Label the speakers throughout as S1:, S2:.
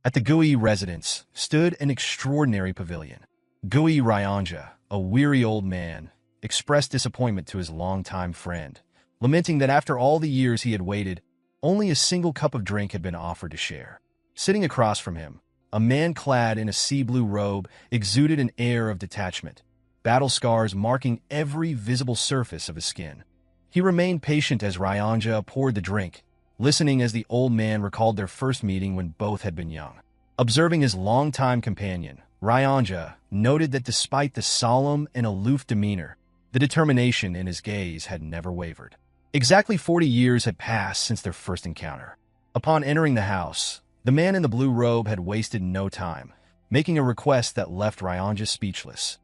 S1: At the Gui residence stood an extraordinary pavilion. Gui Ryanja, a weary old man, expressed disappointment to his longtime friend, lamenting that after all the years he had waited, only a single cup of drink had been offered to share. Sitting across from him, a man clad in a sea-blue robe exuded an air of detachment, battle scars marking every visible surface of his skin. He remained patient as Ryanja poured the drink, listening as the old man recalled their first meeting when both had been young. Observing his longtime companion, Ryanja noted that despite the solemn and aloof demeanor, the determination in his gaze had never wavered. Exactly 40 years had passed since their first encounter. Upon entering the house, the man in the blue robe had wasted no time, making a request that left Ryanja speechless.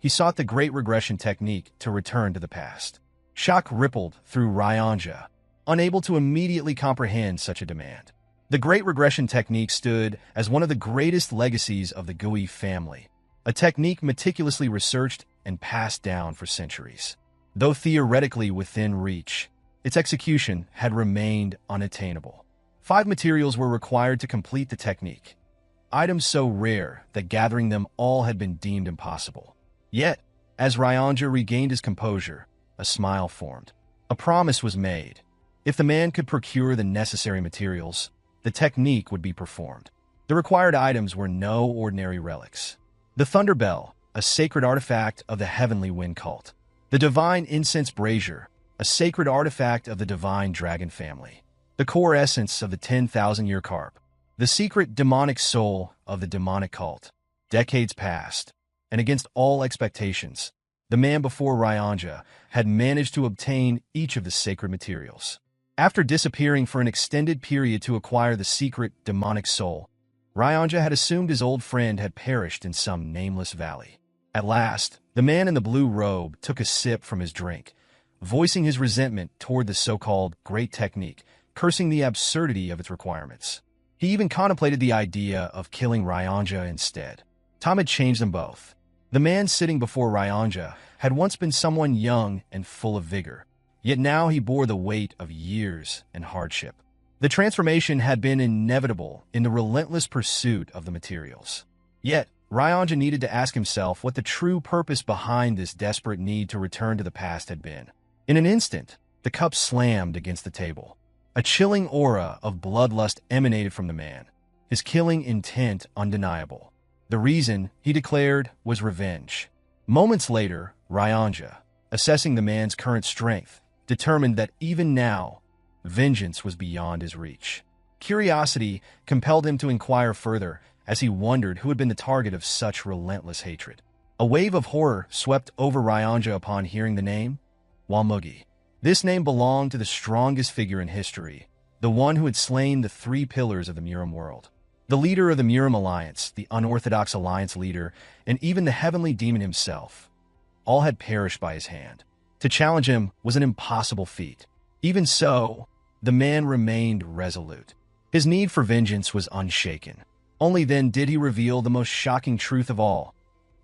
S1: He sought the Great Regression technique to return to the past. Shock rippled through Ryanja, unable to immediately comprehend such a demand. The Great Regression technique stood as one of the greatest legacies of the Gui family, a technique meticulously researched and passed down for centuries. Though theoretically within reach, its execution had remained unattainable. 5 materials were required to complete the technique, items so rare that gathering them all had been deemed impossible. Yet, as Ryanja regained his composure, a smile formed. A promise was made. If the man could procure the necessary materials, the technique would be performed. The required items were no ordinary relics. The Thunder Bell, a sacred artifact of the Heavenly Wind cult. The Divine Incense Brazier, a sacred artifact of the Divine Dragon family. The core essence of the 10,000-year carp. The secret demonic soul of the demonic cult. Decades passed, and against all expectations, the man before Ryanja had managed to obtain each of the sacred materials. After disappearing for an extended period to acquire the secret demonic soul, Ryanja had assumed his old friend had perished in some nameless valley. At last, the man in the blue robe took a sip from his drink, voicing his resentment toward the so-called Great Technique, cursing the absurdity of its requirements. He even contemplated the idea of killing Ryanja instead. Time had changed them both. The man sitting before Ryanja had once been someone young and full of vigor, yet now he bore the weight of years and hardship. The transformation had been inevitable in the relentless pursuit of the materials. Yet, Ryanja needed to ask himself what the true purpose behind this desperate need to return to the past had been. In an instant, the cup slammed against the table. A chilling aura of bloodlust emanated from the man, his killing intent undeniable. The reason, he declared, was revenge. Moments later, Ryanja, assessing the man's current strength, determined that even now, vengeance was beyond his reach. Curiosity compelled him to inquire further as he wondered who had been the target of such relentless hatred. A wave of horror swept over Ryanja upon hearing the name, Mugi. This name belonged to the strongest figure in history, the one who had slain the 3 pillars of the Murim world. The leader of the Murim Alliance, the unorthodox alliance leader, and even the heavenly demon himself, all had perished by his hand. To challenge him was an impossible feat. Even so, the man remained resolute. His need for vengeance was unshaken. Only then did he reveal the most shocking truth of all.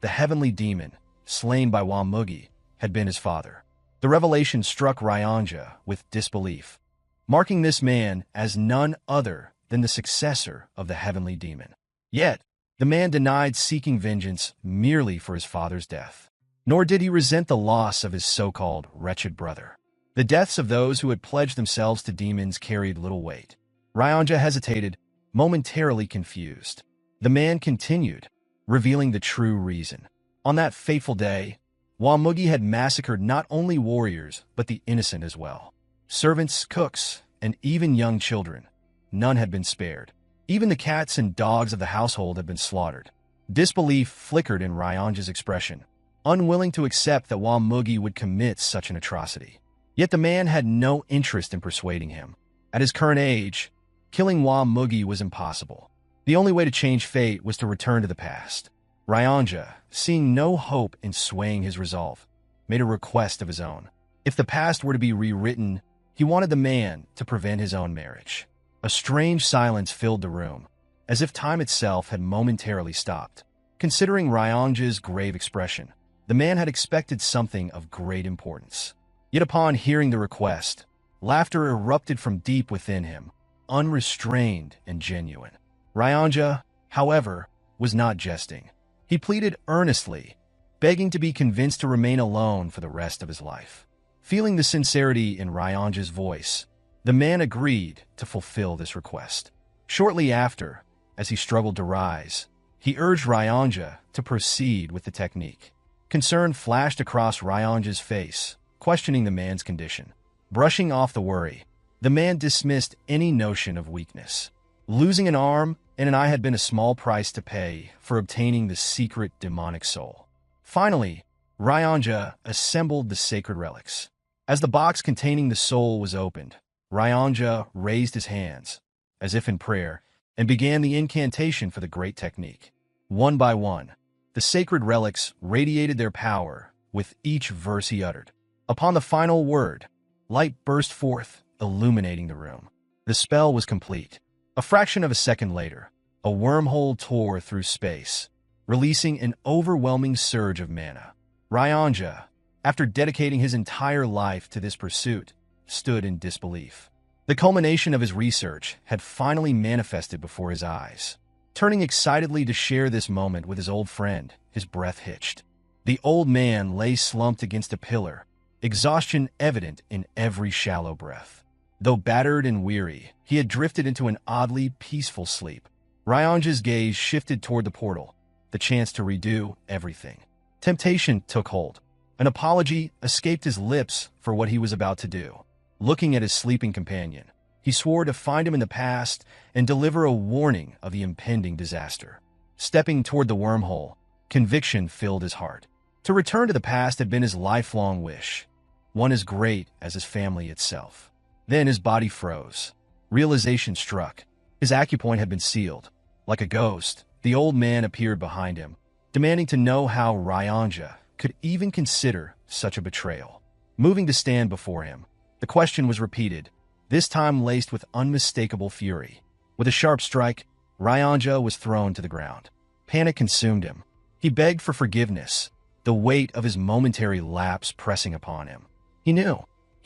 S1: The heavenly demon, slain by Mugi, had been his father. The revelation struck Ryanja with disbelief, marking this man as none other than the successor of the heavenly demon. Yet, the man denied seeking vengeance merely for his father's death. Nor did he resent the loss of his so-called wretched brother. The deaths of those who had pledged themselves to demons carried little weight. Ryanja hesitated, momentarily confused. The man continued, revealing the true reason. On that fateful day, Mugi had massacred not only warriors, but the innocent as well. Servants, cooks, and even young children. None had been spared. Even the cats and dogs of the household had been slaughtered. Disbelief flickered in Ryanja's expression, unwilling to accept that Mugi would commit such an atrocity. Yet the man had no interest in persuading him. At his current age, killing Mugi was impossible. The only way to change fate was to return to the past. Ryanja, seeing no hope in swaying his resolve, made a request of his own. If the past were to be rewritten, he wanted the man to prevent his own marriage. A strange silence filled the room, as if time itself had momentarily stopped. Considering Ryanja's grave expression, the man had expected something of great importance. Yet upon hearing the request, laughter erupted from deep within him, unrestrained and genuine. Ryanja, however, was not jesting. He pleaded earnestly, begging to be convinced to remain alone for the rest of his life. Feeling the sincerity in Ryanja's voice, the man agreed to fulfill this request. Shortly after, as he struggled to rise, he urged Ryanja to proceed with the technique. Concern flashed across Ryanja's face, questioning the man's condition. Brushing off the worry, the man dismissed any notion of weakness. Losing an arm and an eye had been a small price to pay for obtaining the secret demonic soul. Finally, Ryanja assembled the sacred relics. As the box containing the soul was opened, Ryanja raised his hands, as if in prayer, and began the incantation for the great technique. One by one, the sacred relics radiated their power with each verse he uttered. Upon the final word, light burst forth, illuminating the room. The spell was complete. A fraction of a second later, a wormhole tore through space, releasing an overwhelming surge of mana. Ryanja, after dedicating his entire life to this pursuit, stood in disbelief. The culmination of his research had finally manifested before his eyes. Turning excitedly to share this moment with his old friend, his breath hitched. The old man lay slumped against a pillar, exhaustion evident in every shallow breath. Though battered and weary, he had drifted into an oddly peaceful sleep. Ryanja's gaze shifted toward the portal, the chance to redo everything. Temptation took hold. An apology escaped his lips for what he was about to do. Looking at his sleeping companion, he swore to find him in the past and deliver a warning of the impending disaster. Stepping toward the wormhole, conviction filled his heart. To return to the past had been his lifelong wish, one as great as his family itself. Then his body froze. Realization struck. His acupoint had been sealed. Like a ghost, the old man appeared behind him, demanding to know how Ryanja could even consider such a betrayal. Moving to stand before him, the question was repeated, this time laced with unmistakable fury. With a sharp strike, Ryanja was thrown to the ground. Panic consumed him. He begged for forgiveness, the weight of his momentary lapse pressing upon him. He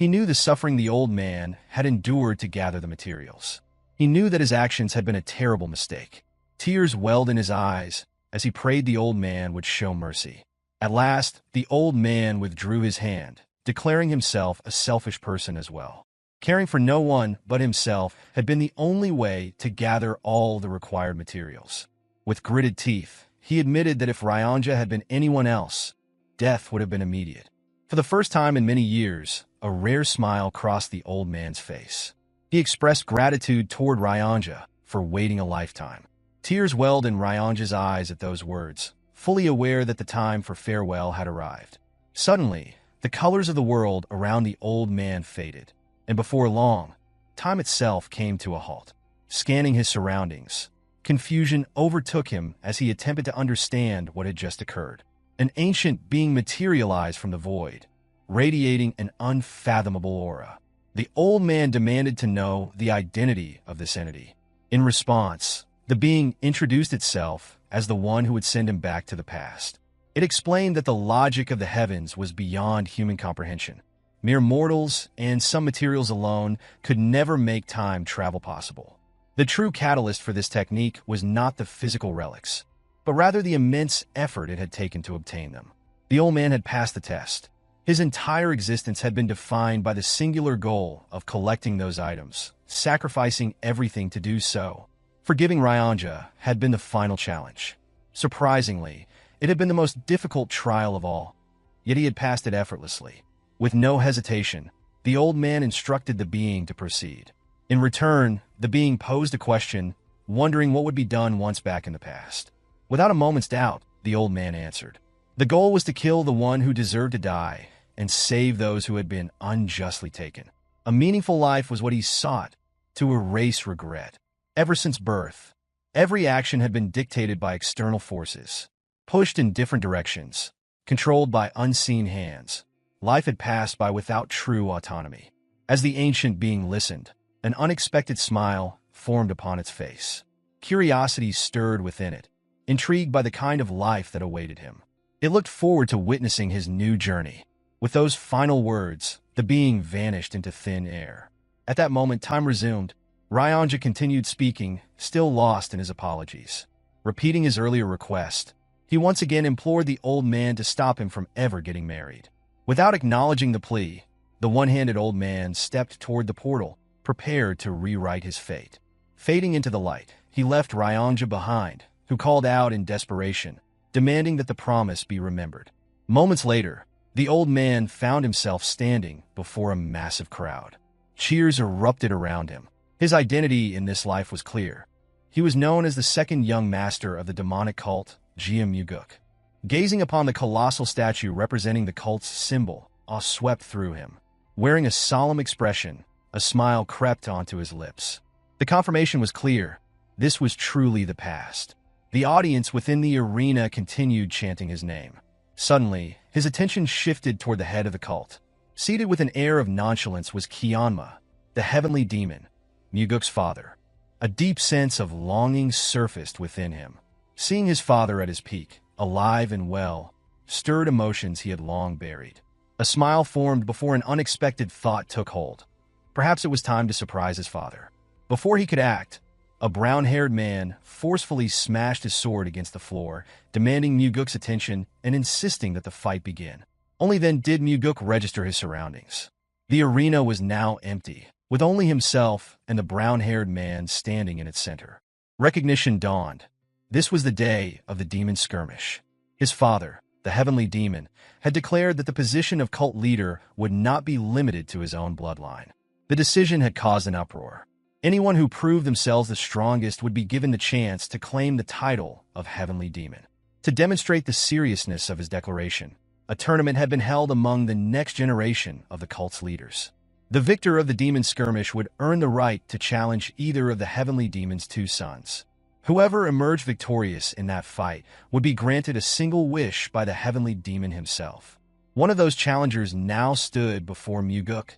S1: knew the suffering the old man had endured to gather the materials. He knew that his actions had been a terrible mistake. Tears welled in his eyes as he prayed the old man would show mercy. At last, the old man withdrew his hand, declaring himself a selfish person as well. Caring for no one but himself had been the only way to gather all the required materials. With gritted teeth, he admitted that if Ryanja had been anyone else, death would have been immediate. For the first time in many years, a rare smile crossed the old man's face. He expressed gratitude toward Ryanja for waiting a lifetime. Tears welled in Ryanja's eyes at those words, fully aware that the time for farewell had arrived. Suddenly, the colors of the world around the old man faded, and before long, time itself came to a halt. Scanning his surroundings, confusion overtook him as he attempted to understand what had just occurred. An ancient being materialized from the void, radiating an unfathomable aura. The old man demanded to know the identity of this entity. In response, the being introduced itself as the one who would send him back to the past. It explained that the logic of the heavens was beyond human comprehension. Mere mortals and some materials alone could never make time travel possible. The true catalyst for this technique was not the physical relics, but rather the immense effort it had taken to obtain them. The old man had passed the test. His entire existence had been defined by the singular goal of collecting those items, sacrificing everything to do so. Forgiving Ryanja had been the final challenge. Surprisingly, it had been the most difficult trial of all, yet he had passed it effortlessly. With no hesitation, the old man instructed the being to proceed. In return, the being posed a question, wondering what would be done once back in the past. Without a moment's doubt, the old man answered. The goal was to kill the one who deserved to die and save those who had been unjustly taken. A meaningful life was what he sought, to erase regret. Ever since birth, every action had been dictated by external forces, pushed in different directions, controlled by unseen hands. Life had passed by without true autonomy. As the ancient being listened, an unexpected smile formed upon its face. Curiosity stirred within it, intrigued by the kind of life that awaited him. It looked forward to witnessing his new journey. With those final words, the being vanished into thin air. At that moment, time resumed. Ryanja continued speaking, still lost in his apologies. Repeating his earlier request, he once again implored the old man to stop him from ever getting married. Without acknowledging the plea, the one-handed old man stepped toward the portal, prepared to rewrite his fate. Fading into the light, he left Ryanja behind, who called out in desperation, demanding that the promise be remembered. Moments later, the old man found himself standing before a massive crowd. Cheers erupted around him. His identity in this life was clear. He was known as the second young master of the demonic cult, Geom Mugeuk. Gazing upon the colossal statue representing the cult's symbol, awe swept through him. Wearing a solemn expression, a smile crept onto his lips. The confirmation was clear. This was truly the past. The audience within the arena continued chanting his name. Suddenly, his attention shifted toward the head of the cult. Seated with an air of nonchalance was Cheonma, the heavenly demon, Mugeuk's father. A deep sense of longing surfaced within him. Seeing his father at his peak, alive and well, stirred emotions he had long buried. A smile formed before an unexpected thought took hold. Perhaps it was time to surprise his father. Before he could act, a brown-haired man forcefully smashed his sword against the floor, demanding Mugeuk's attention and insisting that the fight begin. Only then did Mugeuk register his surroundings. The arena was now empty, with only himself and the brown-haired man standing in its center. Recognition dawned. This was the day of the demon skirmish. His father, the heavenly demon, had declared that the position of cult leader would not be limited to his own bloodline. The decision had caused an uproar. Anyone who proved themselves the strongest would be given the chance to claim the title of Heavenly Demon. To demonstrate the seriousness of his declaration, a tournament had been held among the next generation of the cult's leaders. The victor of the demon skirmish would earn the right to challenge either of the Heavenly Demon's two sons. Whoever emerged victorious in that fight would be granted a single wish by the Heavenly Demon himself. One of those challengers now stood before Mugeuk,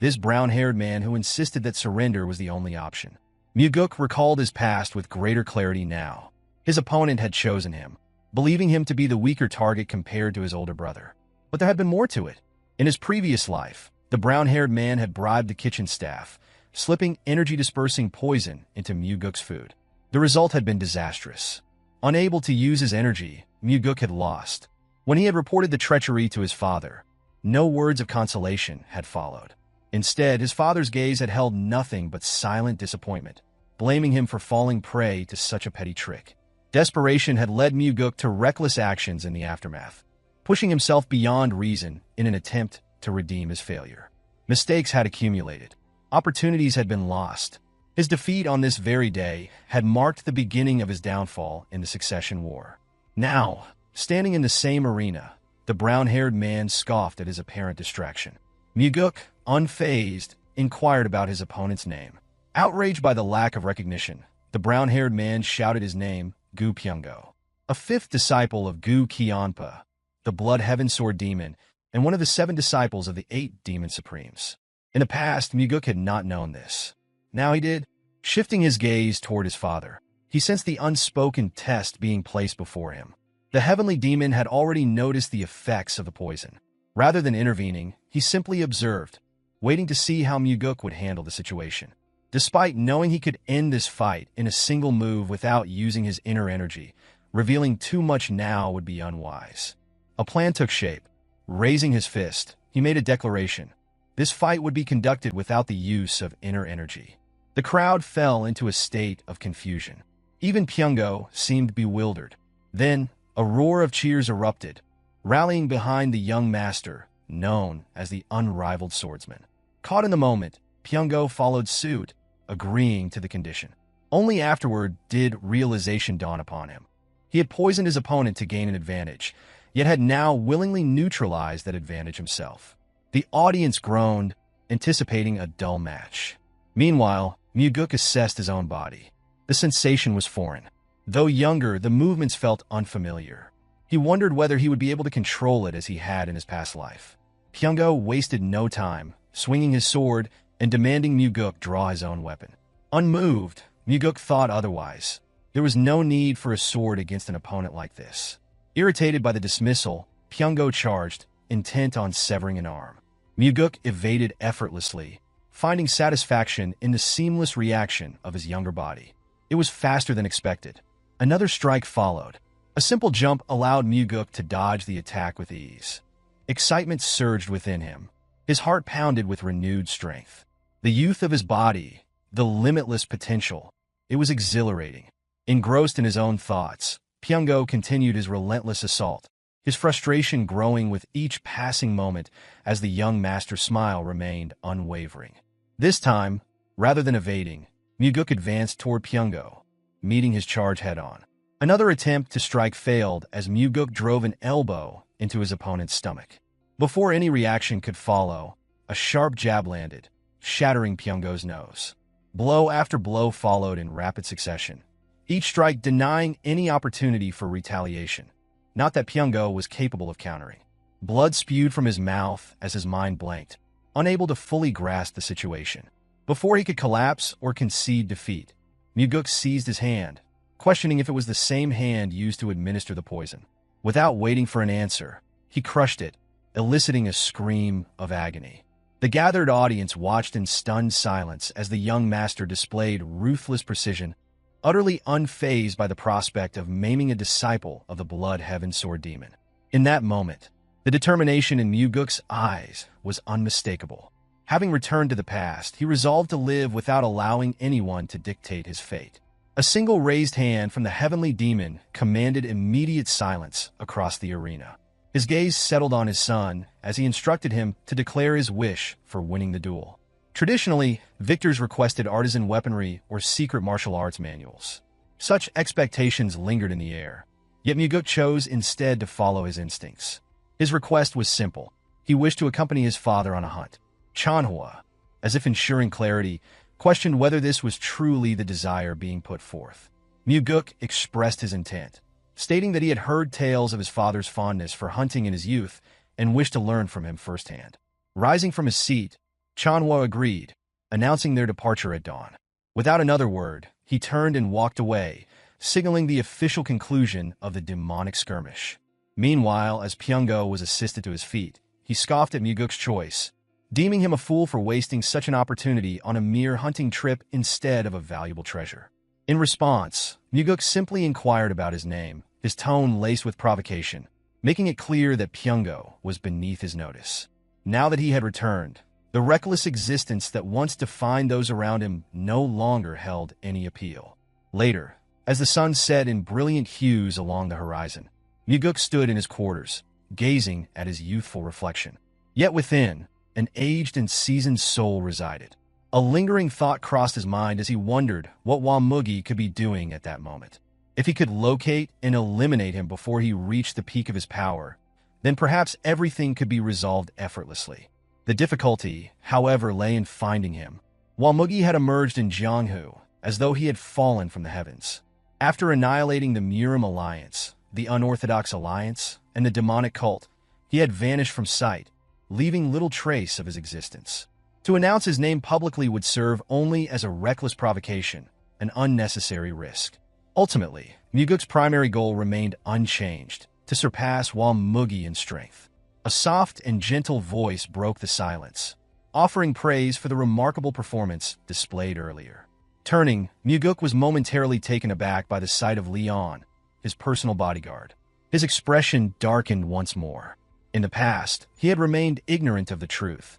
S1: this brown-haired man who insisted that surrender was the only option. Mugeuk recalled his past with greater clarity now. His opponent had chosen him, believing him to be the weaker target compared to his older brother. But there had been more to it. In his previous life, the brown-haired man had bribed the kitchen staff, slipping energy-dispersing poison into Mugeuk's food. The result had been disastrous. Unable to use his energy, Mugeuk had lost. When he had reported the treachery to his father, no words of consolation had followed. Instead, his father's gaze had held nothing but silent disappointment, blaming him for falling prey to such a petty trick. Desperation had led Mugeuk to reckless actions in the aftermath, pushing himself beyond reason in an attempt to redeem his failure. Mistakes had accumulated. Opportunities had been lost. His defeat on this very day had marked the beginning of his downfall in the Succession War. Now, standing in the same arena, the brown-haired man scoffed at his apparent distraction. Mugeuk, unfazed, inquired about his opponent's name. Outraged by the lack of recognition, the brown-haired man shouted his name, Gu Pyungo, a fifth disciple of Gu Cheonma, the Blood Heaven Sword Demon, and one of the 7 disciples of the 8 Demon Supremes. In the past, Mugeuk had not known this. Now he did. Shifting his gaze toward his father, he sensed the unspoken test being placed before him. The heavenly demon had already noticed the effects of the poison. Rather than intervening, he simply observed, waiting to see how Mugeuk would handle the situation. Despite knowing he could end this fight in a single move without using his inner energy, revealing too much now would be unwise. A plan took shape. Raising his fist, he made a declaration. This fight would be conducted without the use of inner energy. The crowd fell into a state of confusion. Even Pyungo seemed bewildered. Then, a roar of cheers erupted, rallying behind the young master, known as the Unrivaled Swordsman. Caught in the moment, Pyungo followed suit, agreeing to the condition. Only afterward did realization dawn upon him. He had poisoned his opponent to gain an advantage, yet had now willingly neutralized that advantage himself. The audience groaned, anticipating a dull match. Meanwhile, Mugeuk assessed his own body. The sensation was foreign. Though younger, the movements felt unfamiliar. He wondered whether he would be able to control it as he had in his past life. Pyungo wasted no time, swinging his sword and demanding Mugeuk draw his own weapon. Unmoved, Mugeuk thought otherwise. There was no need for a sword against an opponent like this. Irritated by the dismissal, Pyungo charged, intent on severing an arm. Mugeuk evaded effortlessly, finding satisfaction in the seamless reaction of his younger body. It was faster than expected. Another strike followed. A simple jump allowed Mugeuk to dodge the attack with ease. Excitement surged within him. His heart pounded with renewed strength. The youth of his body, the limitless potential. It was exhilarating. Engrossed in his own thoughts, Pyongo continued his relentless assault, his frustration growing with each passing moment as the young master's smile remained unwavering. This time, rather than evading, Mugeuk advanced toward Pyongo, meeting his charge head-on. Another attempt to strike failed as Mugeuk drove an elbow into his opponent's stomach. Before any reaction could follow, a sharp jab landed, shattering Pyongo's nose. Blow after blow followed in rapid succession, each strike denying any opportunity for retaliation. Not that Pyongo was capable of countering. Blood spewed from his mouth as his mind blanked, unable to fully grasp the situation. Before he could collapse or concede defeat, Mugeuk seized his hand, questioning if it was the same hand used to administer the poison. Without waiting for an answer, he crushed it, eliciting a scream of agony. The gathered audience watched in stunned silence as the young master displayed ruthless precision, utterly unfazed by the prospect of maiming a disciple of the Blood Heaven Sword Demon. In that moment, the determination in Mugeuk's eyes was unmistakable. Having returned to the past, he resolved to live without allowing anyone to dictate his fate. A single raised hand from the heavenly demon commanded immediate silence across the arena. His gaze settled on his son as he instructed him to declare his wish for winning the duel. Traditionally, victors requested artisan weaponry or secret martial arts manuals. Such expectations lingered in the air, yet Mugeuk chose instead to follow his instincts. His request was simple. He wished to accompany his father on a hunt. Cheonma, as if ensuring clarity, questioned whether this was truly the desire being put forth. Mugeuk expressed his intent, stating that he had heard tales of his father's fondness for hunting in his youth and wished to learn from him firsthand. Rising from his seat, Cheonma agreed, announcing their departure at dawn. Without another word, he turned and walked away, signaling the official conclusion of the demonic skirmish. Meanwhile, as Pyongo was assisted to his feet, he scoffed at Mugeuk's choice, deeming him a fool for wasting such an opportunity on a mere hunting trip instead of a valuable treasure. In response, Mugeuk simply inquired about his name, his tone laced with provocation, making it clear that Pyongo was beneath his notice. Now that he had returned, the reckless existence that once defined those around him no longer held any appeal. Later, as the sun set in brilliant hues along the horizon, Mugeuk stood in his quarters, gazing at his youthful reflection. Yet within, an aged and seasoned soul resided. A lingering thought crossed his mind as he wondered what Mugi could be doing at that moment. If he could locate and eliminate him before he reached the peak of his power, then perhaps everything could be resolved effortlessly. The difficulty, however, lay in finding him. Mugi had emerged in Jianghu, as though he had fallen from the heavens. After annihilating the Murim Alliance, the Unorthodox Alliance, and the demonic cult, he had vanished from sight, leaving little trace of his existence. To announce his name publicly would serve only as a reckless provocation, an unnecessary risk. Ultimately, Mugeuk's primary goal remained unchanged, to surpass Mugi in strength. A soft and gentle voice broke the silence, offering praise for the remarkable performance displayed earlier. Turning, Mugeuk was momentarily taken aback by the sight of Leon, his personal bodyguard. His expression darkened once more. In the past, he had remained ignorant of the truth,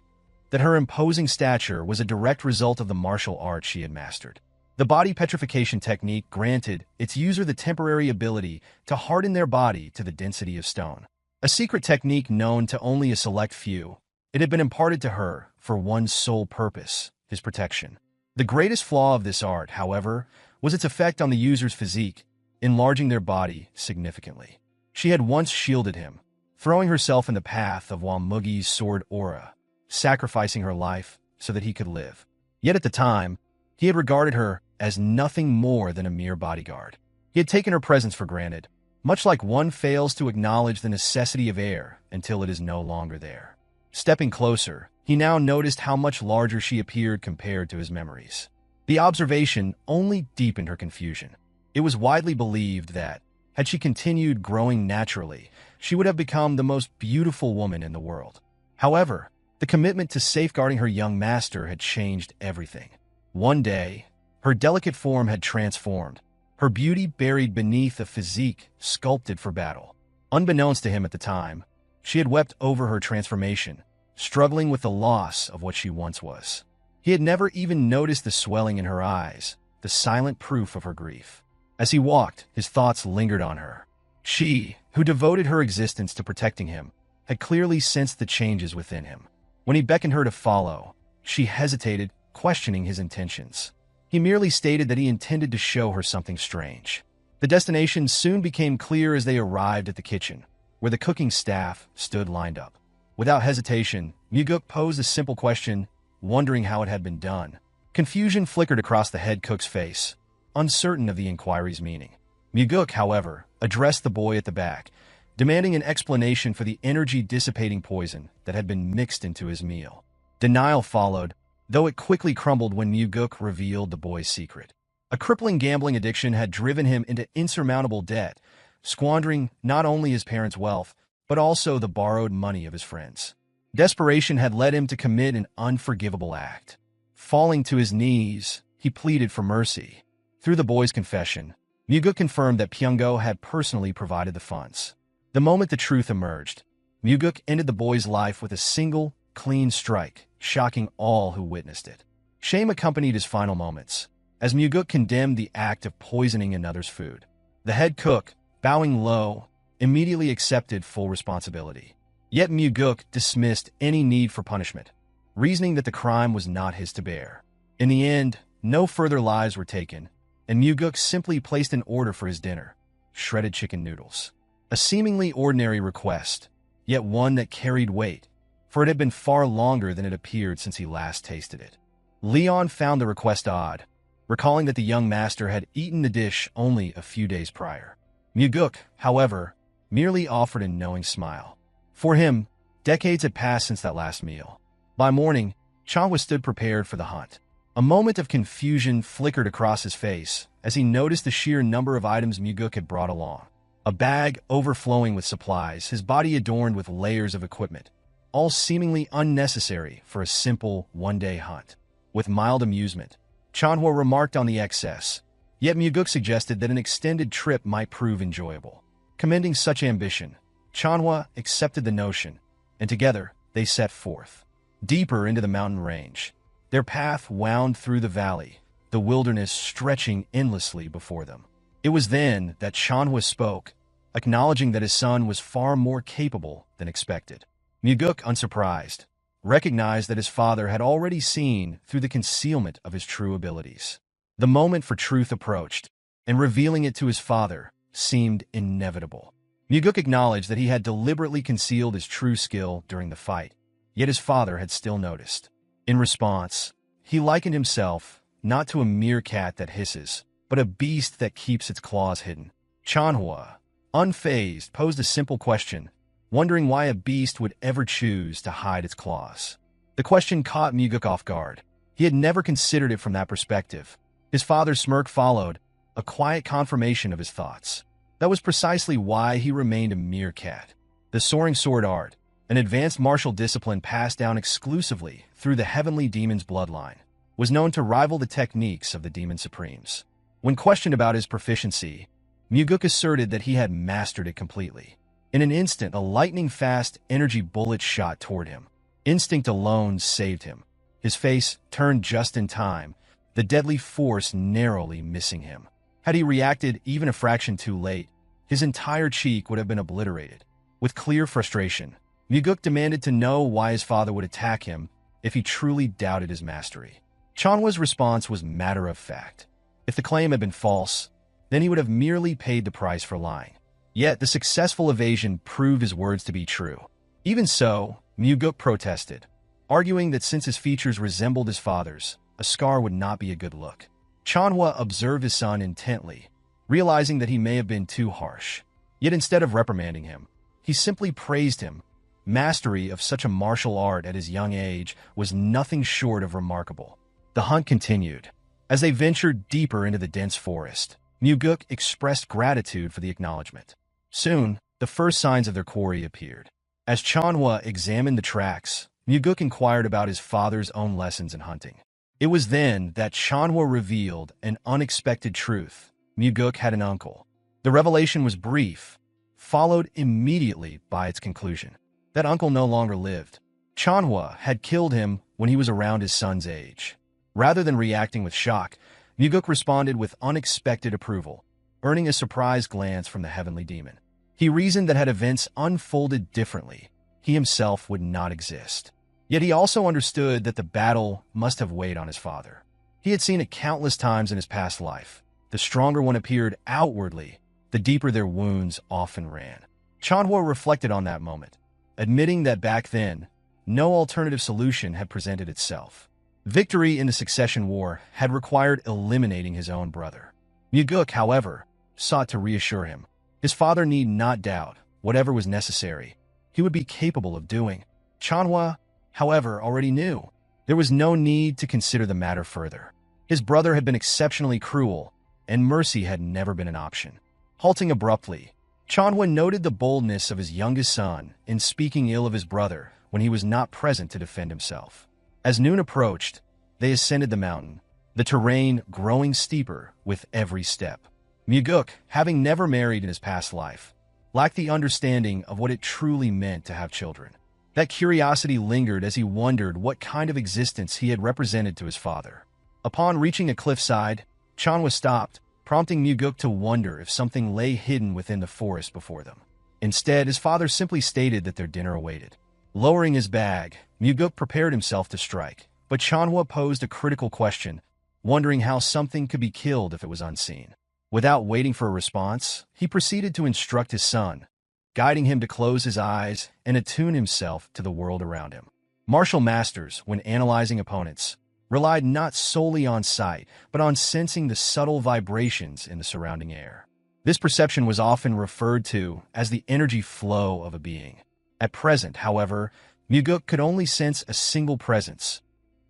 S1: that her imposing stature was a direct result of the martial arts she had mastered. The body petrification technique granted its user the temporary ability to harden their body to the density of stone. A secret technique known to only a select few, it had been imparted to her for one sole purpose, his protection. The greatest flaw of this art, however, was its effect on the user's physique, enlarging their body significantly. She had once shielded him, throwing herself in the path of Mugi's sword aura, sacrificing her life so that he could live. Yet at the time, he had regarded her as nothing more than a mere bodyguard. He had taken her presence for granted, much like one fails to acknowledge the necessity of air until it is no longer there. Stepping closer, he now noticed how much larger she appeared compared to his memories. The observation only deepened her confusion. It was widely believed that, had she continued growing naturally, she would have become the most beautiful woman in the world. However, the commitment to safeguarding her young master had changed everything. One day, her delicate form had transformed, her beauty buried beneath a physique sculpted for battle. Unbeknownst to him at the time, she had wept over her transformation, struggling with the loss of what she once was. He had never even noticed the swelling in her eyes, the silent proof of her grief. As he walked, his thoughts lingered on her. She, who devoted her existence to protecting him, had clearly sensed the changes within him. When he beckoned her to follow, she hesitated, questioning his intentions. He merely stated that he intended to show her something strange. The destination soon became clear as they arrived at the kitchen, where the cooking staff stood lined up. Without hesitation, Mugeuk posed a simple question, wondering how it had been done. Confusion flickered across the head cook's face, uncertain of the inquiry's meaning. Mugeuk, however, addressed the boy at the back, demanding an explanation for the energy-dissipating poison that had been mixed into his meal. Denial followed, though it quickly crumbled when Mugeuk revealed the boy's secret. A crippling gambling addiction had driven him into insurmountable debt, squandering not only his parents' wealth, but also the borrowed money of his friends. Desperation had led him to commit an unforgivable act. Falling to his knees, he pleaded for mercy. Through the boy's confession, Mugeuk confirmed that Pyongo had personally provided the funds. The moment the truth emerged, Mugeuk ended the boy's life with a single, clean strike, shocking all who witnessed it. Shame accompanied his final moments, as Mugeuk condemned the act of poisoning another's food. The head cook, bowing low, immediately accepted full responsibility. Yet Mugeuk dismissed any need for punishment, reasoning that the crime was not his to bear. In the end, no further lives were taken, and Mugeuk simply placed an order for his dinner: shredded chicken noodles. A seemingly ordinary request, yet one that carried weight, for it had been far longer than it appeared since he last tasted it. Leon found the request odd, recalling that the young master had eaten the dish only a few days prior. Mugeuk, however, merely offered a knowing smile. For him, decades had passed since that last meal. By morning, Cheonma stood prepared for the hunt. A moment of confusion flickered across his face as he noticed the sheer number of items Mugeuk had brought along. A bag overflowing with supplies, his body adorned with layers of equipment, all seemingly unnecessary for a simple one-day hunt. With mild amusement, Cheonma remarked on the excess, yet Mugeuk suggested that an extended trip might prove enjoyable. Commending such ambition, Cheonma accepted the notion, and together they set forth. Deeper into the mountain range, their path wound through the valley, the wilderness stretching endlessly before them. It was then that Cheonma spoke, acknowledging that his son was far more capable than expected. Mugeuk, unsurprised, recognized that his father had already seen through the concealment of his true abilities. The moment for truth approached, and revealing it to his father seemed inevitable. Mugeuk acknowledged that he had deliberately concealed his true skill during the fight, yet his father had still noticed. In response, he likened himself not to a meerkat that hisses, but a beast that keeps its claws hidden. Cheonma, unfazed, posed a simple question, wondering why a beast would ever choose to hide its claws. The question caught Mugeuk off guard. He had never considered it from that perspective. His father's smirk followed, a quiet confirmation of his thoughts. That was precisely why he remained a meerkat. The soaring sword art, an advanced martial discipline passed down exclusively through the heavenly demon's bloodline, was known to rival the techniques of the demon supremes. When questioned about his proficiency, Mugeuk asserted that he had mastered it completely. In an instant, a lightning-fast energy bullet shot toward him. Instinct alone saved him. His face turned just in time, the deadly force narrowly missing him. Had he reacted even a fraction too late, his entire cheek would have been obliterated. With clear frustration, Mugeuk demanded to know why his father would attack him if he truly doubted his mastery. Cheonma's response was matter-of-fact. If the claim had been false, then he would have merely paid the price for lying. Yet the successful evasion proved his words to be true. Even so, Mugeuk protested, arguing that since his features resembled his father's, a scar would not be a good look. Cheonma observed his son intently, realizing that he may have been too harsh. Yet instead of reprimanding him, he simply praised him. Mastery of such a martial art at his young age was nothing short of remarkable. The hunt continued. As they ventured deeper into the dense forest, Mugeuk expressed gratitude for the acknowledgement. Soon, the first signs of their quarry appeared. As Cheonma examined the tracks, Mugeuk inquired about his father's own lessons in hunting. It was then that Cheonma revealed an unexpected truth. Mugeuk had an uncle. The revelation was brief, followed immediately by its conclusion. That uncle no longer lived. Cheonma had killed him when he was around his son's age. Rather than reacting with shock, Mugeuk responded with unexpected approval, earning a surprised glance from the heavenly demon. He reasoned that had events unfolded differently, he himself would not exist. Yet he also understood that the battle must have weighed on his father. He had seen it countless times in his past life. The stronger one appeared outwardly, the deeper their wounds often ran. Cheonma reflected on that moment, admitting that back then, no alternative solution had presented itself. Victory in the succession war had required eliminating his own brother. Mugeuk, however, sought to reassure him. His father need not doubt whatever was necessary. He would be capable of doing. Cheonma, however, already knew. There was no need to consider the matter further. His brother had been exceptionally cruel, and mercy had never been an option. Halting abruptly, Cheonma noted the boldness of his youngest son in speaking ill of his brother when he was not present to defend himself. As noon approached, they ascended the mountain, the terrain growing steeper with every step. Mugeuk, having never married in his past life, lacked the understanding of what it truly meant to have children. That curiosity lingered as he wondered what kind of existence he had represented to his father. Upon reaching a cliffside, Cheonma stopped, prompting Mugeuk to wonder if something lay hidden within the forest before them. Instead, his father simply stated that their dinner awaited. Lowering his bag, Mugeuk prepared himself to strike, but Cheonma posed a critical question, wondering how something could be killed if it was unseen. Without waiting for a response, he proceeded to instruct his son, guiding him to close his eyes and attune himself to the world around him. Martial masters, when analyzing opponents, relied not solely on sight, but on sensing the subtle vibrations in the surrounding air. This perception was often referred to as the energy flow of a being. At present, however, Mugeuk could only sense a single presence,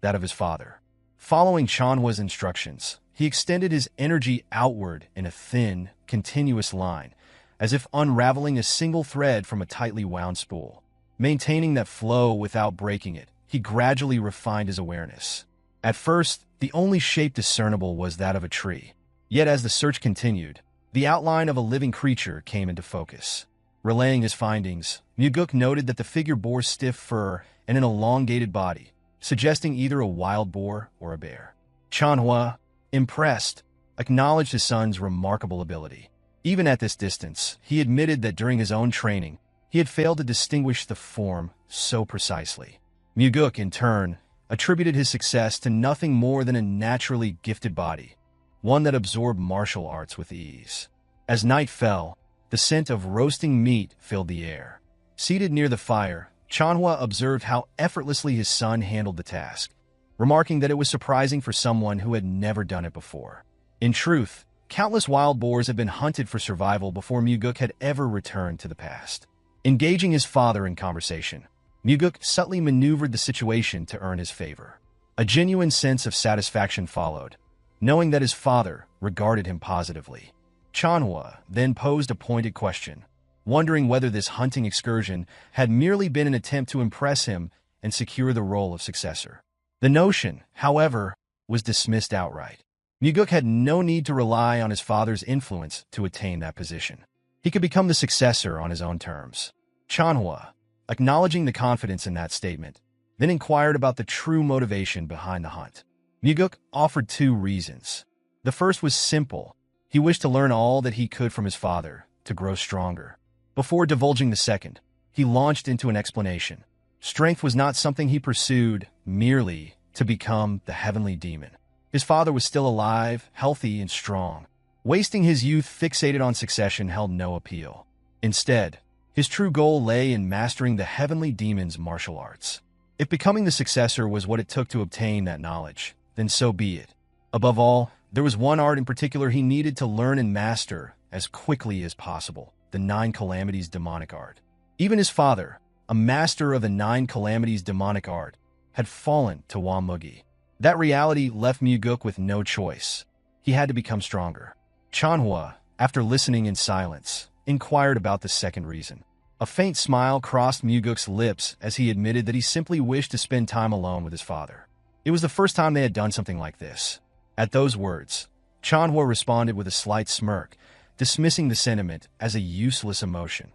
S1: that of his father. Following Cheonma's instructions, he extended his energy outward in a thin, continuous line, as if unraveling a single thread from a tightly wound spool. Maintaining that flow without breaking it, he gradually refined his awareness. At first, the only shape discernible was that of a tree. Yet as the search continued, the outline of a living creature came into focus. Relaying his findings, Mugeuk noted that the figure bore stiff fur and an elongated body, suggesting either a wild boar or a bear. Cheonma, impressed, acknowledged his son's remarkable ability. Even at this distance, he admitted that during his own training, he had failed to distinguish the form so precisely. Mugeuk, in turn, attributed his success to nothing more than a naturally gifted body, one that absorbed martial arts with ease. As night fell, the scent of roasting meat filled the air. Seated near the fire, Cheonma observed how effortlessly his son handled the task, remarking that it was surprising for someone who had never done it before. In truth, countless wild boars had been hunted for survival before Mugeuk had ever returned to the past. Engaging his father in conversation, Mugeuk subtly maneuvered the situation to earn his favor. A genuine sense of satisfaction followed, knowing that his father regarded him positively. Cheonma then posed a pointed question, wondering whether this hunting excursion had merely been an attempt to impress him and secure the role of successor. The notion, however, was dismissed outright. Mugeuk had no need to rely on his father's influence to attain that position. He could become the successor on his own terms. Cheonma, acknowledging the confidence in that statement, then inquired about the true motivation behind the hunt. Mugeuk offered two reasons. The first was simple. He wished to learn all that he could from his father, to grow stronger. Before divulging the second, he launched into an explanation. Strength was not something he pursued merely to become the heavenly demon. His father was still alive, healthy, and strong. Wasting his youth fixated on succession held no appeal. Instead, his true goal lay in mastering the heavenly demon's martial arts. If becoming the successor was what it took to obtain that knowledge, then so be it. Above all, there was one art in particular he needed to learn and master as quickly as possible, the Nine Calamities demonic art. Even his father, a master of the Nine Calamities demonic art, had fallen to Mugi. That reality left Mugeuk with no choice. He had to become stronger. Cheonma, after listening in silence, inquired about the second reason. A faint smile crossed Mugeuk's lips as he admitted that he simply wished to spend time alone with his father. It was the first time they had done something like this. At those words, Cheonma responded with a slight smirk, dismissing the sentiment as a useless emotion,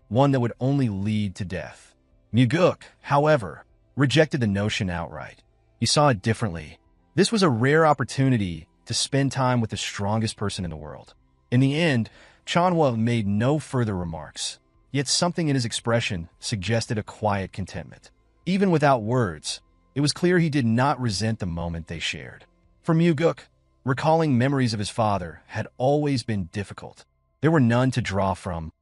S1: one that would only lead to death. Mugeuk, however, rejected the notion outright. He saw it differently. This was a rare opportunity to spend time with the strongest person in the world. In the end, Cheonma made no further remarks, yet something in his expression suggested a quiet contentment. Even without words, it was clear he did not resent the moment they shared. For Mugeuk, recalling memories of his father had always been difficult. There were none to draw from,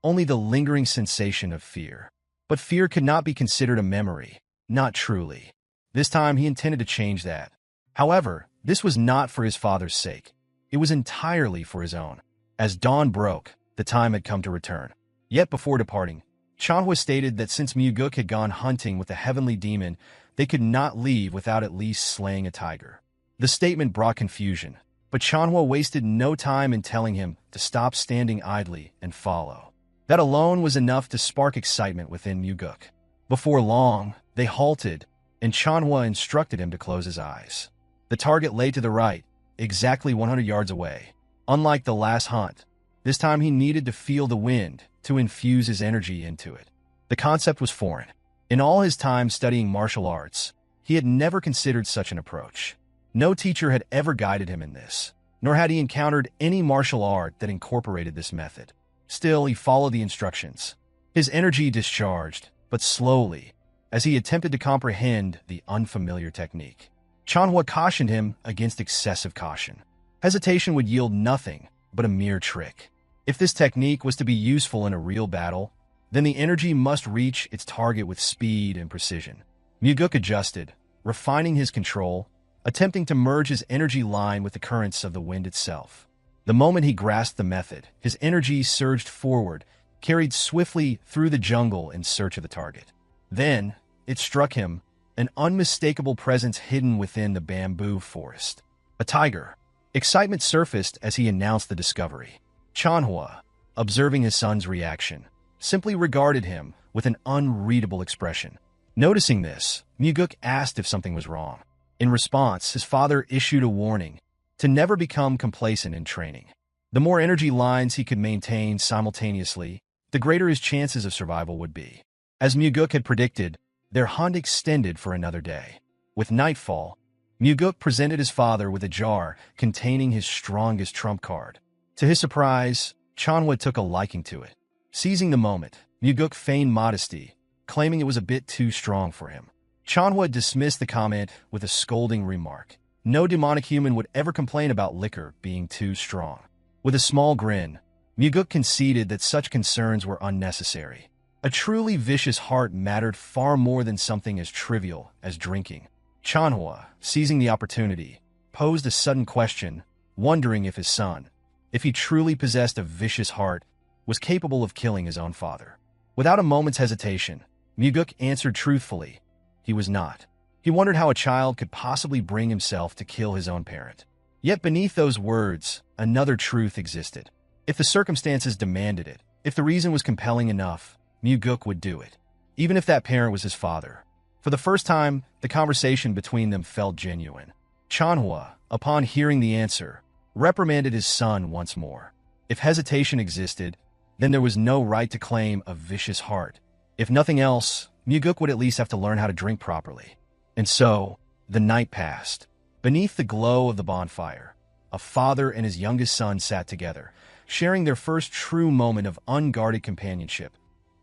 S1: only the lingering sensation of fear. But fear could not be considered a memory, not truly. This time he intended to change that. However, this was not for his father's sake. It was entirely for his own. As dawn broke, the time had come to return. Yet before departing, Cheonma stated that since Mugeuk had gone hunting with the heavenly demon, they could not leave without at least slaying a tiger. The statement brought confusion, but Cheonma wasted no time in telling him to stop standing idly and follow. That alone was enough to spark excitement within Mugeuk. Before long, they halted, and Cheonma instructed him to close his eyes. The target lay to the right, exactly 100 yards away. Unlike the last hunt, this time he needed to feel the wind to infuse his energy into it. The concept was foreign. In all his time studying martial arts, he had never considered such an approach. No teacher had ever guided him in this, nor had he encountered any martial art that incorporated this method. Still, he followed the instructions. His energy discharged, but slowly, as he attempted to comprehend the unfamiliar technique. Cheonma cautioned him against excessive caution. Hesitation would yield nothing but a mere trick. If this technique was to be useful in a real battle, then the energy must reach its target with speed and precision. Mugeuk adjusted, refining his control, attempting to merge his energy line with the currents of the wind itself. The moment he grasped the method, his energy surged forward, carried swiftly through the jungle in search of the target. Then, it struck him, an unmistakable presence hidden within the bamboo forest. A tiger. Excitement surfaced as he announced the discovery. Cheonma, observing his son's reaction, simply regarded him with an unreadable expression. Noticing this, Mugeuk asked if something was wrong. In response, his father issued a warning to never become complacent in training. The more energy lines he could maintain simultaneously, the greater his chances of survival would be. As Mugeuk had predicted, their hunt extended for another day. With nightfall, Mugeuk presented his father with a jar containing his strongest trump card. To his surprise, Cheonma took a liking to it. Seizing the moment, Mugeuk feigned modesty, claiming it was a bit too strong for him. Cheonma dismissed the comment with a scolding remark. No demonic human would ever complain about liquor being too strong. With a small grin, Mugeuk conceded that such concerns were unnecessary. A truly vicious heart mattered far more than something as trivial as drinking. Cheonma, seizing the opportunity, posed a sudden question, wondering if his son, if he truly possessed a vicious heart, was capable of killing his own father. Without a moment's hesitation, Mugeuk answered truthfully, he was not. He wondered how a child could possibly bring himself to kill his own parent. Yet beneath those words, another truth existed. If the circumstances demanded it, if the reason was compelling enough, Mugeuk would do it, even if that parent was his father. For the first time, the conversation between them felt genuine. Cheonma, upon hearing the answer, reprimanded his son once more. If hesitation existed, then there was no right to claim a vicious heart. If nothing else, Mugeuk would at least have to learn how to drink properly. And so, the night passed. Beneath the glow of the bonfire, a father and his youngest son sat together, sharing their first true moment of unguarded companionship.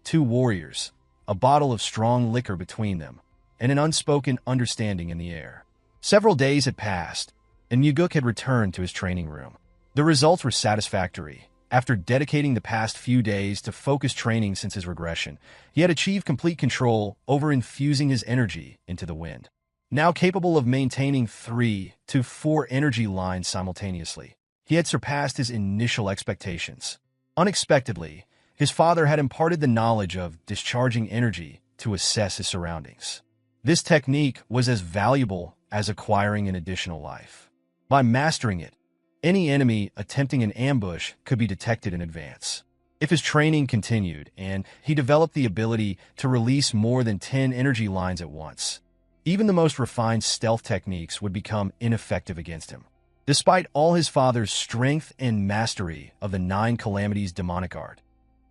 S1: Two warriors, a bottle of strong liquor between them, and an unspoken understanding in the air. Several days had passed, and Mugeuk had returned to his training room. The results were satisfactory. After dedicating the past few days to focused training since his regression, he had achieved complete control over infusing his energy into the wind. Now capable of maintaining 3 to 4 energy lines simultaneously, he had surpassed his initial expectations. Unexpectedly, his father had imparted the knowledge of discharging energy to assess his surroundings. This technique was as valuable as acquiring an additional life. By mastering it, any enemy attempting an ambush could be detected in advance. If his training continued and he developed the ability to release more than 10 energy lines at once, even the most refined stealth techniques would become ineffective against him. Despite all his father's strength and mastery of the 9 Calamities demonic art,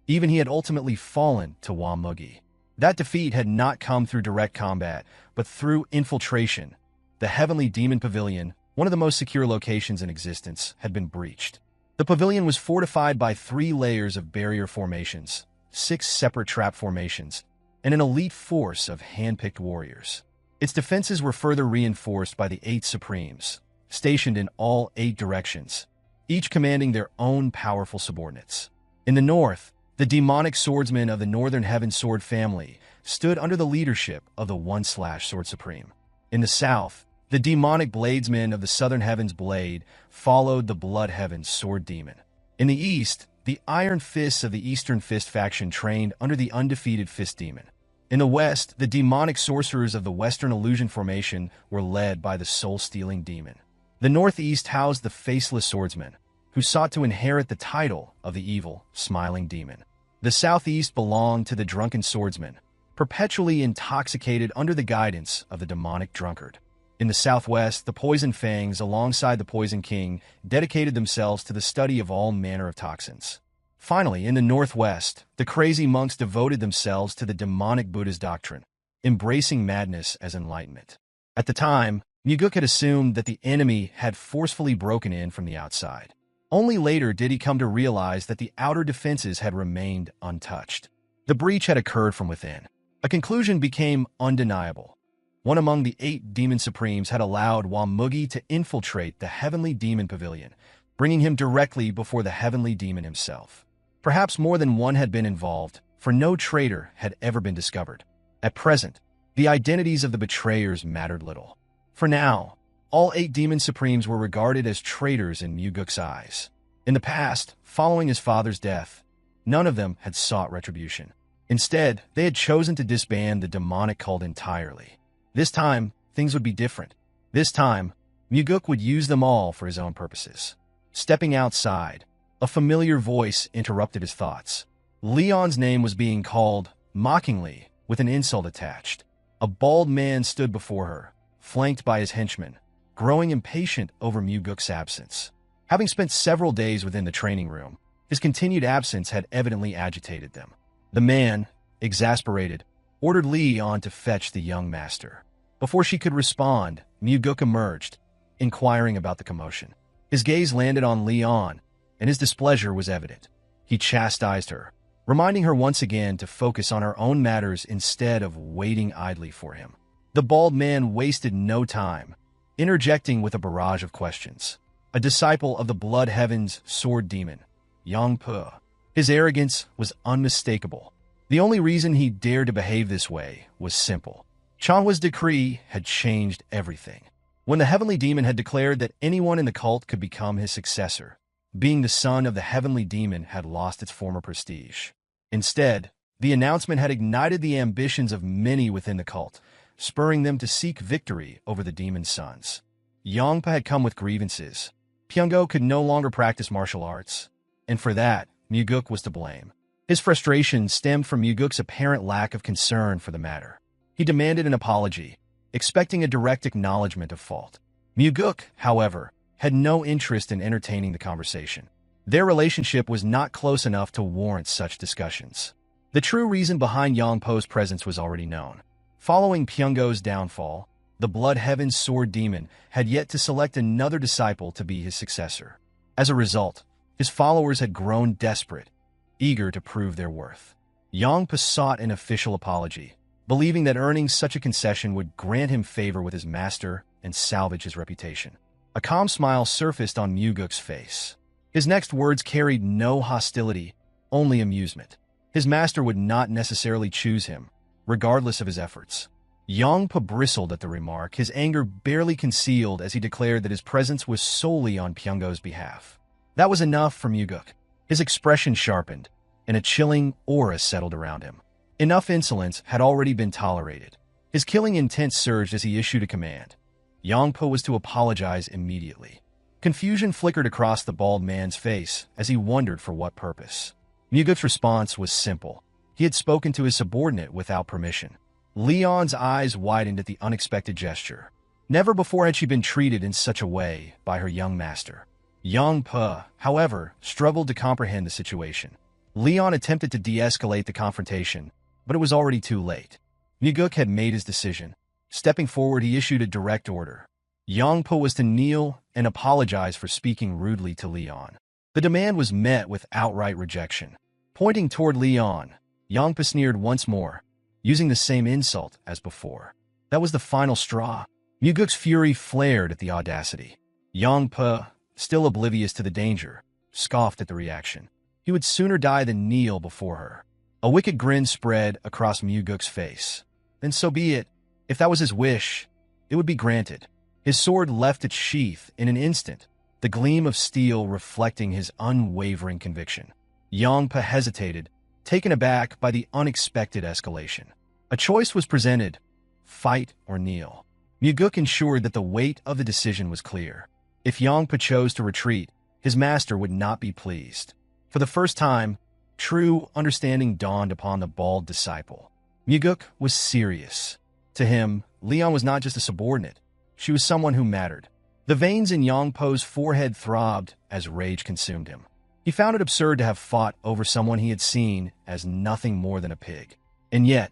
S1: even he had ultimately fallen to Hwa Mugi. That defeat had not come through direct combat, but through infiltration. The Heavenly Demon Pavilion, one of the most secure locations in existence, had been breached. The pavilion was fortified by 3 layers of barrier formations, 6 separate trap formations, and an elite force of hand-picked warriors. Its defenses were further reinforced by the 8 Supremes, stationed in all 8 directions, each commanding their own powerful subordinates. In the north, the demonic swordsmen of the Northern Heaven Sword family stood under the leadership of the One-Sword Supreme. In the south, the demonic bladesmen of the Southern Heavens Blade followed the Blood Heaven's Sword Demon. In the east, the Iron Fists of the Eastern Fist faction trained under the undefeated Fist Demon. In the west, the demonic sorcerers of the Western Illusion Formation were led by the Soul-Stealing Demon. The northeast housed the Faceless Swordsmen, who sought to inherit the title of the evil, Smiling Demon. The southeast belonged to the Drunken Swordsmen, perpetually intoxicated under the guidance of the demonic drunkard. In the southwest, the Poison Fangs, alongside the Poison King, dedicated themselves to the study of all manner of toxins. Finally, in the northwest, the Crazy Monks devoted themselves to the demonic Buddha's doctrine, embracing madness as enlightenment. At the time, Mugeuk had assumed that the enemy had forcefully broken in from the outside. Only later did he come to realize that the outer defenses had remained untouched. The breach had occurred from within. A conclusion became undeniable. One among the 8 Demon Supremes had allowed Hwa Mugi to infiltrate the Heavenly Demon Pavilion, bringing him directly before the Heavenly Demon himself. Perhaps more than one had been involved, for no traitor had ever been discovered. At present, the identities of the betrayers mattered little. For now, all 8 Demon Supremes were regarded as traitors in Mugeuk's eyes. In the past, following his father's death, none of them had sought retribution. Instead, they had chosen to disband the demonic cult entirely. This time, things would be different. This time, Mugeuk would use them all for his own purposes. Stepping outside, a familiar voice interrupted his thoughts. Leon's name was being called, mockingly, with an insult attached. A bald man stood before her, flanked by his henchmen, growing impatient over Mugeuk's absence. Having spent several days within the training room, his continued absence had evidently agitated them. The man, exasperated, ordered Leon to fetch the young master. Before she could respond, Mugeuk emerged, inquiring about the commotion. His gaze landed on Leon, and his displeasure was evident. He chastised her, reminding her once again to focus on her own matters instead of waiting idly for him. The bald man wasted no time, interjecting with a barrage of questions. A disciple of the Blood Heaven's Sword Demon, Yongpo. His arrogance was unmistakable. The only reason he dared to behave this way was simple. Cheonma's decree had changed everything. When the Heavenly Demon had declared that anyone in the cult could become his successor, being the son of the Heavenly Demon had lost its former prestige. Instead, the announcement had ignited the ambitions of many within the cult, spurring them to seek victory over the demon's sons. Yongpa had come with grievances. Pyongo could no longer practice martial arts, and for that, Mugeuk was to blame. His frustration stemmed from Mugeuk's apparent lack of concern for the matter. He demanded an apology, expecting a direct acknowledgement of fault. Mugeuk, however, had no interest in entertaining the conversation. Their relationship was not close enough to warrant such discussions. The true reason behind Yongpo's presence was already known. Following Pyongo's downfall, the Blood Heaven's Sword Demon had yet to select another disciple to be his successor. As a result, his followers had grown desperate, eager to prove their worth. Yongpa sought an official apology, believing that earning such a concession would grant him favor with his master and salvage his reputation. A calm smile surfaced on Mugeuk's face. His next words carried no hostility, only amusement. His master would not necessarily choose him, regardless of his efforts. Yongpa bristled at the remark, his anger barely concealed as he declared that his presence was solely on Pyongo's behalf. That was enough for Mugeuk. His expression sharpened, and a chilling aura settled around him. Enough insolence had already been tolerated. His killing intent surged as he issued a command. Yongpo was to apologize immediately. Confusion flickered across the bald man's face as he wondered for what purpose. Mugeuk's response was simple. He had spoken to his subordinate without permission. Leon's eyes widened at the unexpected gesture. Never before had she been treated in such a way by her young master. Yong-pa, however, struggled to comprehend the situation. Leon attempted to de-escalate the confrontation, but it was already too late. Mugeuk had made his decision. Stepping forward, he issued a direct order. Yong-pa was to kneel and apologize for speaking rudely to Leon. The demand was met with outright rejection. Pointing toward Leon, Yong-pa sneered once more, using the same insult as before. That was the final straw. Mugeuk's fury flared at the audacity. Yong-pa, still oblivious to the danger, scoffed at the reaction. He would sooner die than kneel before her. A wicked grin spread across Mugeuk's face. Then so be it. If that was his wish, it would be granted. His sword left its sheath in an instant, the gleam of steel reflecting his unwavering conviction. Yong-pa hesitated, taken aback by the unexpected escalation. A choice was presented: fight or kneel. Mugeuk ensured that the weight of the decision was clear. If Yong-pa chose to retreat, his master would not be pleased. For the first time, true understanding dawned upon the bald disciple. Mugeuk was serious. To him, Leon was not just a subordinate. She was someone who mattered. The veins in Yong-pa's forehead throbbed as rage consumed him. He found it absurd to have fought over someone he had seen as nothing more than a pig. And yet,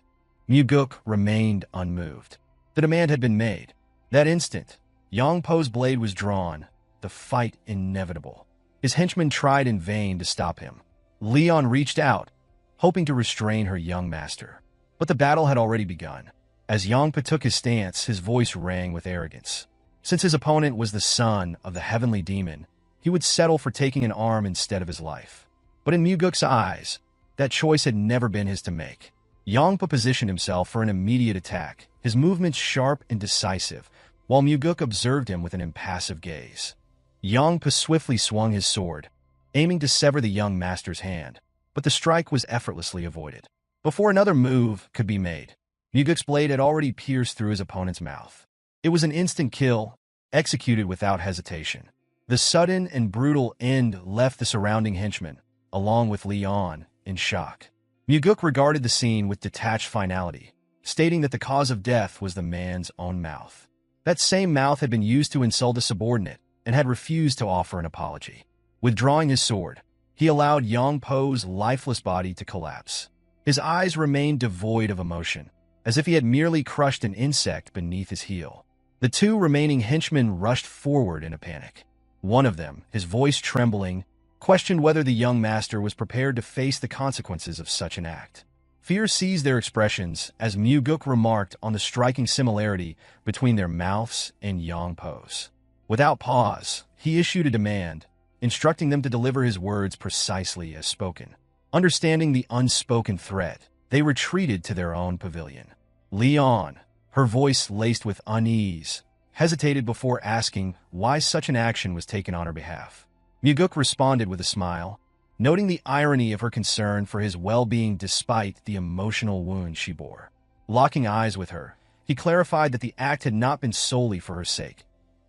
S1: Mugeuk remained unmoved. The demand had been made. That instant, Yong-pa's blade was drawn, the fight inevitable. His henchmen tried in vain to stop him. Leon reached out, hoping to restrain her young master. But the battle had already begun. As Yong-pa took his stance, his voice rang with arrogance. Since his opponent was the son of the heavenly demon, he would settle for taking an arm instead of his life. But in Mugeuk's eyes, that choice had never been his to make. Yong-pa positioned himself for an immediate attack, his movements sharp and decisive, while Mugeuk observed him with an impassive gaze. Yong-pa swiftly swung his sword, aiming to sever the young master's hand, but the strike was effortlessly avoided. Before another move could be made, Mugeuk's blade had already pierced through his opponent's mouth. It was an instant kill, executed without hesitation. The sudden and brutal end left the surrounding henchmen, along with Leon, in shock. Mugeuk regarded the scene with detached finality, stating that the cause of death was the man's own mouth. That same mouth had been used to insult a subordinate and had refused to offer an apology. Withdrawing his sword, he allowed Yong-pa's lifeless body to collapse. His eyes remained devoid of emotion, as if he had merely crushed an insect beneath his heel. The two remaining henchmen rushed forward in a panic. One of them, his voice trembling, questioned whether the young master was prepared to face the consequences of such an act. Fear seized their expressions as Mugeuk remarked on the striking similarity between their mouths and Yong-pa's. Without pause, he issued a demand, instructing them to deliver his words precisely as spoken. Understanding the unspoken threat, they retreated to their own pavilion. Leon, her voice laced with unease, hesitated before asking why such an action was taken on her behalf. Mugeuk responded with a smile, noting the irony of her concern for his well-being despite the emotional wound she bore. Locking eyes with her, he clarified that the act had not been solely for her sake.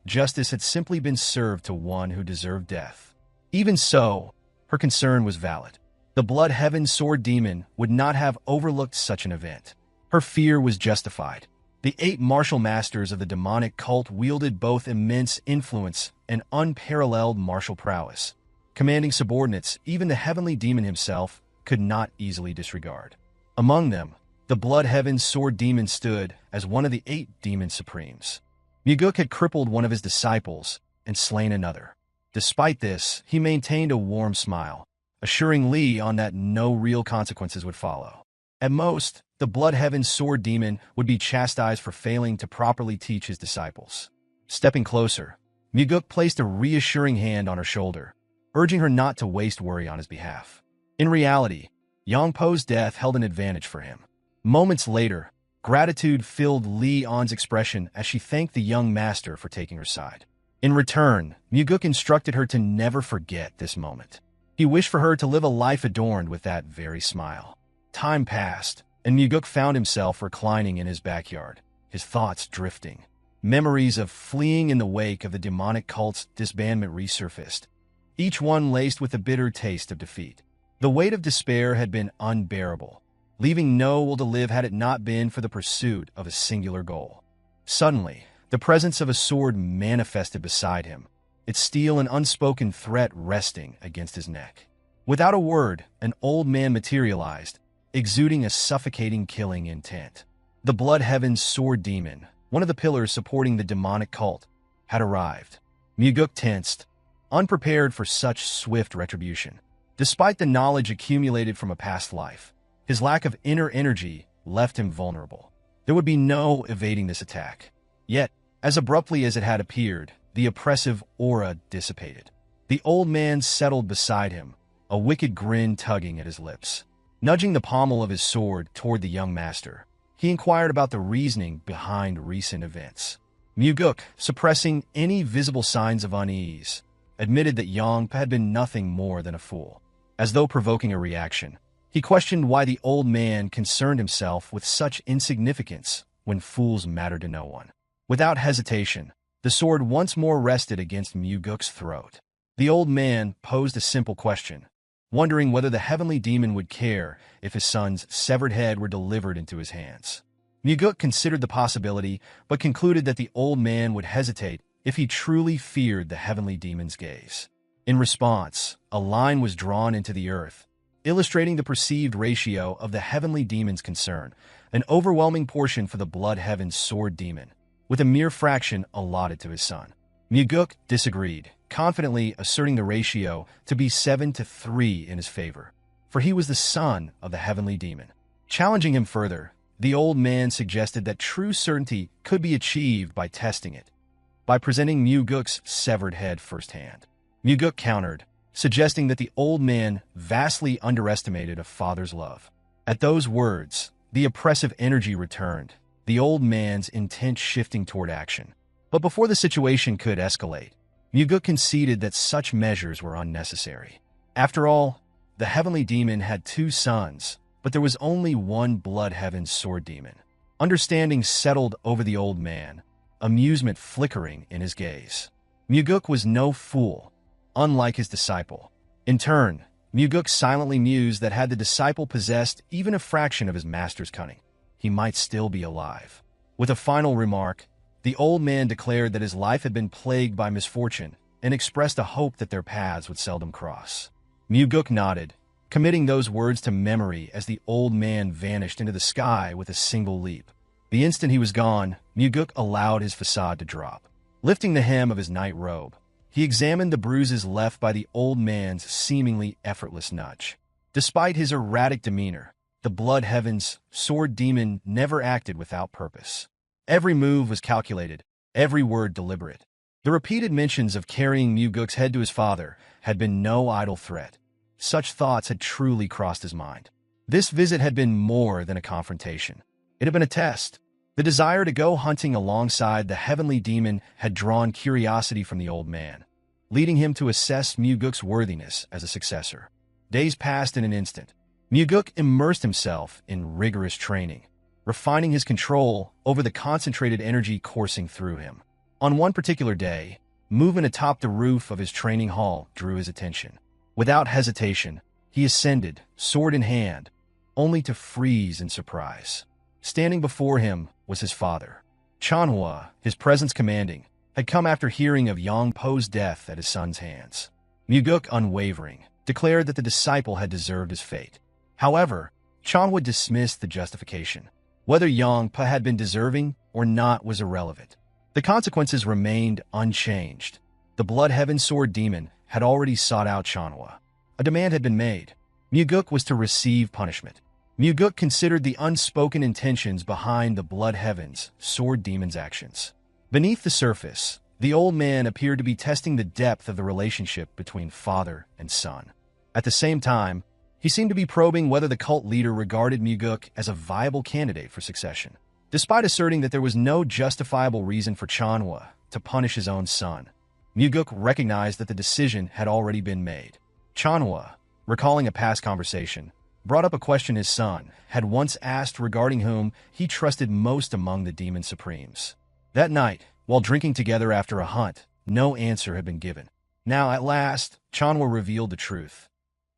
S1: Justice had simply been served to one who deserved death. Even so, her concern was valid. The Blood Heaven Sword Demon would not have overlooked such an event. Her fear was justified. The 8 martial masters of the demonic cult wielded both immense influence and unparalleled martial prowess. Commanding subordinates, even the heavenly demon himself, could not easily disregard. Among them, the Blood Heaven Sword Demon stood as one of the 8 demon supremes. Mugeuk had crippled one of his disciples and slain another. Despite this, he maintained a warm smile, assuring Leon that no real consequences would follow. At most, the Blood Heaven Sword Demon would be chastised for failing to properly teach his disciples. Stepping closer, Mugeuk placed a reassuring hand on her shoulder, urging her not to waste worry on his behalf. In reality, Yong-pa's death held an advantage for him. Moments later, gratitude filled Leon's expression as she thanked the young master for taking her side. In return, Mugeuk instructed her to never forget this moment. He wished for her to live a life adorned with that very smile. Time passed, and Mugeuk found himself reclining in his backyard, his thoughts drifting. Memories of fleeing in the wake of the demonic cult's disbandment resurfaced, each one laced with a bitter taste of defeat. The weight of despair had been unbearable, leaving no will to live had it not been for the pursuit of a singular goal. Suddenly, The presence of a sword manifested beside him, its steel and unspoken threat resting against his neck. Without a word, an old man materialized, exuding a suffocating killing intent. The Blood Heaven's sword demon, one of the pillars supporting the demonic cult, had arrived. Mugeuk tensed, unprepared for such swift retribution. Despite the knowledge accumulated from a past life, his lack of inner energy left him vulnerable. There would be no evading this attack. Yet, as abruptly as it had appeared, the oppressive aura dissipated. The old man settled beside him, a wicked grin tugging at his lips. Nudging the pommel of his sword toward the young master, he inquired about the reasoning behind recent events. Mugeuk, suppressing any visible signs of unease, admitted that Yongpa had been nothing more than a fool. As though provoking a reaction, he questioned why the old man concerned himself with such insignificance when fools mattered to no one. Without hesitation, the sword once more rested against Mugeuk's throat. The old man posed a simple question, wondering whether the heavenly demon would care if his son's severed head were delivered into his hands. Mugeuk considered the possibility, but concluded that the old man would hesitate if he truly feared the heavenly demon's gaze. In response, a line was drawn into the earth, illustrating the perceived ratio of the heavenly demon's concern, an overwhelming portion for the Blood Heaven's sword demon, with a mere fraction allotted to his son. Mugeuk disagreed, confidently asserting the ratio to be 7-3 in his favor, for he was the son of the heavenly demon. Challenging him further, the old man suggested that true certainty could be achieved by testing it, by presenting Mugeuk's severed head firsthand. Mugeuk countered, suggesting that the old man vastly underestimated a father's love. At those words, the oppressive energy returned, the old man's intent shifting toward action. But before the situation could escalate, Mugeuk conceded that such measures were unnecessary. After all, the heavenly demon had 2 sons, but there was only one Blood Heaven's sword demon. Understanding settled over the old man, amusement flickering in his gaze. Mugeuk was no fool, unlike his disciple. In turn, Mugeuk silently mused that had the disciple possessed even a fraction of his master's cunning, he might still be alive. With a final remark, the old man declared that his life had been plagued by misfortune and expressed a hope that their paths would seldom cross. Mugeuk nodded, committing those words to memory as the old man vanished into the sky with a single leap. The instant he was gone, Mugeuk allowed his facade to drop. Lifting the hem of his night robe, he examined the bruises left by the old man's seemingly effortless nudge. Despite his erratic demeanor, the Blood Heaven's sword demon never acted without purpose. Every move was calculated, every word deliberate. The repeated mentions of carrying Mugeuk's head to his father had been no idle threat. Such thoughts had truly crossed his mind. This visit had been more than a confrontation. It had been a test. The desire to go hunting alongside the heavenly demon had drawn curiosity from the old man, leading him to assess Mugeuk's worthiness as a successor. Days passed in an instant. Mugeuk immersed himself in rigorous training, refining his control over the concentrated energy coursing through him. On one particular day, movement atop the roof of his training hall drew his attention. Without hesitation, he ascended, sword in hand, only to freeze in surprise. Standing before him was his father. Cheonma, his presence commanding, had come after hearing of Yongpo's death at his son's hands. Mugeuk, unwavering, declared that the disciple had deserved his fate. However, Cheonma dismissed the justification. Whether Yongpa had been deserving or not was irrelevant. The consequences remained unchanged. The Blood Heaven sword demon had already sought out Cheonma. A demand had been made. Mugeuk was to receive punishment. Mugeuk considered the unspoken intentions behind the Blood Heaven's sword demon's actions. Beneath the surface, the old man appeared to be testing the depth of the relationship between father and son. At the same time, he seemed to be probing whether the cult leader regarded Mugeuk as a viable candidate for succession. Despite asserting that there was no justifiable reason for Cheonma to punish his own son, Mugeuk recognized that the decision had already been made. Cheonma, recalling a past conversation, brought up a question his son had once asked regarding whom he trusted most among the demon supremes. That night, while drinking together after a hunt, no answer had been given. Now, at last, Cheonma revealed the truth.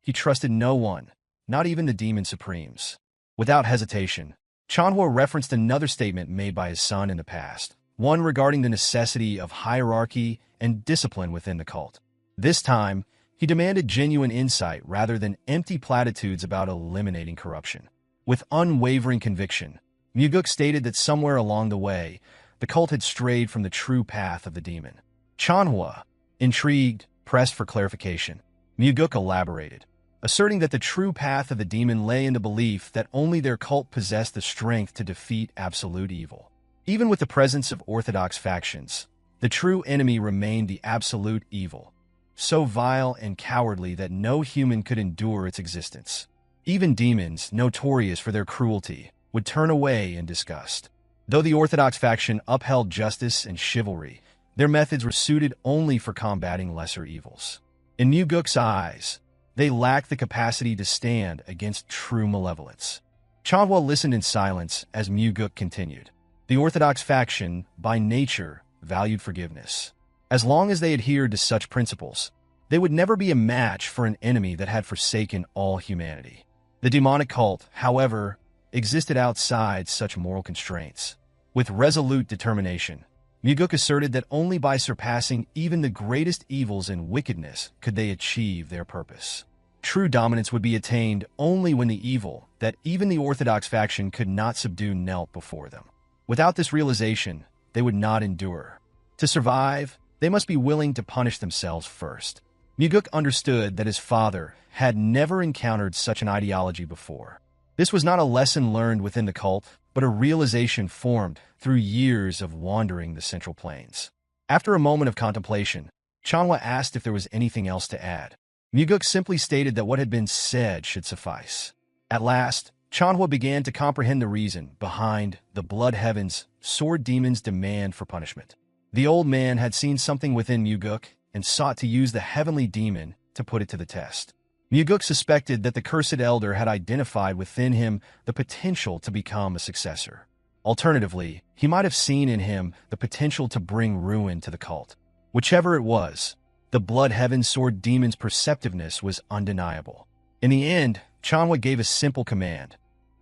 S1: He trusted no one, not even the demon supremes. Without hesitation, Cheonma referenced another statement made by his son in the past. one regarding the necessity of hierarchy and discipline within the cult. This time, he demanded genuine insight rather than empty platitudes about eliminating corruption. With unwavering conviction, Mugeuk stated that somewhere along the way, the cult had strayed from the true path of the demon. Cheonma, intrigued, pressed for clarification. Mugeuk elaborated, asserting that the true path of the demon lay in the belief that only their cult possessed the strength to defeat absolute evil. Even with the presence of orthodox factions, the true enemy remained the absolute evil, so vile and cowardly that no human could endure its existence. Even demons, notorious for their cruelty, would turn away in disgust. Though the orthodox faction upheld justice and chivalry, their methods were suited only for combating lesser evils. In Mugeuk's eyes, they lacked the capacity to stand against true malevolence. Cheonma listened in silence as Mugeuk continued. The orthodox faction, by nature, valued forgiveness. As long as they adhered to such principles, they would never be a match for an enemy that had forsaken all humanity. The demonic cult, however, existed outside such moral constraints. With resolute determination, Mugeuk asserted that only by surpassing even the greatest evils and wickedness could they achieve their purpose. True dominance would be attained only when the evil that even the orthodox faction could not subdue knelt before them. Without this realization, they would not endure. To survive, they must be willing to punish themselves first. Mugeuk understood that his father had never encountered such an ideology before. This was not a lesson learned within the cult, but a realization formed through years of wandering the Central Plains. After a moment of contemplation, Cheonma asked if there was anything else to add. Mugeuk simply stated that what had been said should suffice. At last, Cheonma began to comprehend the reason behind the Blood Heaven's sword demon's demand for punishment. The old man had seen something within Mugeuk and sought to use the heavenly demon to put it to the test. Mugeuk suspected that the cursed elder had identified within him the potential to become a successor. Alternatively, he might have seen in him the potential to bring ruin to the cult. Whichever it was, the Blood Heaven sword demon's perceptiveness was undeniable. In the end, Cheonma gave a simple command.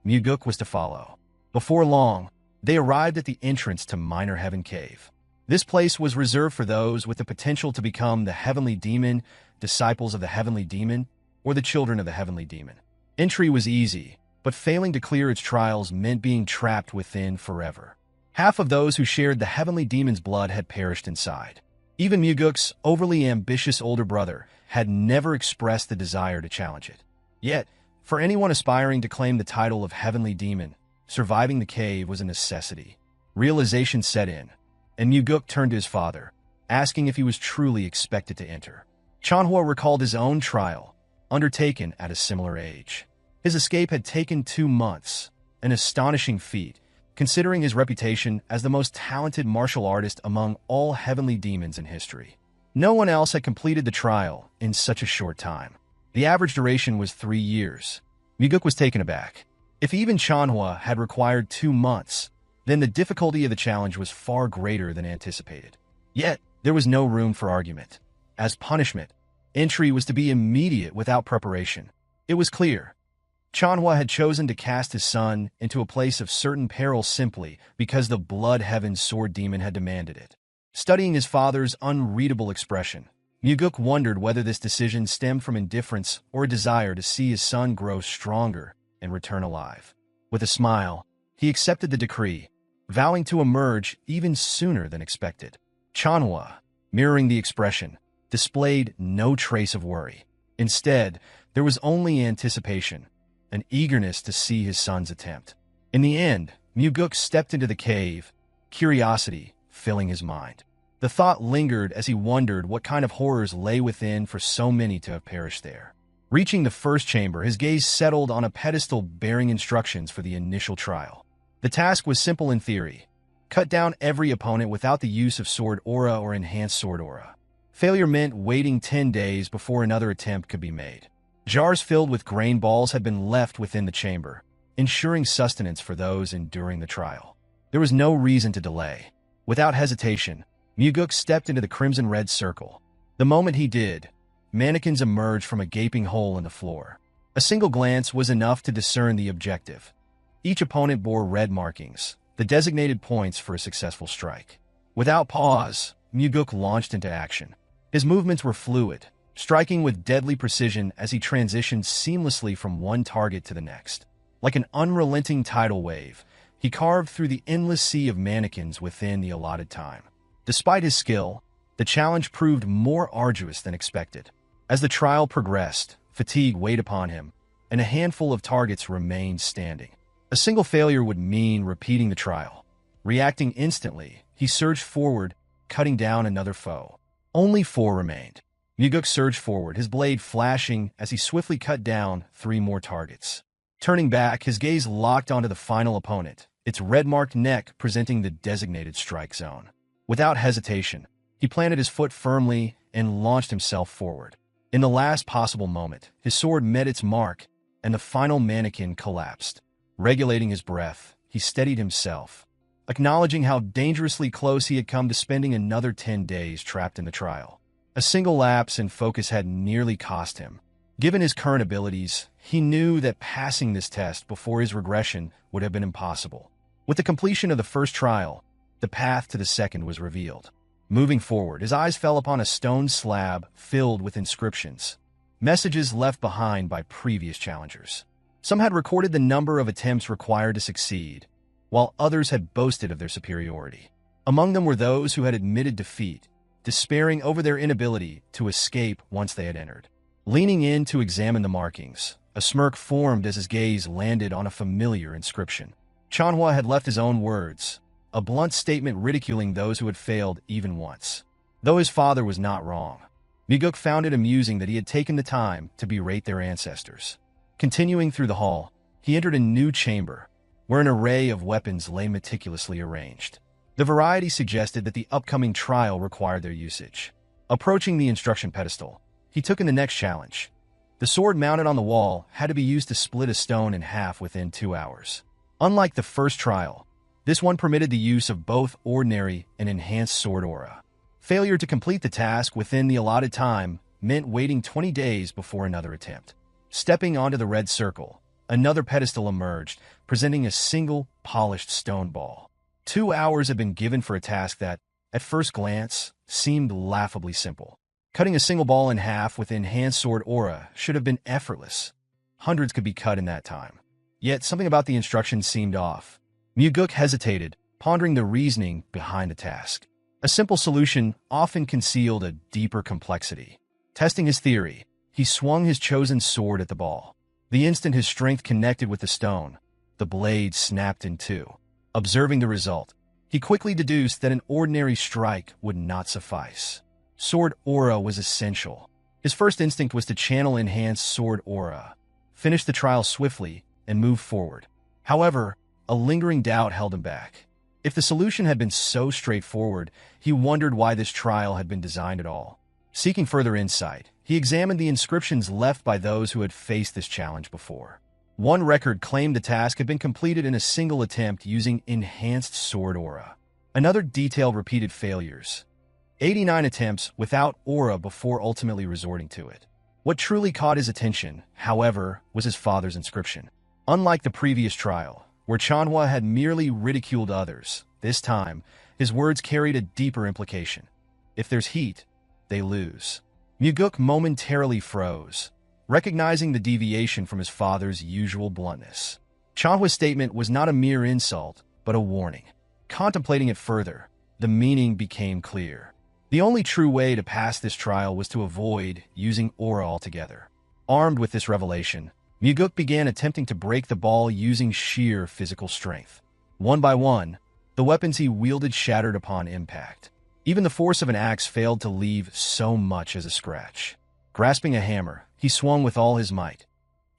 S1: Mugeuk was to follow. Before long, they arrived at the entrance to Minor Heaven Cave. This place was reserved for those with the potential to become the Heavenly Demon, disciples of the Heavenly Demon, or the children of the Heavenly Demon. Entry was easy, but failing to clear its trials meant being trapped within forever. Half of those who shared the Heavenly Demon's blood had perished inside. Even Mugeuk's overly ambitious older brother had never expressed the desire to challenge it. Yet, for anyone aspiring to claim the title of Heavenly Demon, surviving the cave was a necessity. Realization set in, and Mugeuk turned to his father, asking if he was truly expected to enter. Cheonma recalled his own trial, undertaken at a similar age. His escape had taken 2 months, an astonishing feat, considering his reputation as the most talented martial artist among all heavenly demons in history. No one else had completed the trial in such a short time. The average duration was 3 years. Mugeuk was taken aback. If even Cheonma had required 2 months, then the difficulty of the challenge was far greater than anticipated. Yet, there was no room for argument. As punishment, entry was to be immediate without preparation. It was clear. Cheonma had chosen to cast his son into a place of certain peril simply because the Blood Heaven sword demon had demanded it. Studying his father's unreadable expression, Mugeuk wondered whether this decision stemmed from indifference or a desire to see his son grow stronger and return alive. With a smile, he accepted the decree, vowing to emerge even sooner than expected. Cheonma, mirroring the expression, displayed no trace of worry. Instead, there was only anticipation, an eagerness to see his son's attempt. In the end, Mugeuk stepped into the cave, curiosity filling his mind. The thought lingered as he wondered what kind of horrors lay within for so many to have perished there. Reaching the first chamber, his gaze settled on a pedestal bearing instructions for the initial trial. The task was simple in theory. Cut down every opponent without the use of sword aura or enhanced sword aura. Failure meant waiting 10 days before another attempt could be made. Jars filled with grain balls had been left within the chamber, ensuring sustenance for those enduring the trial. There was no reason to delay. Without hesitation, Mugeuk stepped into the crimson-red circle. The moment he did, mannequins emerged from a gaping hole in the floor. A single glance was enough to discern the objective. Each opponent bore red markings, the designated points for a successful strike. Without pause, Mugeuk launched into action. His movements were fluid, striking with deadly precision as he transitioned seamlessly from one target to the next. Like an unrelenting tidal wave, he carved through the endless sea of mannequins within the allotted time. Despite his skill, the challenge proved more arduous than expected. As the trial progressed, fatigue weighed upon him, and a handful of targets remained standing. A single failure would mean repeating the trial. Reacting instantly, he surged forward, cutting down another foe. Only 4 remained. Mugeuk surged forward, his blade flashing as he swiftly cut down 3 more targets. Turning back, his gaze locked onto the final opponent, its red-marked neck presenting the designated strike zone. Without hesitation, he planted his foot firmly and launched himself forward. In the last possible moment, his sword met its mark, and the final mannequin collapsed. Regulating his breath, he steadied himself, acknowledging how dangerously close he had come to spending another 10 days trapped in the trial. A single lapse in focus had nearly cost him. Given his current abilities, he knew that passing this test before his regression would have been impossible. With the completion of the first trial, the path to the second was revealed. Moving forward, his eyes fell upon a stone slab filled with inscriptions, messages left behind by previous challengers. Some had recorded the number of attempts required to succeed, while others had boasted of their superiority. Among them were those who had admitted defeat, despairing over their inability to escape once they had entered. Leaning in to examine the markings, a smirk formed as his gaze landed on a familiar inscription. Cheonma had left his own words, a blunt statement ridiculing those who had failed even once. Though his father was not wrong, Mugeuk found it amusing that he had taken the time to berate their ancestors. Continuing through the hall, he entered a new chamber, where an array of weapons lay meticulously arranged. The variety suggested that the upcoming trial required their usage. Approaching the instruction pedestal, he took in the next challenge. The sword mounted on the wall had to be used to split a stone in half within 2 hours. Unlike the first trial, this one permitted the use of both ordinary and enhanced sword aura. Failure to complete the task within the allotted time meant waiting 20 days before another attempt. Stepping onto the red circle, another pedestal emerged, presenting a single, polished stone ball. 2 hours had been given for a task that, at first glance, seemed laughably simple. Cutting a single ball in half with enhanced sword aura should have been effortless. Hundreds could be cut in that time. Yet something about the instructions seemed off. Mugeuk hesitated, pondering the reasoning behind the task. A simple solution often concealed a deeper complexity. Testing his theory, he swung his chosen sword at the ball. The instant his strength connected with the stone, the blade snapped in two. Observing the result, he quickly deduced that an ordinary strike would not suffice. Sword aura was essential. His first instinct was to channel enhanced sword aura, finish the trial swiftly, and move forward. However, a lingering doubt held him back. If the solution had been so straightforward, he wondered why this trial had been designed at all. Seeking further insight, he examined the inscriptions left by those who had faced this challenge before. One record claimed the task had been completed in a single attempt using enhanced sword aura. Another detailed repeated failures. 89 attempts without aura before ultimately resorting to it. What truly caught his attention, however, was his father's inscription. Unlike the previous trial, where Cheonma had merely ridiculed others, this time, his words carried a deeper implication. If there's heat, they lose. Mugeuk momentarily froze, recognizing the deviation from his father's usual bluntness. Cheonma's statement was not a mere insult, but a warning. Contemplating it further, the meaning became clear. The only true way to pass this trial was to avoid using aura altogether. Armed with this revelation, Mugeuk began attempting to break the ball using sheer physical strength. One by one, the weapons he wielded shattered upon impact. Even the force of an axe failed to leave so much as a scratch. Grasping a hammer, he swung with all his might.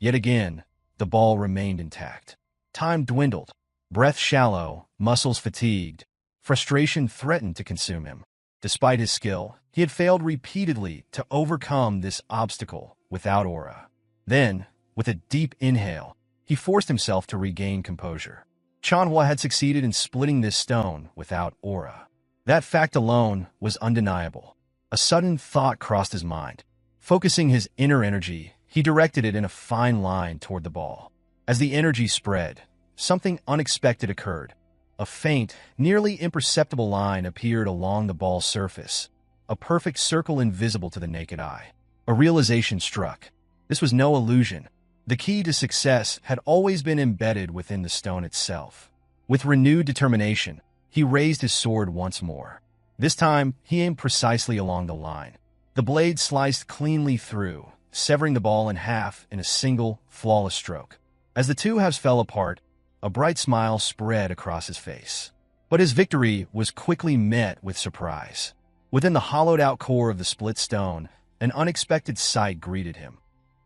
S1: Yet again, the ball remained intact. Time dwindled. Breath shallow, muscles fatigued. Frustration threatened to consume him. Despite his skill, he had failed repeatedly to overcome this obstacle without aura. Then, with a deep inhale, he forced himself to regain composure. Cheonma had succeeded in splitting this stone without aura. That fact alone was undeniable. A sudden thought crossed his mind. Focusing his inner energy, he directed it in a fine line toward the ball. As the energy spread, something unexpected occurred. A faint, nearly imperceptible line appeared along the ball's surface, a perfect circle invisible to the naked eye. A realization struck. This was no illusion. The key to success had always been embedded within the stone itself. With renewed determination, he raised his sword once more. This time, he aimed precisely along the line. The blade sliced cleanly through, severing the ball in half in a single, flawless stroke. As the two halves fell apart, a bright smile spread across his face. But his victory was quickly met with surprise. Within the hollowed-out core of the split stone, an unexpected sight greeted him.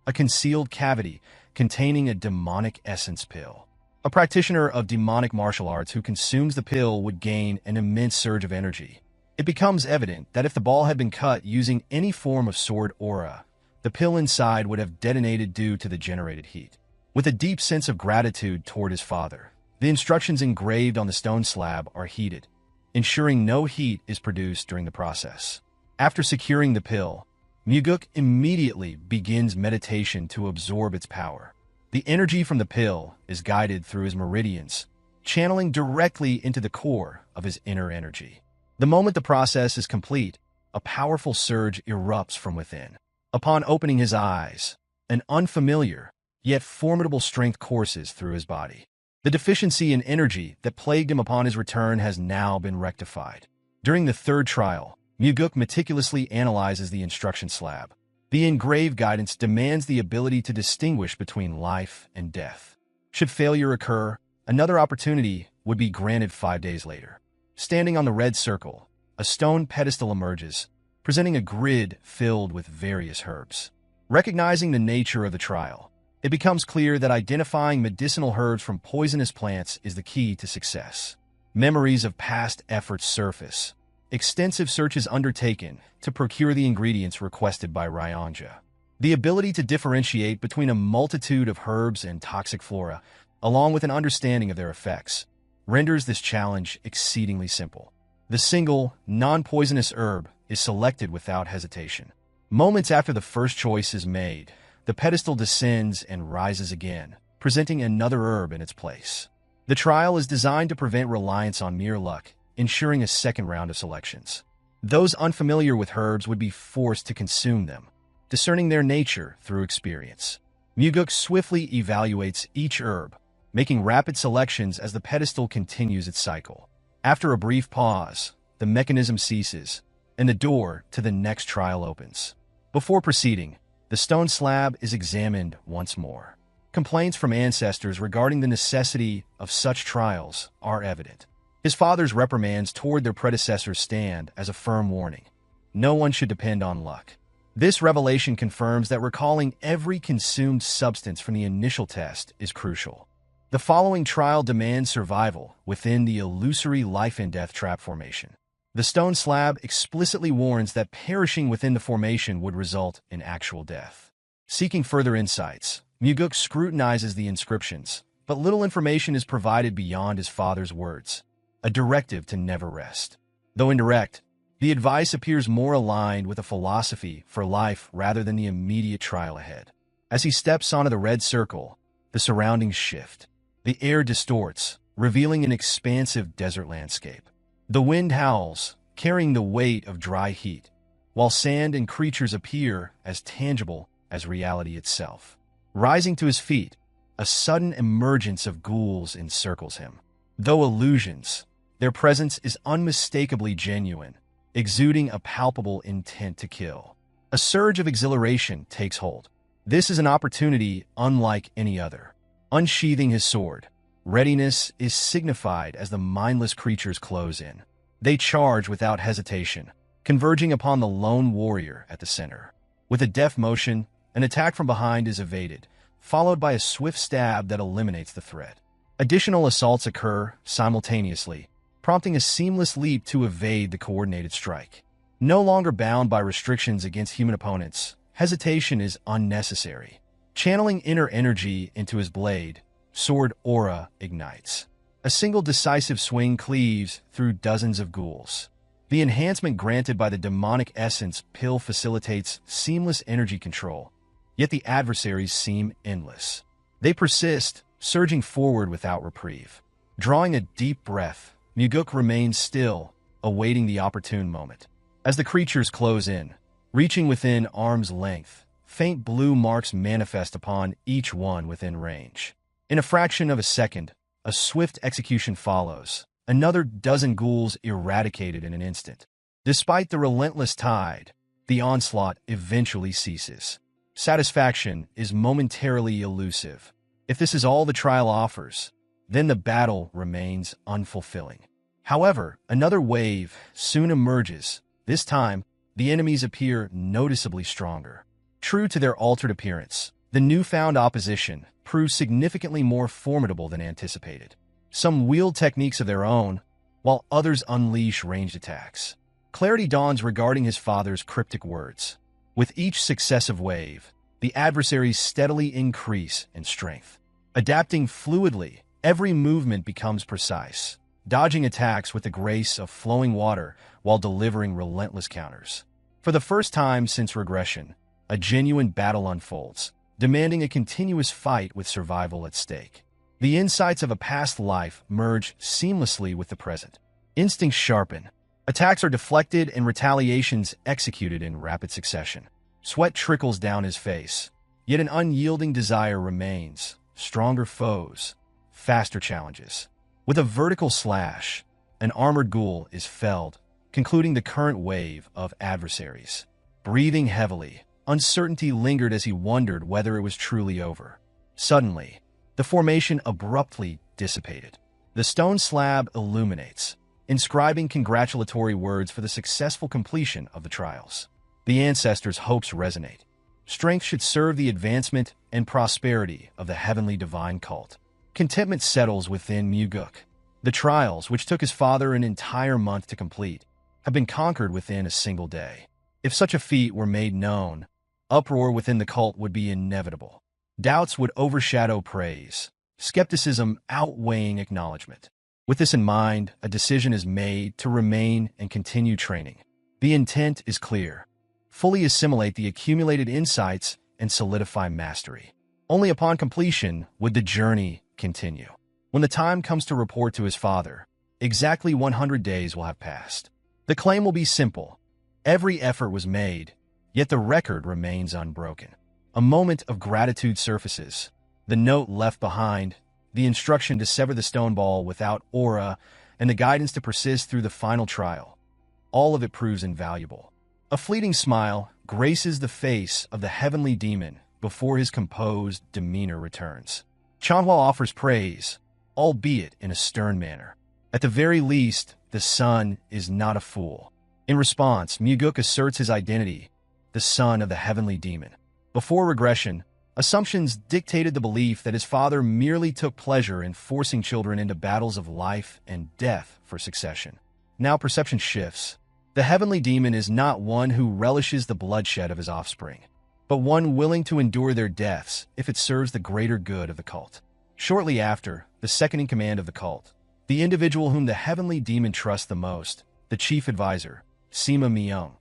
S1: A concealed cavity containing a demonic essence pill. A practitioner of demonic martial arts who consumes the pill would gain an immense surge of energy. It becomes evident that if the ball had been cut using any form of sword aura, the pill inside would have detonated due to the generated heat. With a deep sense of gratitude toward his father, the instructions engraved on the stone slab are heated, ensuring no heat is produced during the process. After securing the pill, Mugeuk immediately begins meditation to absorb its power. The energy from the pill is guided through his meridians, channeling directly into the core of his inner energy. The moment the process is complete, a powerful surge erupts from within. Upon opening his eyes, an unfamiliar, yet formidable strength courses through his body. The deficiency in energy that plagued him upon his return has now been rectified. During the third trial, Mugeuk meticulously analyzes the instruction slab. The engraved guidance demands the ability to distinguish between life and death. Should failure occur, another opportunity would be granted 5 days later. Standing on the red circle, a stone pedestal emerges, presenting a grid filled with various herbs. Recognizing the nature of the trial, it becomes clear that identifying medicinal herbs from poisonous plants is the key to success. Memories of past efforts surface. Extensive searches undertaken to procure the ingredients requested by Ryanja. The ability to differentiate between a multitude of herbs and toxic flora, along with an understanding of their effects, renders this challenge exceedingly simple. The single, non-poisonous herb is selected without hesitation. Moments after the first choice is made, the pedestal descends and rises again, presenting another herb in its place. The trial is designed to prevent reliance on mere luck, ensuring a second round of selections. Those unfamiliar with herbs would be forced to consume them, discerning their nature through experience. Mugeuk swiftly evaluates each herb, making rapid selections as the pedestal continues its cycle. After a brief pause, the mechanism ceases, and the door to the next trial opens. Before proceeding, the stone slab is examined once more. Complaints from ancestors regarding the necessity of such trials are evident. His father's reprimands toward their predecessors stand as a firm warning. No one should depend on luck. This revelation confirms that recalling every consumed substance from the initial test is crucial. The following trial demands survival within the illusory life and death trap formation. The stone slab explicitly warns that perishing within the formation would result in actual death. Seeking further insights, Mugeuk scrutinizes the inscriptions, but little information is provided beyond his father's words. A directive to never rest. Though indirect, the advice appears more aligned with a philosophy for life rather than the immediate trial ahead. As he steps onto the red circle, the surroundings shift. The air distorts, revealing an expansive desert landscape. The wind howls, carrying the weight of dry heat, while sand and creatures appear as tangible as reality itself. Rising to his feet, a sudden emergence of ghouls encircles him. Though illusions, their presence is unmistakably genuine, exuding a palpable intent to kill. A surge of exhilaration takes hold. This is an opportunity unlike any other. Unsheathing his sword, readiness is signified as the mindless creatures close in. They charge without hesitation, converging upon the lone warrior at the center. With a deft motion, an attack from behind is evaded, followed by a swift stab that eliminates the threat. Additional assaults occur simultaneously, prompting a seamless leap to evade the coordinated strike. No longer bound by restrictions against human opponents, hesitation is unnecessary. Channeling inner energy into his blade, sword aura ignites. A single decisive swing cleaves through dozens of ghouls. The enhancement granted by the demonic essence pill facilitates seamless energy control, yet the adversaries seem endless. They persist, surging forward without reprieve. Drawing a deep breath, Mugeuk remains still, awaiting the opportune moment. As the creatures close in, reaching within arm's length, faint blue marks manifest upon each one within range. In a fraction of a second, a swift execution follows, another dozen ghouls eradicated in an instant. Despite the relentless tide, the onslaught eventually ceases. Satisfaction is momentarily elusive. If this is all the trial offers, then the battle remains unfulfilling. However, another wave soon emerges. This time, the enemies appear noticeably stronger. True to their altered appearance, the newfound opposition proves significantly more formidable than anticipated. Some wield techniques of their own, while others unleash ranged attacks. Clarity dawns regarding his father's cryptic words. With each successive wave, the adversaries steadily increase in strength. Adapting fluidly, every movement becomes precise, dodging attacks with the grace of flowing water while delivering relentless counters. For the first time since regression, a genuine battle unfolds, demanding a continuous fight with survival at stake. The insights of a past life merge seamlessly with the present. Instincts sharpen. Attacks are deflected and retaliations executed in rapid succession. Sweat trickles down his face, yet an unyielding desire remains. Stronger foes, faster challenges. With a vertical slash, an armored ghoul is felled, concluding the current wave of adversaries. Breathing heavily, uncertainty lingered as he wondered whether it was truly over. Suddenly, the formation abruptly dissipated. The stone slab illuminates, inscribing congratulatory words for the successful completion of the trials. The ancestors' hopes resonate. Strength should serve the advancement and prosperity of the heavenly divine cult. Contentment settles within Mugeuk. The trials, which took his father an entire month to complete, have been conquered within a single day. If such a feat were made known, uproar within the cult would be inevitable. Doubts would overshadow praise, skepticism outweighing acknowledgement. With this in mind, a decision is made to remain and continue training. The intent is clear. Fully assimilate the accumulated insights and solidify mastery. Only upon completion would the journey continue. When the time comes to report to his father, exactly 100 days will have passed. The claim will be simple. Every effort was made, yet the record remains unbroken. A moment of gratitude surfaces. The note left behind, the instruction to sever the stone ball without aura, and the guidance to persist through the final trial. All of it proves invaluable. A fleeting smile graces the face of the heavenly demon before his composed demeanor returns. Cheonma offers praise, albeit in a stern manner. At the very least, the son is not a fool. In response, Mugeuk asserts his identity, the son of the heavenly demon. Before regression, assumptions dictated the belief that his father merely took pleasure in forcing children into battles of life and death for succession. Now perception shifts. The heavenly demon is not one who relishes the bloodshed of his offspring, but one willing to endure their deaths if it serves the greater good of the cult. Shortly after, the second-in-command of the cult, the individual whom the heavenly demon trusts the most, the chief advisor, Sima Myung,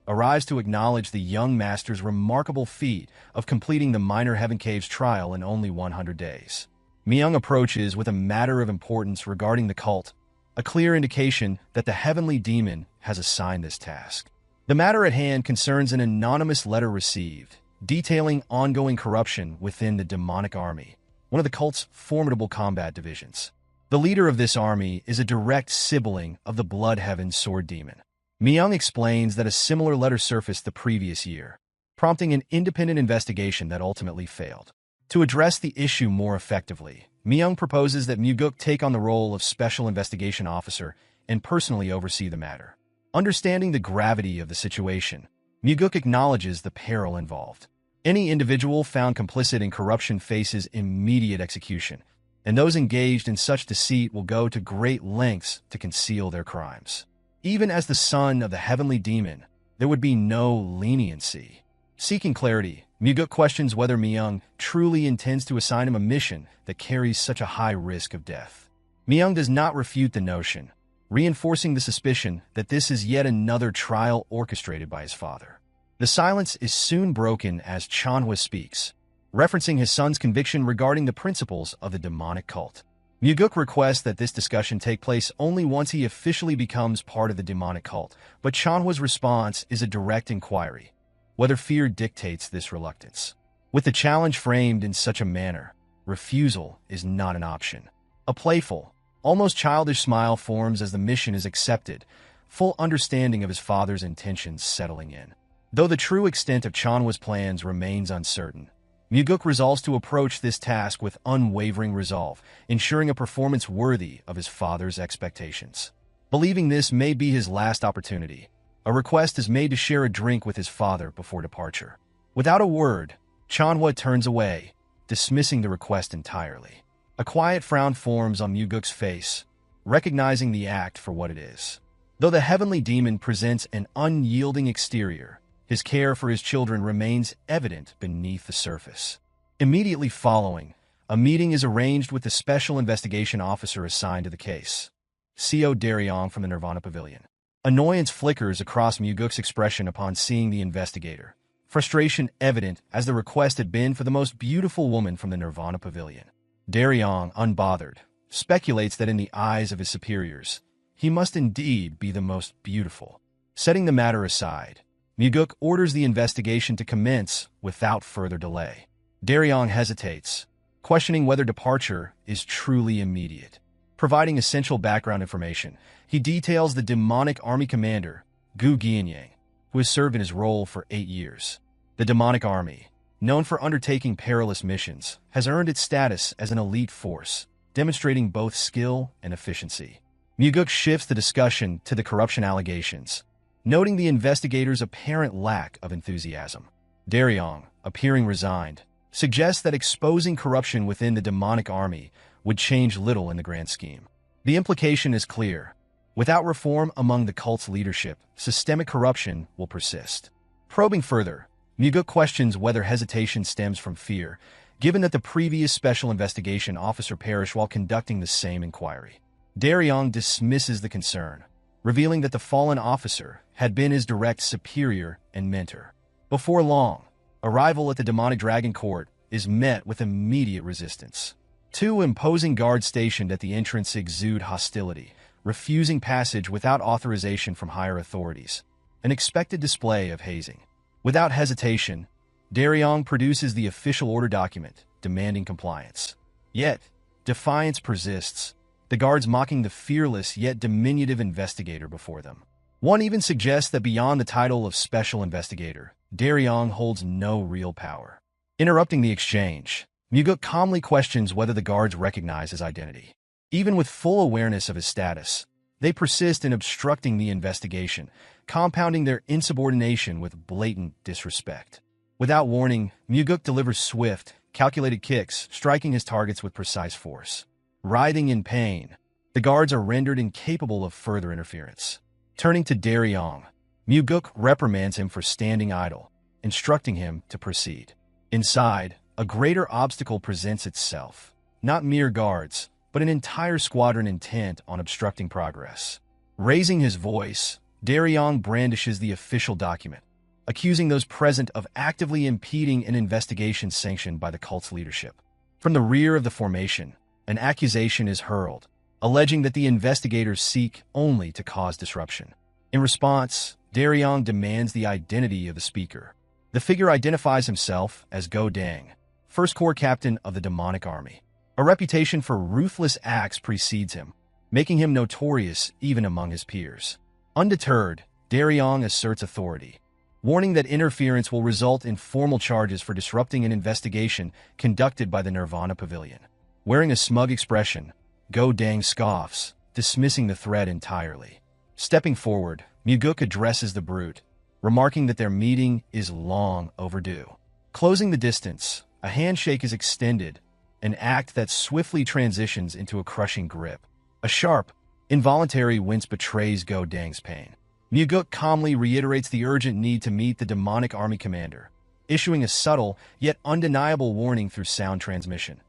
S1: arrives to acknowledge the young master's remarkable feat of completing the Minor Heaven Caves trial in only 100 days. Myung approaches with a matter of importance regarding the cult, a clear indication that the heavenly demon has assigned this task. The matter at hand concerns an anonymous letter received, detailing ongoing corruption within the demonic army, one of the cult's formidable combat divisions. The leader of this army is a direct sibling of the Bloodheaven Sword Demon. Myung explains that a similar letter surfaced the previous year, prompting an independent investigation that ultimately failed. To address the issue more effectively, Myung proposes that Mugeuk take on the role of Special Investigation Officer and personally oversee the matter. Understanding the gravity of the situation, Mugeuk acknowledges the peril involved. Any individual found complicit in corruption faces immediate execution, and those engaged in such deceit will go to great lengths to conceal their crimes. Even as the son of the heavenly demon, there would be no leniency. Seeking clarity, Mugeuk questions whether Myung truly intends to assign him a mission that carries such a high risk of death. Myung does not refute the notion, reinforcing the suspicion that this is yet another trial orchestrated by his father. The silence is soon broken as Cheonma speaks, referencing his son's conviction regarding the principles of the demonic cult. Mugeuk requests that this discussion take place only once he officially becomes part of the demonic cult, but Cheonma's response is a direct inquiry, whether fear dictates this reluctance. With the challenge framed in such a manner, refusal is not an option. A playful, almost childish smile forms as the mission is accepted, full understanding of his father's intentions settling in. Though the true extent of Cheonma's plans remains uncertain, Mugeuk resolves to approach this task with unwavering resolve, ensuring a performance worthy of his father's expectations. Believing this may be his last opportunity, a request is made to share a drink with his father before departure. Without a word, Cheonma turns away, dismissing the request entirely. A quiet frown forms on Mugeuk's face, recognizing the act for what it is. Though the heavenly demon presents an unyielding exterior, his care for his children remains evident beneath the surface. Immediately following, a meeting is arranged with the special investigation officer assigned to the case, Co. Daryong from the Nirvana Pavilion. Annoyance flickers across Mugeuk's expression upon seeing the investigator, frustration evident as the request had been for the most beautiful woman from the Nirvana Pavilion. Daryong, unbothered, speculates that in the eyes of his superiors, he must indeed be the most beautiful. Setting the matter aside, Mugeuk orders the investigation to commence without further delay. Daryong hesitates, questioning whether departure is truly immediate. Providing essential background information, he details the demonic army commander, Gu Guianyang, who has served in his role for 8 years. The demonic army, known for undertaking perilous missions, has earned its status as an elite force, demonstrating both skill and efficiency. Mugeuk shifts the discussion to the corruption allegations, noting the investigators' apparent lack of enthusiasm. Daryong, appearing resigned, suggests that exposing corruption within the demonic army would change little in the grand scheme. The implication is clear. Without reform among the cult's leadership, systemic corruption will persist. Probing further, Mugeuk questions whether hesitation stems from fear, given that the previous special investigation officer perished while conducting the same inquiry. Daryong dismisses the concern, revealing that the fallen officer had been his direct superior and mentor. Before long, arrival at the demonic dragon court is met with immediate resistance. 2 imposing guards stationed at the entrance exude hostility, refusing passage without authorization from higher authorities, an expected display of hazing. Without hesitation, Daryong produces the official order document, demanding compliance. Yet, defiance persists, the guards mocking the fearless yet diminutive investigator before them. One even suggests that beyond the title of Special Investigator, Daryong holds no real power. Interrupting the exchange, Mugeuk calmly questions whether the guards recognize his identity. Even with full awareness of his status, they persist in obstructing the investigation, compounding their insubordination with blatant disrespect. Without warning, Mugeuk delivers swift, calculated kicks, striking his targets with precise force. Writhing in pain, the guards are rendered incapable of further interference. Turning to Daryong, Mugeuk reprimands him for standing idle, instructing him to proceed. Inside, a greater obstacle presents itself. Not mere guards, but an entire squadron intent on obstructing progress. Raising his voice, Daryong brandishes the official document, accusing those present of actively impeding an investigation sanctioned by the cult's leadership. From the rear of the formation, an accusation is hurled, alleging that the investigators seek only to cause disruption. In response, Daryong demands the identity of the speaker. The figure identifies himself as Go Dang, First Corps Captain of the demonic army. A reputation for ruthless acts precedes him, making him notorious even among his peers. Undeterred, Daryong asserts authority, warning that interference will result in formal charges for disrupting an investigation conducted by the Nirvana Pavilion. Wearing a smug expression, Go Dang scoffs, dismissing the threat entirely. Stepping forward, Mugeuk addresses the brute, remarking that their meeting is long overdue. Closing the distance, a handshake is extended, an act that swiftly transitions into a crushing grip. A sharp, involuntary wince betrays Go Dang's pain. Mugeuk calmly reiterates the urgent need to meet the demonic army commander, issuing a subtle yet undeniable warning through sound transmission.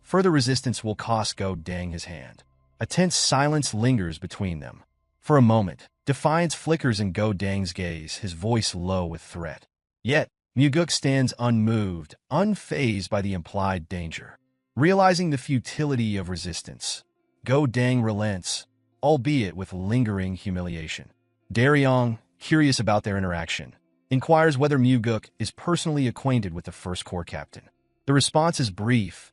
S1: Further resistance will cost Go Dang his hand. A tense silence lingers between them. For a moment, defiance flickers in Go Dang's gaze, his voice low with threat. Yet, Mugeuk stands unmoved, unfazed by the implied danger. Realizing the futility of resistance, Go Dang relents, albeit with lingering humiliation. Daryong, curious about their interaction, inquires whether Mugeuk is personally acquainted with the first corps captain. The response is brief.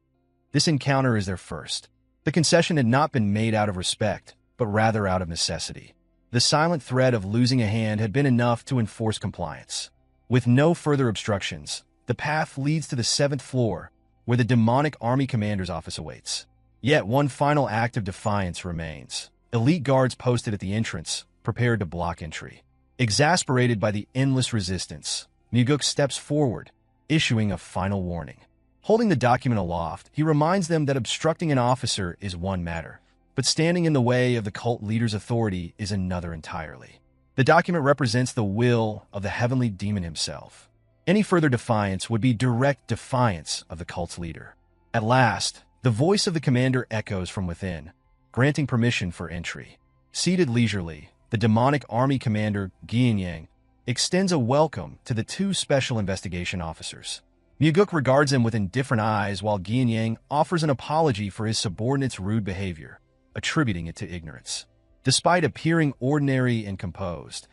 S1: This encounter is their first. The concession had not been made out of respect, but rather out of necessity. The silent threat of losing a hand had been enough to enforce compliance. With no further obstructions, the path leads to the 7th floor, where the demonic army commander's office awaits. Yet one final act of defiance remains. Elite guards posted at the entrance, prepared to block entry. Exasperated by the endless resistance, Mugeuk steps forward, issuing a final warning. Holding the document aloft, he reminds them that obstructing an officer is one matter, but standing in the way of the cult leader's authority is another entirely. The document represents the will of the heavenly demon himself. Any further defiance would be direct defiance of the cult's leader. At last, the voice of the commander echoes from within, granting permission for entry. Seated leisurely, the demonic army commander, Gianyang, extends a welcome to the 2 special investigation officers. Mugeuk regards him with indifferent eyes while Gianyang offers an apology for his subordinate's rude behavior, attributing it to ignorance. Despite appearing ordinary and composed,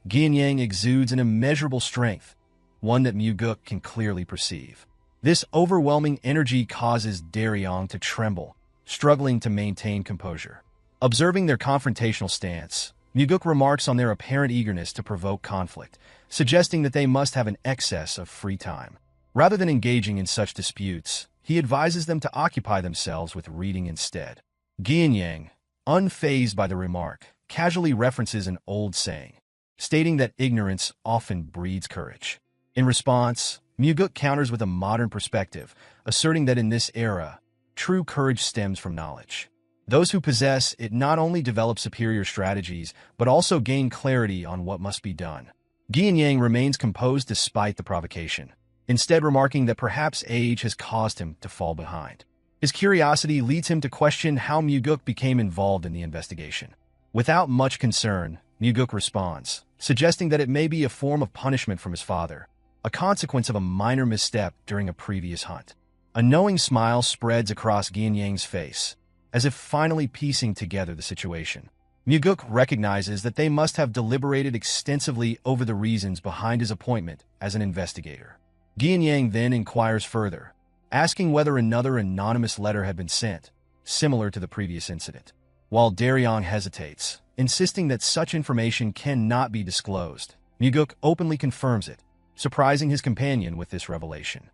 S1: Gianyang exudes an immeasurable strength, one that Mugeuk can clearly perceive. This overwhelming energy causes Daryong to tremble, struggling to maintain composure. Observing their confrontational stance, Mugeuk remarks on their apparent eagerness to provoke conflict, suggesting that they must have an excess of free time. Rather than engaging in such disputes, he advises them to occupy themselves with reading instead. Gianyang, unfazed by the remark, casually references an old saying, stating that ignorance often breeds courage. In response, Mugeuk counters with a modern perspective, asserting that in this era, true courage stems from knowledge. Those who possess it not only develop superior strategies, but also gain clarity on what must be done. Gianyang remains composed despite the provocation, instead remarking that perhaps age has caused him to fall behind. His curiosity leads him to question how Mugeuk became involved in the investigation. Without much concern, Mugeuk responds, suggesting that it may be a form of punishment from his father, a consequence of a minor misstep during a previous hunt. A knowing smile spreads across Gianyang's face, as if finally piecing together the situation. Mugeuk recognizes that they must have deliberated extensively over the reasons behind his appointment as an investigator. Gianyang then inquires further, asking whether another anonymous letter had been sent, similar to the previous incident. While Daryong hesitates, insisting that such information cannot be disclosed, Mugeuk openly confirms it, surprising his companion with this revelation.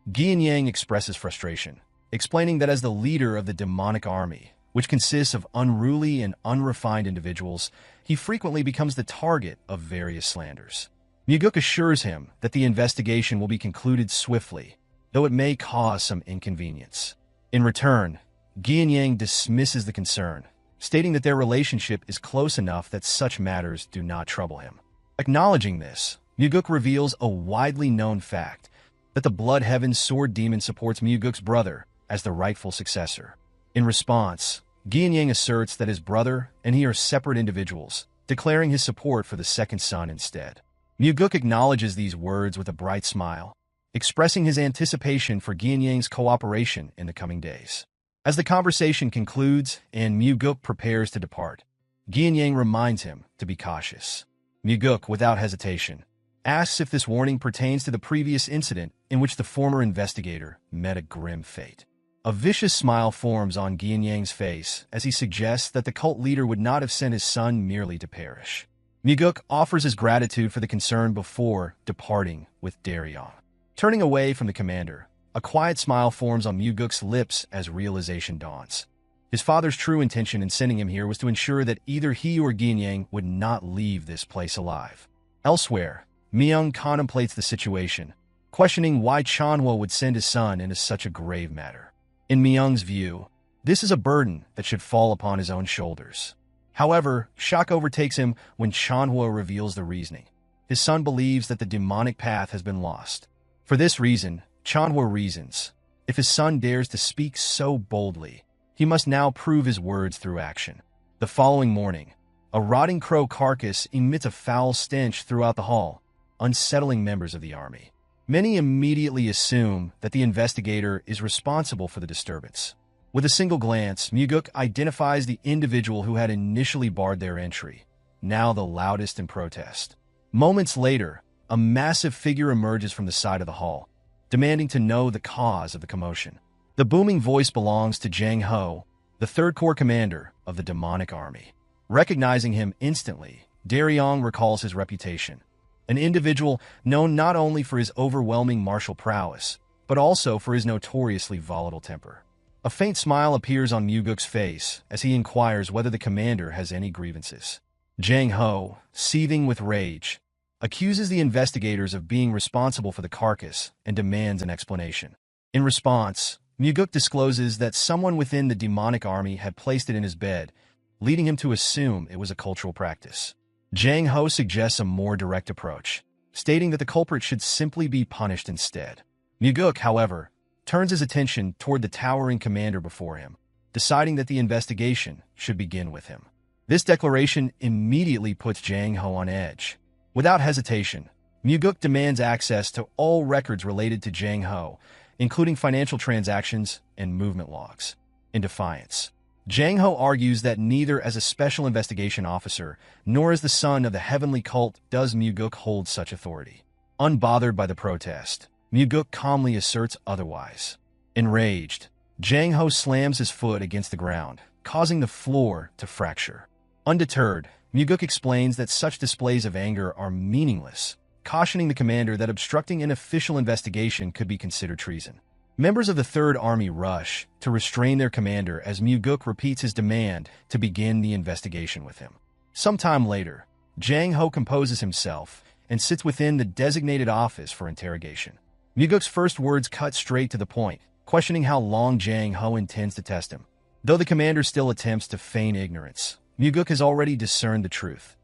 S1: Gianyang expresses frustration, explaining that as the leader of the demonic army, which consists of unruly and unrefined individuals, he frequently becomes the target of various slanders. Mugeuk assures him that the investigation will be concluded swiftly, though it may cause some inconvenience. In return, Gianyang dismisses the concern, stating that their relationship is close enough that such matters do not trouble him. Acknowledging this, Mugeuk reveals a widely known fact, that the Blood Heaven Sword Demon supports Mugeuk's brother as the rightful successor. In response, Gianyang asserts that his brother and he are separate individuals, declaring his support for the second son instead. Mugeuk acknowledges these words with a bright smile, expressing his anticipation for Gianyang's cooperation in the coming days. As the conversation concludes and Mugeuk prepares to depart, Gianyang reminds him to be cautious. Mugeuk, without hesitation, asks if this warning pertains to the previous incident in which the former investigator met a grim fate. A vicious smile forms on Gianyang's face as he suggests that the cult leader would not have sent his son merely to perish. Mugeuk offers his gratitude for the concern before departing with Daryong. Turning away from the commander, a quiet smile forms on Mugeuk's lips as realization dawns. His father's true intention in sending him here was to ensure that either he or Gianyang would not leave this place alive. Elsewhere, Myung contemplates the situation, questioning why Cheonma would send his son into such a grave matter. In Myung's view, this is a burden that should fall upon his own shoulders. However, shock overtakes him when Cheonma reveals the reasoning. His son believes that the demonic path has been lost. For this reason, Cheonma reasons, if his son dares to speak so boldly, he must now prove his words through action. The following morning, a rotting crow carcass emits a foul stench throughout the hall, unsettling members of the army. Many immediately assume that the investigator is responsible for the disturbance. With a single glance, Mugeuk identifies the individual who had initially barred their entry, now the loudest in protest. Moments later, a massive figure emerges from the side of the hall, demanding to know the cause of the commotion. The booming voice belongs to Jang Ho, the Third Corps commander of the demonic army. Recognizing him instantly, Daryong recalls his reputation. An individual known not only for his overwhelming martial prowess, but also for his notoriously volatile temper. A faint smile appears on Mugeuk's face as he inquires whether the commander has any grievances. Jang Ho, seething with rage, accuses the investigators of being responsible for the carcass and demands an explanation. In response, Mugeuk discloses that someone within the demonic army had placed it in his bed, leading him to assume it was a cultural practice. Jang Ho suggests a more direct approach, stating that the culprit should simply be punished instead. Mugeuk, however, turns his attention toward the towering commander before him, deciding that the investigation should begin with him. This declaration immediately puts Jang Ho on edge. Without hesitation, Mugeuk demands access to all records related to Jang Ho, including financial transactions and movement logs. In defiance, Jang Ho argues that neither as a special investigation officer nor as the son of the heavenly cult does Mugeuk hold such authority. Unbothered by the protest, Mugeuk calmly asserts otherwise. Enraged, Jang Ho slams his foot against the ground, causing the floor to fracture. Undeterred, Mugeuk explains that such displays of anger are meaningless, cautioning the commander that obstructing an official investigation could be considered treason. Members of the Third Army rush to restrain their commander as Mugeuk repeats his demand to begin the investigation with him. Sometime later, Jang Ho composes himself and sits within the designated office for interrogation. Mugeuk's first words cut straight to the point, questioning how long Jang Ho intends to test him. Though the commander still attempts to feign ignorance, Mugeuk has already discerned the truth.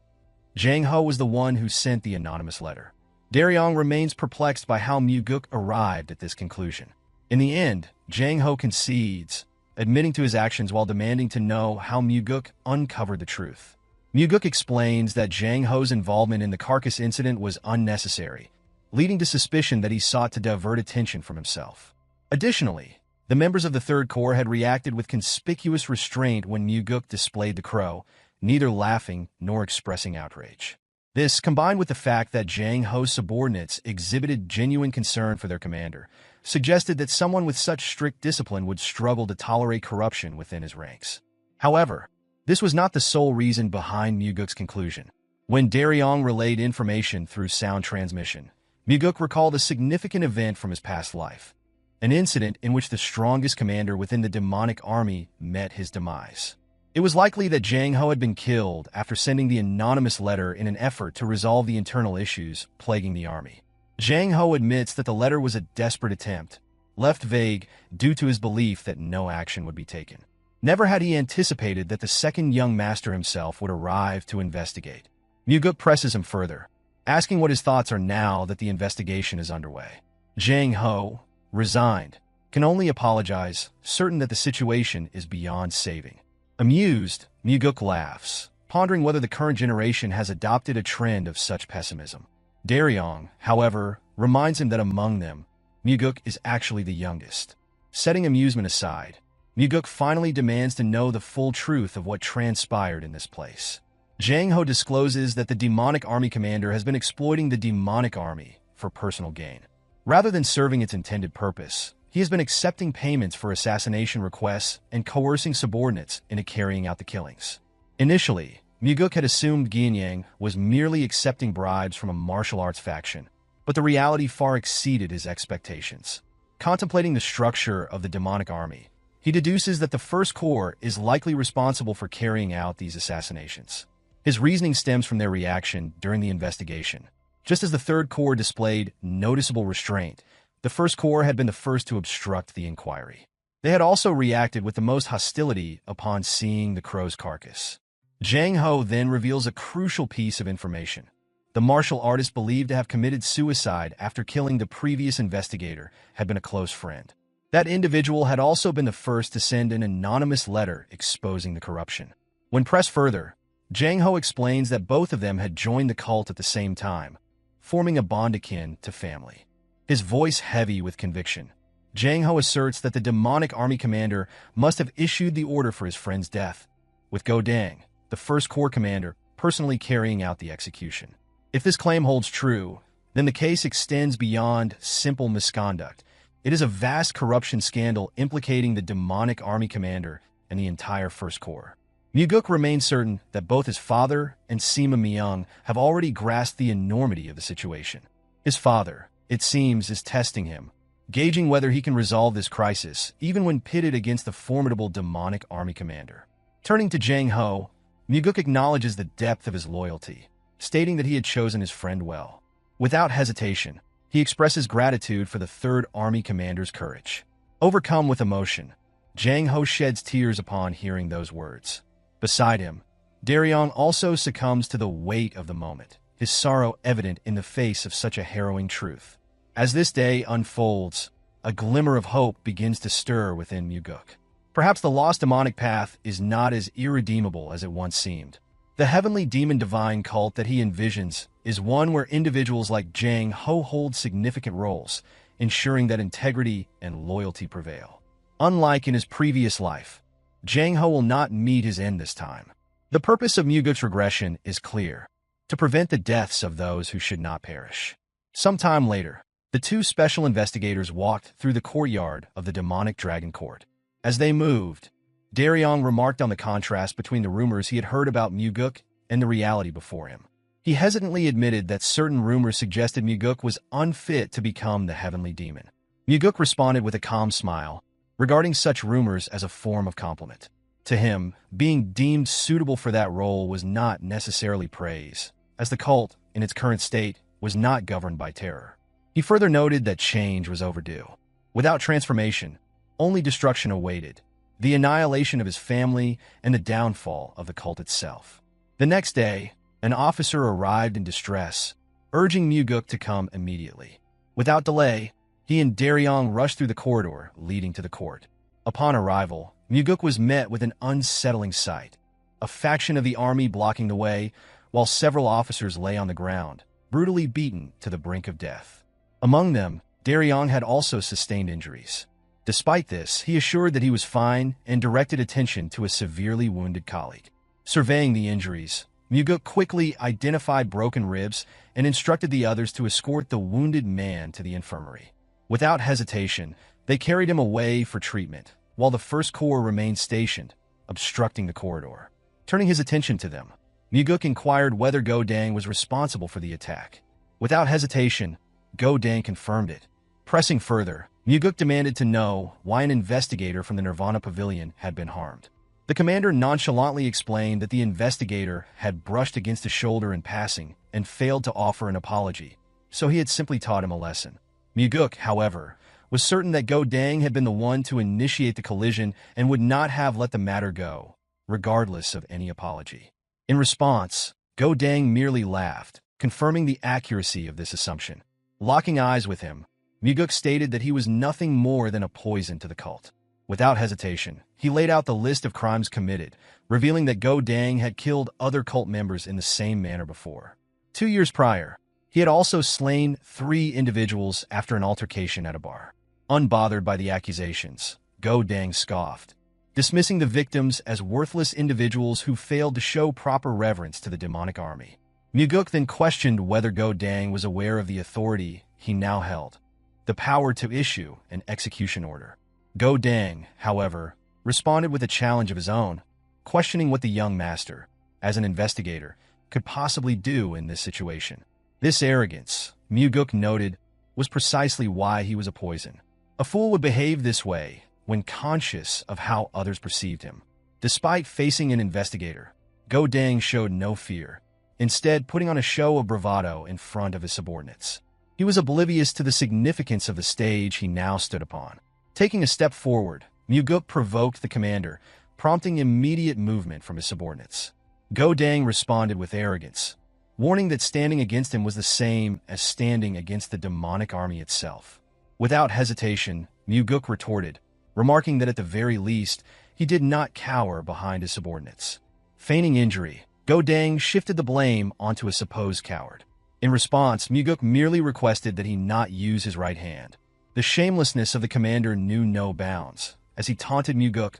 S1: Jang Ho was the one who sent the anonymous letter. Daryong remains perplexed by how Mugeuk arrived at this conclusion. In the end, Jang Ho concedes, admitting to his actions while demanding to know how Mugeuk uncovered the truth. Mugeuk explains that Jang Ho's involvement in the carcass incident was unnecessary, leading to suspicion that he sought to divert attention from himself. Additionally, the members of the Third Corps had reacted with conspicuous restraint when Mugeuk displayed the crow, neither laughing nor expressing outrage. This, combined with the fact that Jang Ho's subordinates exhibited genuine concern for their commander, suggested that someone with such strict discipline would struggle to tolerate corruption within his ranks. However, this was not the sole reason behind Mugeuk's conclusion. When Daryong relayed information through sound transmission, Mugeuk recalled a significant event from his past life, an incident in which the strongest commander within the demonic army met his demise. It was likely that Jang Ho had been killed after sending the anonymous letter in an effort to resolve the internal issues plaguing the army. Jang Ho admits that the letter was a desperate attempt, left vague due to his belief that no action would be taken. Never had he anticipated that the second young master himself would arrive to investigate. Mugeuk presses him further, asking what his thoughts are now that the investigation is underway. Jang Ho, resigned, can only apologize, certain that the situation is beyond saving. Amused, Mugeuk laughs, pondering whether the current generation has adopted a trend of such pessimism. Daryong, however, reminds him that among them, Mugeuk is actually the youngest. Setting amusement aside, Mugeuk finally demands to know the full truth of what transpired in this place. Jang Ho discloses that the demonic army commander has been exploiting the demonic army for personal gain. Rather than serving its intended purpose, he has been accepting payments for assassination requests and coercing subordinates into carrying out the killings. Initially, Mugeuk had assumed Ginyang was merely accepting bribes from a martial arts faction, but the reality far exceeded his expectations. Contemplating the structure of the demonic army, he deduces that the First Corps is likely responsible for carrying out these assassinations. His reasoning stems from their reaction during the investigation. Just as the Third Corps displayed noticeable restraint, the First Corps had been the first to obstruct the inquiry. They had also reacted with the most hostility upon seeing the crow's carcass. Jang Ho then reveals a crucial piece of information. The martial artist believed to have committed suicide after killing the previous investigator had been a close friend. That individual had also been the first to send an anonymous letter exposing the corruption. When pressed further, Jang Ho explains that both of them had joined the cult at the same time, forming a bond akin to family. his voice heavy with conviction. Jang Ho asserts that the demonic army commander must have issued the order for his friend's death, with Go Dang, the first corps commander, personally carrying out the execution. If this claim holds true, then the case extends beyond simple misconduct. It is a vast corruption scandal implicating the demonic army commander and the entire First Corps. Mugeuk remains certain that both his father and Sima Myung have already grasped the enormity of the situation. His father, it seems, is testing him, gauging whether he can resolve this crisis, even when pitted against the formidable demonic army commander. Turning to Jang Ho, Mugeuk acknowledges the depth of his loyalty, stating that he had chosen his friend well. Without hesitation, he expresses gratitude for the Third Army commander's courage. Overcome with emotion, Jang Ho sheds tears upon hearing those words. Beside him, Daryong also succumbs to the weight of the moment, his sorrow evident in the face of such a harrowing truth. As this day unfolds, a glimmer of hope begins to stir within Mugeuk. Perhaps the lost demonic path is not as irredeemable as it once seemed. The heavenly demon divine cult that he envisions is one where individuals like Jang Ho hold significant roles, ensuring that integrity and loyalty prevail. Unlike in his previous life, Jang Ho will not meet his end this time. The purpose of Mugeuk's regression is clear: to prevent the deaths of those who should not perish. Sometime later, the two special investigators walked through the courtyard of the demonic dragon court. As they moved, Daryong remarked on the contrast between the rumors he had heard about Mugeuk and the reality before him. He hesitantly admitted that certain rumors suggested Mugeuk was unfit to become the heavenly demon. Mugeuk responded with a calm smile, regarding such rumors as a form of compliment. To him, being deemed suitable for that role was not necessarily praise, as the cult, in its current state, was not governed by terror. He further noted that change was overdue. Without transformation, only destruction awaited, the annihilation of his family and the downfall of the cult itself. The next day, an officer arrived in distress, urging Mugeuk to come immediately. Without delay, he and Daryong rushed through the corridor leading to the court. Upon arrival, Mugeuk was met with an unsettling sight: a faction of the army blocking the way, while several officers lay on the ground, brutally beaten to the brink of death. Among them, Daryong had also sustained injuries. Despite this, he assured that he was fine and directed attention to a severely wounded colleague. Surveying the injuries, Mugeuk quickly identified broken ribs and instructed the others to escort the wounded man to the infirmary. Without hesitation, they carried him away for treatment, while the First Corps remained stationed, obstructing the corridor. Turning his attention to them, Mugeuk inquired whether Go Dang was responsible for the attack. Without hesitation, Go Dang confirmed it. Pressing further, Mugeuk demanded to know why an investigator from the Nirvana Pavilion had been harmed. The commander nonchalantly explained that the investigator had brushed against his shoulder in passing and failed to offer an apology, so he had simply taught him a lesson. Mugeuk, however, was certain that Go Dang had been the one to initiate the collision and would not have let the matter go, regardless of any apology. In response, Go Dang merely laughed, confirming the accuracy of this assumption. Locking eyes with him, Mugeuk stated that he was nothing more than a poison to the cult. Without hesitation, he laid out the list of crimes committed, revealing that Go Dang had killed other cult members in the same manner before. 2 years prior, he had also slain 3 individuals after an altercation at a bar. Unbothered by the accusations, Go Dang scoffed, dismissing the victims as worthless individuals who failed to show proper reverence to the demonic army. Mugeuk then questioned whether Go Dang was aware of the authority he now held, the power to issue an execution order. Go Dang, however, responded with a challenge of his own, questioning what the young master, as an investigator, could possibly do in this situation. This arrogance, Mugeuk noted, was precisely why he was a poison. A fool would behave this way when conscious of how others perceived him. Despite facing an investigator, Go Dang showed no fear, instead putting on a show of bravado in front of his subordinates. He was oblivious to the significance of the stage he now stood upon. Taking a step forward, Mugeuk provoked the commander, prompting immediate movement from his subordinates. Go Dang responded with arrogance, warning that standing against him was the same as standing against the demonic army itself. Without hesitation, Mugeuk retorted, remarking that at the very least, he did not cower behind his subordinates. Feigning injury, Go Dang shifted the blame onto a supposed coward. In response, Mugeuk merely requested that he not use his right hand. The shamelessness of the commander knew no bounds, as he taunted Mugeuk,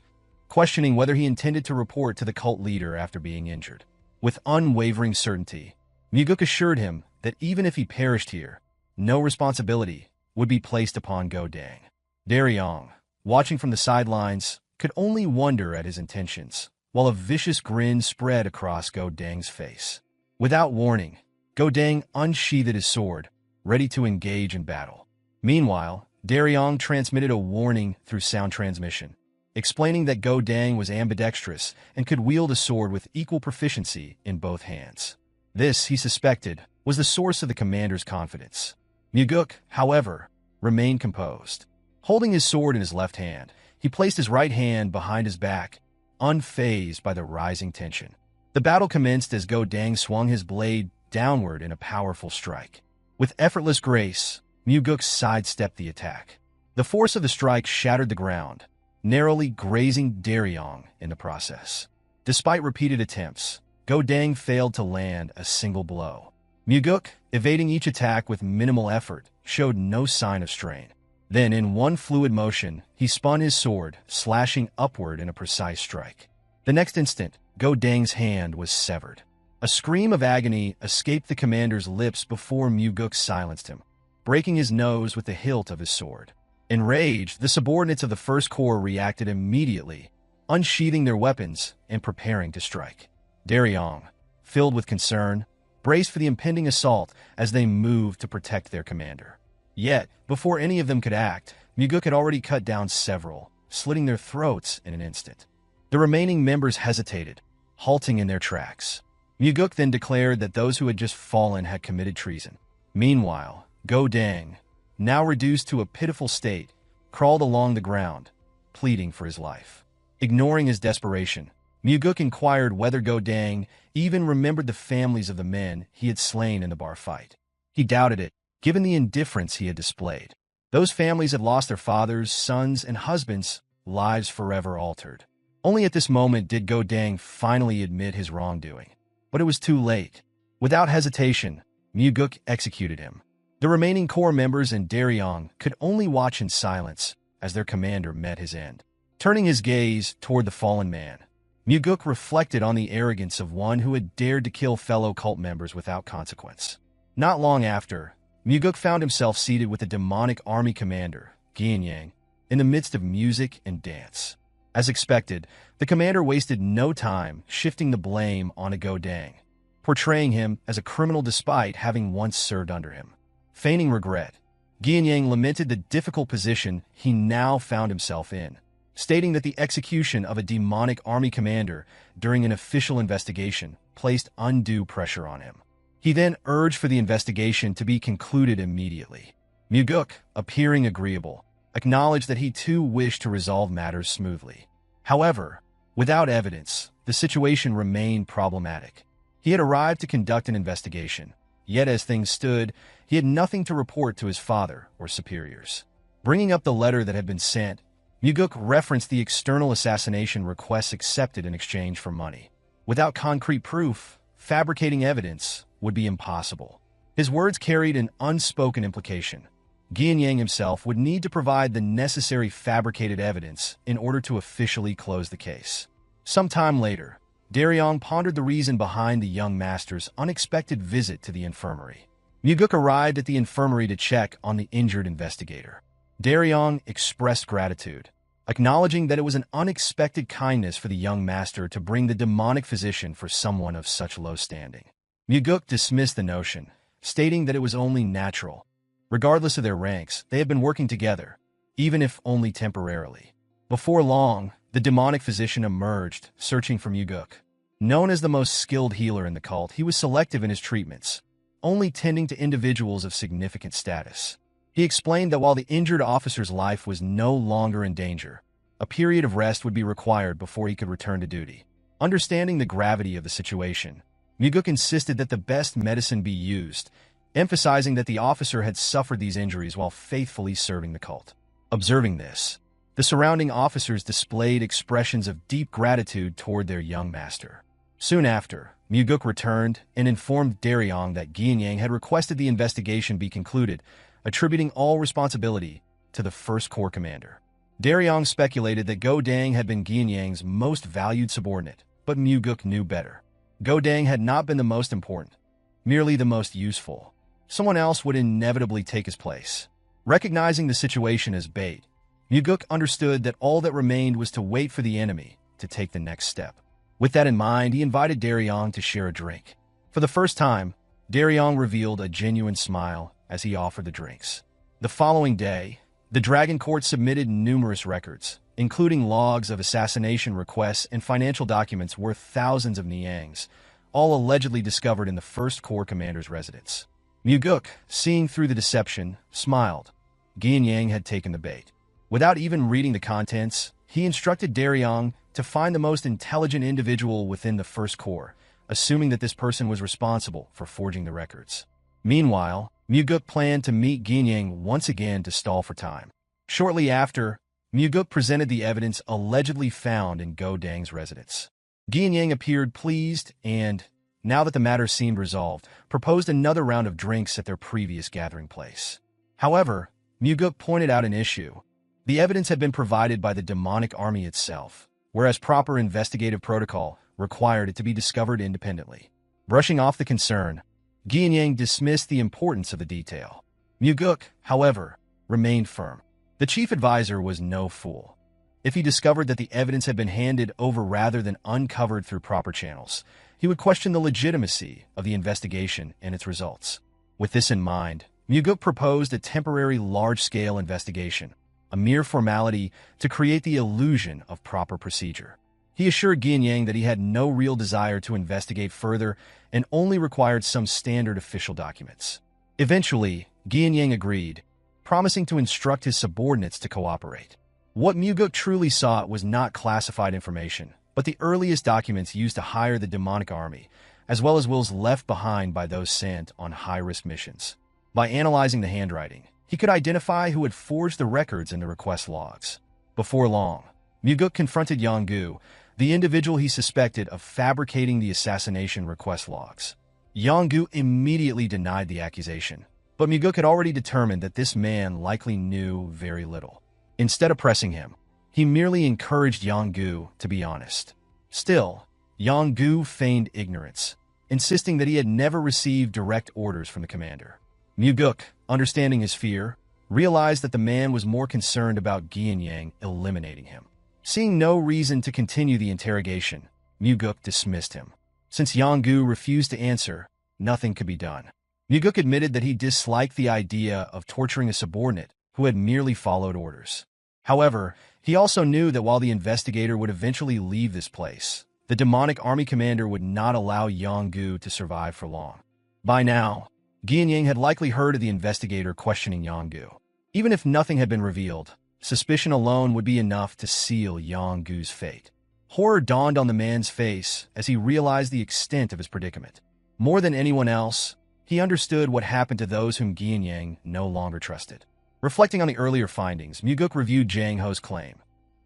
S1: questioning whether he intended to report to the cult leader after being injured. With unwavering certainty, Mugeuk assured him that even if he perished here, no responsibility would be placed upon Go Dang. Daryong, watching from the sidelines, could only wonder at his intentions, while a vicious grin spread across Go Dang's face. Without warning, Go Dang unsheathed his sword, ready to engage in battle. Meanwhile, Daryong transmitted a warning through sound transmission, explaining that Go Dang was ambidextrous and could wield a sword with equal proficiency in both hands. This, he suspected, was the source of the commander's confidence. Mugeuk, however, remained composed. Holding his sword in his left hand, he placed his right hand behind his back, unfazed by the rising tension. The battle commenced as Go Dang swung his blade downward in a powerful strike. With effortless grace, Mugeuk sidestepped the attack. The force of the strike shattered the ground, narrowly grazing Daryong in the process. Despite repeated attempts, Go Dang failed to land a single blow. Mugeuk, evading each attack with minimal effort, showed no sign of strain. Then, in one fluid motion, he spun his sword, slashing upward in a precise strike. The next instant, Go Dang's hand was severed. A scream of agony escaped the commander's lips before Mugeuk silenced him, breaking his nose with the hilt of his sword. Enraged, the subordinates of the First Corps reacted immediately, unsheathing their weapons and preparing to strike. Daryong, filled with concern, braced for the impending assault as they moved to protect their commander. Yet, before any of them could act, Mugeuk had already cut down several, slitting their throats in an instant. The remaining members hesitated, halting in their tracks. Mugeuk then declared that those who had just fallen had committed treason. Meanwhile, Go Dang, now reduced to a pitiful state, crawled along the ground, pleading for his life. Ignoring his desperation, Mugeuk inquired whether Go Dang even remembered the families of the men he had slain in the bar fight. He doubted it, given the indifference he had displayed. Those families had lost their fathers, sons, and husbands, lives forever altered. Only at this moment did Go Dang finally admit his wrongdoing. But it was too late. Without hesitation, Mugeuk executed him. The remaining Corps members and Daryong could only watch in silence as their commander met his end. Turning his gaze toward the fallen man, Mugeuk reflected on the arrogance of one who had dared to kill fellow cult members without consequence. Not long after, Mugeuk found himself seated with the demonic army commander, Geom, in the midst of music and dance. As expected, the commander wasted no time shifting the blame on Go Dang, portraying him as a criminal despite having once served under him. Feigning regret, Geom lamented the difficult position he now found himself in, stating that the execution of a demonic army commander during an official investigation placed undue pressure on him. He then urged for the investigation to be concluded immediately. Mugeuk, appearing agreeable, acknowledged that he too wished to resolve matters smoothly. However, without evidence, the situation remained problematic. He had arrived to conduct an investigation, yet as things stood, he had nothing to report to his father or superiors. Bringing up the letter that had been sent, Mugeuk referenced the external assassination requests accepted in exchange for money. Without concrete proof, fabricating evidence would be impossible. His words carried an unspoken implication. Geom himself would need to provide the necessary fabricated evidence in order to officially close the case. Some time later, Daryong pondered the reason behind the young master's unexpected visit to the infirmary. Mugeuk arrived at the infirmary to check on the injured investigator. Daryong expressed gratitude, acknowledging that it was an unexpected kindness for the young master to bring the demonic physician for someone of such low standing. Mugeuk dismissed the notion, stating that it was only natural. Regardless of their ranks, they had been working together, even if only temporarily. Before long, the demonic physician emerged, searching for Mugeuk. Known as the most skilled healer in the cult, he was selective in his treatments, only tending to individuals of significant status. He explained that while the injured officer's life was no longer in danger, a period of rest would be required before he could return to duty. Understanding the gravity of the situation, Mugeuk insisted that the best medicine be used, emphasizing that the officer had suffered these injuries while faithfully serving the cult. Observing this, the surrounding officers displayed expressions of deep gratitude toward their young master. Soon after, Mugeuk returned and informed Daryong that Gianyang had requested the investigation be concluded, attributing all responsibility to the First Corps commander. Daryong speculated that Go Dang had been Gianyang's most valued subordinate, but Mugeuk knew better. Go Dang had not been the most important, merely the most useful. Someone else would inevitably take his place. Recognizing the situation as bait, Mugeuk understood that all that remained was to wait for the enemy to take the next step. With that in mind, he invited Daryong to share a drink. For the first time, Daryong revealed a genuine smile as he offered the drinks. The following day, the Dragon Court submitted numerous records, including logs of assassination requests and financial documents worth thousands of niangs, all allegedly discovered in the First Corps commander's residence. Mugeuk, seeing through the deception, smiled. Gianyang had taken the bait. Without even reading the contents, he instructed Daryong to find the most intelligent individual within the First Corps, assuming that this person was responsible for forging the records. Meanwhile, Mugeuk planned to meet Gianyang once again to stall for time. Shortly after, Mugeuk presented the evidence allegedly found in Go Dang's residence. Gianyang appeared pleased and, now that the matter seemed resolved, proposed another round of drinks at their previous gathering place. However, Mugeuk pointed out an issue. The evidence had been provided by the demonic army itself, whereas proper investigative protocol required it to be discovered independently. Brushing off the concern, Gianyang dismissed the importance of the detail. Mugeuk, however, remained firm. The chief advisor was no fool. If he discovered that the evidence had been handed over rather than uncovered through proper channels, he would question the legitimacy of the investigation and its results. With this in mind, Mugeuk proposed a temporary large-scale investigation, a mere formality to create the illusion of proper procedure. He assured Gianyang that he had no real desire to investigate further and only required some standard official documents. Eventually, Gianyang agreed, promising to instruct his subordinates to cooperate. What Mugeuk truly sought was not classified information, but the earliest documents used to hire the demonic army, as well as wills left behind by those sent on high-risk missions. By analyzing the handwriting, he could identify who had forged the records in the request logs. Before long, Mugeuk confronted Yonggu, the individual he suspected of fabricating the assassination request logs. Yonggu immediately denied the accusation, but Mugeuk had already determined that this man likely knew very little. Instead of pressing him, he merely encouraged Yonggu to be honest. Still, Yonggu feigned ignorance, insisting that he had never received direct orders from the commander. Mugeuk, understanding his fear, realized that the man was more concerned about Gianyang eliminating him. Seeing no reason to continue the interrogation, Mugeuk dismissed him. Since Yonggu refused to answer, nothing could be done. Mugeuk admitted that he disliked the idea of torturing a subordinate who had merely followed orders. However, he also knew that while the investigator would eventually leave this place, the demonic army commander would not allow Yonggu to survive for long. By now, Gianyang had likely heard of the investigator questioning Yonggu. Even if nothing had been revealed, suspicion alone would be enough to seal Yonggu's fate. Horror dawned on the man's face as he realized the extent of his predicament. More than anyone else, he understood what happened to those whom Gianyang no longer trusted. Reflecting on the earlier findings, Mugeuk reviewed Jang Ho's claim.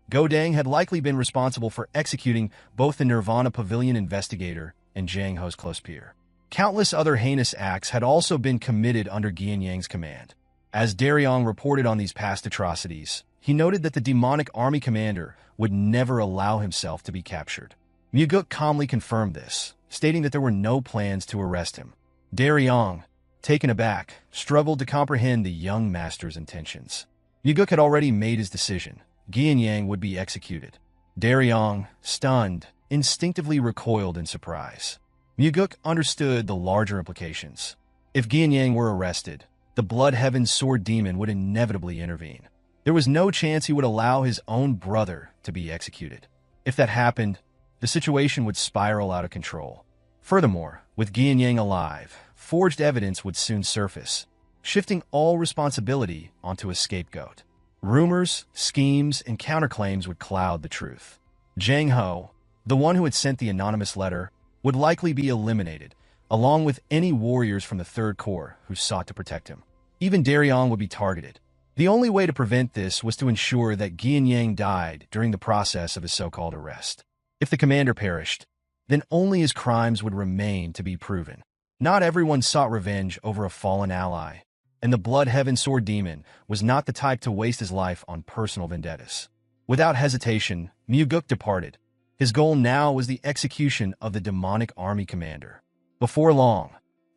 S1: Go Dang had likely been responsible for executing both the Nirvana Pavilion investigator and Jang Ho's close peer. Countless other heinous acts had also been committed under Gianyang's command. As Daryong reported on these past atrocities, he noted that the demonic army commander would never allow himself to be captured. Mugeuk calmly confirmed this, stating that there were no plans to arrest him. Daryong, taken aback, struggled to comprehend the young master's intentions. Mugeuk had already made his decision. Gianyang would be executed. Daryong, stunned, instinctively recoiled in surprise. Mugeuk understood the larger implications. If Gianyang were arrested, the Blood Heaven's sword demon would inevitably intervene. There was no chance he would allow his own brother to be executed. If that happened, the situation would spiral out of control. Furthermore, with Gianyang alive, forged evidence would soon surface, shifting all responsibility onto a scapegoat. Rumors, schemes, and counterclaims would cloud the truth. Jang Ho, the one who had sent the anonymous letter, would likely be eliminated, along with any warriors from the Third Corps who sought to protect him. Even Daryong would be targeted. The only way to prevent this was to ensure that Gianyang died during the process of his so-called arrest. If the commander perished, then only his crimes would remain to be proven. Not everyone sought revenge over a fallen ally, and the Blood Heaven Sword Demon was not the type to waste his life on personal vendettas. Without hesitation, Mugeuk departed. His goal now was the execution of the demonic army commander. Before long,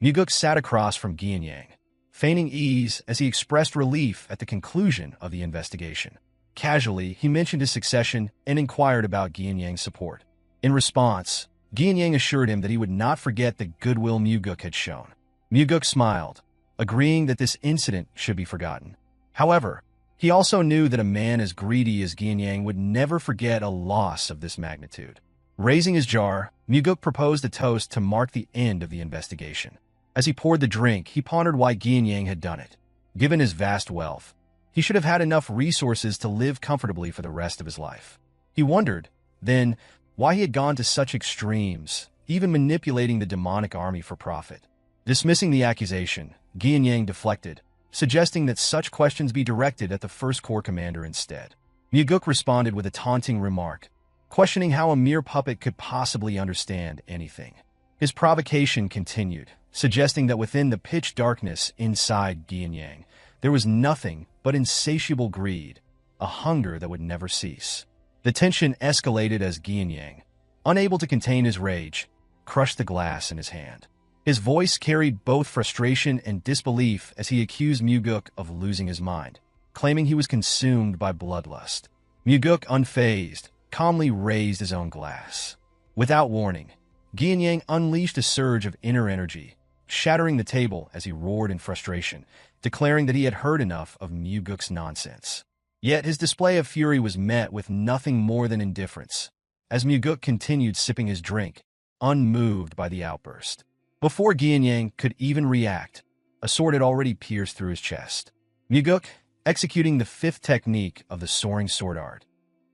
S1: Mugeuk sat across from Geom, feigning ease as he expressed relief at the conclusion of the investigation. Casually, he mentioned his succession and inquired about Geom's support. In response, Geom assured him that he would not forget the goodwill Mugeuk had shown. Mugeuk smiled, agreeing that this incident should be forgotten. However, he also knew that a man as greedy as Geom would never forget a loss of this magnitude. Raising his jar, Mugeuk proposed a toast to mark the end of the investigation. As he poured the drink, he pondered why Geom had done it. Given his vast wealth, he should have had enough resources to live comfortably for the rest of his life. He wondered, then, why he had gone to such extremes, even manipulating the demonic army for profit. Dismissing the accusation, Geom deflected, suggesting that such questions be directed at the First Corps commander instead. Mugeuk responded with a taunting remark, questioning how a mere puppet could possibly understand anything. His provocation continued, suggesting that within the pitch darkness inside Geom, there was nothing but insatiable greed, a hunger that would never cease. The tension escalated as Geom, unable to contain his rage, crushed the glass in his hand. His voice carried both frustration and disbelief as he accused Mugeuk of losing his mind, claiming he was consumed by bloodlust. Mugeuk, unfazed, calmly raised his own glass. Without warning, Geom unleashed a surge of inner energy, shattering the table as he roared in frustration, declaring that he had heard enough of Mugeuk's nonsense. Yet his display of fury was met with nothing more than indifference, as Mugeuk continued sipping his drink, unmoved by the outburst. Before Geom could even react, a sword had already pierced through his chest. Mugeuk, executing the fifth technique of the soaring sword art,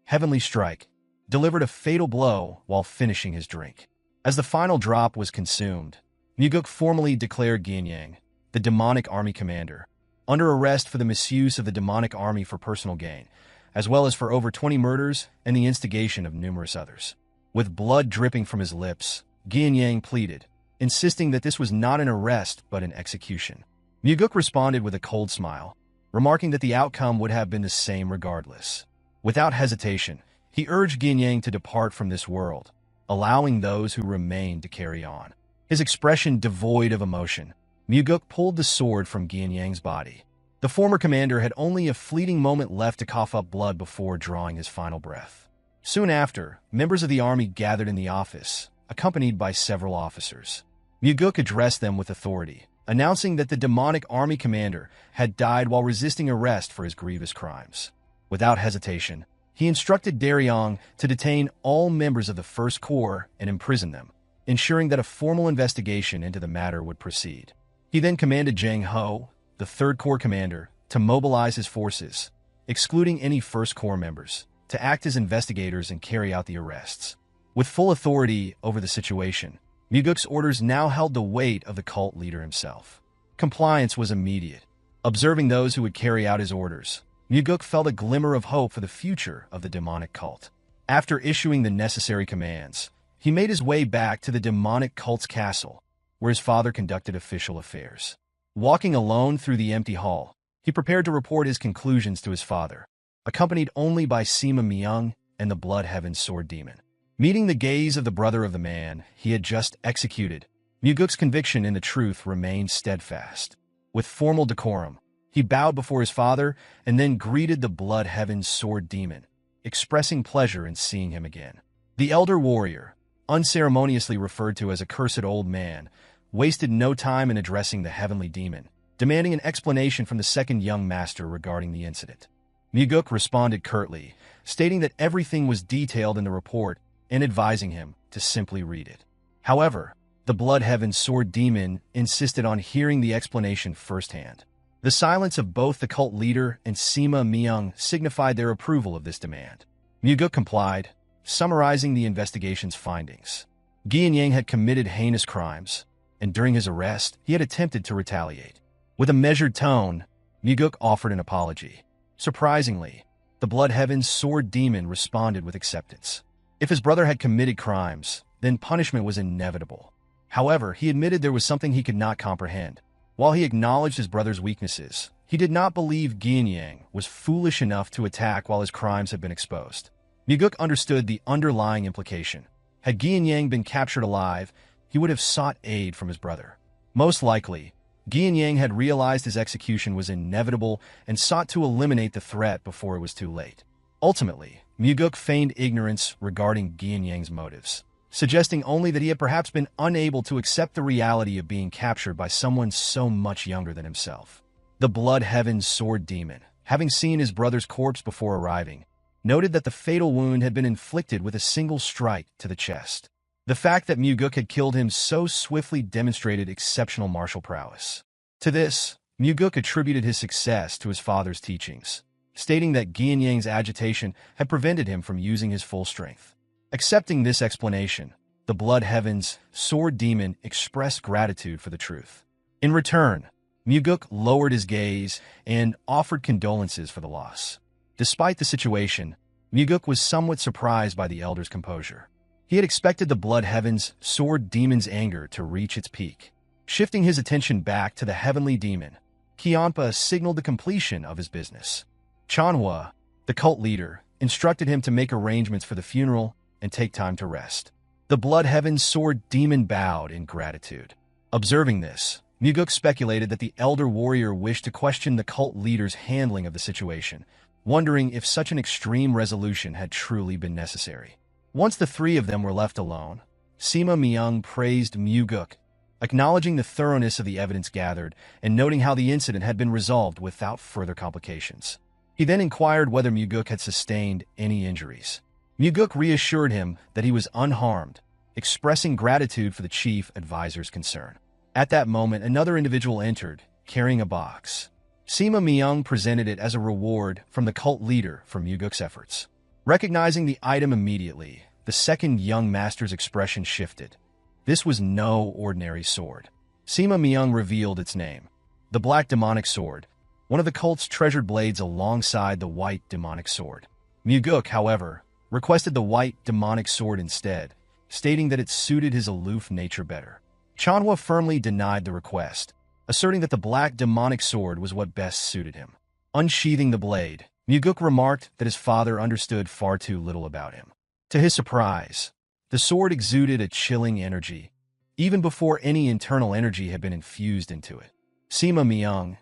S1: Heavenly Strike, delivered a fatal blow while finishing his drink. As the final drop was consumed, Mugeuk formally declared Geom, the demonic army commander, under arrest for the misuse of the demonic army for personal gain, as well as for over 20 murders and the instigation of numerous others. With blood dripping from his lips, Geom pleaded, insisting that this was not an arrest but an execution. Mugeuk responded with a cold smile, remarking that the outcome would have been the same regardless. Without hesitation, he urged Geom to depart from this world, allowing those who remained to carry on. His expression devoid of emotion, Mugeuk pulled the sword from Geom's body. The former commander had only a fleeting moment left to cough up blood before drawing his final breath. Soon after, members of the army gathered in the office, accompanied by several officers. Mugeuk addressed them with authority, announcing that the demonic army commander had died while resisting arrest for his grievous crimes. Without hesitation, he instructed Daryong to detain all members of the First Corps and imprison them, ensuring that a formal investigation into the matter would proceed. He then commanded Jang Ho, the Third Corps commander, to mobilize his forces, excluding any First Corps members, to act as investigators and carry out the arrests. With full authority over the situation, Mugeuk's orders now held the weight of the cult leader himself. Compliance was immediate. Observing those who would carry out his orders, Mugeuk felt a glimmer of hope for the future of the demonic cult. After issuing the necessary commands, he made his way back to the demonic cult's castle, where his father conducted official affairs. Walking alone through the empty hall, he prepared to report his conclusions to his father, accompanied only by Sima Myung and the Blood Heaven Sword Demon. Meeting the gaze of the brother of the man he had just executed, Mugeuk's conviction in the truth remained steadfast. With formal decorum, he bowed before his father and then greeted the Blood Heaven Sword Demon, expressing pleasure in seeing him again. The elder warrior, unceremoniously referred to as a cursed old man, wasted no time in addressing the heavenly demon, demanding an explanation from the second young master regarding the incident. Mugeuk responded curtly, stating that everything was detailed in the report and advising him to simply read it. However, the Blood Heaven Sword Demon insisted on hearing the explanation firsthand. The silence of both the cult leader and Sima Myung signified their approval of this demand. Mugeuk complied, summarizing the investigation's findings. Geom had committed heinous crimes, and during his arrest, he had attempted to retaliate. With a measured tone, Mugeuk offered an apology. Surprisingly, the Blood Heaven Sword Demon responded with acceptance. If his brother had committed crimes, then punishment was inevitable. However, he admitted there was something he could not comprehend. While he acknowledged his brother's weaknesses, he did not believe Geom was foolish enough to attack while his crimes had been exposed. Mugeuk understood the underlying implication. Had Geom been captured alive, he would have sought aid from his brother. Most likely, Geom had realized his execution was inevitable and sought to eliminate the threat before it was too late. Ultimately, Mugeuk feigned ignorance regarding Geom's motives, suggesting only that he had perhaps been unable to accept the reality of being captured by someone so much younger than himself. The Blood Heaven's Sword Demon, having seen his brother's corpse before arriving, noted that the fatal wound had been inflicted with a single strike to the chest. The fact that Mugeuk had killed him so swiftly demonstrated exceptional martial prowess. To this, Mugeuk attributed his success to his father's teachings, stating that Geom's agitation had prevented him from using his full strength. Accepting this explanation, the Blood Heaven's Sword Demon expressed gratitude for the truth. In return, Mugeuk lowered his gaze and offered condolences for the loss. Despite the situation, Mugeuk was somewhat surprised by the elder's composure. He had expected the Blood Heaven's Sword Demon's anger to reach its peak. Shifting his attention back to the heavenly demon, Cheonma signaled the completion of his business. Cheonma, the cult leader, instructed him to make arrangements for the funeral and take time to rest. The Blood Heaven's Sword Demon bowed in gratitude. Observing this, Mugeuk speculated that the elder warrior wished to question the cult leader's handling of the situation, wondering if such an extreme resolution had truly been necessary. Once the three of them were left alone, Sima Myung praised Mugeuk, acknowledging the thoroughness of the evidence gathered and noting how the incident had been resolved without further complications. He then inquired whether Mugeuk had sustained any injuries. Mugeuk reassured him that he was unharmed, expressing gratitude for the chief advisor's concern. At that moment, another individual entered, carrying a box. Sima Myung presented it as a reward from the cult leader for Mugeuk's efforts. Recognizing the item immediately, the second young master's expression shifted. This was no ordinary sword. Sima Myung revealed its name, the Black Demonic Sword, one of the cult's treasured blades alongside the White Demonic Sword. Mugeuk, however, requested the White Demonic Sword instead, stating that it suited his aloof nature better. Cheonma firmly denied the request, asserting that the Black Demonic Sword was what best suited him. Unsheathing the blade, Mugeuk remarked that his father understood far too little about him. To his surprise, the sword exuded a chilling energy, even before any internal energy had been infused into it. Sima Myung,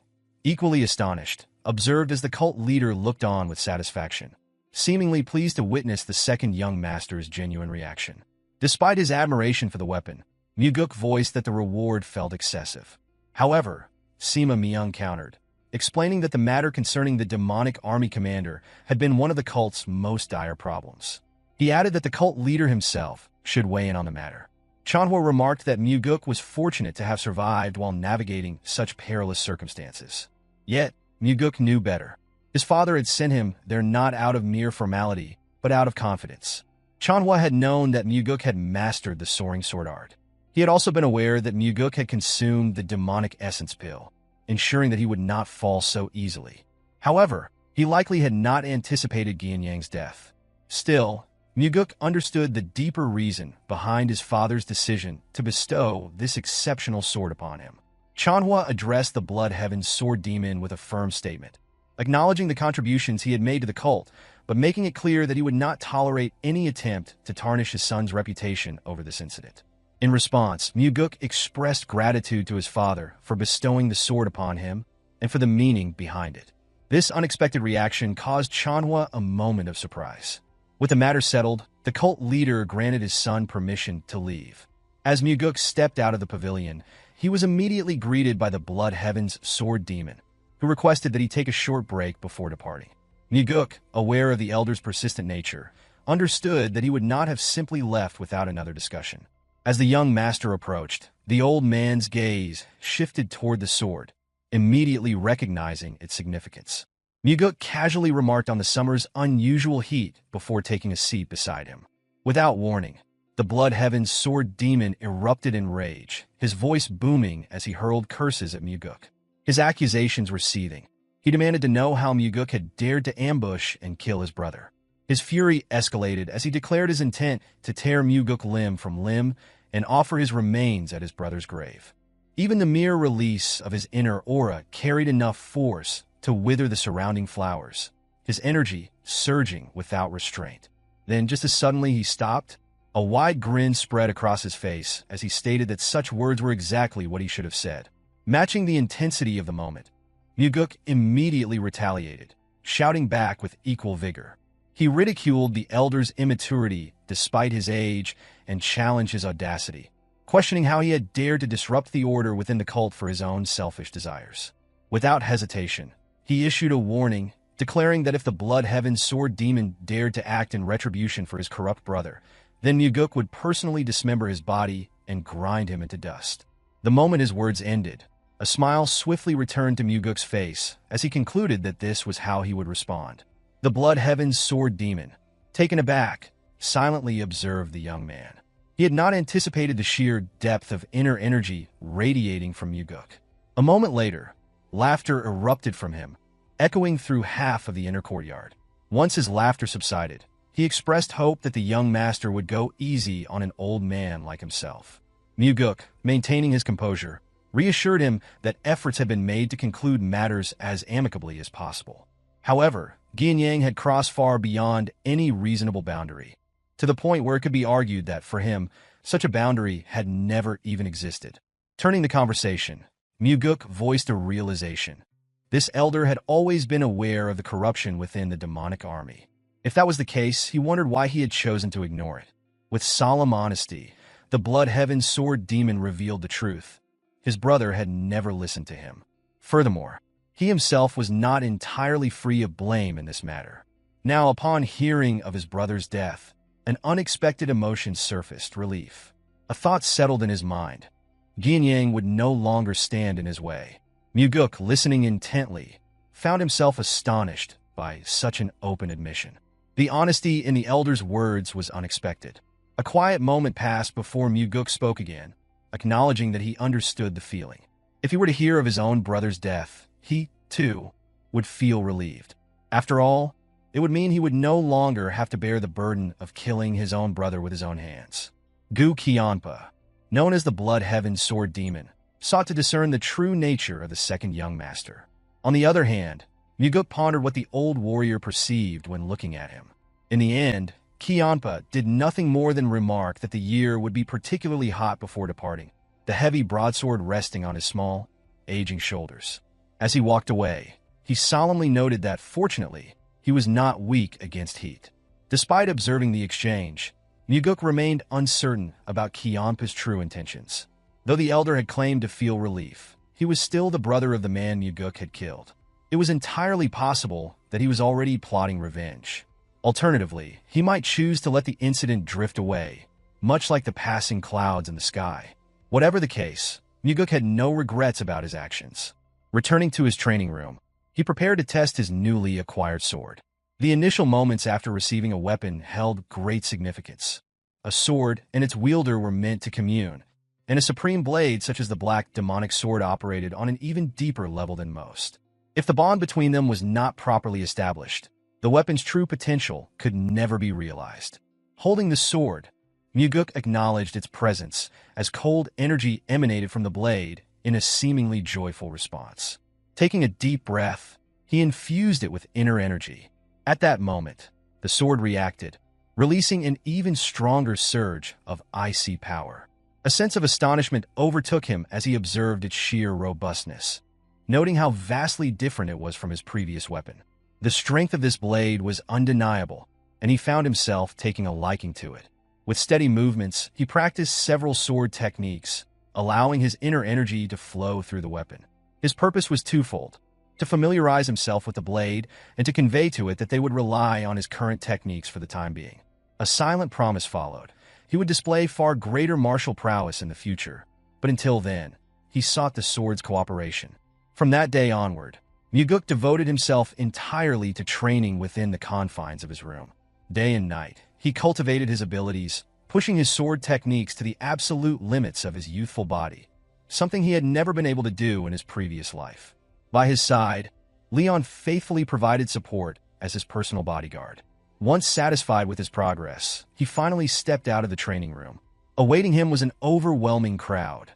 S1: equally astonished, observed as the cult leader looked on with satisfaction, seemingly pleased to witness the second young master's genuine reaction. Despite his admiration for the weapon, Mugeuk voiced that the reward felt excessive. However, Sima Myung countered, explaining that the matter concerning the demonic army commander had been one of the cult's most dire problems. He added that the cult leader himself should weigh in on the matter. Cheonma remarked that Mugeuk was fortunate to have survived while navigating such perilous circumstances. Yet, Mugeuk knew better. His father had sent him there not out of mere formality, but out of confidence. Cheonma had known that Mugeuk had mastered the soaring sword art. He had also been aware that Mugeuk had consumed the demonic essence pill, ensuring that he would not fall so easily. However, he likely had not anticipated Geom's death. Still, Mugeuk understood the deeper reason behind his father's decision to bestow this exceptional sword upon him. Cheonma addressed the Blood Heaven's Sword Demon with a firm statement, acknowledging the contributions he had made to the cult, but making it clear that he would not tolerate any attempt to tarnish his son's reputation over this incident. In response, Mugeuk expressed gratitude to his father for bestowing the sword upon him and for the meaning behind it. This unexpected reaction caused Cheonma a moment of surprise. With the matter settled, the cult leader granted his son permission to leave. As Mugeuk stepped out of the pavilion, he was immediately greeted by the Blood Heaven's Sword Demon, who requested that he take a short break before departing. Mugeuk, aware of the elder's persistent nature, understood that he would not have simply left without another discussion. As the young master approached, the old man's gaze shifted toward the sword, immediately recognizing its significance. Mugeuk casually remarked on the summer's unusual heat before taking a seat beside him. Without warning, the Blood Heaven's Sword Demon erupted in rage, his voice booming as he hurled curses at Mugeuk. His accusations were seething. He demanded to know how Mugeuk had dared to ambush and kill his brother. His fury escalated as he declared his intent to tear Mugeuk limb from limb and offer his remains at his brother's grave. Even the mere release of his inner aura carried enough force to wither the surrounding flowers, his energy surging without restraint. Then, just as suddenly he stopped, a wide grin spread across his face as he stated that such words were exactly what he should have said. Matching the intensity of the moment, Mugeuk immediately retaliated, shouting back with equal vigor. He ridiculed the elder's immaturity despite his age and challenged his audacity, questioning how he had dared to disrupt the order within the cult for his own selfish desires. Without hesitation, he issued a warning, declaring that if the Blood Heaven Sword Demon dared to act in retribution for his corrupt brother, then Mugeuk would personally dismember his body and grind him into dust. The moment his words ended, a smile swiftly returned to Mugeuk's face as he concluded that this was how he would respond. The Blood Heaven's Sword Demon, taken aback, silently observed the young man. He had not anticipated the sheer depth of inner energy radiating from Mugeuk. A moment later, laughter erupted from him, echoing through half of the inner courtyard. Once his laughter subsided, he expressed hope that the young master would go easy on an old man like himself. Mugeuk, maintaining his composure, reassured him that efforts had been made to conclude matters as amicably as possible. However, Gianyang had crossed far beyond any reasonable boundary, to the point where it could be argued that, for him, such a boundary had never even existed. Turning the conversation, Mugeuk voiced a realization. This elder had always been aware of the corruption within the demonic army. If that was the case, he wondered why he had chosen to ignore it. With solemn honesty, the Blood Heaven Sword Demon revealed the truth. His brother had never listened to him. Furthermore, he himself was not entirely free of blame in this matter. Now, upon hearing of his brother's death, an unexpected emotion surfaced: relief. A thought settled in his mind. Gianyang would no longer stand in his way. Mugeuk, listening intently, found himself astonished by such an open admission. The honesty in the elder's words was unexpected. A quiet moment passed before Mugeuk spoke again, acknowledging that he understood the feeling. If he were to hear of his own brother's death, he, too, would feel relieved. After all, it would mean he would no longer have to bear the burden of killing his own brother with his own hands. Gu Qianpa, known as the Blood Heaven Sword Demon, sought to discern the true nature of the second young master. On the other hand, Mugeuk pondered what the old warrior perceived when looking at him. In the end, Qianpa did nothing more than remark that the year would be particularly hot before departing, the heavy broadsword resting on his small, aging shoulders. As he walked away, he solemnly noted that, fortunately, he was not weak against heat. Despite observing the exchange, Mugeuk remained uncertain about Qianpa's true intentions. Though the elder had claimed to feel relief, he was still the brother of the man Mugeuk had killed. It was entirely possible that he was already plotting revenge. Alternatively, he might choose to let the incident drift away, much like the passing clouds in the sky. Whatever the case, Mugeuk had no regrets about his actions. Returning to his training room, he prepared to test his newly acquired sword. The initial moments after receiving a weapon held great significance. A sword and its wielder were meant to commune, and a supreme blade such as the black demonic sword operated on an even deeper level than most. If the bond between them was not properly established, the weapon's true potential could never be realized. Holding the sword, Mugeuk acknowledged its presence as cold energy emanated from the blade in a seemingly joyful response. Taking a deep breath, he infused it with inner energy. At that moment, the sword reacted, releasing an even stronger surge of icy power. A sense of astonishment overtook him as he observed its sheer robustness, noting how vastly different it was from his previous weapon. The strength of this blade was undeniable, and he found himself taking a liking to it. With steady movements, he practiced several sword techniques, allowing his inner energy to flow through the weapon. His purpose was twofold: to familiarize himself with the blade and to convey to it that they would rely on his current techniques for the time being. A silent promise followed. He would display far greater martial prowess in the future, but until then, he sought the sword's cooperation. From that day onward, Mugeuk devoted himself entirely to training within the confines of his room. Day and night, he cultivated his abilities, pushing his sword techniques to the absolute limits of his youthful body, something he had never been able to do in his previous life. By his side, Leon faithfully provided support as his personal bodyguard. Once satisfied with his progress, he finally stepped out of the training room. Awaiting him was an overwhelming crowd.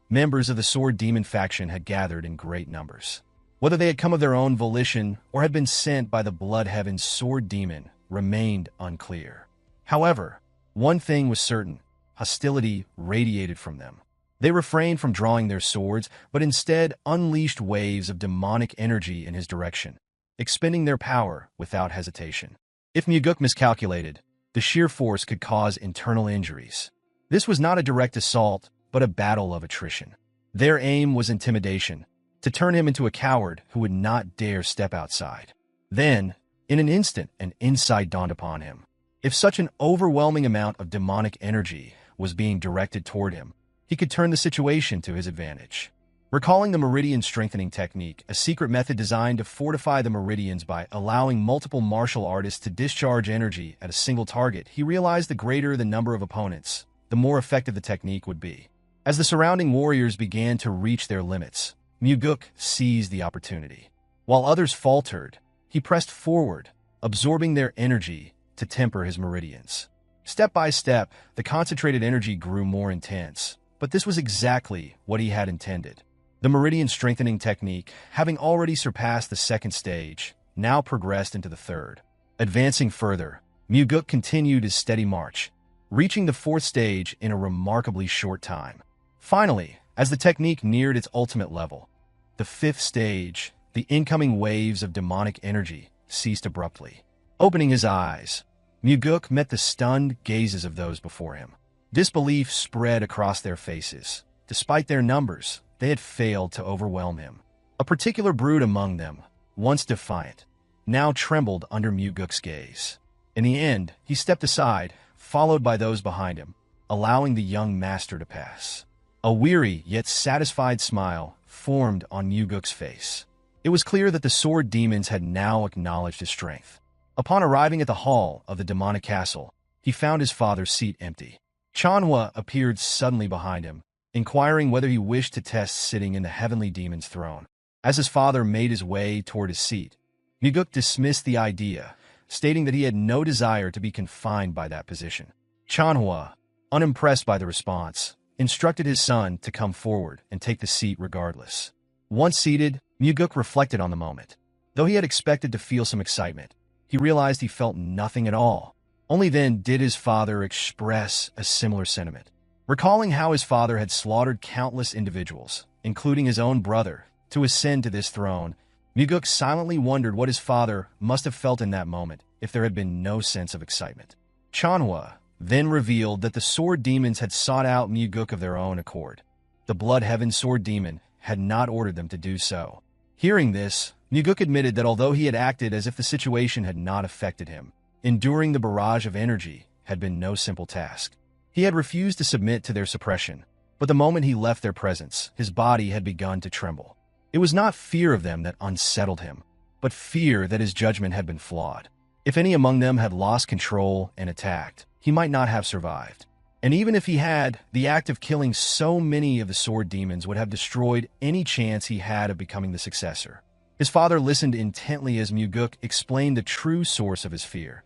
S1: Members of the Sword Demon faction had gathered in great numbers. Whether they had come of their own volition or had been sent by the Blood Heaven's Sword Demon remained unclear. However, one thing was certain: hostility radiated from them. They refrained from drawing their swords, but instead unleashed waves of demonic energy in his direction, expending their power without hesitation. If Mugeuk miscalculated, the sheer force could cause internal injuries. This was not a direct assault, but a battle of attrition. Their aim was intimidation, to turn him into a coward who would not dare step outside. Then, in an instant, an insight dawned upon him. If such an overwhelming amount of demonic energy was being directed toward him, he could turn the situation to his advantage. Recalling the meridian strengthening technique, a secret method designed to fortify the meridians by allowing multiple martial artists to discharge energy at a single target, he realized the greater the number of opponents, the more effective the technique would be. As the surrounding warriors began to reach their limits, Mugeuk seized the opportunity. While others faltered, he pressed forward, absorbing their energy to temper his meridians. Step by step, the concentrated energy grew more intense, but this was exactly what he had intended. The meridian strengthening technique, having already surpassed the second stage, now progressed into the third. Advancing further, Mugeuk continued his steady march, reaching the fourth stage in a remarkably short time. Finally, as the technique neared its ultimate level, the fifth stage, the incoming waves of demonic energy ceased abruptly. Opening his eyes, Mugeuk met the stunned gazes of those before him. Disbelief spread across their faces. Despite their numbers, they had failed to overwhelm him. A particular brood among them, once defiant, now trembled under Mugeuk's gaze. In the end, he stepped aside, followed by those behind him, allowing the young master to pass. A weary yet satisfied smile formed on Mugeuk's face. It was clear that the sword demons had now acknowledged his strength. Upon arriving at the hall of the demonic castle, he found his father's seat empty. Cheonma appeared suddenly behind him, inquiring whether he wished to test sitting in the heavenly demon's throne. As his father made his way toward his seat, Mugeuk dismissed the idea, stating that he had no desire to be confined by that position. Cheonma, unimpressed by the response, instructed his son to come forward and take the seat regardless. Once seated, Mugeuk reflected on the moment. Though he had expected to feel some excitement, he realized he felt nothing at all. Only then did his father express a similar sentiment. Recalling how his father had slaughtered countless individuals, including his own brother, to ascend to this throne, Mugeuk silently wondered what his father must have felt in that moment if there had been no sense of excitement. Cheonma then revealed that the sword demons had sought out Mugeuk of their own accord. The Blood Heaven Sword Demon had not ordered them to do so. Hearing this, Mugeuk admitted that although he had acted as if the situation had not affected him, enduring the barrage of energy had been no simple task. He had refused to submit to their suppression, but the moment he left their presence, his body had begun to tremble. It was not fear of them that unsettled him, but fear that his judgment had been flawed. If any among them had lost control and attacked, he might not have survived. And even if he had, the act of killing so many of the sword demons would have destroyed any chance he had of becoming the successor. His father listened intently as Mugeuk explained the true source of his fear.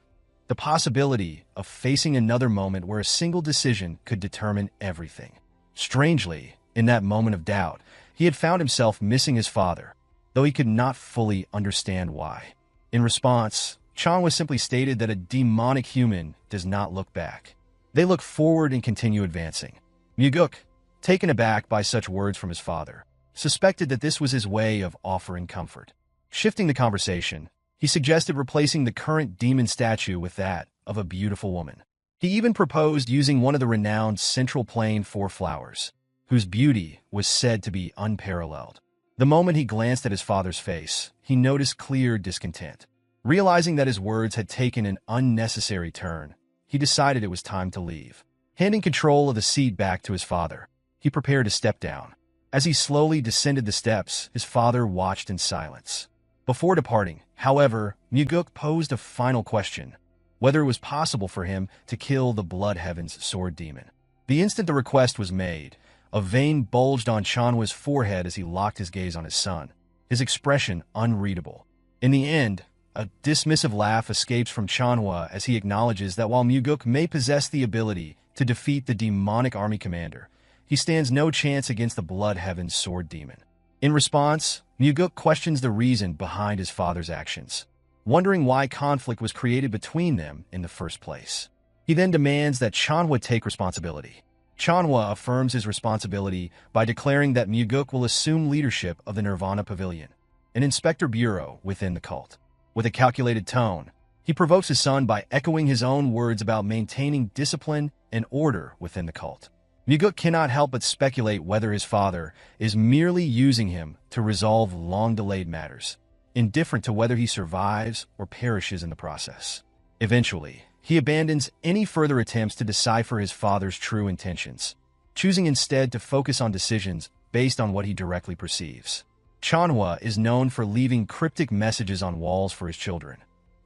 S1: The possibility of facing another moment where a single decision could determine everything. Strangely, in that moment of doubt, he had found himself missing his father, though he could not fully understand why. In response, Cheonma simply stated that a demonic human does not look back. They look forward and continue advancing. Mugeuk, taken aback by such words from his father, suspected that this was his way of offering comfort. Shifting the conversation, he suggested replacing the current demon statue with that of a beautiful woman. He even proposed using one of the renowned Central Plain Four Flowers, whose beauty was said to be unparalleled. The moment he glanced at his father's face, he noticed clear discontent. Realizing that his words had taken an unnecessary turn, he decided it was time to leave. Handing control of the seat back to his father, he prepared to step down. As he slowly descended the steps, his father watched in silence. Before departing, however, Mugeuk posed a final question: whether it was possible for him to kill the Blood Heaven's sword demon. The instant the request was made, a vein bulged on Cheonma's forehead as he locked his gaze on his son, his expression unreadable. In the end, A dismissive laugh escapes from Cheonma as he acknowledges that while Mugeuk may possess the ability to defeat the demonic army commander, he stands no chance against the Blood Heaven's sword demon. In response, Mugeuk questions the reason behind his father's actions, wondering why conflict was created between them in the first place. He then demands that Cheonma take responsibility. Cheonma affirms his responsibility by declaring that Mugeuk will assume leadership of the Nirvana Pavilion, an inspector bureau within the cult. With a calculated tone, he provokes his son by echoing his own words about maintaining discipline and order within the cult. Mugeuk cannot help but speculate whether his father is merely using him to resolve long-delayed matters, indifferent to whether he survives or perishes in the process. Eventually, he abandons any further attempts to decipher his father's true intentions, choosing instead to focus on decisions based on what he directly perceives. Cheonma is known for leaving cryptic messages on walls for his children,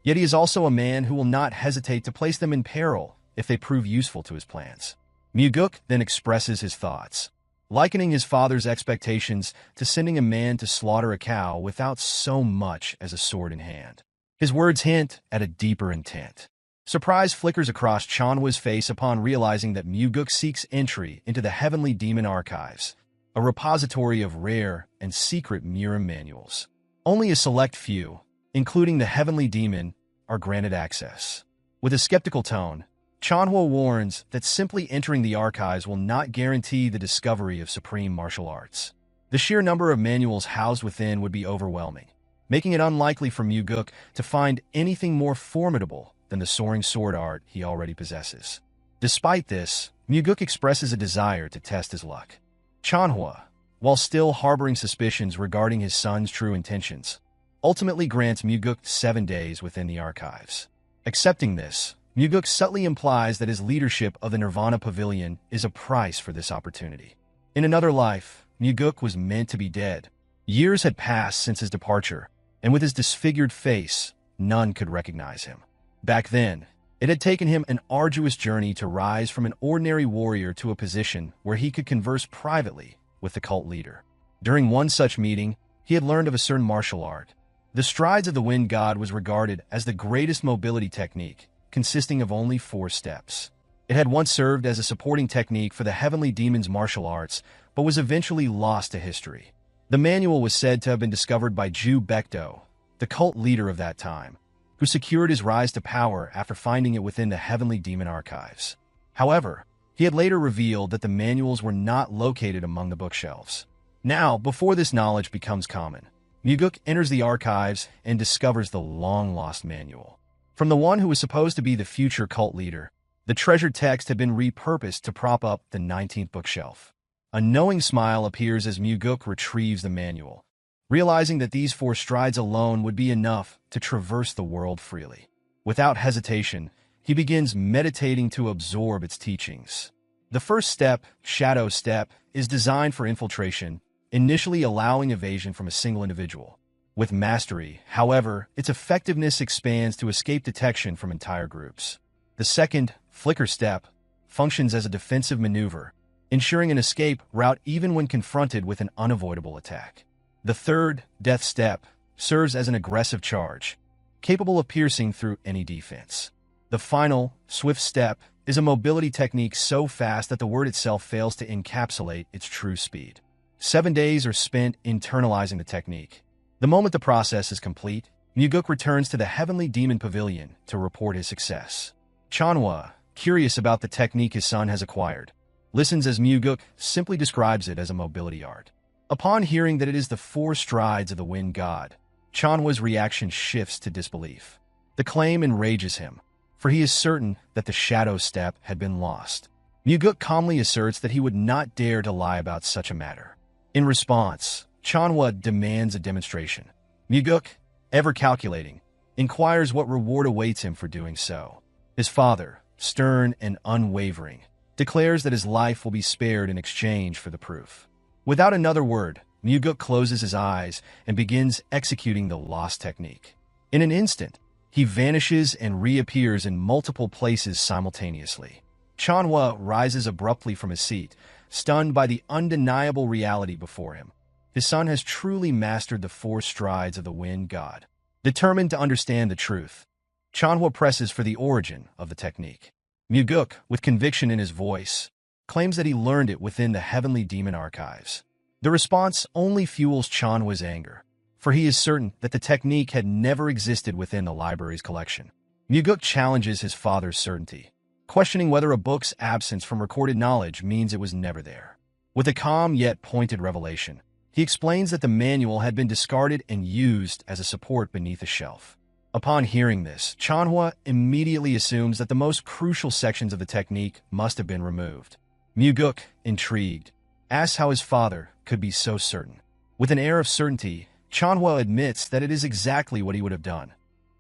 S1: yet he is also a man who will not hesitate to place them in peril if they prove useful to his plans. Mugeuk then expresses his thoughts, likening his father's expectations to sending a man to slaughter a cow without so much as a sword in hand. His words hint at a deeper intent. Surprise flickers across Cheonma's face upon realizing that Mugeuk seeks entry into the Heavenly Demon Archives, a repository of rare and secret Murim manuals. Only a select few, including the Heavenly Demon, are granted access. With a skeptical tone, Cheonma warns that simply entering the archives will not guarantee the discovery of supreme martial arts. The sheer number of manuals housed within would be overwhelming, making it unlikely for Mugeuk to find anything more formidable than the soaring sword art he already possesses. Despite this, Mugeuk expresses a desire to test his luck. Cheonma, while still harboring suspicions regarding his son's true intentions, ultimately grants Mugeuk 7 days within the archives. Accepting this, Mugeuk subtly implies that his leadership of the Nirvana Pavilion is a price for this opportunity. In another life, Mugeuk was meant to be dead. Years had passed since his departure, and with his disfigured face, none could recognize him. Back then, it had taken him an arduous journey to rise from an ordinary warrior to a position where he could converse privately with the cult leader. During one such meeting, he had learned of a certain martial art. The strides of the Wind God was regarded as the greatest mobility technique, consisting of only 4 steps. It had once served as a supporting technique for the Heavenly Demon's martial arts, but was eventually lost to history. The manual was said to have been discovered by Ju Baekdo, the cult leader of that time, who secured his rise to power after finding it within the Heavenly Demon Archives. However, he had later revealed that the manuals were not located among the bookshelves. Now, before this knowledge becomes common, Mugeuk enters the archives and discovers the long-lost manual. From the one who was supposed to be the future cult leader, the treasured text had been repurposed to prop up the 19th bookshelf. A knowing smile appears as Mugeuk retrieves the manual, realizing that these 4 strides alone would be enough to traverse the world freely. Without hesitation, he begins meditating to absorb its teachings. The first step, Shadow Step, is designed for infiltration, initially allowing evasion from a single individual. With mastery, however, its effectiveness expands to escape detection from entire groups. The second, Flicker Step, functions as a defensive maneuver, ensuring an escape route even when confronted with an unavoidable attack. The third, Death Step, serves as an aggressive charge, capable of piercing through any defense. The final, Swift Step, is a mobility technique so fast that the word itself fails to encapsulate its true speed. 7 days are spent internalizing the technique. The moment the process is complete, Mugeuk returns to the Heavenly Demon Pavilion to report his success. Cheonma, curious about the technique his son has acquired, listens as Mugeuk simply describes it as a mobility art. Upon hearing that it is the 4 strides of the Wind God, Cheonma's reaction shifts to disbelief. The claim enrages him, for he is certain that the Shadow Step had been lost. Mugeuk calmly asserts that he would not dare to lie about such a matter. In response, Cheonma demands a demonstration. Mugeuk, ever calculating, inquires what reward awaits him for doing so. His father, stern and unwavering, declares that his life will be spared in exchange for the proof. Without another word, Mugeuk closes his eyes and begins executing the lost technique. In an instant, he vanishes and reappears in multiple places simultaneously. Cheonma rises abruptly from his seat, stunned by the undeniable reality before him. His son has truly mastered the 4 strides of the Wind God. Determined to understand the truth, Cheonma presses for the origin of the technique. Mugeuk, with conviction in his voice, claims that he learned it within the Heavenly Demon archives. The response only fuels Cheonma's anger, for he is certain that the technique had never existed within the library's collection. Mugeuk challenges his father's certainty, questioning whether a book's absence from recorded knowledge means it was never there. With a calm yet pointed revelation, he explains that the manual had been discarded and used as a support beneath a shelf. Upon hearing this, Cheonma immediately assumes that the most crucial sections of the technique must have been removed. Mugeuk, intrigued, asks how his father could be so certain. With an air of certainty, Cheonma admits that it is exactly what he would have done,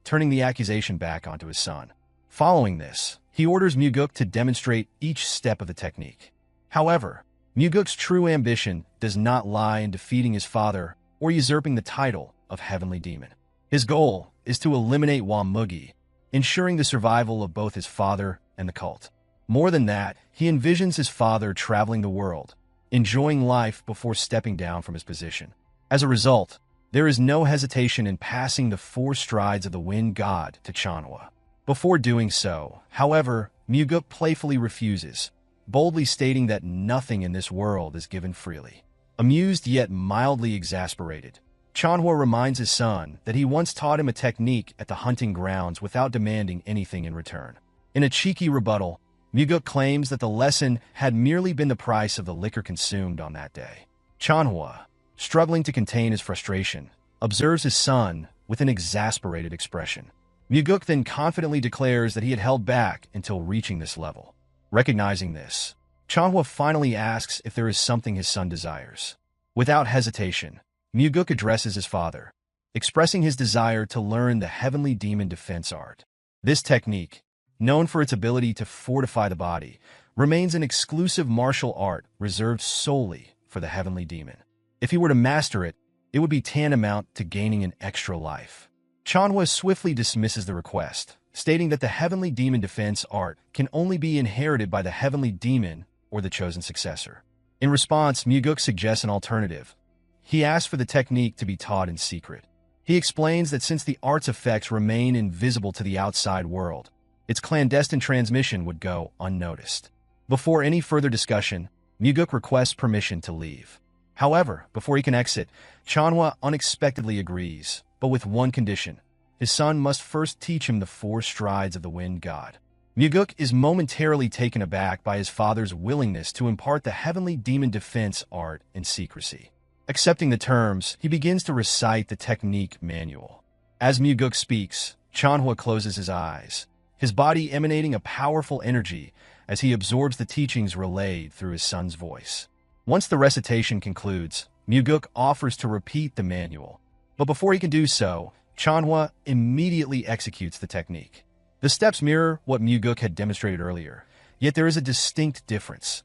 S1: turning the accusation back onto his son. Following this, he orders Mugeuk to demonstrate each step of the technique. However, Mugeuk's true ambition does not lie in defeating his father or usurping the title of Heavenly Demon. His goal is to eliminate Mugi, ensuring the survival of both his father and the cult. More than that, he envisions his father traveling the world, enjoying life before stepping down from his position. As a result, there is no hesitation in passing the 4 strides of the Wind God to Cheonma. Before doing so, however, Mugeuk playfully refuses, boldly stating that nothing in this world is given freely. Amused yet mildly exasperated, Cheonma reminds his son that he once taught him a technique at the hunting grounds without demanding anything in return. In a cheeky rebuttal, Mugeuk claims that the lesson had merely been the price of the liquor consumed on that day. Cheonma, struggling to contain his frustration, observes his son with an exasperated expression. Mugeuk then confidently declares that he had held back until reaching this level. Recognizing this, Cheonma finally asks if there is something his son desires. Without hesitation, Mugeuk addresses his father, expressing his desire to learn the Heavenly Demon defense art. This technique, known for its ability to fortify the body, remains an exclusive martial art reserved solely for the Heavenly Demon. If he were to master it, it would be tantamount to gaining an extra life. Cheonma swiftly dismisses the request, stating that the Heavenly Demon defense art can only be inherited by the Heavenly Demon or the chosen successor. In response, Mugeuk suggests an alternative. He asks for the technique to be taught in secret. He explains that since the art's effects remain invisible to the outside world, its clandestine transmission would go unnoticed. Before any further discussion, Mugeuk requests permission to leave. However, before he can exit, Cheonma unexpectedly agrees, but with one condition. His son must first teach him the 4 strides of the Wind God. Mugeuk is momentarily taken aback by his father's willingness to impart the Heavenly Demon defense art in secrecy. Accepting the terms, he begins to recite the technique manual. As Mugeuk speaks, Cheonma closes his eyes, his body emanating a powerful energy as he absorbs the teachings relayed through his son's voice. Once the recitation concludes, Mugeuk offers to repeat the manual, but before he can do so, Cheonma immediately executes the technique. The steps mirror what Mugeuk had demonstrated earlier, yet there is a distinct difference.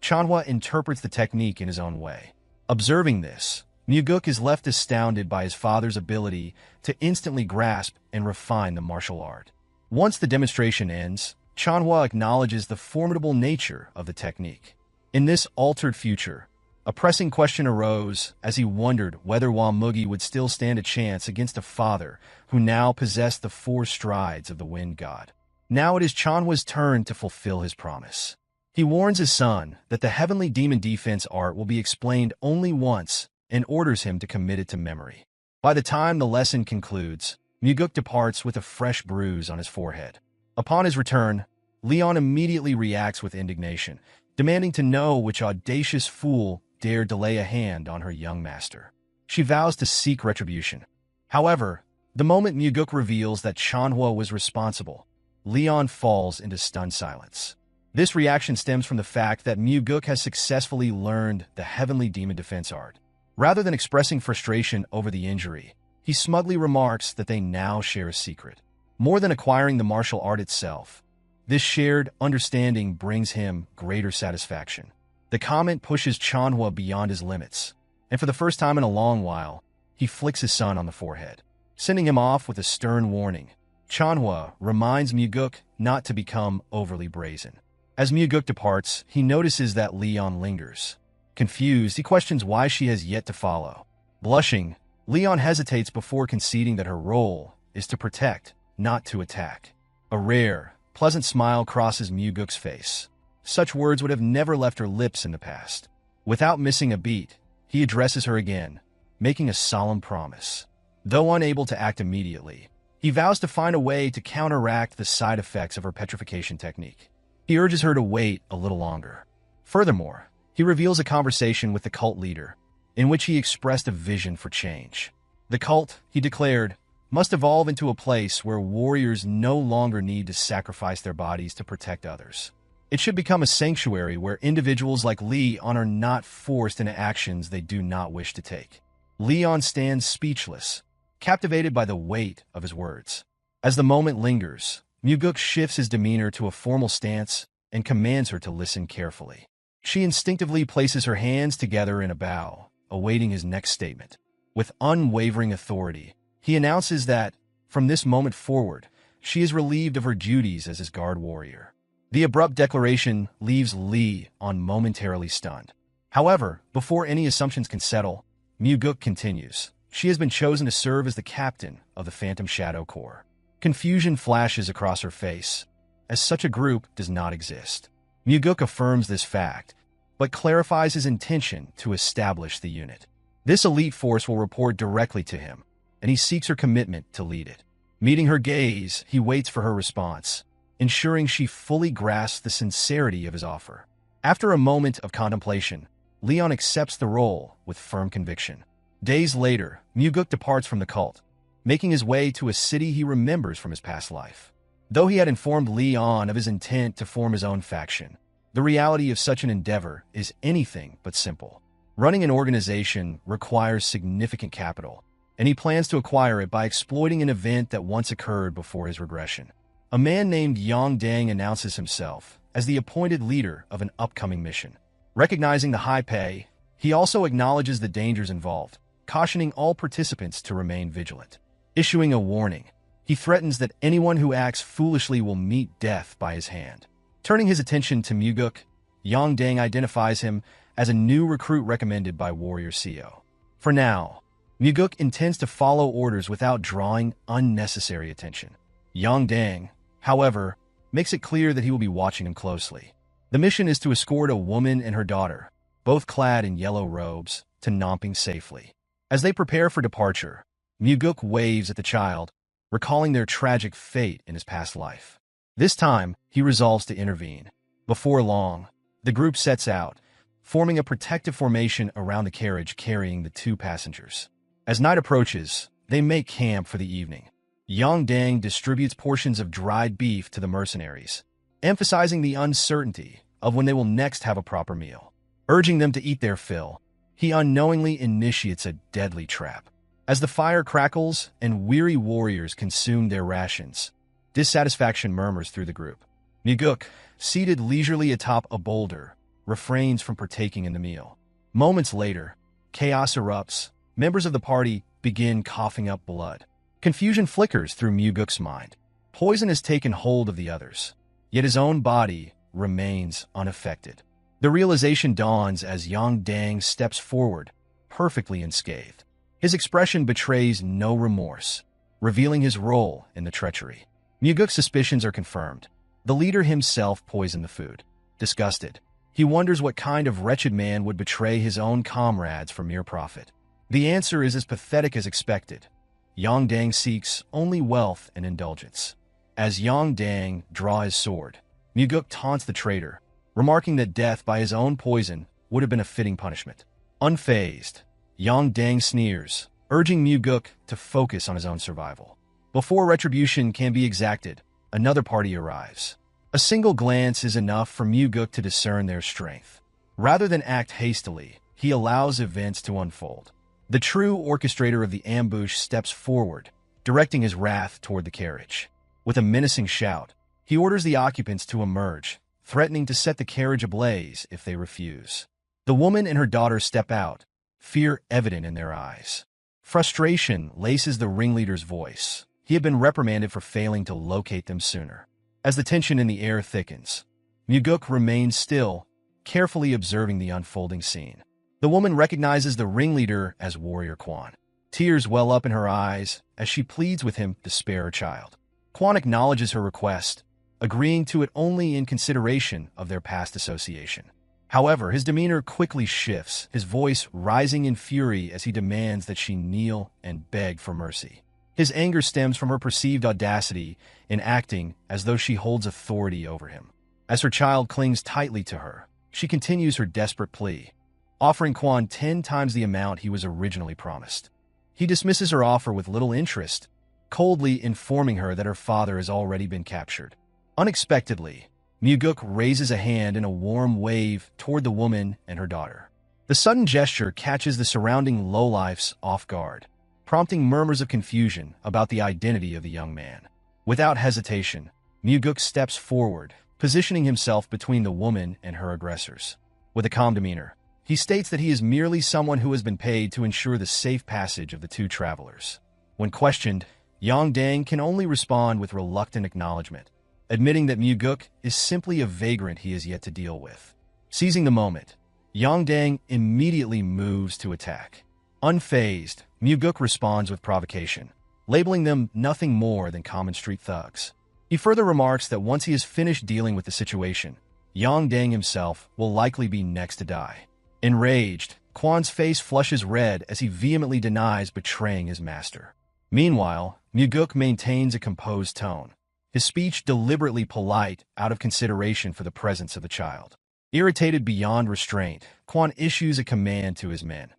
S1: Cheonma interprets the technique in his own way. Observing this, Mugeuk is left astounded by his father's ability to instantly grasp and refine the martial art. Once the demonstration ends, Cheonma acknowledges the formidable nature of the technique. In this altered future, a pressing question arose as he wondered whether Mugi would still stand a chance against a father who now possessed the 4 strides of the Wind God. Now it is Cheonma's turn to fulfill his promise. He warns his son that the Heavenly Demon defense art will be explained only once and orders him to commit it to memory. By the time the lesson concludes, Mugeuk departs with a fresh bruise on his forehead. Upon his return, Leon immediately reacts with indignation, demanding to know which audacious fool dared to lay a hand on her young master. She vows to seek retribution. However, the moment Mugeuk reveals that Cheonma was responsible, Leon falls into stunned silence. This reaction stems from the fact that Mugeuk has successfully learned the Heavenly Demon defense art. Rather than expressing frustration over the injury, he smugly remarks that they now share a secret. More than acquiring the martial art itself, this shared understanding brings him greater satisfaction. The comment pushes Cheonma beyond his limits, and for the first time in a long while, he flicks his son on the forehead, sending him off with a stern warning. Cheonma reminds Mugeuk not to become overly brazen. As Mugeuk departs, he notices that Leon lingers. Confused, he questions why she has yet to follow. Blushing, Leon hesitates before conceding that her role is to protect, not to attack. A rare, pleasant smile crosses Mugeuk's face. Such words would have never left her lips in the past. Without missing a beat, he addresses her again, making a solemn promise. Though unable to act immediately, he vows to find a way to counteract the side effects of her petrification technique. He urges her to wait a little longer. Furthermore, he reveals a conversation with the cult leader, in which he expressed a vision for change. The cult, he declared, must evolve into a place where warriors no longer need to sacrifice their bodies to protect others. It should become a sanctuary where individuals like Leon are not forced into actions they do not wish to take. Leon stands speechless, captivated by the weight of his words. As the moment lingers, Mugeuk shifts his demeanor to a formal stance and commands her to listen carefully. She instinctively places her hands together in a bow, awaiting his next statement. With unwavering authority, he announces that, from this moment forward, she is relieved of her duties as his guard warrior. The abrupt declaration leaves Leon momentarily stunned. However, before any assumptions can settle, Mugeuk continues. She has been chosen to serve as the captain of the Phantom Shadow Corps. Confusion flashes across her face, as such a group does not exist. Mugeuk affirms this fact, but clarifies his intention to establish the unit. This elite force will report directly to him, and he seeks her commitment to lead it. Meeting her gaze, he waits for her response, ensuring she fully grasps the sincerity of his offer. After a moment of contemplation, Leon accepts the role with firm conviction. Days later, Mugeuk departs from the cult, making his way to a city he remembers from his past life. Though he had informed Leon of his intent to form his own faction, the reality of such an endeavor is anything but simple. Running an organization requires significant capital, and he plans to acquire it by exploiting an event that once occurred before his regression. A man named Yang Dang announces himself as the appointed leader of an upcoming mission. Recognizing the high pay, he also acknowledges the dangers involved, cautioning all participants to remain vigilant. Issuing a warning, he threatens that anyone who acts foolishly will meet death by his hand. Turning his attention to Mugeuk, Yang Dang identifies him as a new recruit recommended by Warrior CO. For now, Mugeuk intends to follow orders without drawing unnecessary attention. Yang Dang, however, makes it clear that he will be watching him closely. The mission is to escort a woman and her daughter, both clad in yellow robes, to Namping safely. As they prepare for departure, Mugeuk waves at the child, recalling their tragic fate in his past life. This time, he resolves to intervene. Before long, the group sets out, forming a protective formation around the carriage carrying the two passengers. As night approaches, they make camp for the evening. Yang Dang distributes portions of dried beef to the mercenaries, emphasizing the uncertainty of when they will next have a proper meal. Urging them to eat their fill, he unknowingly initiates a deadly trap. As the fire crackles and weary warriors consume their rations, dissatisfaction murmurs through the group. Mugeuk, seated leisurely atop a boulder, refrains from partaking in the meal. Moments later, chaos erupts. Members of the party begin coughing up blood. Confusion flickers through Mugeuk's mind. Poison has taken hold of the others, yet his own body remains unaffected. The realization dawns as Yang Dang steps forward, perfectly unscathed. His expression betrays no remorse, revealing his role in the treachery. Mugeuk's suspicions are confirmed. The leader himself poisoned the food. Disgusted, he wonders what kind of wretched man would betray his own comrades for mere profit. The answer is as pathetic as expected. Yang Dang seeks only wealth and indulgence. As Yang Dang draws his sword, Mugeuk taunts the traitor, remarking that death by his own poison would have been a fitting punishment. Unfazed, Yang Dang sneers, urging Mugeuk to focus on his own survival. Before retribution can be exacted, another party arrives. A single glance is enough for Mugeuk to discern their strength. Rather than act hastily, he allows events to unfold. The true orchestrator of the ambush steps forward, directing his wrath toward the carriage. With a menacing shout, he orders the occupants to emerge, threatening to set the carriage ablaze if they refuse. The woman and her daughter step out, fear evident in their eyes. Frustration laces the ringleader's voice. He had been reprimanded for failing to locate them sooner. As the tension in the air thickens, Mugeuk remains still, carefully observing the unfolding scene. The woman recognizes the ringleader as Warrior Quan. Tears well up in her eyes as she pleads with him to spare her child. Kwon acknowledges her request, agreeing to it only in consideration of their past association. However, his demeanor quickly shifts, his voice rising in fury as he demands that she kneel and beg for mercy. His anger stems from her perceived audacity in acting as though she holds authority over him. As her child clings tightly to her, she continues her desperate plea, offering Kwon 10 times the amount he was originally promised. He dismisses her offer with little interest, coldly informing her that her father has already been captured. Unexpectedly, Mugeuk raises a hand in a warm wave toward the woman and her daughter. The sudden gesture catches the surrounding lowlifes off guard, prompting murmurs of confusion about the identity of the young man. Without hesitation, Mugeuk steps forward, positioning himself between the woman and her aggressors. With a calm demeanor, he states that he is merely someone who has been paid to ensure the safe passage of the two travelers. When questioned, Yang Dang can only respond with reluctant acknowledgement, admitting that Mugeuk is simply a vagrant he has yet to deal with. Seizing the moment, Yang Dang immediately moves to attack. Unfazed, Mugeuk responds with provocation, labeling them nothing more than common street thugs. He further remarks that once he is finished dealing with the situation, Yang Dang himself will likely be next to die. Enraged, Kwon's face flushes red as he vehemently denies betraying his master. Meanwhile, Mugeuk maintains a composed tone, his speech deliberately polite out of consideration for the presence of the child. Irritated beyond restraint, Kwon issues a command to his men.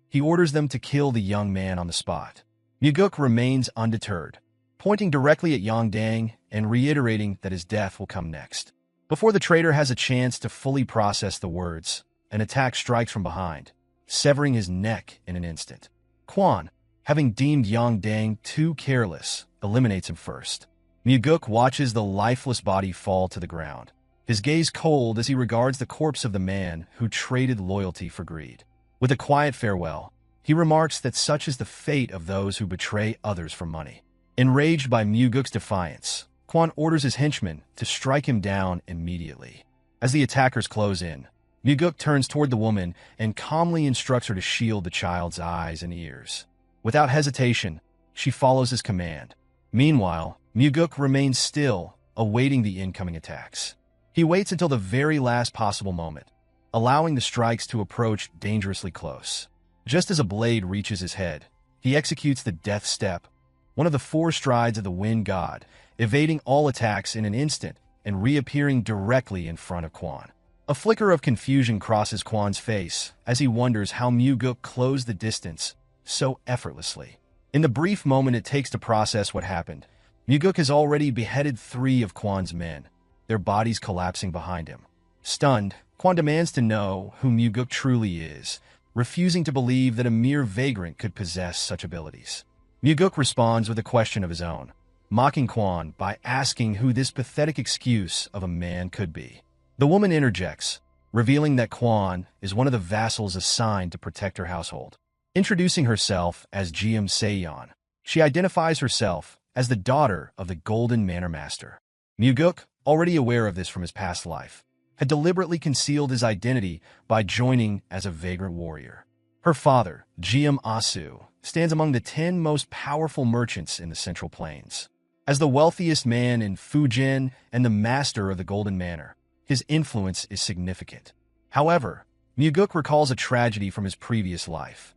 S1: He orders them to kill the young man on the spot. Mugeuk remains undeterred, pointing directly at Yang Dang and reiterating that his death will come next. Before the traitor has a chance to fully process the words, an attack strikes from behind, severing his neck in an instant. Kwon, having deemed Yang Dang too careless, eliminates him first. Mugeuk watches the lifeless body fall to the ground, his gaze cold as he regards the corpse of the man who traded loyalty for greed. With a quiet farewell, he remarks that such is the fate of those who betray others for money. Enraged by Mugeuk's defiance, Kwon orders his henchmen to strike him down immediately. As the attackers close in, Mugeuk turns toward the woman and calmly instructs her to shield the child's eyes and ears. Without hesitation, she follows his command. Meanwhile, Mugeuk remains still, awaiting the incoming attacks. He waits until the very last possible moment, allowing the strikes to approach dangerously close. Just as a blade reaches his head, he executes the death step, one of the 4 strides of the wind god, evading all attacks in an instant and reappearing directly in front of Kwon. A flicker of confusion crosses Kwon's face as he wonders how Mugeuk closed the distance so effortlessly. In the brief moment it takes to process what happened, Mugeuk has already beheaded 3 of Kwon's men, their bodies collapsing behind him. Stunned, Kwon demands to know who Mugeuk truly is, refusing to believe that a mere vagrant could possess such abilities. Mugeuk responds with a question of his own, mocking Kwon by asking who this pathetic excuse of a man could be. The woman interjects, revealing that Kwon is one of the vassals assigned to protect her household. Introducing herself as Geom Seyeon, she identifies herself as the daughter of the Golden Manor Master. Mugeuk, already aware of this from his past life, had deliberately concealed his identity by joining as a vagrant warrior. Her father, Geom Asu, stands among the 10 most powerful merchants in the Central Plains. As the wealthiest man in Fujin and the master of the Golden Manor, his influence is significant. However, Mugeuk recalls a tragedy from his previous life.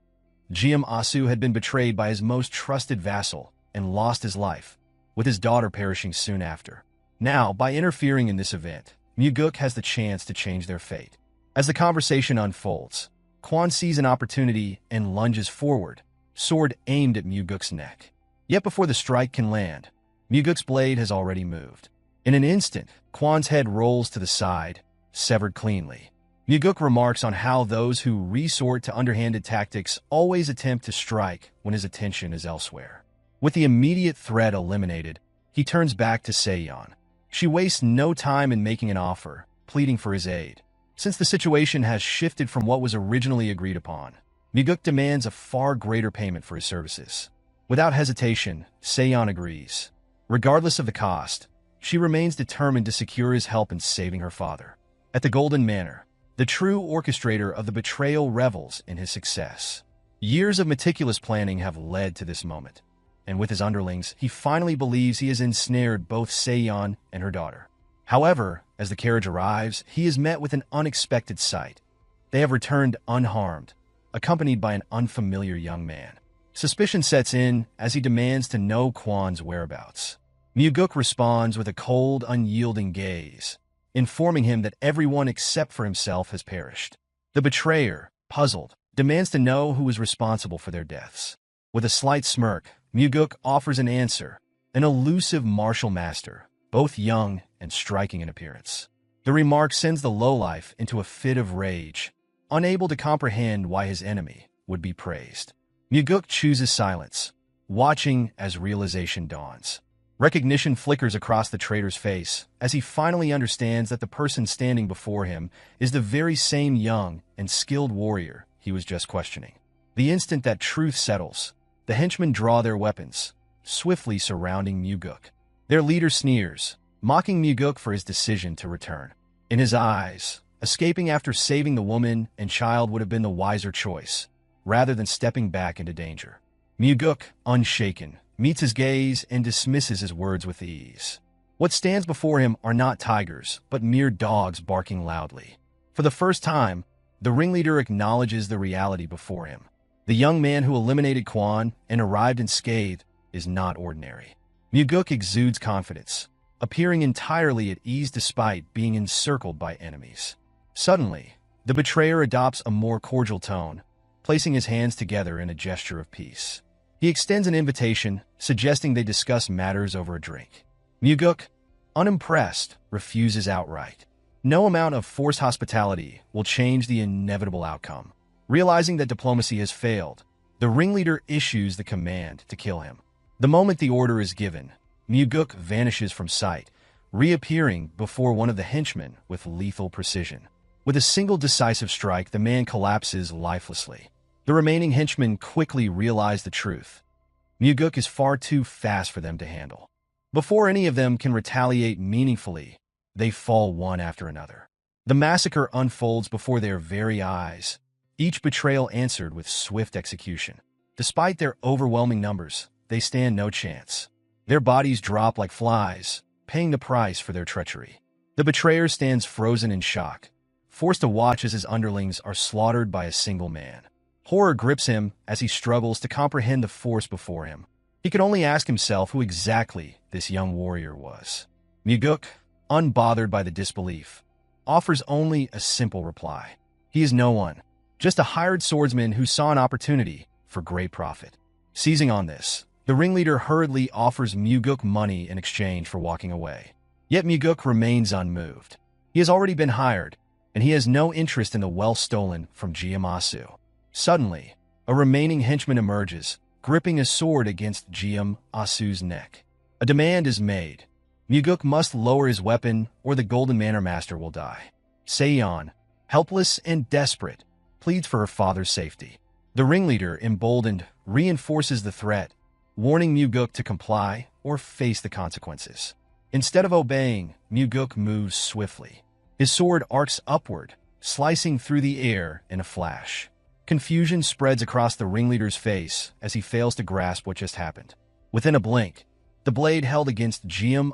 S1: Geom Asu had been betrayed by his most trusted vassal and lost his life, with his daughter perishing soon after. Now, by interfering in this event, Mugeuk has the chance to change their fate. As the conversation unfolds, Kwon sees an opportunity and lunges forward, sword aimed at Mugeuk's neck. Yet before the strike can land, Mugeuk's blade has already moved. In an instant, Kwon's head rolls to the side, severed cleanly. Mugeuk remarks on how those who resort to underhanded tactics always attempt to strike when his attention is elsewhere. With the immediate threat eliminated, he turns back to Seyeon. She wastes no time in making an offer, pleading for his aid. Since the situation has shifted from what was originally agreed upon, Mugeuk demands a far greater payment for his services. Without hesitation, Seyeon agrees. Regardless of the cost, she remains determined to secure his help in saving her father. At the Golden Manor, the true orchestrator of the betrayal revels in his success. Years of meticulous planning have led to this moment, and with his underlings, he finally believes he has ensnared both Seon and her daughter. However, as the carriage arrives, he is met with an unexpected sight. They have returned unharmed, accompanied by an unfamiliar young man. Suspicion sets in as he demands to know Kwan's whereabouts. Mugeuk responds with a cold, unyielding gaze, informing him that everyone except for himself has perished. The betrayer, puzzled, demands to know who is responsible for their deaths. With a slight smirk, Mugeuk offers an answer, an elusive martial master, both young and striking in appearance. The remark sends the lowlife into a fit of rage, unable to comprehend why his enemy would be praised. Mugeuk chooses silence, watching as realization dawns. Recognition flickers across the traitor's face as he finally understands that the person standing before him is the very same young and skilled warrior he was just questioning. The instant that truth settles, the henchmen draw their weapons, swiftly surrounding Mugeuk. Their leader sneers, mocking Mugeuk for his decision to return. In his eyes, escaping after saving the woman and child would have been the wiser choice, rather than stepping back into danger. Mugeuk, unshaken, meets his gaze and dismisses his words with ease. What stands before him are not tigers, but mere dogs barking loudly. For the first time, the ringleader acknowledges the reality before him. The young man who eliminated Kwan and arrived unscathed is not ordinary. Mugeuk exudes confidence, appearing entirely at ease despite being encircled by enemies. Suddenly, the betrayer adopts a more cordial tone, placing his hands together in a gesture of peace. He extends an invitation, suggesting they discuss matters over a drink. Mugeuk, unimpressed, refuses outright. No amount of forced hospitality will change the inevitable outcome. Realizing that diplomacy has failed, the ringleader issues the command to kill him. The moment the order is given, Mugeuk vanishes from sight, reappearing before one of the henchmen with lethal precision. With a single decisive strike, the man collapses lifelessly. The remaining henchmen quickly realize the truth. Mugeuk is far too fast for them to handle. Before any of them can retaliate meaningfully, they fall one after another. The massacre unfolds before their very eyes, each betrayal answered with swift execution. Despite their overwhelming numbers, they stand no chance. Their bodies drop like flies, paying the price for their treachery. The betrayer stands frozen in shock, forced to watch as his underlings are slaughtered by a single man. Horror grips him as he struggles to comprehend the force before him. He could only ask himself who exactly this young warrior was. Mugeuk, unbothered by the disbelief, offers only a simple reply. He is no one, just a hired swordsman who saw an opportunity for great profit. Seizing on this, the ringleader hurriedly offers Mugeuk money in exchange for walking away. Yet Mugeuk remains unmoved. He has already been hired, and he has no interest in the wealth stolen from Geom. Suddenly, a remaining henchman emerges, gripping a sword against Geom's neck. A demand is made. Mugeuk must lower his weapon or the Golden Manor Master will die. Seon, helpless and desperate, pleads for her father's safety. The ringleader, emboldened, reinforces the threat, warning Mugeuk to comply or face the consequences. Instead of obeying, Mugeuk moves swiftly. His sword arcs upward, slicing through the air in a flash. Confusion spreads across the ringleader's face as he fails to grasp what just happened. Within a blink, the blade held against Geom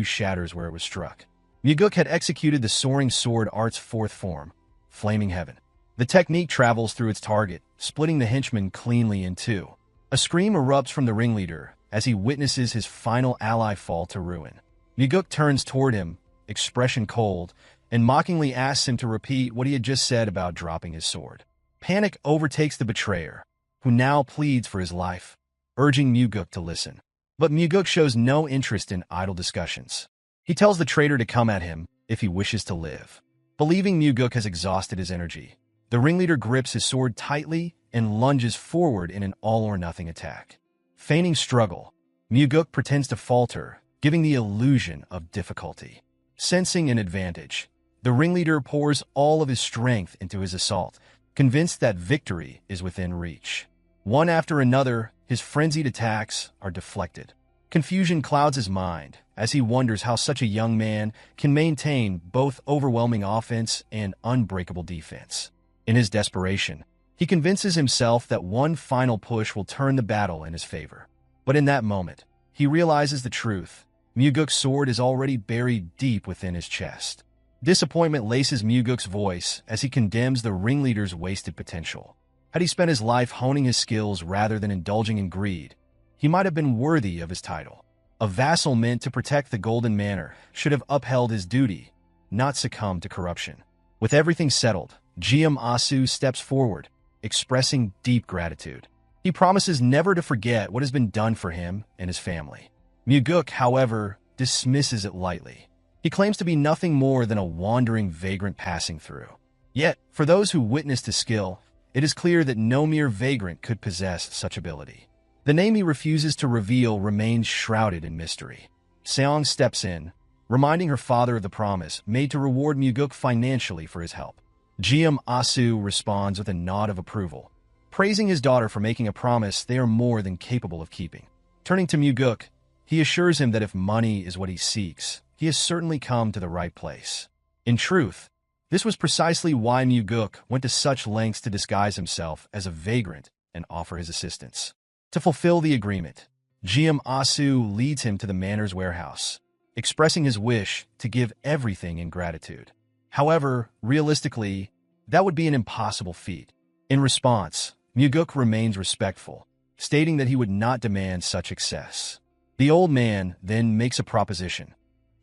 S1: shatters where it was struck. Mugeuk had executed the soaring sword art's fourth form, Flaming Heaven. The technique travels through its target, splitting the henchman cleanly in two. A scream erupts from the ringleader as he witnesses his final ally fall to ruin. Mugeuk turns toward him, expression cold, and mockingly asks him to repeat what he had just said about dropping his sword. Panic overtakes the betrayer, who now pleads for his life, urging Mugeuk to listen. But Mugeuk shows no interest in idle discussions. He tells the traitor to come at him if he wishes to live. Believing Mugeuk has exhausted his energy, the ringleader grips his sword tightly and lunges forward in an all-or-nothing attack. Feigning struggle, Mugeuk pretends to falter, giving the illusion of difficulty. Sensing an advantage, the ringleader pours all of his strength into his assault, convinced that victory is within reach. One after another, his frenzied attacks are deflected. Confusion clouds his mind as he wonders how such a young man can maintain both overwhelming offense and unbreakable defense. In his desperation, He convinces himself that one final push will turn the battle in his favor. But in that moment, he realizes the truth. Mugeuk's sword is already buried deep within his chest. Disappointment laces Mugeuk's voice as he condemns the ringleader's wasted potential. Had he spent his life honing his skills rather than indulging in greed, he might have been worthy of his title. A vassal meant to protect the Golden Manor should have upheld his duty, not succumbed to corruption. With everything settled, Geom Mugeuk steps forward, expressing deep gratitude. He promises never to forget what has been done for him and his family. Mugeuk, however, dismisses it lightly. He claims to be nothing more than a wandering vagrant passing through. Yet, for those who witnessed his skill, it is clear that no mere vagrant could possess such ability. The name he refuses to reveal remains shrouded in mystery. Seong steps in, reminding her father of the promise made to reward Mugeuk financially for his help. Geom Mugeuk responds with a nod of approval, praising his daughter for making a promise they are more than capable of keeping. Turning to Mugeuk, he assures him that if money is what he seeks, he has certainly come to the right place. In truth, this was precisely why Mugeuk went to such lengths to disguise himself as a vagrant and offer his assistance. To fulfill the agreement, Geom Mugeuk leads him to the manor's warehouse, expressing his wish to give everything in gratitude. However, realistically, that would be an impossible feat. In response, Mugeuk remains respectful, stating that he would not demand such excess. The old man then makes a proposition.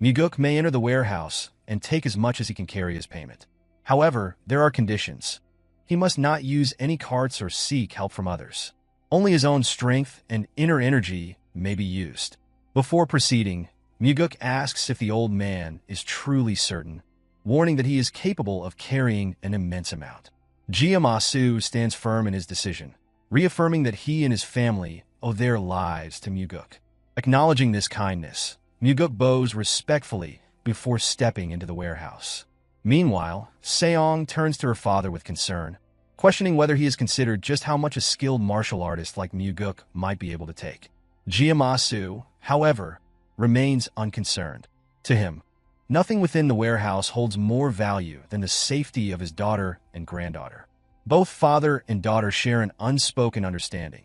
S1: Mugeuk may enter the warehouse and take as much as he can carry as payment. However, there are conditions. He must not use any carts or seek help from others. Only his own strength and inner energy may be used. Before proceeding, Mugeuk asks if the old man is truly certain, warning that he is capable of carrying an immense amount. Geom Mugeuk stands firm in his decision, reaffirming that he and his family owe their lives to Mugeuk. Acknowledging this kindness, Mugeuk bows respectfully before stepping into the warehouse. Meanwhile, Seong turns to her father with concern, questioning whether he has considered just how much a skilled martial artist like Mugeuk might be able to take. Geom Mugeuk, however, remains unconcerned. To him, nothing within the warehouse holds more value than the safety of his daughter and granddaughter. Both father and daughter share an unspoken understanding.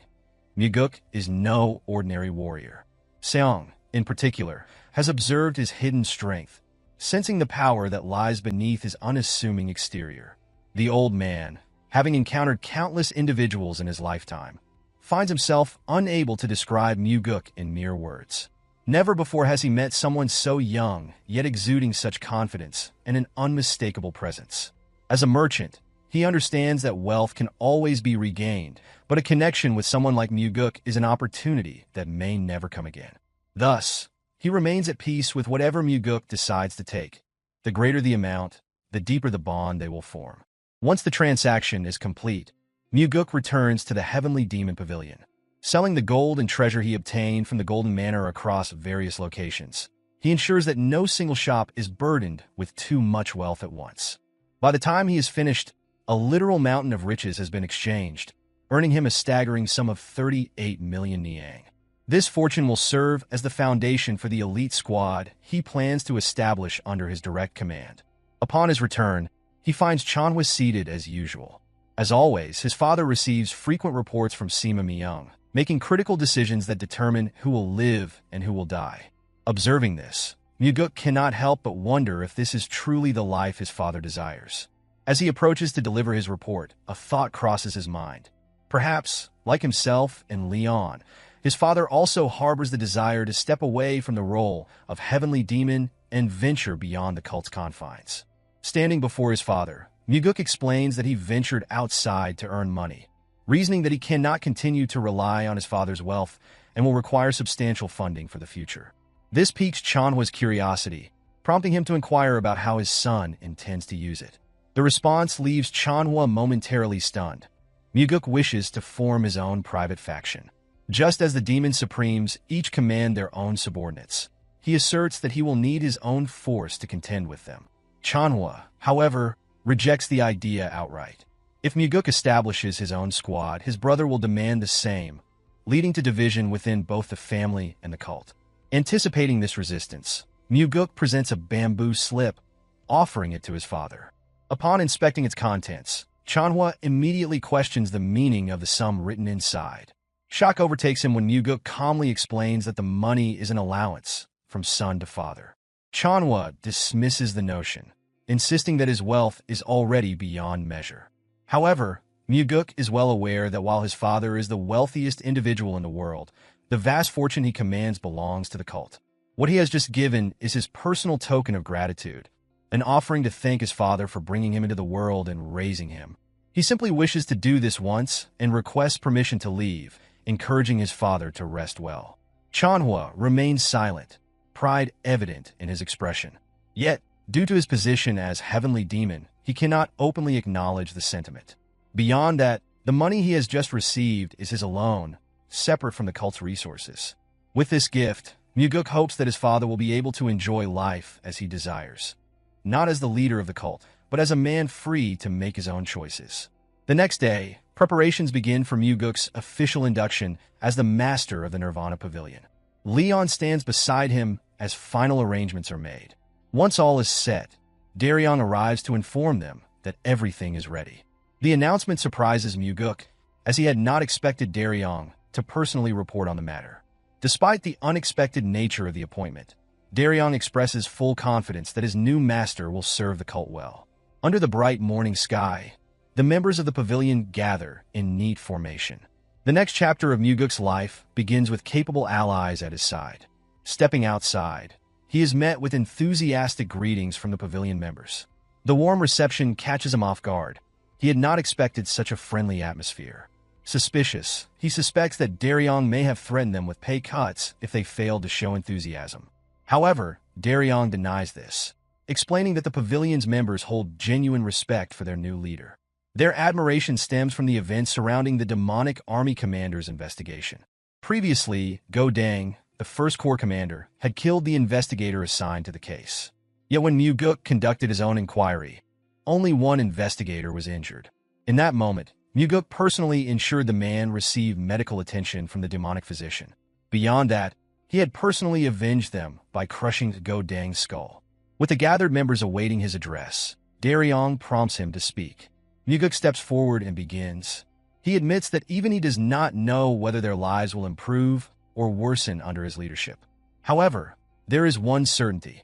S1: Mugeuk is no ordinary warrior. Seong, in particular, has observed his hidden strength, sensing the power that lies beneath his unassuming exterior. The old man, having encountered countless individuals in his lifetime, finds himself unable to describe Mugeuk in mere words. Never before has he met someone so young, yet exuding such confidence and an unmistakable presence. As a merchant, he understands that wealth can always be regained, but a connection with someone like Mugeuk is an opportunity that may never come again. Thus, he remains at peace with whatever Mugeuk decides to take. The greater the amount, the deeper the bond they will form. Once the transaction is complete, Mugeuk returns to the Heavenly Demon Pavilion, selling the gold and treasure he obtained from the Golden Manor across various locations. He ensures that no single shop is burdened with too much wealth at once. By the time he is finished, a literal mountain of riches has been exchanged, earning him a staggering sum of 38 million niang. This fortune will serve as the foundation for the elite squad he plans to establish under his direct command. Upon his return, he finds Cheonma seated as usual. As always, his father receives frequent reports from Sima Myung, making critical decisions that determine who will live and who will die. Observing this, Mugeuk cannot help but wonder if this is truly the life his father desires. As he approaches to deliver his report, a thought crosses his mind. Perhaps, like himself and Leon, his father also harbors the desire to step away from the role of heavenly demon and venture beyond the cult's confines. Standing before his father, Mugeuk explains that he ventured outside to earn money, reasoning that he cannot continue to rely on his father's wealth and will require substantial funding for the future. This piques Cheonma's curiosity, prompting him to inquire about how his son intends to use it. The response leaves Cheonma momentarily stunned. Mugeuk wishes to form his own private faction. Just as the Demon Supremes each command their own subordinates, he asserts that he will need his own force to contend with them. Cheonma, however, rejects the idea outright. If Mugeuk establishes his own squad, his brother will demand the same, leading to division within both the family and the cult. Anticipating this resistance, Mugeuk presents a bamboo slip, offering it to his father. Upon inspecting its contents, Cheonma immediately questions the meaning of the sum written inside. Shock overtakes him when Mugeuk calmly explains that the money is an allowance from son to father. Cheonma dismisses the notion, insisting that his wealth is already beyond measure. However, Mugeuk is well aware that while his father is the wealthiest individual in the world, the vast fortune he commands belongs to the cult. What he has just given is his personal token of gratitude, an offering to thank his father for bringing him into the world and raising him. He simply wishes to do this once and requests permission to leave, encouraging his father to rest well. Cheonma remains silent, pride evident in his expression. Yet, due to his position as heavenly demon, he cannot openly acknowledge the sentiment. Beyond that, the money he has just received is his alone, separate from the cult's resources. With this gift, Mugeuk hopes that his father will be able to enjoy life as he desires. Not as the leader of the cult, but as a man free to make his own choices. The next day, preparations begin for Mugeuk's official induction as the master of the Nirvana Pavilion. Leon stands beside him as final arrangements are made. Once all is set, Daryong arrives to inform them that everything is ready. The announcement surprises Mugeuk, as he had not expected Daryong to personally report on the matter. Despite the unexpected nature of the appointment, Daryong expresses full confidence that his new master will serve the cult well. Under the bright morning sky, the members of the pavilion gather in neat formation. The next chapter of Mugeuk's life begins with capable allies at his side. Stepping outside, he is met with enthusiastic greetings from the pavilion members. The warm reception catches him off guard. He had not expected such a friendly atmosphere. Suspicious, he suspects that Daryong may have threatened them with pay cuts if they failed to show enthusiasm. However, Daryong denies this, explaining that the pavilion's members hold genuine respect for their new leader. Their admiration stems from the events surrounding the demonic army commander's investigation. Previously, Go Dang, the first corps commander, had killed the investigator assigned to the case. Yet when Mugeuk conducted his own inquiry, only one investigator was injured. In that moment, Mugeuk personally ensured the man received medical attention from the demonic physician. Beyond that, he had personally avenged them by crushing Go Dang's skull. With the gathered members awaiting his address, Daryong prompts him to speak. Mugeuk steps forward and begins. He admits that even he does not know whether their lives will improve or worsen under his leadership. However, there is one certainty.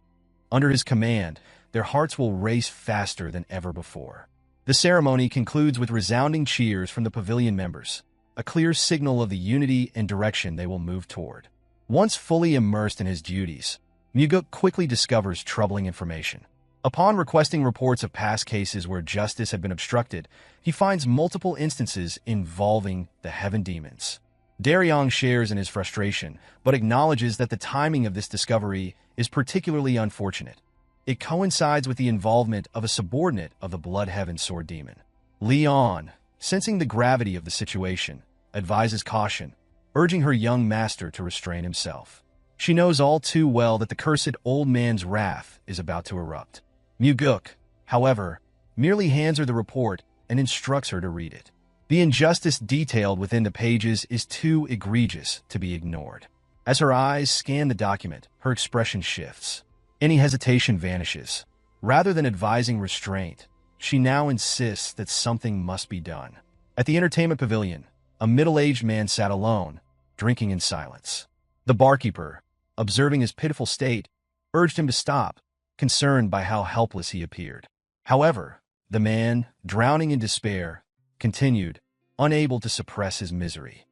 S1: Under his command, their hearts will race faster than ever before. The ceremony concludes with resounding cheers from the pavilion members, a clear signal of the unity and direction they will move toward. Once fully immersed in his duties, Mugeuk quickly discovers troubling information. Upon requesting reports of past cases where justice had been obstructed, he finds multiple instances involving the heaven demons. Daryong shares in his frustration, but acknowledges that the timing of this discovery is particularly unfortunate. It coincides with the involvement of a subordinate of the Blood Heaven Sword Demon. Leon, sensing the gravity of the situation, advises caution, urging her young master to restrain himself. She knows all too well that the cursed old man's wrath is about to erupt. Mugeuk, however, merely hands her the report and instructs her to read it. The injustice detailed within the pages is too egregious to be ignored. As her eyes scan the document, her expression shifts. Any hesitation vanishes. Rather than advising restraint, she now insists that something must be done. At the entertainment pavilion, a middle-aged man sat alone, drinking in silence. The barkeeper, observing his pitiful state, urged him to stop, concerned by how helpless he appeared. However, the man, drowning in despair, continued, unable to suppress his misery.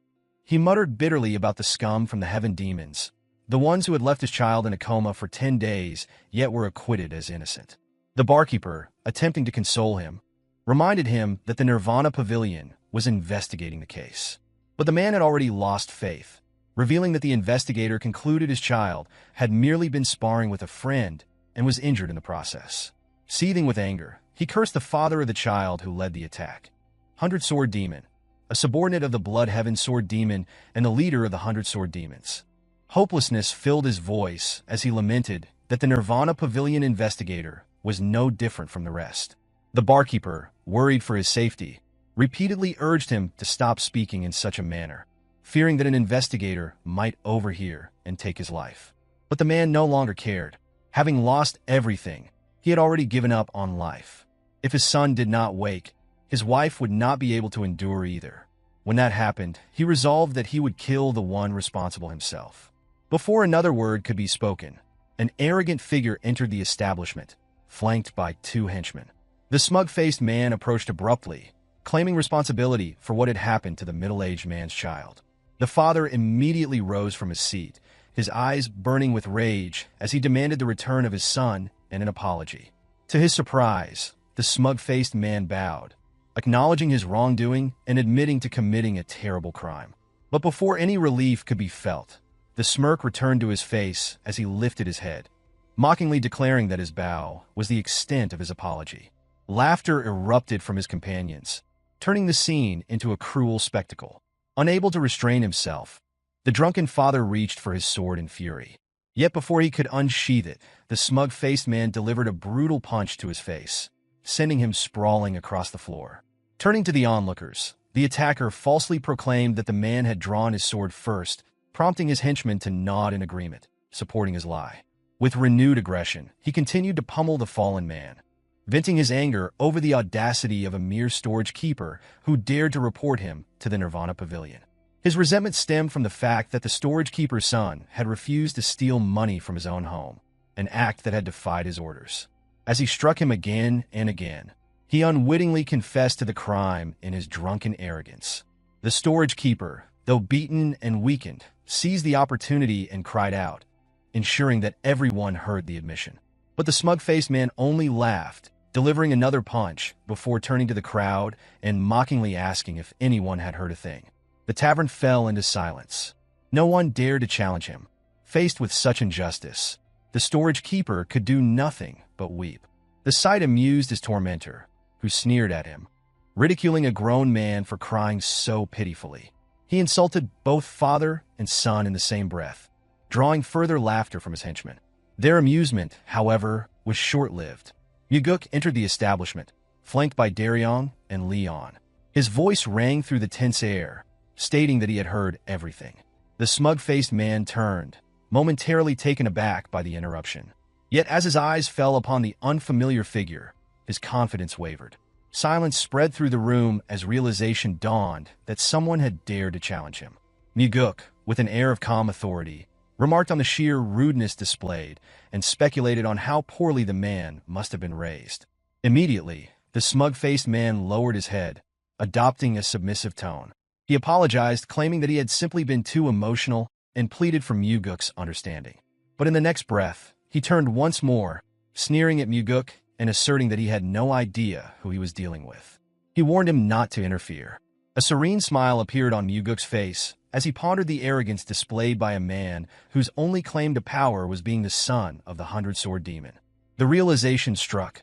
S1: He muttered bitterly about the scum from the heaven demons, the ones who had left his child in a coma for 10 days, yet were acquitted as innocent. The barkeeper, attempting to console him, reminded him that the Nirvana Pavilion was investigating the case. But the man had already lost faith, revealing that the investigator concluded his child had merely been sparring with a friend and was injured in the process. Seething with anger, he cursed the father of the child who led the attack. 100 Sword Demon, a subordinate of the Blood Heaven Sword Demon and the leader of the 100 Sword Demons. Hopelessness filled his voice as he lamented that the Nirvana Pavilion investigator was no different from the rest. The barkeeper, worried for his safety, repeatedly urged him to stop speaking in such a manner, fearing that an investigator might overhear and take his life. But the man no longer cared. Having lost everything, he had already given up on life. If his son did not wake, his wife would not be able to endure either. When that happened, he resolved that he would kill the one responsible himself. Before another word could be spoken, an arrogant figure entered the establishment, flanked by 2 henchmen. The smug-faced man approached abruptly, claiming responsibility for what had happened to the middle-aged man's child. The father immediately rose from his seat, his eyes burning with rage as he demanded the return of his son and an apology. To his surprise, the smug-faced man bowed, acknowledging his wrongdoing and admitting to committing a terrible crime. But before any relief could be felt, the smirk returned to his face as he lifted his head, mockingly declaring that his bow was the extent of his apology. Laughter erupted from his companions, turning the scene into a cruel spectacle. Unable to restrain himself, the drunken father reached for his sword in fury. Yet before he could unsheath it, the smug-faced man delivered a brutal punch to his face, sending him sprawling across the floor. Turning to the onlookers, the attacker falsely proclaimed that the man had drawn his sword first, prompting his henchmen to nod in agreement, supporting his lie. With renewed aggression, he continued to pummel the fallen man, venting his anger over the audacity of a mere storage keeper who dared to report him to the Nirvana Pavilion. His resentment stemmed from the fact that the storage keeper's son had refused to steal money from his own home, an act that had defied his orders. As he struck him again and again, he unwittingly confessed to the crime in his drunken arrogance. The storage keeper, though beaten and weakened, seized the opportunity and cried out, ensuring that everyone heard the admission. But the smug-faced man only laughed, delivering another punch before turning to the crowd and mockingly asking if anyone had heard a thing. The tavern fell into silence. No one dared to challenge him. Faced with such injustice, the storage keeper could do nothing but weep. The sight amused his tormentor, who sneered at him, ridiculing a grown man for crying so pitifully. He insulted both father and son in the same breath, drawing further laughter from his henchmen. Their amusement, however, was short-lived. Mugeuk entered the establishment, flanked by Daryong and Leon. His voice rang through the tense air, stating that he had heard everything. The smug-faced man turned, momentarily taken aback by the interruption. Yet as his eyes fell upon the unfamiliar figure, his confidence wavered. Silence spread through the room as realization dawned that someone had dared to challenge him. Mugeuk, with an air of calm authority, remarked on the sheer rudeness displayed and speculated on how poorly the man must have been raised. Immediately, the smug-faced man lowered his head, adopting a submissive tone. He apologized, claiming that he had simply been too emotional and pleaded for Mugeuk's understanding. But in the next breath, he turned once more, sneering at Mugeuk and asserting that he had no idea who he was dealing with. He warned him not to interfere. A serene smile appeared on Mugeuk's face as he pondered the arrogance displayed by a man whose only claim to power was being the son of the 100-Sword Demon. The realization struck.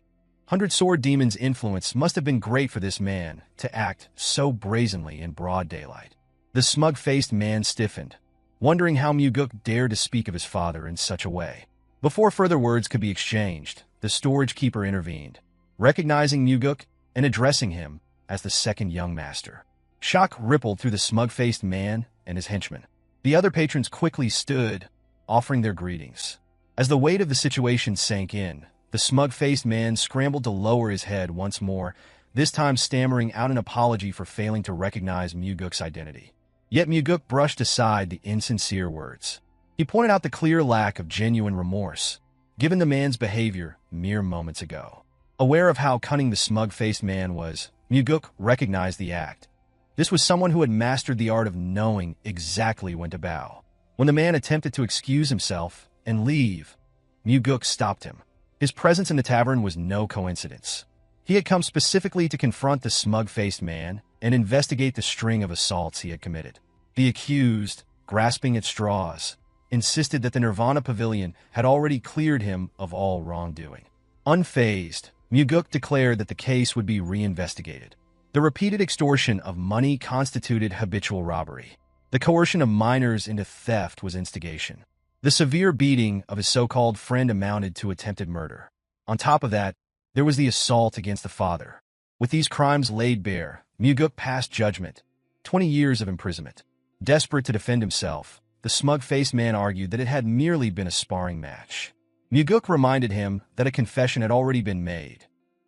S1: 100-Sword Demon's influence must have been great for this man to act so brazenly in broad daylight. The smug-faced man stiffened, wondering how Mugeuk dared to speak of his father in such a way. Before further words could be exchanged, the storage keeper intervened, recognizing Mugeuk and addressing him as the second young master. Shock rippled through the smug-faced man and his henchmen. The other patrons quickly stood, offering their greetings. As the weight of the situation sank in, the smug-faced man scrambled to lower his head once more, this time stammering out an apology for failing to recognize Mugeuk's identity. Yet Mugeuk brushed aside the insincere words. He pointed out the clear lack of genuine remorse, given the man's behavior mere moments ago. Aware of how cunning the smug-faced man was, Mugeuk recognized the act. This was someone who had mastered the art of knowing exactly when to bow. When the man attempted to excuse himself and leave, Mugeuk stopped him. His presence in the tavern was no coincidence. He had come specifically to confront the smug-faced man and investigate the string of assaults he had committed. The accused, grasping at straws, insisted that the Nirvana Pavilion had already cleared him of all wrongdoing. Unfazed, Mugeuk declared that the case would be reinvestigated. The repeated extortion of money constituted habitual robbery. The coercion of minors into theft was instigation. The severe beating of his so-called friend amounted to attempted murder. On top of that, there was the assault against the father. With these crimes laid bare, Mugeuk passed judgment, 20 years of imprisonment. Desperate to defend himself, the smug-faced man argued that it had merely been a sparring match. Mugeuk reminded him that a confession had already been made,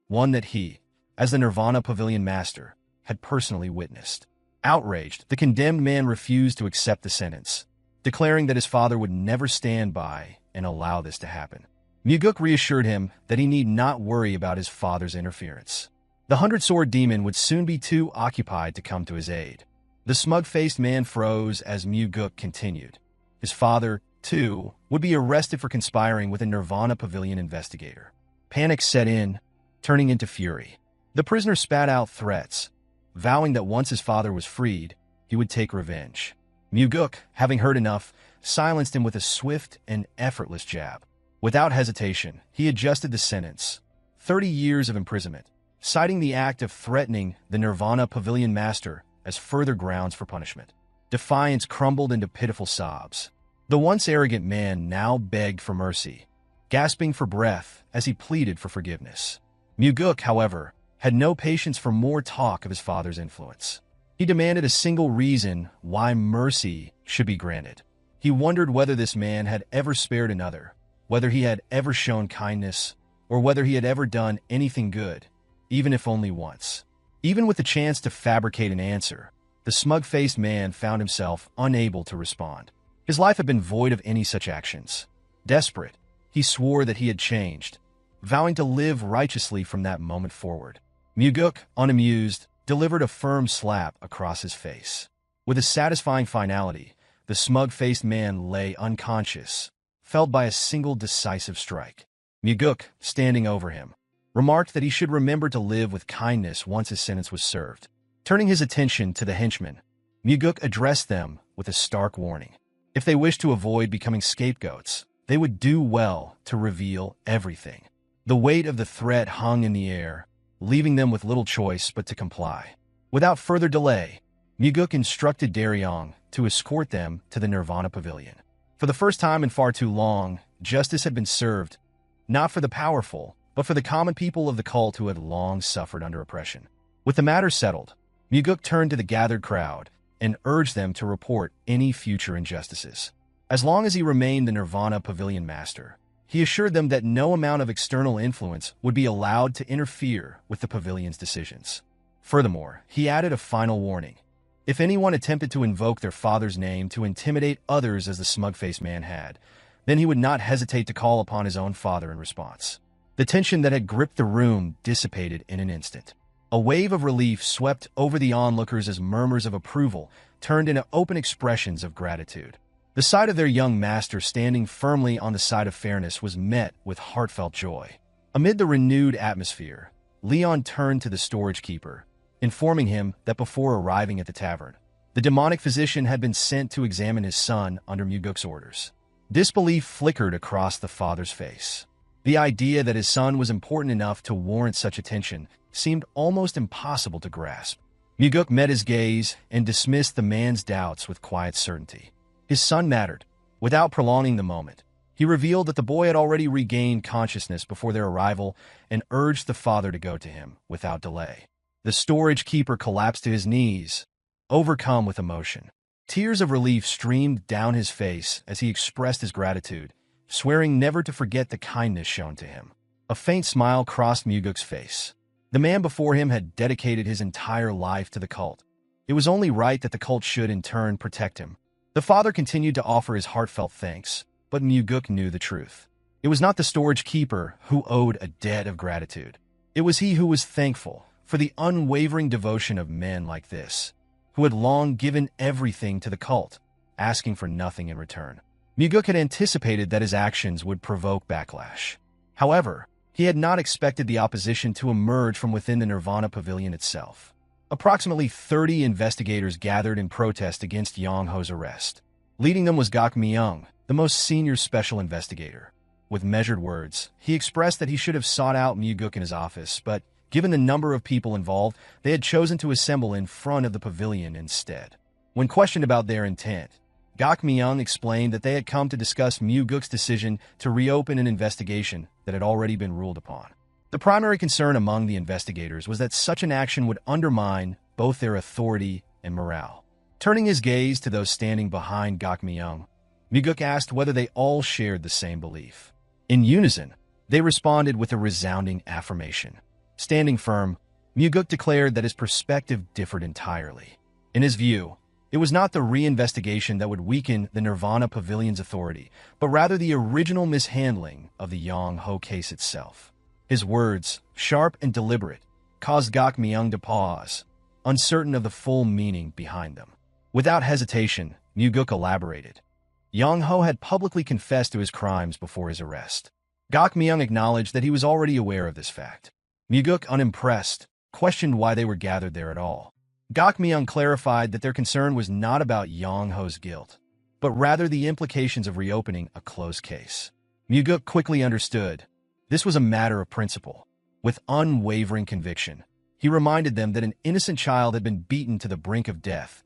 S1: one that he, as the Nirvana Pavilion Master had personally witnessed. Outraged, the condemned man refused to accept the sentence, declaring that his father would never stand by and allow this to happen. Mugeuk reassured him that he need not worry about his father's interference. The 100-sword demon would soon be too occupied to come to his aid. The smug-faced man froze as Mugeuk continued. His father, too, would be arrested for conspiring with a Nirvana Pavilion investigator. Panic set in, turning into fury. The prisoner spat out threats, vowing that once his father was freed, he would take revenge. Mugeuk, having heard enough, silenced him with a swift and effortless jab. Without hesitation, he adjusted the sentence, 30 years of imprisonment, citing the act of threatening the Nirvana Pavilion Master as further grounds for punishment. Defiance crumbled into pitiful sobs. The once arrogant man now begged for mercy, gasping for breath as he pleaded for forgiveness. Mugeuk, however, had no patience for more talk of his father's influence. He demanded a single reason why mercy should be granted. He wondered whether this man had ever spared another, whether he had ever shown kindness, or whether he had ever done anything good, even if only once. Even with the chance to fabricate an answer, the smug-faced man found himself unable to respond. His life had been void of any such actions. Desperate, he swore that he had changed, vowing to live righteously from that moment forward. Mugeuk, unamused, delivered a firm slap across his face. With a satisfying finality, the smug-faced man lay unconscious, felled by a single decisive strike. Mugeuk, standing over him, remarked that he should remember to live with kindness once his sentence was served. Turning his attention to the henchmen, Mugeuk addressed them with a stark warning. If they wished to avoid becoming scapegoats, they would do well to reveal everything. The weight of the threat hung in the air, leaving them with little choice but to comply. Without further delay, Mugeuk instructed Daryong to escort them to the Nirvana Pavilion. For the first time in far too long, justice had been served, not for the powerful, but for the common people of the cult who had long suffered under oppression. With the matter settled, Mugeuk turned to the gathered crowd and urged them to report any future injustices. As long as he remained the Nirvana Pavilion Master, he assured them that no amount of external influence would be allowed to interfere with the pavilion's decisions. Furthermore, he added a final warning. If anyone attempted to invoke their father's name to intimidate others as the smug-faced man had, then he would not hesitate to call upon his own father in response. The tension that had gripped the room dissipated in an instant. A wave of relief swept over the onlookers as murmurs of approval turned into open expressions of gratitude. The sight of their young master standing firmly on the side of fairness was met with heartfelt joy. Amid the renewed atmosphere, Leon turned to the storage keeper, informing him that before arriving at the tavern, the demonic physician had been sent to examine his son under Mugeuk's orders. Disbelief flickered across the father's face. The idea that his son was important enough to warrant such attention seemed almost impossible to grasp. Mugeuk met his gaze and dismissed the man's doubts with quiet certainty. His son mattered. Without prolonging the moment, he revealed that the boy had already regained consciousness before their arrival and urged the father to go to him without delay. The storage keeper collapsed to his knees, overcome with emotion. Tears of relief streamed down his face as he expressed his gratitude, swearing never to forget the kindness shown to him. A faint smile crossed Mugeuk's face. The man before him had dedicated his entire life to the cult. It was only right that the cult should, in turn, protect him. The father continued to offer his heartfelt thanks, but Mugeuk knew the truth. It was not the storage keeper who owed a debt of gratitude. It was he who was thankful for the unwavering devotion of men like this, who had long given everything to the cult, asking for nothing in return. Mugeuk had anticipated that his actions would provoke backlash. However, he had not expected the opposition to emerge from within the Nirvana Pavilion itself. Approximately 30 investigators gathered in protest against Yang Ho's arrest. Leading them was Gok Myung, the most senior special investigator. With measured words, he expressed that he should have sought out Mugeuk in his office, but given the number of people involved, they had chosen to assemble in front of the pavilion instead. When questioned about their intent, Gok Myung explained that they had come to discuss Mugeuk's decision to reopen an investigation that had already been ruled upon. The primary concern among the investigators was that such an action would undermine both their authority and morale. Turning his gaze to those standing behind Gok Myung, Mugeuk asked whether they all shared the same belief. In unison, they responded with a resounding affirmation. Standing firm, Mugeuk declared that his perspective differed entirely. In his view, it was not the reinvestigation that would weaken the Nirvana Pavilion's authority, but rather the original mishandling of the Yang Ho case itself. His words, sharp and deliberate, caused Gok Myung to pause, uncertain of the full meaning behind them. Without hesitation, Mugeuk elaborated. Yang Ho had publicly confessed to his crimes before his arrest. Gok Myung acknowledged that he was already aware of this fact. Mugeuk, unimpressed, questioned why they were gathered there at all. Gok Myung clarified that their concern was not about Yang Ho's guilt, but rather the implications of reopening a closed case. Mugeuk quickly understood. This was a matter of principle. With unwavering conviction, he reminded them that an innocent child had been beaten to the brink of death,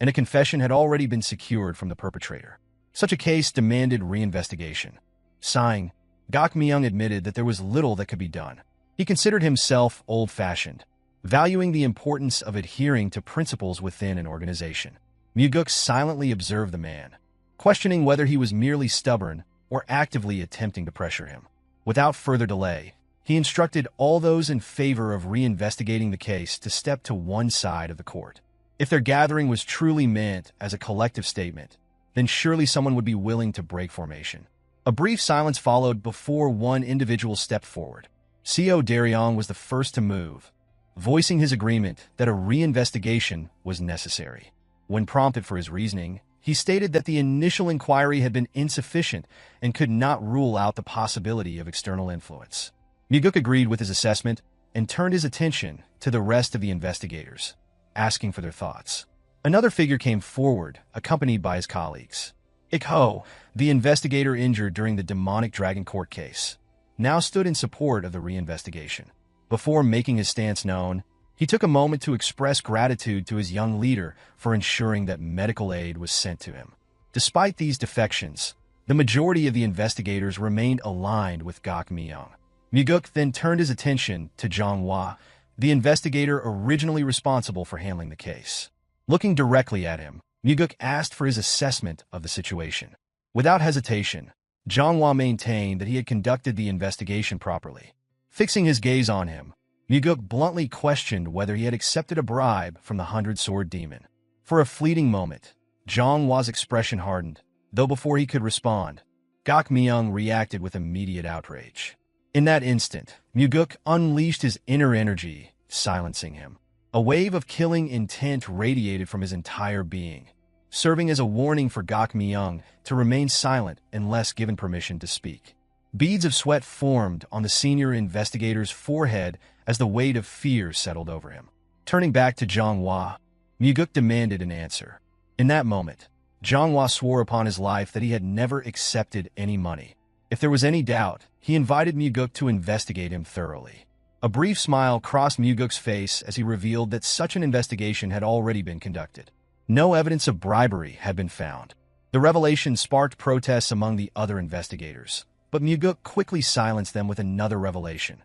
S1: and a confession had already been secured from the perpetrator. Such a case demanded reinvestigation. Sighing, Gok Myung admitted that there was little that could be done. He considered himself old-fashioned, valuing the importance of adhering to principles within an organization. Mugeuk silently observed the man, questioning whether he was merely stubborn or actively attempting to pressure him. Without further delay, he instructed all those in favor of reinvestigating the case to step to one side of the court. If their gathering was truly meant as a collective statement, then surely someone would be willing to break formation. A brief silence followed before one individual stepped forward. Seo Daryong was the first to move, voicing his agreement that a reinvestigation was necessary. When prompted for his reasoning, he stated that the initial inquiry had been insufficient and could not rule out the possibility of external influence. Mugeuk agreed with his assessment and turned his attention to the rest of the investigators, asking for their thoughts. Another figure came forward, accompanied by his colleagues. Echhi, the investigator injured during the demonic dragon court case, now stood in support of the reinvestigation. Before making his stance known, he took a moment to express gratitude to his young leader for ensuring that medical aid was sent to him. Despite these defections, the majority of the investigators remained aligned with Gok Myung. Mugeuk then turned his attention to Cheonma, the investigator originally responsible for handling the case. Looking directly at him, Mugeuk asked for his assessment of the situation. Without hesitation, Cheonma maintained that he had conducted the investigation properly. Fixing his gaze on him, Mugeuk bluntly questioned whether he had accepted a bribe from the 100-sword demon. For a fleeting moment, Cheonma's expression hardened, though before he could respond, Gok Myung reacted with immediate outrage. In that instant, Mugeuk unleashed his inner energy, silencing him. A wave of killing intent radiated from his entire being, serving as a warning for Gok Myung to remain silent unless given permission to speak. Beads of sweat formed on the senior investigator's forehead as the weight of fear settled over him. Turning back to Cheonma, Mugeuk demanded an answer. In that moment, Cheonma swore upon his life that he had never accepted any money. If there was any doubt, he invited Mugeuk to investigate him thoroughly. A brief smile crossed Mugeuk's face as he revealed that such an investigation had already been conducted. No evidence of bribery had been found. The revelation sparked protests among the other investigators, but Mugeuk quickly silenced them with another revelation.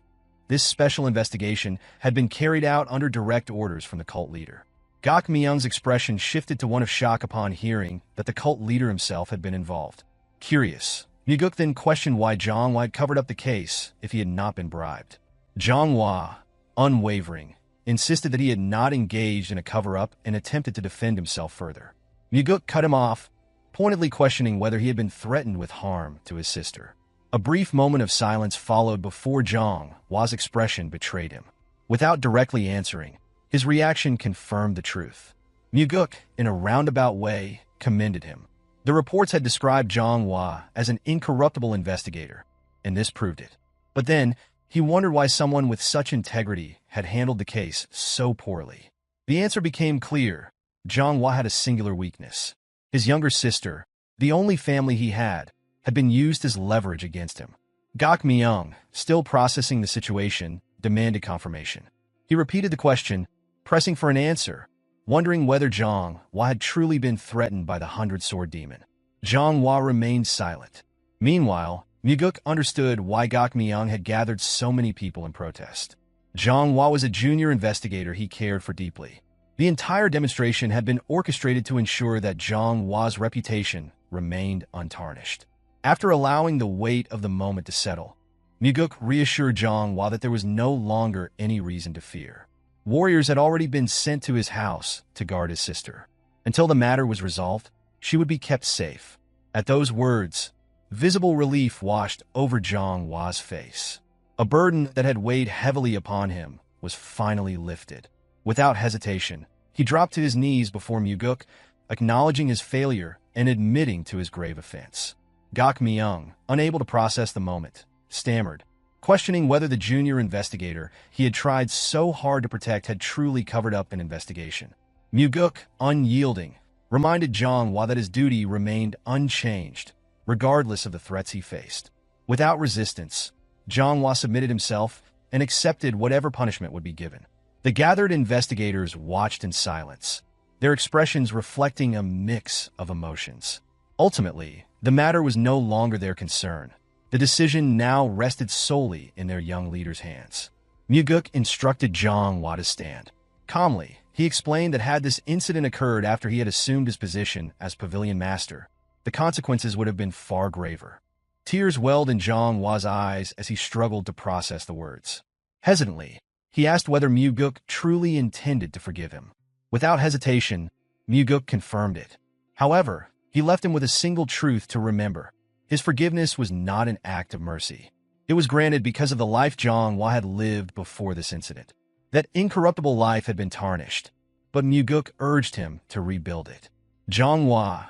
S1: This special investigation had been carried out under direct orders from the cult leader. Gok Myung's expression shifted to one of shock upon hearing that the cult leader himself had been involved. Curious, Mugeuk then questioned why Cheonma had covered up the case if he had not been bribed. Cheonma, unwavering, insisted that he had not engaged in a cover-up and attempted to defend himself further. Mugeuk cut him off, pointedly questioning whether he had been threatened with harm to his sister. A brief moment of silence followed before Cheonma's expression betrayed him. Without directly answering, his reaction confirmed the truth. Mugeuk, in a roundabout way, commended him. The reports had described Cheonma as an incorruptible investigator, and this proved it. But then, he wondered why someone with such integrity had handled the case so poorly. The answer became clear. Cheonma had a singular weakness. His younger sister, the only family he had been used as leverage against him. Gok Myung, still processing the situation, demanded confirmation. He repeated the question, pressing for an answer, wondering whether Cheonma had truly been threatened by the 100-sword demon. Cheonma remained silent. Meanwhile, Mugeuk understood why Gok Myung had gathered so many people in protest. Cheonma was a junior investigator he cared for deeply. The entire demonstration had been orchestrated to ensure that Cheonma's reputation remained untarnished. After allowing the weight of the moment to settle, Mugeuk reassured Cheonma that there was no longer any reason to fear. Warriors had already been sent to his house to guard his sister. Until the matter was resolved, she would be kept safe. At those words, visible relief washed over Geom Hwa's face. A burden that had weighed heavily upon him was finally lifted. Without hesitation, he dropped to his knees before Mugeuk, acknowledging his failure and admitting to his grave offense. Gak Myung, unable to process the moment, stammered, questioning whether the junior investigator he had tried so hard to protect had truly covered up an investigation. Mugeuk, unyielding, reminded Geom Hwa that his duty remained unchanged, regardless of the threats he faced. Without resistance, Geom Hwa submitted himself and accepted whatever punishment would be given. The gathered investigators watched in silence, their expressions reflecting a mix of emotions. Ultimately, the matter was no longer their concern. The decision now rested solely in their young leader's hands. Mugeuk instructed Geom Hwa to stand. Calmly, he explained that had this incident occurred after he had assumed his position as pavilion master, the consequences would have been far graver. Tears welled in Geom Hwa's eyes as he struggled to process the words. Hesitantly, he asked whether Mugeuk truly intended to forgive him. Without hesitation, Mugeuk confirmed it. However, he left him with a single truth to remember. His forgiveness was not an act of mercy. It was granted because of the life Geom Hwa had lived before this incident. That incorruptible life had been tarnished, but Mugeuk urged him to rebuild it. Geom Hwa,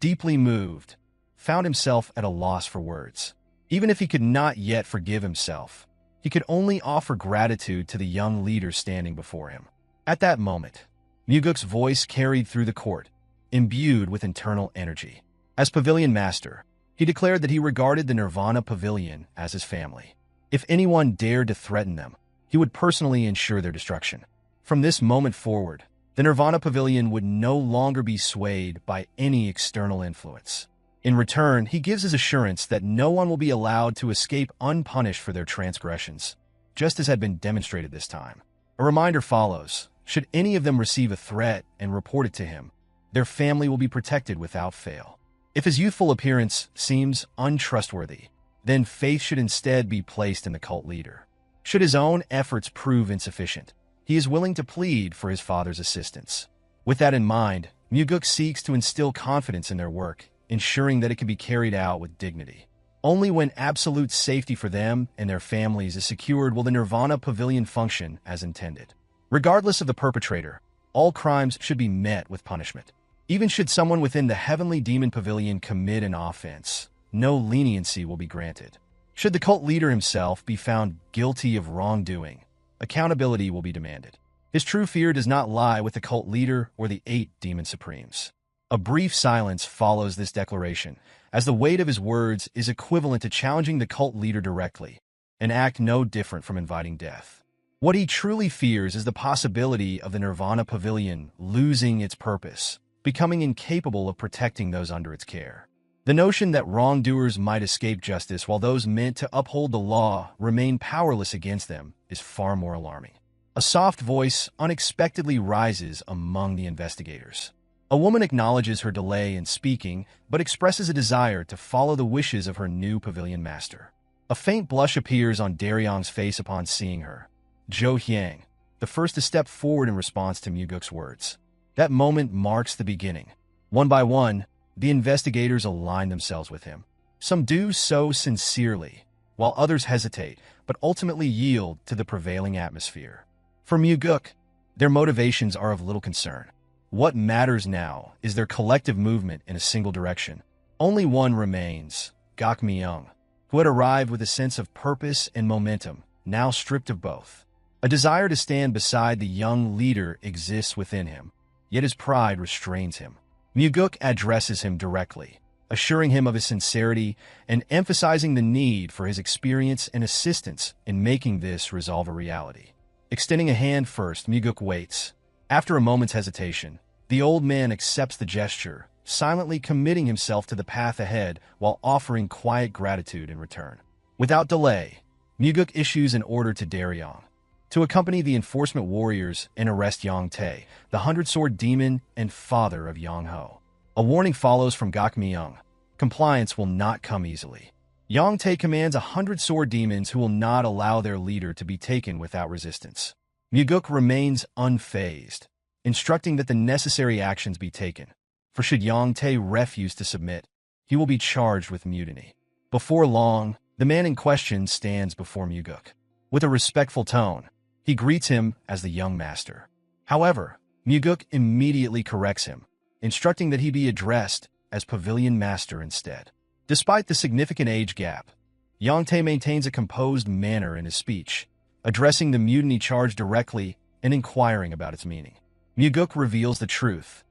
S1: deeply moved, found himself at a loss for words. Even if he could not yet forgive himself, he could only offer gratitude to the young leader standing before him. At that moment, Mugeuk's voice carried through the court, imbued with internal energy. As pavilion master, he declared that he regarded the Nirvana Pavilion as his family. If anyone dared to threaten them, he would personally ensure their destruction. From this moment forward, the Nirvana Pavilion would no longer be swayed by any external influence. In return, he gives his assurance that no one will be allowed to escape unpunished for their transgressions, just as had been demonstrated this time. A reminder follows. Should any of them receive a threat and report it to him, their family will be protected without fail. If his youthful appearance seems untrustworthy, then faith should instead be placed in the cult leader. Should his own efforts prove insufficient, he is willing to plead for his father's assistance. With that in mind, Mugeuk seeks to instill confidence in their work, ensuring that it can be carried out with dignity. Only when absolute safety for them and their families is secured will the Nirvana Pavilion function as intended. Regardless of the perpetrator, all crimes should be met with punishment. Even should someone within the Heavenly Demon Pavilion commit an offense, no leniency will be granted. Should the cult leader himself be found guilty of wrongdoing, accountability will be demanded. His true fear does not lie with the cult leader or the 8 demon supremes. A brief silence follows this declaration, as the weight of his words is equivalent to challenging the cult leader directly, an act no different from inviting death. What he truly fears is the possibility of the Nirvana Pavilion losing its purpose, becoming incapable of protecting those under its care. The notion that wrongdoers might escape justice while those meant to uphold the law remain powerless against them is far more alarming. A soft voice unexpectedly rises among the investigators. A woman acknowledges her delay in speaking, but expresses a desire to follow the wishes of her new pavilion master. A faint blush appears on Daryong's face upon seeing her. Zhou Hyang, the first to step forward in response to Mugeuk's words. That moment marks the beginning. One by one, the investigators align themselves with him. Some do so sincerely, while others hesitate, but ultimately yield to the prevailing atmosphere. For Mugeuk, their motivations are of little concern. What matters now is their collective movement in a single direction. Only one remains, Gak Myung, who had arrived with a sense of purpose and momentum, now stripped of both. A desire to stand beside the young leader exists within him, yet his pride restrains him. Mugeuk addresses him directly, assuring him of his sincerity and emphasizing the need for his experience and assistance in making this resolve a reality. Extending a hand first, Mugeuk waits. After a moment's hesitation, the old man accepts the gesture, silently committing himself to the path ahead while offering quiet gratitude in return. Without delay, Mugeuk issues an order to Daryong to accompany the enforcement warriors and arrest Yang Tae, the 100-sword demon and father of Yang Ho. A warning follows from Gak Myung. Compliance will not come easily. Yang Tae commands 100 sword demons who will not allow their leader to be taken without resistance. Mugeuk remains unfazed, instructing that the necessary actions be taken, for should Yang-tae refuse to submit, he will be charged with mutiny. Before long, the man in question stands before Mugeuk. With a respectful tone, he greets him as the young master. However, Mugeuk immediately corrects him, instructing that he be addressed as Pavilion Master instead. Despite the significant age gap, Yang-tae maintains a composed manner in his speech, addressing the mutiny charge directly and inquiring about its meaning. Mugeuk reveals the truth.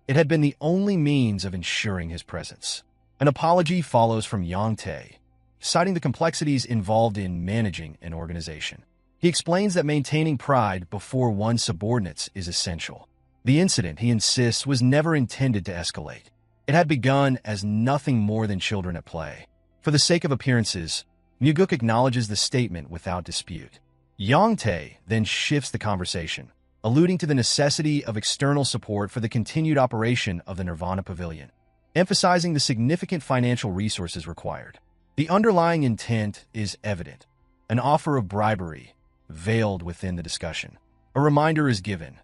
S1: It had been the only means of ensuring his presence. An apology follows from Yang-tae, citing the complexities involved in managing an organization. He explains that maintaining pride before one's subordinates is essential. The incident, he insists, was never intended to escalate. It had begun as nothing more than children at play. For the sake of appearances, Mugeuk acknowledges the statement without dispute. Yang-tae then shifts the conversation, alluding to the necessity of external support for the continued operation of the Nirvana Pavilion, emphasizing the significant financial resources required. The underlying intent is evident, an offer of bribery, veiled within the discussion. A reminder is given.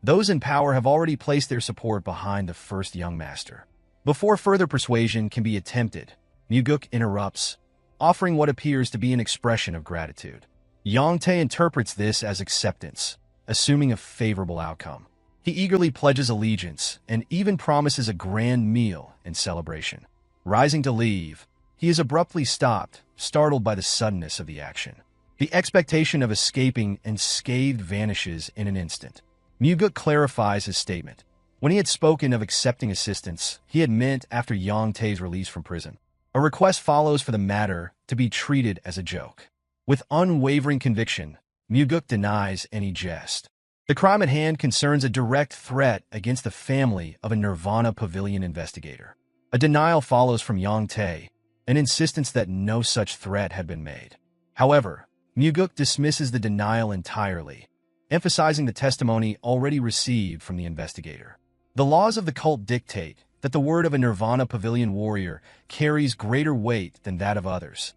S1: Those in power have already placed their support behind the first young master. Before further persuasion can be attempted, Mugeuk interrupts, offering what appears to be an expression of gratitude. Yang-tae interprets this as acceptance, assuming a favorable outcome. He eagerly pledges allegiance and even promises a grand meal in celebration. Rising to leave, he is abruptly stopped, startled by the suddenness of the action. The expectation of escaping unscathed vanishes in an instant. Mugeuk clarifies his statement. When he had spoken of accepting assistance, he had meant after Yang-tae's release from prison. A request follows for the matter to be treated as a joke. With unwavering conviction, Mugeuk denies any jest. The crime at hand concerns a direct threat against the family of a Nirvana Pavilion investigator. A denial follows from Yang-tae, an insistence that no such threat had been made. However, Mugeuk dismisses the denial entirely, emphasizing the testimony already received from the investigator. The laws of the cult dictate that the word of a Nirvana Pavilion warrior carries greater weight than that of others,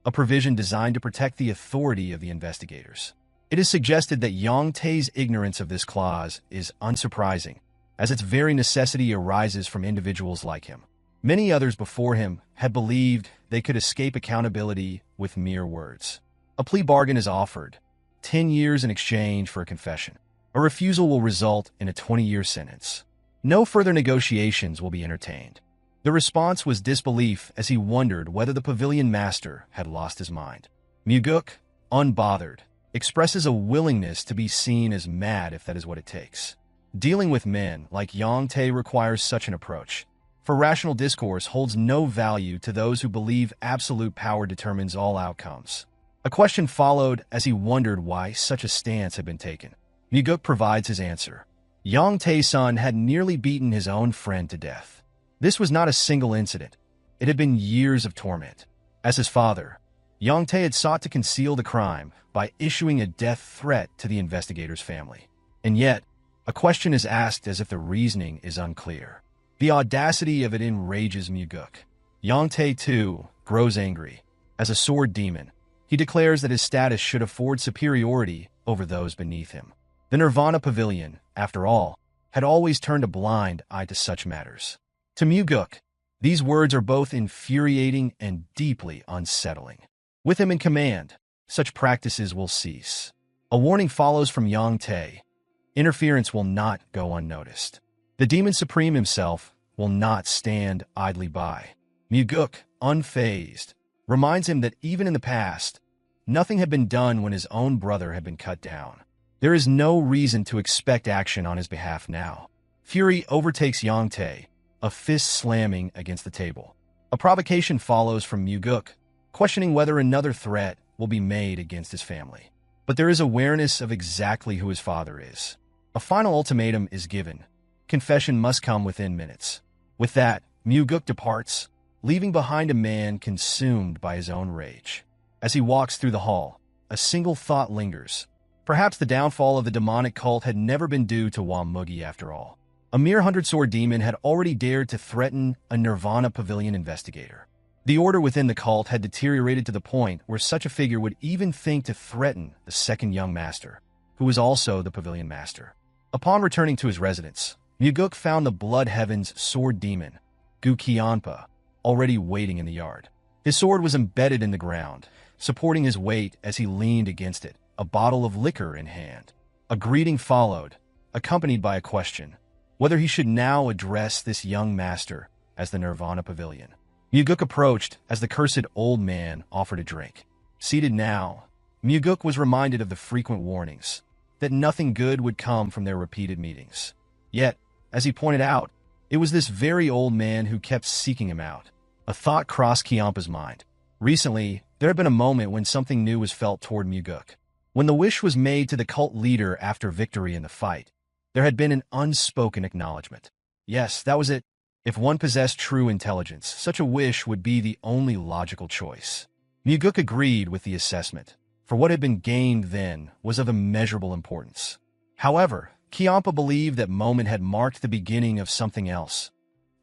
S1: a provision designed to protect the authority of the investigators. It is suggested that Yang-tae's ignorance of this clause is unsurprising, as its very necessity arises from individuals like him. Many others before him had believed they could escape accountability with mere words. A plea bargain is offered, 10 years in exchange for a confession. A refusal will result in a 20-year sentence. No further negotiations will be entertained. The response was disbelief as he wondered whether the pavilion master had lost his mind. Mugeuk, unbothered, expresses a willingness to be seen as mad if that is what it takes. Dealing with men like Yang-tae requires such an approach, for rational discourse holds no value to those who believe absolute power determines all outcomes. A question followed as he wondered why such a stance had been taken. Mugeuk provides his answer. Yang-tae's son had nearly beaten his own friend to death. This was not a single incident. It had been years of torment. As his father, Yang-tae had sought to conceal the crime by issuing a death threat to the investigator's family. And yet, a question is asked as if the reasoning is unclear. The audacity of it enrages Mugeuk. Yang-tae, too, grows angry. As a sword demon, he declares that his status should afford superiority over those beneath him. The Nirvana Pavilion, after all, had always turned a blind eye to such matters. To Mugeuk, these words are both infuriating and deeply unsettling. With him in command, such practices will cease. A warning follows from Yang-tae. Interference will not go unnoticed. The Demon Supreme himself will not stand idly by. Mugeuk, unfazed, reminds him that even in the past, nothing had been done when his own brother had been cut down. There is no reason to expect action on his behalf now. Fury overtakes Yang-tae, a fist slamming against the table. A provocation follows from Mugeuk, questioning whether another threat will be made against his family. But there is awareness of exactly who his father is. A final ultimatum is given. Confession must come within minutes. With that, Mugeuk departs, leaving behind a man consumed by his own rage. As he walks through the hall, a single thought lingers. Perhaps the downfall of the demonic cult had never been due to Mugi after all. A mere 100-sword demon had already dared to threaten a Nirvana Pavilion investigator. The order within the cult had deteriorated to the point where such a figure would even think to threaten the second young master. who was also the pavilion master. Upon returning to his residence, Mugeuk found the Blood Heaven's sword demon, Cheonma, already waiting in the yard. His sword was embedded in the ground, supporting his weight as he leaned against it, a bottle of liquor in hand. A greeting followed, accompanied by a question, whether he should now address this young master as the Nirvana Pavilion. Mugeuk approached as the cursed old man offered a drink. Seated now, Mugeuk was reminded of the frequent warnings that nothing good would come from their repeated meetings. Yet, as he pointed out, it was this very old man who kept seeking him out. A thought crossed Cheonma's mind. Recently, there had been a moment when something new was felt toward Mugeuk. When the wish was made to the cult leader after victory in the fight, there had been an unspoken acknowledgement. Yes, that was it. If one possessed true intelligence, such a wish would be the only logical choice. Mugeuk agreed with the assessment, for what had been gained then was of immeasurable importance. However, Cheonma believed that moment had marked the beginning of something else.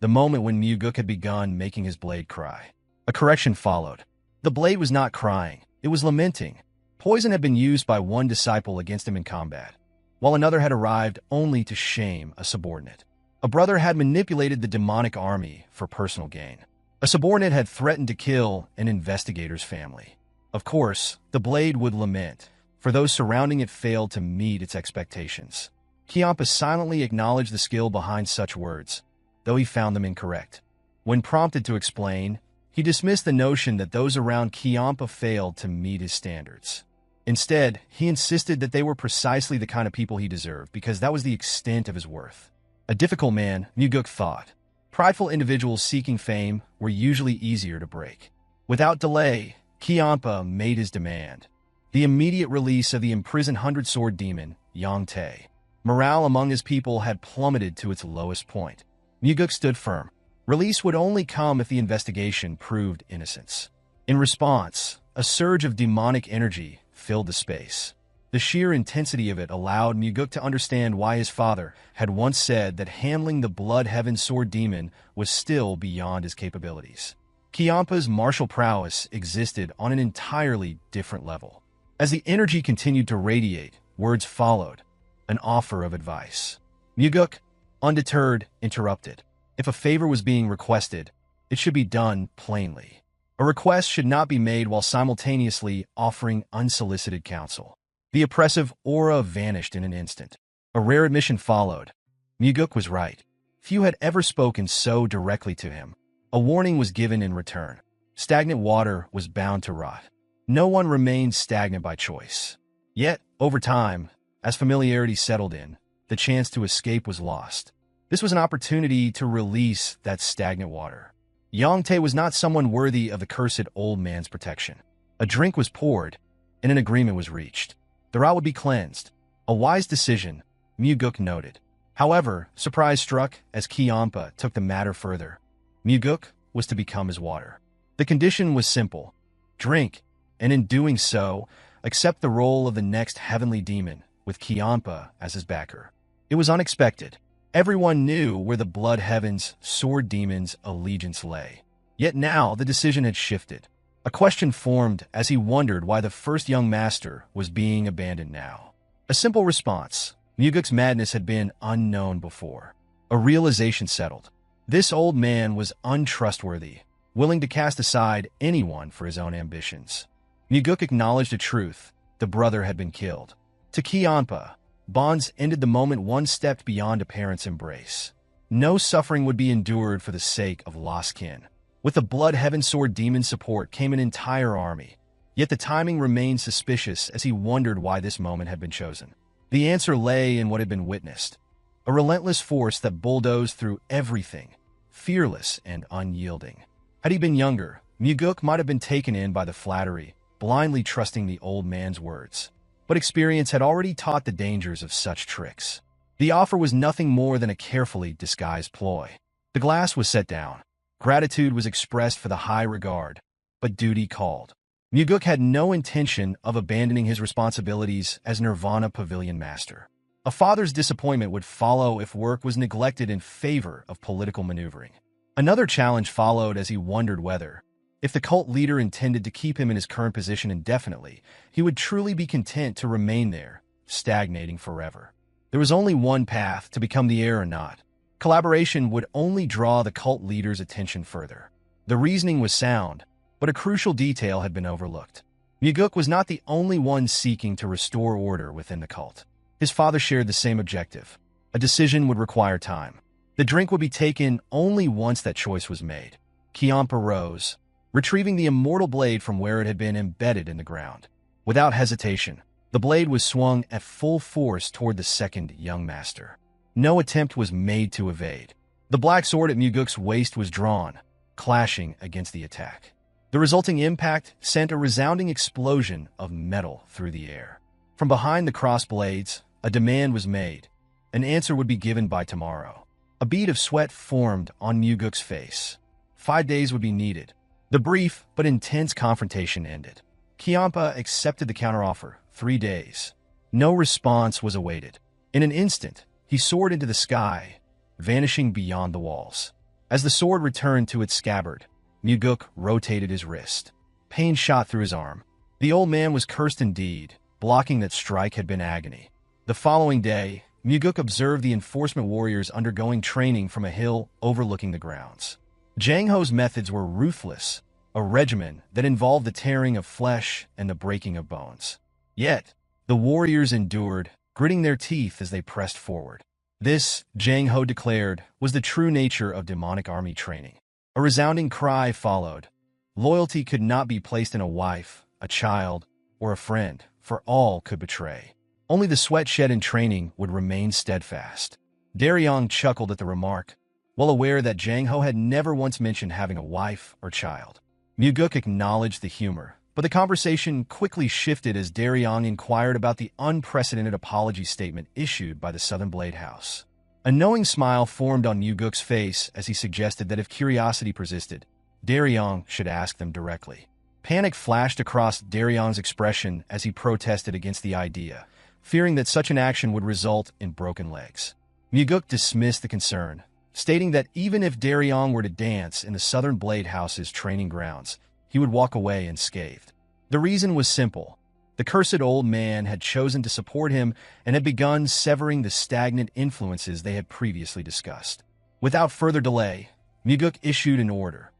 S1: The moment when Mugeuk had begun making his blade cry. A correction followed. The blade was not crying, it was lamenting. Poison had been used by one disciple against him in combat, while another had arrived only to shame a subordinate. A brother had manipulated the demonic army for personal gain. A subordinate had threatened to kill an investigator's family. Of course, the blade would lament, for those surrounding it failed to meet its expectations. Cheonma silently acknowledged the skill behind such words, though he found them incorrect. When prompted to explain, he dismissed the notion that those around Cheonma failed to meet his standards. Instead, he insisted that they were precisely the kind of people he deserved because that was the extent of his worth. A difficult man, Mugeuk thought. Prideful individuals seeking fame were usually easier to break. Without delay, Cheonma made his demand. The immediate release of the imprisoned 100-sword demon, Yang Tae. Morale among his people had plummeted to its lowest point. Mugeuk stood firm. Release would only come if the investigation proved innocence. In response, a surge of demonic energy filled the space. The sheer intensity of it allowed Mugeuk to understand why his father had once said that handling the Blood Heaven sword demon was still beyond his capabilities. Cheonma's martial prowess existed on an entirely different level. As the energy continued to radiate, words followed, an offer of advice. Mugeuk, undeterred, interrupted. If a favor was being requested, it should be done plainly. A request should not be made while simultaneously offering unsolicited counsel. The oppressive aura vanished in an instant. A rare admission followed. Mugeuk was right. Few had ever spoken so directly to him. A warning was given in return. Stagnant water was bound to rot. No one remained stagnant by choice. Yet, over time, as familiarity settled in, the chance to escape was lost. This was an opportunity to release that stagnant water. Yang Tae was not someone worthy of the cursed old man's protection. A drink was poured, and an agreement was reached. The route would be cleansed. A wise decision, Mugeuk noted. However, surprise struck as Cheonma took the matter further. Mugeuk was to become his water. The condition was simple. Drink, and in doing so, accept the role of the next heavenly demon, with Cheonma as his backer. It was unexpected. Everyone knew where the Blood Heaven's sword demon's allegiance lay. Yet now the decision had shifted. A question formed as he wondered why the first young master was being abandoned now. A simple response. Mugeuk's madness had been unknown before. A realization settled. This old man was untrustworthy, willing to cast aside anyone for his own ambitions. Mugeuk acknowledged a truth. The brother had been killed. To Cheonma, bonds ended the moment one stepped beyond a parent's embrace. No suffering would be endured for the sake of lost kin. With the Blood Heaven sword demon support came an entire army. Yet the timing remained suspicious as he wondered why this moment had been chosen. The answer lay in what had been witnessed. A relentless force that bulldozed through everything, fearless and unyielding. Had he been younger, Mugeuk might have been taken in by the flattery, blindly trusting the old man's words. But experience had already taught the dangers of such tricks. The offer was nothing more than a carefully disguised ploy. The glass was set down. Gratitude was expressed for the high regard, but duty called. Mugeuk had no intention of abandoning his responsibilities as Nirvana Pavilion Master. A father's disappointment would follow if work was neglected in favor of political maneuvering. Another challenge followed as he wondered whether, if the cult leader intended to keep him in his current position indefinitely, he would truly be content to remain there, stagnating forever. There was only one path to become the heir or not. Collaboration would only draw the cult leader's attention further. The reasoning was sound, but a crucial detail had been overlooked. Mugeuk was not the only one seeking to restore order within the cult. His father shared the same objective. A decision would require time. The drink would be taken only once that choice was made. Cheonma rose, retrieving the immortal blade from where it had been embedded in the ground. Without hesitation, the blade was swung at full force toward the second young master. No attempt was made to evade. The black sword at Mugeuk's waist was drawn, clashing against the attack. The resulting impact sent a resounding explosion of metal through the air. From behind the crossed blades, a demand was made. An answer would be given by tomorrow. A bead of sweat formed on Mugeuk's face. 5 days would be needed. The brief but intense confrontation ended. Cheonma accepted the counteroffer. 3 days. No response was awaited. In an instant, he soared into the sky, vanishing beyond the walls. As the sword returned to its scabbard, Mugeuk rotated his wrist. Pain shot through his arm. The old man was cursed indeed. Blocking that strike had been agony. The following day, Mugeuk observed the enforcement warriors undergoing training from a hill overlooking the grounds. Jang Ho's methods were ruthless, a regimen that involved the tearing of flesh and the breaking of bones. Yet, the warriors endured, gritting their teeth as they pressed forward. This, Jang Ho declared, was the true nature of demonic army training. A resounding cry followed. Loyalty could not be placed in a wife, a child, or a friend, for all could betray. Only the sweat shed in training would remain steadfast. Daryong chuckled at the remark, well aware that Jang Ho had never once mentioned having a wife or child. Mugeuk acknowledged the humor, but the conversation quickly shifted as Daryong inquired about the unprecedented apology statement issued by the Southern Blade House. A knowing smile formed on Mugeuk's face as he suggested that if curiosity persisted, Daryong should ask them directly. Panic flashed across Daryong's expression as he protested against the idea, fearing that such an action would result in broken legs. Mugeuk dismissed the concern, stating that even if Daryong were to dance in the Southern Blade House's training grounds, he would walk away unscathed. The reason was simple. The cursed old man had chosen to support him and had begun severing the stagnant influences they had previously discussed. Without further delay, Mugeuk issued an order.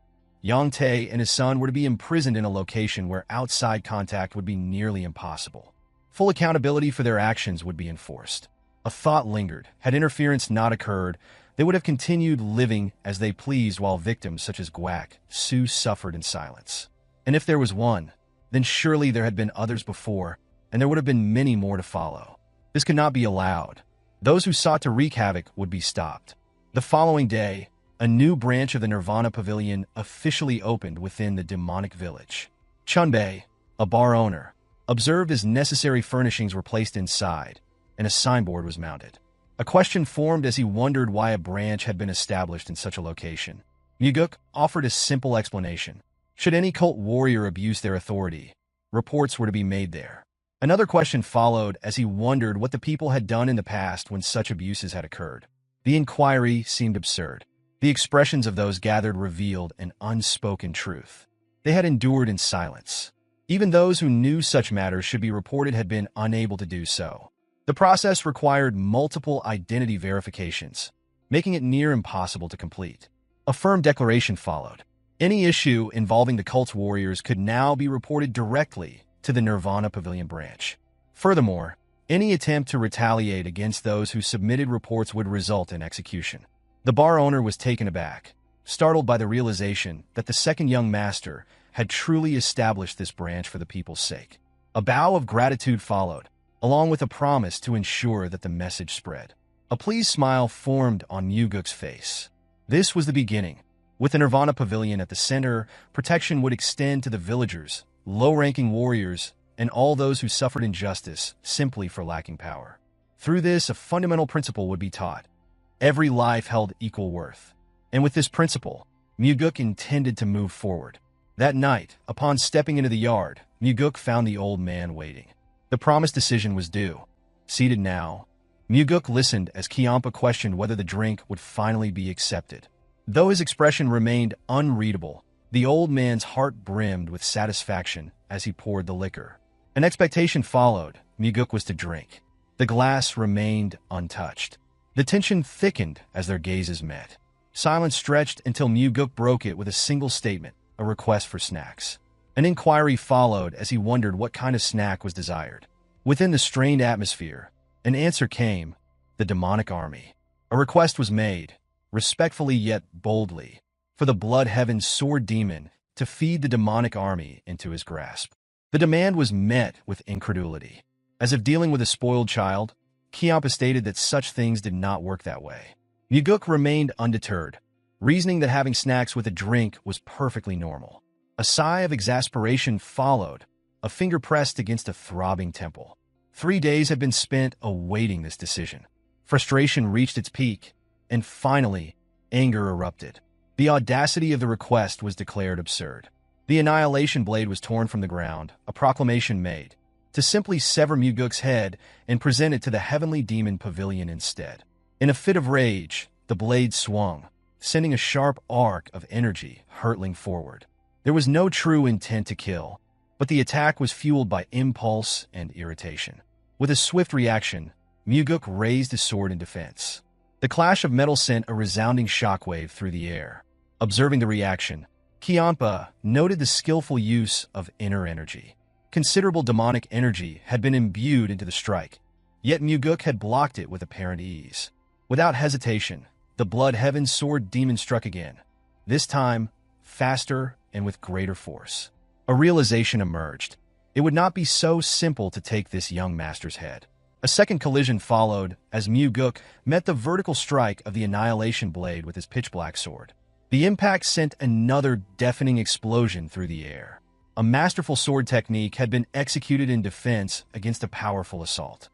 S1: Yang Tae and his son were to be imprisoned in a location where outside contact would be nearly impossible. Full accountability for their actions would be enforced. A thought lingered. Had interference not occurred, they would have continued living as they pleased while victims such as Guak, Su suffered in silence. And if there was one, then surely there had been others before, and there would have been many more to follow. This could not be allowed. Those who sought to wreak havoc would be stopped. The following day, a new branch of the Nirvana Pavilion officially opened within the demonic village. Chunbei, a bar owner, observed as necessary furnishings were placed inside, and a signboard was mounted. A question formed as he wondered why a branch had been established in such a location. Mugeuk offered a simple explanation. Should any cult warrior abuse their authority, reports were to be made there. Another question followed as he wondered what the people had done in the past when such abuses had occurred. The inquiry seemed absurd. The expressions of those gathered revealed an unspoken truth. They had endured in silence. Even those who knew such matters should be reported had been unable to do so. The process required multiple identity verifications, making it near impossible to complete. A firm declaration followed. Any issue involving the cult's warriors could now be reported directly to the Nirvana Pavilion branch. Furthermore, any attempt to retaliate against those who submitted reports would result in execution. The bar owner was taken aback, startled by the realization that the second young master had truly established this branch for the people's sake. A bow of gratitude followed, along with a promise to ensure that the message spread. A pleased smile formed on Mugeuk's face. This was the beginning. With the Nirvana Pavilion at the center, protection would extend to the villagers, low-ranking warriors, and all those who suffered injustice simply for lacking power. Through this, a fundamental principle would be taught. Every life held equal worth. And with this principle, Mugeuk intended to move forward. That night, upon stepping into the yard, Mugeuk found the old man waiting. The promised decision was due. Seated now, Mugeuk listened as Cheonma questioned whether the drink would finally be accepted. Though his expression remained unreadable, the old man's heart brimmed with satisfaction as he poured the liquor. An expectation followed. Mugeuk was to drink. The glass remained untouched. The tension thickened as their gazes met. Silence stretched until Mugeuk broke it with a single statement, a request for snacks. An inquiry followed as he wondered what kind of snack was desired. Within the strained atmosphere, an answer came: the demonic army. A request was made, respectfully yet boldly, for the Blood Heaven Sword Demon to feed the demonic army into his grasp. The demand was met with incredulity. As if dealing with a spoiled child, Cheonma stated that such things did not work that way. Mugeuk remained undeterred, reasoning that having snacks with a drink was perfectly normal. A sigh of exasperation followed, a finger pressed against a throbbing temple. 3 days had been spent awaiting this decision. Frustration reached its peak, and finally, anger erupted. The audacity of the request was declared absurd. The Annihilation Blade was torn from the ground, a proclamation made, to simply sever Mugeuk's head and present it to the Heavenly Demon Pavilion instead. In a fit of rage, the blade swung, sending a sharp arc of energy hurtling forward. There was no true intent to kill, but the attack was fueled by impulse and irritation. With a swift reaction, Mugeuk raised his sword in defense. The clash of metal sent a resounding shockwave through the air. Observing the reaction, Cheonma noted the skillful use of inner energy. Considerable demonic energy had been imbued into the strike, yet Mugeuk had blocked it with apparent ease. Without hesitation, the Blood Heaven Sword Demon struck again, this time faster and with greater force. A realization emerged. It would not be so simple to take this young master's head. A second collision followed as Mugeuk met the vertical strike of the Annihilation Blade with his pitch-black sword. The impact sent another deafening explosion through the air. A masterful sword technique had been executed in defense against a powerful assault.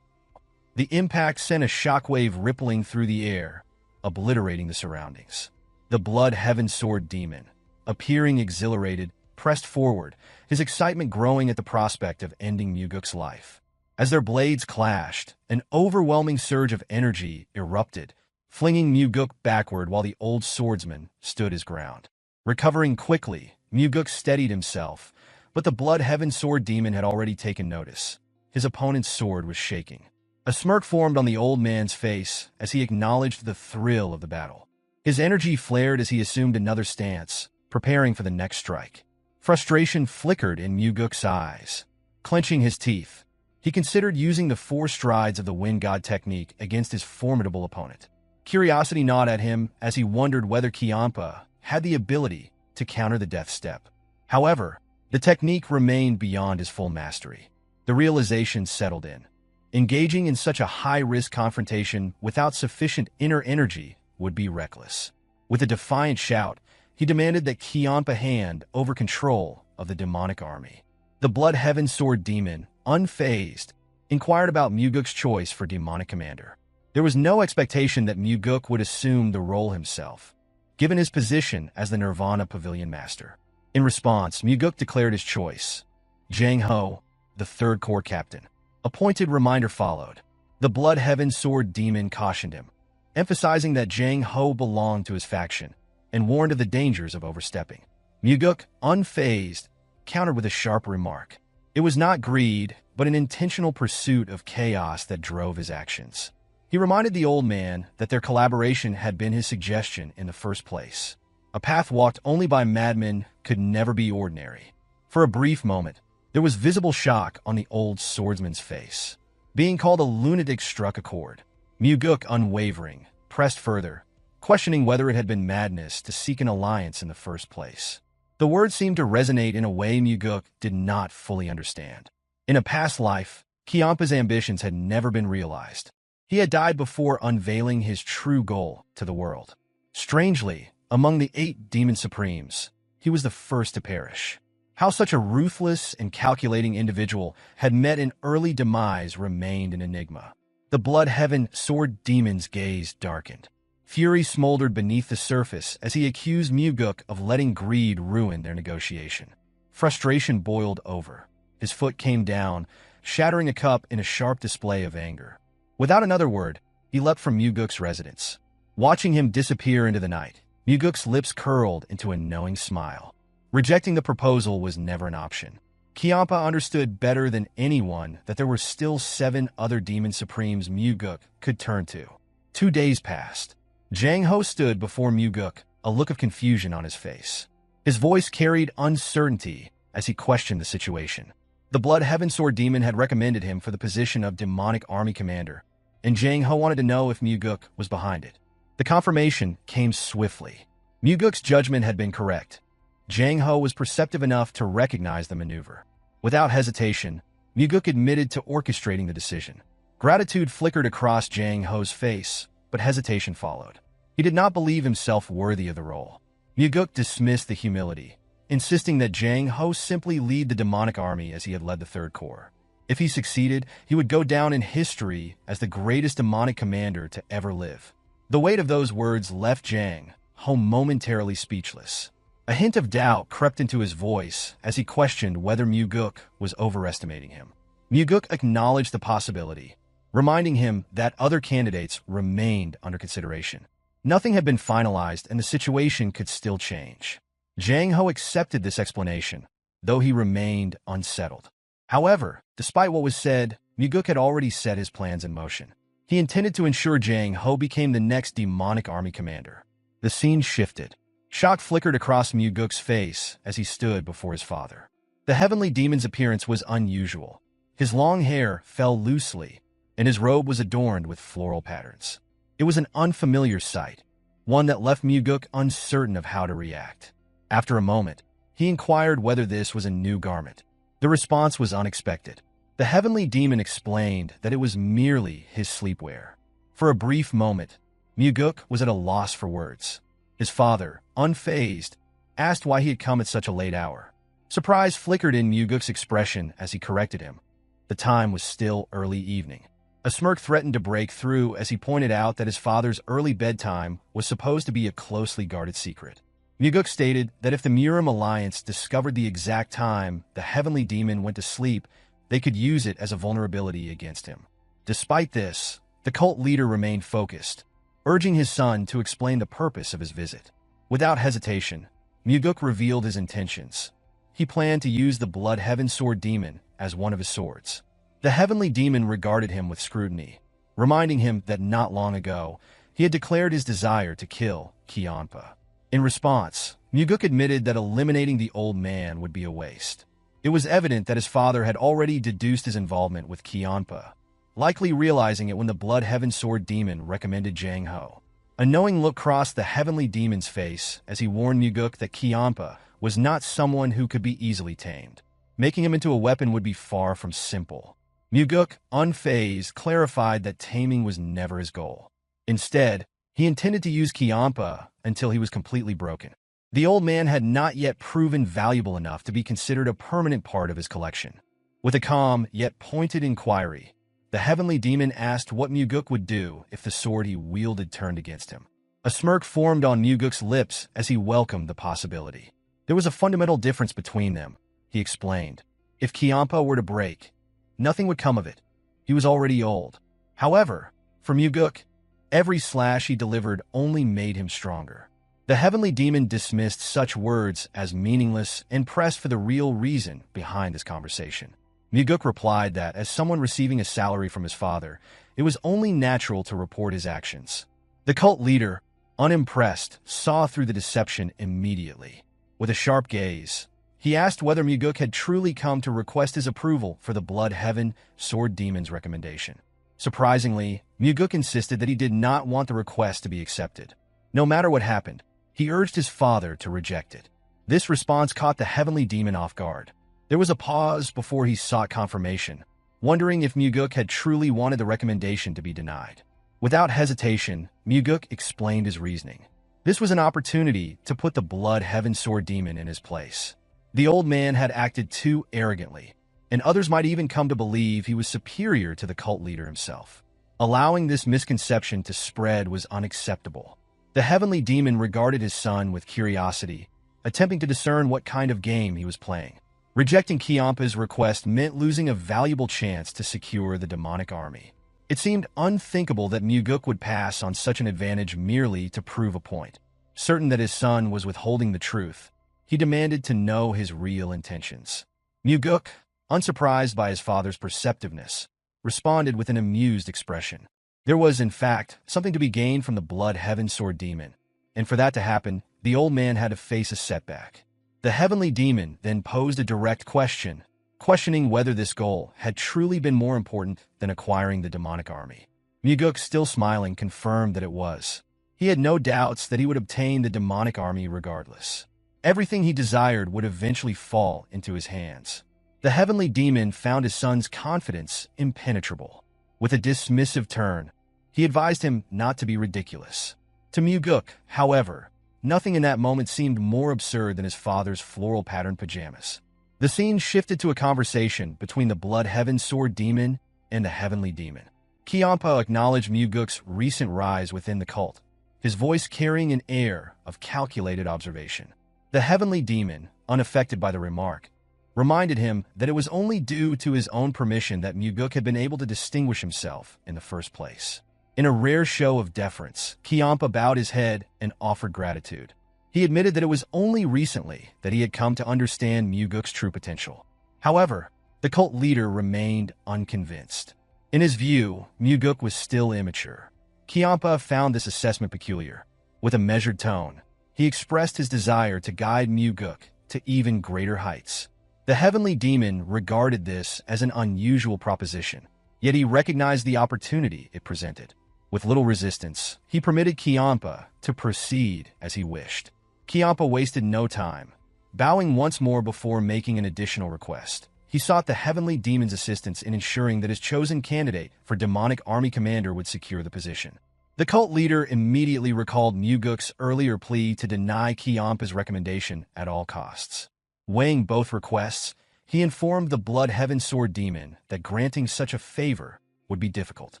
S1: The impact sent a shockwave rippling through the air, obliterating the surroundings. The Blood Heaven Sword Demon, appearing exhilarated, pressed forward, his excitement growing at the prospect of ending Mugeuk's life. As their blades clashed, an overwhelming surge of energy erupted, flinging Mugeuk backward while the old swordsman stood his ground. Recovering quickly, Mugeuk steadied himself, but the Blood Heaven Sword Demon had already taken notice. His opponent's sword was shaking. A smirk formed on the old man's face as he acknowledged the thrill of the battle. His energy flared as he assumed another stance, preparing for the next strike. Frustration flickered in Mugeuk's eyes. Clenching his teeth, he considered using the 4 strides of the Wind God technique against his formidable opponent. Curiosity gnawed at him as he wondered whether Cheonma had the ability to counter the death step. However, the technique remained beyond his full mastery. The realization settled in. Engaging in such a high-risk confrontation without sufficient inner energy would be reckless. With a defiant shout, he demanded that Cheonma hand over control of the demonic army. The Blood Heaven Sword Demon, unfazed, inquired about Mugeuk's choice for demonic commander. There was no expectation that Mugeuk would assume the role himself, given his position as the Nirvana Pavilion Master. In response, Mugeuk declared his choice: Jang Ho, the 3rd Corps Captain. A pointed reminder followed. The Blood Heaven Sword Demon cautioned him, emphasizing that Jang Ho belonged to his faction, and warned of the dangers of overstepping. Mugeuk, unfazed, countered with a sharp remark. It was not greed, but an intentional pursuit of chaos that drove his actions. He reminded the old man that their collaboration had been his suggestion in the first place. A path walked only by madmen could never be ordinary. For a brief moment, there was visible shock on the old swordsman's face. Being called a lunatic struck a chord. Mugeuk, unwavering, pressed further, questioning whether it had been madness to seek an alliance in the first place. The words seemed to resonate in a way Mugeuk did not fully understand. In a past life, Cheonma's ambitions had never been realized. He had died before unveiling his true goal to the world. Strangely, among the 8 Demon Supremes, he was the first to perish. How such a ruthless and calculating individual had met an early demise remained an enigma. The Blood Heaven Sword Demon's gaze darkened. Fury smoldered beneath the surface as he accused Mugeuk of letting greed ruin their negotiation. Frustration boiled over. His foot came down, shattering a cup in a sharp display of anger. Without another word, he leapt from Mugeuk's residence. Watching him disappear into the night, Mugeuk's lips curled into a knowing smile. Rejecting the proposal was never an option. Cheonma understood better than anyone that there were still 7 other demon supremes Mugeuk could turn to. 2 days passed. Jang Ho stood before Mugeuk, a look of confusion on his face. His voice carried uncertainty as he questioned the situation. The Blood Heaven Sword Demon had recommended him for the position of Demonic Army Commander, and Jang Ho wanted to know if Mugeuk was behind it. The confirmation came swiftly. Mugeuk's judgment had been correct. Jang Ho was perceptive enough to recognize the maneuver. Without hesitation, Mugeuk admitted to orchestrating the decision. Gratitude flickered across Jang Ho's face, but hesitation followed. He did not believe himself worthy of the role. Mugeuk dismissed the humility, insisting that Jang Ho simply lead the demonic army as he had led the Third Corps. If he succeeded, he would go down in history as the greatest demonic commander to ever live. The weight of those words left Jang Ho momentarily speechless. A hint of doubt crept into his voice as he questioned whether Mugeuk was overestimating him. Mugeuk acknowledged the possibility, reminding him that other candidates remained under consideration. Nothing had been finalized and the situation could still change. Jang Ho accepted this explanation, though he remained unsettled. However, despite what was said, Mugeuk had already set his plans in motion. He intended to ensure Jang Ho became the next demonic army commander. The scene shifted. Shock flickered across Mugeuk's face as he stood before his father. The heavenly demon's appearance was unusual. His long hair fell loosely, and his robe was adorned with floral patterns. It was an unfamiliar sight, one that left Mugeuk uncertain of how to react. After a moment, he inquired whether this was a new garment. The response was unexpected. The heavenly demon explained that it was merely his sleepwear. For a brief moment, Mugeuk was at a loss for words. His father, unfazed, asked why he had come at such a late hour. Surprise flickered in Mugeuk's expression as he corrected him. The time was still early evening. A smirk threatened to break through as he pointed out that his father's early bedtime was supposed to be a closely guarded secret. Mugeuk stated that if the Murim Alliance discovered the exact time the heavenly demon went to sleep, they could use it as a vulnerability against him. Despite this, the cult leader remained focused, urging his son to explain the purpose of his visit. Without hesitation, Mugeuk revealed his intentions. He planned to use the Blood Heaven Sword Demon as one of his swords. The heavenly demon regarded him with scrutiny, reminding him that not long ago, he had declared his desire to kill Cheonma. In response, Mugeuk admitted that eliminating the old man would be a waste. It was evident that his father had already deduced his involvement with Cheonma, likely realizing it when the Blood Heaven Sword Demon recommended Jang Ho. A knowing look crossed the heavenly demon's face as he warned Mugeuk that Cheonma was not someone who could be easily tamed. Making him into a weapon would be far from simple. Mugeuk, unfazed, clarified that taming was never his goal. Instead, he intended to use Cheonma until he was completely broken. The old man had not yet proven valuable enough to be considered a permanent part of his collection. With a calm yet pointed inquiry, the heavenly demon asked what Mugeuk would do if the sword he wielded turned against him. A smirk formed on Mugeuk's lips as he welcomed the possibility. There was a fundamental difference between them, he explained. If Cheonma were to break, nothing would come of it. He was already old. However, for Mugeuk, every slash he delivered only made him stronger. The heavenly demon dismissed such words as meaningless and pressed for the real reason behind this conversation. Mugeuk replied that, as someone receiving a salary from his father, it was only natural to report his actions. The cult leader, unimpressed, saw through the deception immediately. With a sharp gaze, he asked whether Mugeuk had truly come to request his approval for the Blood Heaven Sword Demon's recommendation. Surprisingly, Mugeuk insisted that he did not want the request to be accepted. No matter what happened, he urged his father to reject it. This response caught the heavenly demon off guard. There was a pause before he sought confirmation, wondering if Mugeuk had truly wanted the recommendation to be denied. Without hesitation, Mugeuk explained his reasoning. This was an opportunity to put the Blood Heaven Sword Demon in his place. The old man had acted too arrogantly, and others might even come to believe he was superior to the cult leader himself. Allowing this misconception to spread was unacceptable. The heavenly demon regarded his son with curiosity, attempting to discern what kind of game he was playing. Rejecting Cheonma's request meant losing a valuable chance to secure the demonic army. It seemed unthinkable that Mugeuk would pass on such an advantage merely to prove a point. Certain that his son was withholding the truth, he demanded to know his real intentions. Mugeuk, unsurprised by his father's perceptiveness, responded with an amused expression. There was, in fact, something to be gained from the Blood Heaven Sword Demon, and for that to happen, the old man had to face a setback. The Heavenly Demon then posed a direct question, questioning whether this goal had truly been more important than acquiring the demonic army. Mugeuk, still smiling, confirmed that it was. He had no doubts that he would obtain the demonic army regardless. Everything he desired would eventually fall into his hands. The Heavenly Demon found his son's confidence impenetrable. With a dismissive turn, he advised him not to be ridiculous. To Mugeuk, however, nothing in that moment seemed more absurd than his father's floral-patterned pajamas. The scene shifted to a conversation between the Blood Heaven Sword Demon and the Heavenly Demon. Cheonma acknowledged Mugeuk's recent rise within the cult, his voice carrying an air of calculated observation. The Heavenly Demon, unaffected by the remark, reminded him that it was only due to his own permission that Mugeuk had been able to distinguish himself in the first place. In a rare show of deference, Cheonma bowed his head and offered gratitude. He admitted that it was only recently that he had come to understand Mugeuk's true potential. However, the cult leader remained unconvinced. In his view, Mugeuk was still immature. Cheonma found this assessment peculiar. With a measured tone, he expressed his desire to guide Mugeuk to even greater heights. The Heavenly Demon regarded this as an unusual proposition, yet he recognized the opportunity it presented. With little resistance, he permitted Cheonma to proceed as he wished. Cheonma wasted no time. Bowing once more before making an additional request, he sought the Heavenly Demon's assistance in ensuring that his chosen candidate for demonic army commander would secure the position. The cult leader immediately recalled Mugeuk's earlier plea to deny Cheonma's recommendation at all costs. Weighing both requests, he informed the Blood Heaven Sword Demon that granting such a favor would be difficult.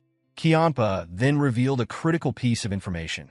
S1: Cheonma then revealed a critical piece of information.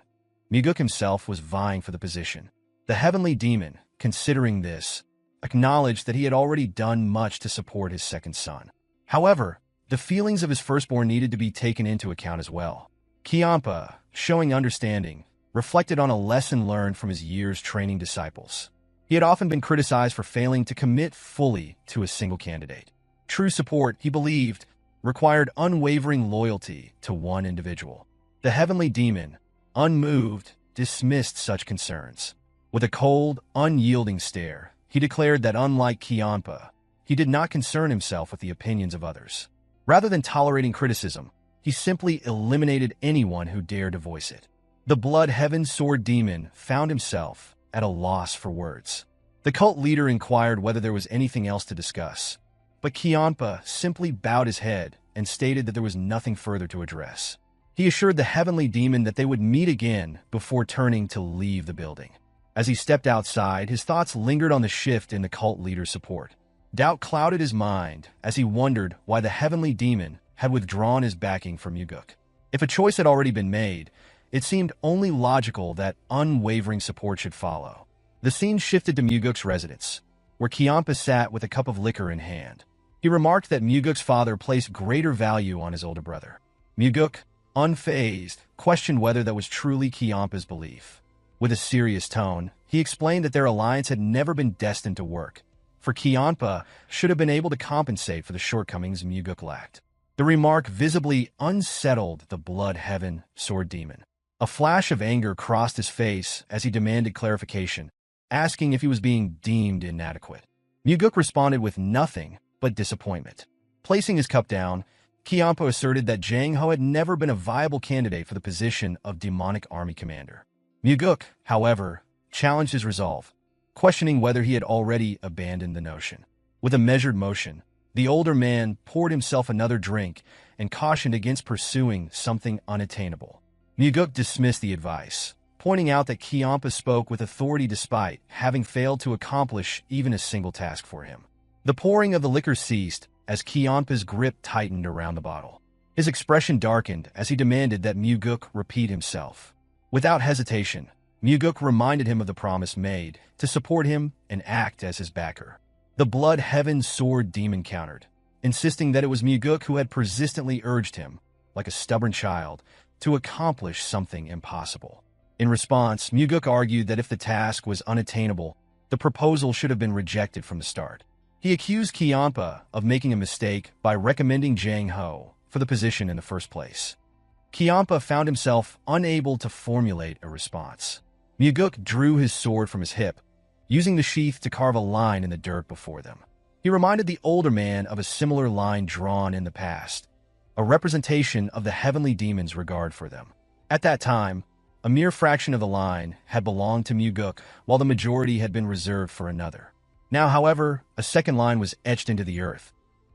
S1: Mugeuk himself was vying for the position. The Heavenly Demon, considering this, acknowledged that he had already done much to support his second son. However, the feelings of his firstborn needed to be taken into account as well. Cheonma, showing understanding, reflected on a lesson learned from his years training disciples. He had often been criticized for failing to commit fully to a single candidate. True support, he believed, required unwavering loyalty to one individual. The Heavenly Demon, unmoved, dismissed such concerns. With a cold, unyielding stare, he declared that unlike Cheonma, he did not concern himself with the opinions of others. Rather than tolerating criticism, he simply eliminated anyone who dared to voice it. The Blood Heaven Sword Demon found himself at a loss for words. The cult leader inquired whether there was anything else to discuss, but Cheonma simply bowed his head and stated that there was nothing further to address. He assured the Heavenly Demon that they would meet again before turning to leave the building. As he stepped outside, his thoughts lingered on the shift in the cult leader's support. Doubt clouded his mind as he wondered why the Heavenly Demon had withdrawn his backing from Mugeuk. If a choice had already been made, it seemed only logical that unwavering support should follow. The scene shifted to Mugeuk's residence, where Cheonma sat with a cup of liquor in hand. He remarked that Mugeuk's father placed greater value on his older brother. Mugeuk, unfazed, questioned whether that was truly Cheonma's belief. With a serious tone, he explained that their alliance had never been destined to work, for Cheonma should have been able to compensate for the shortcomings Mugeuk lacked. The remark visibly unsettled the Blood Heaven Sword Demon. A flash of anger crossed his face as he demanded clarification, asking if he was being deemed inadequate. Mugeuk responded with nothing but disappointment. Placing his cup down, Cheonma asserted that Jang Ho had never been a viable candidate for the position of demonic army commander. Mugeuk, however, challenged his resolve, questioning whether he had already abandoned the notion. With a measured motion, the older man poured himself another drink and cautioned against pursuing something unattainable. Mugeuk dismissed the advice, pointing out that Cheonma spoke with authority despite having failed to accomplish even a single task for him. The pouring of the liquor ceased as Cheonma's grip tightened around the bottle. His expression darkened as he demanded that Mugeuk repeat himself. Without hesitation, Mugeuk reminded him of the promise made to support him and act as his backer. The Blood Heaven Sword Demon countered, insisting that it was Mugeuk who had persistently urged him, like a stubborn child, to accomplish something impossible. In response, Mugeuk argued that if the task was unattainable, the proposal should have been rejected from the start. He accused Cheonma of making a mistake by recommending Jang Ho for the position in the first place. Cheonma found himself unable to formulate a response. Mugeuk drew his sword from his hip, using the sheath to carve a line in the dirt before them. He reminded the older man of a similar line drawn in the past, a representation of the heavenly demon's regard for them. At that time, a mere fraction of the line had belonged to Mugeuk, while the majority had been reserved for another. Now, however, a second line was etched into the earth,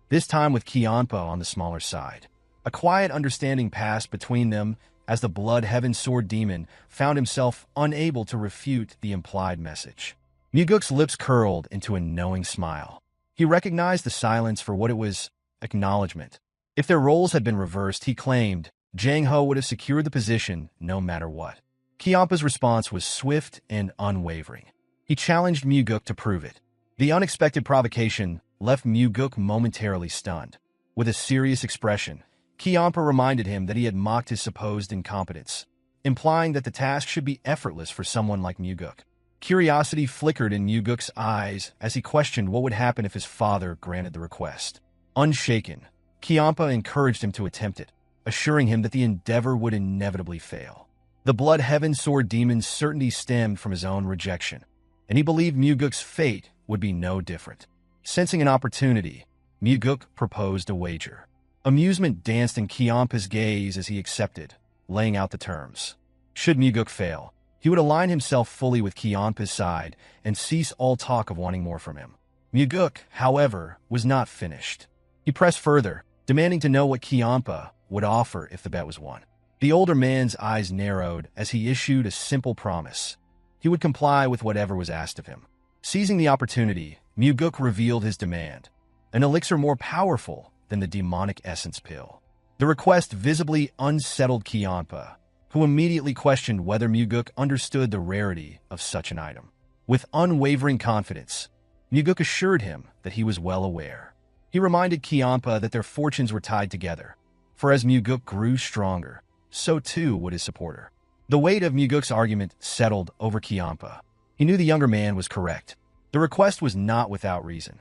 S1: this time with Cheonma on the smaller side. A quiet understanding passed between them as the Blood Heaven Sword Demon found himself unable to refute the implied message. Mugeuk's lips curled into a knowing smile. He recognized the silence for what it was: acknowledgement. If their roles had been reversed, he claimed, Jang Ho would have secured the position no matter what. Cheonma's response was swift and unwavering. He challenged Mugeuk to prove it. The unexpected provocation left Mugeuk momentarily stunned. With a serious expression, Cheonma reminded him that he had mocked his supposed incompetence, implying that the task should be effortless for someone like Mugeuk. Curiosity flickered in Mugeuk's eyes as he questioned what would happen if his father granted the request. Unshaken, Cheonma encouraged him to attempt it, assuring him that the endeavor would inevitably fail. The Blood Heaven Sword Demon's certainty stemmed from his own rejection, and he believed Mugeuk's fate would be no different. Sensing an opportunity, Mugeuk proposed a wager. Amusement danced in Cheonma's gaze as he accepted, laying out the terms. Should Mugeuk fail, he would align himself fully with Cheonma's side and cease all talk of wanting more from him. Mugeuk, however, was not finished. He pressed further, demanding to know what Cheonma would offer if the bet was won. The older man's eyes narrowed as he issued a simple promise. He would comply with whatever was asked of him. Seizing the opportunity, Mugeuk revealed his demand: an elixir more powerful than the demonic essence pill. The request visibly unsettled Cheonma, who immediately questioned whether Mugeuk understood the rarity of such an item. With unwavering confidence, Mugeuk assured him that he was well aware. He reminded Cheonma that their fortunes were tied together, for as Mugeuk grew stronger, so too would his supporter. The weight of Mugeuk's argument settled over Cheonma. He knew the younger man was correct. The request was not without reason.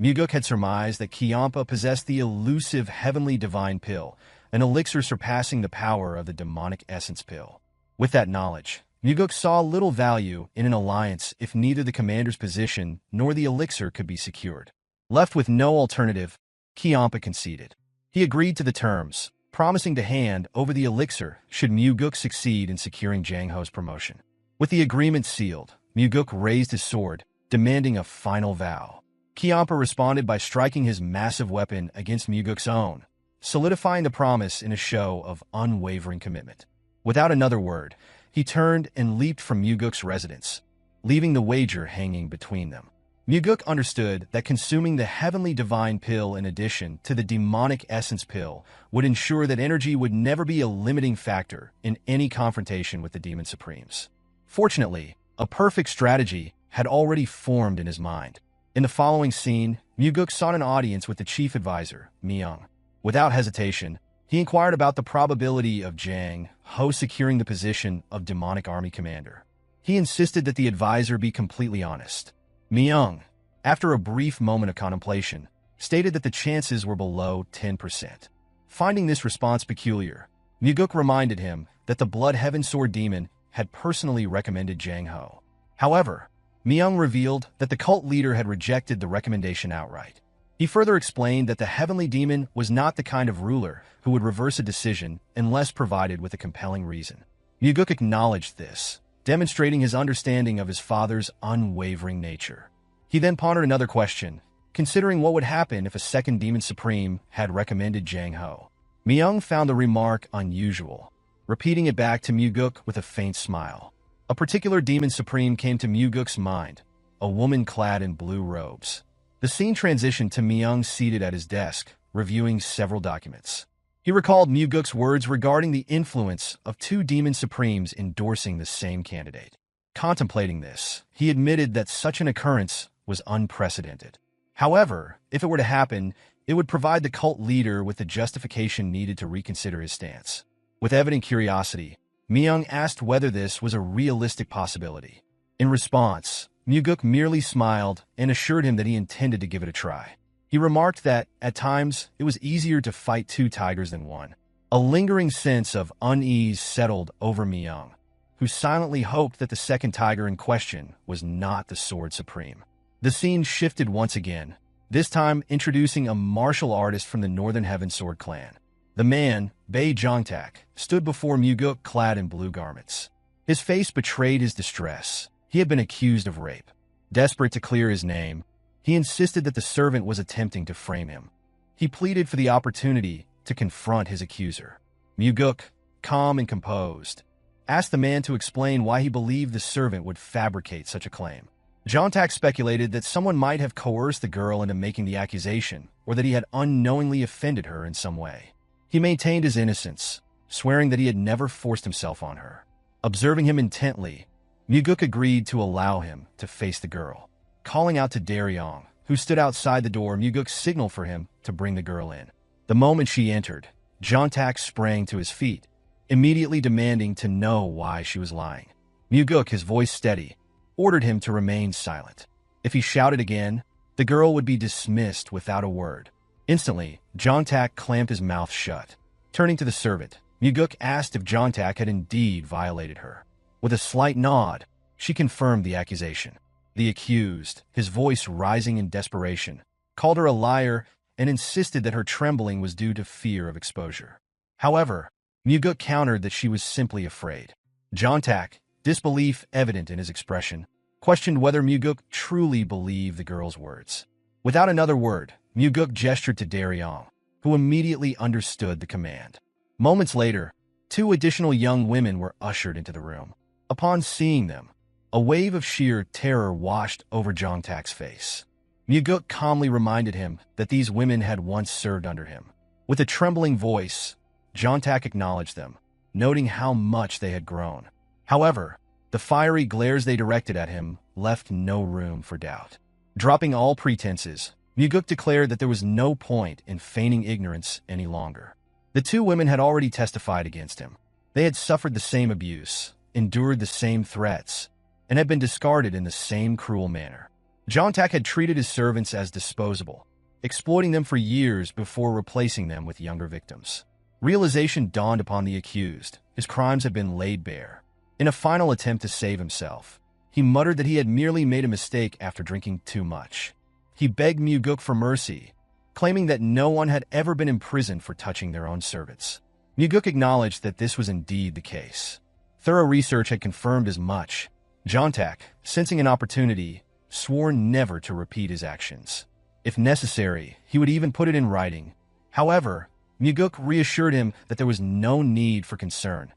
S1: Mugeuk had surmised that Cheonma possessed the elusive heavenly divine pill, an elixir surpassing the power of the demonic essence pill. With that knowledge, Mugeuk saw little value in an alliance if neither the commander's position nor the elixir could be secured. Left with no alternative, Cheonma conceded. He agreed to the terms, promising to hand over the elixir should Mugeuk succeed in securing Jang Ho's promotion. With the agreement sealed, Mugeuk raised his sword, demanding a final vow. Cheonma responded by striking his massive weapon against Mugeuk's own, solidifying the promise in a show of unwavering commitment. Without another word, he turned and leaped from Mugeuk's residence, leaving the wager hanging between them. Mugeuk understood that consuming the heavenly divine pill in addition to the demonic essence pill would ensure that energy would never be a limiting factor in any confrontation with the Demon Supremes. Fortunately, a perfect strategy had already formed in his mind. In the following scene, Mugeuk sought an audience with the chief advisor, Myung. Without hesitation, he inquired about the probability of Jang Ho securing the position of demonic army commander. He insisted that the advisor be completely honest. Myung, after a brief moment of contemplation, stated that the chances were below 10%. Finding this response peculiar, Mugeuk reminded him that the Blood Heaven Sword Demon had personally recommended Jang Ho. However, Myung revealed that the cult leader had rejected the recommendation outright. He further explained that the heavenly demon was not the kind of ruler who would reverse a decision unless provided with a compelling reason. Mugeuk acknowledged this, demonstrating his understanding of his father's unwavering nature. He then pondered another question, considering what would happen if a second Demon Supreme had recommended Jang Ho. Myung found the remark unusual, repeating it back to Mugeuk with a faint smile. A particular Demon Supreme came to Mugeuk's mind, a woman clad in blue robes. The scene transitioned to Myung seated at his desk, reviewing several documents. He recalled Mugeuk's words regarding the influence of two Demon Supremes endorsing the same candidate. Contemplating this, he admitted that such an occurrence was unprecedented. However, if it were to happen, it would provide the cult leader with the justification needed to reconsider his stance. With evident curiosity, Myung asked whether this was a realistic possibility. In response, Mugeuk merely smiled and assured him that he intended to give it a try. He remarked that, at times, it was easier to fight 2 tigers than one. A lingering sense of unease settled over Mugeuk, who silently hoped that the second tiger in question was not the Sword Supreme. The scene shifted once again, this time introducing a martial artist from the Northern Heaven Sword clan. The man, Bae Jongtak, stood before Mugeuk clad in blue garments. His face betrayed his distress. He had been accused of rape. Desperate to clear his name, he insisted that the servant was attempting to frame him. He pleaded for the opportunity to confront his accuser. Mugeuk, calm and composed, asked the man to explain why he believed the servant would fabricate such a claim. Jongtak speculated that someone might have coerced the girl into making the accusation, or that he had unknowingly offended her in some way. He maintained his innocence, swearing that he had never forced himself on her. Observing him intently, Mugeuk agreed to allow him to face the girl. Calling out to Daryong, who stood outside the door, Mugeuk signaled for him to bring the girl in. The moment she entered, Jongtak sprang to his feet, immediately demanding to know why she was lying. Mugeuk, his voice steady, ordered him to remain silent. If he shouted again, the girl would be dismissed without a word. Instantly, Jongtak clamped his mouth shut. Turning to the servant, Mugeuk asked if Jongtak had indeed violated her. With a slight nod, she confirmed the accusation. The accused, his voice rising in desperation, called her a liar and insisted that her trembling was due to fear of exposure. However, Mugeuk countered that she was simply afraid. Jongtak, disbelief evident in his expression, questioned whether Mugeuk truly believed the girl's words. Without another word, Mugeuk gestured to Daryong, who immediately understood the command. Moments later, 2 additional young women were ushered into the room. Upon seeing them, a wave of sheer terror washed over Jongtak's face. Mugeuk calmly reminded him that these women had once served under him. With a trembling voice, Jongtak acknowledged them, noting how much they had grown. However, the fiery glares they directed at him left no room for doubt. Dropping all pretenses, Mugeuk declared that there was no point in feigning ignorance any longer. The 2 women had already testified against him. They had suffered the same abuse, endured the same threats, and had been discarded in the same cruel manner. Jongtak had treated his servants as disposable, exploiting them for years before replacing them with younger victims. Realization dawned upon the accused. His crimes had been laid bare. In a final attempt to save himself, he muttered that he had merely made a mistake after drinking too much. He begged Mugeuk for mercy, claiming that no one had ever been imprisoned for touching their own servants. Mugeuk acknowledged that this was indeed the case. Thorough research had confirmed as much. Jongtak, sensing an opportunity, swore never to repeat his actions. If necessary, he would even put it in writing. However, Mugeuk reassured him that there was no need for concern.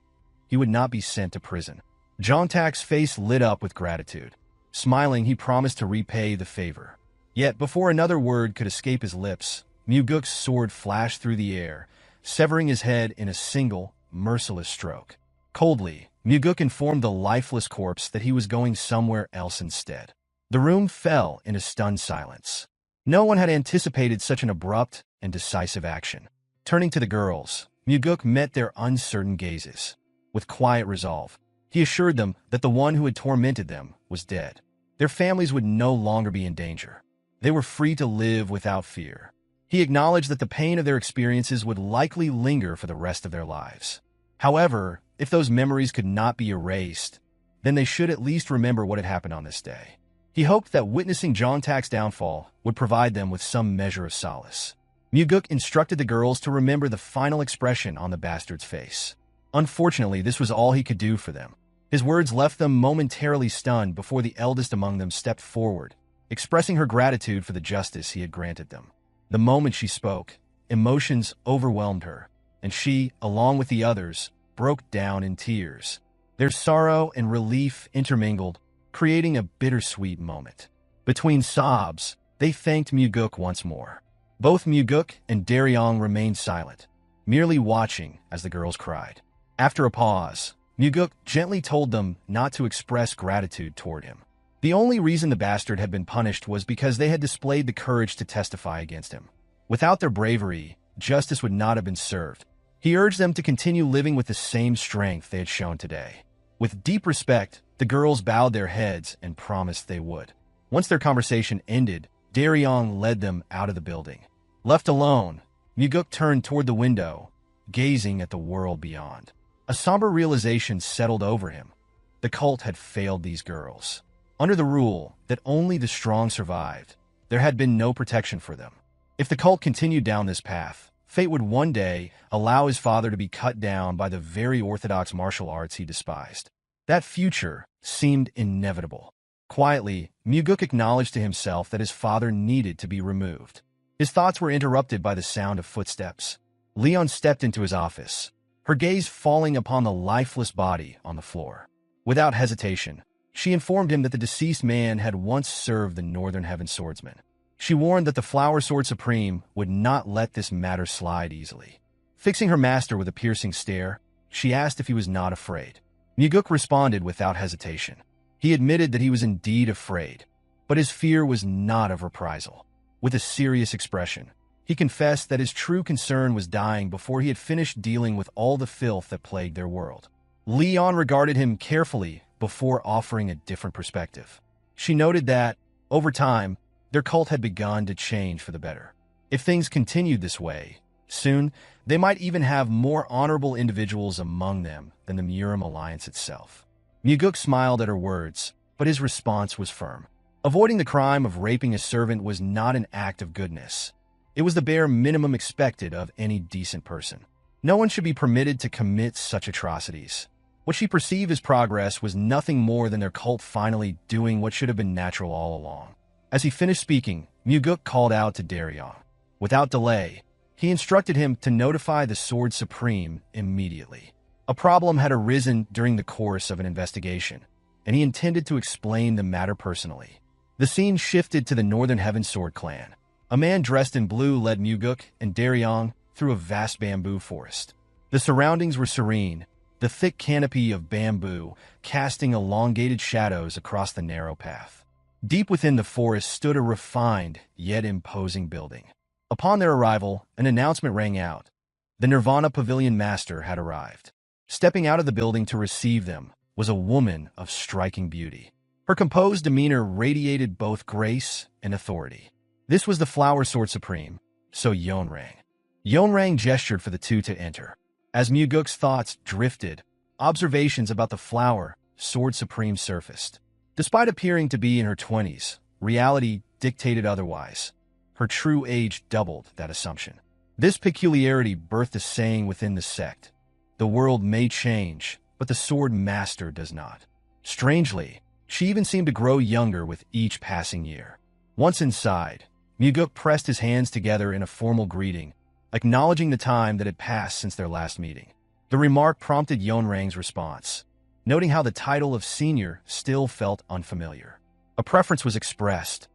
S1: He would not be sent to prison. Jongtak's face lit up with gratitude. Smiling, he promised to repay the favor. Yet, before another word could escape his lips, Mugeuk's sword flashed through the air, severing his head in a single, merciless stroke. Coldly, Mugeuk informed the lifeless corpse that he was going somewhere else instead. The room fell in a stunned silence. No one had anticipated such an abrupt and decisive action. Turning to the girls, Mugeuk met their uncertain gazes. With quiet resolve, he assured them that the one who had tormented them was dead. Their families would no longer be in danger. They were free to live without fear. He acknowledged that the pain of their experiences would likely linger for the rest of their lives. However, if those memories could not be erased, then they should at least remember what had happened on this day. He hoped that witnessing Jongtak's downfall would provide them with some measure of solace. Mugeuk instructed the girls to remember the final expression on the bastard's face. Unfortunately, this was all he could do for them. His words left them momentarily stunned before the eldest among them stepped forward, expressing her gratitude for the justice he had granted them. The moment she spoke, emotions overwhelmed her, and she, along with the others, broke down in tears. Their sorrow and relief intermingled, creating a bittersweet moment. Between sobs, they thanked Mugeuk once more. Both Mugeuk and Daryong remained silent, merely watching as the girls cried. After a pause, Mugeuk gently told them not to express gratitude toward him. The only reason the bastard had been punished was because they had displayed the courage to testify against him. Without their bravery, justice would not have been served. He urged them to continue living with the same strength they had shown today. With deep respect, the girls bowed their heads and promised they would. Once their conversation ended, Daryong led them out of the building. Left alone, Mugeuk turned toward the window, gazing at the world beyond. A somber realization settled over him. The cult had failed these girls. Under the rule that only the strong survived, there had been no protection for them. If the cult continued down this path, fate would one day allow his father to be cut down by the very orthodox martial arts he despised. That future seemed inevitable. Quietly, Mugeuk acknowledged to himself that his father needed to be removed. His thoughts were interrupted by the sound of footsteps. Leon stepped into his office, her gaze falling upon the lifeless body on the floor. Without hesitation, she informed him that the deceased man had once served the Northern Heaven Swordsman. She warned that the Flower Sword Supreme would not let this matter slide easily. Fixing her master with a piercing stare, she asked if he was not afraid. Mugeuk responded without hesitation. He admitted that he was indeed afraid, but his fear was not of reprisal. With a serious expression, he confessed that his true concern was dying before he had finished dealing with all the filth that plagued their world. Leon regarded him carefully before offering a different perspective. She noted that, over time, their cult had begun to change for the better. If things continued this way, soon they might even have more honorable individuals among them than the Murim alliance itself. Mugeuk smiled at her words, but his response was firm. Avoiding the crime of raping a servant was not an act of goodness. It was the bare minimum expected of any decent person. No one should be permitted to commit such atrocities. What she perceived as progress was nothing more than their cult finally doing what should have been natural all along. As he finished speaking, Mugeuk called out to Daryong. Without delay, he instructed him to notify the Sword Supreme immediately. A problem had arisen during the course of an investigation, and he intended to explain the matter personally. The scene shifted to the Northern Heaven Sword clan. A man dressed in blue led Mugeuk and Daryong through a vast bamboo forest. The surroundings were serene, the thick canopy of bamboo casting elongated shadows across the narrow path. Deep within the forest stood a refined yet imposing building. Upon their arrival, an announcement rang out. The Nirvana Pavilion Master had arrived. Stepping out of the building to receive them was a woman of striking beauty. Her composed demeanor radiated both grace and authority. This was the Flower Sword Supreme, so Yeonrang. Yeonrang gestured for the two to enter. As Mugeuk's thoughts drifted, observations about the Flower Sword Supreme surfaced. Despite appearing to be in her 20s, reality dictated otherwise. Her true age doubled that assumption. This peculiarity birthed a saying within the sect. The world may change, but the Sword Master does not. Strangely, she even seemed to grow younger with each passing year. Once inside, Mugeuk pressed his hands together in a formal greeting, acknowledging the time that had passed since their last meeting. The remark prompted Yeonrang's response, noting how the title of senior still felt unfamiliar. A preference was expressed,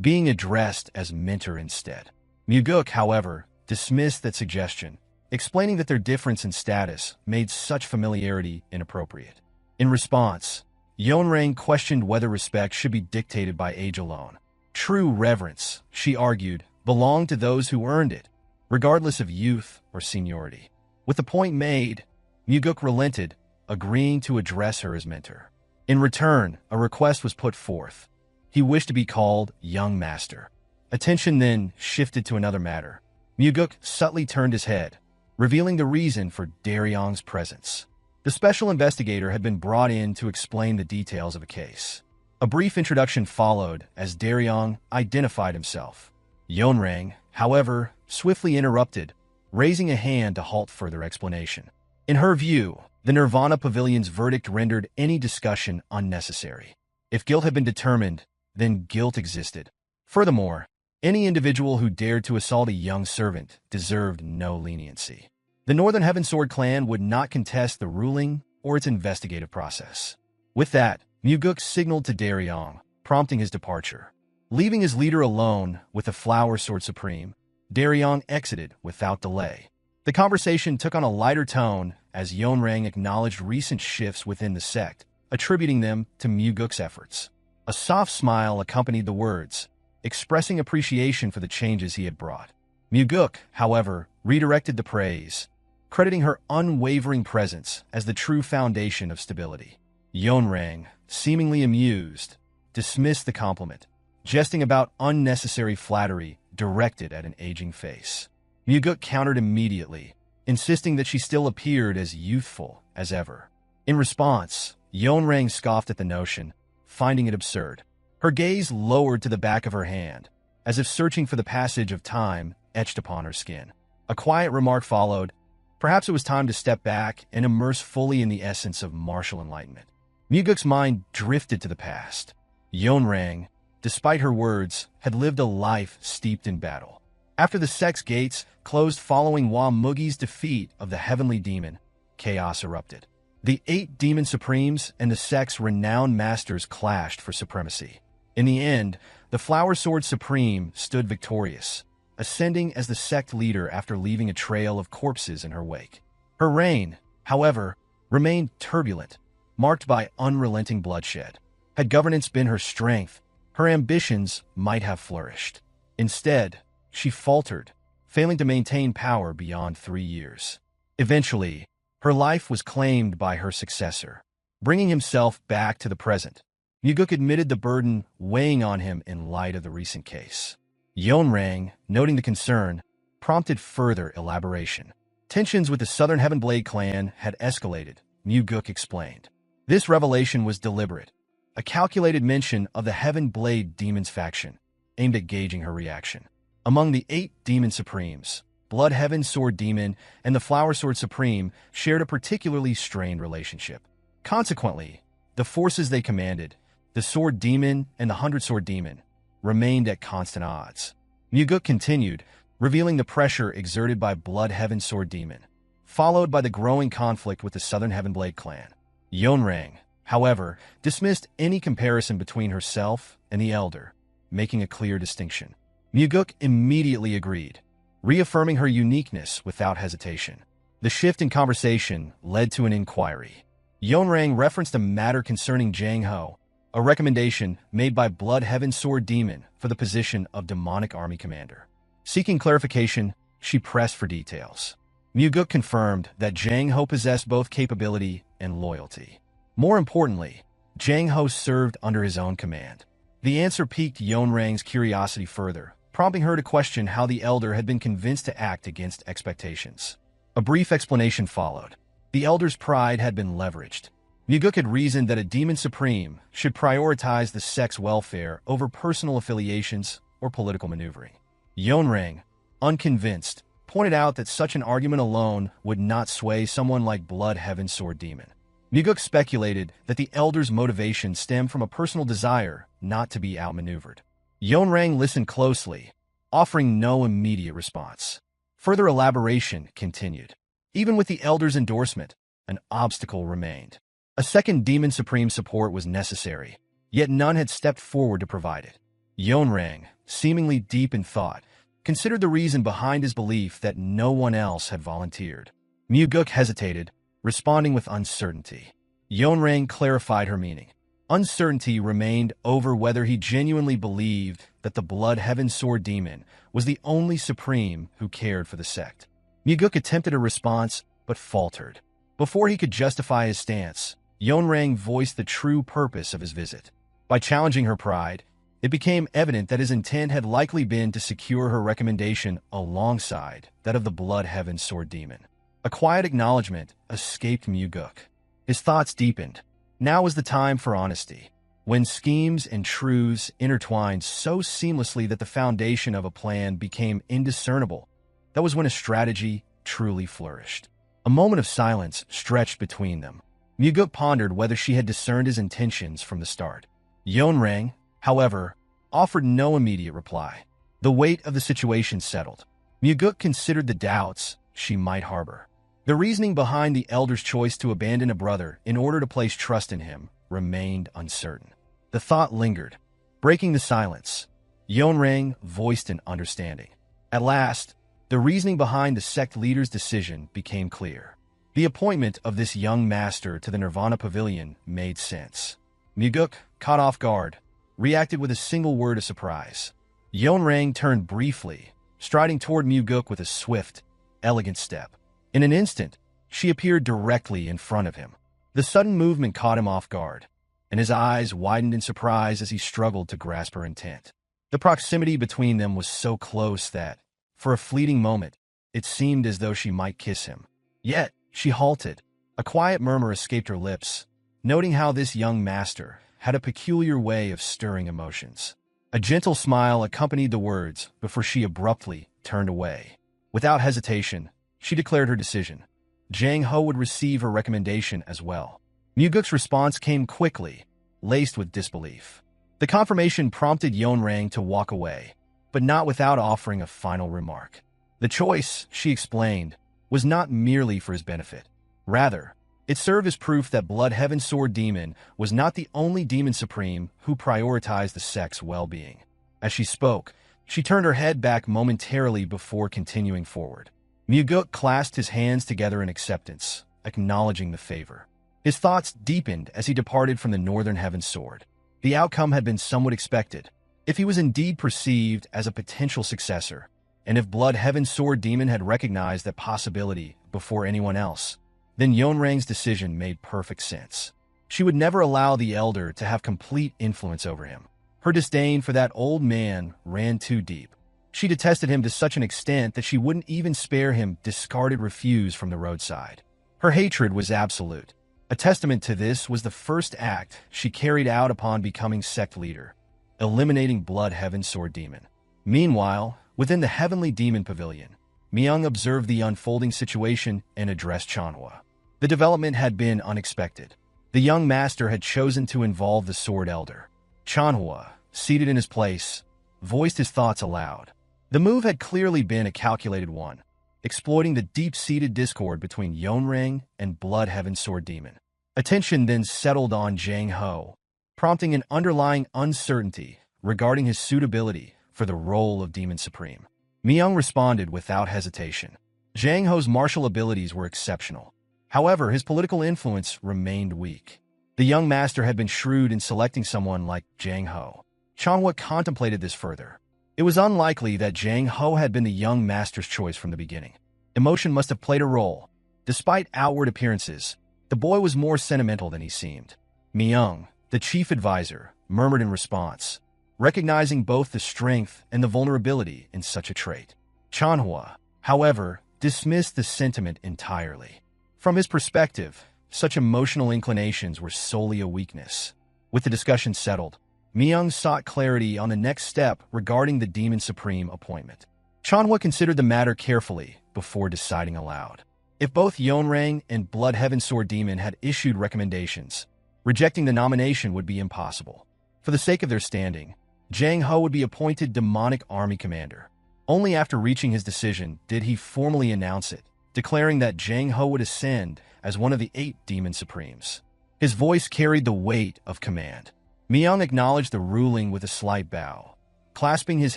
S1: being addressed as mentor instead. Mugeuk, however, dismissed that suggestion, explaining that their difference in status made such familiarity inappropriate. In response, Yeonrang questioned whether respect should be dictated by age alone. True reverence, she argued, belonged to those who earned it, regardless of youth or seniority. With the point made, Mugeuk relented, agreeing to address her as mentor. In return, a request was put forth. He wished to be called Young Master. Attention then shifted to another matter. Mugeuk subtly turned his head, revealing the reason for Daryong's presence. The special investigator had been brought in to explain the details of a case. A brief introduction followed as Daryong identified himself. Yeonrang, however, swiftly interrupted, raising a hand to halt further explanation. In her view, the Nirvana Pavilion's verdict rendered any discussion unnecessary. If guilt had been determined, then guilt existed. Furthermore, any individual who dared to assault a young servant deserved no leniency. The Northern Heaven Sword clan would not contest the ruling or its investigative process. With that, Mugeuk signaled to Daryong, prompting his departure. Leaving his leader alone with the Flower Sword Supreme, Daryong exited without delay. The conversation took on a lighter tone as Yeonrang acknowledged recent shifts within the sect, attributing them to Mugeuk's efforts. A soft smile accompanied the words, expressing appreciation for the changes he had brought. Mugeuk, however, redirected the praise, crediting her unwavering presence as the true foundation of stability. Yeonrang, seemingly amused, dismissed the compliment, jesting about unnecessary flattery directed at an aging face. Mugeuk countered immediately, insisting that she still appeared as youthful as ever. In response, Yeonrang scoffed at the notion, finding it absurd. Her gaze lowered to the back of her hand, as if searching for the passage of time etched upon her skin. A quiet remark followed. Perhaps it was time to step back and immerse fully in the essence of martial enlightenment. Mugeuk's mind drifted to the past. Yeonrang, despite her words, had lived a life steeped in battle. After the sect's gates closed following Hwa Mugi's defeat of the heavenly demon, chaos erupted. The 8 demon supremes and the sect's renowned masters clashed for supremacy. In the end, the Flower Sword Supreme stood victorious, ascending as the sect leader after leaving a trail of corpses in her wake. Her reign, however, remained turbulent, marked by unrelenting bloodshed. Had governance been her strength, her ambitions might have flourished. Instead, she faltered, failing to maintain power beyond 3 years. Eventually, her life was claimed by her successor, bringing himself back to the present. Mugeuk admitted the burden weighing on him in light of the recent case. Yeonrang, noting the concern, prompted further elaboration. Tensions with the Southern Heavenblade clan had escalated, Mugeuk explained. This revelation was deliberate, a calculated mention of the Heavenblade Demons faction, aimed at gauging her reaction. Among the 8 Demon Supremes, Blood Heaven Sword Demon and the Flower Sword Supreme shared a particularly strained relationship. Consequently, the forces they commanded, the Sword Demon and the 100 Sword Demon, remained at constant odds. Mugeuk continued, revealing the pressure exerted by Blood Heaven Sword Demon, followed by the growing conflict with the Southern Heavenblade clan. Yeonrang, however, dismissed any comparison between herself and the Elder, making a clear distinction. Mugeuk immediately agreed, reaffirming her uniqueness without hesitation. The shift in conversation led to an inquiry. Yeonrang referenced a matter concerning Jang Ho, a recommendation made by Blood Heaven Sword Demon for the position of Demonic Army Commander. Seeking clarification, she pressed for details. Mugeuk confirmed that Jang Ho possessed both capability and loyalty. More importantly, Jang Ho served under his own command. The answer piqued Yeonrang's curiosity further, prompting her to question how the Elder had been convinced to act against expectations. A brief explanation followed. The Elder's pride had been leveraged. Mugeuk had reasoned that a Demon Supreme should prioritize the sect's welfare over personal affiliations or political maneuvering. Yeonrang, unconvinced, pointed out that such an argument alone would not sway someone like Blood Heaven Sword Demon. Mugeuk speculated that the Elder's motivation stemmed from a personal desire not to be outmaneuvered. Yeonrang listened closely, offering no immediate response. Further elaboration continued. Even with the Elder's endorsement, an obstacle remained. A second Demon Supreme support was necessary, yet none had stepped forward to provide it. Yeonrang, seemingly deep in thought, considered the reason behind his belief that no one else had volunteered. Mugeuk hesitated, responding with uncertainty. Yeonrang clarified her meaning. Uncertainty remained over whether he genuinely believed that the Blood Heaven Sword Demon was the only Supreme who cared for the sect. Mugeuk attempted a response, but faltered. Before he could justify his stance, Yeonrang voiced the true purpose of his visit. By challenging her pride, it became evident that his intent had likely been to secure her recommendation alongside that of the Blood Heaven Sword Demon. A quiet acknowledgement escaped Mugeuk. His thoughts deepened. Now was the time for honesty. When schemes and truths intertwined so seamlessly that the foundation of a plan became indiscernible, that was when a strategy truly flourished. A moment of silence stretched between them. Mugeuk pondered whether she had discerned his intentions from the start. Yeonrang, however, offered no immediate reply. The weight of the situation settled. Mugeuk considered the doubts she might harbor. The reasoning behind the Elder's choice to abandon a brother in order to place trust in him remained uncertain. The thought lingered. Breaking the silence, Yeonrang voiced an understanding. At last, the reasoning behind the sect leader's decision became clear. The appointment of this young master to the Nirvana Pavilion made sense. Mugeuk, caught off guard, reacted with a single word of surprise. Yeonrang turned briefly, striding toward Mugeuk with a swift, elegant step. In an instant, she appeared directly in front of him. The sudden movement caught him off guard, and his eyes widened in surprise as he struggled to grasp her intent. The proximity between them was so close that, for a fleeting moment, it seemed as though she might kiss him. Yet, she halted. A quiet murmur escaped her lips, noting how this young master had a peculiar way of stirring emotions. A gentle smile accompanied the words before she abruptly turned away. Without hesitation, she declared her decision. Jang Ho would receive her recommendation as well. Mugeuk's response came quickly, laced with disbelief. The confirmation prompted Yeonrang to walk away, but not without offering a final remark. The choice, she explained, was not merely for his benefit. Rather, it served as proof that Blood Heaven Sword Demon was not the only demon supreme who prioritized the sect's well-being. As she spoke, she turned her head back momentarily before continuing forward. Mugeuk clasped his hands together in acceptance, acknowledging the favor. His thoughts deepened as he departed from the Northern Heaven Sword. The outcome had been somewhat expected. If he was indeed perceived as a potential successor, and if Blood Heaven Sword Demon had recognized that possibility before anyone else, then Yeonrang's decision made perfect sense. She would never allow the Elder to have complete influence over him. Her disdain for that old man ran too deep. She detested him to such an extent that she wouldn't even spare him discarded refuse from the roadside. Her hatred was absolute. A testament to this was the first act she carried out upon becoming sect leader, eliminating Blood Heaven Sword Demon. Meanwhile, within the Heavenly Demon Pavilion, Myung observed the unfolding situation and addressed Cheonma. The development had been unexpected. The young master had chosen to involve the Sword Elder. Cheonma, seated in his place, voiced his thoughts aloud. The move had clearly been a calculated one, exploiting the deep-seated discord between Yeonrang and Blood Heaven Sword Demon. Attention then settled on Jang Ho, prompting an underlying uncertainty regarding his suitability for the role of Demon Supreme. Myung responded without hesitation. Jang Ho's martial abilities were exceptional. However, his political influence remained weak. The young master had been shrewd in selecting someone like Jang Ho. Cheonma contemplated this further. It was unlikely that Jang Ho had been the young master's choice from the beginning. Emotion must have played a role. Despite outward appearances, the boy was more sentimental than he seemed. Myung, the chief advisor, murmured in response, recognizing both the strength and the vulnerability in such a trait. Cheonma, however, dismissed the sentiment entirely. From his perspective, such emotional inclinations were solely a weakness. With the discussion settled, Myung sought clarity on the next step regarding the Demon Supreme appointment. Cheonma considered the matter carefully before deciding aloud. If both Yeonrang and Blood Heaven Sword Demon had issued recommendations, rejecting the nomination would be impossible. For the sake of their standing, Jang Ho would be appointed Demonic Army Commander. Only after reaching his decision did he formally announce it, declaring that Jang Ho would ascend as one of the 8 Demon Supremes. His voice carried the weight of command. Myung acknowledged the ruling with a slight bow, clasping his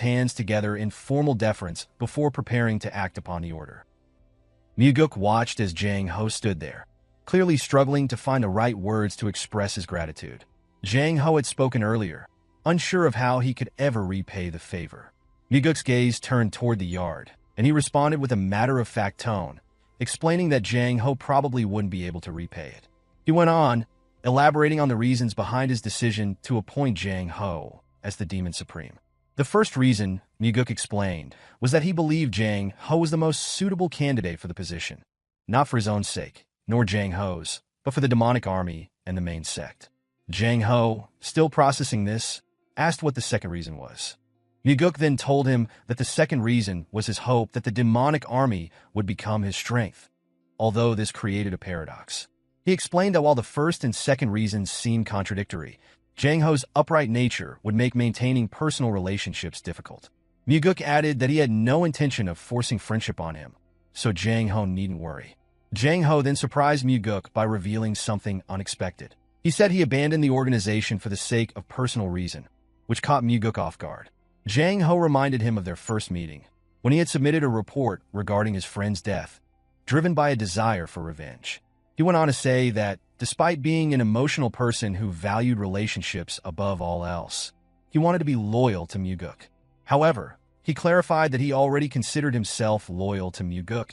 S1: hands together in formal deference before preparing to act upon the order. Mugeuk watched as Jang Ho stood there, clearly struggling to find the right words to express his gratitude. Jang Ho had spoken earlier, unsure of how he could ever repay the favor. Mugeuk's gaze turned toward the yard, and he responded with a matter-of-fact tone, explaining that Jang Ho probably wouldn't be able to repay it. He went on, elaborating on the reasons behind his decision to appoint Jang Ho as the Demon Supreme. The first reason, Mugeuk explained, was that he believed Jang Ho was the most suitable candidate for the position, not for his own sake, nor Jang Ho's, but for the demonic army and the main sect. Jang Ho, still processing this, asked what the second reason was. Mugeuk then told him that the second reason was his hope that the demonic army would become his strength, although this created a paradox. He explained that while the first and second reasons seemed contradictory, Jang Ho's upright nature would make maintaining personal relationships difficult. Mugeuk added that he had no intention of forcing friendship on him, so Jang Ho needn't worry. Jang Ho then surprised Mugeuk by revealing something unexpected. He said he abandoned the organization for the sake of personal reason, which caught Mugeuk off guard. Jang Ho reminded him of their first meeting, when he had submitted a report regarding his friend's death, driven by a desire for revenge. He went on to say that, despite being an emotional person who valued relationships above all else, he wanted to be loyal to Mugeuk. However, he clarified that he already considered himself loyal to Mugeuk,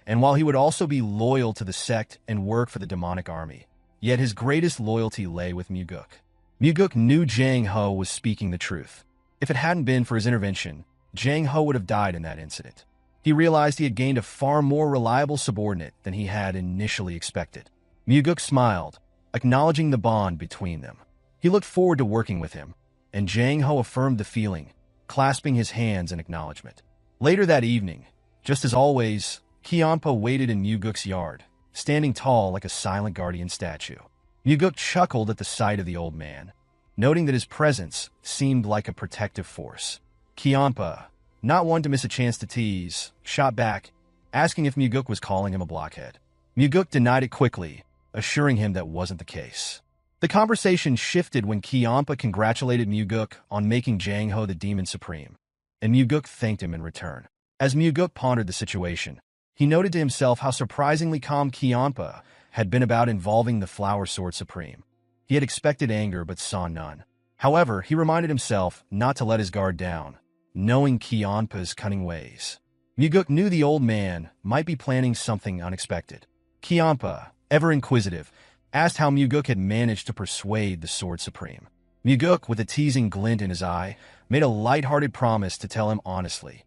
S1: and while he would also be loyal to the sect and work for the demonic army, Yet his greatest loyalty lay with Mugeuk. Mugeuk knew Jang Ho was speaking the truth. If it hadn't been for his intervention, Jang Ho would have died in that incident. He realized he had gained a far more reliable subordinate than he had initially expected. Mugeuk smiled, acknowledging the bond between them. He looked forward to working with him, and Jang Ho affirmed the feeling, clasping his hands in acknowledgement. Later that evening, just as always, Cheonma waited in Mugeuk's yard, standing tall like a silent guardian statue. Mugeuk chuckled at the sight of the old man, noting that his presence seemed like a protective force. Cheonma, not one to miss a chance to tease, shot back, asking if Mugeuk was calling him a blockhead. Mugeuk denied it quickly, assuring him that wasn't the case. The conversation shifted when Cheonma congratulated Mugeuk on making Jang Ho the Demon Supreme, and Mugeuk thanked him in return. As Mugeuk pondered the situation, he noted to himself how surprisingly calm Cheonma had been about involving the Flower Sword Supreme. He had expected anger but saw none. However, he reminded himself not to let his guard down, knowing Cheonma's cunning ways. Mugeuk knew the old man might be planning something unexpected. Cheonma, ever inquisitive, asked how Mugeuk had managed to persuade the Sword Supreme. Mugeuk, with a teasing glint in his eye, made a light-hearted promise to tell him honestly,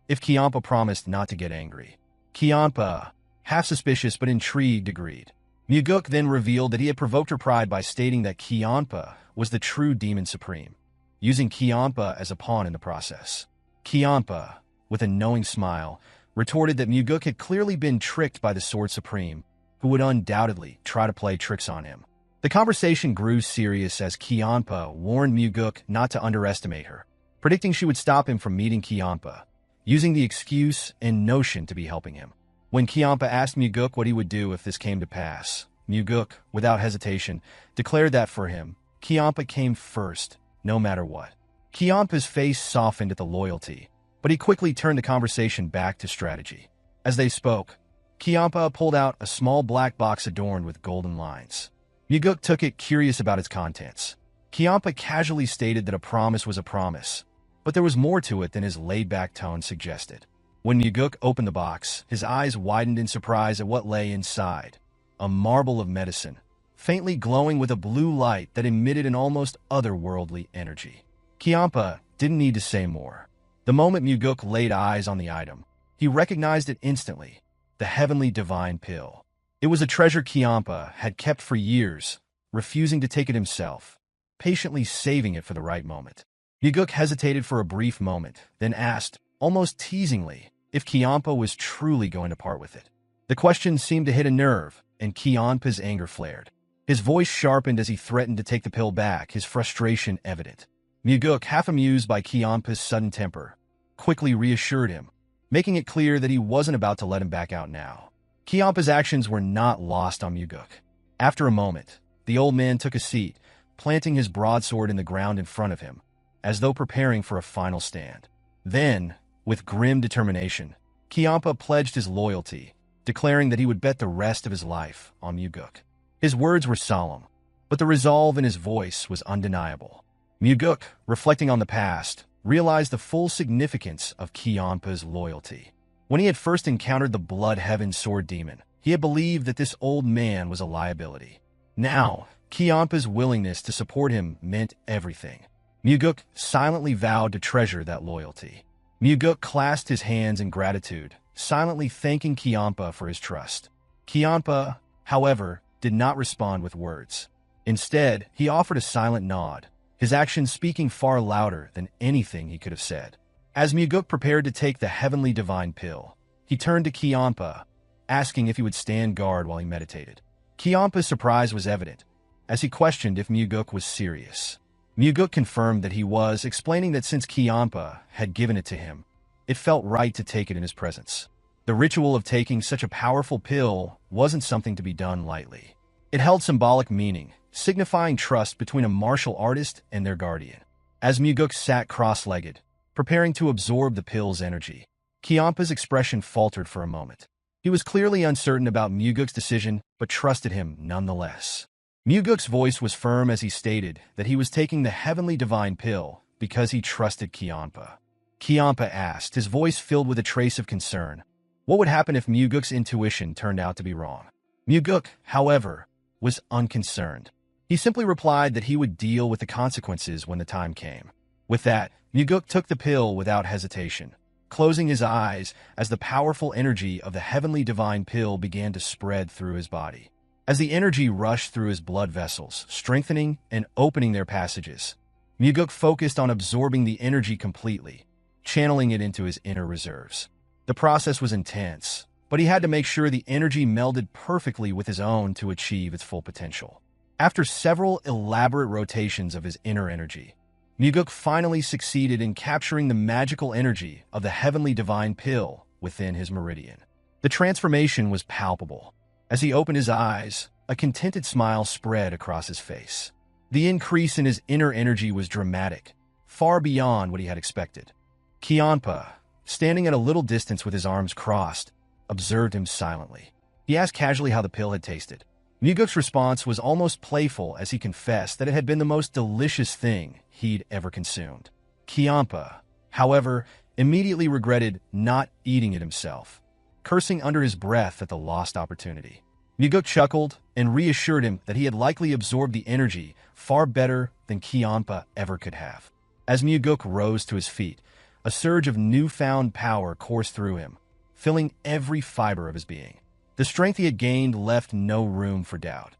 S1: if Cheonma promised not to get angry. Cheonma, half suspicious but intrigued, agreed. Mugeuk then revealed that he had provoked her pride by stating that Cheonma was the true Demon Supreme, using Cheonma as a pawn in the process. Cheonma, with a knowing smile, retorted that Mugeuk had clearly been tricked by the Sword Supreme, who would undoubtedly try to play tricks on him. The conversation grew serious as Cheonma warned Mugeuk not to underestimate her, predicting she would stop him from meeting Cheonma, using the excuse and notion to be helping him. When Cheonma asked Mugeuk what he would do if this came to pass, Mugeuk, without hesitation, declared that for him, Cheonma came first, no matter what. Cheonma's face softened at the loyalty, but he quickly turned the conversation back to strategy. As they spoke, Cheonma pulled out a small black box adorned with golden lines. Mugeuk took it, curious about its contents. Cheonma casually stated that a promise was a promise, but there was more to it than his laid-back tone suggested. When Mugeuk opened the box, his eyes widened in surprise at what lay inside. A marble of medicine, faintly glowing with a blue light that emitted an almost otherworldly energy. Cheonma didn't need to say more. The moment Mugeuk laid eyes on the item, he recognized it instantly, the heavenly divine pill. It was a treasure Cheonma had kept for years, refusing to take it himself, patiently saving it for the right moment. Mugeuk hesitated for a brief moment, then asked, almost teasingly, if Cheonma was truly going to part with it. The question seemed to hit a nerve, and Cheonma's anger flared. His voice sharpened as he threatened to take the pill back, his frustration evident. Mugeuk, half amused by Cheonma's sudden temper, quickly reassured him, making it clear that he wasn't about to let him back out now. Cheonma's actions were not lost on Mugeuk. After a moment, the old man took a seat, planting his broadsword in the ground in front of him, as though preparing for a final stand. Then, with grim determination, Cheonma pledged his loyalty, declaring that he would bet the rest of his life on Mugeuk. His words were solemn, but the resolve in his voice was undeniable. Mugeuk, reflecting on the past, realized the full significance of Cheonma's loyalty. When he had first encountered the Blood Heaven Sword Demon, he had believed that this old man was a liability. Now, Cheonma's willingness to support him meant everything. Mugeuk silently vowed to treasure that loyalty. Mugeuk clasped his hands in gratitude, silently thanking Cheonma for his trust. Cheonma, however, did not respond with words. Instead, he offered a silent nod, his actions speaking far louder than anything he could have said. As Mugeuk prepared to take the heavenly divine pill, he turned to Cheonma, asking if he would stand guard while he meditated. Cheonma's surprise was evident, as he questioned if Mugeuk was serious. Mugeuk confirmed that he was, explaining that since Cheonma had given it to him, it felt right to take it in his presence. The ritual of taking such a powerful pill wasn't something to be done lightly. It held symbolic meaning, signifying trust between a martial artist and their guardian. As Mugeuk sat cross-legged, preparing to absorb the pill's energy, Cheonma's expression faltered for a moment. He was clearly uncertain about Mugeuk's decision, but trusted him nonetheless. Mugeuk's voice was firm as he stated that he was taking the heavenly divine pill because he trusted Cheonma. Cheonma asked, his voice filled with a trace of concern, what would happen if Mugeuk's intuition turned out to be wrong? Mugeuk, however, was unconcerned. He simply replied that he would deal with the consequences when the time came. With that, Mugeuk took the pill without hesitation, closing his eyes as the powerful energy of the heavenly divine pill began to spread through his body. As the energy rushed through his blood vessels, strengthening and opening their passages, Mugeuk focused on absorbing the energy completely, channeling it into his inner reserves. The process was intense, but he had to make sure the energy melded perfectly with his own to achieve its full potential. After several elaborate rotations of his inner energy, Mugeuk finally succeeded in capturing the magical energy of the heavenly divine pill within his meridian. The transformation was palpable. As he opened his eyes, a contented smile spread across his face. The increase in his inner energy was dramatic, far beyond what he had expected. Cheonma, standing at a little distance with his arms crossed, observed him silently. He asked casually how the pill had tasted. Mugeuk's response was almost playful as he confessed that it had been the most delicious thing he'd ever consumed. Cheonma, however, immediately regretted not eating it himself, cursing under his breath at the lost opportunity. Mugeuk chuckled and reassured him that he had likely absorbed the energy far better than Cheonma ever could have. As Mugeuk rose to his feet, a surge of newfound power coursed through him, filling every fiber of his being. The strength he had gained left no room for doubt.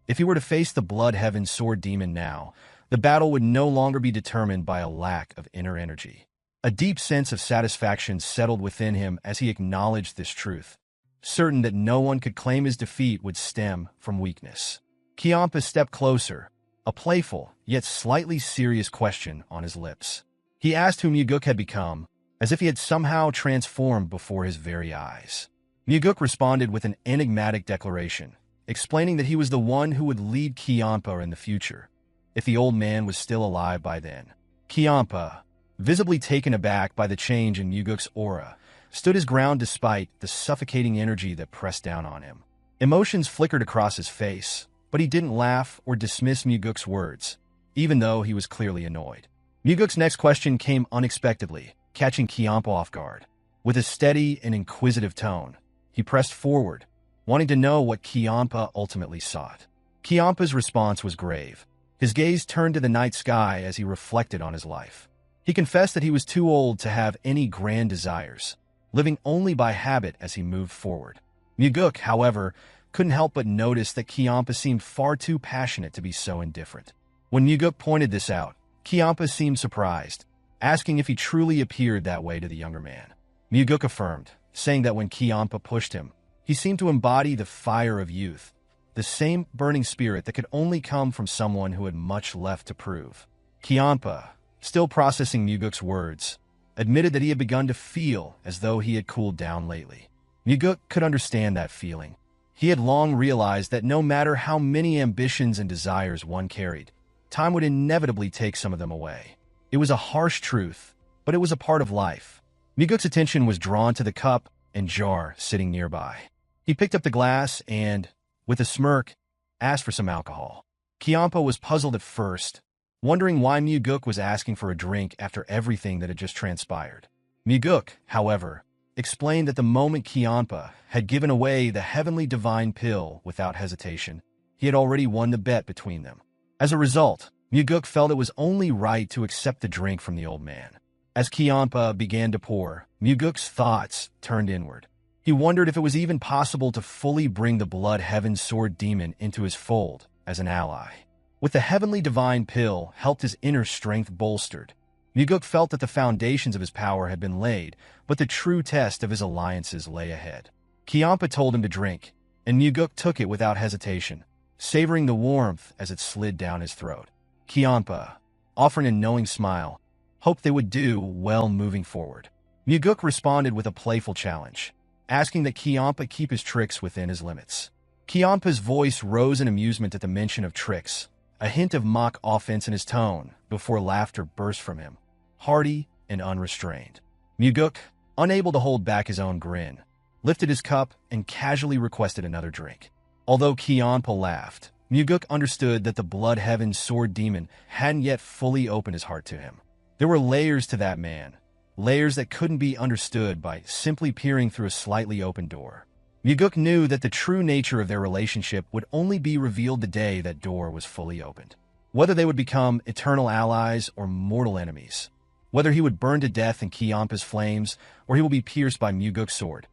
S1: If he were to face the Blood Heaven Sword Demon now, the battle would no longer be determined by a lack of inner energy. A deep sense of satisfaction settled within him as he acknowledged this truth, certain that no one could claim his defeat would stem from weakness. Cheonma stepped closer, a playful yet slightly serious question on his lips. He asked who Mugeuk had become, as if he had somehow transformed before his very eyes. Mugeuk responded with an enigmatic declaration, explaining that he was the one who would lead Cheonma in the future, if the old man was still alive by then. Cheonma, visibly taken aback by the change in Mugeuk's aura, stood his ground despite the suffocating energy that pressed down on him. Emotions flickered across his face, but he didn't laugh or dismiss Mugeuk's words, even though he was clearly annoyed. Mugeuk's next question came unexpectedly, catching Cheonma off guard. With a steady and inquisitive tone, he pressed forward, wanting to know what Cheonma ultimately sought. Cheonma's response was grave. His gaze turned to the night sky as he reflected on his life. He confessed that he was too old to have any grand desires, living only by habit as he moved forward. Mugeuk, however, couldn't help but notice that Cheonma seemed far too passionate to be so indifferent. When Mugeuk pointed this out, Cheonma seemed surprised, asking if he truly appeared that way to the younger man. Mugeuk affirmed, saying that when Cheonma pushed him, he seemed to embody the fire of youth, the same burning spirit that could only come from someone who had much left to prove. Cheonma, still processing Mugeuk's words, admitted that he had begun to feel as though he had cooled down lately. Mugeuk could understand that feeling. He had long realized that no matter how many ambitions and desires one carried, time would inevitably take some of them away. It was a harsh truth, but it was a part of life. Mugeuk's attention was drawn to the cup and jar sitting nearby. He picked up the glass and, with a smirk, asked for some alcohol. Cheonma was puzzled at first, wondering why Mugeuk was asking for a drink after everything that had just transpired. Mugeuk, however, explained that the moment Cheonma had given away the heavenly divine pill without hesitation, he had already won the bet between them. As a result, Mugeuk felt it was only right to accept the drink from the old man. As Cheonma began to pour, Mugeuk's thoughts turned inward. He wondered if it was even possible to fully bring the Blood Heaven Sword Demon into his fold as an ally. With the heavenly divine pill helped his inner strength bolstered, Mugeuk felt that the foundations of his power had been laid, but the true test of his alliances lay ahead. Cheonma told him to drink, and Mugeuk took it without hesitation, savoring the warmth as it slid down his throat. Cheonma, offering a knowing smile, hoped they would do well moving forward. Mugeuk responded with a playful challenge, asking that Cheonma keep his tricks within his limits. Cheonma's voice rose in amusement at the mention of tricks, a hint of mock offense in his tone before laughter burst from him, hearty and unrestrained. Mugeuk, unable to hold back his own grin, lifted his cup and casually requested another drink. Although Cheonma laughed, Mugeuk understood that the Blood Heaven Sword Demon hadn't yet fully opened his heart to him. There were layers to that man, layers that couldn't be understood by simply peering through a slightly open door. Mugeuk knew that the true nature of their relationship would only be revealed the day that door was fully opened. Whether they would become eternal allies or mortal enemies. Whether he would burn to death in Cheonma's flames or he will be pierced by Mugeuk's sword.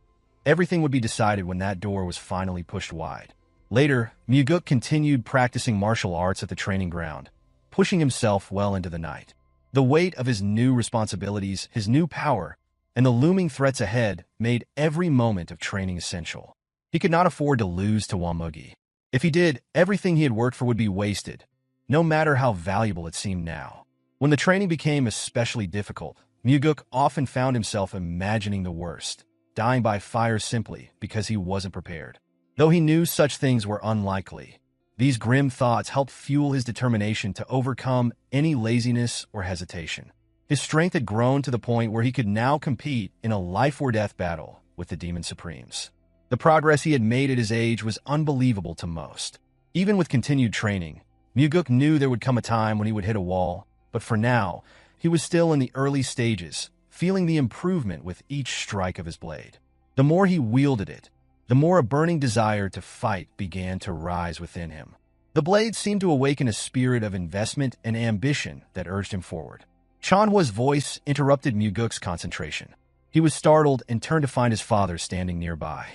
S1: Everything would be decided when that door was finally pushed wide. Later, Mugeuk continued practicing martial arts at the training ground, pushing himself well into the night. The weight of his new responsibilities, his new power, and the looming threats ahead made every moment of training essential. He could not afford to lose to Mugi. If he did, everything he had worked for would be wasted, no matter how valuable it seemed now. When the training became especially difficult, Mugeuk often found himself imagining the worst, dying by fire simply because he wasn't prepared. Though he knew such things were unlikely, these grim thoughts helped fuel his determination to overcome any laziness or hesitation. His strength had grown to the point where he could now compete in a life-or-death battle with the Demon Supremes. The progress he had made at his age was unbelievable to most. Even with continued training, Mugeuk knew there would come a time when he would hit a wall, but for now, he was still in the early stages, feeling the improvement with each strike of his blade. The more he wielded it, the more a burning desire to fight began to rise within him. The blade seemed to awaken a spirit of investment and ambition that urged him forward. Cheonma's voice interrupted Mugeuk's concentration. He was startled and turned to find his father standing nearby.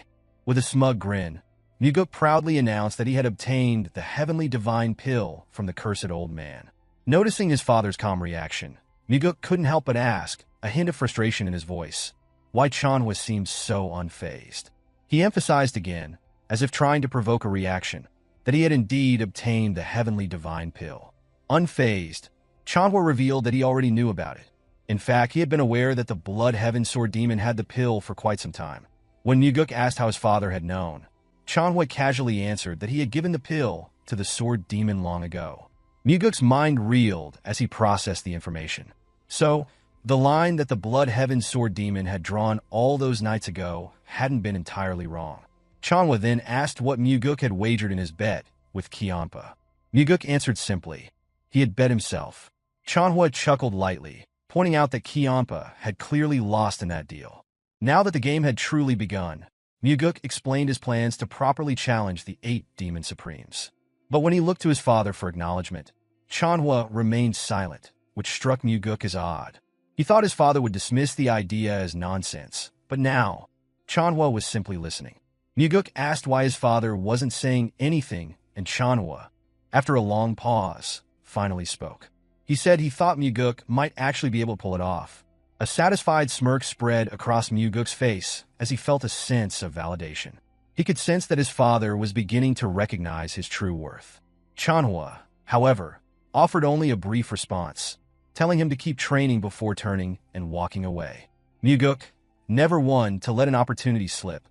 S1: With a smug grin, Mugeuk proudly announced that he had obtained the heavenly divine pill from the cursed old man. Noticing his father's calm reaction, Mugeuk couldn't help but ask, a hint of frustration in his voice, why Cheonma seemed so unfazed. He emphasized again, as if trying to provoke a reaction, that he had indeed obtained the heavenly divine pill. Unfazed, Cheonma revealed that he already knew about it. In fact, he had been aware that the Blood Heaven Sword Demon had the pill for quite some time. When Mugeuk asked how his father had known, Cheonma casually answered that he had given the pill to the Sword Demon long ago. Mugeuk's mind reeled as he processed the information. So, the line that the Blood Heaven Sword Demon had drawn all those nights ago hadn't been entirely wrong. Cheonma then asked what Mugeuk had wagered in his bet with Cheonma. Mugeuk answered simply, he had bet himself. Cheonma chuckled lightly, pointing out that Cheonma had clearly lost in that deal. Now that the game had truly begun, Mugeuk explained his plans to properly challenge the 8 Demon Supremes. But when he looked to his father for acknowledgement, Cheonma remained silent, which struck Mugeuk as odd. He thought his father would dismiss the idea as nonsense, but now, Cheonma was simply listening. Mugeuk asked why his father wasn't saying anything, and Cheonma, after a long pause, finally spoke. He said he thought Mugeuk might actually be able to pull it off. A satisfied smirk spread across Mugeuk's face as he felt a sense of validation. He could sense that his father was beginning to recognize his true worth. Cheonma, however, offered only a brief response, telling him to keep training before turning and walking away. Mugeuk, never one to let an opportunity slip,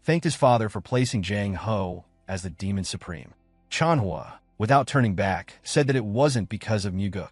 S1: thanked his father for placing Jang Ho as the Demon Supreme. Cheonma, without turning back, said that it wasn't because of Mugeuk.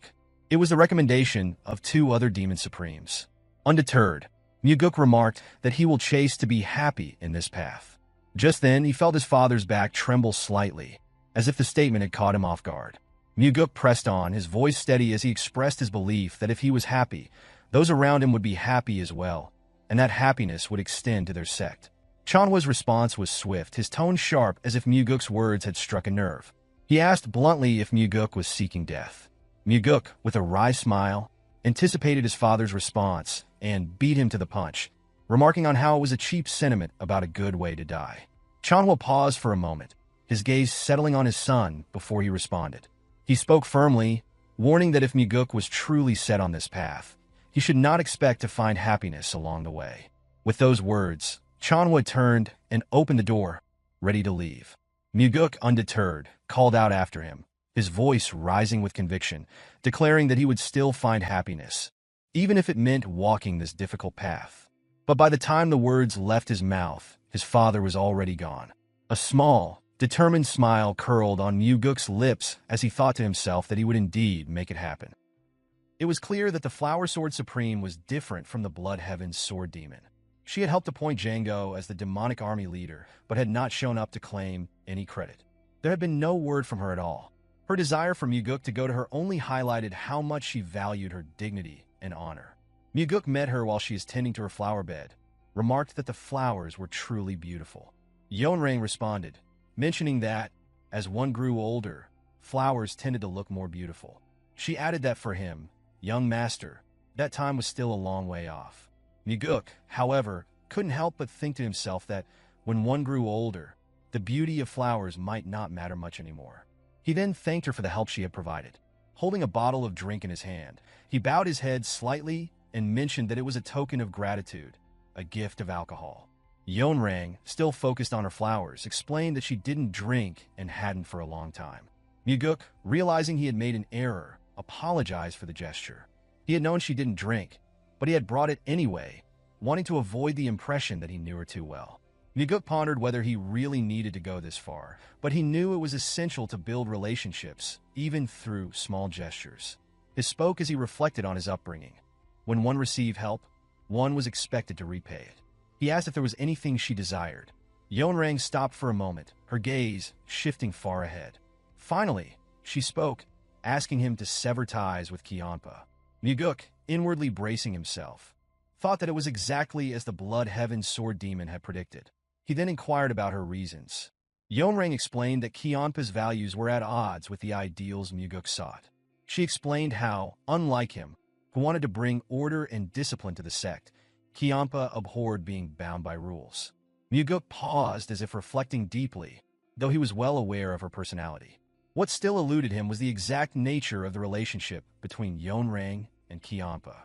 S1: It was the recommendation of 2 other Demon Supremes. Undeterred, Mugeuk remarked that he will chase to be happy in this path. Just then, he felt his father's back tremble slightly, as if the statement had caught him off guard. Mugeuk pressed on, his voice steady as he expressed his belief that if he was happy, those around him would be happy as well, and that happiness would extend to their sect. Cheonma's response was swift, his tone sharp as if Mugeuk's words had struck a nerve. He asked bluntly if Mugeuk was seeking death. Mugeuk, with a wry smile, anticipated his father's response and beat him to the punch, remarking on how it was a cheap sentiment about a good way to die. Cheonma paused for a moment, his gaze settling on his son before he responded. He spoke firmly, warning that if Mugeuk was truly set on this path, he should not expect to find happiness along the way. With those words, Cheonma turned and opened the door, ready to leave. Mugeuk, undeterred, called out after him, his voice rising with conviction, declaring that he would still find happiness, even if it meant walking this difficult path. But by the time the words left his mouth, his father was already gone. A small, determined smile curled on Mugeuk's lips as he thought to himself that he would indeed make it happen. It was clear that the Flower Sword Supreme was different from the Blood Heaven Sword Demon. She had helped appoint Django as the demonic army leader, but had not shown up to claim any credit. There had been no word from her at all. Her desire for Mugeuk to go to her only highlighted how much she valued her dignity and honor. Mugeuk met her while she was tending to her flower bed, remarked that the flowers were truly beautiful. Yeonrang responded, mentioning that, as one grew older, flowers tended to look more beautiful. She added that for him, young master, that time was still a long way off. Mugeuk, however, couldn't help but think to himself that, when one grew older, the beauty of flowers might not matter much anymore. He then thanked her for the help she had provided. Holding a bottle of drink in his hand, he bowed his head slightly and mentioned that it was a token of gratitude, a gift of alcohol. Yeonrang, still focused on her flowers, explained that she didn't drink and hadn't for a long time. Mugeuk, realizing he had made an error, apologized for the gesture. He had known she didn't drink, but he had brought it anyway, wanting to avoid the impression that he knew her too well. Mugeuk pondered whether he really needed to go this far, but he knew it was essential to build relationships, even through small gestures. He spoke as he reflected on his upbringing. When one received help, one was expected to repay it. He asked if there was anything she desired. Yeonrang stopped for a moment, her gaze shifting far ahead. Finally, she spoke, asking him to sever ties with Cheonma. Mugeuk, inwardly bracing himself, thought that it was exactly as the Blood Heaven Sword Demon had predicted. He then inquired about her reasons. Yeonrang explained that Cheonma's values were at odds with the ideals Mugeuk sought. She explained how, unlike him, who wanted to bring order and discipline to the sect, Cheonma abhorred being bound by rules. Mugeuk paused as if reflecting deeply, though he was well aware of her personality. What still eluded him was the exact nature of the relationship between Yeonrang and Cheonma.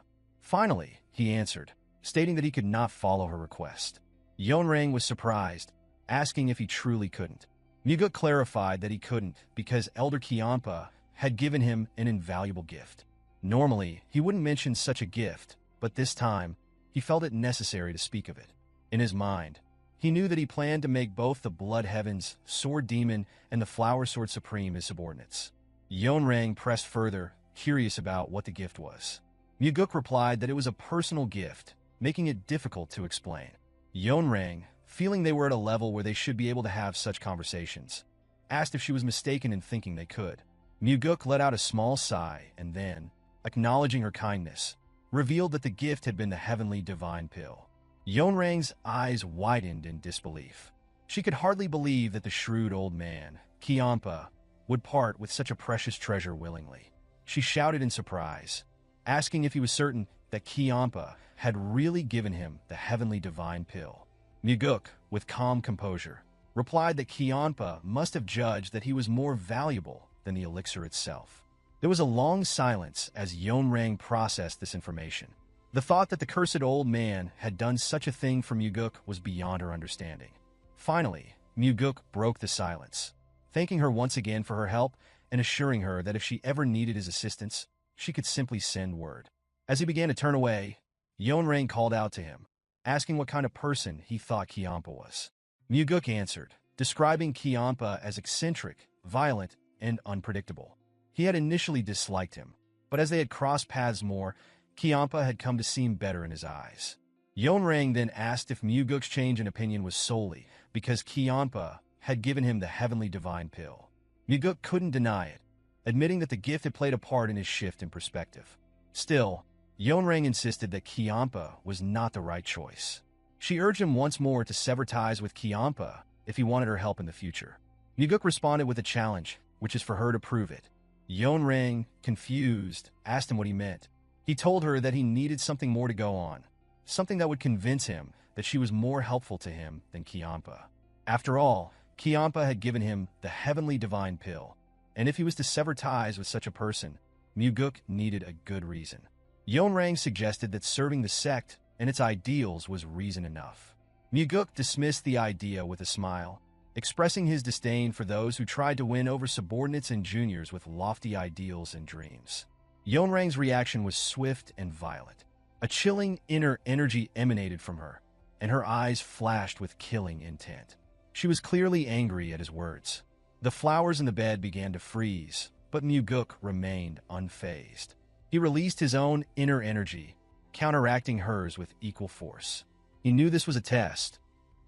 S1: Finally, he answered, stating that he could not follow her request. Yeonrang was surprised, asking if he truly couldn't. Mugeuk clarified that he couldn't because Elder Cheonma had given him an invaluable gift. Normally, he wouldn't mention such a gift, but this time, he felt it necessary to speak of it. In his mind, he knew that he planned to make both the Blood Heavens Sword Demon and the Flower Sword Supreme his subordinates. Yeonrang pressed further, curious about what the gift was. Mugeuk replied that it was a personal gift, making it difficult to explain. Yeonrang, feeling they were at a level where they should be able to have such conversations, asked if she was mistaken in thinking they could. Mugeuk let out a small sigh and then, acknowledging her kindness, revealed that the gift had been the heavenly divine pill. Yeonrang's eyes widened in disbelief. She could hardly believe that the shrewd old man, Cheonma, would part with such a precious treasure willingly. She shouted in surprise, asking if he was certain that Cheonma had really given him the heavenly divine pill. Mugeuk, with calm composure, replied that Cheonma must have judged that he was more valuable than the elixir itself. There was a long silence as Yeonrang processed this information. The thought that the cursed old man had done such a thing for Mugeuk was beyond her understanding. Finally, Mugeuk broke the silence, thanking her once again for her help and assuring her that if she ever needed his assistance, she could simply send word. As he began to turn away, Yeonrang called out to him, asking what kind of person he thought Cheonma was. Mugeuk answered, describing Cheonma as eccentric, violent, and unpredictable. He had initially disliked him, but as they had crossed paths more, Cheonma had come to seem better in his eyes. Yeonrang then asked if Mugeuk's change in opinion was solely because Cheonma had given him the heavenly divine pill. Mugeuk couldn't deny it, admitting that the gift had played a part in his shift in perspective. Still, Yeonrang insisted that Cheonma was not the right choice. She urged him once more to sever ties with Cheonma if he wanted her help in the future. Mugeuk responded with a challenge, which is for her to prove it. Yeonrang, confused, asked him what he meant. He told her that he needed something more to go on, something that would convince him that she was more helpful to him than Cheonma. After all, Cheonma had given him the heavenly divine pill, and if he was to sever ties with such a person, Mugeuk needed a good reason. Yeonrang suggested that serving the sect and its ideals was reason enough. Mugeuk dismissed the idea with a smile, expressing his disdain for those who tried to win over subordinates and juniors with lofty ideals and dreams. Yeonrang's reaction was swift and violent. A chilling inner energy emanated from her, and her eyes flashed with killing intent. She was clearly angry at his words. The flowers in the bed began to freeze, but Mugeuk remained unfazed. He released his own inner energy, counteracting hers with equal force. He knew this was a test,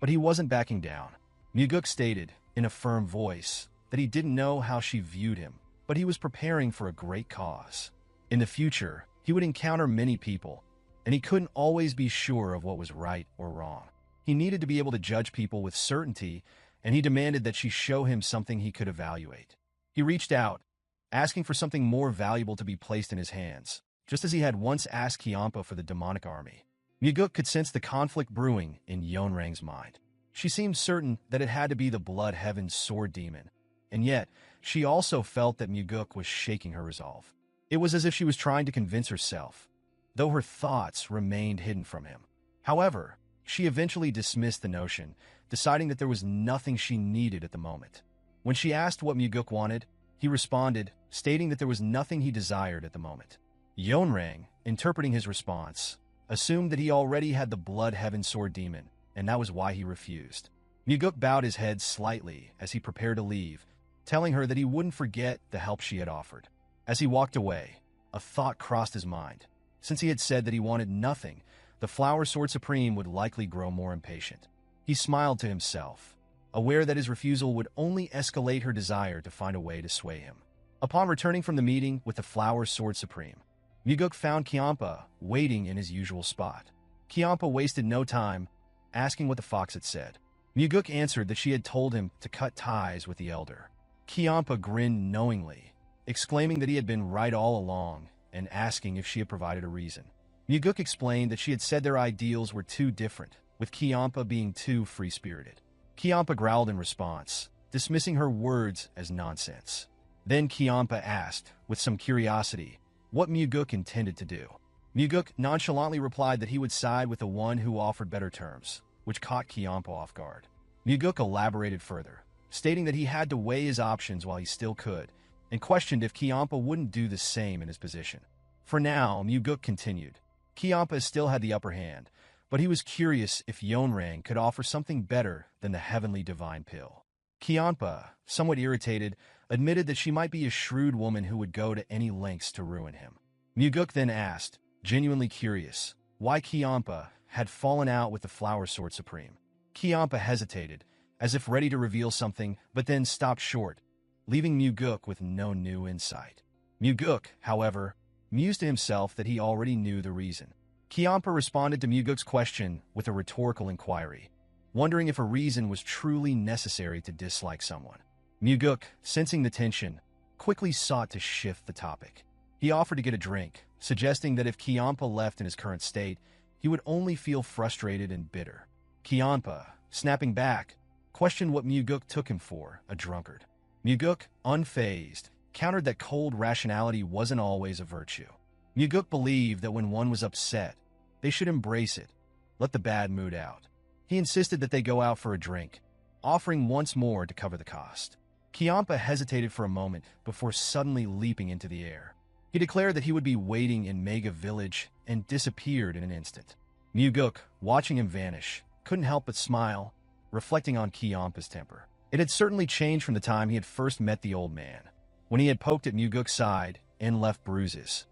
S1: but he wasn't backing down. Mugeuk stated, in a firm voice, that he didn't know how she viewed him, but he was preparing for a great cause. In the future, he would encounter many people, and he couldn't always be sure of what was right or wrong. He needed to be able to judge people with certainty, and he demanded that she show him something he could evaluate. He reached out, asking for something more valuable to be placed in his hands, just as he had once asked Cheonma for the demonic army. Mugeuk could sense the conflict brewing in Yeonrang's mind. She seemed certain that it had to be the Blood Heaven's sword demon, and yet she also felt that Mugeuk was shaking her resolve. It was as if she was trying to convince herself, though her thoughts remained hidden from him. However, she eventually dismissed the notion, deciding that there was nothing she needed at the moment. When she asked what Mugeuk wanted, he responded, stating that there was nothing he desired at the moment. Yeonrang, interpreting his response, assumed that he already had the Blood Heaven sword demon, and that was why he refused. Mugeuk bowed his head slightly as he prepared to leave, telling her that he wouldn't forget the help she had offered. As he walked away, a thought crossed his mind. Since he had said that he wanted nothing, the Flower Sword Supreme would likely grow more impatient. He smiled to himself, aware that his refusal would only escalate her desire to find a way to sway him. Upon returning from the meeting with the Flower Sword Supreme, Mugeuk found Cheonma waiting in his usual spot. Cheonma wasted no time, asking what the fox had said. Mugeuk answered that she had told him to cut ties with the elder. Cheonma grinned knowingly, exclaiming that he had been right all along and asking if she had provided a reason. Mugeuk explained that she had said their ideals were too different, with Cheonma being too free-spirited. Cheonma growled in response, dismissing her words as nonsense. Then Cheonma asked, with some curiosity, what Mugeuk intended to do. Mugeuk nonchalantly replied that he would side with the one who offered better terms, which caught Cheonma off guard. Mugeuk elaborated further, stating that he had to weigh his options while he still could, and questioned if Cheonma wouldn't do the same in his position. For now, Mugeuk continued. Cheonma still had the upper hand, but he was curious if Yeonrang could offer something better than the heavenly divine pill. Cheonma, somewhat irritated, admitted that she might be a shrewd woman who would go to any lengths to ruin him. Mugeuk then asked, genuinely curious, why Cheonma had fallen out with the Flower Sword Supreme. Cheonma hesitated, as if ready to reveal something, but then stopped short, leaving Mugeuk with no new insight. Mugeuk, however, mused to himself that he already knew the reason. Cheonma responded to Mugeuk's question with a rhetorical inquiry, wondering if a reason was truly necessary to dislike someone. Mugeuk, sensing the tension, quickly sought to shift the topic. He offered to get a drink, suggesting that if Cheonma left in his current state, he would only feel frustrated and bitter. Cheonma, snapping back, questioned what Mugeuk took him for, a drunkard. Mugeuk, unfazed, countered that cold rationality wasn't always a virtue. Mugeuk believed that when one was upset, they should embrace it, let the bad mood out. He insisted that they go out for a drink, offering once more to cover the cost. Cheonma hesitated for a moment before suddenly leaping into the air. He declared that he would be waiting in Mega Village and disappeared in an instant. Mugeuk, watching him vanish, couldn't help but smile, reflecting on Cheonma's temper. It had certainly changed from the time he had first met the old man, when he had poked at Mugeuk's side and left bruises.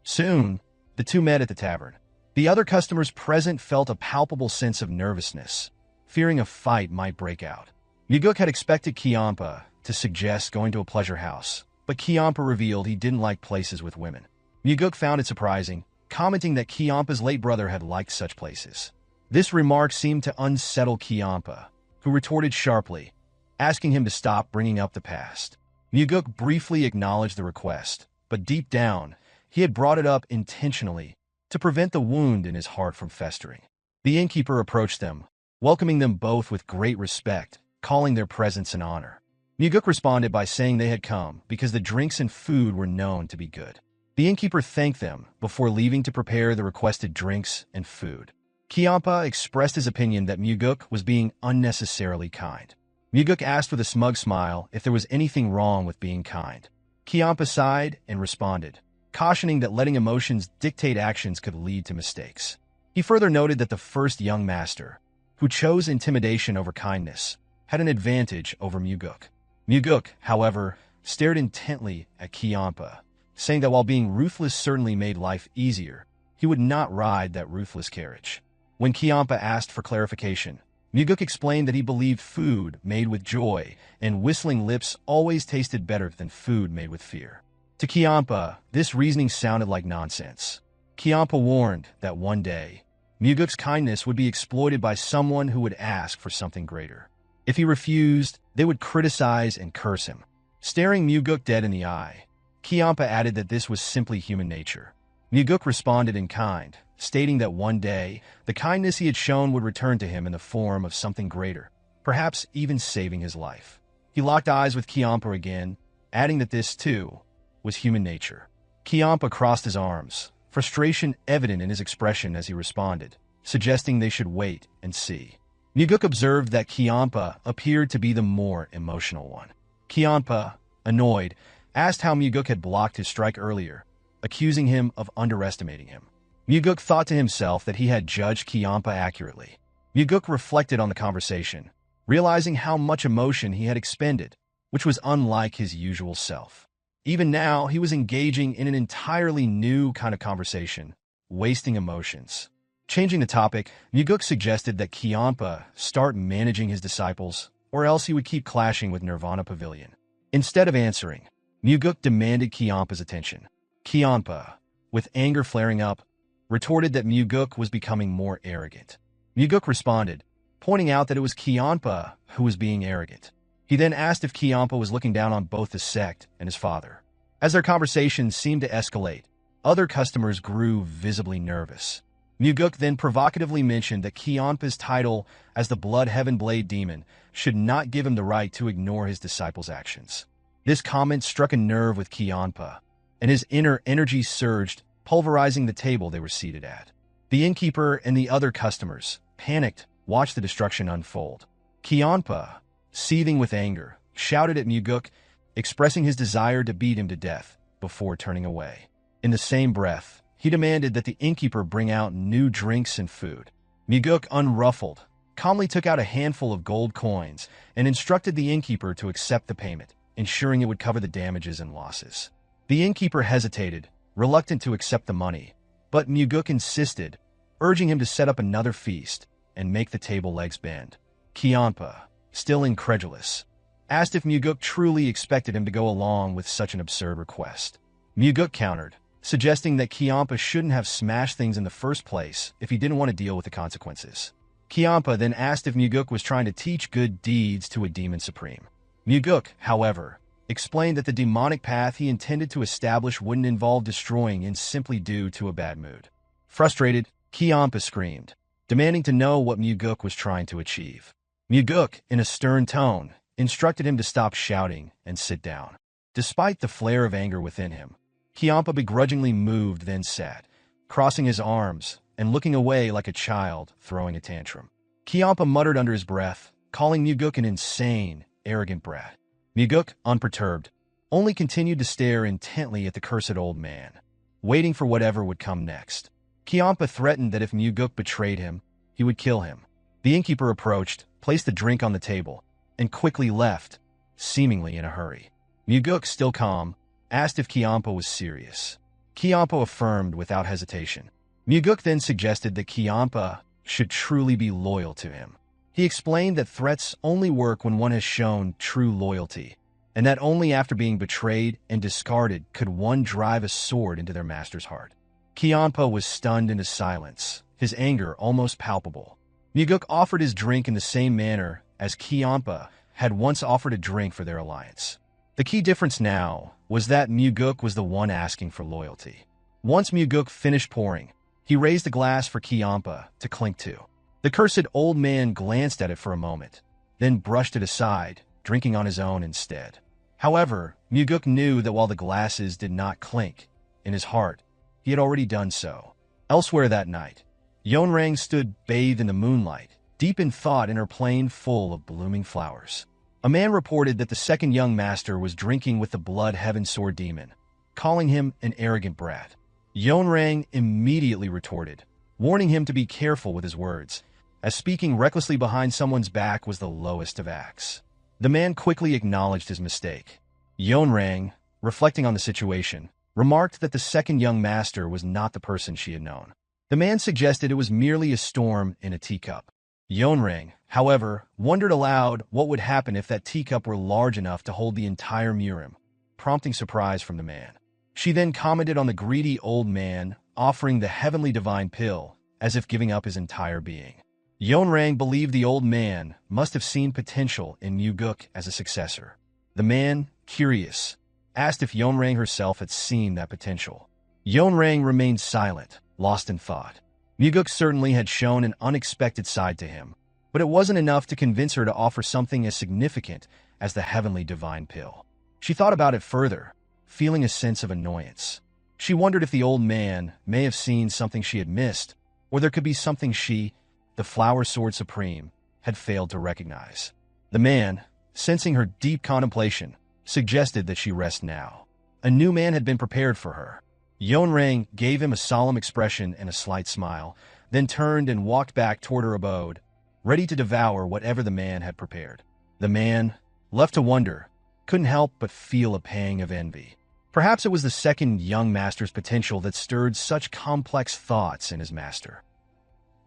S1: Soon, the two met at the tavern. The other customers present felt a palpable sense of nervousness, fearing a fight might break out. Mugeuk had expected Cheonma to suggest going to a pleasure house, but Cheonma revealed he didn't like places with women. Mugeuk found it surprising, commenting that Cheonma's late brother had liked such places. This remark seemed to unsettle Cheonma, who retorted sharply, asking him to stop bringing up the past. Mugeuk briefly acknowledged the request, but deep down, he had brought it up intentionally to prevent the wound in his heart from festering. The innkeeper approached them, welcoming them both with great respect, calling their presence an honor. Mugeuk responded by saying they had come because the drinks and food were known to be good. The innkeeper thanked them before leaving to prepare the requested drinks and food. Cheonma expressed his opinion that Mugeuk was being unnecessarily kind. Mugeuk asked with a smug smile if there was anything wrong with being kind. Cheonma sighed and responded, cautioning that letting emotions dictate actions could lead to mistakes. He further noted that the first young master, who chose intimidation over kindness, had an advantage over Mugeuk. Mugeuk, however, stared intently at Cheonma, saying that while being ruthless certainly made life easier, he would not ride that ruthless carriage. When Cheonma asked for clarification, Mugeuk explained that he believed food made with joy and whistling lips always tasted better than food made with fear. To Cheonma, this reasoning sounded like nonsense. Cheonma warned that one day, Mugeuk's kindness would be exploited by someone who would ask for something greater. If he refused, they would criticize and curse him. Staring Mugeuk dead in the eye, Cheonma added that this was simply human nature. Mugeuk responded in kind, stating that one day, the kindness he had shown would return to him in the form of something greater, perhaps even saving his life. He locked eyes with Cheonma again, adding that this, too, was human nature. Cheonma crossed his arms, frustration evident in his expression as he responded, suggesting they should wait and see. Mugeuk observed that Cheonma appeared to be the more emotional one. Cheonma, annoyed, asked how Mugeuk had blocked his strike earlier, accusing him of underestimating him. Mugeuk thought to himself that he had judged Cheonma accurately. Mugeuk reflected on the conversation, realizing how much emotion he had expended, which was unlike his usual self. Even now, he was engaging in an entirely new kind of conversation, wasting emotions. Changing the topic, Mugeuk suggested that Cheonma start managing his disciples, or else he would keep clashing with Nirvana Pavilion. Instead of answering, Mugeuk demanded Cheonma's attention. Cheonma, with anger flaring up, retorted that Mugeuk was becoming more arrogant. Mugeuk responded, pointing out that it was Cheonma who was being arrogant. He then asked if Cheonma was looking down on both the sect and his father. As their conversation seemed to escalate, other customers grew visibly nervous. Mugeuk then provocatively mentioned that Cheonma's title as the Blood Heaven Blade Demon should not give him the right to ignore his disciples' actions. This comment struck a nerve with Cheonma, and his inner energy surged, pulverizing the table they were seated at. The innkeeper and the other customers, panicked, watched the destruction unfold. Cheonma, seething with anger, shouted at Mugeuk, expressing his desire to beat him to death before turning away. In the same breath, he demanded that the innkeeper bring out new drinks and food. Mugeuk, unruffled, calmly took out a handful of gold coins and instructed the innkeeper to accept the payment, ensuring it would cover the damages and losses. The innkeeper hesitated, reluctant to accept the money, but Mugeuk insisted, urging him to set up another feast and make the table legs bend. Cheonma, still incredulous, asked if Mugeuk truly expected him to go along with such an absurd request. Mugeuk countered, suggesting that Cheonma shouldn't have smashed things in the first place if he didn't want to deal with the consequences. Cheonma then asked if Mugeuk was trying to teach good deeds to a demon supreme. Mugeuk, however, explained that the demonic path he intended to establish wouldn't involve destroying him simply due to a bad mood. Frustrated, Cheonma screamed, demanding to know what Mugeuk was trying to achieve. Mugeuk, in a stern tone, instructed him to stop shouting and sit down. Despite the flare of anger within him, Cheonma begrudgingly moved, then sat, crossing his arms and looking away like a child throwing a tantrum. Cheonma muttered under his breath, calling Mugeuk an insane, arrogant brat. Mugeuk, unperturbed, only continued to stare intently at the cursed old man, waiting for whatever would come next. Cheonma threatened that if Mugeuk betrayed him, he would kill him. The innkeeper approached, placed the drink on the table, and quickly left, seemingly in a hurry. Mugeuk, still calm, asked if Cheonma was serious. Cheonma affirmed without hesitation. Mugeuk then suggested that Cheonma should truly be loyal to him. He explained that threats only work when one has shown true loyalty, and that only after being betrayed and discarded could one drive a sword into their master's heart. Cheonma was stunned into silence, his anger almost palpable. Mugeuk offered his drink in the same manner as Cheonma had once offered a drink for their alliance. The key difference now was that Mugeuk was the one asking for loyalty. Once Mugeuk finished pouring, he raised a glass for Cheonma to clink to. The cursed old man glanced at it for a moment, then brushed it aside, drinking on his own instead. However, Mugeuk knew that while the glasses did not clink, in his heart, he had already done so. Elsewhere that night, Yeonrang stood bathed in the moonlight, deep in thought in her plain full of blooming flowers. A man reported that the second young master was drinking with the Blood Heaven Sword Demon, calling him an arrogant brat. Yeonrang immediately retorted, warning him to be careful with his words, as speaking recklessly behind someone's back was the lowest of acts. The man quickly acknowledged his mistake. Yeonrang, reflecting on the situation, remarked that the second young master was not the person she had known. The man suggested it was merely a storm in a teacup. Yeonrang, however, wondered aloud what would happen if that teacup were large enough to hold the entire Murim, prompting surprise from the man. She then commented on the greedy old man offering the heavenly divine pill, as if giving up his entire being. Yeonrang believed the old man must have seen potential in Mugeuk as a successor. The man, curious, asked if Yeonrang herself had seen that potential. Yeonrang remained silent, lost in thought. Mugeuk certainly had shown an unexpected side to him, but it wasn't enough to convince her to offer something as significant as the heavenly divine pill. She thought about it further, feeling a sense of annoyance. She wondered if the old man may have seen something she had missed, or there could be something she, the Flower Sword Supreme, had failed to recognize. The man, sensing her deep contemplation, suggested that she rest now. A new man had been prepared for her. Yeonrang gave him a solemn expression and a slight smile, then turned and walked back toward her abode, ready to devour whatever the man had prepared. The man, left to wonder, couldn't help but feel a pang of envy. Perhaps it was the second young master's potential that stirred such complex thoughts in his master.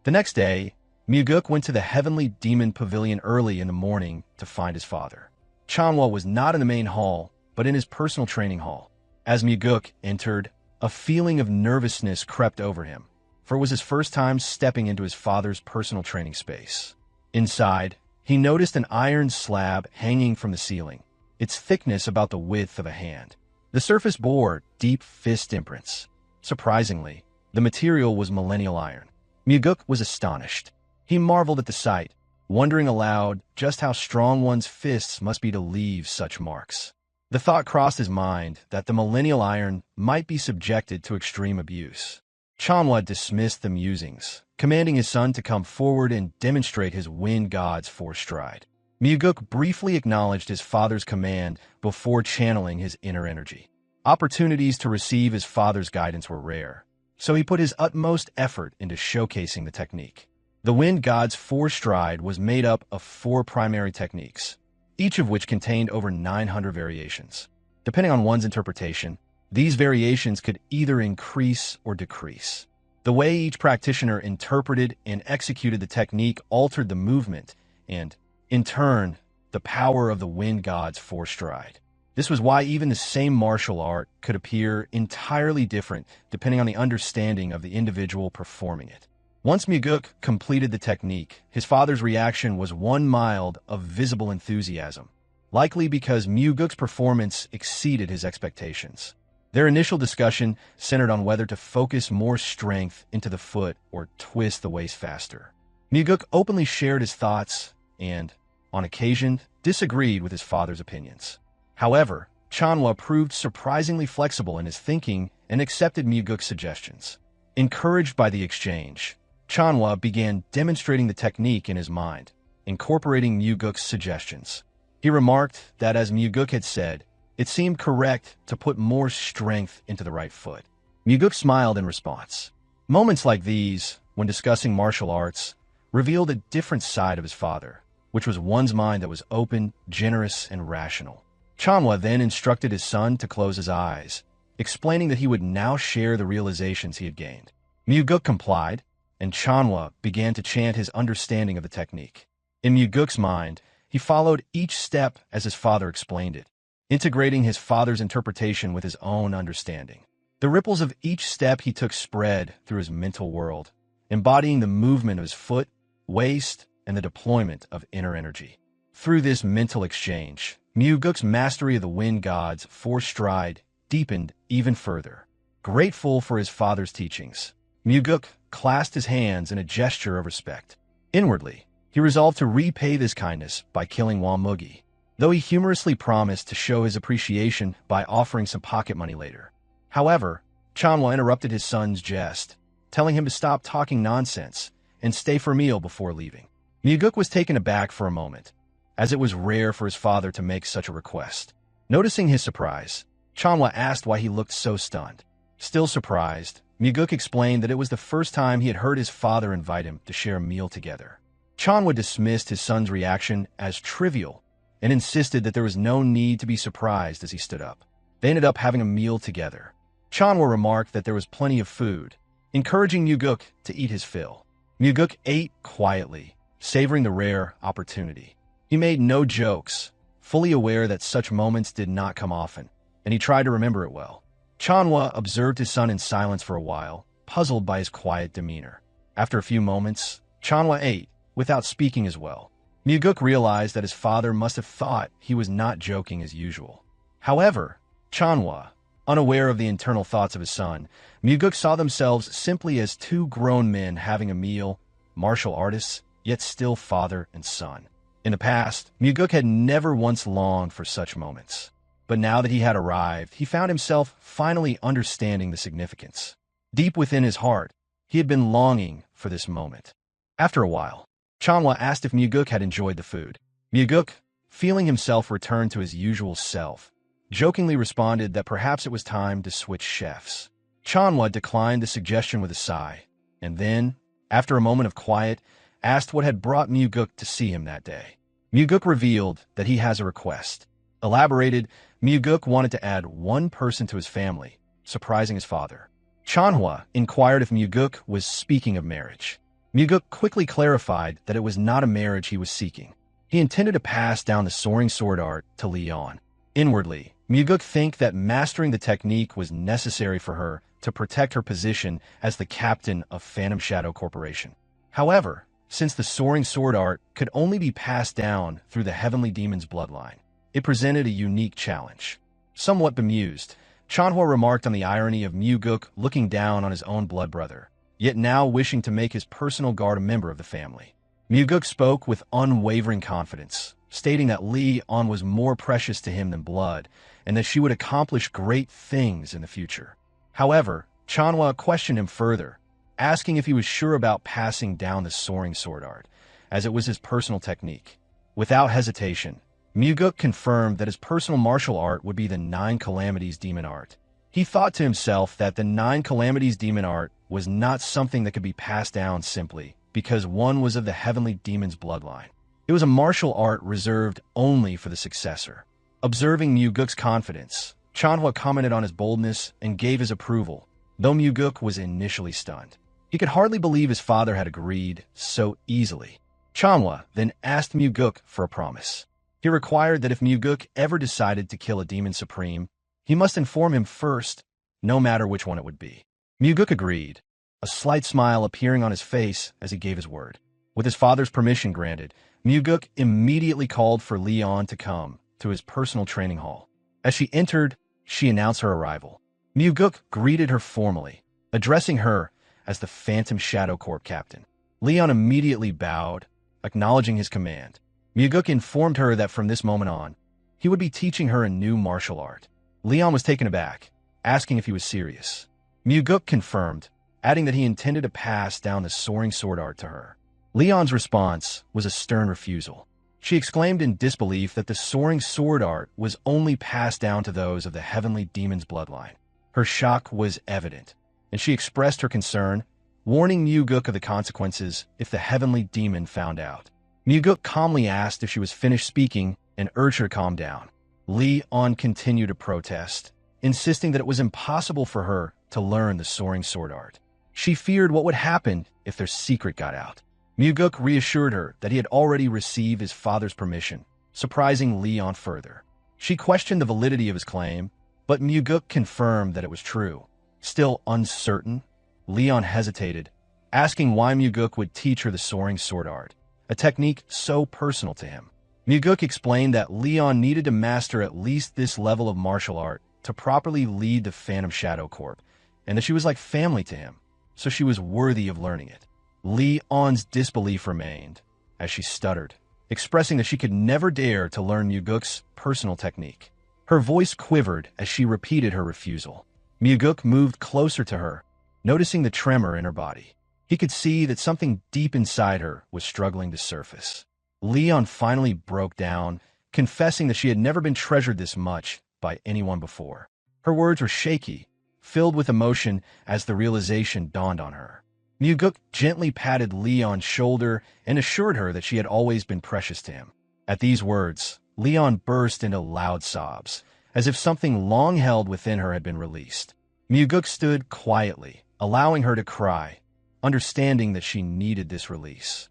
S1: The next day, Mugeuk went to the Heavenly Demon Pavilion early in the morning to find his father. Cheonma was not in the main hall, but in his personal training hall. As Mugeuk entered, a feeling of nervousness crept over him, for it was his first time stepping into his father's personal training space. Inside, he noticed an iron slab hanging from the ceiling, its thickness about the width of a hand. The surface bore deep fist imprints. Surprisingly, the material was millennial iron. Mugeuk was astonished. He marveled at the sight, wondering aloud just how strong one's fists must be to leave such marks. The thought crossed his mind that the millennial iron might be subjected to extreme abuse. Cheonma dismissed the musings, commanding his son to come forward and demonstrate his wind god's force stride. Mugeuk briefly acknowledged his father's command before channeling his inner energy. Opportunities to receive his father's guidance were rare, so he put his utmost effort into showcasing the technique. The wind god's force stride was made up of 4 primary techniques, each of which contained over 900 variations. Depending on one's interpretation, these variations could either increase or decrease. The way each practitioner interpreted and executed the technique altered the movement and, in turn, the power of the wind god's force stride. This was why even the same martial art could appear entirely different depending on the understanding of the individual performing it. Once Mugeuk completed the technique, his father's reaction was one mild of visible enthusiasm, likely because Mugeuk's performance exceeded his expectations. Their initial discussion centered on whether to focus more strength into the foot or twist the waist faster. Mugeuk openly shared his thoughts and, on occasion, disagreed with his father's opinions. However, Cheonma proved surprisingly flexible in his thinking and accepted Mugeuk's suggestions. Encouraged by the exchange, Cheonma began demonstrating the technique in his mind, incorporating Mugeuk's suggestions. He remarked that as Mugeuk had said, it seemed correct to put more strength into the right foot. Mugeuk smiled in response. Moments like these, when discussing martial arts, revealed a different side of his father, which was one's mind that was open, generous, and rational. Cheonma then instructed his son to close his eyes, explaining that he would now share the realizations he had gained. Mugeuk complied, and Cheonma began to chant his understanding of the technique. In Mugeuk's mind, he followed each step as his father explained it, integrating his father's interpretation with his own understanding. The ripples of each step he took spread through his mental world, embodying the movement of his foot, waist, and the deployment of inner energy. Through this mental exchange, Mugeuk's mastery of the wind god's force stride deepened even further. Grateful for his father's teachings, Mugeuk clasped his hands in a gesture of respect. Inwardly, he resolved to repay this kindness by killing Mugi, though he humorously promised to show his appreciation by offering some pocket money later. However, Cheonma interrupted his son's jest, telling him to stop talking nonsense and stay for a meal before leaving. Mugeuk was taken aback for a moment, as it was rare for his father to make such a request. Noticing his surprise, Cheonma asked why he looked so stunned. Still surprised, Mugeuk explained that it was the first time he had heard his father invite him to share a meal together. Cheonma dismissed his son's reaction as trivial and insisted that there was no need to be surprised as he stood up. They ended up having a meal together. Cheonma remarked that there was plenty of food, encouraging Mugeuk to eat his fill. Mugeuk ate quietly, savoring the rare opportunity. He made no jokes, fully aware that such moments did not come often, and he tried to remember it well. Cheonma observed his son in silence for a while, puzzled by his quiet demeanor. After a few moments, Cheonma ate, without speaking as well. Mugeuk realized that his father must have thought he was not joking as usual. However, Cheonma, unaware of the internal thoughts of his son, Mugeuk saw themselves simply as two grown men having a meal, martial artists, yet still father and son. In the past, Mugeuk had never once longed for such moments. But now that he had arrived, he found himself finally understanding the significance. Deep within his heart, he had been longing for this moment. After a while, Cheonma asked if Mugeuk had enjoyed the food. Mugeuk, feeling himself return to his usual self, jokingly responded that perhaps it was time to switch chefs. Cheonma declined the suggestion with a sigh, and then, after a moment of quiet, asked what had brought Mugeuk to see him that day. Mugeuk revealed that he has a request. Elaborated, Mugeuk wanted to add one person to his family, surprising his father. Cheonma inquired if Mugeuk was speaking of marriage. Mugeuk quickly clarified that it was not a marriage he was seeking. He intended to pass down the soaring sword art to Leon. Inwardly, Mugeuk think that mastering the technique was necessary for her to protect her position as the captain of Phantom Shadow Corporation. However, since the soaring sword art could only be passed down through the heavenly demon's bloodline, it presented a unique challenge. Somewhat bemused, Cheonma remarked on the irony of Mugeuk looking down on his own blood brother, yet now wishing to make his personal guard a member of the family. Mugeuk spoke with unwavering confidence, stating that Leon was more precious to him than blood, and that she would accomplish great things in the future. However, Cheonma questioned him further, asking if he was sure about passing down the soaring sword art, as it was his personal technique. Without hesitation, Mugeuk confirmed that his personal martial art would be the Nine Calamities demon art. He thought to himself that the Nine Calamities demon art was not something that could be passed down simply because one was of the heavenly demon's bloodline. It was a martial art reserved only for the successor. Observing Mugeuk's confidence, Cheonma commented on his boldness and gave his approval, though Mugeuk was initially stunned. He could hardly believe his father had agreed so easily. Cheonma then asked Mugeuk for a promise. He required that if Mugeuk ever decided to kill a demon supreme, he must inform him first, no matter which one it would be. Mugeuk agreed, a slight smile appearing on his face as he gave his word. With his father's permission granted, Mugeuk immediately called for Leon to come to his personal training hall. As she entered, she announced her arrival. Mugeuk greeted her formally, addressing her as the Phantom Shadow Corp captain. Leon immediately bowed, acknowledging his command. Mugeuk informed her that from this moment on, he would be teaching her a new martial art. Leon was taken aback, asking if he was serious. Mugeuk confirmed, adding that he intended to pass down the soaring sword art to her. Leon's response was a stern refusal. She exclaimed in disbelief that the soaring sword art was only passed down to those of the heavenly demon's bloodline. Her shock was evident, and she expressed her concern, warning Mugeuk of the consequences if the heavenly demon found out. Mugeuk calmly asked if she was finished speaking and urged her to calm down. Leon continued to protest, insisting that it was impossible for her to learn the soaring sword art. She feared what would happen if their secret got out. Mugeuk reassured her that he had already received his father's permission, surprising Leon further. She questioned the validity of his claim, but Mugeuk confirmed that it was true. Still uncertain, Leon hesitated, asking why Mugeuk would teach her the soaring sword art, a technique so personal to him. Mugeuk explained that Leon needed to master at least this level of martial art to properly lead the Phantom Shadow Corp, and that she was like family to him, so she was worthy of learning it. Leon's disbelief remained, as she stuttered, expressing that she could never dare to learn Mugeuk's personal technique. Her voice quivered as she repeated her refusal. Mugeuk moved closer to her, noticing the tremor in her body. He could see that something deep inside her was struggling to surface. Leon finally broke down, confessing that she had never been treasured this much by anyone before. Her words were shaky, filled with emotion as the realization dawned on her. Mugeuk gently patted Leon's shoulder and assured her that she had always been precious to him. At these words, Leon burst into loud sobs, as if something long held within her had been released. Mugeuk stood quietly, allowing her to cry, understanding that she needed this release.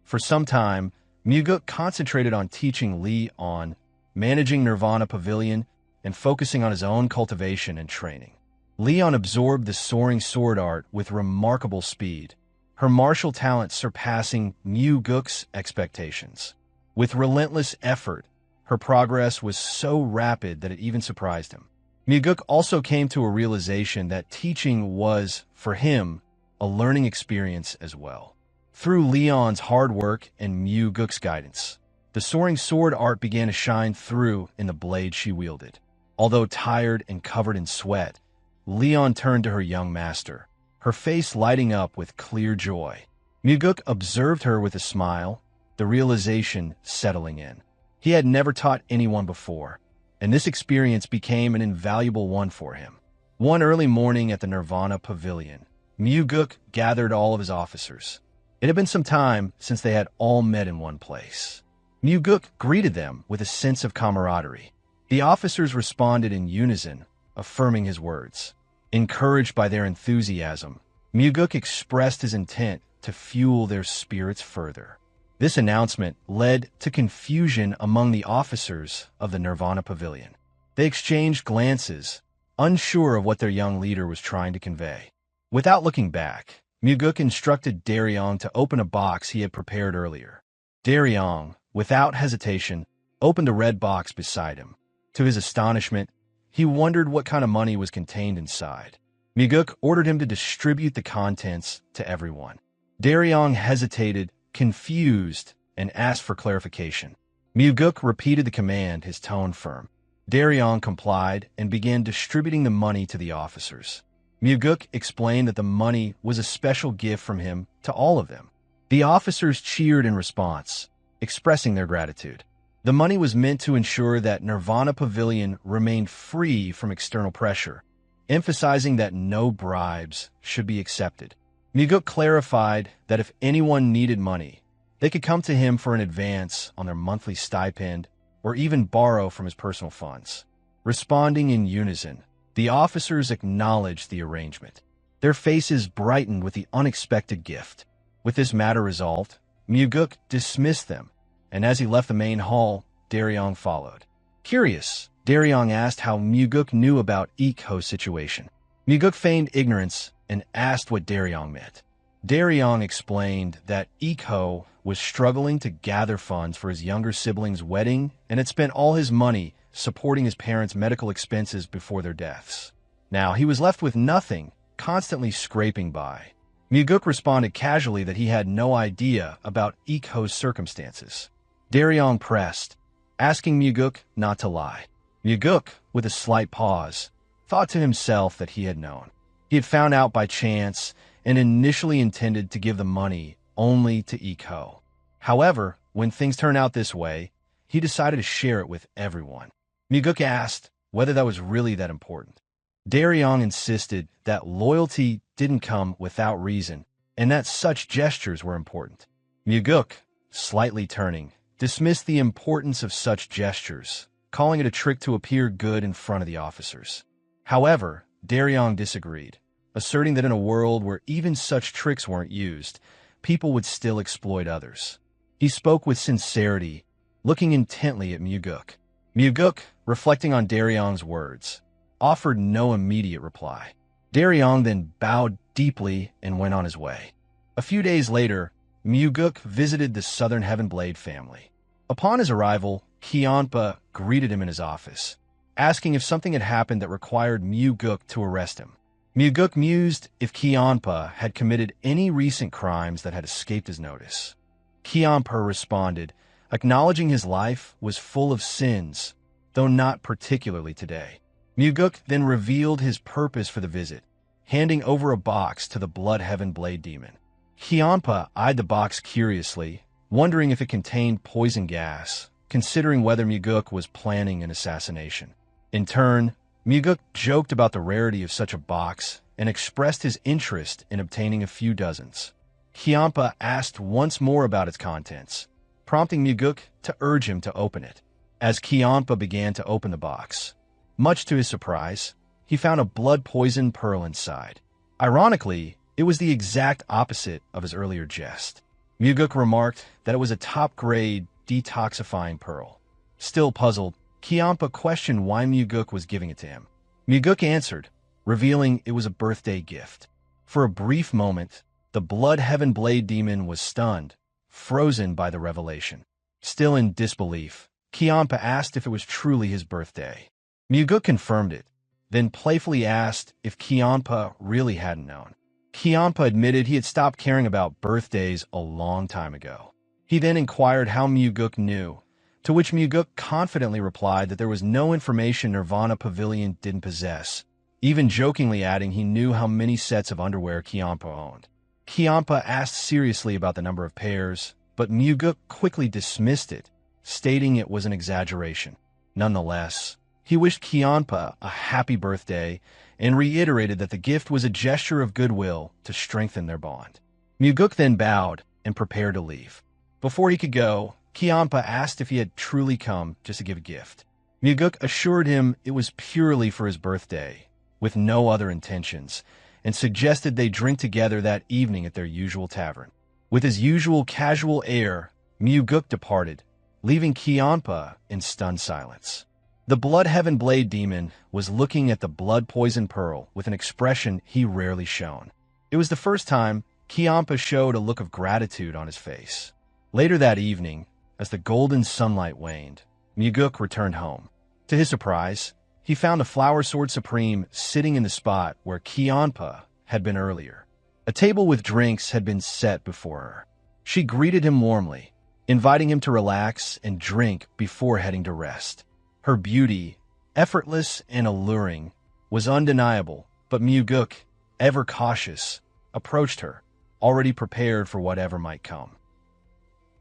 S1: For some time, Mugeuk concentrated on teaching Leon, managing Nirvana Pavilion, and focusing on his own cultivation and training. Leon absorbed the soaring sword art with remarkable speed, her martial talent surpassing Mugeuk's expectations. With relentless effort, her progress was so rapid that it even surprised him. Mugeuk also came to a realization that teaching was, for him, a learning experience as well. Through Leon's hard work and Mugeuk's guidance, the soaring sword art began to shine through in the blade she wielded. Although tired and covered in sweat, Leon turned to her young master, her face lighting up with clear joy. Mugeuk observed her with a smile, the realization settling in. He had never taught anyone before, and this experience became an invaluable one for him. One early morning at the Nirvana Pavilion, Mugeuk gathered all of his officers. It had been some time since they had all met in one place. Mugeuk greeted them with a sense of camaraderie. The officers responded in unison, affirming his words. Encouraged by their enthusiasm, Mugeuk expressed his intent to fuel their spirits further. This announcement led to confusion among the officers of the Nirvana Pavilion. They exchanged glances, unsure of what their young leader was trying to convey. Without looking back, Mugeuk instructed Daryong to open a box he had prepared earlier. Daryong, without hesitation, opened a red box beside him. To his astonishment, he wondered what kind of money was contained inside. Mugeuk ordered him to distribute the contents to everyone. Daryong hesitated, confused, and asked for clarification. Mugeuk repeated the command, his tone firm. Daryong complied and began distributing the money to the officers. Mugeuk explained that the money was a special gift from him to all of them. The officers cheered in response, expressing their gratitude. The money was meant to ensure that Nirvana Pavilion remained free from external pressure, emphasizing that no bribes should be accepted. Mugeuk clarified that if anyone needed money, they could come to him for an advance on their monthly stipend or even borrow from his personal funds. Responding in unison, the officers acknowledged the arrangement. Their faces brightened with the unexpected gift. With this matter resolved, Mugeuk dismissed them, and as he left the main hall, Daryong followed. Curious, Daryong asked how Mugeuk knew about Echhi's situation. Mugeuk feigned ignorance and asked what Daryong meant. Daryong explained that Echhi was struggling to gather funds for his younger sibling's wedding and had spent all his money supporting his parents' medical expenses before their deaths. Now he was left with nothing, constantly scraping by. Mugeuk responded casually that he had no idea about Echhi's circumstances. Daryong pressed, asking Mugeuk not to lie. Mugeuk, with a slight pause, thought to himself that he had known. He had found out by chance and initially intended to give the money only to Echhi. However, when things turned out this way, he decided to share it with everyone. Mugeuk asked whether that was really that important. Daryong insisted that loyalty didn't come without reason and that such gestures were important. Mugeuk, slightly turning, dismissed the importance of such gestures, calling it a trick to appear good in front of the officers. However, Daryong disagreed, asserting that in a world where even such tricks weren't used, people would still exploit others. He spoke with sincerity, looking intently at Mugeuk. Mugeuk, reflecting on Daryong's words, offered no immediate reply. Daryong then bowed deeply and went on his way. A few days later, Mugeuk visited the Southern Heaven Blade family. Upon his arrival, Cheonma greeted him in his office, asking if something had happened that required Mugeuk to arrest him. Mugeuk mused if Cheonma had committed any recent crimes that had escaped his notice. Cheonma responded, acknowledging his life was full of sins, though not particularly today. Mugeuk then revealed his purpose for the visit, handing over a box to the Blood Heaven Blade Demon. Cheonma eyed the box curiously, wondering if it contained poison gas, considering whether Mugeuk was planning an assassination. In turn, Mugeuk joked about the rarity of such a box and expressed his interest in obtaining a few dozens. Cheonma asked once more about its contents, prompting Mugeuk to urge him to open it. As Cheonma began to open the box, much to his surprise, he found a blood-poisoned pearl inside. Ironically, it was the exact opposite of his earlier jest. Mugeuk remarked that it was a top-grade, detoxifying pearl. Still puzzled, Cheonma questioned why Mugeuk was giving it to him. Mugeuk answered, revealing it was a birthday gift. For a brief moment, The Blood Heaven Blade Demon was stunned, frozen by the revelation. Still in disbelief, Cheonma asked if it was truly his birthday. Mugeuk confirmed it, then playfully asked if Cheonma really hadn't known. Cheonma admitted he had stopped caring about birthdays a long time ago. He then inquired how Mugeuk knew, to which Mugeuk confidently replied that there was no information Nirvana Pavilion didn't possess, even jokingly adding he knew how many sets of underwear Cheonma owned. Cheonma asked seriously about the number of pairs, but Mugeuk quickly dismissed it, stating it was an exaggeration. Nonetheless, he wished Cheonma a happy birthday and reiterated that the gift was a gesture of goodwill to strengthen their bond. Mugeuk then bowed and prepared to leave. Before he could go, Cheonma asked if he had truly come just to give a gift. Mugeuk assured him it was purely for his birthday, with no other intentions, and suggested they drink together that evening at their usual tavern. With his usual casual air, Mugeuk departed, leaving Cheonma in stunned silence. The Blood Heaven Blade Demon was looking at the blood poison pearl with an expression he rarely shown. It was the first time Cheonma showed a look of gratitude on his face. Later that evening, as the golden sunlight waned, Mugeuk returned home. To his surprise, he found the Flower Sword Supreme sitting in the spot where Cheonma had been earlier. A table with drinks had been set before her. She greeted him warmly, inviting him to relax and drink before heading to rest. Her beauty, effortless and alluring, was undeniable, but Mugeuk, ever cautious, approached her, already prepared for whatever might come.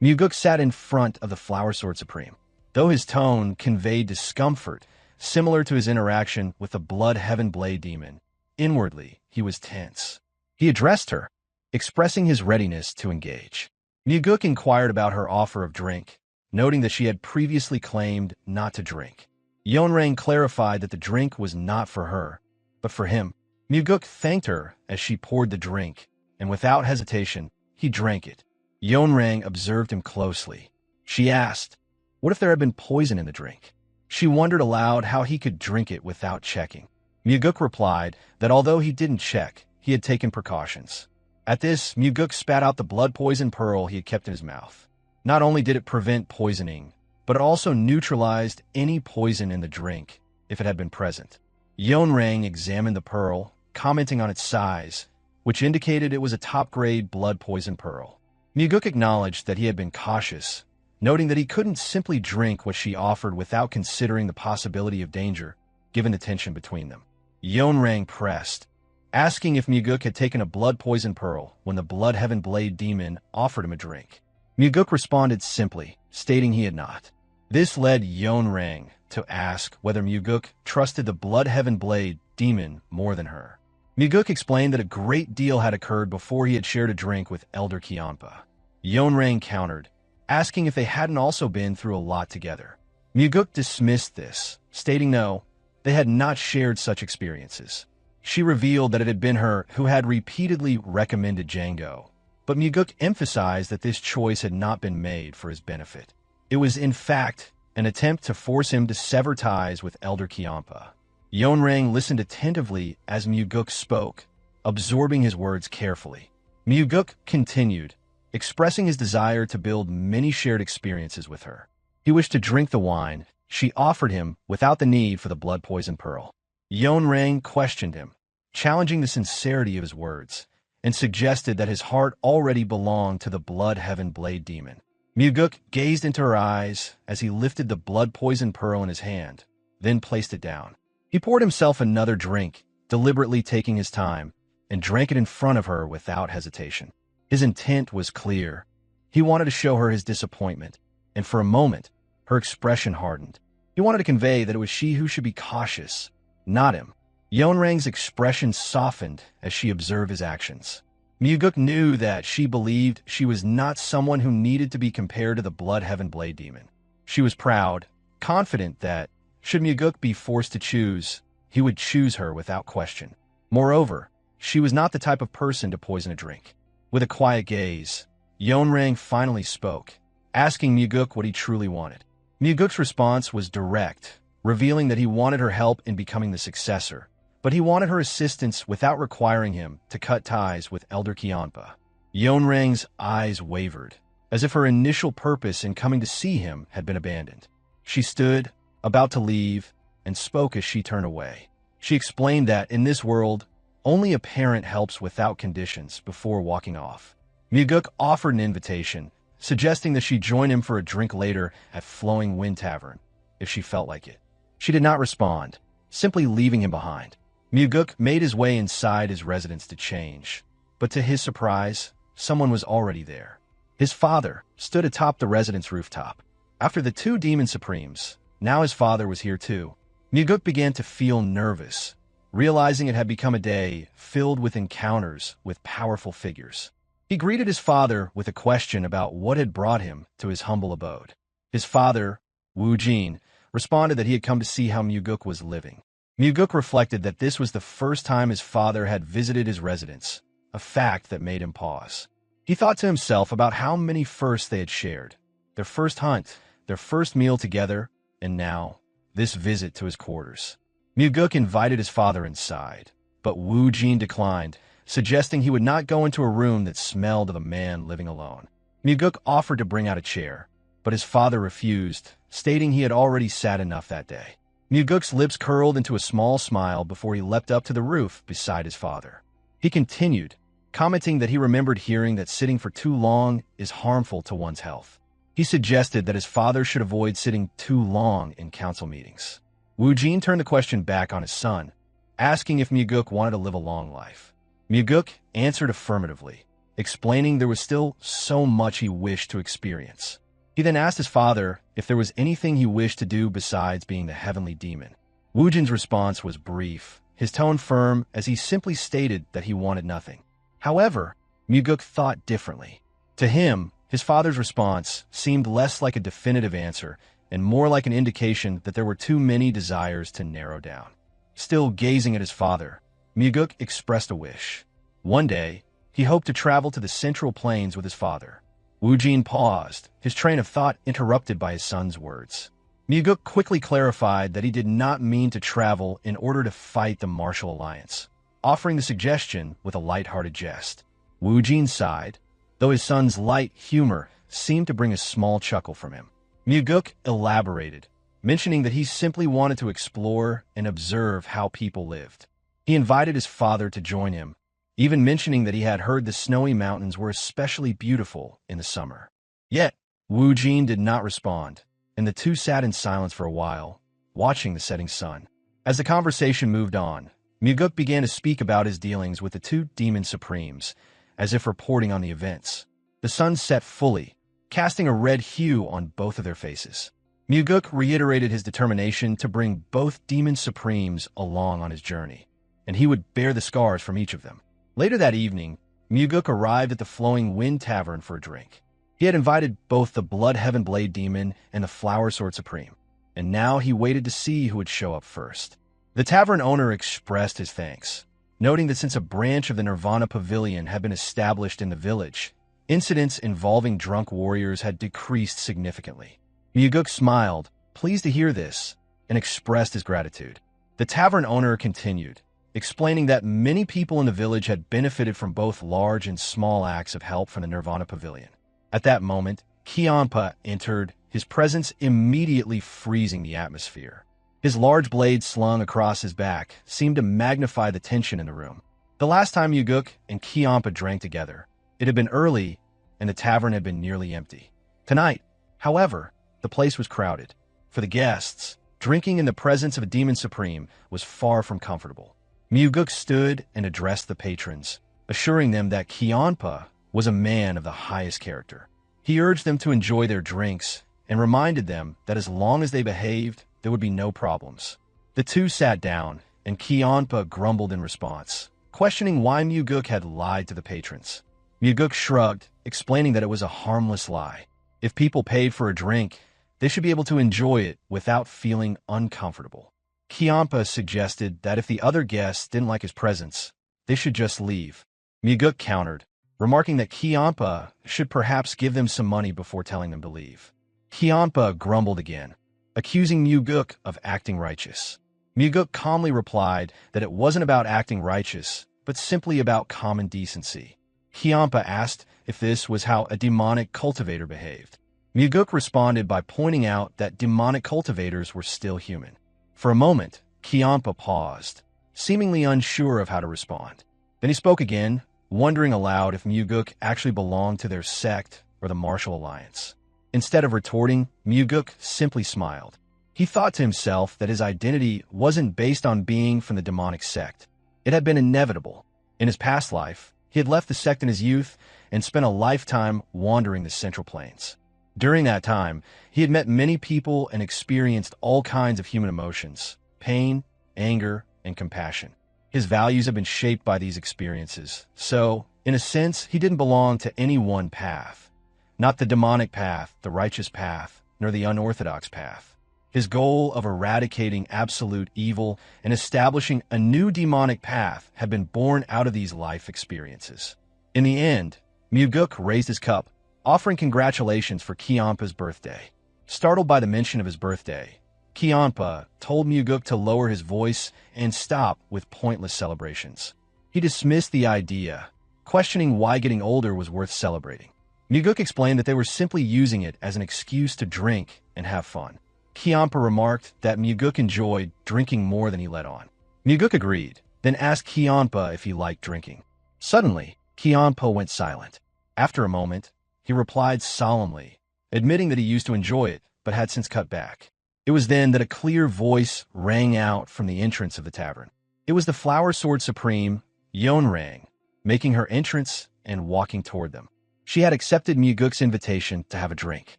S1: Mugeuk sat in front of the Flower Sword Supreme. Though his tone conveyed discomfort, similar to his interaction with the Blood Heaven Blade Demon, inwardly he was tense. He addressed her, expressing his readiness to engage. Mugeuk inquired about her offer of drink, noting that she had previously claimed not to drink. Yeonrang clarified that the drink was not for her, but for him. Mugeuk thanked her as she poured the drink, and without hesitation, he drank it. Yeonrang observed him closely. She asked, what if there had been poison in the drink? She wondered aloud how he could drink it without checking. Mugeuk replied that although he didn't check, he had taken precautions. At this, Mugeuk spat out the blood poison pearl he had kept in his mouth. Not only did it prevent poisoning, but it also neutralized any poison in the drink if it had been present. Yeonrang examined the pearl, commenting on its size, which indicated it was a top-grade blood poison pearl. Mugeuk acknowledged that he had been cautious, noting that he couldn't simply drink what she offered without considering the possibility of danger, given the tension between them. Yeonrang pressed, asking if Mugeuk had taken a blood poison pearl when the Blood Heaven Blade Demon offered him a drink. Mugeuk responded simply, stating he had not. This led Yeonrang to ask whether Mugeuk trusted the Blood Heaven Blade Demon more than her. Mugeuk explained that a great deal had occurred before he had shared a drink with Elder Cheonma. Yeonrang countered, asking if they hadn't also been through a lot together. Mugeuk dismissed this, stating no, they had not shared such experiences. She revealed that it had been her who had repeatedly recommended Django, but Mugeuk emphasized that this choice had not been made for his benefit. It was, in fact, an attempt to force him to sever ties with Elder Cheonma. Yeonrang listened attentively as Mugeuk spoke, absorbing his words carefully. Mugeuk continued, expressing his desire to build many shared experiences with her. He wished to drink the wine she offered him without the need for the blood poison pearl. Yeonrang questioned him, challenging the sincerity of his words, and suggested that his heart already belonged to the Blood Heaven Blade Demon. Mugeuk gazed into her eyes as he lifted the blood poison pearl in his hand, then placed it down. He poured himself another drink, deliberately taking his time, and drank it in front of her without hesitation. His intent was clear. He wanted to show her his disappointment, and for a moment, her expression hardened. He wanted to convey that it was she who should be cautious, not him. Yeonrang's expression softened as she observed his actions. Mugeuk knew that she believed she was not someone who needed to be compared to the Blood Heaven Blade Demon. She was proud, confident that, should Mugeuk be forced to choose, he would choose her without question. Moreover, she was not the type of person to poison a drink. With a quiet gaze, Yeonrang finally spoke, asking Mugeuk what he truly wanted. Mugeuk's response was direct, revealing that he wanted her help in becoming the successor, but he wanted her assistance without requiring him to cut ties with Elder Cheonma. Yeonrang's eyes wavered, as if her initial purpose in coming to see him had been abandoned. She stood, about to leave, and spoke as she turned away. She explained that, in this world, only a parent helps without conditions before walking off. Mugeuk offered an invitation, suggesting that she join him for a drink later at Flowing Wind Tavern, if she felt like it. She did not respond, simply leaving him behind. Mugeuk made his way inside his residence to change, but to his surprise, someone was already there. His father stood atop the residence rooftop. After the two demon supremes, now his father was here too. Mugeuk began to feel nervous, realizing it had become a day filled with encounters with powerful figures. He greeted his father with a question about what had brought him to his humble abode. His father, Wu Jin, responded that he had come to see how Mugeuk was living. Mugeuk reflected that this was the first time his father had visited his residence, a fact that made him pause. He thought to himself about how many firsts they had shared. Their first hunt, their first meal together, and now, this visit to his quarters. Mugeuk invited his father inside, but Wu Jin declined, suggesting he would not go into a room that smelled of a man living alone. Mugeuk offered to bring out a chair, but his father refused, stating he had already sat enough that day. Mugeuk's lips curled into a small smile before he leapt up to the roof beside his father. He continued, commenting that he remembered hearing that sitting for too long is harmful to one's health. He suggested that his father should avoid sitting too long in council meetings. Wu Jin turned the question back on his son, asking if Mugeuk wanted to live a long life. Mugeuk answered affirmatively, explaining there was still so much he wished to experience. He then asked his father if there was anything he wished to do besides being the heavenly demon. Wu Jin's response was brief, his tone firm as he simply stated that he wanted nothing. However, Mugeuk thought differently. To him, his father's response seemed less like a definitive answer and more like an indication that there were too many desires to narrow down. Still gazing at his father, Mugeuk expressed a wish. One day, he hoped to travel to the Central Plains with his father. Wu Jin paused, his train of thought interrupted by his son's words. Mugeuk quickly clarified that he did not mean to travel in order to fight the Martial Alliance, offering the suggestion with a light-hearted jest. Wu Jin sighed, though his son's light humor seemed to bring a small chuckle from him. Mugeuk elaborated, mentioning that he simply wanted to explore and observe how people lived. He invited his father to join him, even mentioning that he had heard the snowy mountains were especially beautiful in the summer. Yet, Wu Jin did not respond, and the two sat in silence for a while, watching the setting sun. As the conversation moved on, Mugeuk began to speak about his dealings with the two demon supremes, as if reporting on the events. The sun set fully, casting a red hue on both of their faces. Mugeuk reiterated his determination to bring both demon supremes along on his journey, and he would bear the scars from each of them. Later that evening, Mugeuk arrived at the Flowing Wind Tavern for a drink. He had invited both the Blood Heaven Blade Demon and the Flower Sword Supreme, and now he waited to see who would show up first. The tavern owner expressed his thanks, noting that since a branch of the Nirvana Pavilion had been established in the village, incidents involving drunk warriors had decreased significantly. Mugeuk smiled, pleased to hear this, and expressed his gratitude. The tavern owner continued, explaining that many people in the village had benefited from both large and small acts of help from the Nirvana Pavilion. At that moment, Cheonma entered, his presence immediately freezing the atmosphere. His large blade slung across his back seemed to magnify the tension in the room. The last time Mugeuk and Cheonma drank together, it had been early, and the tavern had been nearly empty. Tonight, however, the place was crowded. For the guests, drinking in the presence of a demon supreme was far from comfortable. Mugeuk stood and addressed the patrons, assuring them that Cheonma was a man of the highest character. He urged them to enjoy their drinks and reminded them that as long as they behaved, there would be no problems. The two sat down, and Cheonma grumbled in response, questioning why Mugeuk had lied to the patrons. Mugeuk shrugged, explaining that it was a harmless lie. If people paid for a drink, they should be able to enjoy it without feeling uncomfortable. Cheonma suggested that if the other guests didn't like his presence, they should just leave. Mugeuk countered, remarking that Cheonma should perhaps give them some money before telling them to leave. Cheonma grumbled again, accusing Mugeuk of acting righteous. Mugeuk calmly replied that it wasn't about acting righteous, but simply about common decency. Cheonma asked if this was how a demonic cultivator behaved. Mugeuk responded by pointing out that demonic cultivators were still human. For a moment, Cheonma paused, seemingly unsure of how to respond. Then he spoke again, wondering aloud if Mugeuk actually belonged to their sect or the Martial Alliance. Instead of retorting, Mugeuk simply smiled. He thought to himself that his identity wasn't based on being from the demonic sect. It had been inevitable. In his past life, he had left the sect in his youth and spent a lifetime wandering the Central Plains. During that time, he had met many people and experienced all kinds of human emotions: pain, anger, and compassion. His values have been shaped by these experiences, so, in a sense, he didn't belong to any one path. Not the demonic path, the righteous path, nor the unorthodox path. His goal of eradicating absolute evil and establishing a new demonic path had been born out of these life experiences. In the end, Mugeuk raised his cup, offering congratulations for Cheonma's birthday. Startled by the mention of his birthday, Cheonma told Mugeuk to lower his voice and stop with pointless celebrations. He dismissed the idea, questioning why getting older was worth celebrating. Mugeuk explained that they were simply using it as an excuse to drink and have fun. Cheonma remarked that Mugeuk enjoyed drinking more than he let on. Mugeuk agreed, then asked Cheonma if he liked drinking. Suddenly, Cheonma went silent. After a moment, he replied solemnly, admitting that he used to enjoy it, but had since cut back. It was then that a clear voice rang out from the entrance of the tavern. It was the Flower Sword Supreme, Yeonrang, making her entrance and walking toward them. She had accepted Mugeuk's invitation to have a drink.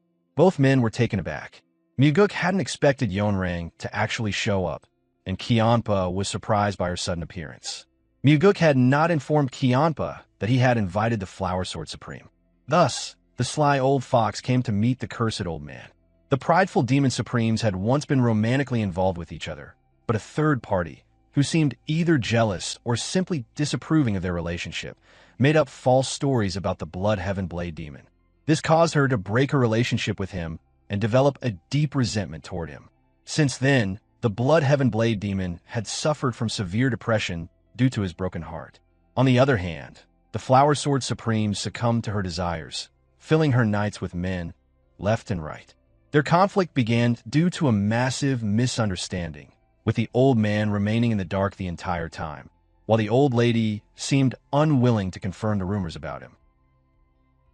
S1: Both men were taken aback. Mugeuk hadn't expected Yeonrang to actually show up, and Cheonma was surprised by her sudden appearance. Mugeuk had not informed Cheonma that he had invited the Flower Sword Supreme. Thus, the sly old fox came to meet the cursed old man. The prideful demon supremes had once been romantically involved with each other, but a third party, who seemed either jealous or simply disapproving of their relationship, made up false stories about the Blood Heaven Blade demon. This caused her to break her relationship with him and develop a deep resentment toward him. Since then, the Blood Heaven Blade demon had suffered from severe depression due to his broken heart. On the other hand, the Flower Sword Supreme succumbed to her desires, filling her nights with men, left and right. Their conflict began due to a massive misunderstanding, with the old man remaining in the dark the entire time, while the old lady seemed unwilling to confirm the rumors about him.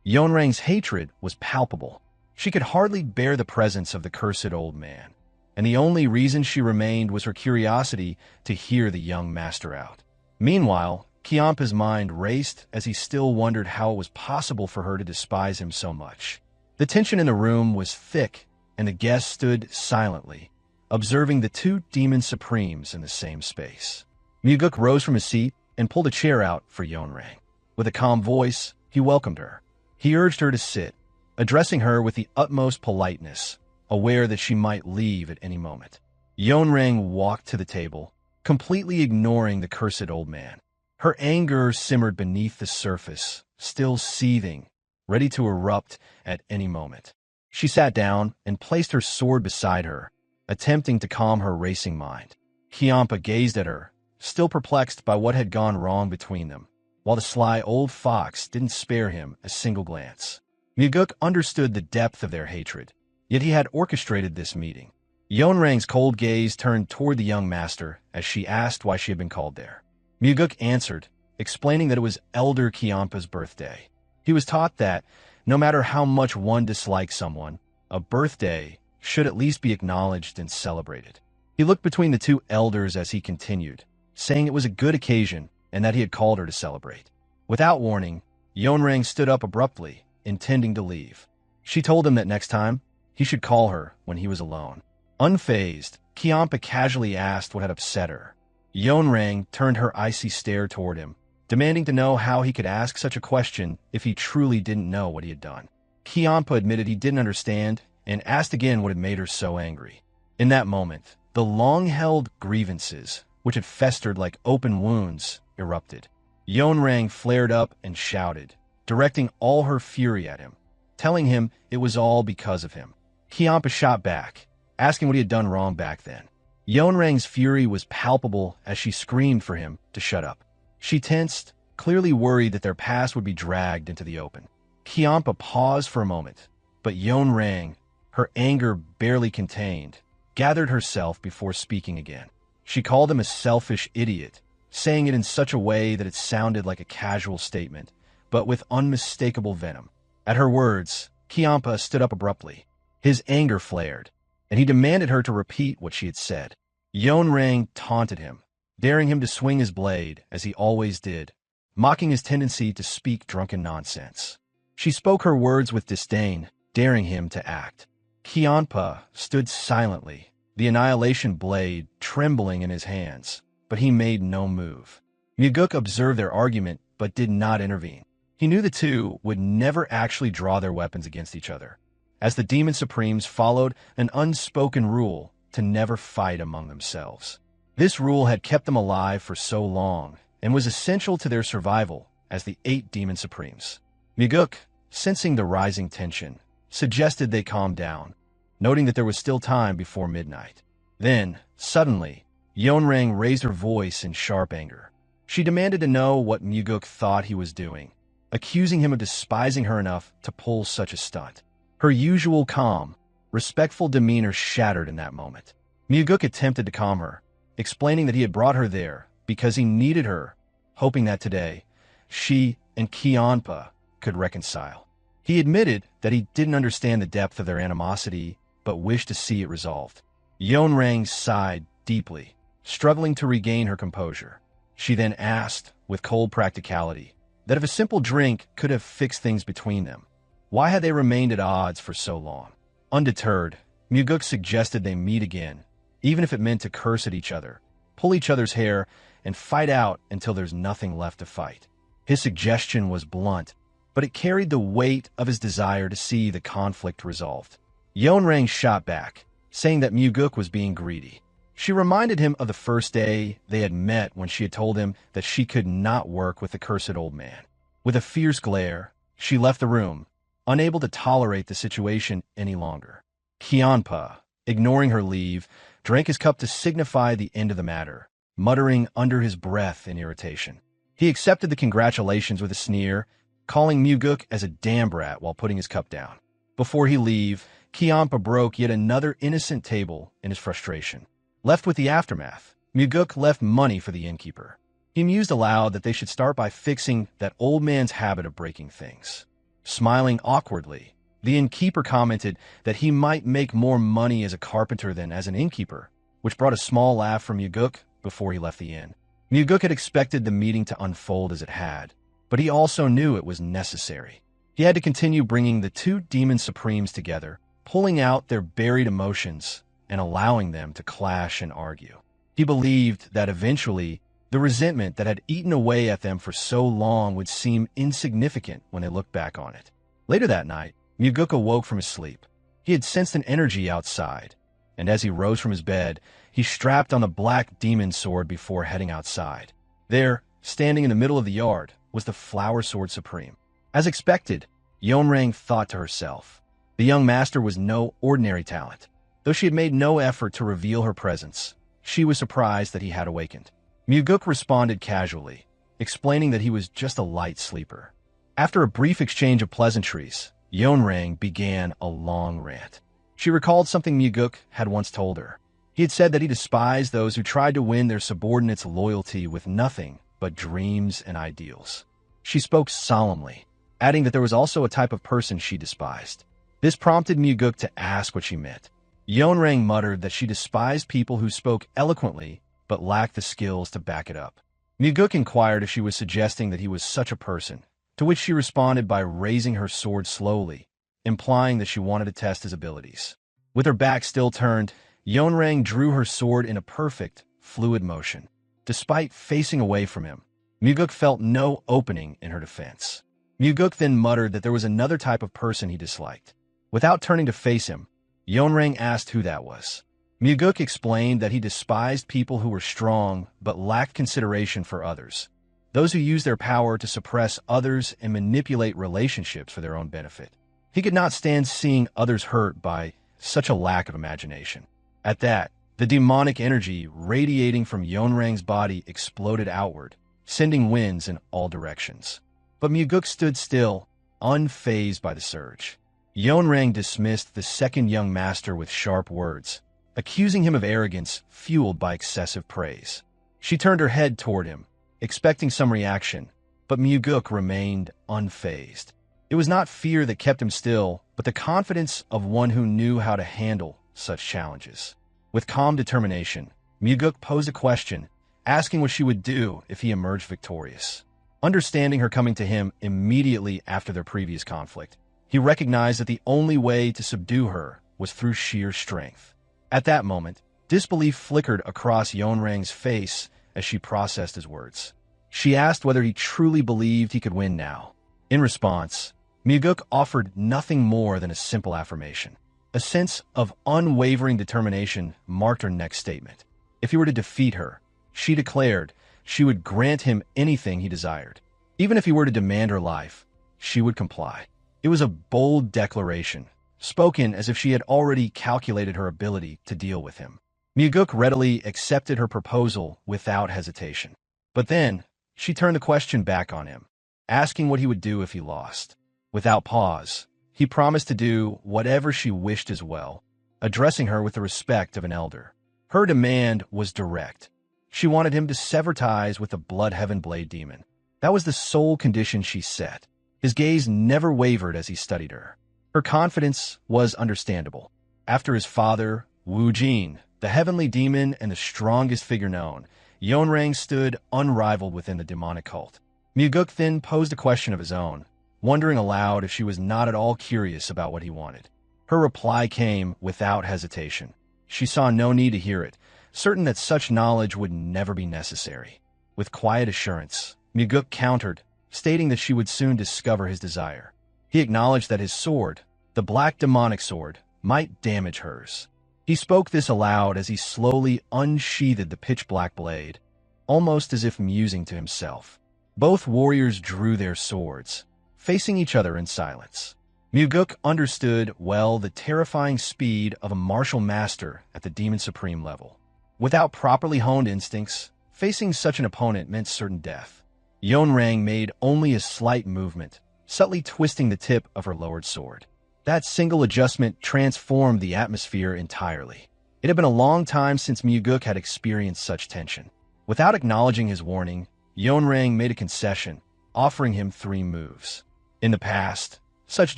S1: Yeonrang's hatred was palpable. She could hardly bear the presence of the cursed old man, and the only reason she remained was her curiosity to hear the young master out. Meanwhile, Cheonma's mind raced as he still wondered how it was possible for her to despise him so much. The tension in the room was thick, and the guests stood silently, observing the two demon supremes in the same space. Mugeuk rose from his seat and pulled a chair out for Yeonrang. With a calm voice, he welcomed her. He urged her to sit, addressing her with the utmost politeness, aware that she might leave at any moment. Yeonrang walked to the table, completely ignoring the cursed old man. Her anger simmered beneath the surface, still seething, ready to erupt at any moment. She sat down and placed her sword beside her, attempting to calm her racing mind. Cheonma gazed at her, still perplexed by what had gone wrong between them, while the sly old fox didn't spare him a single glance. Mugeuk understood the depth of their hatred, yet he had orchestrated this meeting. Yeonrang's cold gaze turned toward the young master as she asked why she had been called there. Mugeuk answered, explaining that it was Elder Cheonma's birthday. He was taught that, no matter how much one dislikes someone, a birthday should at least be acknowledged and celebrated. He looked between the two elders as he continued, saying it was a good occasion and that he had called her to celebrate. Without warning, Yeonrang stood up abruptly, intending to leave. She told him that next time, he should call her when he was alone. Unfazed, Cheonma casually asked what had upset her. Yeonrang turned her icy stare toward him, demanding to know how he could ask such a question if he truly didn't know what he had done. Cheonma admitted he didn't understand and asked again what had made her so angry. In that moment, the long-held grievances, which had festered like open wounds, erupted. Yeonrang flared up and shouted, directing all her fury at him, telling him it was all because of him. Cheonma shot back, asking what he had done wrong back then. Yeonrang's fury was palpable as she screamed for him to shut up. She tensed, clearly worried that their past would be dragged into the open. Cheonma paused for a moment, but Yeonrang, her anger barely contained, gathered herself before speaking again. She called him a selfish idiot, saying it in such a way that it sounded like a casual statement, but with unmistakable venom. At her words, Cheonma stood up abruptly. His anger flared, and he demanded her to repeat what she had said. Yeonrang taunted him, daring him to swing his blade, as he always did, mocking his tendency to speak drunken nonsense. She spoke her words with disdain, daring him to act. Cheonma stood silently, the annihilation blade trembling in his hands, but he made no move. Mugeuk observed their argument, but did not intervene. He knew the two would never actually draw their weapons against each other, as the Demon Supremes followed an unspoken rule to never fight among themselves. This rule had kept them alive for so long, and was essential to their survival as the 8 Demon Supremes. Mugeuk, sensing the rising tension, suggested they calm down, noting that there was still time before midnight. Then, suddenly, Yeonrang raised her voice in sharp anger. She demanded to know what Mugeuk thought he was doing, accusing him of despising her enough to pull such a stunt. Her usual calm, respectful demeanor shattered in that moment. Mugeuk attempted to calm her, explaining that he had brought her there because he needed her, hoping that today, she and Cheonma could reconcile. He admitted that he didn't understand the depth of their animosity, but wished to see it resolved. Yeonrang sighed deeply, struggling to regain her composure. She then asked, with cold practicality, that if a simple drink could have fixed things between them, why had they remained at odds for so long? Undeterred, Mugeuk suggested they meet again, even if it meant to curse at each other, pull each other's hair, and fight out until there's nothing left to fight. His suggestion was blunt, but it carried the weight of his desire to see the conflict resolved. Yeonrang shot back, saying that Mugeuk was being greedy. She reminded him of the first day they had met when she had told him that she could not work with the cursed old man. With a fierce glare, she left the room, unable to tolerate the situation any longer. Cheonma, ignoring her leave, drank his cup to signify the end of the matter, muttering under his breath in irritation. He accepted the congratulations with a sneer, calling Mugeuk as a damn brat while putting his cup down. Before he leave, Cheonma broke yet another innocent table in his frustration. Left with the aftermath, Mugeuk left money for the innkeeper. He mused aloud that they should start by fixing that old man's habit of breaking things. Smiling awkwardly, the innkeeper commented that he might make more money as a carpenter than as an innkeeper, which brought a small laugh from Mugeuk before he left the inn. Mugeuk had expected the meeting to unfold as it had, but he also knew it was necessary. He had to continue bringing the 2 Demon Supremes together, pulling out their buried emotions and allowing them to clash and argue. He believed that eventually, the resentment that had eaten away at them for so long would seem insignificant when they looked back on it. Later that night, Mugeuk awoke from his sleep. He had sensed an energy outside, and as he rose from his bed, he strapped on the black demon sword before heading outside. There, standing in the middle of the yard, was the Flower Sword Supreme. As expected, Yeonrang thought to herself. The young master was no ordinary talent. Though she had made no effort to reveal her presence, she was surprised that he had awakened. Mugeuk responded casually, explaining that he was just a light sleeper. After a brief exchange of pleasantries, Yeonrang began a long rant. She recalled something Mugeuk had once told her. He had said that he despised those who tried to win their subordinates' loyalty with nothing but dreams and ideals. She spoke solemnly, adding that there was also a type of person she despised. This prompted Mugeuk to ask what she meant. Yeonrang muttered that she despised people who spoke eloquently but lacked the skills to back it up. Mugeuk inquired if she was suggesting that he was such a person, to which she responded by raising her sword slowly, implying that she wanted to test his abilities. With her back still turned, Yeonrang drew her sword in a perfect, fluid motion. Despite facing away from him, Mugeuk felt no opening in her defense. Mugeuk then muttered that there was another type of person he disliked. Without turning to face him, Yeonrang asked who that was. Mugeuk explained that he despised people who were strong but lacked consideration for others, those who use their power to suppress others and manipulate relationships for their own benefit. He could not stand seeing others hurt by such a lack of imagination. At that, the demonic energy radiating from Yeonrang's body exploded outward, sending winds in all directions. But Mugeuk stood still, unfazed by the surge. Yeonrang dismissed the second young master with sharp words, accusing him of arrogance fueled by excessive praise. She turned her head toward him, expecting some reaction, but Mugeuk remained unfazed. It was not fear that kept him still, but the confidence of one who knew how to handle such challenges. With calm determination, Mugeuk posed a question, asking what she would do if he emerged victorious. Understanding her coming to him immediately after their previous conflict, he recognized that the only way to subdue her was through sheer strength. At that moment, disbelief flickered across Yeonrang's face as she processed his words. She asked whether he truly believed he could win now. In response, Mugeuk offered nothing more than a simple affirmation. A sense of unwavering determination marked her next statement. If he were to defeat her, she declared she would grant him anything he desired. Even if he were to demand her life, she would comply. It was a bold declaration, spoken as if she had already calculated her ability to deal with him. Mugeuk readily accepted her proposal without hesitation. But then, she turned the question back on him, asking what he would do if he lost. Without pause, he promised to do whatever she wished as well, addressing her with the respect of an elder. Her demand was direct. She wanted him to sever ties with the Bloodheaven Blade Demon. That was the sole condition she set. His gaze never wavered as he studied her. Her confidence was understandable. After his father, Wu Jin, the heavenly demon and the strongest figure known, Yeonrang stood unrivaled within the demonic cult. Mugeuk then posed a question of his own, wondering aloud if she was not at all curious about what he wanted. Her reply came without hesitation. She saw no need to hear it, certain that such knowledge would never be necessary. With quiet assurance, Mugeuk countered, stating that she would soon discover his desire. He acknowledged that his sword, the black demonic sword, might damage hers. He spoke this aloud as he slowly unsheathed the pitch-black blade, almost as if musing to himself. Both warriors drew their swords, facing each other in silence. Mugeuk understood well the terrifying speed of a martial master at the Demon Supreme level. Without properly honed instincts, facing such an opponent meant certain death. Yeonrang made only a slight movement, subtly twisting the tip of her lowered sword. That single adjustment transformed the atmosphere entirely. It had been a long time since Mugeuk had experienced such tension. Without acknowledging his warning, Yeonrang made a concession, offering him 3 moves. In the past, such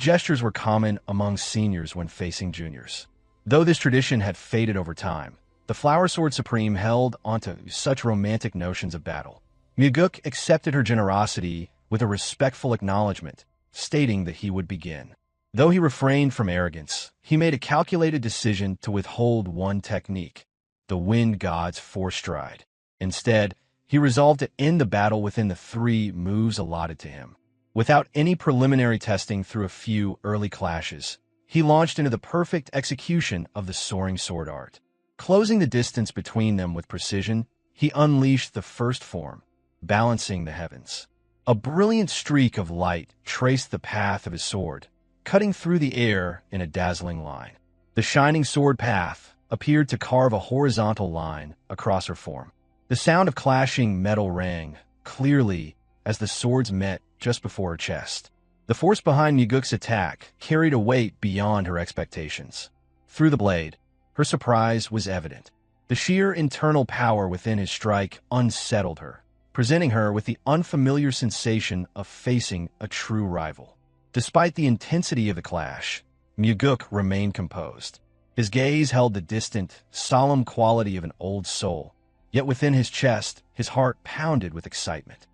S1: gestures were common among seniors when facing juniors. Though this tradition had faded over time, the Flower Sword Supreme held onto such romantic notions of battle. Mugeuk accepted her generosity with a respectful acknowledgement, stating that he would begin. Though he refrained from arrogance, he made a calculated decision to withhold one technique, the Wind God's Force Stride. Instead, he resolved to end the battle within the 3 moves allotted to him. Without any preliminary testing through a few early clashes, he launched into the perfect execution of the soaring sword art. Closing the distance between them with precision, he unleashed the first form, balancing the heavens. A brilliant streak of light traced the path of his sword, cutting through the air in a dazzling line. The shining sword path appeared to carve a horizontal line across her form. The sound of clashing metal rang clearly as the swords met just before her chest. The force behind Mugeuk's attack carried a weight beyond her expectations. Through the blade, her surprise was evident. The sheer internal power within his strike unsettled her, presenting her with the unfamiliar sensation of facing a true rival. Despite the intensity of the clash, Mugeuk remained composed. His gaze held the distant, solemn quality of an old soul, yet within his chest, his heart pounded with excitement.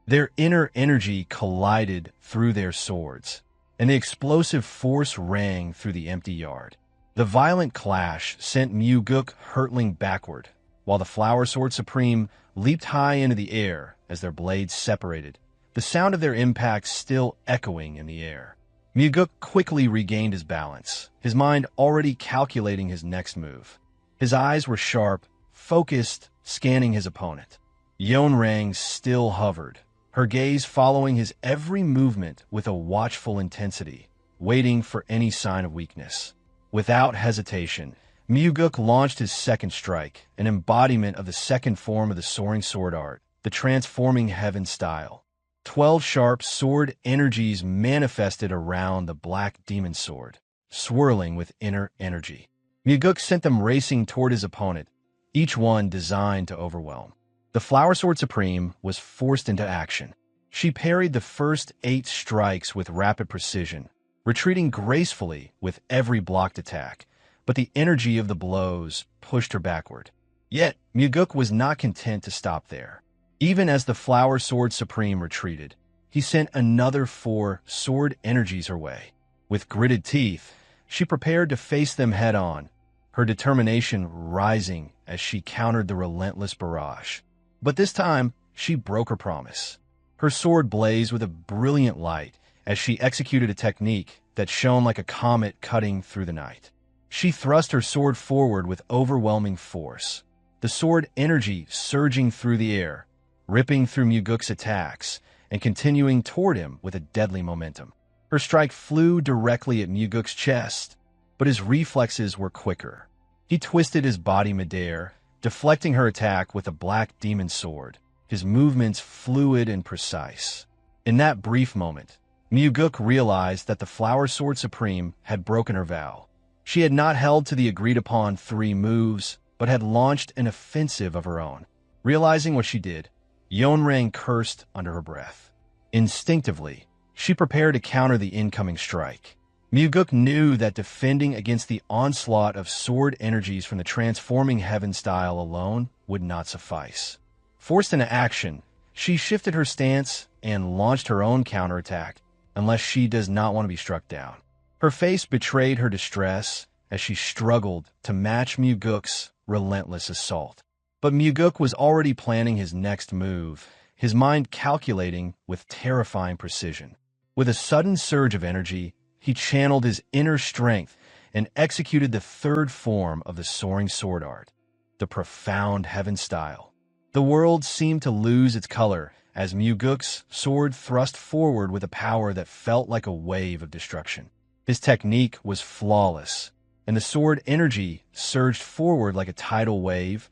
S1: Their inner energy collided through their swords, and the explosive force rang through the empty yard. The violent clash sent Mugeuk hurtling backward, while the Flower Sword Supreme leaped high into the air as their blades separated, the sound of their impact still echoing in the air. Mugeuk quickly regained his balance, his mind already calculating his next move. His eyes were sharp, focused, scanning his opponent. Yeonrang still hovered, her gaze following his every movement with a watchful intensity, waiting for any sign of weakness. Without hesitation, Mugeuk launched his second strike, an embodiment of the second form of the soaring sword art, the transforming heaven style. 12 sharp sword energies manifested around the black demon sword, swirling with inner energy. Mugeuk sent them racing toward his opponent, each one designed to overwhelm. The Flower Sword Supreme was forced into action. She parried the first 8 strikes with rapid precision, retreating gracefully with every blocked attack, but the energy of the blows pushed her backward. Yet, Mugeuk was not content to stop there. Even as the Flower Sword Supreme retreated, he sent another 4 sword energies her way. With gritted teeth, she prepared to face them head-on, her determination rising as she countered the relentless barrage. But this time, she broke her promise. Her sword blazed with a brilliant light as she executed a technique that shone like a comet cutting through the night. She thrust her sword forward with overwhelming force, the sword energy surging through the air, ripping through Mugeuk's attacks, and continuing toward him with a deadly momentum. Her strike flew directly at Mugeuk's chest, but his reflexes were quicker. He twisted his body midair, deflecting her attack with a black demon sword, his movements fluid and precise. In that brief moment, Mugeuk realized that the Flower Sword Supreme had broken her vow. She had not held to the agreed-upon 3 moves, but had launched an offensive of her own. Realizing what she did, Yeonrang cursed under her breath. Instinctively, she prepared to counter the incoming strike. Mugeuk knew that defending against the onslaught of sword energies from the transforming heaven style alone would not suffice. Forced into action, she shifted her stance and launched her own counterattack, unless she does not want to be struck down. Her face betrayed her distress as she struggled to match Mugeuk's relentless assault. But Mugeuk was already planning his next move, his mind calculating with terrifying precision. With a sudden surge of energy, he channeled his inner strength and executed the 3rd form of the soaring sword art, the profound heaven style. The world seemed to lose its color as Mugeuk's sword thrust forward with a power that felt like a wave of destruction. His technique was flawless, and the sword energy surged forward like a tidal wave,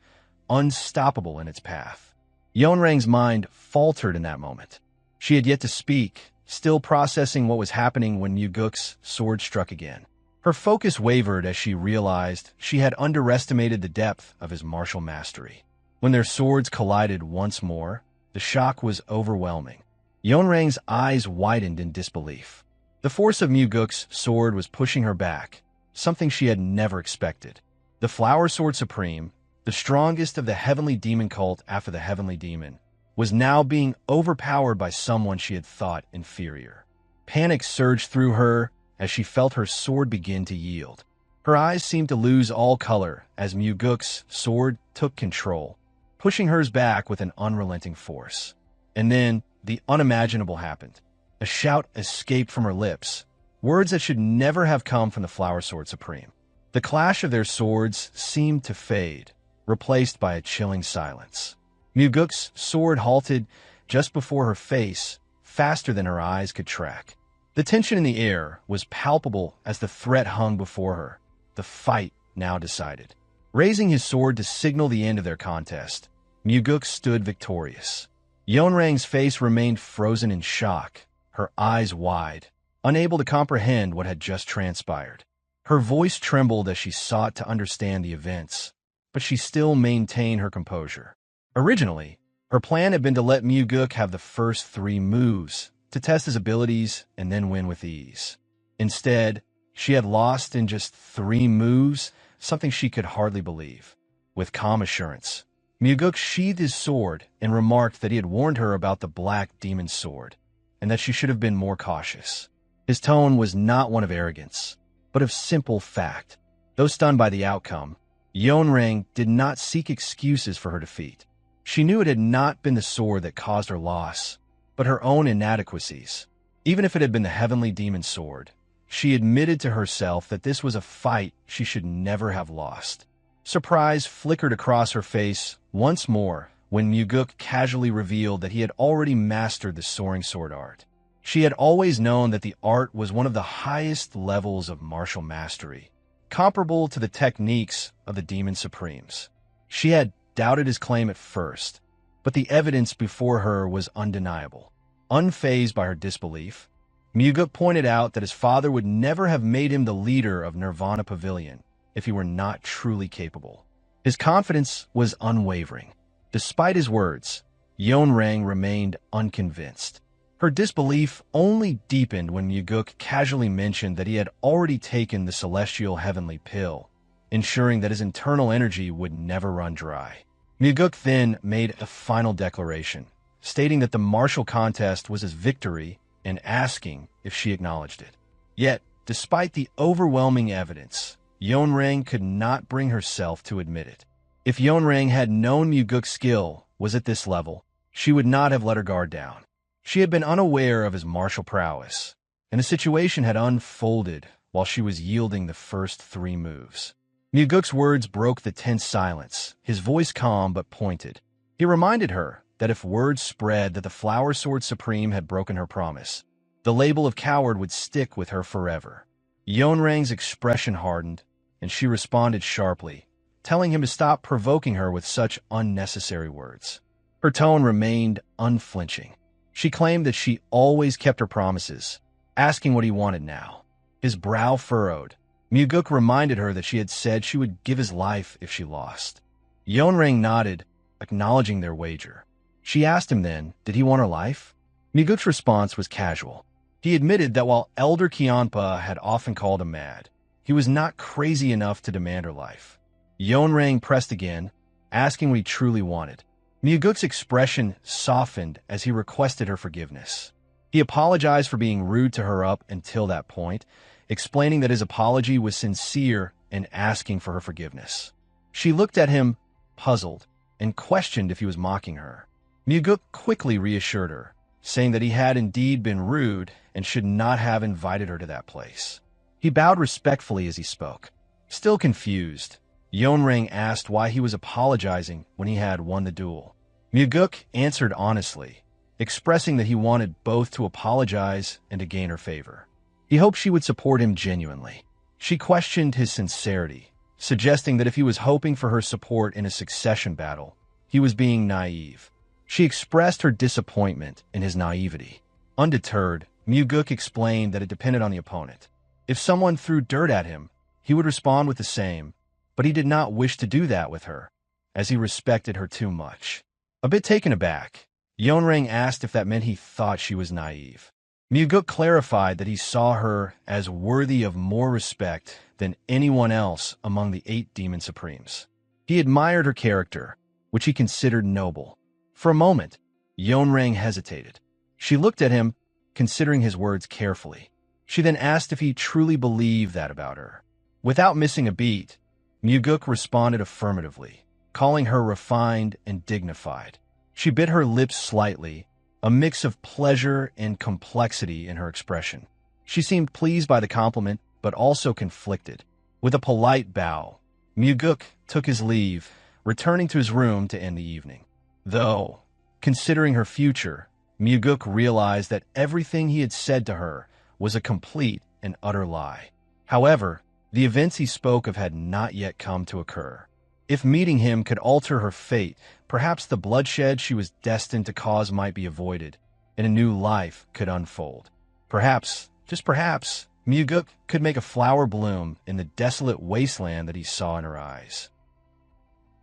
S1: unstoppable in its path. Yeonrang's mind faltered in that moment. She had yet to speak, still processing what was happening when Mugeuk's sword struck again. Her focus wavered as she realized she had underestimated the depth of his martial mastery. When their swords collided once more, the shock was overwhelming. Yeonrang's eyes widened in disbelief. The force of Mugeuk's sword was pushing her back, something she had never expected. The Flower Sword Supreme, the strongest of the heavenly demon cult after the heavenly demon, was now being overpowered by someone she had thought inferior. Panic surged through her as she felt her sword begin to yield. Her eyes seemed to lose all color as Mugeuk's sword took control, pushing hers back with an unrelenting force. And then, the unimaginable happened. A shout escaped from her lips, words that should never have come from the Flower Sword Supreme. The clash of their swords seemed to fade, replaced by a chilling silence. Mugeuk's sword halted just before her face, faster than her eyes could track. The tension in the air was palpable as the threat hung before her, the fight now decided. Raising his sword to signal the end of their contest, Mugeuk stood victorious. Yeonrang's face remained frozen in shock, her eyes wide, unable to comprehend what had just transpired. Her voice trembled as she sought to understand the events, but she still maintained her composure. Originally, her plan had been to let Mugeuk have the first 3 moves, to test his abilities and then win with ease. Instead, she had lost in just 3 moves, something she could hardly believe. With calm assurance, Mugeuk sheathed his sword and remarked that he had warned her about the black demon sword, and that she should have been more cautious. His tone was not one of arrogance, but of simple fact. Though stunned by the outcome, Yeonrang did not seek excuses for her defeat. She knew it had not been the sword that caused her loss, but her own inadequacies. Even if it had been the heavenly demon sword, she admitted to herself that this was a fight she should never have lost. Surprise flickered across her face once more when Mugeuk casually revealed that he had already mastered the soaring sword art. She had always known that the art was one of the highest levels of martial mastery, comparable to the techniques of the Demon Supremes. She had doubted his claim at first, but the evidence before her was undeniable. Unfazed by her disbelief, Mugeuk pointed out that his father would never have made him the leader of Nirvana Pavilion if he were not truly capable. His confidence was unwavering. Despite his words, Yeonrang remained unconvinced. Her disbelief only deepened when Mugeuk casually mentioned that he had already taken the celestial heavenly pill, ensuring that his internal energy would never run dry. Mugeuk then made a final declaration, stating that the martial contest was his victory and asking if she acknowledged it. Yet, despite the overwhelming evidence, Yeonrang could not bring herself to admit it. If Yeonrang had known Mugeuk's skill was at this level, she would not have let her guard down. She had been unaware of his martial prowess, and the situation had unfolded while she was yielding the first 3 moves. Mugeuk's words broke the tense silence, his voice calm but pointed. He reminded her that if word spread that the Flower Sword Supreme had broken her promise, the label of coward would stick with her forever. Yeonrang's expression hardened, and she responded sharply, telling him to stop provoking her with such unnecessary words. Her tone remained unflinching. She claimed that she always kept her promises, asking what he wanted now. His brow furrowed. Mugeuk reminded her that she had said she would give his life if she lost. Yeonrang nodded, acknowledging their wager. She asked him then, did he want her life? Mugeuk's response was casual. He admitted that while Elder Cheonma had often called him mad, he was not crazy enough to demand her life. Yeonrang pressed again, asking what he truly wanted. Mugeuk's expression softened as he requested her forgiveness. He apologized for being rude to her up until that point, explaining that his apology was sincere and asking for her forgiveness. She looked at him, puzzled, and questioned if he was mocking her. Mugeuk quickly reassured her, saying that he had indeed been rude and should not have invited her to that place. He bowed respectfully as he spoke. Still confused, Yeonrang asked why he was apologizing when he had won the duel. Mugeuk answered honestly, expressing that he wanted both to apologize and to gain her favor. He hoped she would support him genuinely. She questioned his sincerity, suggesting that if he was hoping for her support in a succession battle, he was being naive. She expressed her disappointment in his naivety. Undeterred, Mugeuk explained that it depended on the opponent. If someone threw dirt at him, he would respond with the same, but he did not wish to do that with her, as he respected her too much. A bit taken aback, Yeonrang asked if that meant he thought she was naive. Mugeuk clarified that he saw her as worthy of more respect than anyone else among the 8 Demon Supremes. He admired her character, which he considered noble. For a moment, Yeonrang hesitated. She looked at him, considering his words carefully. She then asked if he truly believed that about her. Without missing a beat, Mugeuk responded affirmatively, calling her refined and dignified. She bit her lips slightly, a mix of pleasure and complexity in her expression. She seemed pleased by the compliment, but also conflicted. With a polite bow, Mugeuk took his leave, returning to his room to end the evening. Though, considering her future, Mugeuk realized that everything he had said to her was a complete and utter lie. However, the events he spoke of had not yet come to occur. If meeting him could alter her fate, perhaps the bloodshed she was destined to cause might be avoided, and a new life could unfold. Perhaps, just perhaps, Mugeuk could make a flower bloom in the desolate wasteland that he saw in her eyes.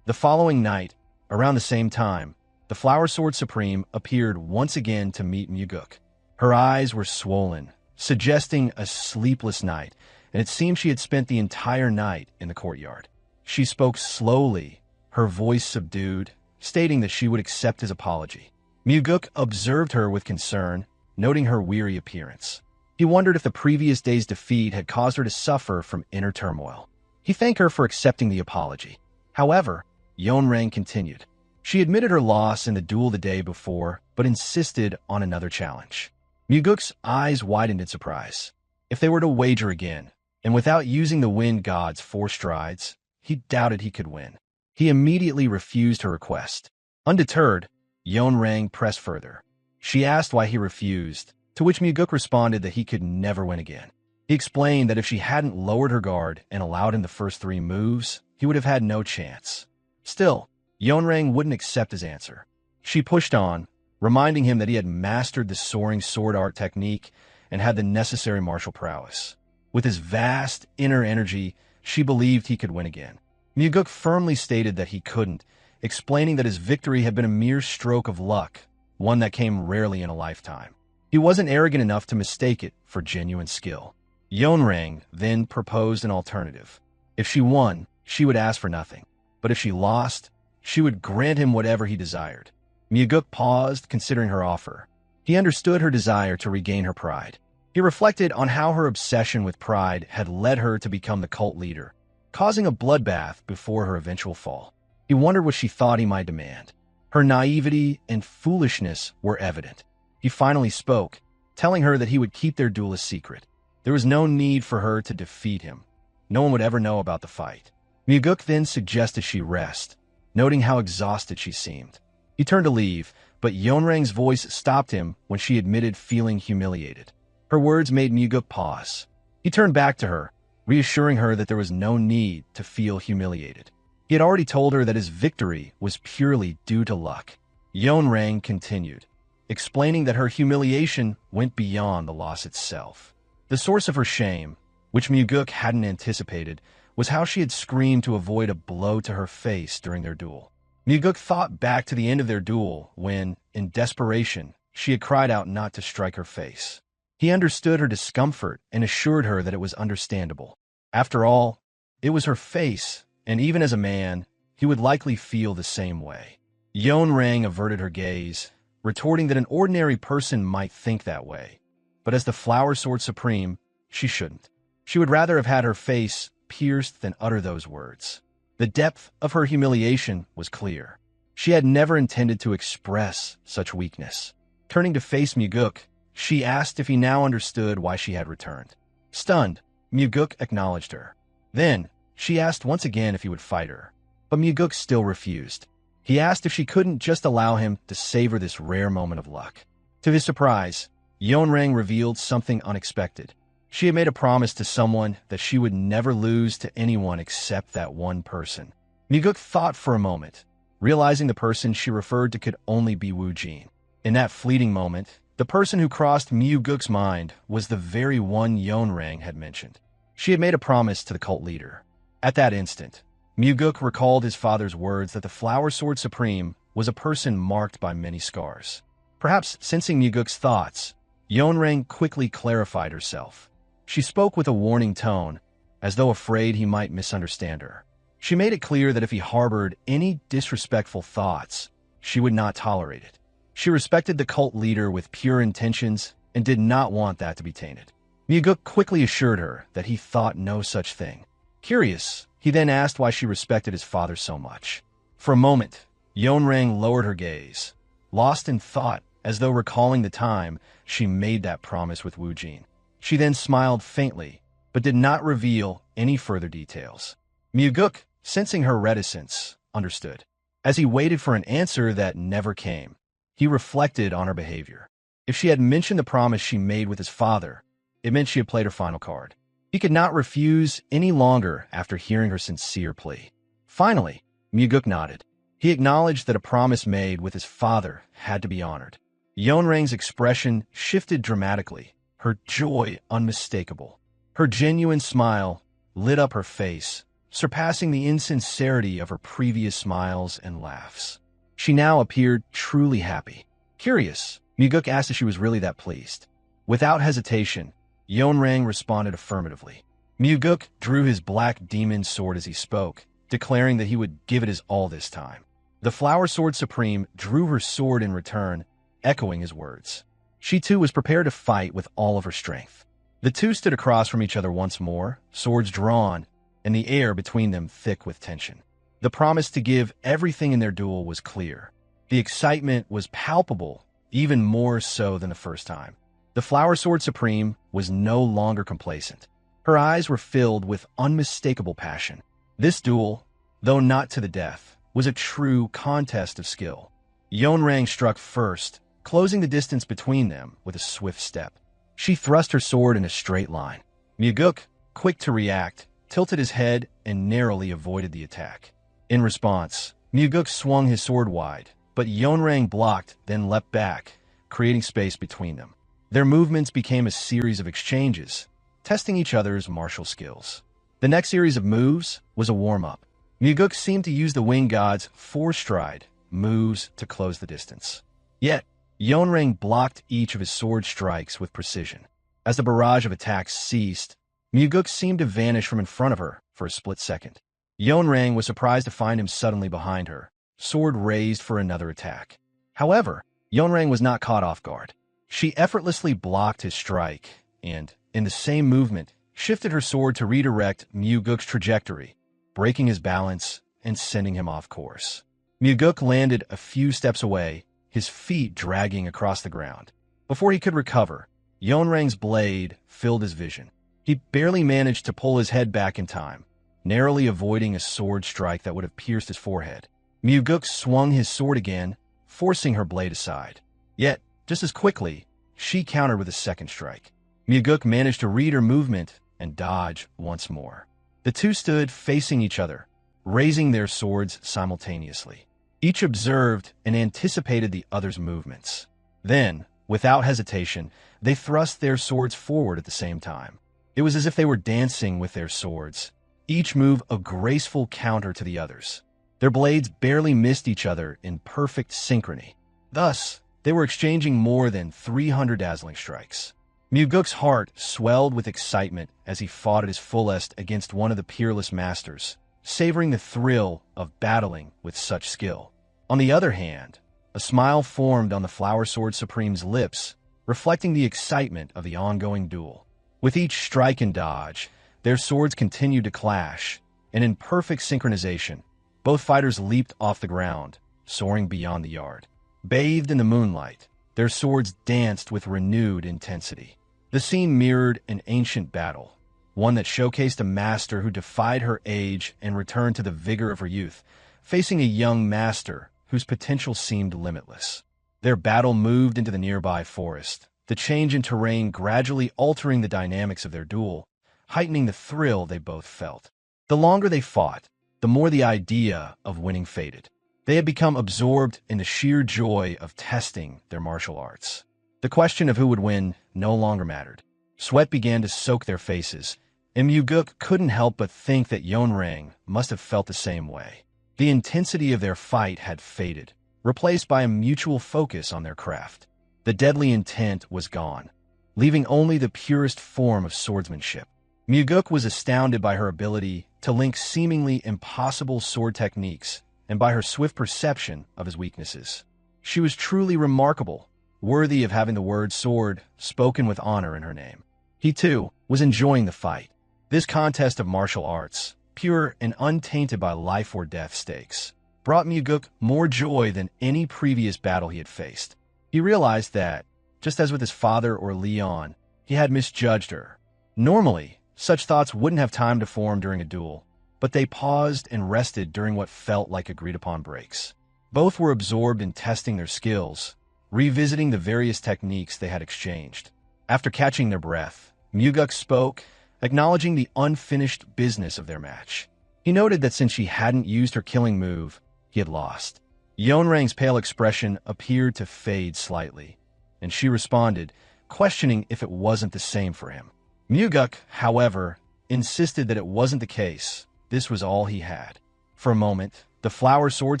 S1: The following night, around the same time, the Flower Sword Supreme appeared once again to meet Mugeuk. Her eyes were swollen, suggesting a sleepless night, and it seemed she had spent the entire night in the courtyard. She spoke slowly, her voice subdued, stating that she would accept his apology. Mugeuk observed her with concern, noting her weary appearance. He wondered if the previous day's defeat had caused her to suffer from inner turmoil. He thanked her for accepting the apology. However, Yeonrang continued. She admitted her loss in the duel the day before, but insisted on another challenge. Mugeuk's eyes widened in surprise. If they were to wager again, and without using the wind god's 4 strides, he doubted he could win. He immediately refused her request. Undeterred, Yeonrang pressed further. She asked why he refused, to which Mugeuk responded that he could never win again. He explained that if she hadn't lowered her guard and allowed him the first 3 moves, he would have had no chance. Still, Yeonrang wouldn't accept his answer. She pushed on, reminding him that he had mastered the soaring sword art technique and had the necessary martial prowess. With his vast inner energy, she believed he could win again. Mugeuk firmly stated that he couldn't, explaining that his victory had been a mere stroke of luck, one that came rarely in a lifetime. He wasn't arrogant enough to mistake it for genuine skill. Yeonrang then proposed an alternative. If she won, she would ask for nothing. But if she lost, she would grant him whatever he desired. Mugeuk paused, considering her offer. He understood her desire to regain her pride. He reflected on how her obsession with pride had led her to become the cult leader, causing a bloodbath before her eventual fall. He wondered what she thought he might demand. Her naivety and foolishness were evident. He finally spoke, telling her that he would keep their duel a secret. There was no need for her to defeat him. No one would ever know about the fight. Mugeuk then suggested she rest, noting how exhausted she seemed. He turned to leave, but Yeonrang's voice stopped him when she admitted feeling humiliated. Her words made Mugeuk pause. He turned back to her, reassuring her that there was no need to feel humiliated. He had already told her that his victory was purely due to luck. Yeonrang continued, explaining that her humiliation went beyond the loss itself. The source of her shame, which Mugeuk hadn't anticipated, was how she had screamed to avoid a blow to her face during their duel. Mugeuk thought back to the end of their duel when, in desperation, she had cried out not to strike her face. He understood her discomfort and assured her that it was understandable. After all, it was her face, and even as a man, he would likely feel the same way. Yeonrang averted her gaze, retorting that an ordinary person might think that way. But as the Flower Sword Supreme, she shouldn't. She would rather have had her face pierced than utter those words. The depth of her humiliation was clear. She had never intended to express such weakness. Turning to face Mugeuk, she asked if he now understood why she had returned. Stunned, Mugeuk acknowledged her. Then, she asked once again if he would fight her. But Mugeuk still refused. He asked if she couldn't just allow him to savor this rare moment of luck. To his surprise, Yeonrang revealed something unexpected. She had made a promise to someone that she would never lose to anyone except that one person. Mugeuk thought for a moment, realizing the person she referred to could only be Woojin. In that fleeting moment, the person who crossed Mugeuk's mind was the very one Yeonrang had mentioned. She had made a promise to the cult leader. At that instant, Mugeuk recalled his father's words that the Flower Sword Supreme was a person marked by many scars. Perhaps sensing Mugeuk's thoughts, Yeonrang quickly clarified herself. She spoke with a warning tone, as though afraid he might misunderstand her. She made it clear that if he harbored any disrespectful thoughts, she would not tolerate it. She respected the cult leader with pure intentions and did not want that to be tainted. Mugeuk quickly assured her that he thought no such thing. Curious, he then asked why she respected his father so much. For a moment, Yeonrang lowered her gaze, lost in thought, as though recalling the time she made that promise with Woojin. She then smiled faintly, but did not reveal any further details. Mugeuk, sensing her reticence, understood. As he waited for an answer that never came, he reflected on her behavior. If she had mentioned the promise she made with his father, it meant she had played her final card. He could not refuse any longer after hearing her sincere plea. Finally, Mugeuk nodded. He acknowledged that a promise made with his father had to be honored. Yeonrang's expression shifted dramatically, her joy unmistakable. Her genuine smile lit up her face, surpassing the insincerity of her previous smiles and laughs. She now appeared truly happy. Curious, Mugeuk asked if she was really that pleased. Without hesitation, Yeonrang responded affirmatively. Mugeuk drew his black demon sword as he spoke, declaring that he would give it his all this time. The Flower Sword Supreme drew her sword in return, echoing his words. She too was prepared to fight with all of her strength. The two stood across from each other once more, swords drawn, and the air between them thick with tension. The promise to give everything in their duel was clear. The excitement was palpable, even more so than the first time. The Flower Sword Supreme was no longer complacent. Her eyes were filled with unmistakable passion. This duel, though not to the death, was a true contest of skill. Yeonrang struck first, closing the distance between them with a swift step. She thrust her sword in a straight line. Mugeuk, quick to react, tilted his head and narrowly avoided the attack. In response, Mugeuk swung his sword wide, but Yeonrang blocked, then leapt back, creating space between them. Their movements became a series of exchanges, testing each other's martial skills. The next series of moves was a warm-up. Mugeuk seemed to use the Wing God's four-stride moves to close the distance. Yet, Yeonrang blocked each of his sword strikes with precision. As the barrage of attacks ceased, Mugeuk seemed to vanish from in front of her for a split second. Yeonrang was surprised to find him suddenly behind her, sword raised for another attack. However, Yeonrang was not caught off guard. She effortlessly blocked his strike and, in the same movement, shifted her sword to redirect Mugeuk's trajectory, breaking his balance and sending him off course. Mugeuk landed a few steps away, his feet dragging across the ground. Before he could recover, Yeonrang's blade filled his vision. He barely managed to pull his head back in time, narrowly avoiding a sword strike that would have pierced his forehead. Mugeuk swung his sword again, forcing her blade aside. Yet, just as quickly, she countered with a second strike. Mugeuk managed to read her movement and dodge once more. The two stood facing each other, raising their swords simultaneously. Each observed and anticipated the other's movements. Then, without hesitation, they thrust their swords forward at the same time. It was as if they were dancing with their swords, each move a graceful counter to the others. Their blades barely missed each other in perfect synchrony. Thus, they were exchanging more than 300 dazzling strikes. Mugeuk's heart swelled with excitement as he fought at his fullest against one of the peerless masters, savoring the thrill of battling with such skill. On the other hand, a smile formed on the Flower Sword Supreme's lips, reflecting the excitement of the ongoing duel. With each strike and dodge, their swords continued to clash, and in perfect synchronization, both fighters leaped off the ground, soaring beyond the yard. Bathed in the moonlight, their swords danced with renewed intensity. The scene mirrored an ancient battle, one that showcased a master who defied her age and returned to the vigor of her youth, facing a young master whose potential seemed limitless. Their battle moved into the nearby forest, the change in terrain gradually altering the dynamics of their duel, heightening the thrill they both felt. The longer they fought, the more the idea of winning faded. They had become absorbed in the sheer joy of testing their martial arts. The question of who would win no longer mattered. Sweat began to soak their faces, and Mugeuk couldn't help but think that Yeonrang must have felt the same way. The intensity of their fight had faded, replaced by a mutual focus on their craft. The deadly intent was gone, leaving only the purest form of swordsmanship. Mugeuk was astounded by her ability to link seemingly impossible sword techniques and by her swift perception of his weaknesses. She was truly remarkable, worthy of having the word sword spoken with honor in her name. He, too, was enjoying the fight. This contest of martial arts, pure and untainted by life or death stakes, brought Mugeuk more joy than any previous battle he had faced. He realized that, just as with his father or Leon, he had misjudged her. Normally, such thoughts wouldn't have time to form during a duel, but they paused and rested during what felt like agreed-upon breaks. Both were absorbed in testing their skills, revisiting the various techniques they had exchanged. After catching their breath, Mugeuk spoke, acknowledging the unfinished business of their match. He noted that since she hadn't used her killing move, he had lost. Yeonrang's pale expression appeared to fade slightly, and she responded, questioning if it wasn't the same for him. Mugeuk, however, insisted that it wasn't the case. This was all he had. For a moment, the Flower Sword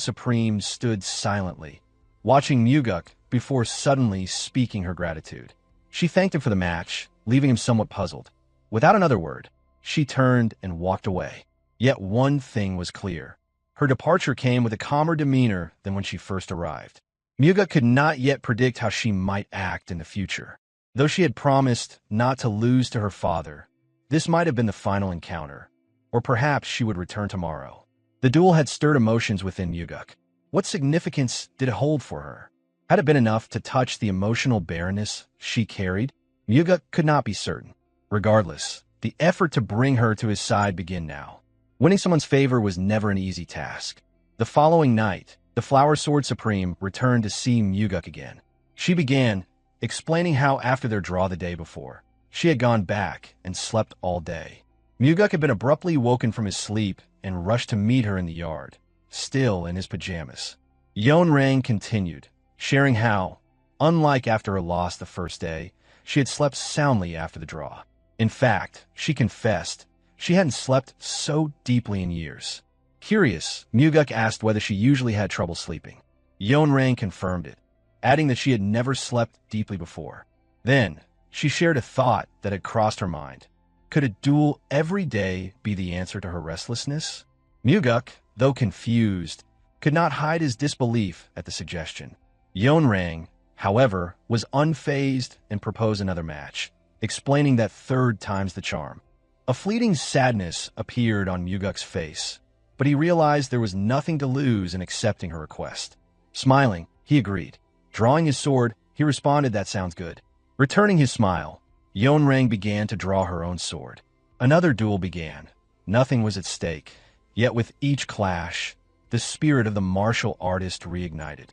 S1: Supreme stood silently, watching Mugeuk before suddenly speaking her gratitude. She thanked him for the match, leaving him somewhat puzzled. Without another word, she turned and walked away. Yet one thing was clear. Her departure came with a calmer demeanor than when she first arrived. Mugeuk could not yet predict how she might act in the future. Though she had promised not to lose to her father, this might have been the final encounter, or perhaps she would return tomorrow. The duel had stirred emotions within Mugeuk. What significance did it hold for her? Had it been enough to touch the emotional barrenness she carried? Mugeuk could not be certain. Regardless, the effort to bring her to his side began now. Winning someone's favor was never an easy task. The following night, the Flower Sword Supreme returned to see Mugeuk again. She began, explaining how after their draw the day before, she had gone back and slept all day. Mugeuk had been abruptly woken from his sleep and rushed to meet her in the yard, still in his pajamas. Yeonrang continued, sharing how, unlike after her loss the first day, she had slept soundly after the draw. In fact, she confessed she hadn't slept so deeply in years. Curious, Mugeuk asked whether she usually had trouble sleeping. Yeonrang confirmed it, adding that she had never slept deeply before. Then, she shared a thought that had crossed her mind. Could a duel every day be the answer to her restlessness? Mugeuk, though confused, could not hide his disbelief at the suggestion. Yeonrang, however, was unfazed and proposed another match, explaining that third time's the charm. A fleeting sadness appeared on Mugeuk's face, but he realized there was nothing to lose in accepting her request. Smiling, he agreed. Drawing his sword, he responded, "That sounds good." Returning his smile, Yeonrang began to draw her own sword. Another duel began. Nothing was at stake, yet with each clash, the spirit of the martial artist reignited.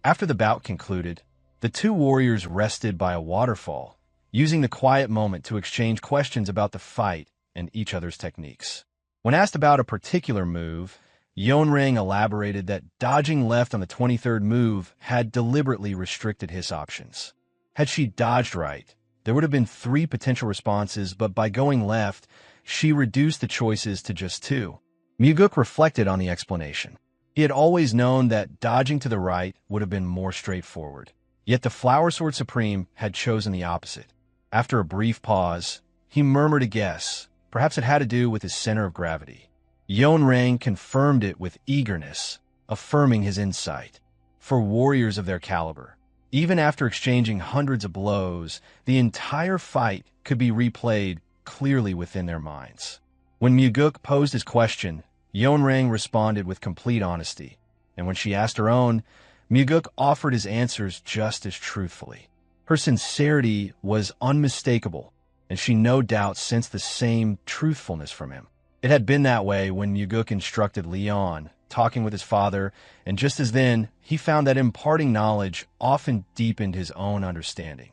S1: After the bout concluded, the two warriors rested by a waterfall, using the quiet moment to exchange questions about the fight and each other's techniques. When asked about a particular move, Yeonrang elaborated that dodging left on the 23rd move had deliberately restricted his options. Had she dodged right, there would have been 3 potential responses, but by going left, she reduced the choices to just 2. Mugeuk reflected on the explanation. He had always known that dodging to the right would have been more straightforward. Yet the Flower Sword Supreme had chosen the opposite. After a brief pause, he murmured a guess. Perhaps it had to do with his center of gravity. Yeonrang confirmed it with eagerness, affirming his insight. For warriors of their caliber, even after exchanging hundreds of blows, the entire fight could be replayed clearly within their minds. When Mugeuk posed his question, Yeonrang responded with complete honesty, and when she asked her own, Mugeuk offered his answers just as truthfully. Her sincerity was unmistakable, and she no doubt sensed the same truthfulness from him. It had been that way when Mugeuk instructed Leon, talking with his father, and just as then, he found that imparting knowledge often deepened his own understanding.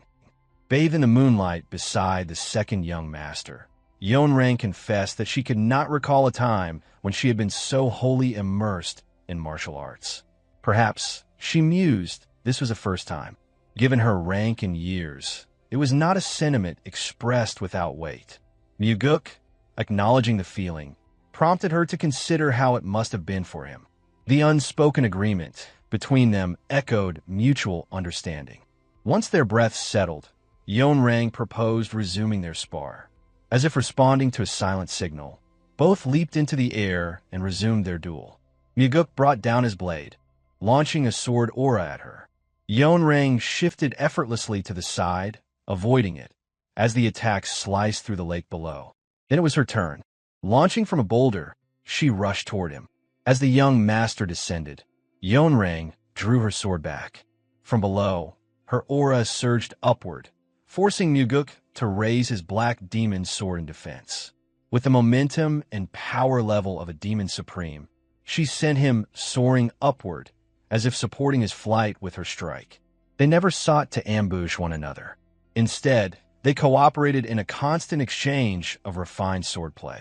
S1: Bathed in the moonlight beside the second young master, Yeonrang confessed that she could not recall a time when she had been so wholly immersed in martial arts. Perhaps, she mused, this was the first time. Given her rank and years, it was not a sentiment expressed without weight. Mugeuk, acknowledging the feeling, prompted her to consider how it must have been for him. The unspoken agreement between them echoed mutual understanding. Once their breaths settled, Yeonrang proposed resuming their spar. As if responding to a silent signal, both leaped into the air and resumed their duel. Mugeuk brought down his blade, launching a sword aura at her. Yeonrang shifted effortlessly to the side, avoiding it, as the attack sliced through the lake below. Then it was her turn. Launching from a boulder, she rushed toward him. As the young master descended, Yeonrang drew her sword back. From below, her aura surged upward, forcing Mugeuk to raise his black demon sword in defense. With the momentum and power level of a demon supreme, she sent him soaring upward, as if supporting his flight with her strike. They never sought to ambush one another. Instead, they cooperated in a constant exchange of refined swordplay.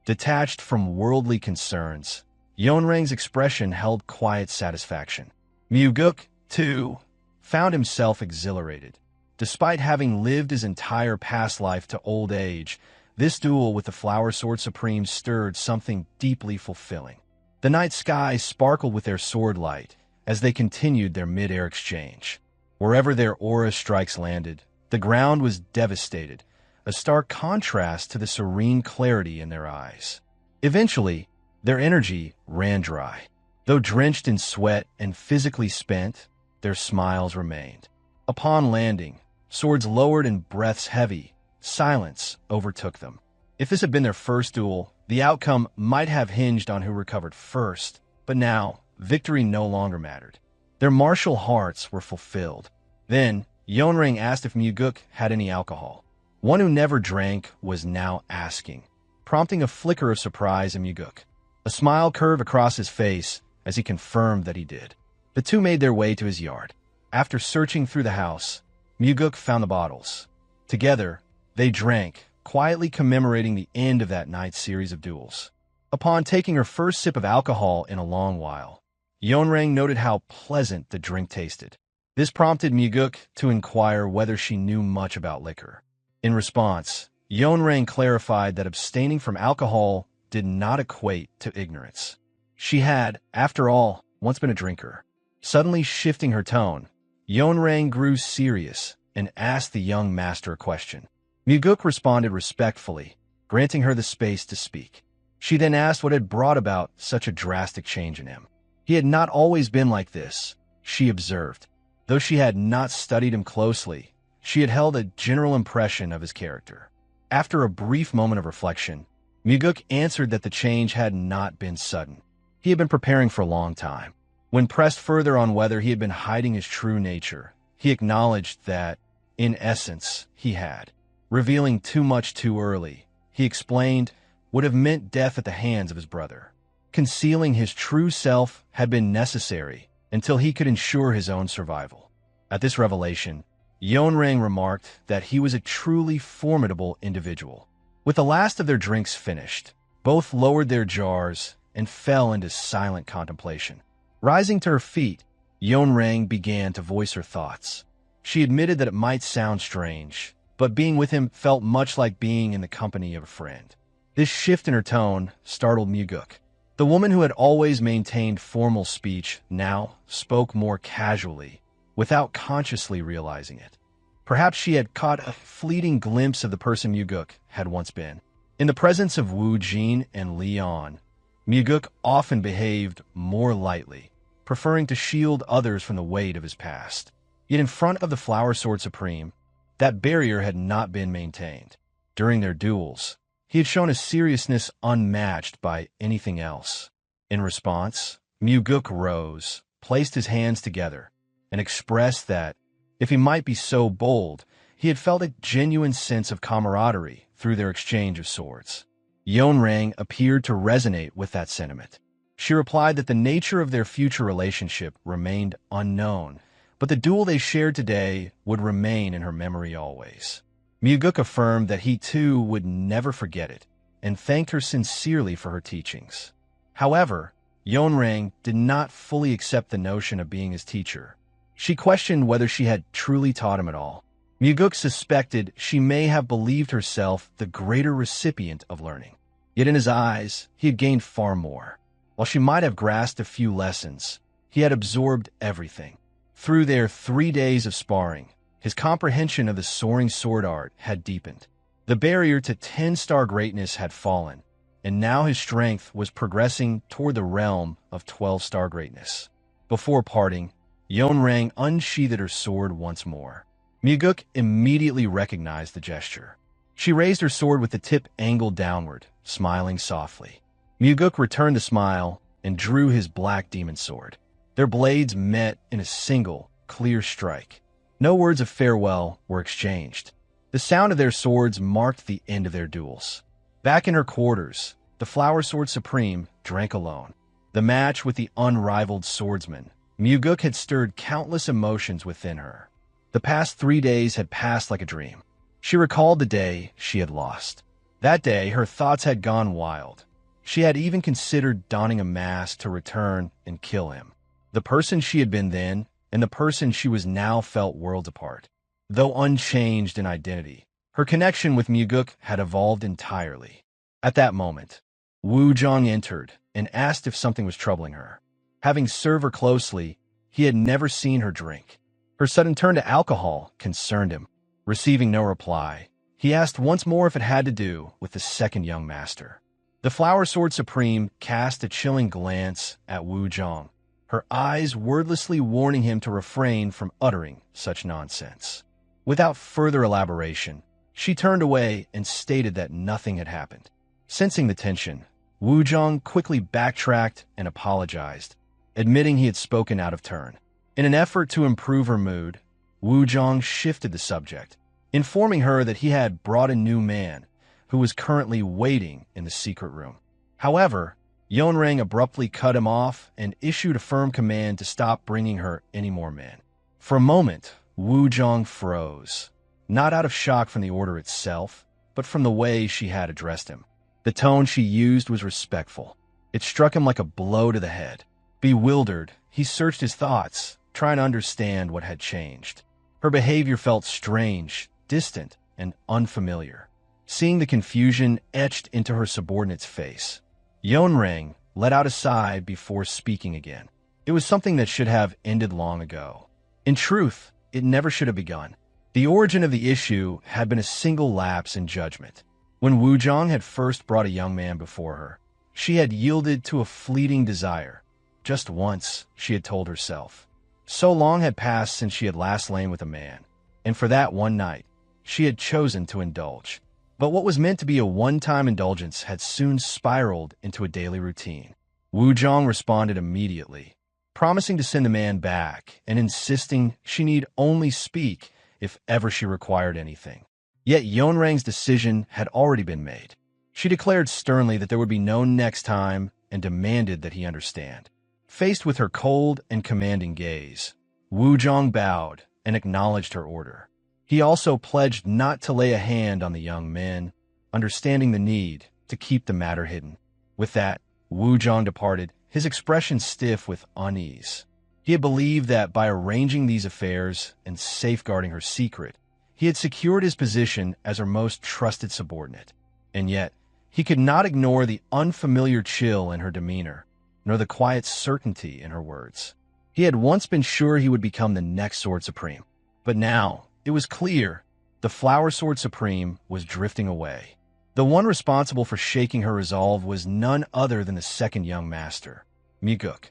S1: Detached from worldly concerns, Yeonrang's expression held quiet satisfaction. Mugeuk, too, found himself exhilarated. Despite having lived his entire past life to old age, this duel with the Flower Sword Supreme stirred something deeply fulfilling. The night sky sparkled with their sword light as they continued their mid-air exchange. Wherever their aura strikes landed, the ground was devastated, a stark contrast to the serene clarity in their eyes. Eventually, their energy ran dry. Though drenched in sweat and physically spent, their smiles remained. Upon landing, swords lowered and breaths heavy, silence overtook them. If this had been their first duel, the outcome might have hinged on who recovered first, but now, victory no longer mattered. Their martial hearts were fulfilled. Then, Yeonrang asked if Mugeuk had any alcohol. One who never drank was now asking, prompting a flicker of surprise in Mugeuk. A smile curved across his face as he confirmed that he did. The two made their way to his yard. After searching through the house, Mugeuk found the bottles. Together, they drank, quietly commemorating the end of that night's series of duels. Upon taking her first sip of alcohol in a long while, Yeonrang noted how pleasant the drink tasted. This prompted Mugeuk to inquire whether she knew much about liquor. In response, Yeonrang clarified that abstaining from alcohol did not equate to ignorance. She had, after all, once been a drinker. Suddenly shifting her tone, Yeonrang grew serious and asked the young master a question. Mugeuk responded respectfully, granting her the space to speak. She then asked what had brought about such a drastic change in him. He had not always been like this, she observed. Though she had not studied him closely, she had held a general impression of his character. After a brief moment of reflection, Mugeuk answered that the change had not been sudden. He had been preparing for a long time. When pressed further on whether he had been hiding his true nature, he acknowledged that, in essence, he had. Revealing too much too early, he explained, would have meant death at the hands of his brother. Concealing his true self had been necessary until he could ensure his own survival. At this revelation, Yeonrang remarked that he was a truly formidable individual. With the last of their drinks finished, both lowered their jars and fell into silent contemplation. Rising to her feet, Yeonrang began to voice her thoughts. She admitted that it might sound strange, but being with him felt much like being in the company of a friend. This shift in her tone startled Mugeuk. The woman who had always maintained formal speech now spoke more casually, without consciously realizing it. Perhaps she had caught a fleeting glimpse of the person Mugeuk had once been. In the presence of Wu Jin and Leon, Mugeuk often behaved more lightly, preferring to shield others from the weight of his past. Yet in front of the Flower Sword Supreme, that barrier had not been maintained. During their duels, he had shown a seriousness unmatched by anything else. In response, Mugeuk rose, placed his hands together, and expressed that, if he might be so bold, he had felt a genuine sense of camaraderie through their exchange of swords. Yeonrang appeared to resonate with that sentiment. She replied that the nature of their future relationship remained unknown, but the duel they shared today would remain in her memory always. Mugeuk affirmed that he too would never forget it, and thanked her sincerely for her teachings. However, Yeonrang did not fully accept the notion of being his teacher. She questioned whether she had truly taught him at all. Mugeuk suspected she may have believed herself the greater recipient of learning. Yet in his eyes, he had gained far more. While she might have grasped a few lessons, he had absorbed everything. Through their 3 days of sparring, his comprehension of the soaring sword art had deepened. The barrier to 10-star greatness had fallen, and now his strength was progressing toward the realm of 12-star greatness. Before parting, Yeonrang unsheathed her sword once more. Mugeuk immediately recognized the gesture. She raised her sword with the tip angled downward, smiling softly. Mugeuk returned the smile and drew his black demon sword. Their blades met in a single, clear strike. No words of farewell were exchanged. The sound of their swords marked the end of their duels. Back in her quarters, the Flower Sword Supreme drank alone. The match with the Unrivaled Swordsman, Mugeuk had stirred countless emotions within her. The past 3 days had passed like a dream. She recalled the day she had lost. That day, her thoughts had gone wild. She had even considered donning a mask to return and kill him. The person she had been then and the person she was now felt worlds apart. Though unchanged in identity, her connection with Mugeuk had evolved entirely. At that moment, Wu Zhang entered and asked if something was troubling her. Having served her closely, he had never seen her drink. Her sudden turn to alcohol concerned him. Receiving no reply, he asked once more if it had to do with the second young master. The Flower Sword Supreme cast a chilling glance at Wu Zhang, her eyes wordlessly warning him to refrain from uttering such nonsense. Without further elaboration, she turned away and stated that nothing had happened. Sensing the tension, Wu Zhang quickly backtracked and apologized, admitting he had spoken out of turn. In an effort to improve her mood, Wu Zhang shifted the subject, informing her that he had brought a new man who was currently waiting in the secret room. However, Yeonrang abruptly cut him off and issued a firm command to stop bringing her any more men. For a moment, Wu Zhang froze, not out of shock from the order itself, but from the way she had addressed him. The tone she used was respectful. It struck him like a blow to the head. Bewildered, he searched his thoughts, trying to understand what had changed. Her behavior felt strange, distant, and unfamiliar. Seeing the confusion etched into her subordinate's face, Yeonrang let out a sigh before speaking again. It was something that should have ended long ago. In truth, it never should have begun. The origin of the issue had been a single lapse in judgment. When Woo-jong had first brought a young man before her, she had yielded to a fleeting desire. Just once, she had told herself. So long had passed since she had last lain with a man, and for that one night, she had chosen to indulge. But what was meant to be a one-time indulgence had soon spiraled into a daily routine. Woo-jong responded immediately, promising to send the man back and insisting she need only speak if ever she required anything. Yet Yeonrang's decision had already been made. She declared sternly that there would be no next time and demanded that he understand. Faced with her cold and commanding gaze, Woo-jong bowed and acknowledged her order. He also pledged not to lay a hand on the young men, understanding the need to keep the matter hidden. With that, Woo-jong departed, his expression stiff with unease. He had believed that by arranging these affairs and safeguarding her secret, he had secured his position as her most trusted subordinate. And yet, he could not ignore the unfamiliar chill in her demeanor, nor the quiet certainty in her words. He had once been sure he would become the next Sword Supreme, but now, it was clear, the Flower Sword Supreme was drifting away. The one responsible for shaking her resolve was none other than the second young master, Mugeuk.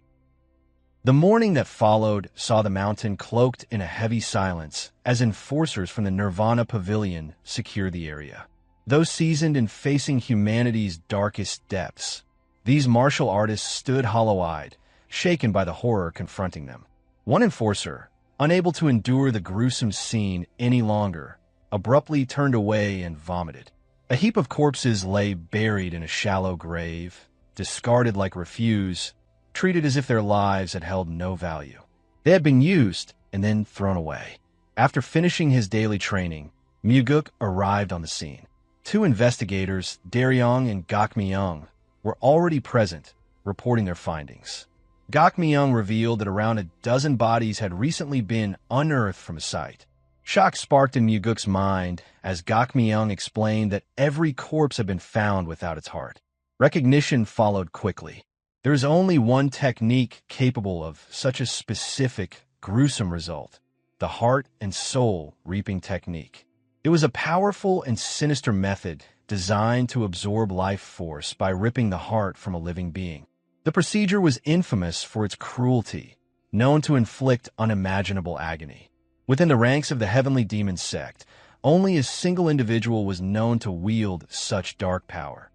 S1: The morning that followed saw the mountain cloaked in a heavy silence as enforcers from the Nirvana Pavilion secured the area. Though seasoned in facing humanity's darkest depths, these martial artists stood hollow-eyed, shaken by the horror confronting them. One enforcer, unable to endure the gruesome scene any longer, abruptly turned away and vomited. A heap of corpses lay buried in a shallow grave, discarded like refuse, treated as if their lives had held no value. They had been used and then thrown away. After finishing his daily training, Mugeuk arrived on the scene. Two investigators, Daryong and Gak Myung, were already present, reporting their findings. Gak Myung revealed that around a dozen bodies had recently been unearthed from a site. Shock sparked in Mugeuk's mind as Gak Myung explained that every corpse had been found without its heart. Recognition followed quickly. There is only one technique capable of such a specific, gruesome result: the heart and soul reaping technique. It was a powerful and sinister method designed to absorb life force by ripping the heart from a living being. The procedure was infamous for its cruelty, known to inflict unimaginable agony. Within the ranks of the Heavenly Demon sect, only a single individual was known to wield such dark power: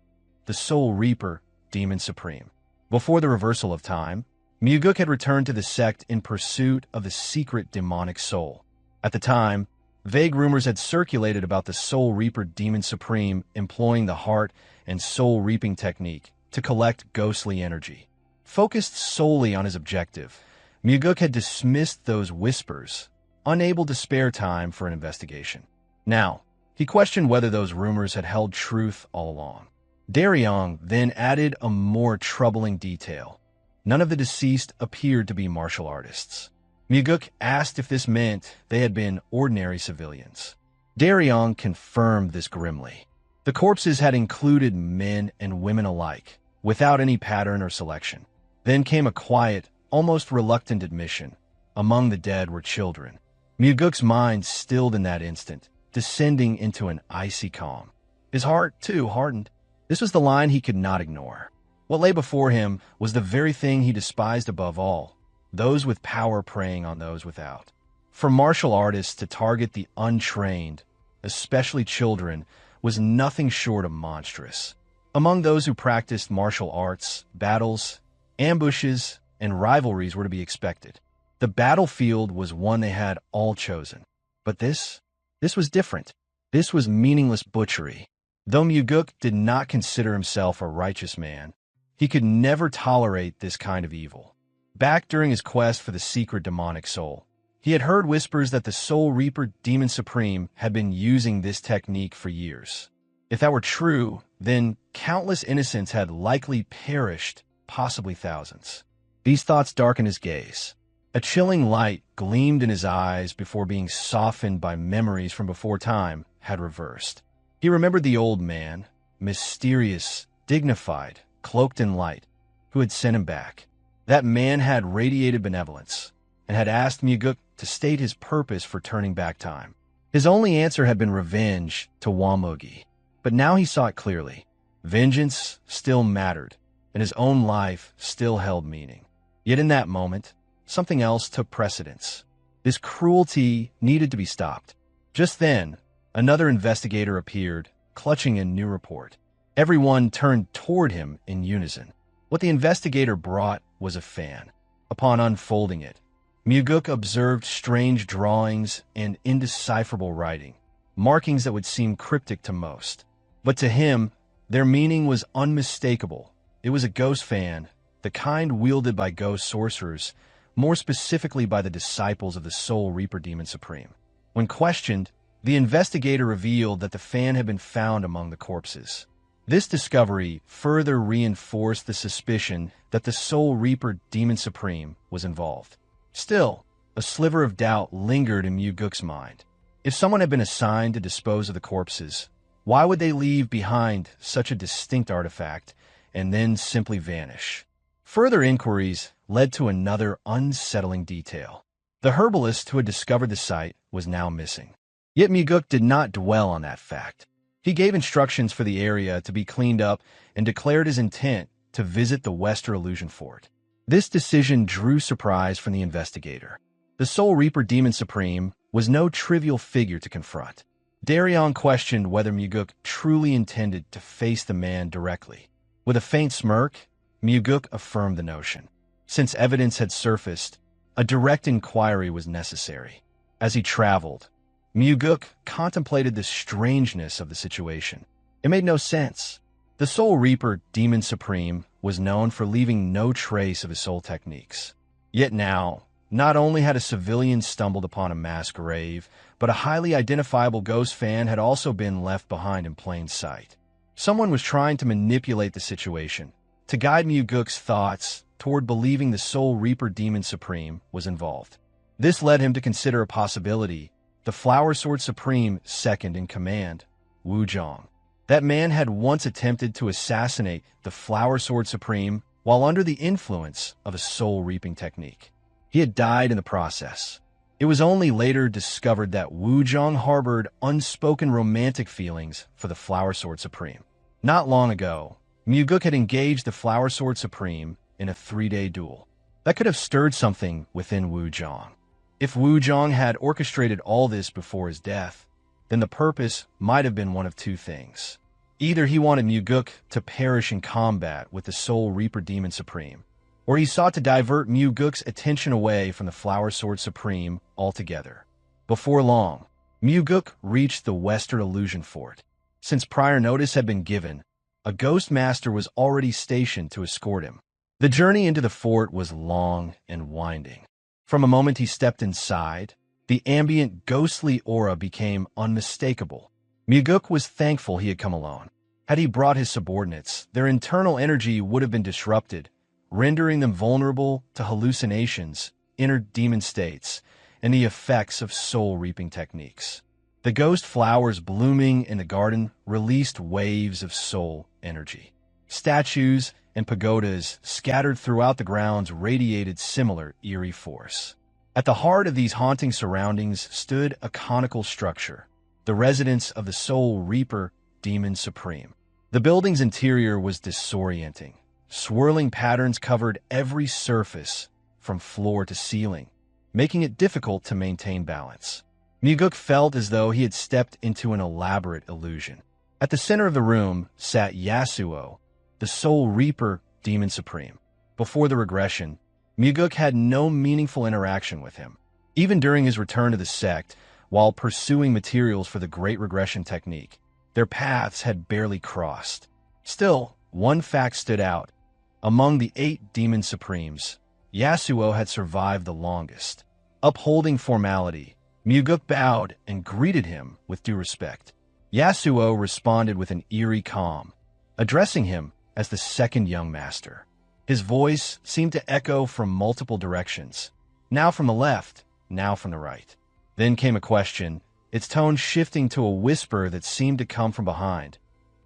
S1: the Soul Reaper, Demon Supreme. Before the reversal of time, Mugeuk had returned to the sect in pursuit of the secret demonic soul. At the time, vague rumors had circulated about the Soul Reaper Demon Supreme employing the heart and soul reaping technique to collect ghostly energy. Focused solely on his objective, Mugeuk had dismissed those whispers, unable to spare time for an investigation. Now, he questioned whether those rumors had held truth all along. Daryong then added a more troubling detail. None of the deceased appeared to be martial artists. Mugeuk asked if this meant they had been ordinary civilians. Daryong confirmed this grimly. The corpses had included men and women alike, without any pattern or selection. Then came a quiet, almost reluctant admission. Among the dead were children. Mugeuk's mind stilled in that instant, descending into an icy calm. His heart, too, hardened. This was the line he could not ignore. What lay before him was the very thing he despised above all: those with power preying on those without. For martial artists to target the untrained, especially children, was nothing short of monstrous. Among those who practiced martial arts, battles, ambushes, and rivalries were to be expected. The battlefield was one they had all chosen. But this was different. This was meaningless butchery. Though Mugeuk did not consider himself a righteous man, he could never tolerate this kind of evil. Back during his quest for the secret demonic soul, he had heard whispers that the Soul Reaper Demon Supreme had been using this technique for years. If that were true, then countless innocents had likely perished, possibly thousands. These thoughts darkened his gaze. A chilling light gleamed in his eyes before being softened by memories from before time had reversed. He remembered the old man, mysterious, dignified, cloaked in light, who had sent him back. That man had radiated benevolence and had asked Mugeuk to state his purpose for turning back time. His only answer had been revenge to Mugi, but now he saw it clearly. Vengeance still mattered, and his own life still held meaning. Yet in that moment, something else took precedence. This cruelty needed to be stopped. Just then, another investigator appeared, clutching a new report. Everyone turned toward him in unison. What the investigator brought was a fan. Upon unfolding it, Mugeuk observed strange drawings and indecipherable writing, markings that would seem cryptic to most. But to him, their meaning was unmistakable. It was a ghost fan, the kind wielded by ghost sorcerers, more specifically by the disciples of the Soul Reaper Demon Supreme. When questioned, the investigator revealed that the fan had been found among the corpses. This discovery further reinforced the suspicion that the Soul Reaper Demon Supreme was involved. Still, a sliver of doubt lingered in Mugeuk's mind. If someone had been assigned to dispose of the corpses, why would they leave behind such a distinct artifact and then simply vanish? Further inquiries led to another unsettling detail. The herbalist who had discovered the site was now missing. Yet Mugeuk did not dwell on that fact. He gave instructions for the area to be cleaned up and declared his intent to visit the Western Illusion Fort. This decision drew surprise from the investigator. The Soul Reaper Demon Supreme was no trivial figure to confront. Darion questioned whether Mugeuk truly intended to face the man directly. With a faint smirk, Mugeuk affirmed the notion. Since evidence had surfaced, a direct inquiry was necessary. As he traveled, Mugeuk contemplated the strangeness of the situation. It made no sense. The Soul Reaper Demon Supreme was known for leaving no trace of his soul techniques. Yet now, not only had a civilian stumbled upon a mass grave, but a highly identifiable ghost fan had also been left behind in plain sight. Someone was trying to manipulate the situation, to guide Mugeuk's thoughts toward believing the Soul Reaper Demon Supreme was involved. This led him to consider a possibility: the Flower Sword Supreme second in command, Wuzhong. That man had once attempted to assassinate the Flower Sword Supreme while under the influence of a soul-reaping technique. He had died in the process. It was only later discovered that Wuzhong harbored unspoken romantic feelings for the Flower Sword Supreme. Not long ago, Mugeuk had engaged the Flower Sword Supreme in a 3-day duel. That could have stirred something within Wuzhong. If Wuzhong had orchestrated all this before his death, then the purpose might have been one of two things. Either he wanted Mugeuk to perish in combat with the Soul Reaper Demon Supreme, or he sought to divert Mugeuk's attention away from the Flower Sword Supreme altogether. Before long, Mugeuk reached the Western Illusion Fort. Since prior notice had been given, a Ghost Master was already stationed to escort him. The journey into the fort was long and winding. From the moment he stepped inside, the ambient ghostly aura became unmistakable. Mugeuk was thankful he had come alone. Had he brought his subordinates, their internal energy would have been disrupted, rendering them vulnerable to hallucinations, inner demon states, and the effects of soul-reaping techniques. The ghost flowers blooming in the garden released waves of soul energy. Statues and pagodas scattered throughout the grounds radiated similar eerie force. At the heart of these haunting surroundings stood a conical structure, the residence of the Soul Reaper Demon Supreme. The building's interior was disorienting. Swirling patterns covered every surface from floor to ceiling, making it difficult to maintain balance. Mugeuk felt as though he had stepped into an elaborate illusion. At the center of the room sat Yasuo, the Soul Reaper Demon Supreme. Before the regression, Mugeuk had no meaningful interaction with him. Even during his return to the sect, while pursuing materials for the Great Regression Technique, their paths had barely crossed. Still, one fact stood out. Among the 8 Demon Supremes, Yasuo had survived the longest. Upholding formality, Mugeuk bowed and greeted him with due respect. Yasuo responded with an eerie calm, addressing him as the second young master. His voice seemed to echo from multiple directions, now from the left, now from the right. Then came a question, its tone shifting to a whisper that seemed to come from behind.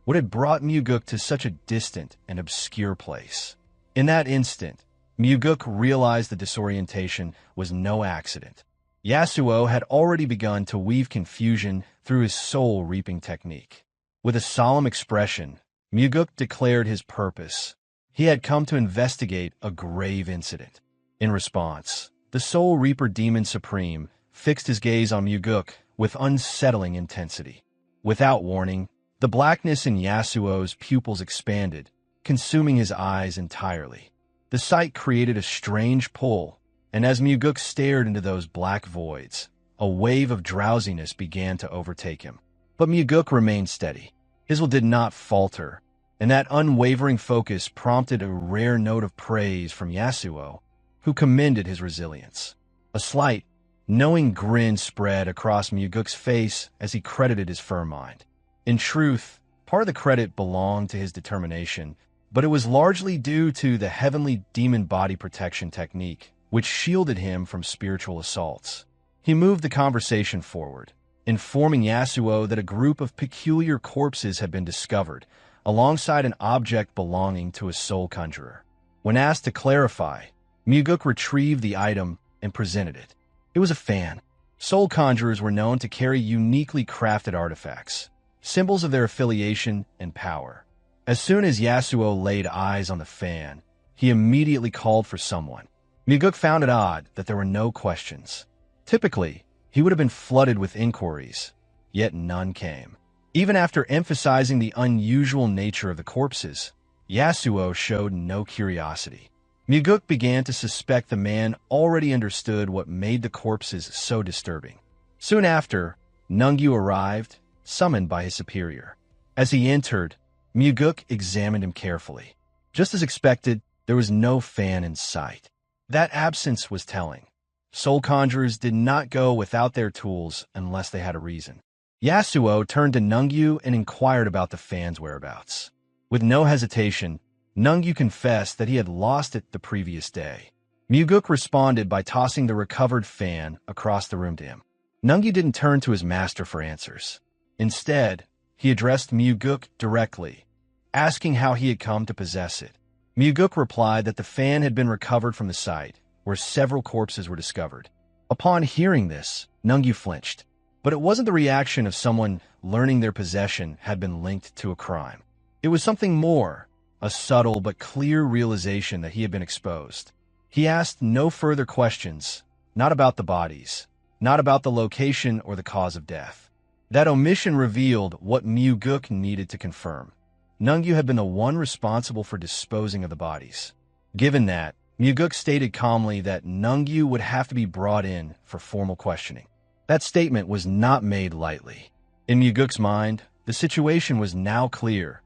S1: What had brought Mugeuk to such a distant and obscure place? In that instant, Mugeuk realized the disorientation was no accident. Yasuo had already begun to weave confusion through his soul-reaping technique. With a solemn expression, Mugeuk declared his purpose. He had come to investigate a grave incident. In response, the Soul Reaper Demon Supreme fixed his gaze on Mugeuk with unsettling intensity. Without warning, the blackness in Yasuo's pupils expanded, consuming his eyes entirely. The sight created a strange pull, and as Mugeuk stared into those black voids, a wave of drowsiness began to overtake him. But Mugeuk remained steady. His will did not falter, and that unwavering focus prompted a rare note of praise from Yasuo, who commended his resilience. A slight, knowing grin spread across Mugeuk's face as he credited his firm mind. In truth, part of the credit belonged to his determination, but it was largely due to the heavenly demon body protection technique, which shielded him from spiritual assaults. He moved the conversation forward, informing Yasuo that a group of peculiar corpses had been discovered, alongside an object belonging to a soul conjurer. When asked to clarify, Mugeuk retrieved the item and presented it. It was a fan. Soul conjurers were known to carry uniquely crafted artifacts, symbols of their affiliation and power. As soon as Yasuo laid eyes on the fan, he immediately called for someone. Mugeuk found it odd that there were no questions. Typically, he would have been flooded with inquiries, yet none came. Even after emphasizing the unusual nature of the corpses, Yasuo showed no curiosity. Mugeuk began to suspect the man already understood what made the corpses so disturbing. Soon after, Nungyu arrived, summoned by his superior. As he entered, Mugeuk examined him carefully. Just as expected, there was no fan in sight. That absence was telling. Soul conjurers did not go without their tools unless they had a reason. Yasuo turned to Nungyu and inquired about the fan's whereabouts. With no hesitation, Nungyu confessed that he had lost it the previous day. Mugeuk responded by tossing the recovered fan across the room to him. Nungyu didn't turn to his master for answers. Instead, he addressed Mugeuk directly, asking how he had come to possess it. Mugeuk replied that the fan had been recovered from the site, where several corpses were discovered. Upon hearing this, Nungyu flinched. But it wasn't the reaction of someone learning their possession had been linked to a crime. It was something more, a subtle but clear realization that he had been exposed. He asked no further questions, not about the bodies, not about the location or the cause of death. That omission revealed what Mugeuk needed to confirm. Nungyu had been the one responsible for disposing of the bodies. Given that, Mugeuk stated calmly that Nungyu would have to be brought in for formal questioning. That statement was not made lightly. In Mugeuk's mind, the situation was now clear.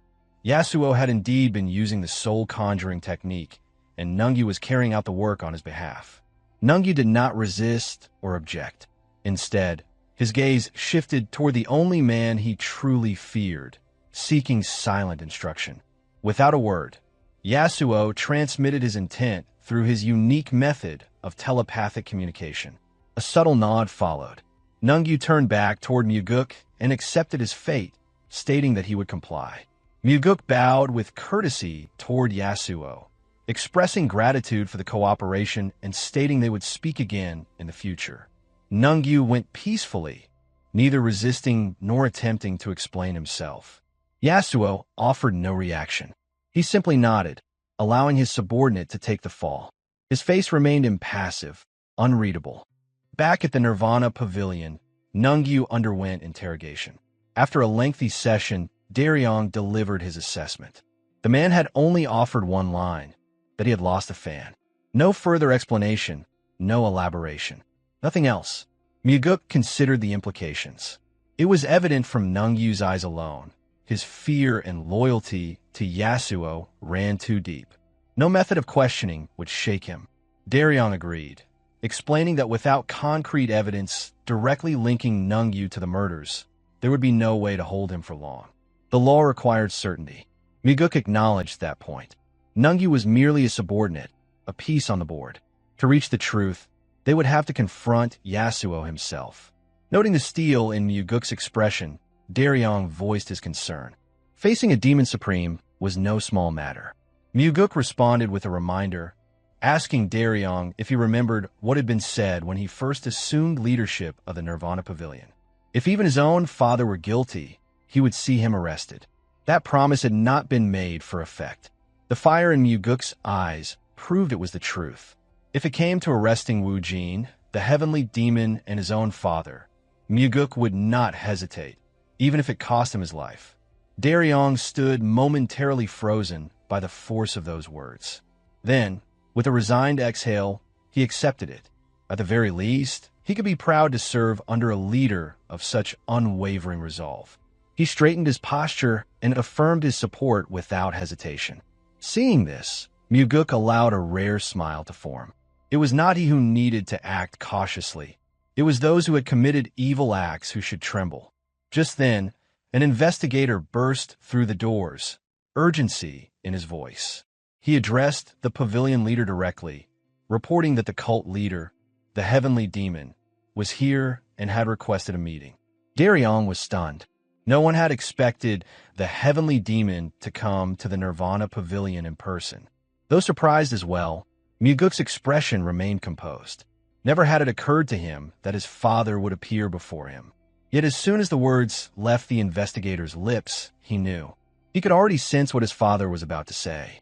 S1: Yasuo had indeed been using the soul conjuring technique, and Nungyu was carrying out the work on his behalf. Nungyu did not resist or object. Instead, his gaze shifted toward the only man he truly feared, seeking silent instruction. Without a word, Yasuo transmitted his intent through his unique method of telepathic communication. A subtle nod followed. Nungyu turned back toward Mugeuk and accepted his fate, stating that he would comply. Mugeuk bowed with courtesy toward Yasuo, expressing gratitude for the cooperation and stating they would speak again in the future. Nungyu went peacefully, neither resisting nor attempting to explain himself. Yasuo offered no reaction. He simply nodded, allowing his subordinate to take the fall. His face remained impassive, unreadable. Back at the Nirvana Pavilion, Nungyu underwent interrogation. After a lengthy session, Daryong delivered his assessment. The man had only offered one line, that he had lost a fan. No further explanation, no elaboration. Nothing else. Mugeuk considered the implications. It was evident from Nungyu's eyes alone. His fear and loyalty to Yasuo ran too deep. No method of questioning would shake him. Daryong agreed, explaining that without concrete evidence directly linking Nungyu to the murders, there would be no way to hold him for long. The law required certainty. Mugeuk acknowledged that point. Nungyu was merely a subordinate, a piece on the board. To reach the truth, they would have to confront Yasuo himself. Noting the steel in Mugeuk's expression, Daryong voiced his concern. Facing a demon supreme was no small matter. Mugeuk responded with a reminder, asking Daryong if he remembered what had been said when he first assumed leadership of the Nirvana Pavilion. If even his own father were guilty, he would see him arrested. That promise had not been made for effect. The fire in Mugeuk's eyes proved it was the truth. If it came to arresting Wu Jin, the heavenly demon, and his own father, Mugeuk would not hesitate, even if it cost him his life. Daryong stood momentarily frozen by the force of those words. Then, with a resigned exhale, he accepted it. At the very least, he could be proud to serve under a leader of such unwavering resolve. He straightened his posture and affirmed his support without hesitation. Seeing this, Mugeuk allowed a rare smile to form. It was not he who needed to act cautiously. It was those who had committed evil acts who should tremble. Just then, an investigator burst through the doors, urgency in his voice. He addressed the pavilion leader directly, reporting that the cult leader, the heavenly demon, was here and had requested a meeting. Daryong was stunned. No one had expected the heavenly demon to come to the Nirvana Pavilion in person. Though surprised as well, Mugeuk's expression remained composed. Never had it occurred to him that his father would appear before him. Yet as soon as the words left the investigator's lips, he knew. He could already sense what his father was about to say.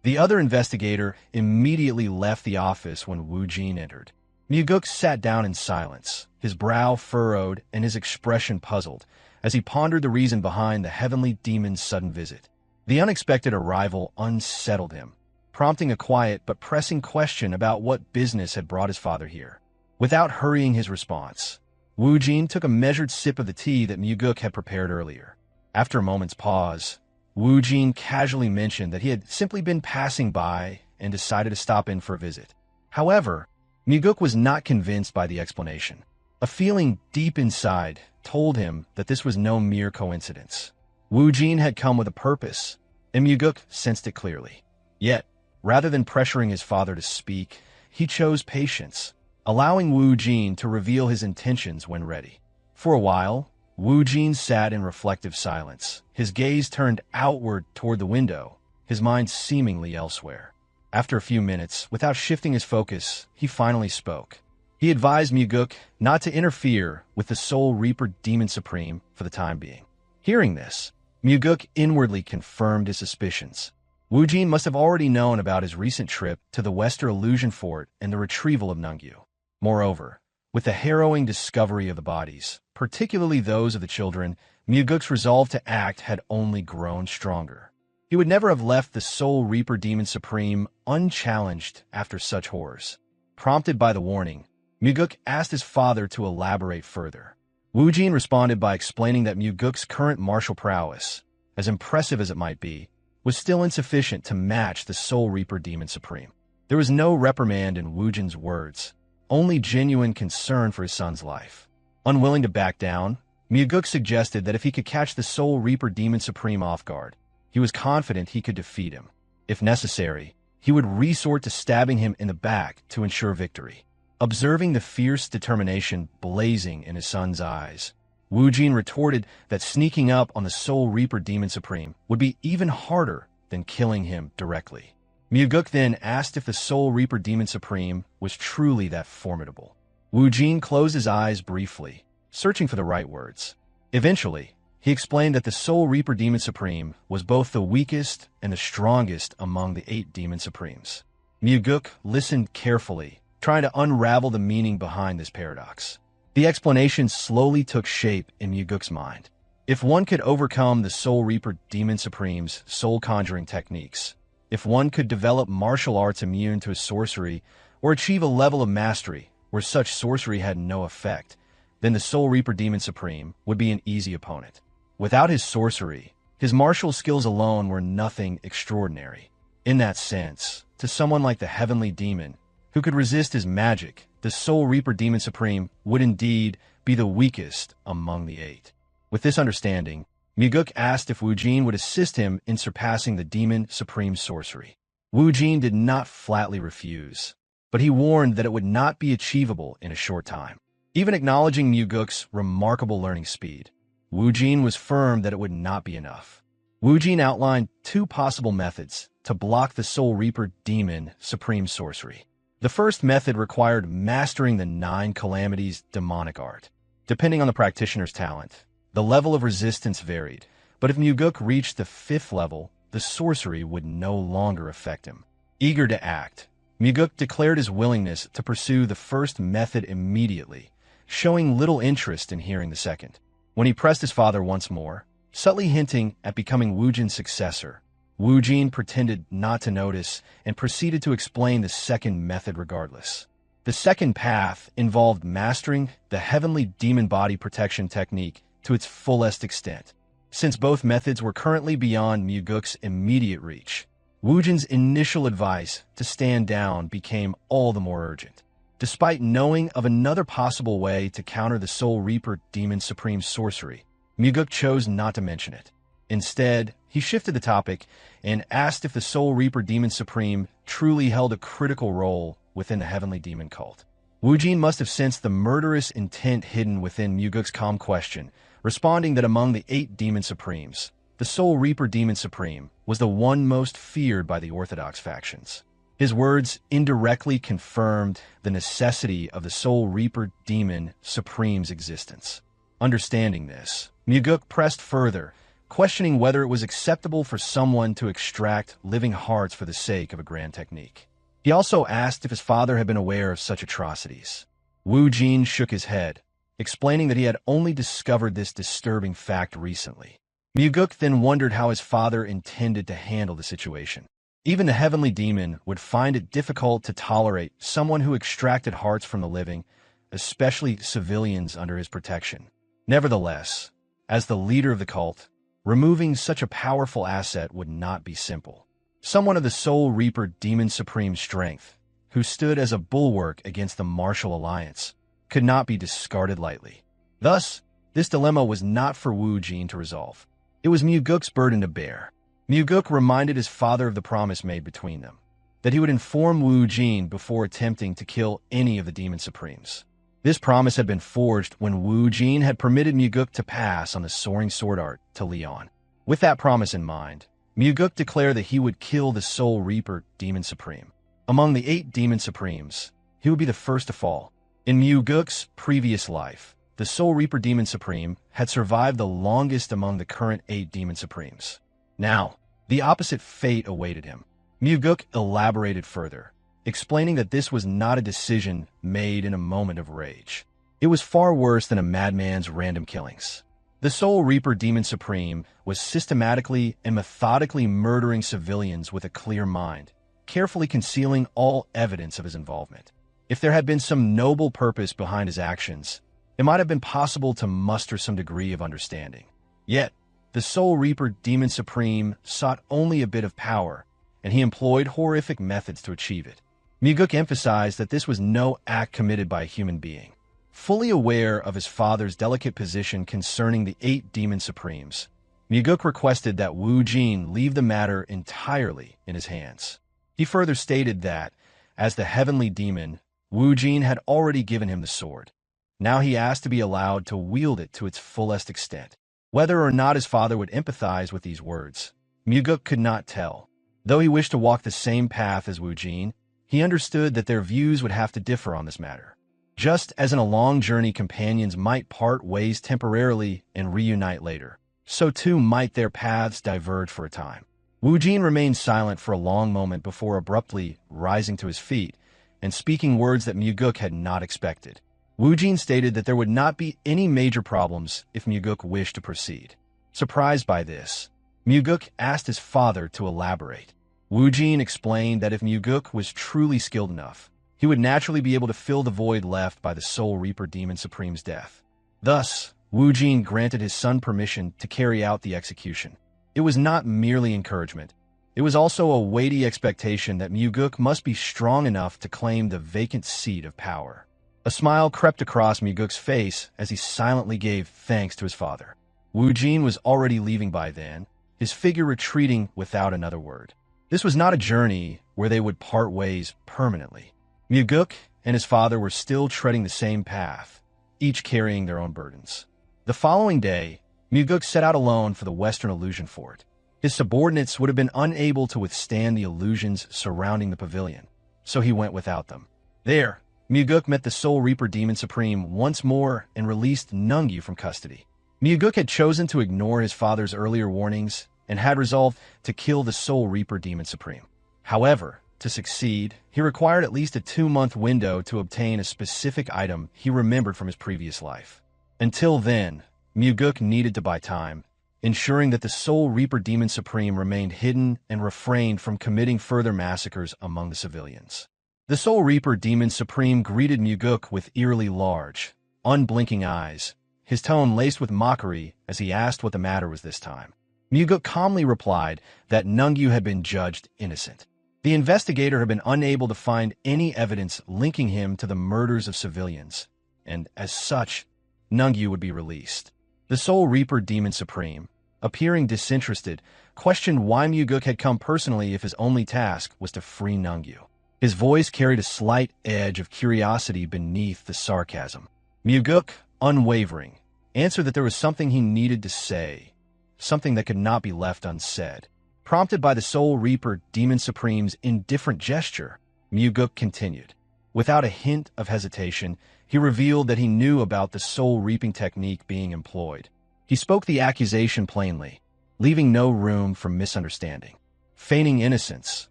S1: The other investigator immediately left the office when Wu Jin entered. Mugeuk sat down in silence, his brow furrowed and his expression puzzled, as he pondered the reason behind the heavenly demon's sudden visit. The unexpected arrival unsettled him, prompting a quiet but pressing question about what business had brought his father here. Without hurrying his response, Wu Jin took a measured sip of the tea that Mugeuk had prepared earlier. After a moment's pause, Wu Jin casually mentioned that he had simply been passing by and decided to stop in for a visit. However, Mugeuk was not convinced by the explanation. A feeling deep inside told him that this was no mere coincidence. Wu Jin had come with a purpose, and Mugeuk sensed it clearly. Yet, rather than pressuring his father to speak, he chose patience, allowing Wu Jin to reveal his intentions when ready. For a while, Wu Jin sat in reflective silence, his gaze turned outward toward the window, his mind seemingly elsewhere. After a few minutes, without shifting his focus, he finally spoke. He advised Mugeuk not to interfere with the Soul Reaper Demon Supreme for the time being. Hearing this, Mugeuk inwardly confirmed his suspicions. Wu Jin must have already known about his recent trip to the Western Illusion Fort and the retrieval of Nungyu. Moreover, with the harrowing discovery of the bodies, particularly those of the children, Mugeuk's resolve to act had only grown stronger. He would never have left the Soul Reaper Demon Supreme unchallenged after such horrors. Prompted by the warning, Mugeuk asked his father to elaborate further. Wu Jin responded by explaining that Mugeuk's current martial prowess, as impressive as it might be, was still insufficient to match the Soul Reaper Demon Supreme. There was no reprimand in Wu Jin's words, only genuine concern for his son's life. Unwilling to back down, Mugeuk suggested that if he could catch the Soul Reaper Demon Supreme off guard, he was confident he could defeat him. If necessary, he would resort to stabbing him in the back to ensure victory. Observing the fierce determination blazing in his son's eyes, Wu Jin retorted that sneaking up on the Soul Reaper Demon Supreme would be even harder than killing him directly. Mugeuk then asked if the Soul Reaper Demon Supreme was truly that formidable. Wu Jin closed his eyes briefly, searching for the right words. Eventually, he explained that the Soul Reaper Demon Supreme was both the weakest and the strongest among the 8 Demon Supremes. Mugeuk listened carefully, trying to unravel the meaning behind this paradox. The explanation slowly took shape in Mugeuk's mind. If one could overcome the Soul Reaper Demon Supreme's soul conjuring techniques, if one could develop martial arts immune to his sorcery, or achieve a level of mastery where such sorcery had no effect, then the Soul Reaper Demon Supreme would be an easy opponent. Without his sorcery, his martial skills alone were nothing extraordinary. In that sense, to someone like the Heavenly Demon, who could resist his magic, the Soul Reaper Demon Supreme would indeed be the weakest among the 8. With this understanding, Mugeuk asked if Wu Jin would assist him in surpassing the demon supreme sorcery. Wu Jin did not flatly refuse, but he warned that it would not be achievable in a short time. Even acknowledging Mugeuk's remarkable learning speed, Wu Jin was firm that it would not be enough. Wu Jin outlined 2 possible methods to block the Soul Reaper demon supreme sorcery. The first method required mastering the 9 calamities demonic art. Depending on the practitioner's talent, the level of resistance varied, but if Mugeuk reached the 5th level, the sorcery would no longer affect him. Eager to act, Mugeuk declared his willingness to pursue the first method immediately, showing little interest in hearing the second. When he pressed his father once more, subtly hinting at becoming Wu Jin's successor, Wu Jin pretended not to notice and proceeded to explain the second method regardless. The second path involved mastering the heavenly demon body protection technique to its fullest extent. Since both methods were currently beyond Mugeuk's immediate reach, Wu Jin's initial advice to stand down became all the more urgent. Despite knowing of another possible way to counter the Soul Reaper Demon Supreme sorcery, Mugeuk chose not to mention it. Instead, he shifted the topic and asked if the Soul Reaper Demon Supreme truly held a critical role within the Heavenly Demon cult. Wu Jin must have sensed the murderous intent hidden within Mugeuk's calm question, responding that among the 8 Demon Supremes, the Soul Reaper Demon Supreme was the one most feared by the Orthodox factions. His words indirectly confirmed the necessity of the Soul Reaper Demon Supreme's existence. Understanding this, Mugeuk pressed further, questioning whether it was acceptable for someone to extract living hearts for the sake of a grand technique. He also asked if his father had been aware of such atrocities. Wu Jin shook his head, explaining that he had only discovered this disturbing fact recently. Mugeuk then wondered how his father intended to handle the situation. Even the heavenly demon would find it difficult to tolerate someone who extracted hearts from the living, especially civilians under his protection. Nevertheless, as the leader of the cult, removing such a powerful asset would not be simple. Someone of the Soul Reaper Demon Supreme strength, who stood as a bulwark against the Martial Alliance, could not be discarded lightly. Thus, this dilemma was not for Wu Jin to resolve. It was Mugeuk's burden to bear. Mugeuk reminded his father of the promise made between them, that he would inform Wu Jin before attempting to kill any of the Demon Supremes. This promise had been forged when Wu Jin had permitted Mugeuk to pass on the Soaring Sword Art to Leon. With that promise in mind, Mugeuk declared that he would kill the Soul Reaper Demon Supreme. Among the 8 Demon Supremes, he would be the first to fall. In Mugeuk's previous life, the Soul Reaper Demon Supreme had survived the longest among the current 8 Demon Supremes. Now, the opposite fate awaited him. Mugeuk elaborated further, explaining that this was not a decision made in a moment of rage. It was far worse than a madman's random killings. The Soul Reaper Demon Supreme was systematically and methodically murdering civilians with a clear mind, carefully concealing all evidence of his involvement. If there had been some noble purpose behind his actions, it might have been possible to muster some degree of understanding. Yet, the Soul Reaper Demon Supreme sought only a bit of power, and he employed horrific methods to achieve it. Mugeuk emphasized that this was no act committed by a human being. Fully aware of his father's delicate position concerning the 8 Demon Supremes, Mugeuk requested that Wu Jin leave the matter entirely in his hands. He further stated that, as the heavenly demon, Wu Jin had already given him the sword. Now he asked to be allowed to wield it to its fullest extent. Whether or not his father would empathize with these words, Mugeuk could not tell. Though he wished to walk the same path as Wu Jin, he understood that their views would have to differ on this matter. Just as in a long journey companions might part ways temporarily and reunite later, so too might their paths diverge for a time. Wu Jin remained silent for a long moment before abruptly rising to his feet and speaking words that Mugeuk had not expected. Wu Jin stated that there would not be any major problems if Mugeuk wished to proceed. Surprised by this, Mugeuk asked his father to elaborate. Wu Jin explained that if Mugeuk was truly skilled enough, he would naturally be able to fill the void left by the Soul Reaper Demon Supreme's death. Thus, Wu Jin granted his son permission to carry out the execution. It was not merely encouragement. It was also a weighty expectation that Mugeuk must be strong enough to claim the vacant seat of power. A smile crept across Mugeuk's face as he silently gave thanks to his father. Wu Jin was already leaving by then, his figure retreating without another word. This was not a journey where they would part ways permanently. Mugeuk and his father were still treading the same path, each carrying their own burdens. The following day, Mugeuk set out alone for the Western Illusion Fort. His subordinates would have been unable to withstand the illusions surrounding the pavilion, so he went without them. There, Mugeuk met the Soul Reaper Demon Supreme once more and released Nungyu from custody. Mugeuk had chosen to ignore his father's earlier warnings and had resolved to kill the Soul Reaper Demon Supreme. However, to succeed, he required at least a 2-month window to obtain a specific item he remembered from his previous life. Until then, Mugeuk needed to buy time, ensuring that the Soul Reaper Demon Supreme remained hidden and refrained from committing further massacres among the civilians. The Soul Reaper Demon Supreme greeted Mugeuk with eerily large, unblinking eyes, his tone laced with mockery as he asked what the matter was this time. Mugeuk calmly replied that Nungyu had been judged innocent. The investigator had been unable to find any evidence linking him to the murders of civilians, and as such, Nungyu would be released. The Soul Reaper Demon Supreme, appearing disinterested, questioned why Mugeuk had come personally if his only task was to free Nungyu. His voice carried a slight edge of curiosity beneath the sarcasm. Mugeuk, unwavering, answered that there was something he needed to say, something that could not be left unsaid. Prompted by the Soul Reaper Demon Supreme's indifferent gesture, Mugeuk continued. Without a hint of hesitation, he revealed that he knew about the soul reaping technique being employed. He spoke the accusation plainly, leaving no room for misunderstanding. Feigning innocence,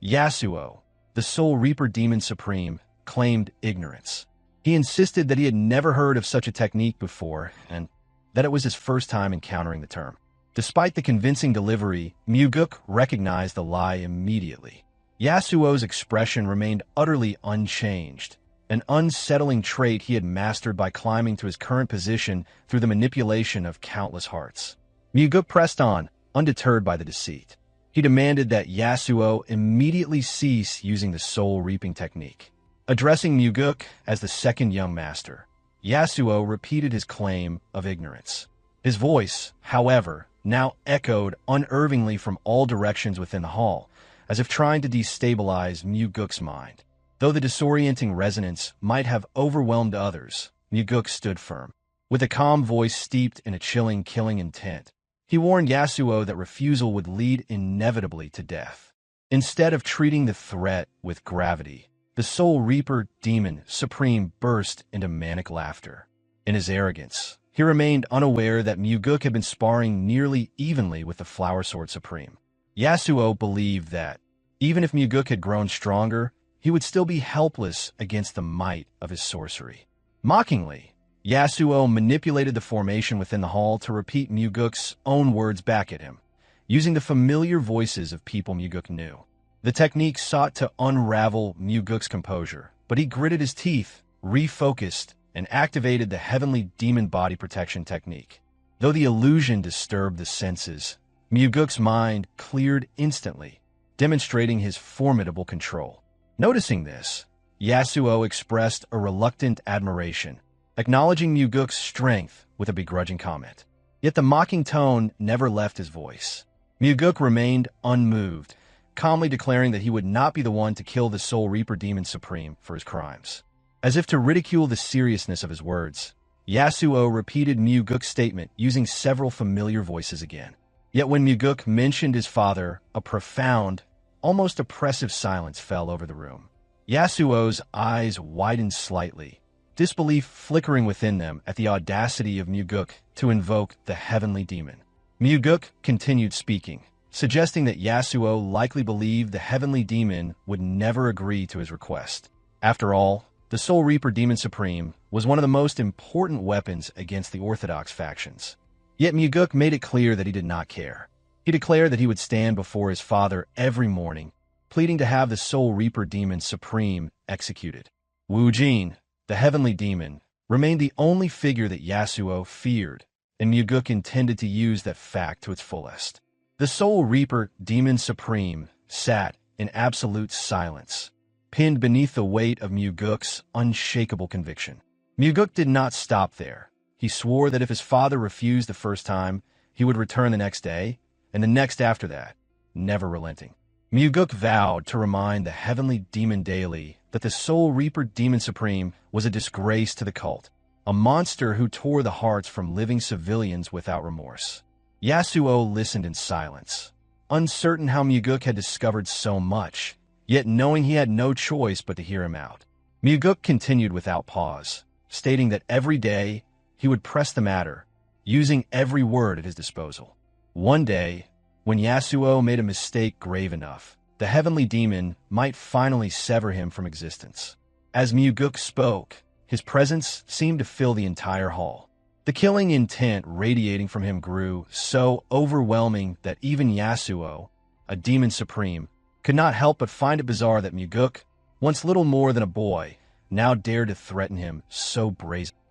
S1: Yasuo, the Soul Reaper Demon Supreme, claimed ignorance. He insisted that he had never heard of such a technique before and that it was his first time encountering the term. Despite the convincing delivery, Mugeuk recognized the lie immediately. Yasuo's expression remained utterly unchanged, an unsettling trait he had mastered by climbing to his current position through the manipulation of countless hearts. Mugeuk pressed on, undeterred by the deceit. He demanded that Yasuo immediately cease using the soul-reaping technique. Addressing Mugeuk as the second young master, Yasuo repeated his claim of ignorance. His voice, however, now echoed unervingly from all directions within the hall, as if trying to destabilize Mugeuk's mind. Though the disorienting resonance might have overwhelmed others, Mugeuk stood firm. With a calm voice steeped in a chilling, killing intent, he warned Yasuo that refusal would lead inevitably to death. Instead of treating the threat with gravity, the Soul Reaper Demon Supreme burst into manic laughter. In his arrogance, he remained unaware that Mugeuk had been sparring nearly evenly with the Flower Sword Supreme. Yasuo believed that, even if Mugeuk had grown stronger, he would still be helpless against the might of his sorcery. Mockingly, Yasuo manipulated the formation within the hall to repeat Mugeuk's own words back at him, using the familiar voices of people Mugeuk knew. The technique sought to unravel Mugeuk's composure, but he gritted his teeth, refocused, and activated the Heavenly Demon Body Protection technique. Though the illusion disturbed the senses, Mugeuk's mind cleared instantly, demonstrating his formidable control. Noticing this, Yasuo expressed a reluctant admiration, acknowledging Mugeuk's strength with a begrudging comment. Yet the mocking tone never left his voice. Mugeuk remained unmoved, calmly declaring that he would not be the one to kill the Soul Reaper Demon Supreme for his crimes. As if to ridicule the seriousness of his words, Yasuo repeated Mugeuk's statement using several familiar voices again. Yet when Mugeuk mentioned his father, a profound, almost oppressive silence fell over the room. Yasuo's eyes widened slightly, disbelief flickering within them at the audacity of Mugeuk to invoke the Heavenly Demon. Mugeuk continued speaking, suggesting that Yasuo likely believed the Heavenly Demon would never agree to his request. After all, the Soul Reaper Demon Supreme was one of the most important weapons against the Orthodox factions. Yet Mugeuk made it clear that he did not care. He declared that he would stand before his father every morning, pleading to have the Soul Reaper Demon Supreme executed. Wu Jin, the Heavenly Demon, remained the only figure that Yasuo feared, and Mugeuk intended to use that fact to its fullest. The Soul Reaper Demon Supreme sat in absolute silence, pinned beneath the weight of Mugeuk's unshakable conviction. Mugeuk did not stop there. He He swore that if his father refused the first time, he would return the next day, and the next after that, never relenting. Mugeuk vowed to remind the heavenly demon daily that the Soul Reaper Demon Supreme was a disgrace to the cult, a monster who tore the hearts from living civilians without remorse. Yasuo listened in silence, uncertain how Mugeuk had discovered so much, yet knowing he had no choice but to hear him out. Mugeuk continued without pause, stating that every day he would press the matter, using every word at his disposal. One day, when Yasuo made a mistake grave enough, the heavenly demon might finally sever him from existence. As Mugeuk spoke, his presence seemed to fill the entire hall. The killing intent radiating from him grew so overwhelming that even Yasuo, a demon supreme, could not help but find it bizarre that Mugeuk, once little more than a boy, now dared to threaten him so brazenly.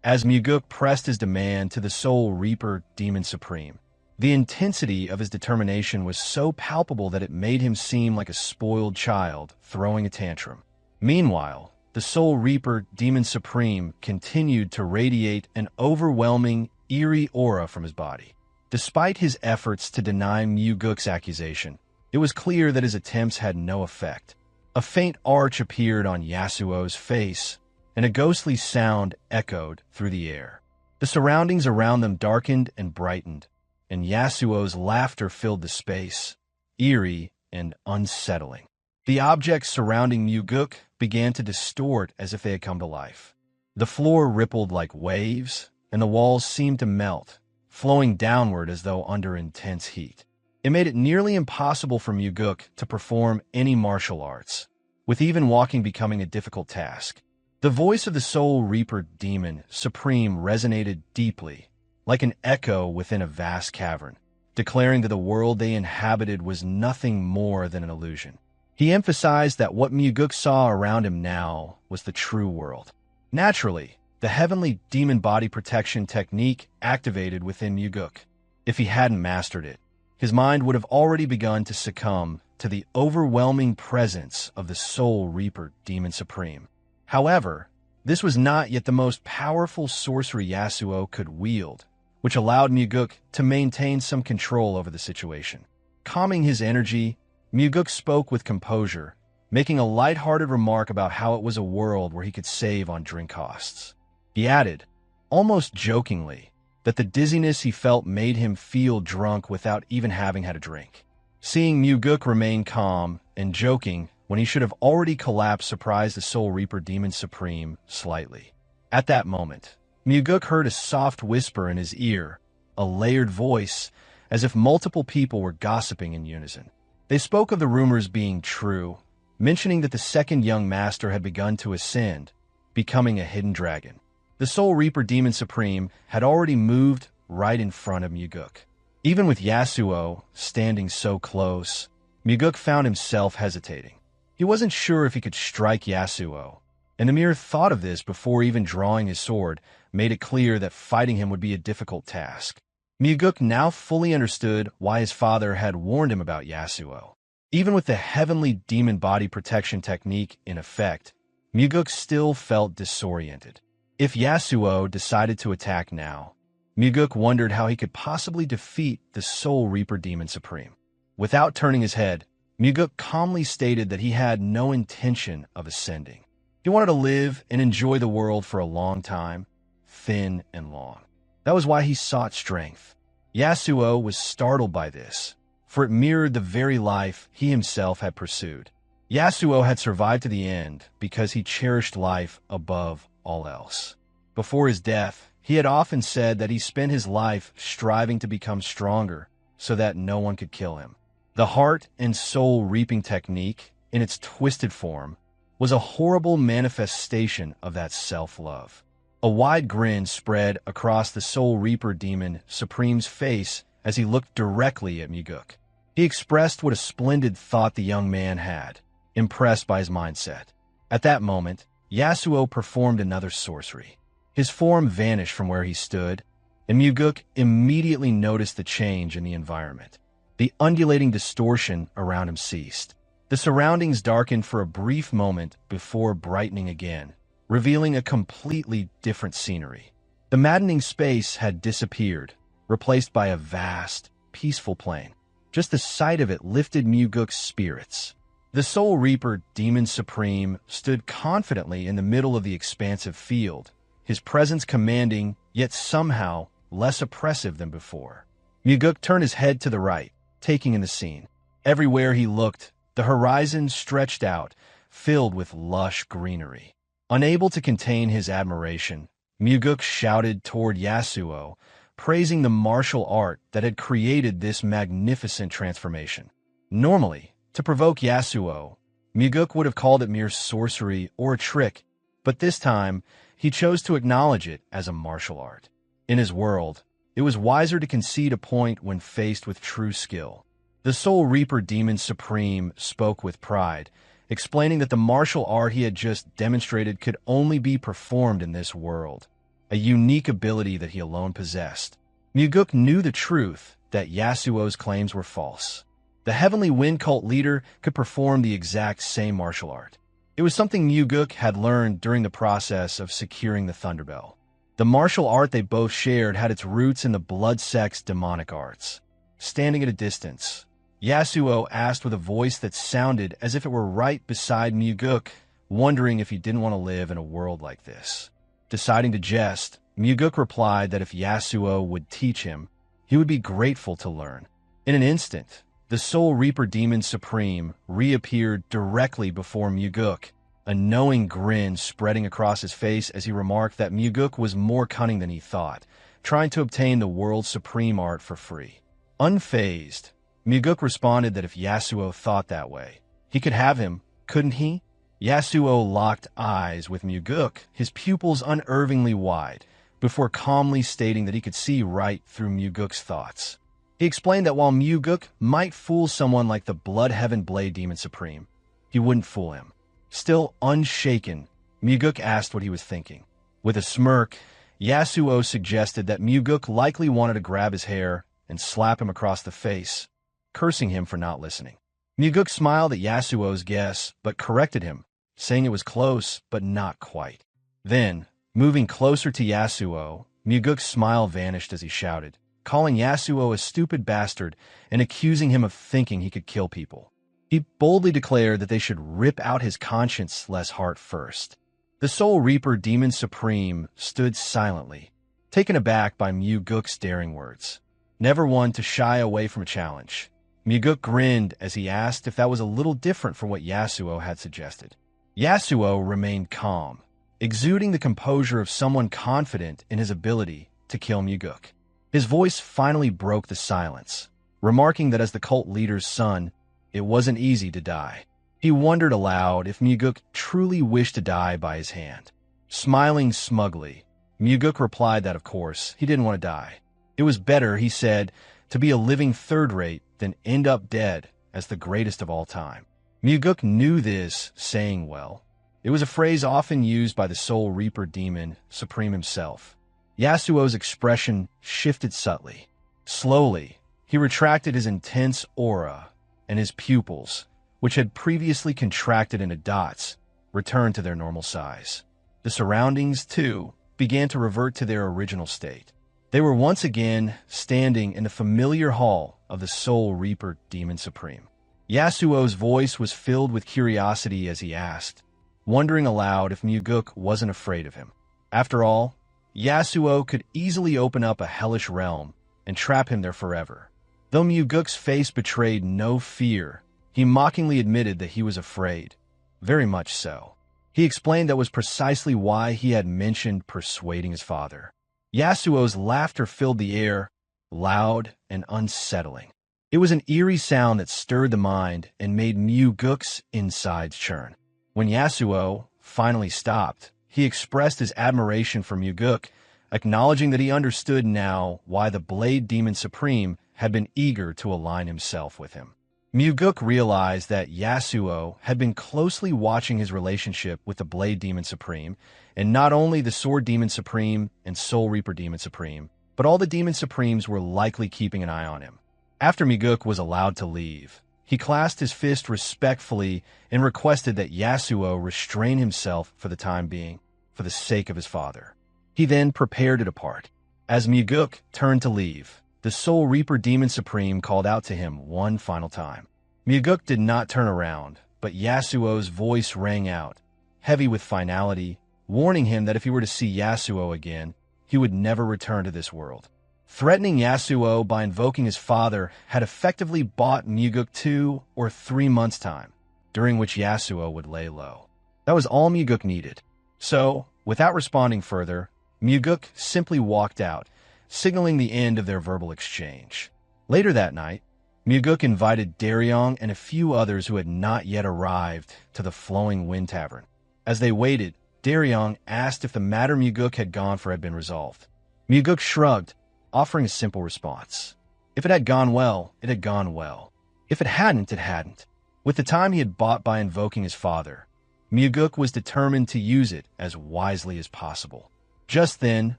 S1: As Mugeuk pressed his demand to the Soul Reaper Demon Supreme, the intensity of his determination was so palpable that it made him seem like a spoiled child throwing a tantrum. Meanwhile, the Soul Reaper Demon Supreme continued to radiate an overwhelming, eerie aura from his body. Despite his efforts to deny Mugeuk's accusation, it was clear that his attempts had no effect. A faint arch appeared on Yasuo's face, and a ghostly sound echoed through the air. The surroundings around them darkened and brightened, and Yasuo's laughter filled the space, eerie and unsettling. The objects surrounding Mugeuk began to distort as if they had come to life. The floor rippled like waves, and the walls seemed to melt, flowing downward as though under intense heat. It made it nearly impossible for Mugeuk to perform any martial arts, with even walking becoming a difficult task. The voice of the Soul Reaper Demon Supreme resonated deeply, like an echo within a vast cavern, declaring that the world they inhabited was nothing more than an illusion. He emphasized that what Mugeuk saw around him now was the true world. Naturally, the heavenly demon body protection technique activated within Mugeuk. If he hadn't mastered it, his mind would have already begun to succumb to the overwhelming presence of the Soul Reaper Demon Supreme. However, this was not yet the most powerful sorcery Yasuo could wield, which allowed Mugeuk to maintain some control over the situation. Calming his energy, Mugeuk spoke with composure, making a light-hearted remark about how it was a world where he could save on drink costs. He added, almost jokingly, that the dizziness he felt made him feel drunk without even having had a drink. Seeing Mugeuk remain calm and joking when he should have already collapsed surprised the Soul Reaper Demon Supreme slightly. At that moment, Mugeuk heard a soft whisper in his ear, a layered voice, as if multiple people were gossiping in unison. They spoke of the rumors being true, mentioning that the second young master had begun to ascend, becoming a hidden dragon. The Soul Reaper Demon Supreme had already moved right in front of Mugeuk. Even with Yasuo standing so close, Mugeuk found himself hesitating. He wasn't sure if he could strike Yasuo, and the mere thought of this before even drawing his sword made it clear that fighting him would be a difficult task. Mugeuk now fully understood why his father had warned him about Yasuo. Even with the heavenly demon body protection technique in effect, Mugeuk still felt disoriented. If Yasuo decided to attack now, Mugeuk wondered how he could possibly defeat the Soul Reaper Demon Supreme. Without turning his head, Mugeuk calmly stated that he had no intention of ascending. He wanted to live and enjoy the world for a long time, thin and long. That was why he sought strength. Yasuo was startled by this, for it mirrored the very life he himself had pursued. Yasuo had survived to the end because he cherished life above all else. Before his death, he had often said that he spent his life striving to become stronger so that no one could kill him. The heart and soul reaping technique, in its twisted form, was a horrible manifestation of that self-love. A wide grin spread across the Soul Reaper Demon Supreme's face as he looked directly at Mugeuk. He expressed what a splendid thought the young man had, impressed by his mindset. At that moment, Yasuo performed another sorcery. His form vanished from where he stood, and Mugeuk immediately noticed the change in the environment. The undulating distortion around him ceased. The surroundings darkened for a brief moment before brightening again, revealing a completely different scenery. The maddening space had disappeared, replaced by a vast, peaceful plain. Just the sight of it lifted Mugeuk's spirits. The Soul Reaper Demon Supreme stood confidently in the middle of the expansive field, his presence commanding, yet somehow less oppressive than before. Mugeuk turned his head to the right, taking in the scene. Everywhere he looked, the horizon stretched out, filled with lush greenery. Unable to contain his admiration, Mugeuk shouted toward Yasuo, praising the martial art that had created this magnificent transformation. Normally, to provoke Yasuo, Mugeuk would have called it mere sorcery or a trick, but this time, he chose to acknowledge it as a martial art. In his world, it was wiser to concede a point when faced with true skill. The Soul Reaper Demon Supreme spoke with pride, explaining that the martial art he had just demonstrated could only be performed in this world, a unique ability that he alone possessed. Mugeuk knew the truth that Yasuo's claims were false. The Heavenly Wind Cult leader could perform the exact same martial art. It was something Mugeuk had learned during the process of securing the Thunderbell. The martial art they both shared had its roots in the blood-sex demonic arts. Standing at a distance, Yasuo asked with a voice that sounded as if it were right beside Mugeuk, wondering if he didn't want to live in a world like this. Deciding to jest, Mugeuk replied that if Yasuo would teach him, he would be grateful to learn. In an instant, the Soul Reaper Demon Supreme reappeared directly before Mugeuk, a knowing grin spreading across his face as he remarked that Mugeuk was more cunning than he thought, trying to obtain the world's supreme art for free. Unfazed, Mugeuk responded that if Yasuo thought that way, he could have him, couldn't he? Yasuo locked eyes with Mugeuk, his pupils unervingly wide, before calmly stating that he could see right through Mugeuk's thoughts. He explained that while Mugeuk might fool someone like the Blood Heaven Blade Demon Supreme, he wouldn't fool him. Still unshaken, Mugeuk asked what he was thinking. With a smirk, Yasuo suggested that Mugeuk likely wanted to grab his hair and slap him across the face, cursing him for not listening. Mugeuk smiled at Yasuo's guess, but corrected him, saying it was close, but not quite. Then, moving closer to Yasuo, Mugeuk's smile vanished as he shouted, calling Yasuo a stupid bastard and accusing him of thinking he could kill people. He boldly declared that they should rip out his conscience-less heart first. The Soul Reaper Demon Supreme stood silently, taken aback by Mugeuk's daring words. Never one to shy away from a challenge, Mugeuk grinned as he asked if that was a little different from what Yasuo had suggested. Yasuo remained calm, exuding the composure of someone confident in his ability to kill Mugeuk. His voice finally broke the silence, remarking that as the cult leader's son, it wasn't easy to die. He wondered aloud if Mugeuk truly wished to die by his hand. Smiling smugly, Mugeuk replied that of course he didn't want to die. It was better, he said, to be a living third-rate than end up dead as the greatest of all time. Mugeuk knew this saying well. It was a phrase often used by the Soul Reaper Demon Supreme himself. Yasuo's expression shifted subtly. Slowly, he retracted his intense aura, and his pupils, which had previously contracted into dots, returned to their normal size. The surroundings, too, began to revert to their original state. They were once again standing in the familiar hall of the Soul Reaper Demon Supreme. Yasuo's voice was filled with curiosity as he asked, wondering aloud if Mugeuk wasn't afraid of him. After all, Yasuo could easily open up a hellish realm and trap him there forever. Though Mugeuk's face betrayed no fear, he mockingly admitted that he was afraid. Very much so. He explained that was precisely why he had mentioned persuading his father. Yasuo's laughter filled the air, loud and unsettling. It was an eerie sound that stirred the mind and made Mugeuk's insides churn. When Yasuo finally stopped, he expressed his admiration for Mugeuk, acknowledging that he understood now why the Blade Demon Supreme had been eager to align himself with him. Mugeuk realized that Yasuo had been closely watching his relationship with the Blade Demon Supreme, and not only the Sword Demon Supreme and Soul Reaper Demon Supreme, but all the Demon Supremes were likely keeping an eye on him. After Mugeuk was allowed to leave, he clasped his fist respectfully and requested that Yasuo restrain himself for the time being, for the sake of his father. He then prepared to depart. As Mugeuk turned to leave, the Soul Reaper Demon Supreme called out to him one final time. Mugeuk did not turn around, but Yasuo's voice rang out, heavy with finality, warning him that if he were to see Yasuo again, he would never return to this world. Threatening Yasuo by invoking his father had effectively bought Mugeuk 2 or 3 months' time, during which Yasuo would lay low. That was all Mugeuk needed. So, without responding further, Mugeuk simply walked out, signaling the end of their verbal exchange. Later that night, Mugeuk invited Daryong and a few others who had not yet arrived to the Flowing Wind Tavern. As they waited, Daryong asked if the matter Mugeuk had gone for had been resolved. Mugeuk shrugged, offering a simple response. If it had gone well, it had gone well. If it hadn't, it hadn't. With the time he had bought by invoking his father, Mugeuk was determined to use it as wisely as possible. Just then,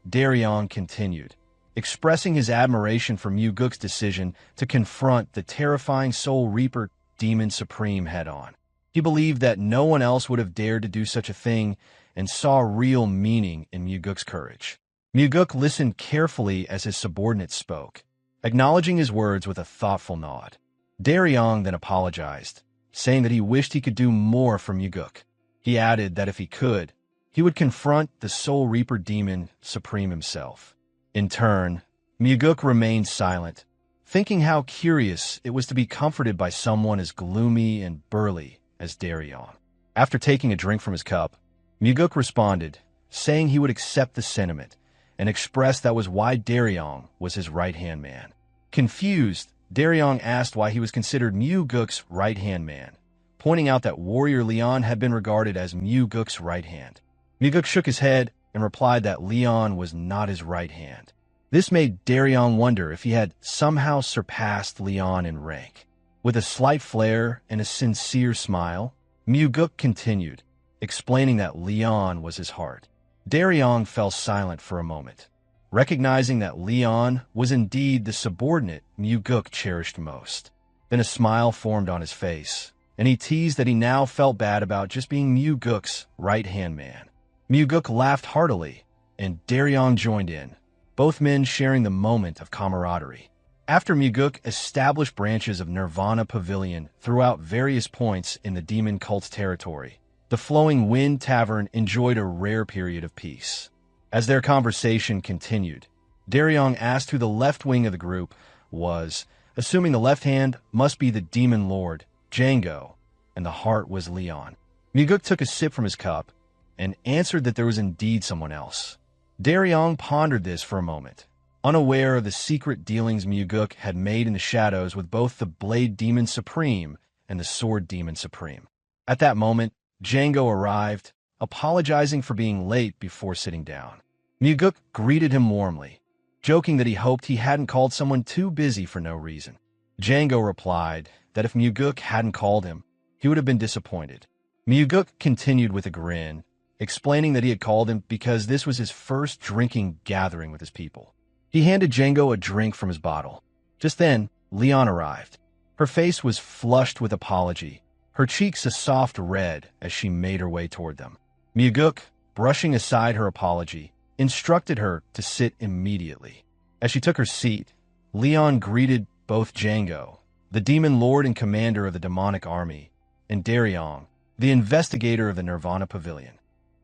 S1: Daryong continued, expressing his admiration for Mugeuk's decision to confront the terrifying Soul Reaper Demon Supreme head-on. He believed that no one else would have dared to do such a thing and saw real meaning in Mugeuk's courage. Mugeuk listened carefully as his subordinate spoke, acknowledging his words with a thoughtful nod. Daryong then apologized, saying that he wished he could do more for Mugeuk. He added that if he could, he would confront the Soul Reaper Demon Supreme himself. In turn, Mugeuk remained silent, thinking how curious it was to be comforted by someone as gloomy and burly as Daryong. After taking a drink from his cup, Mugeuk responded, saying he would accept the sentiment, and expressed that was why Daryong was his right-hand man. Confused, Daryong asked why he was considered Mugeuk's right-hand man, pointing out that warrior Leon had been regarded as Mugeuk's right hand. Mugeuk shook his head and replied that Leon was not his right hand. This made Daryong wonder if he had somehow surpassed Leon in rank. With a slight flair and a sincere smile, Mugeuk continued, explaining that Leon was his heart. Daryong fell silent for a moment, recognizing that Leon was indeed the subordinate Mugeuk cherished most. Then a smile formed on his face, and he teased that he now felt bad about just being Mugeuk's right-hand man. Mugeuk laughed heartily, and Daryong joined in, both men sharing the moment of camaraderie. After Mugeuk established branches of Nirvana Pavilion throughout various points in the demon cult territory, the Flowing Wind Tavern enjoyed a rare period of peace. As their conversation continued, Daryong asked who the left wing of the group was, assuming the left hand must be the demon lord, Django, and the heart was Leon. Mugeuk took a sip from his cup and answered that there was indeed someone else. Daryong pondered this for a moment, unaware of the secret dealings Mugeuk had made in the shadows with both the Blade Demon Supreme and the Sword Demon Supreme. At that moment, Django arrived, apologizing for being late before sitting down. Mugeuk greeted him warmly, joking that he hoped he hadn't called someone too busy for no reason. Django replied that if Mugeuk hadn't called him, he would have been disappointed. Mugeuk continued with a grin, explaining that he had called him because this was his first drinking gathering with his people. He handed Django a drink from his bottle. Just then, Leon arrived. Her face was flushed with apology, her cheeks a soft red as she made her way toward them. Mugeuk, brushing aside her apology, instructed her to sit immediately. As she took her seat, Leon greeted both Django, the demon lord and commander of the demonic army, and Daryong, the investigator of the Nirvana Pavilion.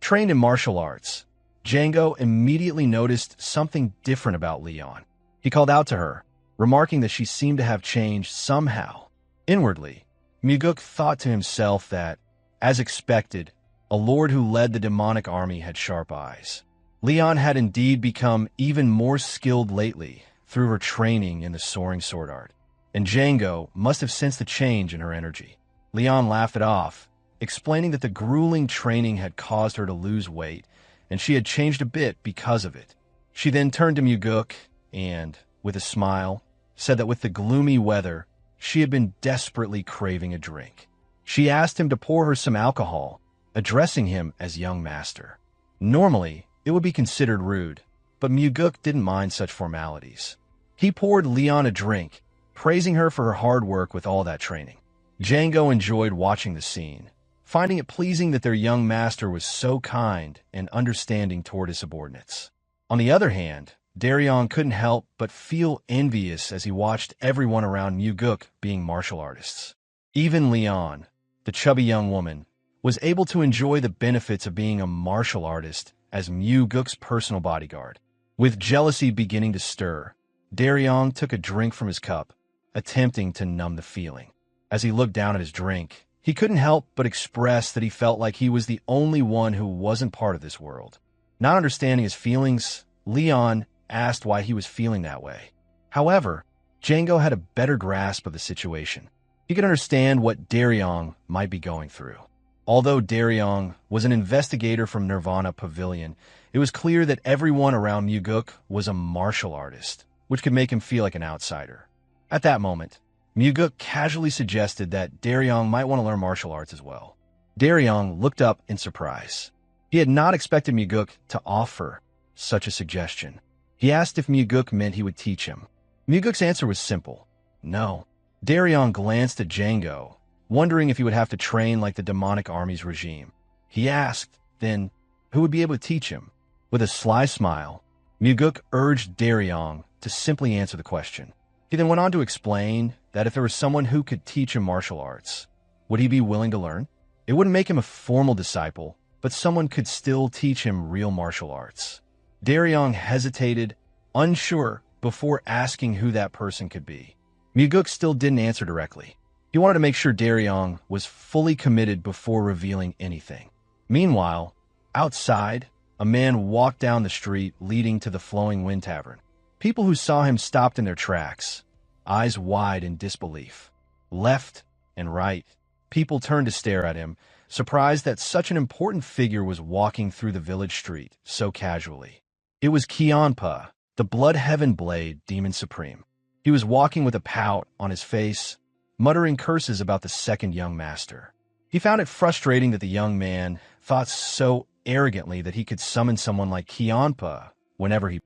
S1: Trained in martial arts, Django immediately noticed something different about Leon. He called out to her, remarking that she seemed to have changed somehow. Inwardly, Mugeuk thought to himself that, as expected, a lord who led the demonic army had sharp eyes. Leon had indeed become even more skilled lately through her training in the soaring sword art, and Django must have sensed the change in her energy. Leon laughed it off, explaining that the grueling training had caused her to lose weight, and she had changed a bit because of it. She then turned to Mugeuk and, with a smile, said that with the gloomy weather, she had been desperately craving a drink. She asked him to pour her some alcohol, addressing him as young master. Normally, it would be considered rude, but Mugeuk didn't mind such formalities. He poured Leon a drink, praising her for her hard work with all that training. Django enjoyed watching the scene, finding it pleasing that their young master was so kind and understanding toward his subordinates. On the other hand, Daryong couldn't help but feel envious as he watched everyone around Mugeuk being martial artists. Even Leon, the chubby young woman, was able to enjoy the benefits of being a martial artist as Mugeuk's personal bodyguard. With jealousy beginning to stir, Daryong took a drink from his cup, attempting to numb the feeling. As he looked down at his drink, he couldn't help but express that he felt like he was the only one who wasn't part of this world. Not understanding his feelings, Leon asked why he was feeling that way. However, Django had a better grasp of the situation. He could understand what Daryong might be going through. Although Daryong was an investigator from Nirvana Pavilion, it was clear that everyone around Mugeuk was a martial artist, which could make him feel like an outsider. At that moment, Mugeuk casually suggested that Daryong might want to learn martial arts as well. Daryong looked up in surprise. He had not expected Mugeuk to offer such a suggestion. He asked if Mugeuk meant he would teach him. Mugeuk's answer was simple: no. Daryong glanced at Django, wondering if he would have to train like the demonic army's regime. He asked, then, who would be able to teach him? With a sly smile, Mugeuk urged Daryong to simply answer the question. He then went on to explain that if there was someone who could teach him martial arts, would he be willing to learn? It wouldn't make him a formal disciple, but someone could still teach him real martial arts. Daryong hesitated, unsure, before asking who that person could be. Mugeuk still didn't answer directly. He wanted to make sure Daryong was fully committed before revealing anything. Meanwhile, outside, a man walked down the street leading to the Flowing Wind Tavern. People who saw him stopped in their tracks, eyes wide in disbelief. Left and right, people turned to stare at him, surprised that such an important figure was walking through the village street so casually. It was Cheonma, the Blood Heaven Blade Demon Supreme. He was walking with a pout on his face, muttering curses about the second young master. He found it frustrating that the young man thought so arrogantly that he could summon someone like Cheonma whenever he...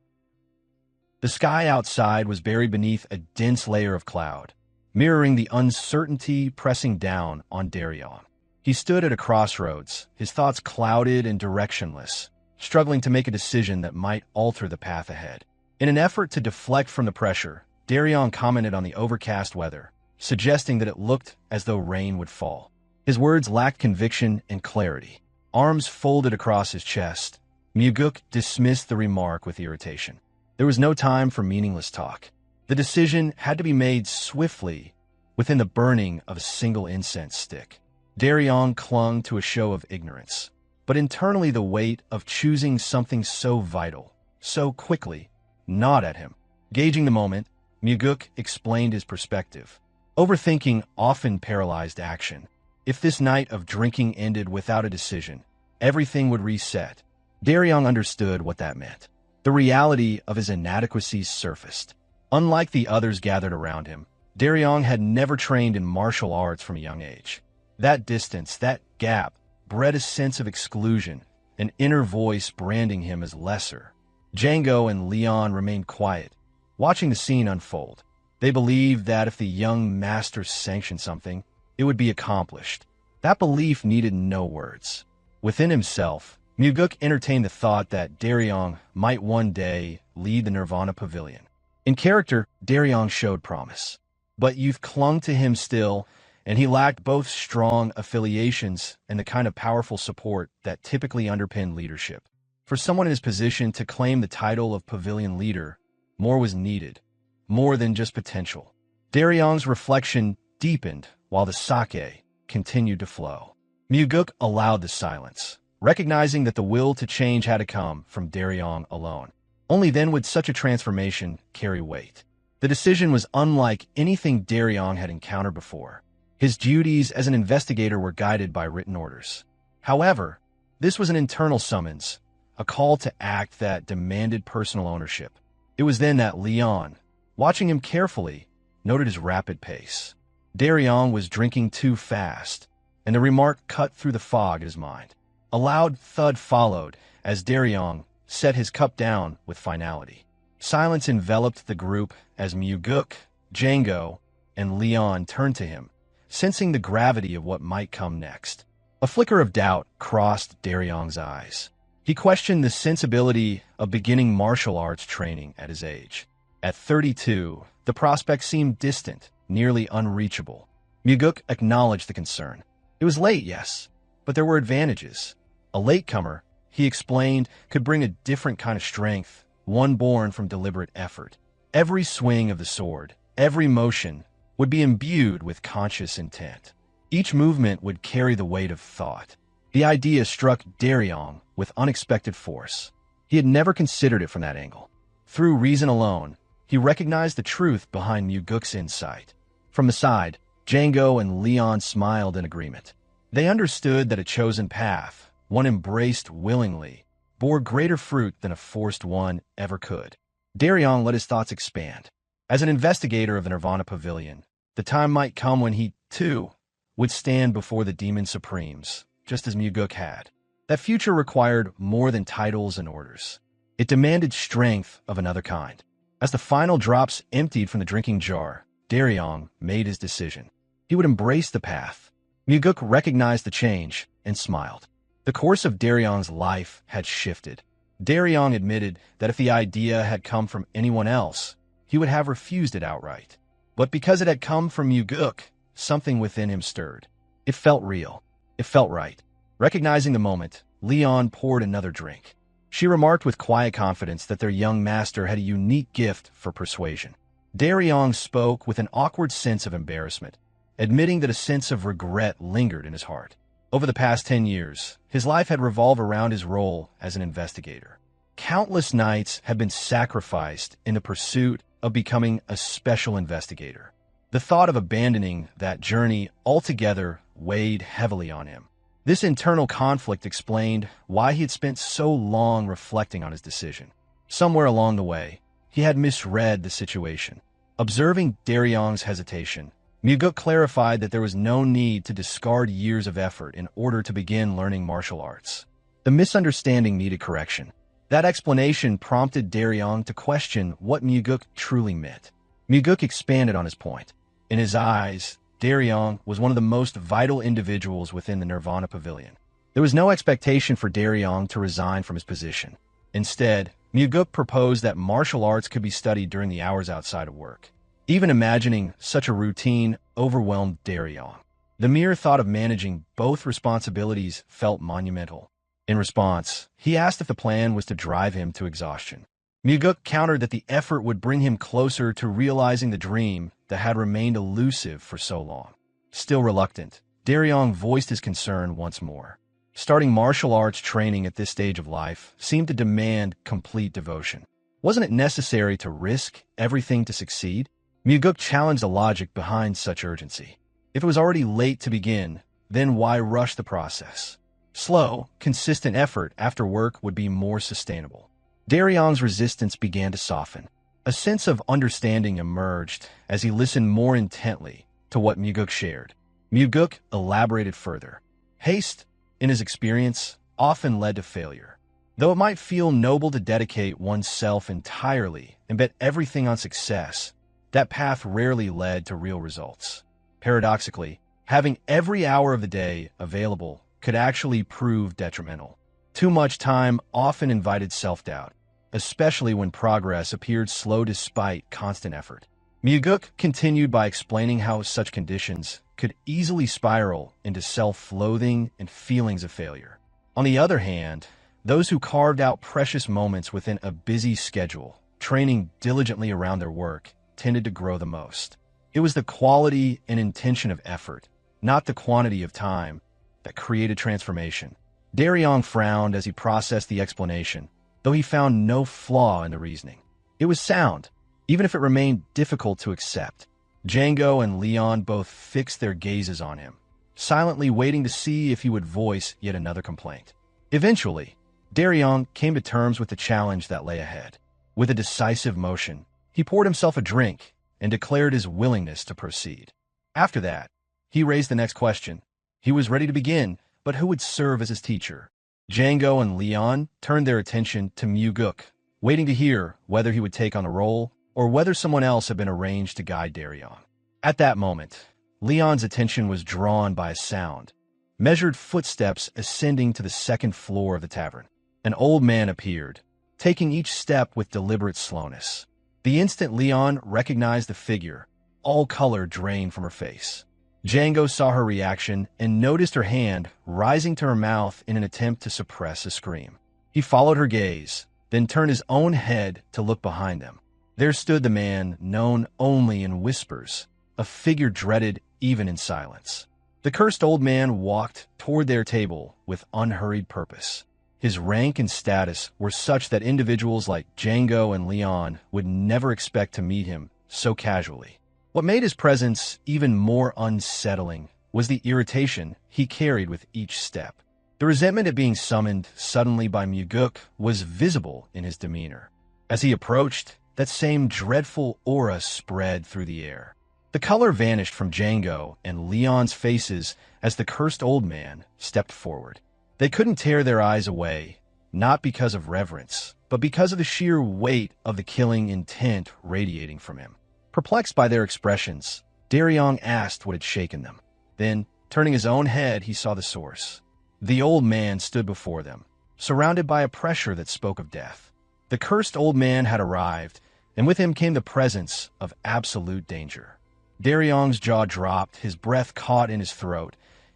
S1: The sky outside was buried beneath a dense layer of cloud, mirroring the uncertainty pressing down on Daryong. He stood at a crossroads, his thoughts clouded and directionless, struggling to make a decision that might alter the path ahead. In an effort to deflect from the pressure, Daryong commented on the overcast weather, suggesting that it looked as though rain would fall. His words lacked conviction and clarity. Arms folded across his chest, Mugeuk dismissed the remark with irritation. There was no time for meaningless talk. The decision had to be made swiftly within the burning of a single incense stick. Daryong clung to a show of ignorance, but internally the weight of choosing something so vital, so quickly, gnawed at him. Gauging the moment, Mugeuk explained his perspective. Overthinking often paralyzed action. If this night of drinking ended without a decision, everything would reset. Daryong understood what that meant. The reality of his inadequacies surfaced. Unlike the others gathered around him, Daryong had never trained in martial arts from a young age. That distance, that gap, bred a sense of exclusion, an inner voice branding him as lesser. Django and Leon remained quiet, watching the scene unfold. They believed that if the young master sanctioned something, it would be accomplished. That belief needed no words. Within himself, Mugeuk entertained the thought that Daryong might one day lead the Nirvana Pavilion. In character, Daryong showed promise, but youth clung to him still, and he lacked both strong affiliations and the kind of powerful support that typically underpinned leadership. For someone in his position to claim the title of Pavilion Leader, more was needed, more than just potential. Daryong's reflection deepened while the sake continued to flow. Mugeuk allowed the silence, recognizing that the will to change had to come from Daryong alone. Only then would such a transformation carry weight. The decision was unlike anything Daryong had encountered before. His duties as an investigator were guided by written orders. However, this was an internal summons, a call to act that demanded personal ownership. It was then that Leon, watching him carefully, noted his rapid pace. Daryong was drinking too fast, and the remark cut through the fog in his mind. A loud thud followed as Daryong set his cup down with finality. Silence enveloped the group as Mugeuk, Django, and Leon turned to him, sensing the gravity of what might come next. A flicker of doubt crossed Daryong's eyes. He questioned the sensibility of beginning martial arts training at his age. At 32, the prospect seemed distant, nearly unreachable. Mugeuk acknowledged the concern. It was late, yes, but there were advantages. A latecomer, he explained, could bring a different kind of strength, one born from deliberate effort. Every swing of the sword, every motion, would be imbued with conscious intent. Each movement would carry the weight of thought. The idea struck Daryong with unexpected force. He had never considered it from that angle. Through reason alone, he recognized the truth behind Mugeuk's insight. From the side, Django and Leon smiled in agreement. They understood that a chosen path, one embraced willingly, bore greater fruit than a forced one ever could. Daryong let his thoughts expand. As an investigator of the Nirvana Pavilion, the time might come when he, too, would stand before the Demon Supremes, just as Mugeuk had. That future required more than titles and orders. It demanded strength of another kind. As the final drops emptied from the drinking jar, Daryong made his decision. He would embrace the path. Mugeuk recognized the change and smiled. The course of Daryong's life had shifted. Daryong admitted that if the idea had come from anyone else, he would have refused it outright. But because it had come from Mugeuk, something within him stirred. It felt real. It felt right. Recognizing the moment, Leon poured another drink. She remarked with quiet confidence that their young master had a unique gift for persuasion. Daryong spoke with an awkward sense of embarrassment, admitting that a sense of regret lingered in his heart. Over the past 10 years, his life had revolved around his role as an investigator. Countless nights had been sacrificed in the pursuit of becoming a special investigator. The thought of abandoning that journey altogether weighed heavily on him. This internal conflict explained why he had spent so long reflecting on his decision. Somewhere along the way, he had misread the situation. Observing Daryong's hesitation, Mugeuk clarified that there was no need to discard years of effort in order to begin learning martial arts. The misunderstanding needed correction. That explanation prompted Daryong to question what Mugeuk truly meant. Mugeuk expanded on his point. In his eyes, Daryong was one of the most vital individuals within the Nirvana Pavilion. There was no expectation for Daryong to resign from his position. Instead, Mugeuk proposed that martial arts could be studied during the hours outside of work. Even imagining such a routine overwhelmed Daryong. The mere thought of managing both responsibilities felt monumental. In response, he asked if the plan was to drive him to exhaustion. Mugeuk countered that the effort would bring him closer to realizing the dream that had remained elusive for so long. Still reluctant, Daryong voiced his concern once more. Starting martial arts training at this stage of life seemed to demand complete devotion. Wasn't it necessary to risk everything to succeed? Mugeuk challenged the logic behind such urgency. If it was already late to begin, then why rush the process? Slow, consistent effort after work would be more sustainable. Daryong's resistance began to soften. A sense of understanding emerged as he listened more intently to what Mugeuk shared. Mugeuk elaborated further. Haste, in his experience, often led to failure. Though it might feel noble to dedicate oneself entirely and bet everything on success, that path rarely led to real results. Paradoxically, having every hour of the day available could actually prove detrimental. Too much time often invited self-doubt, especially when progress appeared slow despite constant effort. Mugeuk continued by explaining how such conditions could easily spiral into self-loathing and feelings of failure. On the other hand, those who carved out precious moments within a busy schedule, training diligently around their work, tended to grow the most. It was the quality and intention of effort, not the quantity of time, that created transformation. Daryong frowned as he processed the explanation, though he found no flaw in the reasoning. It was sound, even if it remained difficult to accept. Django and Leon both fixed their gazes on him, silently waiting to see if he would voice yet another complaint. Eventually, Daryong came to terms with the challenge that lay ahead. With a decisive motion, he poured himself a drink and declared his willingness to proceed. After that, he raised the next question. He was ready to begin, but who would serve as his teacher? Django and Leon turned their attention to Mugeuk, waiting to hear whether he would take on the role or whether someone else had been arranged to guide Daryong. At that moment, Leon's attention was drawn by a sound. measured footsteps ascending to the second floor of the tavern. An old man appeared, taking each step with deliberate slowness. The instant Leon recognized the figure, all color drained from her face. Django saw her reaction and noticed her hand rising to her mouth in an attempt to suppress a scream. He followed her gaze, then turned his own head to look behind them. There stood the man known only in whispers, a figure dreaded even in silence. The cursed old man walked toward their table with unhurried purpose. His rank and status were such that individuals like Django and Leon would never expect to meet him so casually. What made his presence even more unsettling was the irritation he carried with each step. The resentment at being summoned suddenly by Mugeuk was visible in his demeanor. As he approached, that same dreadful aura spread through the air. The color vanished from Django and Leon's faces as the cursed old man stepped forward. They couldn't tear their eyes away, not because of reverence, but because of the sheer weight of the killing intent radiating from him. Perplexed by their expressions, Daryong asked what had shaken them. Then, turning his own head, he saw the source. The old man stood before them, surrounded by a pressure that spoke of death. The cursed old man had arrived, and with him came the presence of absolute danger. Daryong's jaw dropped, his breath caught in his throat,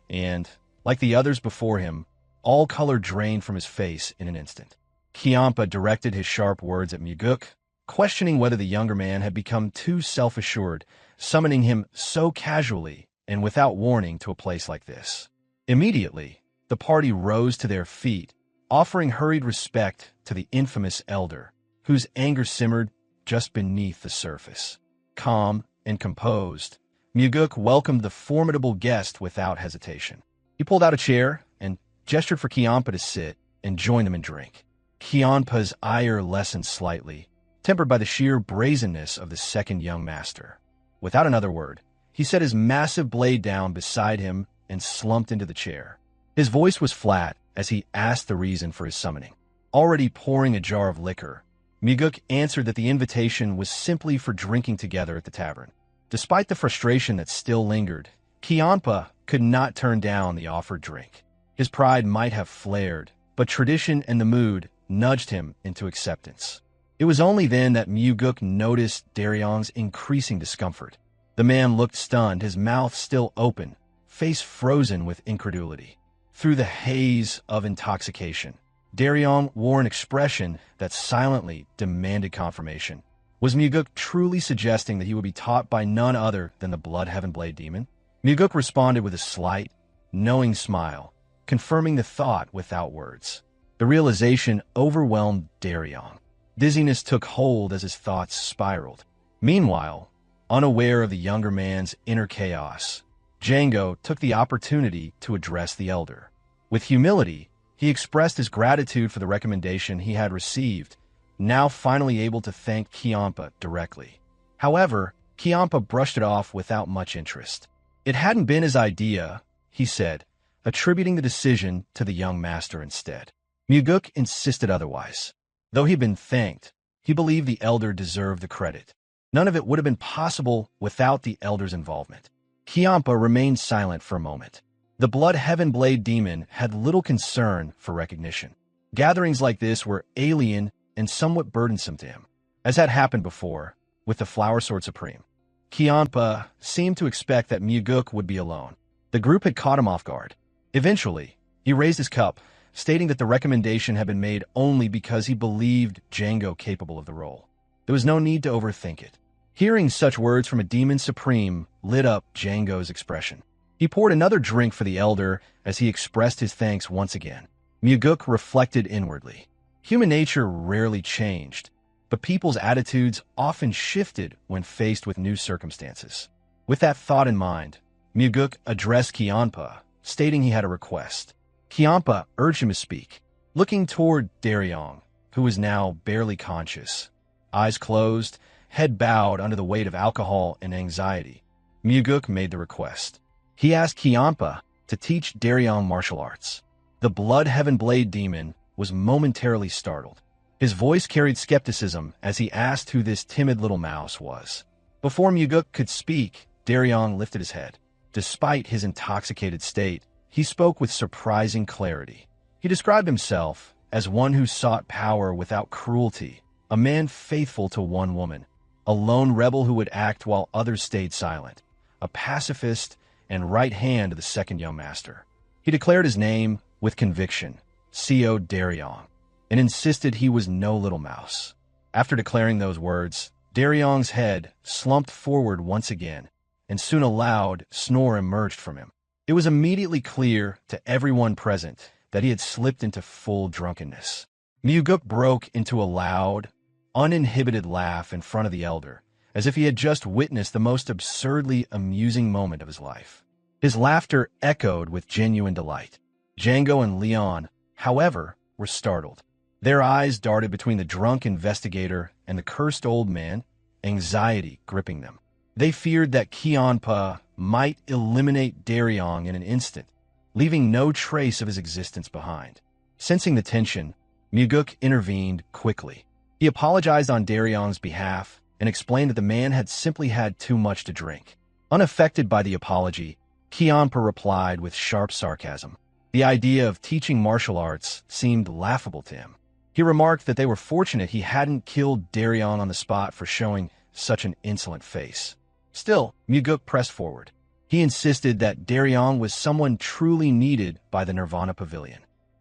S1: and, like the others before him, all color drained from his face in an instant. Cheonma directed his sharp words at Mugeuk, questioning whether the younger man had become too self-assured, summoning him so casually and without warning to a place like this. Immediately, the party rose to their feet, offering hurried respect to the infamous elder, whose anger simmered just beneath the surface. Calm and composed, Mugeuk welcomed the formidable guest without hesitation. He pulled out a chair and gestured for Cheonma to sit and join them in drink. Cheonma's ire lessened slightly, tempered by the sheer brazenness of the second young master. Without another word, he set his massive blade down beside him and slumped into the chair. His voice was flat as he asked the reason for his summoning. Already pouring a jar of liquor, Mugeuk answered that the invitation was simply for drinking together at the tavern. Despite the frustration that still lingered, Cheonma could not turn down the offered drink. His pride might have flared, but tradition and the mood nudged him into acceptance. It was only then that Mugeuk noticed Daryong's increasing discomfort. The man looked stunned, his mouth still open, face frozen with incredulity. Through the haze of intoxication, Daryong wore an expression that silently demanded confirmation. Was Mugeuk truly suggesting that he would be taught by none other than the Bloodheaven Blade Demon? Mugeuk responded with a slight, knowing smile, confirming the thought without words. The realization overwhelmed Daryong. Dizziness took hold as his thoughts spiraled. Meanwhile, unaware of the younger man's inner chaos, Django took the opportunity to address the elder. With humility, he expressed his gratitude for the recommendation he had received, now finally able to thank Cheonma directly. However, Cheonma brushed it off without much interest. It hadn't been his idea, he said, attributing the decision to the young master instead. Mugeuk insisted otherwise. Though he'd been thanked, he believed the elder deserved the credit. None of it would have been possible without the elder's involvement. Cheonma remained silent for a moment. The Bloodheaven Blade Demon had little concern for recognition. Gatherings like this were alien and somewhat burdensome to him, as had happened before with the Flower Sword Supreme. Cheonma seemed to expect that Mugeuk would be alone. The group had caught him off guard. Eventually, he raised his cup, stating that the recommendation had been made only because he believed Django capable of the role. There was no need to overthink it. Hearing such words from a demon supreme lit up Django's expression. He poured another drink for the elder as he expressed his thanks once again. Mugeuk reflected inwardly. Human nature rarely changed, but people's attitudes often shifted when faced with new circumstances. With that thought in mind, Mugeuk addressed Cheonma, stating he had a request. Cheonma urged him to speak, looking toward Daryong, who was now barely conscious. Eyes closed, head bowed under the weight of alcohol and anxiety, Mugeuk made the request. He asked Cheonma to teach Daryong martial arts. The Bloodheaven Blade Demon was momentarily startled. His voice carried skepticism as he asked who this timid little mouse was. Before Mugeuk could speak, Daryong lifted his head. Despite his intoxicated state, he spoke with surprising clarity. He described himself as one who sought power without cruelty, a man faithful to one woman, a lone rebel who would act while others stayed silent, a pacifist and right hand of the second young master. He declared his name with conviction, Co Daryong, and insisted he was no little mouse. After declaring those words, Daryong's head slumped forward once again, and soon a loud snore emerged from him. It was immediately clear to everyone present that he had slipped into full drunkenness. Mugeuk broke into a loud, uninhibited laugh in front of the elder, as if he had just witnessed the most absurdly amusing moment of his life. His laughter echoed with genuine delight. Django and Leon, however, were startled. Their eyes darted between the drunk investigator and the cursed old man, anxiety gripping them. They feared that Cheonma might eliminate Daryong in an instant, leaving no trace of his existence behind. Sensing the tension, Mugeuk intervened quickly. He apologized on Daryong's behalf and explained that the man had simply had too much to drink. Unaffected by the apology, Cheonma replied with sharp sarcasm. The idea of teaching martial arts seemed laughable to him. He remarked that they were fortunate he hadn't killed Daryong on the spot for showing such an insolent face. Still, Mugeuk pressed forward. He insisted that Daryong was someone truly needed by the Nirvana Pavilion.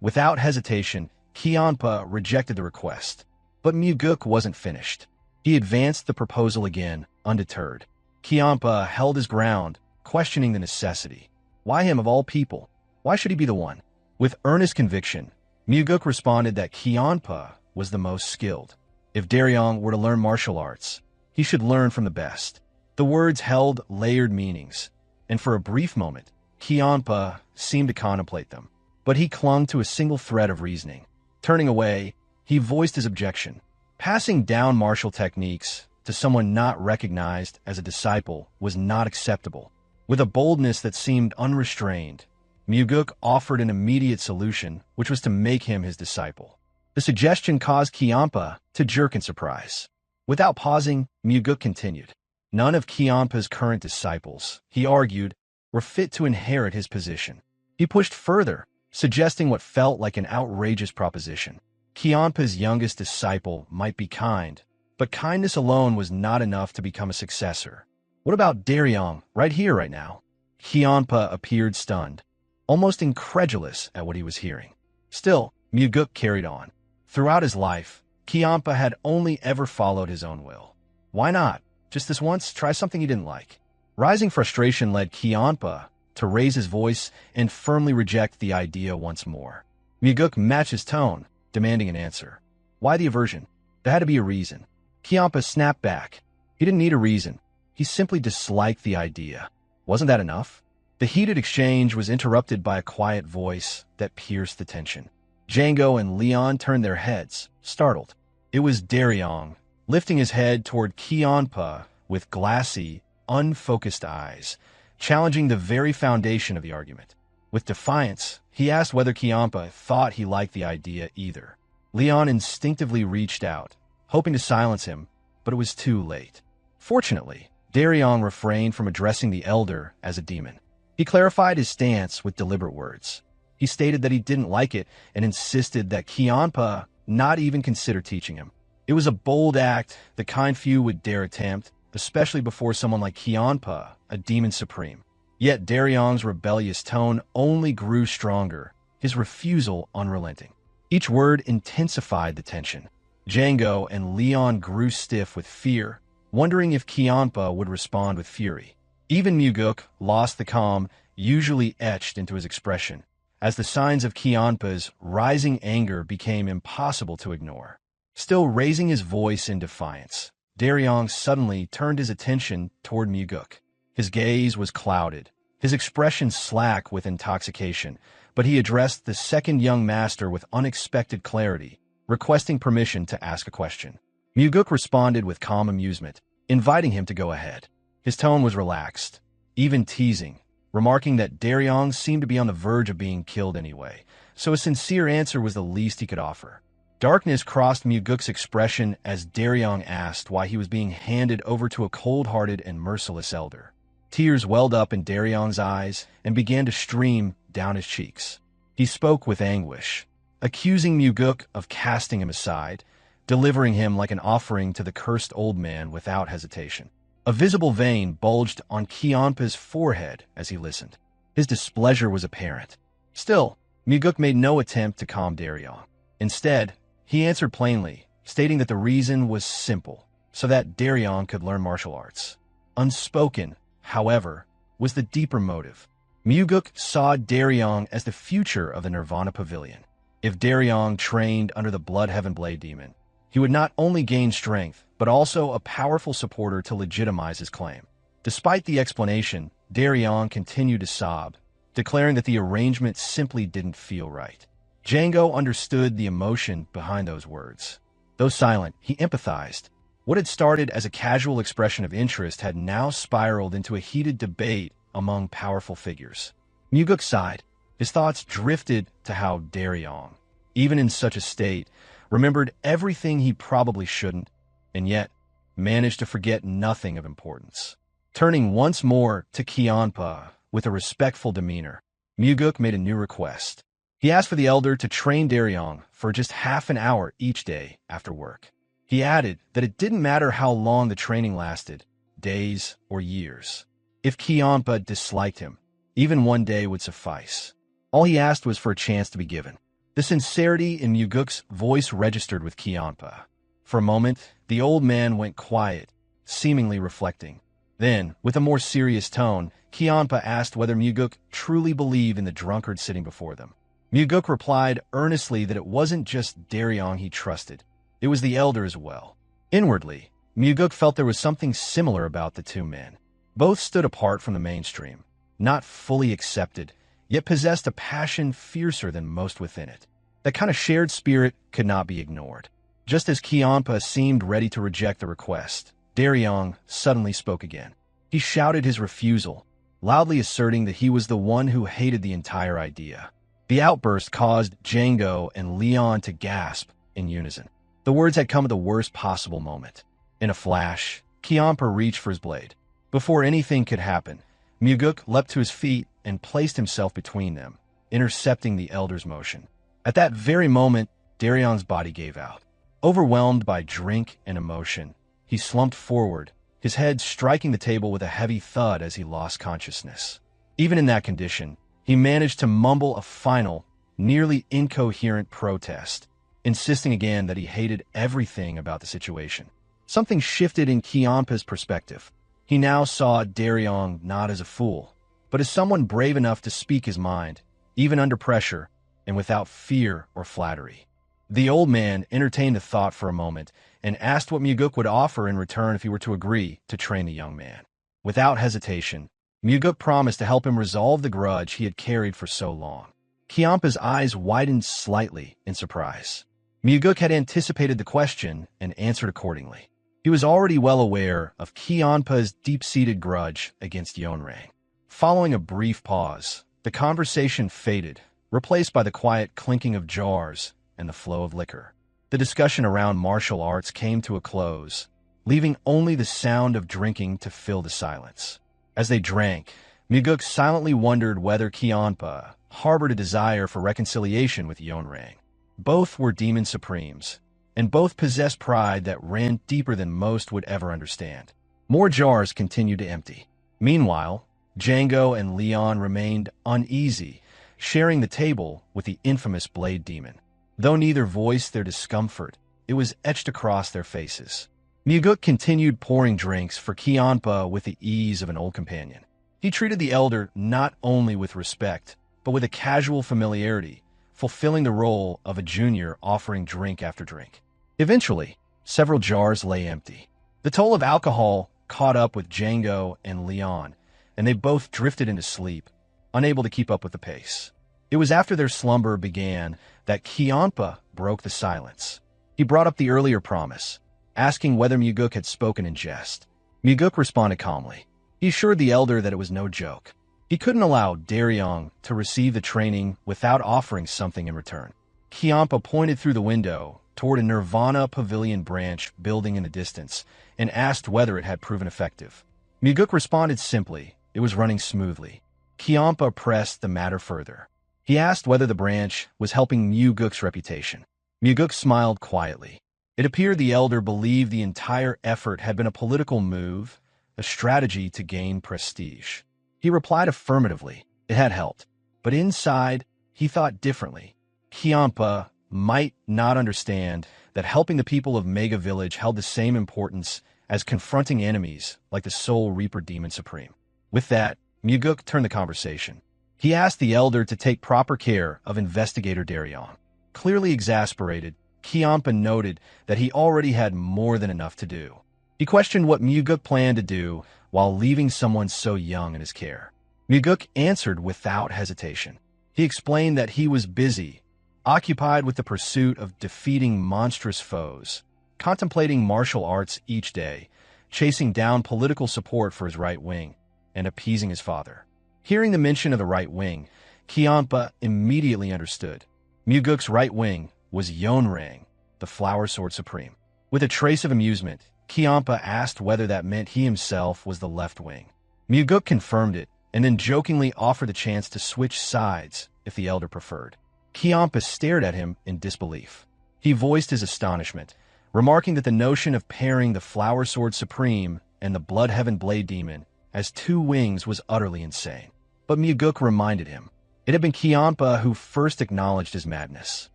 S1: Without hesitation, Cheonma rejected the request. But Mugeuk wasn't finished. He advanced the proposal again, undeterred. Cheonma held his ground, questioning the necessity. Why him of all people? Why should he be the one? With earnest conviction, Mugeuk responded that Cheonma was the most skilled. If Daryong were to learn martial arts, he should learn from the best. The words held layered meanings, and for a brief moment, Cheonma seemed to contemplate them. But he clung to a single thread of reasoning. Turning away, he voiced his objection. Passing down martial techniques to someone not recognized as a disciple was not acceptable. With a boldness that seemed unrestrained, Mugeuk offered an immediate solution, which was to make him his disciple. The suggestion caused Cheonma to jerk in surprise. Without pausing, Mugeuk continued. None of Cheonpa's current disciples, he argued, were fit to inherit his position. He pushed further, suggesting what felt like an outrageous proposition. Cheonpa's youngest disciple might be kind, but kindness alone was not enough to become a successor. What about Daryong, right here, right now? Cheonma appeared stunned, almost incredulous at what he was hearing. Still, Mugeuk carried on. Throughout his life, Cheonma had only ever followed his own will. Why not? Just this once, try something he didn't like. Rising frustration led Cheonma to raise his voice and firmly reject the idea once more. Mugeuk matched his tone, demanding an answer. Why the aversion? There had to be a reason. Cheonma snapped back. He didn't need a reason. He simply disliked the idea. Wasn't that enough? The heated exchange was interrupted by a quiet voice that pierced the tension. Django and Leon turned their heads, startled. It was Daryong, lifting his head toward Cheonma with glassy, unfocused eyes, challenging the very foundation of the argument. With defiance, he asked whether Cheonma thought he liked the idea either. Leon instinctively reached out, hoping to silence him, but it was too late. Fortunately, Daryong refrained from addressing the elder as a demon. He clarified his stance with deliberate words. He stated that he didn't like it and insisted that Cheonma not even consider teaching him. It was a bold act the kind few would dare attempt, especially before someone like Cheonma, a demon supreme. Yet Daryong's rebellious tone only grew stronger, his refusal unrelenting. Each word intensified the tension. Django and Leon grew stiff with fear, wondering if Cheonma would respond with fury. Even Mugeuk lost the calm usually etched into his expression, as the signs of Cheonpa's rising anger became impossible to ignore. Still raising his voice in defiance, Daryong suddenly turned his attention toward Mugeuk. His gaze was clouded, his expression slack with intoxication, but he addressed the second young master with unexpected clarity, requesting permission to ask a question. Mugeuk responded with calm amusement, inviting him to go ahead. His tone was relaxed, even teasing, remarking that Daryong seemed to be on the verge of being killed anyway, so a sincere answer was the least he could offer. Darkness crossed Mugeuk's expression as Daryong asked why he was being handed over to a cold-hearted and merciless elder. Tears welled up in Daryong's eyes and began to stream down his cheeks. He spoke with anguish, accusing Mugeuk of casting him aside, delivering him like an offering to the cursed old man without hesitation. A visible vein bulged on Cheonma's forehead as he listened. His displeasure was apparent. Still, Mugeuk made no attempt to calm Daryong. Instead, he answered plainly, stating that the reason was simple, so that Daryong could learn martial arts. Unspoken, however, was the deeper motive. Mugeuk saw Daryong as the future of the Nirvana Pavilion. If Daryong trained under the Blood Heaven Blade Demon, he would not only gain strength, but also a powerful supporter to legitimize his claim. Despite the explanation, Daryong continued to sob, declaring that the arrangement simply didn't feel right. Django understood the emotion behind those words. Though silent, he empathized. What had started as a casual expression of interest had now spiraled into a heated debate among powerful figures. Mugeuk sighed. His thoughts drifted to how Daryong, even in such a state, remembered everything he probably shouldn't, and yet managed to forget nothing of importance. Turning once more to Cheonma with a respectful demeanor, Mugeuk made a new request. He asked for the elder to train Daryong for just half an hour each day after work. He added that it didn't matter how long the training lasted, days or years. If Cheonma disliked him, even one day would suffice. All he asked was for a chance to be given. The sincerity in Mugeuk's voice registered with Cheonma. For a moment, the old man went quiet, seemingly reflecting. Then, with a more serious tone, Cheonma asked whether Mugeuk truly believed in the drunkard sitting before them. Mugeuk replied earnestly that it wasn't just Daryong he trusted. It was the elder as well. Inwardly, Mugeuk felt there was something similar about the two men. Both stood apart from the mainstream, not fully accepted, yet possessed a passion fiercer than most within it. That kind of shared spirit could not be ignored. Just as Cheonma seemed ready to reject the request, Daryong suddenly spoke again. He shouted his refusal, loudly asserting that he was the one who hated the entire idea. The outburst caused Django and Leon to gasp in unison. The words had come at the worst possible moment. In a flash, Cheonma reached for his blade. Before anything could happen, Mugeuk leapt to his feet and placed himself between them, intercepting the elder's motion. At that very moment, Daryong's body gave out. Overwhelmed by drink and emotion, he slumped forward, his head striking the table with a heavy thud as he lost consciousness. Even in that condition, he managed to mumble a final, nearly incoherent protest, insisting again that he hated everything about the situation. Something shifted in Cheonma's perspective. He now saw Daryong not as a fool, but as someone brave enough to speak his mind, even under pressure, and without fear or flattery. The old man entertained the thought for a moment and asked what Mugeuk would offer in return if he were to agree to train the young man. Without hesitation, Mugeuk promised to help him resolve the grudge he had carried for so long. Cheonma's eyes widened slightly in surprise. Mugeuk had anticipated the question and answered accordingly. He was already well aware of Cheonma's deep-seated grudge against Yeonrang. Following a brief pause, the conversation faded, replaced by the quiet clinking of jars and the flow of liquor. The discussion around martial arts came to a close, leaving only the sound of drinking to fill the silence. As they drank, Mugeuk silently wondered whether Cheonma harbored a desire for reconciliation with Yeonrang. Both were demon supremes, and both possessed pride that ran deeper than most would ever understand. More jars continued to empty. Meanwhile, Django and Leon remained uneasy, sharing the table with the infamous Blade Demon. Though neither voiced their discomfort, it was etched across their faces. Mugeuk continued pouring drinks for Cheonma with the ease of an old companion. He treated the elder not only with respect, but with a casual familiarity, fulfilling the role of a junior offering drink after drink. Eventually, several jars lay empty. The toll of alcohol caught up with Django and Leon, and they both drifted into sleep, unable to keep up with the pace. It was after their slumber began that Cheonma broke the silence. He brought up the earlier promise, asking whether Mugeuk had spoken in jest. Mugeuk responded calmly. He assured the elder that it was no joke. He couldn't allow Daryong to receive the training without offering something in return. Cheonma pointed through the window toward a Nirvana Pavilion branch building in the distance and asked whether it had proven effective. Mugeuk responded simply, it was running smoothly. Cheonma pressed the matter further. He asked whether the branch was helping Mugeuk's reputation. Mugeuk smiled quietly. It appeared the elder believed the entire effort had been a political move, a strategy to gain prestige. He replied affirmatively. It had helped. But inside, he thought differently. Cheonma might not understand that helping the people of Mega Village held the same importance as confronting enemies like the Soul Reaper Demon Supreme. With that, Mugeuk turned the conversation. He asked the elder to take proper care of Investigator Daryong. Clearly exasperated, Cheonma noted that he already had more than enough to do. He questioned what Mugeuk planned to do while leaving someone so young in his care. Mugeuk answered without hesitation. He explained that he was busy, occupied with the pursuit of defeating monstrous foes, contemplating martial arts each day, chasing down political support for his right wing, and appeasing his father. Hearing the mention of the right wing, Cheonma immediately understood. Mugeuk's right wing was Yeonrang, the Flower Sword Supreme. With a trace of amusement, Cheonma asked whether that meant he himself was the left wing. Mugeuk confirmed it, and then jokingly offered the chance to switch sides if the elder preferred. Cheonma stared at him in disbelief. He voiced his astonishment, remarking that the notion of pairing the Flower Sword Supreme and the Bloodheaven Blade Demon as two wings was utterly insane. But Mugeuk reminded him. It had been Cheonma who first acknowledged his madness.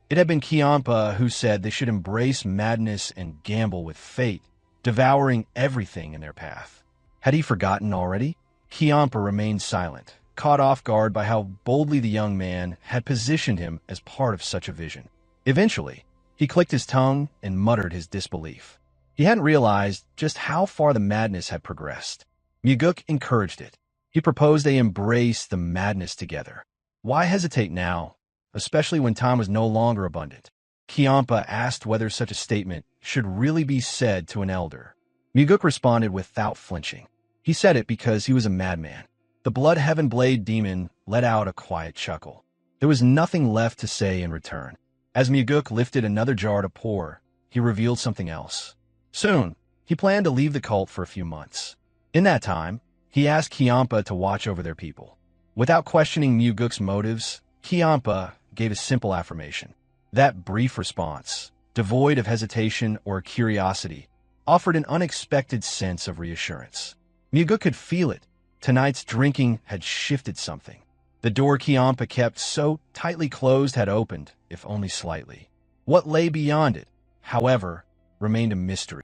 S1: It had been Cheonma who said they should embrace madness and gamble with fate, devouring everything in their path. Had he forgotten already? Cheonma remained silent, caught off guard by how boldly the young man had positioned him as part of such a vision. Eventually, he clicked his tongue and muttered his disbelief. He hadn't realized just how far the madness had progressed. Mugeuk encouraged it. He proposed they embrace the madness together. Why hesitate now, especially when time was no longer abundant? Cheonma asked whether such a statement should really be said to an elder. Mugeuk responded without flinching. He said it because he was a madman. The Bloodheaven Blade Demon let out a quiet chuckle. There was nothing left to say in return. As Mugeuk lifted another jar to pour, he revealed something else. Soon, he planned to leave the cult for a few months. In that time, he asked Cheonma to watch over their people. Without questioning Mugeuk's motives, Cheonma gave a simple affirmation. That brief response, devoid of hesitation or curiosity, offered an unexpected sense of reassurance. Mugeuk could feel it. Tonight's drinking had shifted something. The door Cheonma kept so tightly closed had opened, if only slightly. What lay beyond it, however, remained a mystery.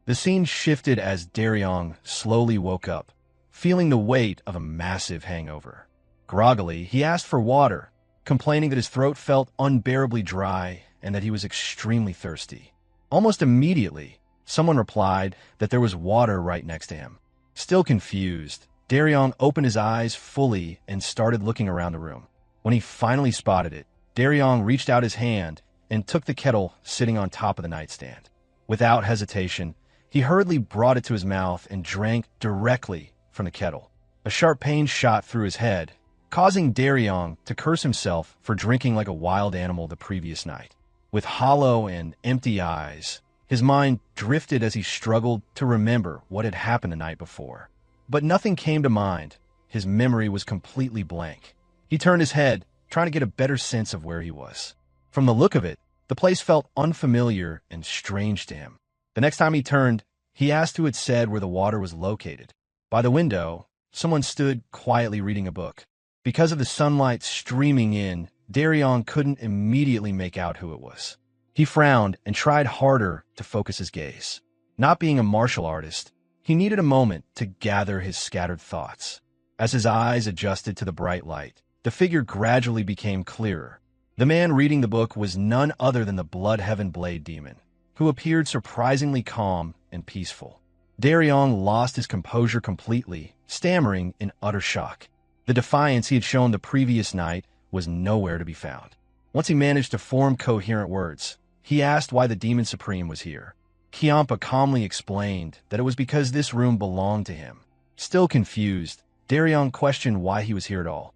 S1: The scene shifted as Daryong slowly woke up, feeling the weight of a massive hangover. Groggily, he asked for water, complaining that his throat felt unbearably dry and that he was extremely thirsty. Almost immediately, someone replied that there was water right next to him. Still confused, Daryong opened his eyes fully and started looking around the room. When he finally spotted it, Daryong reached out his hand and took the kettle sitting on top of the nightstand. Without hesitation, he hurriedly brought it to his mouth and drank directly from the kettle. A sharp pain shot through his head, causing Daryong to curse himself for drinking like a wild animal the previous night. With hollow and empty eyes, his mind drifted as he struggled to remember what had happened the night before. But nothing came to mind. His memory was completely blank. He turned his head, trying to get a better sense of where he was. From the look of it, the place felt unfamiliar and strange to him. The next time he turned, he asked who had said where the water was located. By the window, someone stood quietly reading a book. Because of the sunlight streaming in, Daryong couldn't immediately make out who it was. He frowned and tried harder to focus his gaze. Not being a martial artist, he needed a moment to gather his scattered thoughts. As his eyes adjusted to the bright light, the figure gradually became clearer. The man reading the book was none other than the Bloodheaven Blade Demon, who appeared surprisingly calm and peaceful. Daryong lost his composure completely, stammering in utter shock. The defiance he had shown the previous night was nowhere to be found. Once he managed to form coherent words, he asked why the Demon Supreme was here. Cheonma calmly explained that it was because this room belonged to him. Still confused, Daryong questioned why he was here at all.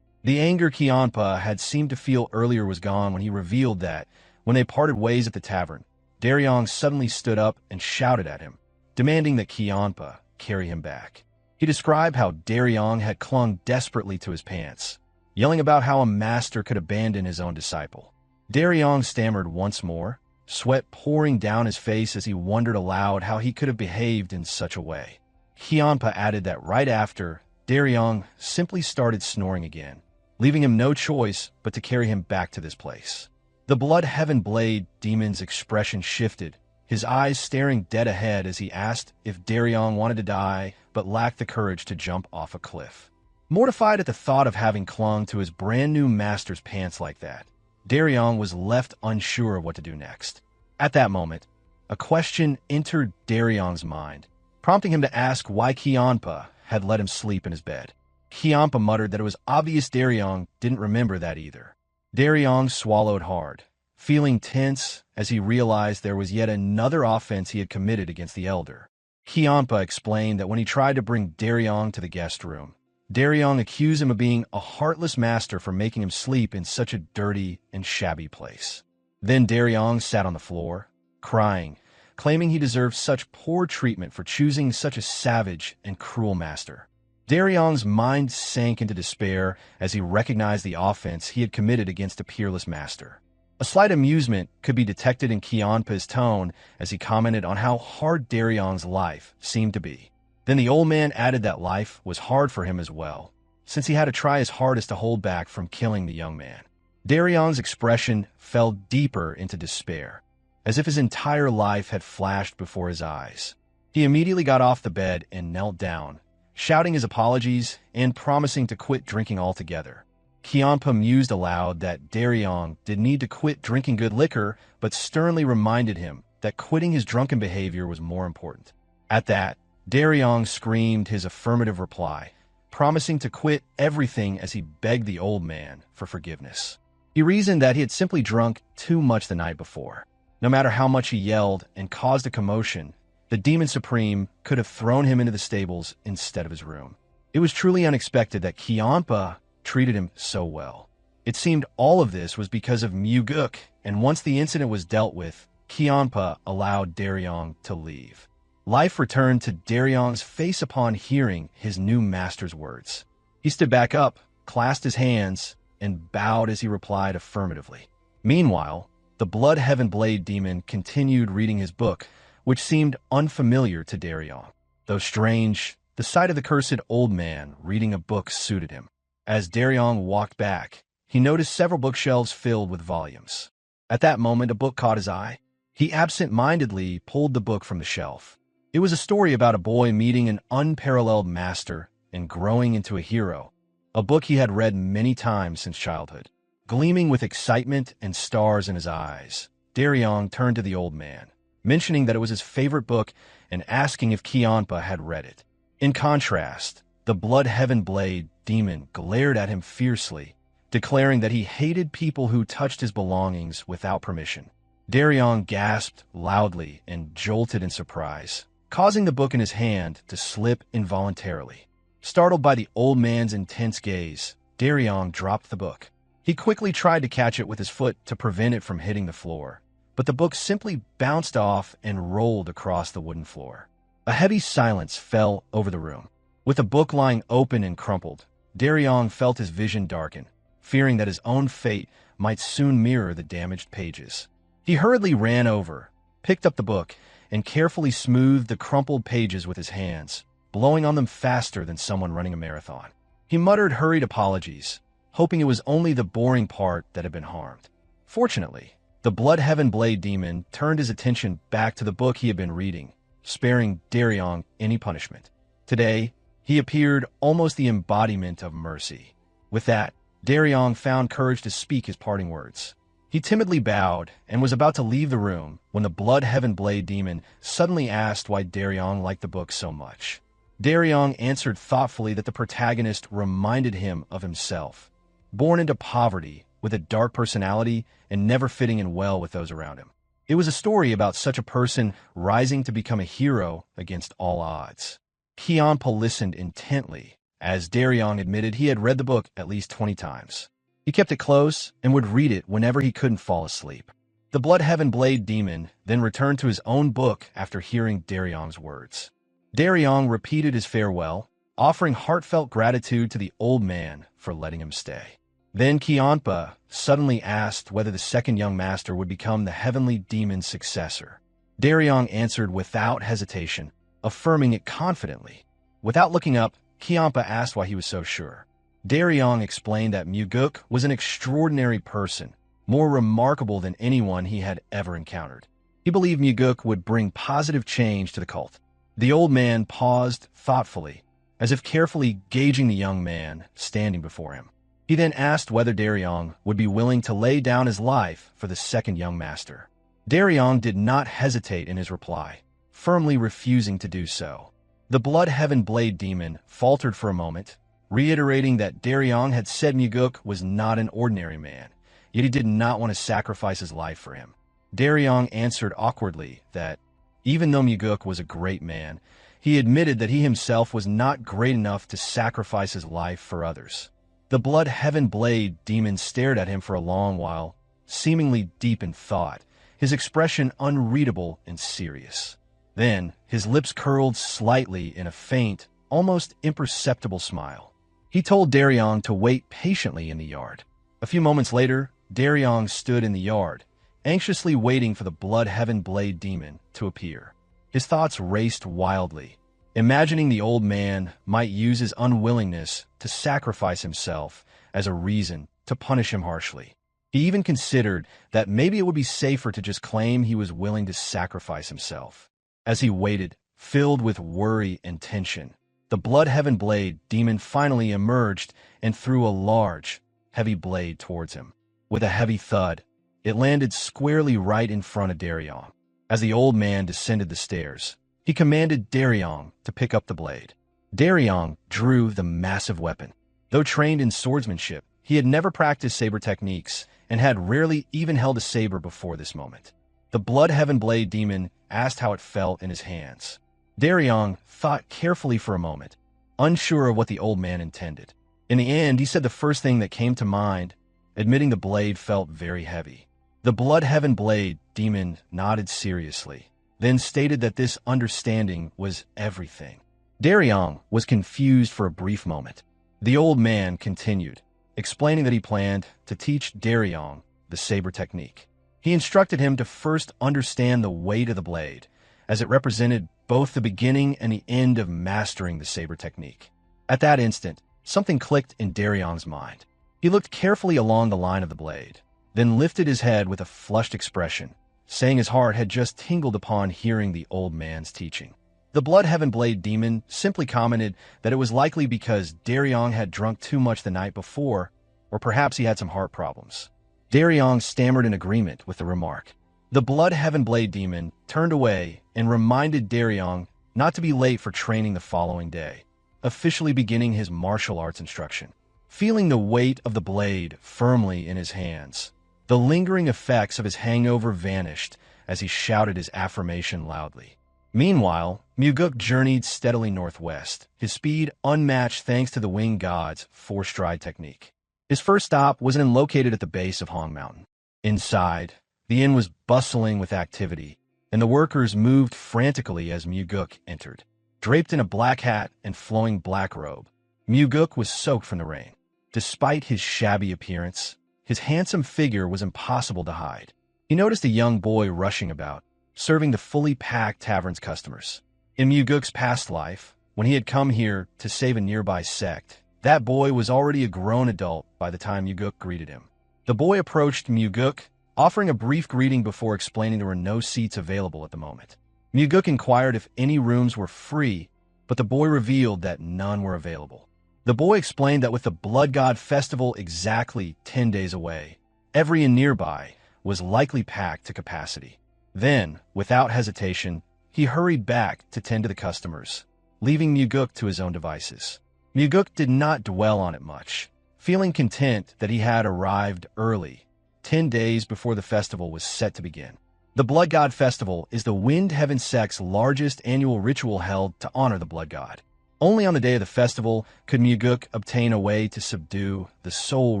S1: The anger Cheonma had seemed to feel earlier was gone when he revealed that, when they parted ways at the tavern, Daryong suddenly stood up and shouted at him, demanding that Cheonma carry him back. He described how Daryong had clung desperately to his pants, yelling about how a master could abandon his own disciple. Daryong stammered once more, sweat pouring down his face as he wondered aloud how he could have behaved in such a way. Cheonma added that right after, Daryong simply started snoring again, leaving him no choice but to carry him back to this place. The Blood Heaven Blade demon's expression shifted, his eyes staring dead ahead as he asked if Daryong wanted to die but lacked the courage to jump off a cliff. Mortified at the thought of having clung to his brand new master's pants like that, Daryong was left unsure of what to do next. At that moment, a question entered Daryong's mind, prompting him to ask why Cheonma had let him sleep in his bed. Cheonma muttered that it was obvious Daryong didn't remember that either. Daryong swallowed hard, feeling tense as he realized there was yet another offense he had committed against the elder. Cheonma explained that when he tried to bring Daryong to the guest room, Daryong accused him of being a heartless master for making him sleep in such a dirty and shabby place. Then Daryong sat on the floor, crying, claiming he deserved such poor treatment for choosing such a savage and cruel master. Daryong's mind sank into despair as he recognized the offense he had committed against a peerless master. A slight amusement could be detected in Cheonma's tone as he commented on how hard Daryong's life seemed to be. Then the old man added that life was hard for him as well, since he had to try his hardest to hold back from killing the young man. Daryong's expression fell deeper into despair, as if his entire life had flashed before his eyes. He immediately got off the bed and knelt down, shouting his apologies and promising to quit drinking altogether. Cheonma mused aloud that Daryong did need to quit drinking good liquor, but sternly reminded him that quitting his drunken behavior was more important. At that, Daryong screamed his affirmative reply, promising to quit everything as he begged the old man for forgiveness. He reasoned that he had simply drunk too much the night before. No matter how much he yelled and caused a commotion, the Demon Supreme could have thrown him into the stables instead of his room. It was truly unexpected that Cheonma treated him so well. It seemed all of this was because of Mugeuk, and once the incident was dealt with, Cheonma allowed Daryong to leave. Life returned to Daryong's face upon hearing his new master's words. He stood back up, clasped his hands, and bowed as he replied affirmatively. Meanwhile, the Blood Heaven Blade demon continued reading his book, which seemed unfamiliar to Daryong. Though strange, the sight of the cursed old man reading a book suited him. As Daryong walked back, he noticed several bookshelves filled with volumes. At that moment, a book caught his eye. He absent-mindedly pulled the book from the shelf. It was a story about a boy meeting an unparalleled master and growing into a hero, a book he had read many times since childhood. Gleaming with excitement and stars in his eyes, Daryong turned to the old man, mentioning that it was his favorite book and asking if Cheonma had read it. In contrast, the Blood Heaven Blade demon glared at him fiercely, declaring that he hated people who touched his belongings without permission. Daryong gasped loudly and jolted in surprise, causing the book in his hand to slip involuntarily. Startled by the old man's intense gaze, Daryong dropped the book. He quickly tried to catch it with his foot to prevent it from hitting the floor, but the book simply bounced off and rolled across the wooden floor. A heavy silence fell over the room. With the book lying open and crumpled, Daryong felt his vision darken, fearing that his own fate might soon mirror the damaged pages. He hurriedly ran over, picked up the book, and carefully smoothed the crumpled pages with his hands, blowing on them faster than someone running a marathon. He muttered hurried apologies, hoping it was only the boring part that had been harmed. Fortunately, the Blood Heaven Blade demon turned his attention back to the book he had been reading, sparing Daryong any punishment. Today, he appeared almost the embodiment of mercy. With that, Daryong found courage to speak his parting words. He timidly bowed and was about to leave the room when the Blood Heaven Blade demon suddenly asked why Daryong liked the book so much. Daryong answered thoughtfully that the protagonist reminded him of himself, born into poverty, with a dark personality and never fitting in well with those around him. It was a story about such a person rising to become a hero against all odds. Cheonma listened intently, as Daryong admitted he had read the book at least 20 times. He kept it close and would read it whenever he couldn't fall asleep. The Blood Heaven Blade demon then returned to his own book after hearing Daryong's words. Daryong repeated his farewell, offering heartfelt gratitude to the old man for letting him stay. Then Cheonma suddenly asked whether the second young master would become the heavenly demon's successor. Daryong answered without hesitation, affirming it confidently. Without looking up, Cheonma asked why he was so sure. Daryong explained that Mugeuk was an extraordinary person, more remarkable than anyone he had ever encountered. He believed Mugeuk would bring positive change to the cult. The old man paused thoughtfully, as if carefully gauging the young man standing before him. He then asked whether Daryong would be willing to lay down his life for the second young master. Daryong did not hesitate in his reply, firmly refusing to do so. The Blood Heaven Blade Demon faltered for a moment, reiterating that Daryong had said Mugeuk was not an ordinary man, yet he did not want to sacrifice his life for him. Daryong answered awkwardly that, even though Mugeuk was a great man, he admitted that he himself was not great enough to sacrifice his life for others. The Blood Heaven Blade Demon stared at him for a long while, seemingly deep in thought, his expression unreadable and serious. Then, his lips curled slightly in a faint, almost imperceptible smile. He told Daryong to wait patiently in the yard. A few moments later, Daryong stood in the yard, anxiously waiting for the Blood Heaven Blade Demon to appear. His thoughts raced wildly, imagining the old man might use his unwillingness to sacrifice himself as a reason to punish him harshly. He even considered that maybe it would be safer to just claim he was willing to sacrifice himself. As he waited, filled with worry and tension, the Blood Heaven Blade Demon finally emerged and threw a large, heavy blade towards him. With a heavy thud, it landed squarely right in front of Daryong. As the old man descended the stairs, he commanded Daryong to pick up the blade. Daryong drew the massive weapon. Though trained in swordsmanship, he had never practiced saber techniques and had rarely even held a saber before this moment. The Blood Heaven Blade Demon asked how it felt in his hands. Daryong thought carefully for a moment, unsure of what the old man intended. In the end, he said the first thing that came to mind, admitting the blade felt very heavy. The Blood Heaven Blade Demon nodded seriously, then stated that this understanding was everything. Daryong was confused for a brief moment. The old man continued, explaining that he planned to teach Daryong the saber technique. He instructed him to first understand the weight of the blade, as it represented both the beginning and the end of mastering the saber technique. At that instant, something clicked in Daryong's mind. He looked carefully along the line of the blade, then lifted his head with a flushed expression, saying his heart had just tingled upon hearing the old man's teaching. The Blood Heaven Blade Demon simply commented that it was likely because Daryong had drunk too much the night before, or perhaps he had some heart problems. Daryong stammered in agreement with the remark. The Blood Heaven Blade Demon turned away and reminded Daryong not to be late for training the following day, officially beginning his martial arts instruction. Feeling the weight of the blade firmly in his hands, the lingering effects of his hangover vanished as he shouted his affirmation loudly. Meanwhile, Mugeuk journeyed steadily northwest, his speed unmatched thanks to the Winged God's four-stride technique. His first stop was an inn located at the base of Hong Mountain. Inside, the inn was bustling with activity, and the workers moved frantically as Mugeuk entered. Draped in a black hat and flowing black robe, Mugeuk was soaked from the rain. Despite his shabby appearance, his handsome figure was impossible to hide. He noticed a young boy rushing about, serving the fully packed tavern's customers. In Mugeuk's past life, when he had come here to save a nearby sect, that boy was already a grown adult by the time Mugeuk greeted him. The boy approached Mugeuk, offering a brief greeting before explaining there were no seats available at the moment. Mugeuk inquired if any rooms were free, but the boy revealed that none were available. The boy explained that with the Blood God Festival exactly 10 days away, every inn nearby was likely packed to capacity. Then, without hesitation, he hurried back to tend to the customers, leaving Mugeuk to his own devices. Mugeuk did not dwell on it much, feeling content that he had arrived early, 10 days before the festival was set to begin. The Blood God Festival is the Wind Heaven sect's largest annual ritual held to honor the Blood God. Only on the day of the festival could Mugeuk obtain a way to subdue the Soul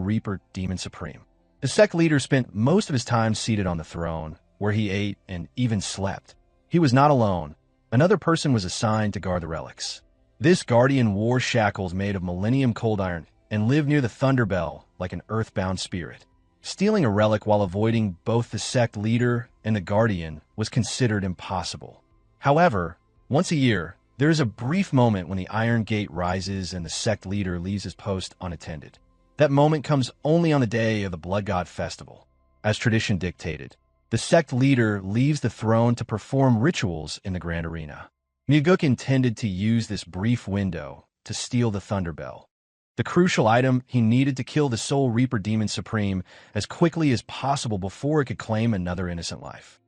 S1: Reaper Demon Supreme. The sect leader spent most of his time seated on the throne, where he ate and even slept. He was not alone. Another person was assigned to guard the relics. This guardian wore shackles made of millennium cold iron and lived near the Thunder Bell like an earthbound spirit. Stealing a relic while avoiding both the sect leader and the guardian was considered impossible. However, once a year, there is a brief moment when the Iron Gate rises and the sect leader leaves his post unattended. That moment comes only on the day of the Blood God Festival. As tradition dictated, the sect leader leaves the throne to perform rituals in the Grand Arena. Mugeuk intended to use this brief window to steal the Thunder Bell, the crucial item he needed to kill the Soul Reaper Demon Supreme as quickly as possible before it could claim another innocent life.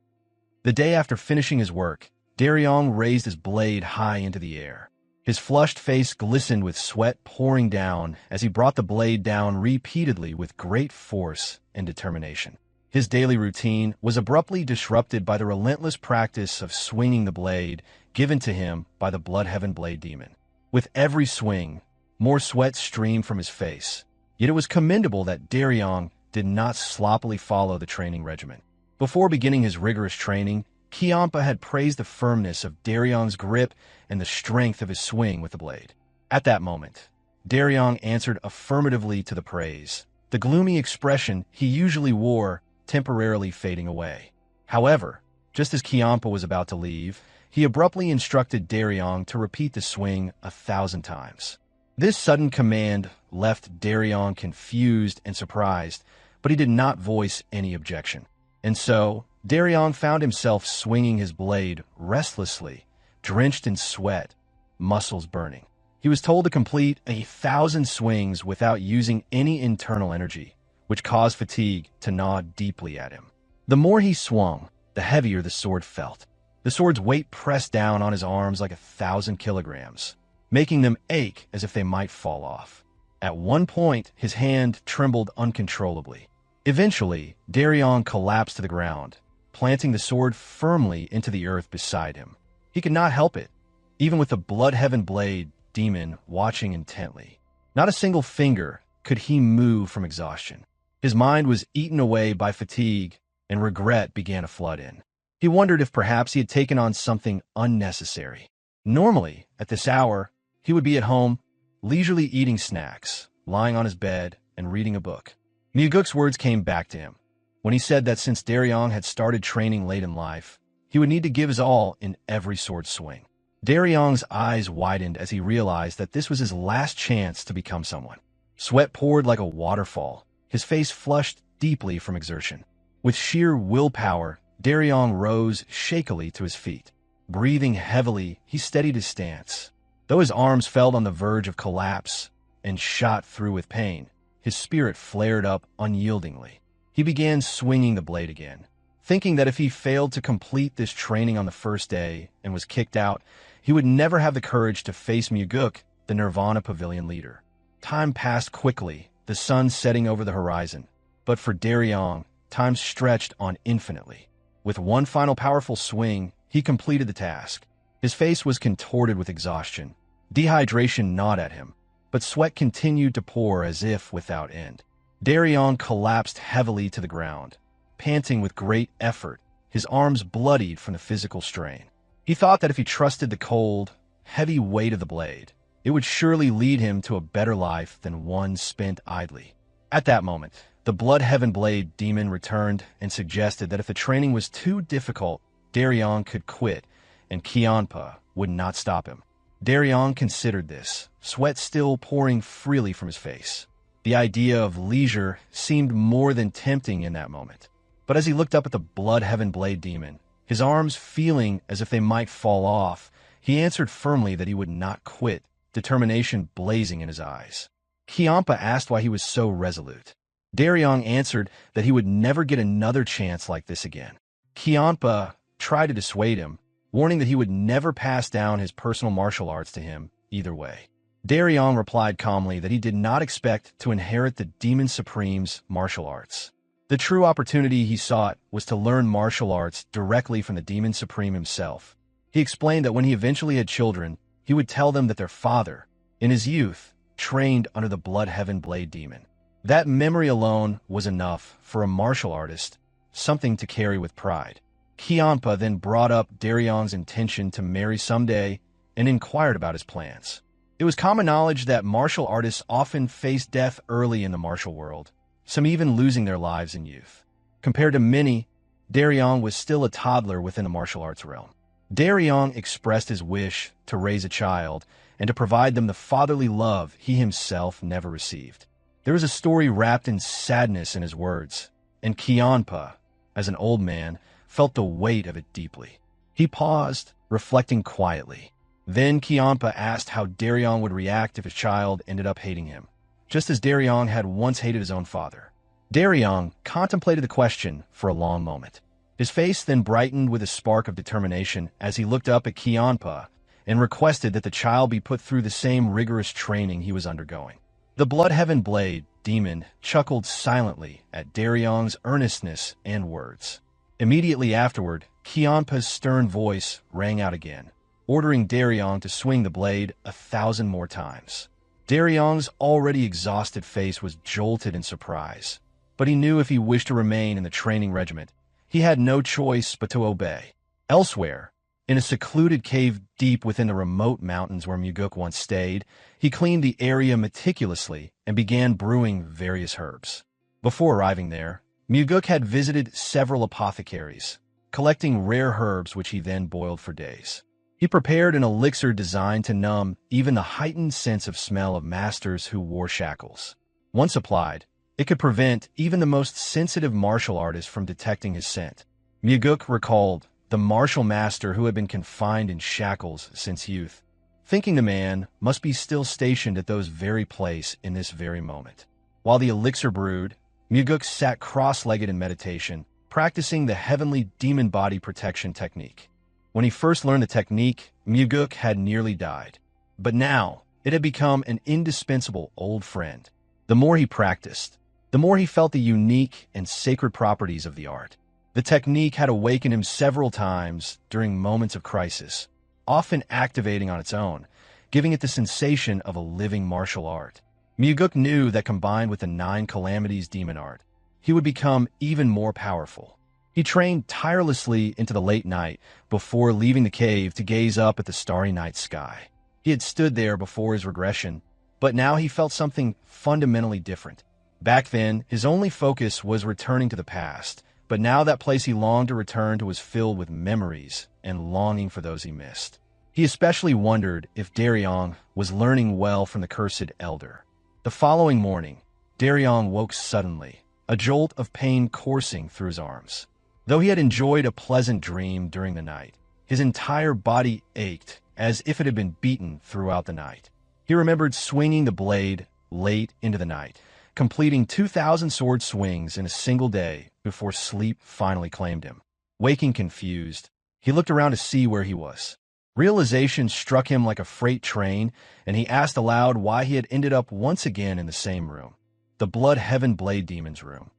S1: The day after finishing his work, Daryong raised his blade high into the air. His flushed face glistened with sweat pouring down as he brought the blade down repeatedly with great force and determination. His daily routine was abruptly disrupted by the relentless practice of swinging the blade given to him by the Bloodheaven Blade Demon. With every swing, more sweat streamed from his face. Yet it was commendable that Daryong did not sloppily follow the training regimen. Before beginning his rigorous training, Cheonma had praised the firmness of Daryong's grip and the strength of his swing with the blade. At that moment, Daryong answered affirmatively to the praise, the gloomy expression he usually wore temporarily fading away. However, just as Cheonma was about to leave, he abruptly instructed Daryong to repeat the swing 1,000 times. This sudden command left Daryong confused and surprised, but he did not voice any objection. And so, Daryong found himself swinging his blade restlessly, drenched in sweat, muscles burning. He was told to complete 1,000 swings without using any internal energy, which caused fatigue to gnaw deeply at him. The more he swung, the heavier the sword felt. The sword's weight pressed down on his arms like 1,000 kilograms, making them ache as if they might fall off. At one point, his hand trembled uncontrollably. Eventually, Daryong collapsed to the ground, planting the sword firmly into the earth beside him. He could not help it, even with the Bloodheaven Blade Demon watching intently. Not a single finger could he move from exhaustion. His mind was eaten away by fatigue, and regret began to flood in. He wondered if perhaps he had taken on something unnecessary. Normally, at this hour, he would be at home, leisurely eating snacks, lying on his bed, and reading a book. Mugeuk's words came back to him when he said that since Daryong had started training late in life, he would need to give his all in every sword swing. Daryong's eyes widened as he realized that this was his last chance to become someone. Sweat poured like a waterfall, his face flushed deeply from exertion. With sheer willpower, Daryong rose shakily to his feet. Breathing heavily, he steadied his stance. Though his arms felt on the verge of collapse and shot through with pain, his spirit flared up unyieldingly. He began swinging the blade again, thinking that if he failed to complete this training on the first day and was kicked out, he would never have the courage to face Mugeuk, the Nirvana Pavilion leader. Time passed quickly, the sun setting over the horizon. But for Daryong, time stretched on infinitely. With one final powerful swing, he completed the task. His face was contorted with exhaustion. Dehydration gnawed at him, but sweat continued to pour as if without end. Daryong collapsed heavily to the ground, panting with great effort, his arms bloodied from the physical strain. He thought that if he trusted the cold, heavy weight of the blade, it would surely lead him to a better life than one spent idly. At that moment, the Bloodheaven Blade Demon returned and suggested that if the training was too difficult, Daryong could quit, and Cheonma would not stop him. Daryong considered this, sweat still pouring freely from his face. The idea of leisure seemed more than tempting in that moment. But as he looked up at the Bloodheaven Blade Demon, his arms feeling as if they might fall off, he answered firmly that he would not quit, determination blazing in his eyes. Cheonma asked why he was so resolute. Daryong answered that he would never get another chance like this again. Cheonma tried to dissuade him, warning that he would never pass down his personal martial arts to him either way. Daryong replied calmly that he did not expect to inherit the Demon Supreme's martial arts. The true opportunity he sought was to learn martial arts directly from the Demon Supreme himself. He explained that when he eventually had children, he would tell them that their father, in his youth, trained under the Bloodheaven Blade Demon. That memory alone was enough for a martial artist, something to carry with pride. Cheonma then brought up Daryong's intention to marry someday and inquired about his plans. It was common knowledge that martial artists often face death early in the martial world, some even losing their lives in youth. Compared to many, Daryong was still a toddler within the martial arts realm. Daryong expressed his wish to raise a child and to provide them the fatherly love he himself never received. There was a story wrapped in sadness in his words, and Cheonma, as an old man, felt the weight of it deeply. He paused, reflecting quietly. Then Cheonma asked how Daryong would react if his child ended up hating him, just as Daryong had once hated his own father. Daryong contemplated the question for a long moment. His face then brightened with a spark of determination as he looked up at Cheonma and requested that the child be put through the same rigorous training he was undergoing. The Bloodheaven Blade demon chuckled silently at Daryong's earnestness and words. Immediately afterward, Cheonma's stern voice rang out again, ordering Daryong to swing the blade 1,000 more times. Daryong's already exhausted face was jolted in surprise, but he knew if he wished to remain in the training regiment, he had no choice but to obey. Elsewhere, in a secluded cave deep within the remote mountains where Mugeuk once stayed, he cleaned the area meticulously and began brewing various herbs. Before arriving there, Mugeuk had visited several apothecaries, collecting rare herbs which he then boiled for days. He prepared an elixir designed to numb even the heightened sense of smell of masters who wore shackles. Once applied, it could prevent even the most sensitive martial artist from detecting his scent. Mugeuk recalled the martial master who had been confined in shackles since youth, thinking the man must be still stationed at those very place in this very moment. While the elixir brewed, Mugeuk sat cross-legged in meditation, practicing the heavenly demon body protection technique. When he first learned the technique, Mugeuk had nearly died. But now, it had become an indispensable old friend. The more he practiced, the more he felt the unique and sacred properties of the art. The technique had awakened him several times during moments of crisis, often activating on its own, giving it the sensation of a living martial art. Mugeuk knew that combined with the 9 calamities demon art, he would become even more powerful. He trained tirelessly into the late night before leaving the cave to gaze up at the starry night sky. He had stood there before his regression, but now he felt something fundamentally different. Back then, his only focus was returning to the past, but now that place he longed to return to was filled with memories and longing for those he missed. He especially wondered if Daryong was learning well from the cursed elder. The following morning, Daryong woke suddenly, a jolt of pain coursing through his arms. Though he had enjoyed a pleasant dream during the night, his entire body ached as if it had been beaten throughout the night. He remembered swinging the blade late into the night, completing 2,000 sword swings in a single day before sleep finally claimed him. Waking confused, he looked around to see where he was. Realization struck him like a freight train, and he asked aloud why he had ended up once again in the same room, the Bloodheaven Blade Demon's room,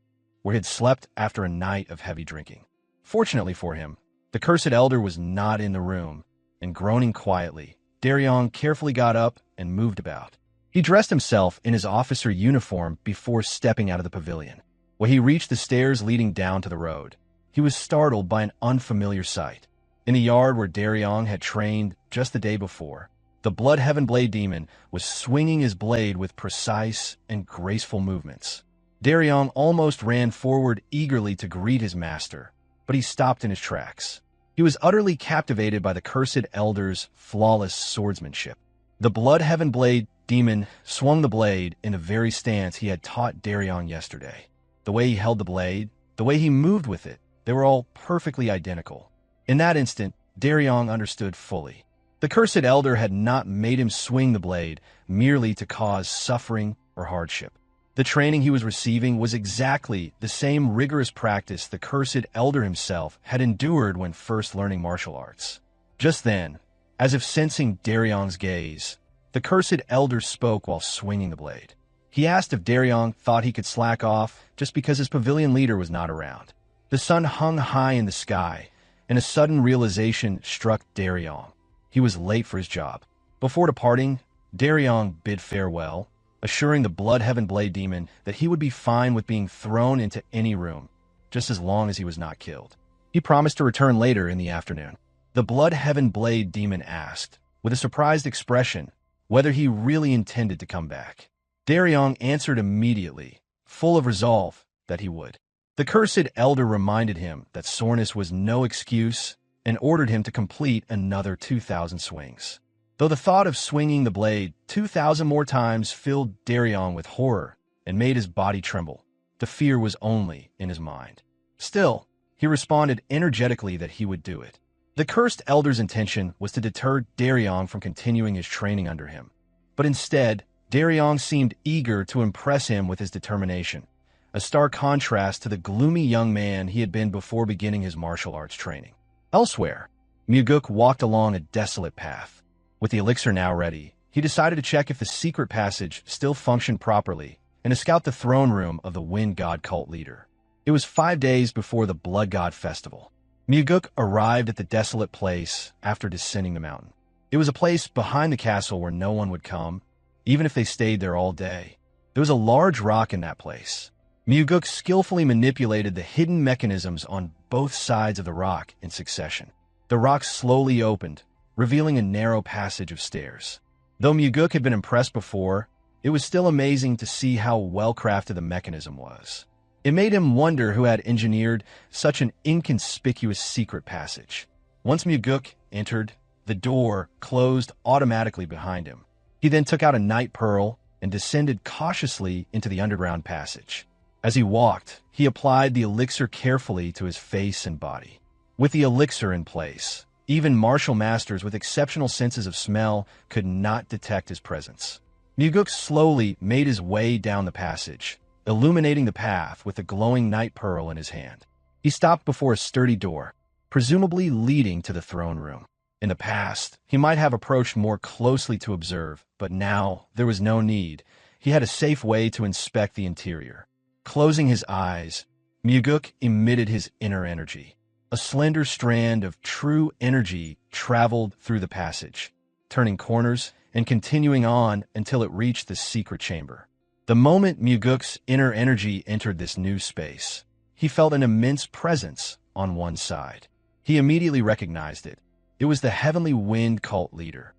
S1: where he had slept after a night of heavy drinking. Fortunately for him, the cursed elder was not in the room, and groaning quietly, Daryong carefully got up and moved about. He dressed himself in his officer uniform before stepping out of the pavilion. When he reached the stairs leading down to the road, he was startled by an unfamiliar sight. In the yard where Daryong had trained just the day before, the Bloodheaven Blade Demon was swinging his blade with precise and graceful movements. Daryong almost ran forward eagerly to greet his master, but he stopped in his tracks. He was utterly captivated by the cursed elder's flawless swordsmanship. The Bloodheaven Blade Demon swung the blade in the very stance he had taught Daryong yesterday. The way he held the blade, the way he moved with it, they were all perfectly identical. In that instant, Daryong understood fully. The cursed elder had not made him swing the blade merely to cause suffering or hardship. The training he was receiving was exactly the same rigorous practice the cursed elder himself had endured when first learning martial arts. Just then, as if sensing Daryong's gaze, the cursed elder spoke while swinging the blade. He asked if Daryong thought he could slack off just because his pavilion leader was not around. The sun hung high in the sky, and a sudden realization struck Daryong. He was late for his job. Before departing, Daryong bid farewell, assuring the Bloodheaven Blade Demon that he would be fine with being thrown into any room, just as long as he was not killed. He promised to return later in the afternoon. The Bloodheaven Blade Demon asked, with a surprised expression, whether he really intended to come back. Daryong answered immediately, full of resolve that he would. The cursed elder reminded him that soreness was no excuse and ordered him to complete another 2,000 swings. Though the thought of swinging the blade 2,000 more times filled Daryong with horror and made his body tremble, the fear was only in his mind. Still, he responded energetically that he would do it. The cursed elder's intention was to deter Daryong from continuing his training under him. But instead, Daryong seemed eager to impress him with his determination, a stark contrast to the gloomy young man he had been before beginning his martial arts training. Elsewhere, Mugeuk walked along a desolate path. With the elixir now ready, he decided to check if the secret passage still functioned properly and to scout the throne room of the Wind God cult leader. It was 5 days before the Blood God Festival. Mugeuk arrived at the desolate place after descending the mountain. It was a place behind the castle where no one would come, even if they stayed there all day. There was a large rock in that place. Mugeuk skillfully manipulated the hidden mechanisms on both sides of the rock in succession. The rock slowly opened, revealing a narrow passage of stairs. Though Mugeuk had been impressed before, it was still amazing to see how well-crafted the mechanism was. It made him wonder who had engineered such an inconspicuous secret passage. Once Mugeuk entered, the door closed automatically behind him. He then took out a night pearl and descended cautiously into the underground passage. As he walked, he applied the elixir carefully to his face and body. With the elixir in place, even martial masters with exceptional senses of smell could not detect his presence. Mugeuk slowly made his way down the passage, illuminating the path with a glowing night pearl in his hand. He stopped before a sturdy door, presumably leading to the throne room. In the past, he might have approached more closely to observe, but now there was no need. He had a safe way to inspect the interior. Closing his eyes, Mugeuk emitted his inner energy. A slender strand of true energy traveled through the passage, turning corners and continuing on until it reached the secret chamber. The moment Mugeuk's inner energy entered this new space, he felt an immense presence on one side. He immediately recognized it. It was the Heavenly Wind cult leader.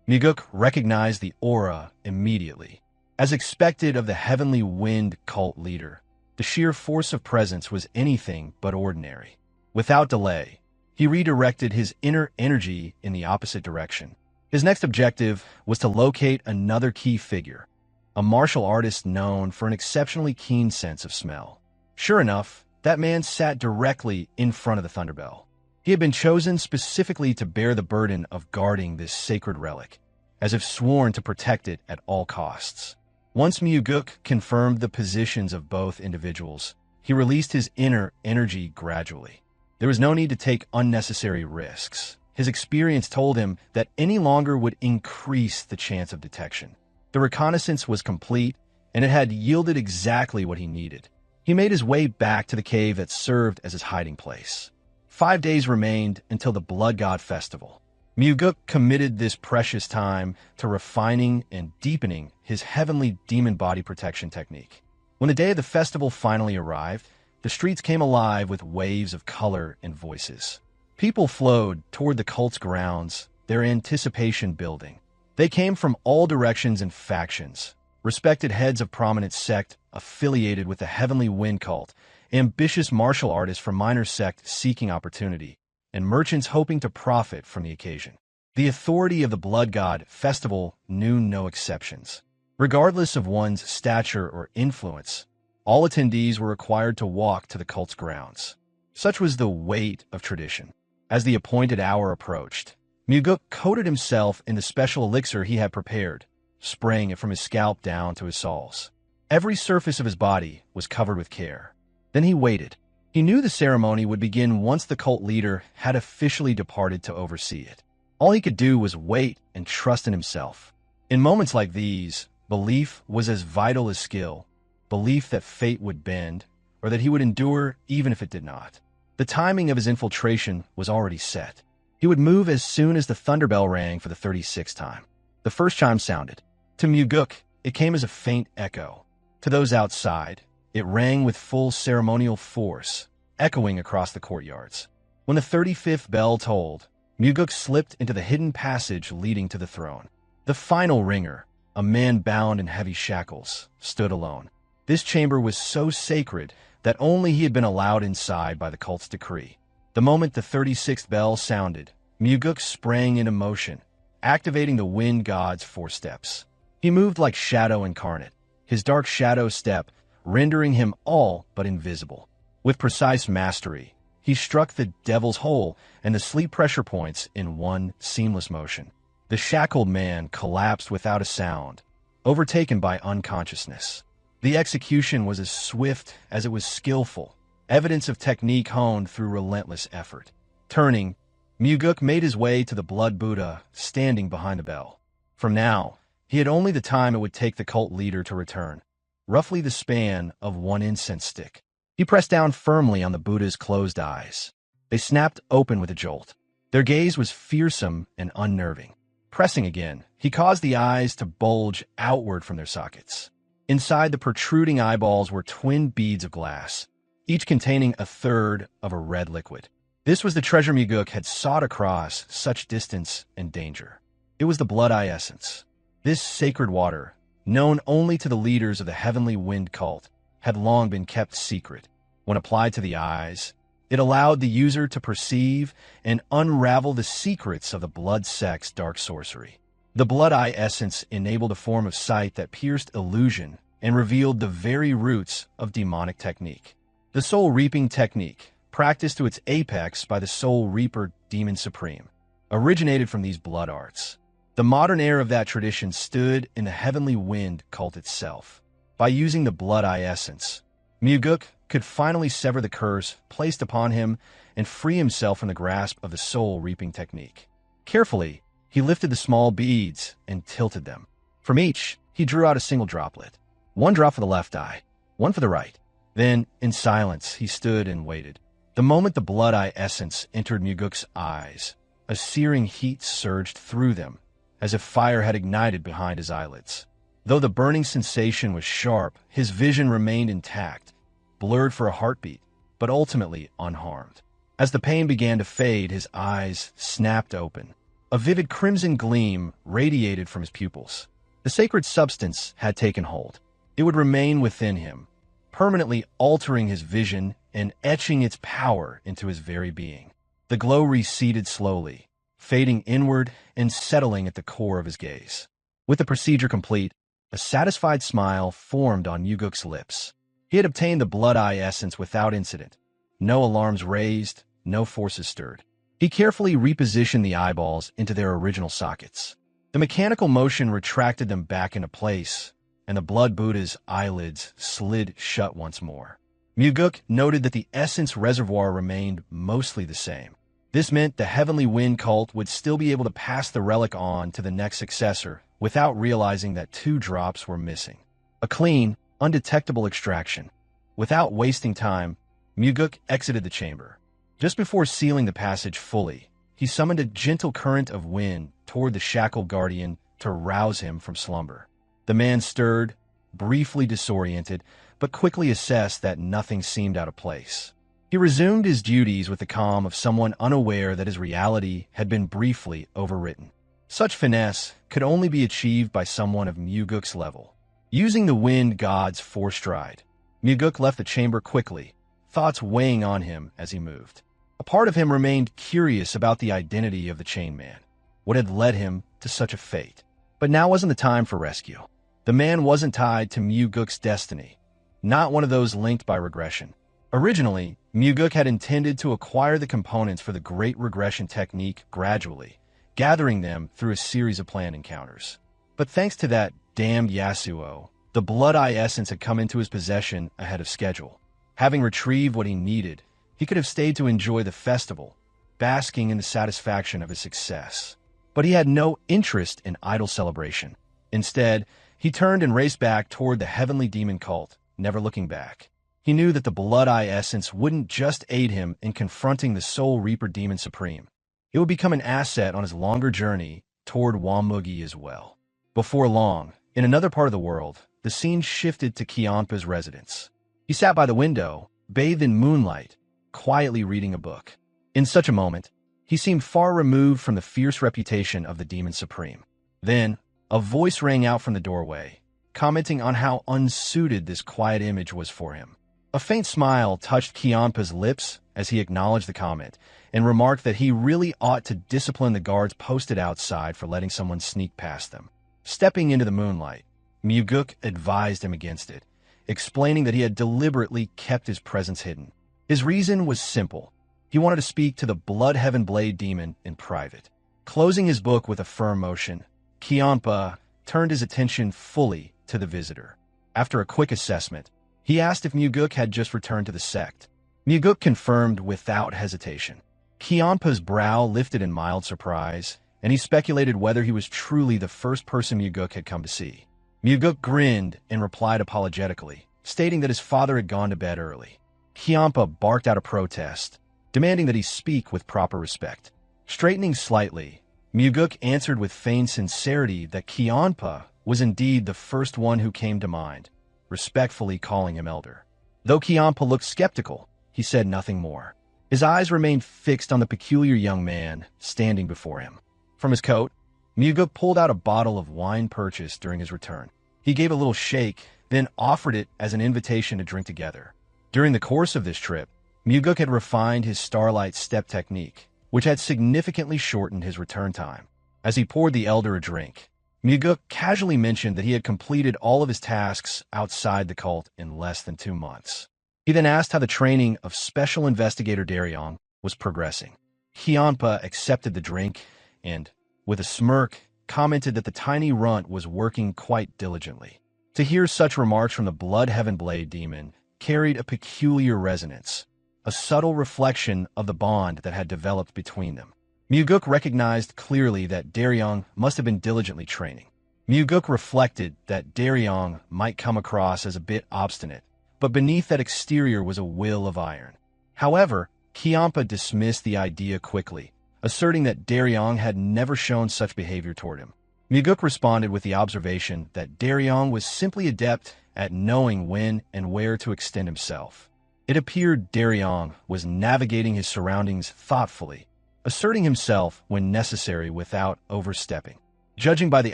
S1: Mugeuk recognized the aura immediately. As expected of the Heavenly Wind cult leader, the sheer force of presence was anything but ordinary. Without delay, he redirected his inner energy in the opposite direction. His next objective was to locate another key figure, a martial artist known for an exceptionally keen sense of smell. Sure enough, that man sat directly in front of the Thunderbell. He had been chosen specifically to bear the burden of guarding this sacred relic, as if sworn to protect it at all costs. Once Mugeuk confirmed the positions of both individuals, he released his inner energy gradually. There was no need to take unnecessary risks. His experience told him that any longer would increase the chance of detection. The reconnaissance was complete, and it had yielded exactly what he needed. He made his way back to the cave that served as his hiding place. 5 days remained until the Blood God Festival. Mugeuk committed this precious time to refining and deepening his heavenly demon body protection technique. When the day of the festival finally arrived, the streets came alive with waves of color and voices. People flowed toward the cult's grounds, their anticipation building. They came from all directions and factions, respected heads of prominent sect affiliated with the Heavenly Wind cult, ambitious martial artists from minor sect seeking opportunity, and merchants hoping to profit from the occasion. The authority of the Blood God Festival knew no exceptions. Regardless of one's stature or influence, all attendees were required to walk to the cult's grounds. Such was the weight of tradition. As the appointed hour approached, Mugeuk coated himself in the special elixir he had prepared, spraying it from his scalp down to his soles. Every surface of his body was covered with care. Then he waited. He knew the ceremony would begin once the cult leader had officially departed to oversee it. All he could do was wait and trust in himself. In moments like these, belief was as vital as skill, belief that fate would bend, or that he would endure even if it did not. The timing of his infiltration was already set. He would move as soon as the thunderbell rang for the 36th time. The first chime sounded. To Mugeuk, it came as a faint echo. To those outside, it rang with full ceremonial force, echoing across the courtyards. When the 35th bell tolled, Mugeuk slipped into the hidden passage leading to the throne. The final ringer, a man bound in heavy shackles, stood alone. This chamber was so sacred that only he had been allowed inside by the cult's decree. The moment the 36th bell sounded, Mugeuk sprang into motion, activating the wind god's 4 steps. He moved like shadow incarnate, his dark shadow step rendering him all but invisible. With precise mastery, he struck the devil's hole and the sleep pressure points in one seamless motion. The shackled man collapsed without a sound, overtaken by unconsciousness. The execution was as swift as it was skillful, evidence of technique honed through relentless effort. Turning, Mugeuk made his way to the Blood Buddha standing behind the bell. From now, he had only the time it would take the cult leader to return, roughly the span of one incense stick. He pressed down firmly on the Buddha's closed eyes. They snapped open with a jolt. Their gaze was fearsome and unnerving. Pressing again, he caused the eyes to bulge outward from their sockets. Inside the protruding eyeballs were twin beads of glass, each containing a third of a red liquid. This was the treasure Mugeuk had sought across such distance and danger. It was the Blood Eye Essence. This sacred water, known only to the leaders of the Heavenly Wind cult, had long been kept secret. When applied to the eyes, it allowed the user to perceive and unravel the secrets of the blood sect's dark sorcery. The Blood Eye Essence enabled a form of sight that pierced illusion and revealed the very roots of demonic technique. The Soul Reaping technique, practiced to its apex by the Soul Reaper Demon Supreme, originated from these blood arts. The modern heir of that tradition stood in the Heavenly Wind cult itself. By using the Blood Eye Essence, Mugeuk could finally sever the curse placed upon him and free himself from the grasp of the Soul Reaping technique. Carefully, he lifted the small beads and tilted them. From each, he drew out a single droplet. One drop for the left eye, one for the right. Then, in silence, he stood and waited. The moment the Blood Eye Essence entered Mugeuk's eyes, a searing heat surged through them, as if fire had ignited behind his eyelids. Though the burning sensation was sharp, his vision remained intact, blurred for a heartbeat, but ultimately unharmed. As the pain began to fade, his eyes snapped open. A vivid crimson gleam radiated from his pupils. The sacred substance had taken hold. It would remain within him, permanently altering his vision and etching its power into his very being. The glow receded slowly, fading inward and settling at the core of his gaze. With the procedure complete, a satisfied smile formed on Mugeuk's lips. He had obtained the Blood Eye Essence without incident. No alarms raised, no forces stirred. He carefully repositioned the eyeballs into their original sockets. The mechanical motion retracted them back into place, and the Blood Buddha's eyelids slid shut once more. Mugeuk noted that the essence reservoir remained mostly the same. This meant the Heavenly Wind cult would still be able to pass the relic on to the next successor without realizing that 2 drops were missing. A clean, undetectable extraction. Without wasting time, Mugeuk exited the chamber. Just before sealing the passage fully, he summoned a gentle current of wind toward the shackled guardian to rouse him from slumber. The man stirred, briefly disoriented, but quickly assessed that nothing seemed out of place. He resumed his duties with the calm of someone unaware that his reality had been briefly overwritten. Such finesse could only be achieved by someone of Mugeuk's level. Using the wind god's 4 stride, Mugeuk left the chamber quickly, thoughts weighing on him as he moved. A part of him remained curious about the identity of the Chain Man. What had led him to such a fate? But now wasn't the time for rescue. The man wasn't tied to Mugeuk's destiny, not one of those linked by regression. Originally, Mugeuk had intended to acquire the components for the Great Regression technique gradually, gathering them through a series of planned encounters. But thanks to that damned Yasuo, the Blood Eye Essence had come into his possession ahead of schedule. Having retrieved what he needed, he could have stayed to enjoy the festival, basking in the satisfaction of his success. But he had no interest in idle celebration. Instead, he turned and raced back toward the Heavenly Demon cult, never looking back. He knew that the Blood Eye Essence wouldn't just aid him in confronting the Soul Reaper Demon Supreme. It would become an asset on his longer journey toward Mugi as well. Before long, in another part of the world, the scene shifted to Cheonma's residence. He sat by the window, bathed in moonlight, quietly reading a book. In such a moment, He seemed far removed from the fierce reputation of the Demon Supreme. Then, a voice rang out from the doorway, commenting on how unsuited this quiet image was for him. A faint smile touched Cheonma's lips as he acknowledged the comment, and remarked that he really ought to discipline the guards posted outside for letting someone sneak past them. Stepping into the moonlight, Mugeuk advised him against it, explaining that he had deliberately kept his presence hidden. His reason was simple. He wanted to speak to the Blood Heaven Blade demon in private. Closing his book with a firm motion, Cheonma turned his attention fully to the visitor. After a quick assessment, he asked if Mugeuk had just returned to the sect. Mugeuk confirmed without hesitation. Cheonma's brow lifted in mild surprise, and he speculated whether he was truly the first person Mugeuk had come to see. Mugeuk grinned and replied apologetically, stating that his father had gone to bed early. Cheonma barked out a protest, demanding that he speak with proper respect. Straightening slightly, Mugeuk answered with feigned sincerity that Cheonma was indeed the first one who came to mind, respectfully calling him elder. Though Cheonma looked skeptical, he said nothing more. His eyes remained fixed on the peculiar young man standing before him. From his coat, Mugeuk pulled out a bottle of wine purchased during his return. He gave a little shake, then offered it as an invitation to drink together. During the course of this trip, Mugeuk had refined his starlight step technique, which had significantly shortened his return time. As he poured the elder a drink, Mugeuk casually mentioned that he had completed all of his tasks outside the cult in less than 2 months. He then asked how the training of Special Investigator Daryong was progressing. Cheonma accepted the drink and, with a smirk, commented that the tiny runt was working quite diligently. To hear such remarks from the Blood Heaven Blade demon carried a peculiar resonance, a subtle reflection of the bond that had developed between them. Mugeuk recognized clearly that Daryong must have been diligently training. Mugeuk reflected that Daryong might come across as a bit obstinate, but beneath that exterior was a will of iron. However, Cheonma dismissed the idea quickly, asserting that Daryong had never shown such behavior toward him. Mugeuk responded with the observation that Daryong was simply adept at knowing when and where to extend himself. It appeared Daryong was navigating his surroundings thoughtfully, asserting himself when necessary without overstepping. Judging by the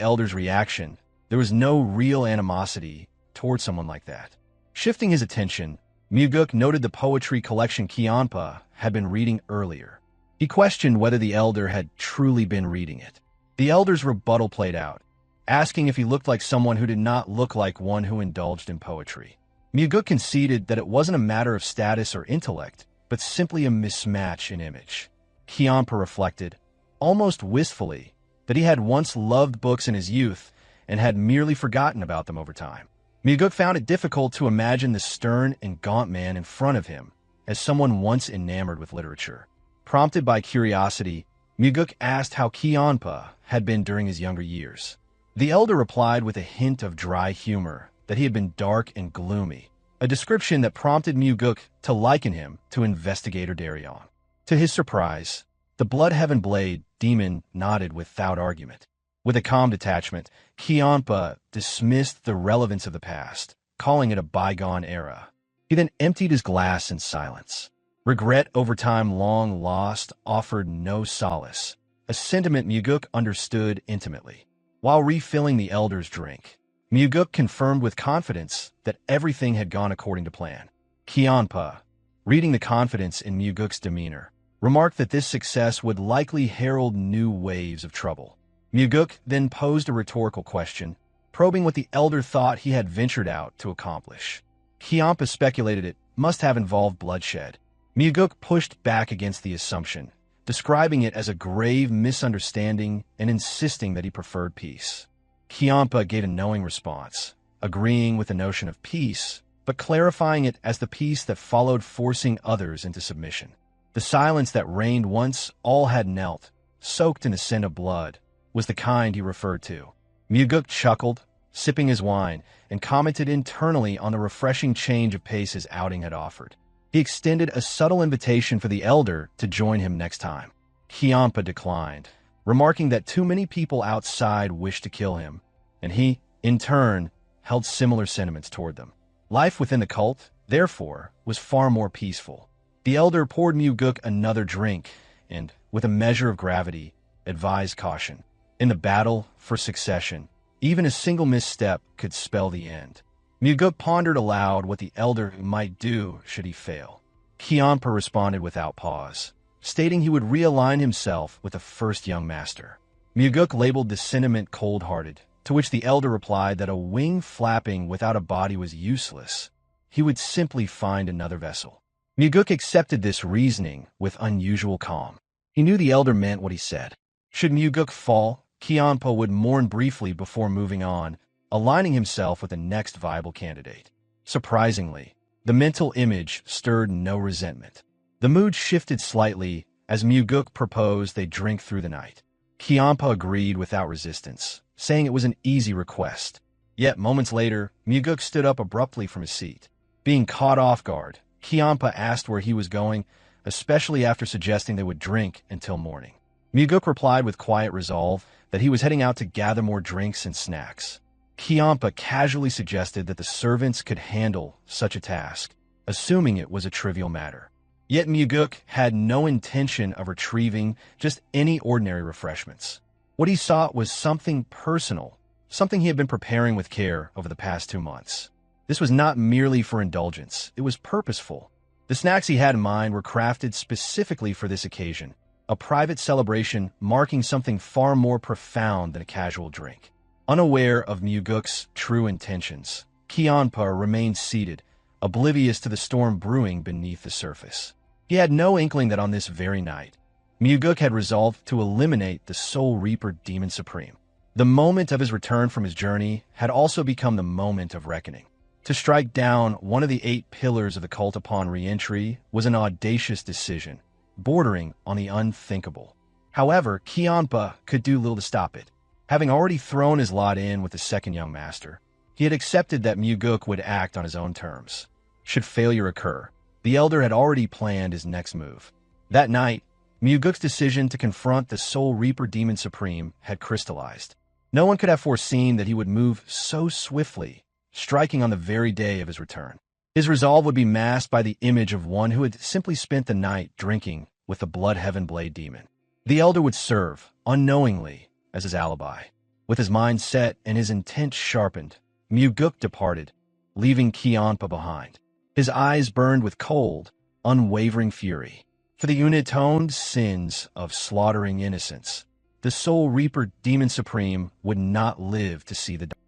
S1: elder's reaction, there was no real animosity toward someone like that. Shifting his attention, Mugeuk noted the poetry collection Cheonma had been reading earlier. He questioned whether the elder had truly been reading it. The elder's rebuttal played out, asking if he looked like someone who did not look like one who indulged in poetry. Mugeuk conceded that it wasn't a matter of status or intellect, but simply a mismatch in image. Cheonma reflected, almost wistfully, that he had once loved books in his youth and had merely forgotten about them over time. Mugeuk found it difficult to imagine the stern and gaunt man in front of him as someone once enamored with literature. Prompted by curiosity, Mugeuk asked how Cheonma had been during his younger years. The elder replied with a hint of dry humor that he had been dark and gloomy, a description that prompted Mugeuk to liken him to Investigator Daryong. To his surprise, the Blood Heaven Blade demon nodded without argument. With a calm detachment, Cheonma dismissed the relevance of the past, calling it a bygone era. He then emptied his glass in silence. Regret over time long lost offered no solace, a sentiment Mugeuk understood intimately. While refilling the elder's drink, Mugeuk confirmed with confidence that everything had gone according to plan. Cheonma, reading the confidence in Mugeuk's demeanor, remarked that this success would likely herald new waves of trouble. Mugeuk then posed a rhetorical question, probing what the elder thought he had ventured out to accomplish. Cheonma speculated it must have involved bloodshed. Mugeuk pushed back against the assumption, describing it as a grave misunderstanding and insisting that he preferred peace. Cheonma gave a knowing response, agreeing with the notion of peace, but clarifying it as the peace that followed forcing others into submission. The silence that reigned once all had knelt, soaked in a scent of blood, was the kind he referred to. Mugeuk chuckled, sipping his wine, and commented internally on the refreshing change of pace his outing had offered. He extended a subtle invitation for the elder to join him next time. Cheonma declined, remarking that too many people outside wished to kill him, and he, in turn, held similar sentiments toward them. Life within the cult, therefore, was far more peaceful. The elder poured Mugeuk another drink, and, with a measure of gravity, advised caution. In the battle for succession, even a single misstep could spell the end. Mugeuk pondered aloud what the elder might do should he fail. Cheonma responded without pause, stating he would realign himself with the first young master. Mugeuk labeled the sentiment cold-hearted, to which the elder replied that a wing flapping without a body was useless. He would simply find another vessel. Mugeuk accepted this reasoning with unusual calm. He knew the elder meant what he said. Should Mugeuk fall, Cheonma would mourn briefly before moving on, aligning himself with the next viable candidate. Surprisingly, the mental image stirred no resentment. The mood shifted slightly as Mugeuk proposed they drink through the night. Cheonma agreed without resistance, saying it was an easy request. Yet moments later, Mugeuk stood up abruptly from his seat. Being caught off guard, Cheonma asked where he was going, especially after suggesting they would drink until morning. Mugeuk replied with quiet resolve that he was heading out to gather more drinks and snacks. Cheonma casually suggested that the servants could handle such a task, assuming it was a trivial matter. Yet Mugeuk had no intention of retrieving just any ordinary refreshments. What he sought was something personal, something he had been preparing with care over the past 2 months. This was not merely for indulgence, it was purposeful. The snacks he had in mind were crafted specifically for this occasion, a private celebration marking something far more profound than a casual drink. Unaware of Mugeuk's true intentions, Cheonma remained seated, oblivious to the storm brewing beneath the surface. He had no inkling that on this very night, Mugeuk had resolved to eliminate the Soul Reaper Demon Supreme. The moment of his return from his journey had also become the moment of reckoning. To strike down one of the 8 pillars of the cult upon re-entry was an audacious decision, bordering on the unthinkable. However, Cheonma could do little to stop it. Having already thrown his lot in with the second young master, he had accepted that Mugeuk would act on his own terms. Should failure occur, the elder had already planned his next move. That night, Mugeuk's decision to confront the Soul Reaper Demon Supreme had crystallized. No one could have foreseen that he would move so swiftly, striking on the very day of his return. His resolve would be masked by the image of one who had simply spent the night drinking with the Bloodheaven Blade Demon. The elder would serve, unknowingly, as his alibi. With his mind set and his intent sharpened, Mugeuk departed, leaving Cheonma behind. His eyes burned with cold, unwavering fury. For the unatoned sins of slaughtering innocents, the Soul Reaper Demon Supreme would not live to see the dawn.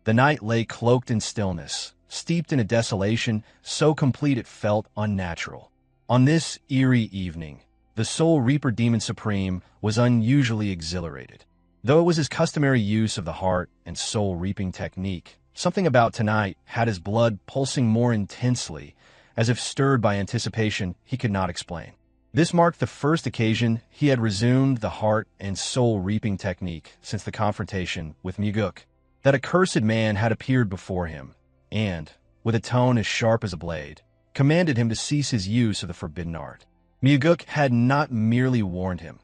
S1: The night lay cloaked in stillness, steeped in a desolation so complete it felt unnatural. On this eerie evening, the Soul Reaper Demon Supreme was unusually exhilarated. Though it was his customary use of the heart and soul reaping technique, something about tonight had his blood pulsing more intensely, as if stirred by anticipation he could not explain. This marked the first occasion he had resumed the heart and soul reaping technique since the confrontation with Mugeuk. That accursed man had appeared before him, and, with a tone as sharp as a blade, commanded him to cease his use of the forbidden art. Mugeuk had not merely warned him.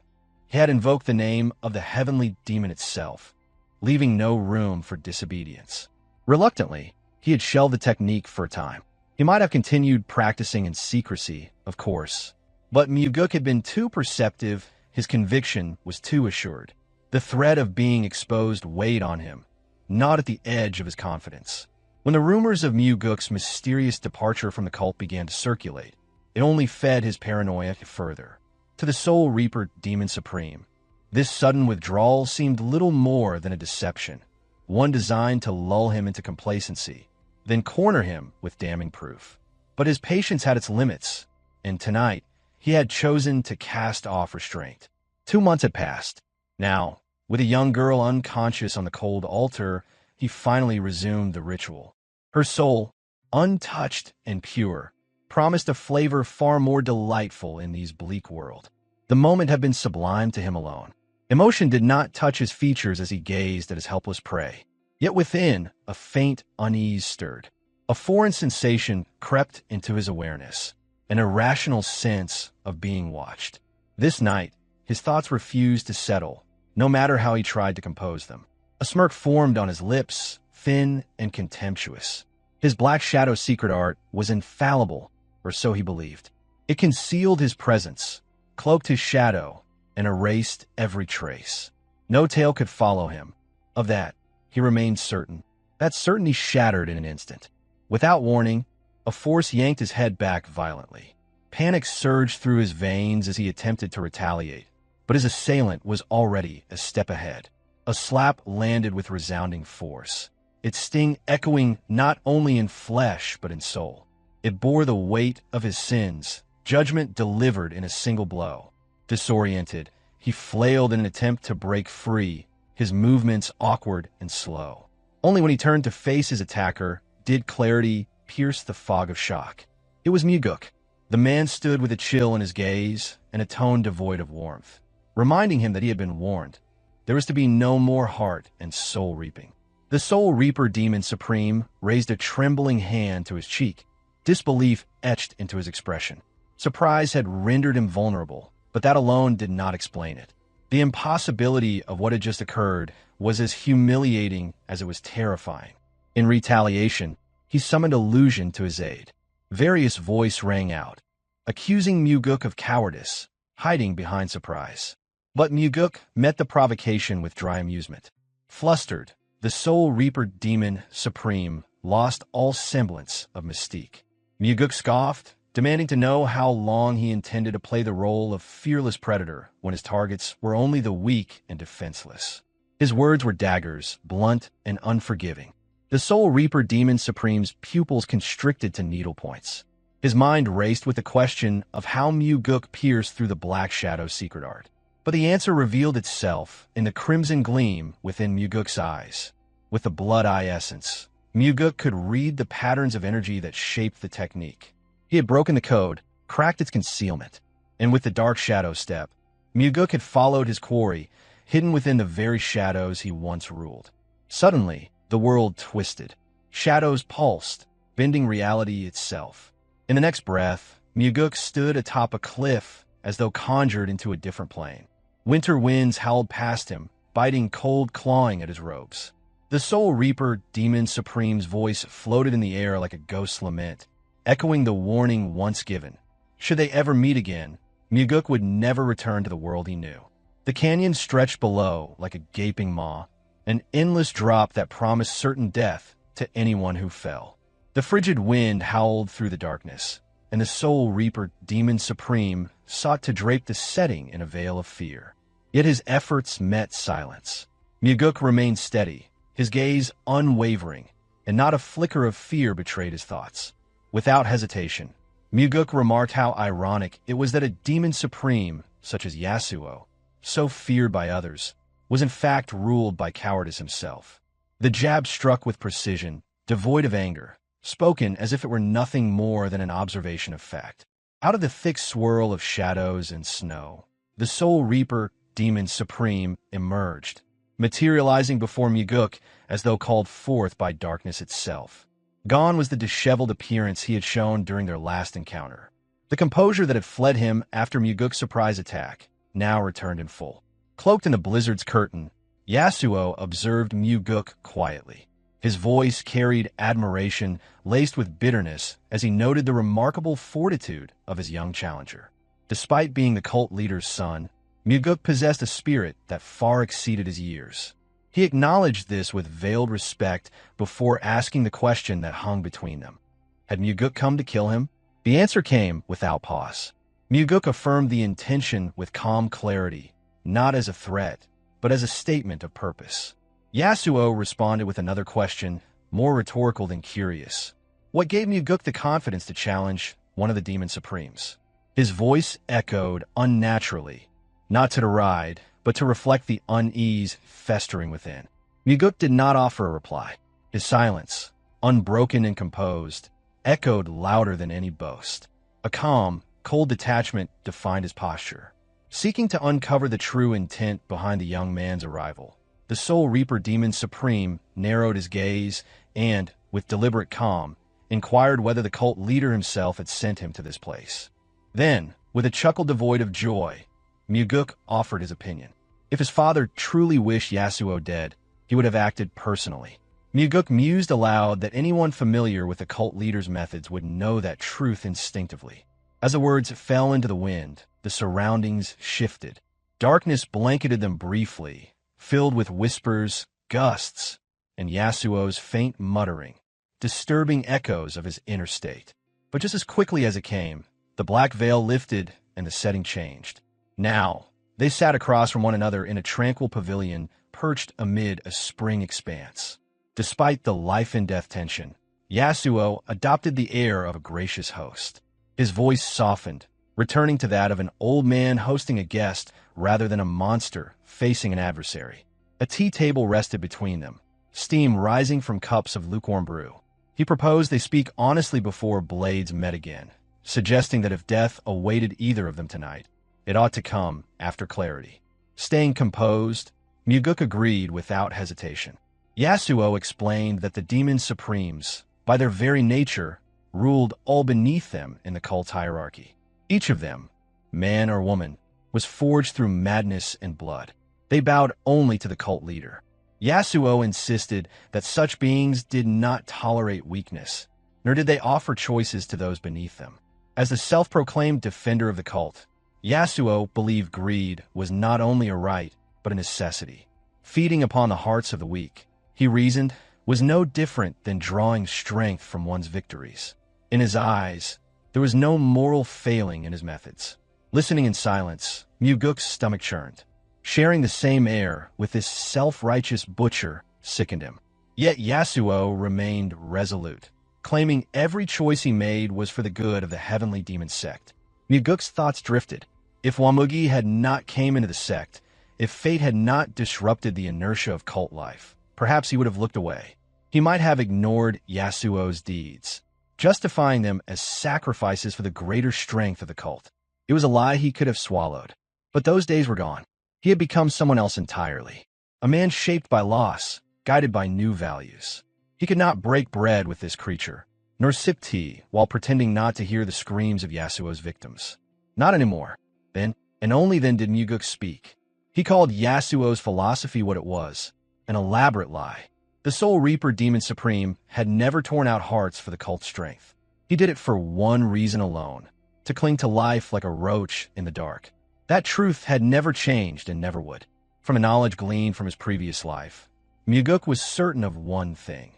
S1: He had invoked the name of the heavenly demon itself, leaving no room for disobedience. Reluctantly, he had shelved the technique for a time. He might have continued practicing in secrecy, of course, but Mugeuk had been too perceptive, his conviction was too assured. The threat of being exposed weighed on him, not at the edge of his confidence. When the rumors of Mugeuk's mysterious departure from the cult began to circulate, it only fed his paranoia further. To the Soul Reaper Demon Supreme, this sudden withdrawal seemed little more than a deception, one designed to lull him into complacency, then corner him with damning proof. But his patience had its limits, and tonight he had chosen to cast off restraint. 2 months had passed. Now, with a young girl unconscious on the cold altar, he finally resumed the ritual. Her soul, untouched and pure, promised a flavor far more delightful in these bleak world. The moment had been sublime to him alone. Emotion did not touch his features as he gazed at his helpless prey. Yet within, a faint unease stirred. A foreign sensation crept into his awareness, an irrational sense of being watched. This night, his thoughts refused to settle, no matter how he tried to compose them. A smirk formed on his lips, thin and contemptuous. His Black Shadow secret art was infallible, or so he believed. It concealed his presence, cloaked his shadow, and erased every trace. No tale could follow him. Of that, he remained certain. That certainty shattered in an instant. Without warning, a force yanked his head back violently. Panic surged through his veins as he attempted to retaliate, but his assailant was already a step ahead. A slap landed with resounding force, its sting echoing not only in flesh but in soul. It bore the weight of his sins, judgment delivered in a single blow. Disoriented, he flailed in an attempt to break free, his movements awkward and slow. Only when he turned to face his attacker did clarity pierce the fog of shock. It was Mugeuk. The man stood with a chill in his gaze and a tone devoid of warmth, reminding him that he had been warned. There was to be no more heart and soul reaping. The Soul Reaper Demon Supreme raised a trembling hand to his cheek, disbelief etched into his expression. Surprise had rendered him vulnerable, but that alone did not explain it. The impossibility of what had just occurred was as humiliating as it was terrifying. In retaliation, he summoned illusion to his aid. Various voice rang out, accusing Mugeuk of cowardice, hiding behind surprise. But Mugeuk met the provocation with dry amusement. Flustered, the Soul Reaper Demon Supreme lost all semblance of mystique. Mugeuk scoffed, demanding to know how long he intended to play the role of fearless predator when his targets were only the weak and defenseless. His words were daggers, blunt and unforgiving. The Soul Reaper Demon Supreme's pupils constricted to needle points. His mind raced with the question of how Mugeuk pierced through the Black Shadow's secret art. But the answer revealed itself in the crimson gleam within Mugeuk's eyes. With the blood eye essence, Mugeuk could read the patterns of energy that shaped the technique. He had broken the code, cracked its concealment, and with the dark shadow step, Mugeuk had followed his quarry, hidden within the very shadows he once ruled. Suddenly, the world twisted. Shadows pulsed, bending reality itself. In the next breath, Mugeuk stood atop a cliff as though conjured into a different plane. Winter winds howled past him, biting cold clawing at his robes. The Soul Reaper Demon Supreme's voice floated in the air like a ghost lament, echoing the warning once given. Should they ever meet again, Mugeuk would never return to the world he knew. The canyon stretched below like a gaping maw, an endless drop that promised certain death to anyone who fell. The frigid wind howled through the darkness, and the Soul Reaper Demon Supreme sought to drape the setting in a veil of fear. Yet his efforts met silence. Mugeuk remained steady, his gaze unwavering, and not a flicker of fear betrayed his thoughts. Without hesitation, Mugeuk remarked how ironic it was that a Demon Supreme, such as Yasuo, so feared by others, was in fact ruled by cowardice himself. The jab struck with precision, devoid of anger, spoken as if it were nothing more than an observation of fact. Out of the thick swirl of shadows and snow, the Soul Reaper Demon Supreme emerged, materializing before Mugeuk as though called forth by darkness itself. Gone was the disheveled appearance he had shown during their last encounter. The composure that had fled him after Mugeuk's surprise attack now returned in full. Cloaked in the blizzard's curtain, Yasuo observed Mugeuk quietly. His voice carried admiration laced with bitterness as he noted the remarkable fortitude of his young challenger. Despite being the cult leader's son, Mugeuk possessed a spirit that far exceeded his years. He acknowledged this with veiled respect before asking the question that hung between them. Had Mugeuk come to kill him? The answer came without pause. Mugeuk affirmed the intention with calm clarity, not as a threat, but as a statement of purpose. Yasuo responded with another question, more rhetorical than curious. What gave Mugeuk the confidence to challenge one of the Demon Supremes? His voice echoed unnaturally, not to deride, but to reflect the unease festering within. Mugeuk did not offer a reply. His silence, unbroken and composed, echoed louder than any boast. A calm, cold detachment defined his posture. Seeking to uncover the true intent behind the young man's arrival, the Soul Reaper Demon Supreme narrowed his gaze and, with deliberate calm, inquired whether the cult leader himself had sent him to this place. Then, with a chuckle devoid of joy, Mugeuk offered his opinion. If his father truly wished Yasuo dead, he would have acted personally. Mugeuk mused aloud that anyone familiar with the cult leader's methods would know that truth instinctively. As the words fell into the wind, the surroundings shifted. Darkness blanketed them briefly, filled with whispers, gusts, and Yasuo's faint muttering, disturbing echoes of his inner state. But just as quickly as it came, the black veil lifted and the setting changed. Now, they sat across from one another in a tranquil pavilion perched amid a spring expanse. Despite the life-and-death tension, Yasuo adopted the air of a gracious host. His voice softened, returning to that of an old man hosting a guest rather than a monster facing an adversary. A tea table rested between them, steam rising from cups of lukewarm brew. He proposed they speak honestly before blades met again, suggesting that if death awaited either of them tonight, it ought to come after clarity. Staying composed, Mugeuk agreed without hesitation. Yasuo explained that the Demon Supremes, by their very nature, ruled all beneath them in the cult hierarchy. Each of them, man or woman, was forged through madness and blood. They bowed only to the cult leader. Yasuo insisted that such beings did not tolerate weakness, nor did they offer choices to those beneath them. As the self-proclaimed defender of the cult, Yasuo believed greed was not only a right, but a necessity. Feeding upon the hearts of the weak, he reasoned, was no different than drawing strength from one's victories. In his eyes, there was no moral failing in his methods. Listening in silence, Mugeuk's stomach churned. Sharing the same air with this self-righteous butcher sickened him. Yet Yasuo remained resolute, claiming every choice he made was for the good of the heavenly demon sect. Mugeuk's thoughts drifted. If Hwamugi had not came into the sect, if fate had not disrupted the inertia of cult life, perhaps he would have looked away. He might have ignored Yasuo's deeds, justifying them as sacrifices for the greater strength of the cult. It was a lie he could have swallowed. But those days were gone. He had become someone else entirely. A man shaped by loss, guided by new values. He could not break bread with this creature, nor sip tea while pretending not to hear the screams of Yasuo's victims. Not anymore. Then, and only then, did Mugeuk speak. He called Yasuo's philosophy what it was, an elaborate lie. The Soul Reaper Demon Supreme had never torn out hearts for the cult's strength. He did it for one reason alone, to cling to life like a roach in the dark. That truth had never changed and never would. From a knowledge gleaned from his previous life, Mugeuk was certain of one thing.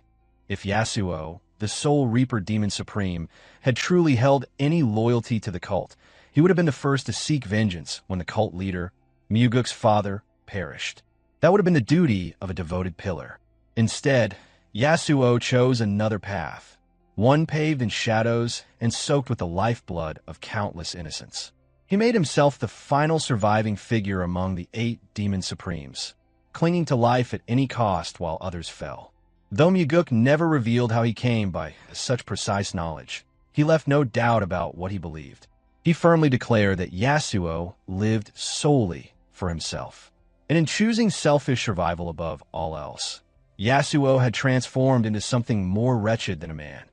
S1: If Yasuo, the Soul Reaper Demon Supreme, had truly held any loyalty to the cult, he would have been the first to seek vengeance when the cult leader, Mugeuk's father, perished. That would have been the duty of a devoted pillar. Instead, Yasuo chose another path, one paved in shadows and soaked with the lifeblood of countless innocents. He made himself the final surviving figure among the 8 Demon Supremes, clinging to life at any cost while others fell. Though Mugeuk never revealed how he came by such precise knowledge, he left no doubt about what he believed. He firmly declared that Yasuo lived solely for himself. And in choosing selfish survival above all else, Yasuo had transformed into something more wretched than a man.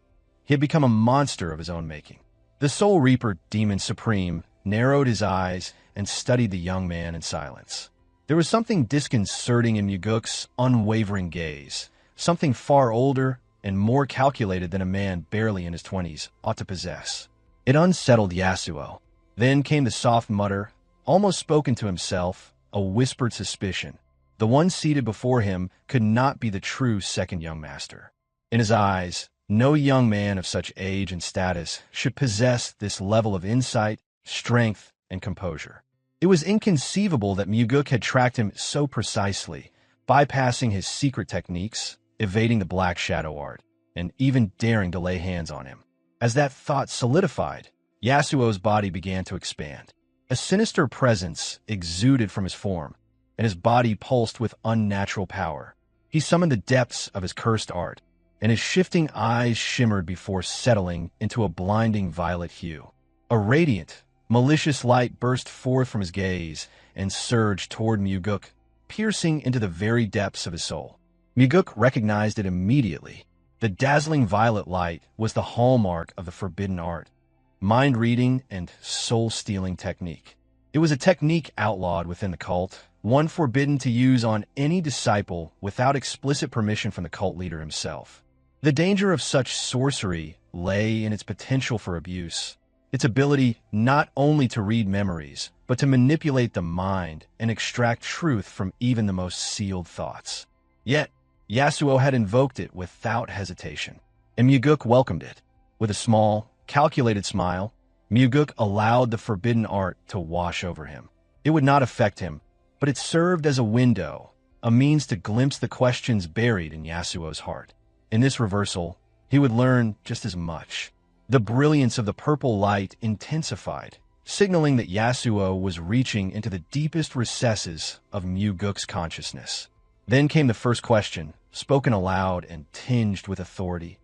S1: He had become a monster of his own making. The Soul Reaper Demon Supreme narrowed his eyes and studied the young man in silence. There was something disconcerting in Mugeuk's unwavering gaze, something far older and more calculated than a man barely in his 20s ought to possess. It unsettled Yasuo. Then came the soft mutter, almost spoken to himself, a whispered suspicion. The one seated before him could not be the true second young master. In his eyes, no young man of such age and status should possess this level of insight, strength, and composure. It was inconceivable that Mugeuk had tracked him so precisely, bypassing his secret techniques, evading the black shadow art, and even daring to lay hands on him. As that thought solidified, Yasuo's body began to expand. A sinister presence exuded from his form, and his body pulsed with unnatural power. He summoned the depths of his cursed art, and his shifting eyes shimmered before settling into a blinding violet hue. A radiant, malicious light burst forth from his gaze and surged toward Mugeuk, piercing into the very depths of his soul. Mugeuk recognized it immediately. The dazzling violet light was the hallmark of the forbidden art, mind-reading and soul-stealing technique. It was a technique outlawed within the cult, one forbidden to use on any disciple without explicit permission from the cult leader himself. The danger of such sorcery lay in its potential for abuse. its ability not only to read memories, but to manipulate the mind and extract truth from even the most sealed thoughts. Yet, Yasuo had invoked it without hesitation, and Mugeuk welcomed it. With a small, calculated smile, Mugeuk allowed the forbidden art to wash over him. It would not affect him, but it served as a window, a means to glimpse the questions buried in Yasuo's heart. In this reversal, he would learn just as much. The brilliance of the purple light intensified, signaling that Yasuo was reaching into the deepest recesses of Mugeuk's consciousness. Then came the first question, spoken aloud and tinged with authority.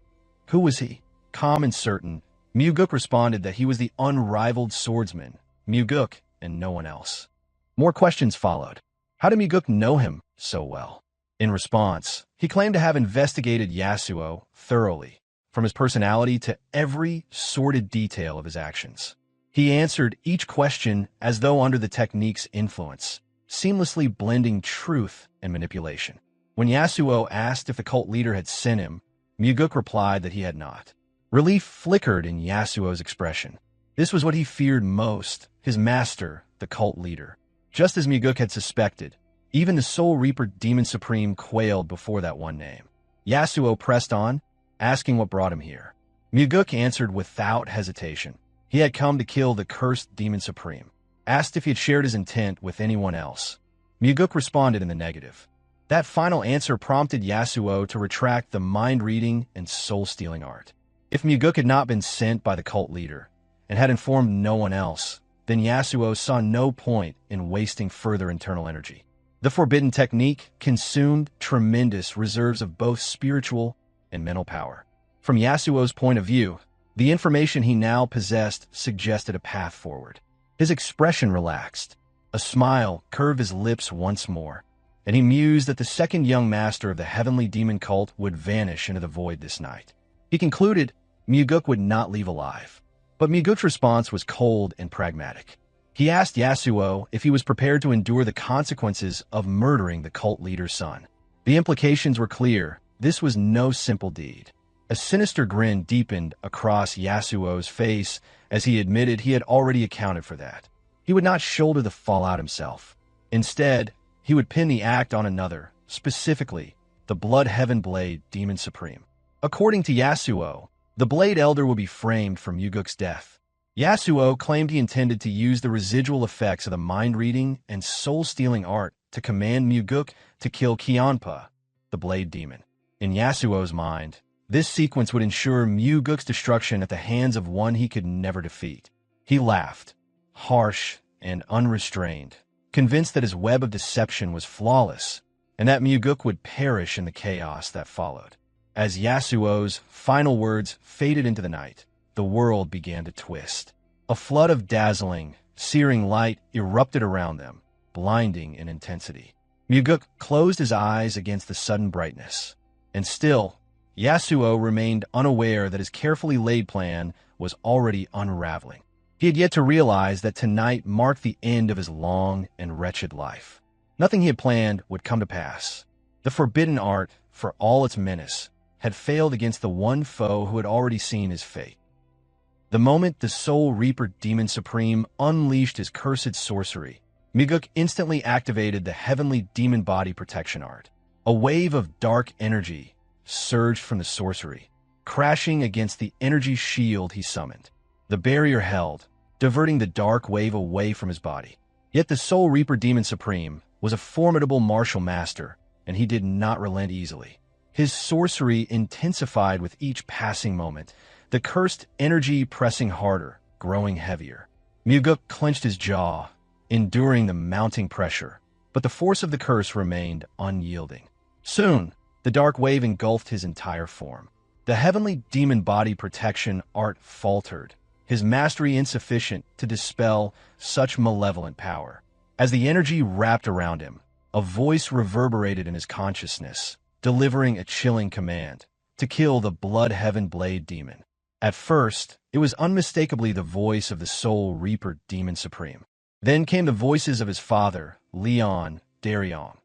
S1: Who was he? Calm and certain, Mugeuk responded that he was the unrivaled swordsman, Mugeuk, and no one else. More questions followed. How did Mugeuk know him so well? In response, he claimed to have investigated Yasuo thoroughly, from his personality to every sordid detail of his actions. He answered each question as though under the technique's influence, seamlessly blending truth and manipulation. When Yasuo asked if the cult leader had sent him, Mugeuk replied that he had not. Relief flickered in Yasuo's expression. This was what he feared most, his master, the cult leader. Just as Mugeuk had suspected, even the Soul Reaper Demon Supreme quailed before that one name. Yasuo pressed on, asking what brought him here. Mugeuk answered without hesitation. He had come to kill the cursed Demon Supreme. Asked if he had shared his intent with anyone else. Mugeuk responded in the negative. That final answer prompted Yasuo to retract the mind-reading and soul-stealing art. If Mugeuk had not been sent by the cult leader, and had informed no one else, then Yasuo saw no point in wasting further internal energy. The forbidden technique consumed tremendous reserves of both spiritual and mental power. From Yasuo's point of view, the information he now possessed suggested a path forward. His expression relaxed. A smile curved his lips once more, and he mused that the second young master of the heavenly demon cult would vanish into the void this night. He concluded Mugeuk would not leave alive. But Mugeuk's response was cold and pragmatic. He asked Yasuo if he was prepared to endure the consequences of murdering the cult leader's son. The implications were clear. This was no simple deed. A sinister grin deepened across Yasuo's face as he admitted he had already accounted for that. He would not shoulder the fallout himself. Instead, he would pin the act on another, specifically the Blood Heaven Blade Demon Supreme. According to Yasuo, the Blade Elder would be framed for Mugeuk's death. Yasuo claimed he intended to use the residual effects of the mind-reading and soul-stealing art to command Mugeuk to kill Cheonma, the Blade Demon. In Yasuo's mind, this sequence would ensure Mugeuk's destruction at the hands of one he could never defeat. He laughed, harsh and unrestrained, convinced that his web of deception was flawless and that Mugeuk would perish in the chaos that followed. As Yasuo's final words faded into the night, the world began to twist. A flood of dazzling, searing light erupted around them, blinding in intensity. Mugeuk closed his eyes against the sudden brightness. And still, Yasuo remained unaware that his carefully laid plan was already unraveling. He had yet to realize that tonight marked the end of his long and wretched life. Nothing he had planned would come to pass. The forbidden art, for all its menace, had failed against the one foe who had already seen his fate. The moment the Soul Reaper Demon Supreme unleashed his cursed sorcery, Mugeuk instantly activated the Heavenly Demon Body Protection Art. A wave of dark energy surged from the sorcery, crashing against the energy shield he summoned. The barrier held, diverting the dark wave away from his body. Yet the Soul Reaper Demon Supreme was a formidable martial master, and he did not relent easily. His sorcery intensified with each passing moment, the cursed energy pressing harder, growing heavier. Mugeuk clenched his jaw, enduring the mounting pressure, but the force of the curse remained unyielding. Soon, the dark wave engulfed his entire form. The Heavenly Demon Body Protection Art faltered, his mastery insufficient to dispel such malevolent power. As the energy wrapped around him, a voice reverberated in his consciousness, delivering a chilling command to kill the Blood Heaven Blade Demon. At first, it was unmistakably the voice of the Soul Reaper Demon Supreme. Then came the voices of his father, Leon Darion,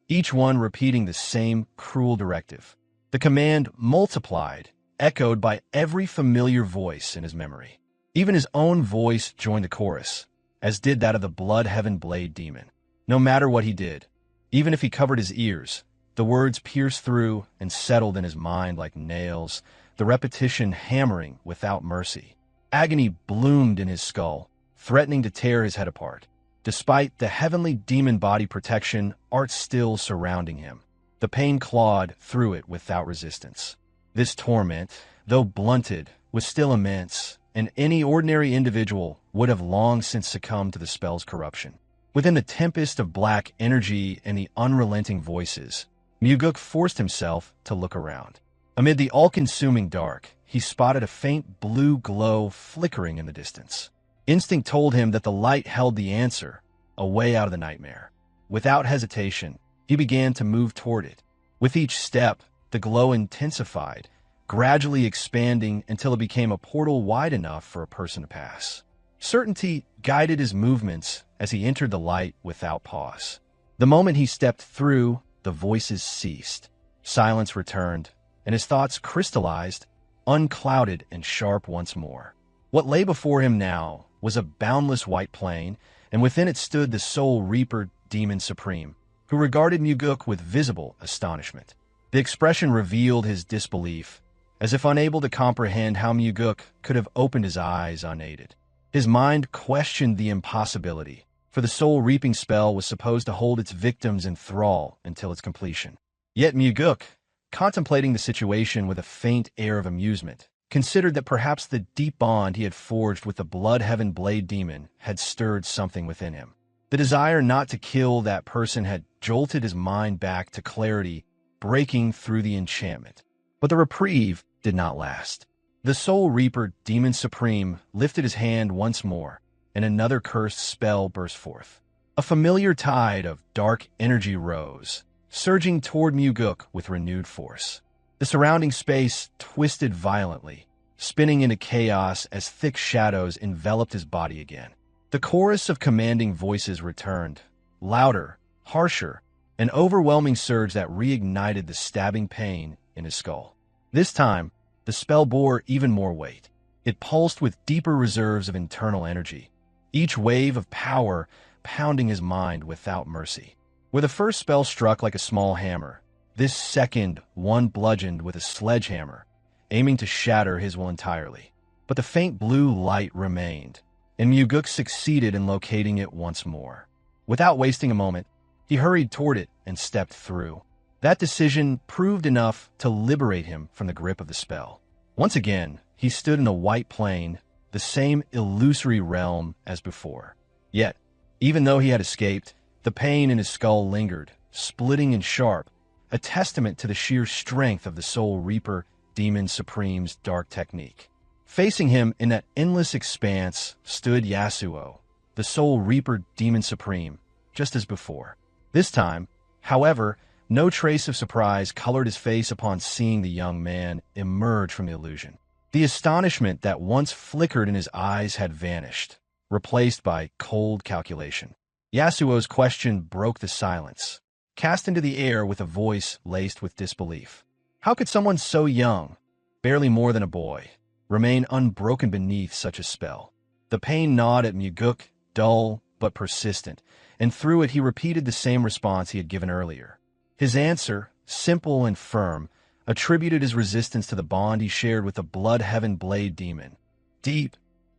S1: each one repeating the same cruel directive. The command multiplied, echoed by every familiar voice in his memory. Even his own voice joined the chorus, as did that of the blood-heaven blade demon. No matter what he did, even if he covered his ears, the words pierced through and settled in his mind like nails, the repetition hammering without mercy. Agony bloomed in his skull, threatening to tear his head apart. Despite the heavenly demon body protection, art still surrounding him. The pain clawed through it without resistance. This torment, though blunted, was still immense, and any ordinary individual would have long since succumbed to the spell's corruption. Within the tempest of black energy and the unrelenting voices, Mugeuk forced himself to look around. Amid the all-consuming dark, he spotted a faint blue glow flickering in the distance. Instinct told him that the light held the answer, a way out of the nightmare. Without hesitation, he began to move toward it. With each step, the glow intensified, gradually expanding until it became a portal wide enough for a person to pass. Certainty guided his movements as he entered the light without pause. The moment he stepped through, the voices ceased. Silence returned, and his thoughts crystallized, unclouded and sharp once more. What lay before him now was a boundless white plain, and within it stood the Soul Reaper Demon Supreme, who regarded Mugeuk with visible astonishment. The expression revealed his disbelief, as if unable to comprehend how Mugeuk could have opened his eyes unaided. His mind questioned the impossibility, for the soul-reaping spell was supposed to hold its victims in thrall until its completion. Yet Mugeuk, contemplating the situation with a faint air of amusement, considered that perhaps the deep bond he had forged with the blood-heaven blade demon had stirred something within him. The desire not to kill that person had jolted his mind back to clarity, breaking through the enchantment. But the reprieve did not last. The Soul Reaper Demon Supreme lifted his hand once more, and another cursed spell burst forth. A familiar tide of dark energy rose, surging toward Mugeuk with renewed force. The surrounding space twisted violently, spinning into chaos as thick shadows enveloped his body again. The chorus of commanding voices returned, louder, harsher, an overwhelming surge that reignited the stabbing pain in his skull. This time, the spell bore even more weight. It pulsed with deeper reserves of internal energy, each wave of power pounding his mind without mercy. Where the first spell struck like a small hammer, this second one bludgeoned with a sledgehammer, aiming to shatter his will entirely. But the faint blue light remained, and Mugeuk succeeded in locating it once more. Without wasting a moment, he hurried toward it and stepped through. That decision proved enough to liberate him from the grip of the spell. Once again, he stood in a white plain, the same illusory realm as before. Yet, even though he had escaped, the pain in his skull lingered, splitting and sharp, a testament to the sheer strength of the Soul Reaper Demon Supreme's dark technique. Facing him in that endless expanse stood Yasuo, the Soul Reaper Demon Supreme, just as before. This time, however, no trace of surprise colored his face upon seeing the young man emerge from the illusion. The astonishment that once flickered in his eyes had vanished, replaced by cold calculation. Yasuo's question broke the silence, cast into the air with a voice laced with disbelief. How could someone so young, barely more than a boy, remain unbroken beneath such a spell? The pain gnawed at Mugeuk, dull but persistent, and through it he repeated the same response he had given earlier. His answer, simple and firm, attributed his resistance to the bond he shared with the blood-heaven blade demon, deep,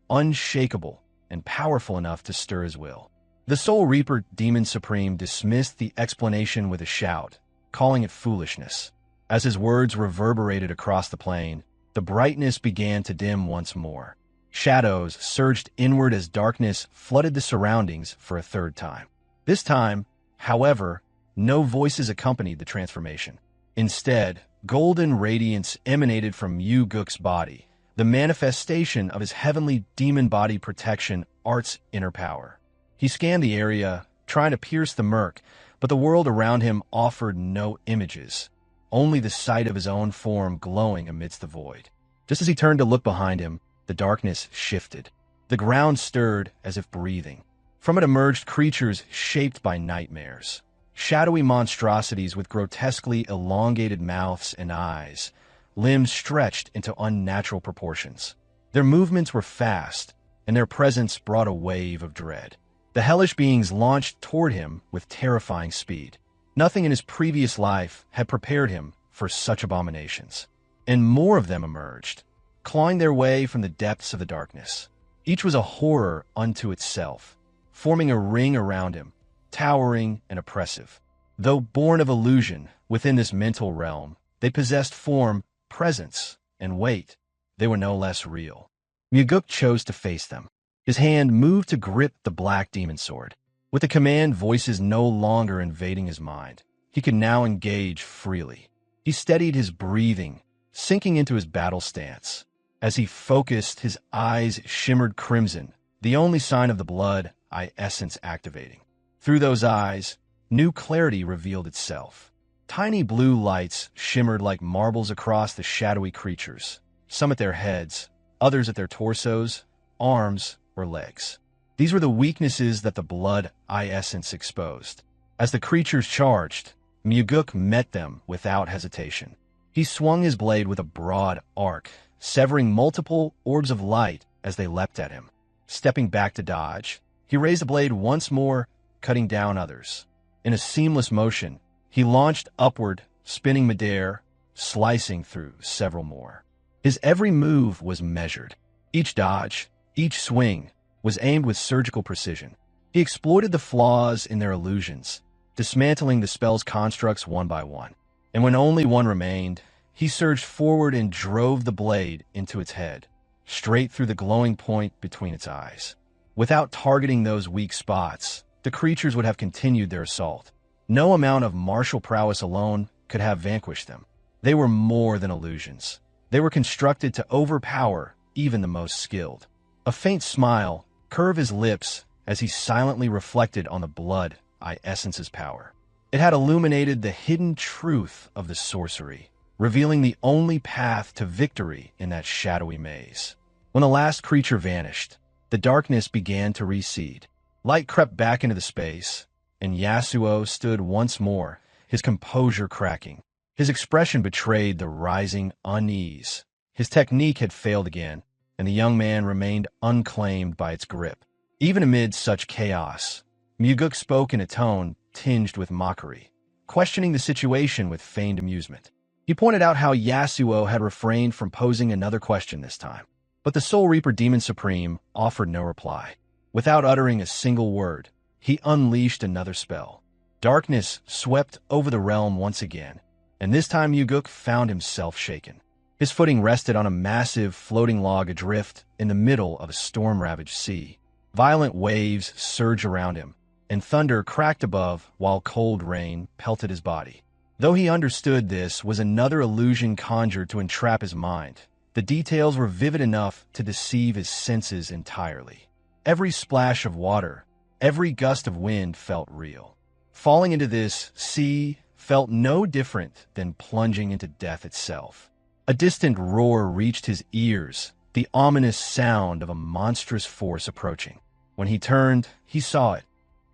S1: unshakable, and powerful enough to stir his will. The Soul Reaper Demon Supreme dismissed the explanation with a shout, calling it foolishness. As his words reverberated across the plain, the brightness began to dim once more. Shadows surged inward as darkness flooded the surroundings for a third time. This time, however, no voices accompanied the transformation. Instead, golden radiance emanated from Mugeuk's body, the manifestation of his heavenly demon body protection, Art's inner power. He scanned the area, trying to pierce the murk, but the world around him offered no images, only the sight of his own form glowing amidst the void. Just as he turned to look behind him, the darkness shifted. The ground stirred as if breathing. From it emerged creatures shaped by nightmares. Shadowy monstrosities with grotesquely elongated mouths and eyes, limbs stretched into unnatural proportions. Their movements were fast, and their presence brought a wave of dread. The hellish beings launched toward him with terrifying speed. Nothing in his previous life had prepared him for such abominations. And more of them emerged, clawing their way from the depths of the darkness. Each was a horror unto itself, forming a ring around him, towering and oppressive. Though born of illusion within this mental realm, they possessed form, presence, and weight. They were no less real. Mugeuk chose to face them. His hand moved to grip the black demon sword. With the command voices no longer invading his mind, he could now engage freely. He steadied his breathing, sinking into his battle stance. As he focused, his eyes shimmered crimson, the only sign of the blood essence activating. Through those eyes, new clarity revealed itself. Tiny blue lights shimmered like marbles across the shadowy creatures, some at their heads, others at their torsos, arms, or legs. These were the weaknesses that the blood essence exposed. As the creatures charged, Mugeuk met them without hesitation. He swung his blade with a broad arc, severing multiple orbs of light as they leapt at him. Stepping back to dodge, he raised the blade once more, cutting down others. In a seamless motion, he launched upward, spinning midair, slicing through several more. His every move was measured. Each dodge, each swing, was aimed with surgical precision. He exploited the flaws in their illusions, dismantling the spell's constructs one by one. And when only one remained, he surged forward and drove the blade into its head, straight through the glowing point between its eyes. Without targeting those weak spots, the creatures would have continued their assault. No amount of martial prowess alone could have vanquished them. They were more than illusions. They were constructed to overpower even the most skilled. A faint smile curved his lips as he silently reflected on the blood essence's power. It had illuminated the hidden truth of the sorcery, revealing the only path to victory in that shadowy maze. When the last creature vanished, the darkness began to recede. Light crept back into the space, and Yasuo stood once more, his composure cracking. His expression betrayed the rising unease. His technique had failed again, and the young man remained unclaimed by its grip. Even amid such chaos, Mugeuk spoke in a tone tinged with mockery, questioning the situation with feigned amusement. He pointed out how Yasuo had refrained from posing another question this time. But the Soul Reaper Demon Supreme offered no reply. Without uttering a single word, he unleashed another spell. Darkness swept over the realm once again, and this time Mugeuk found himself shaken. His footing rested on a massive floating log adrift in the middle of a storm-ravaged sea. Violent waves surged around him, and thunder cracked above while cold rain pelted his body. Though he understood this was another illusion conjured to entrap his mind, the details were vivid enough to deceive his senses entirely. Every splash of water, every gust of wind felt real. Falling into this sea felt no different than plunging into death itself. A distant roar reached his ears, the ominous sound of a monstrous force approaching. When he turned, he saw it.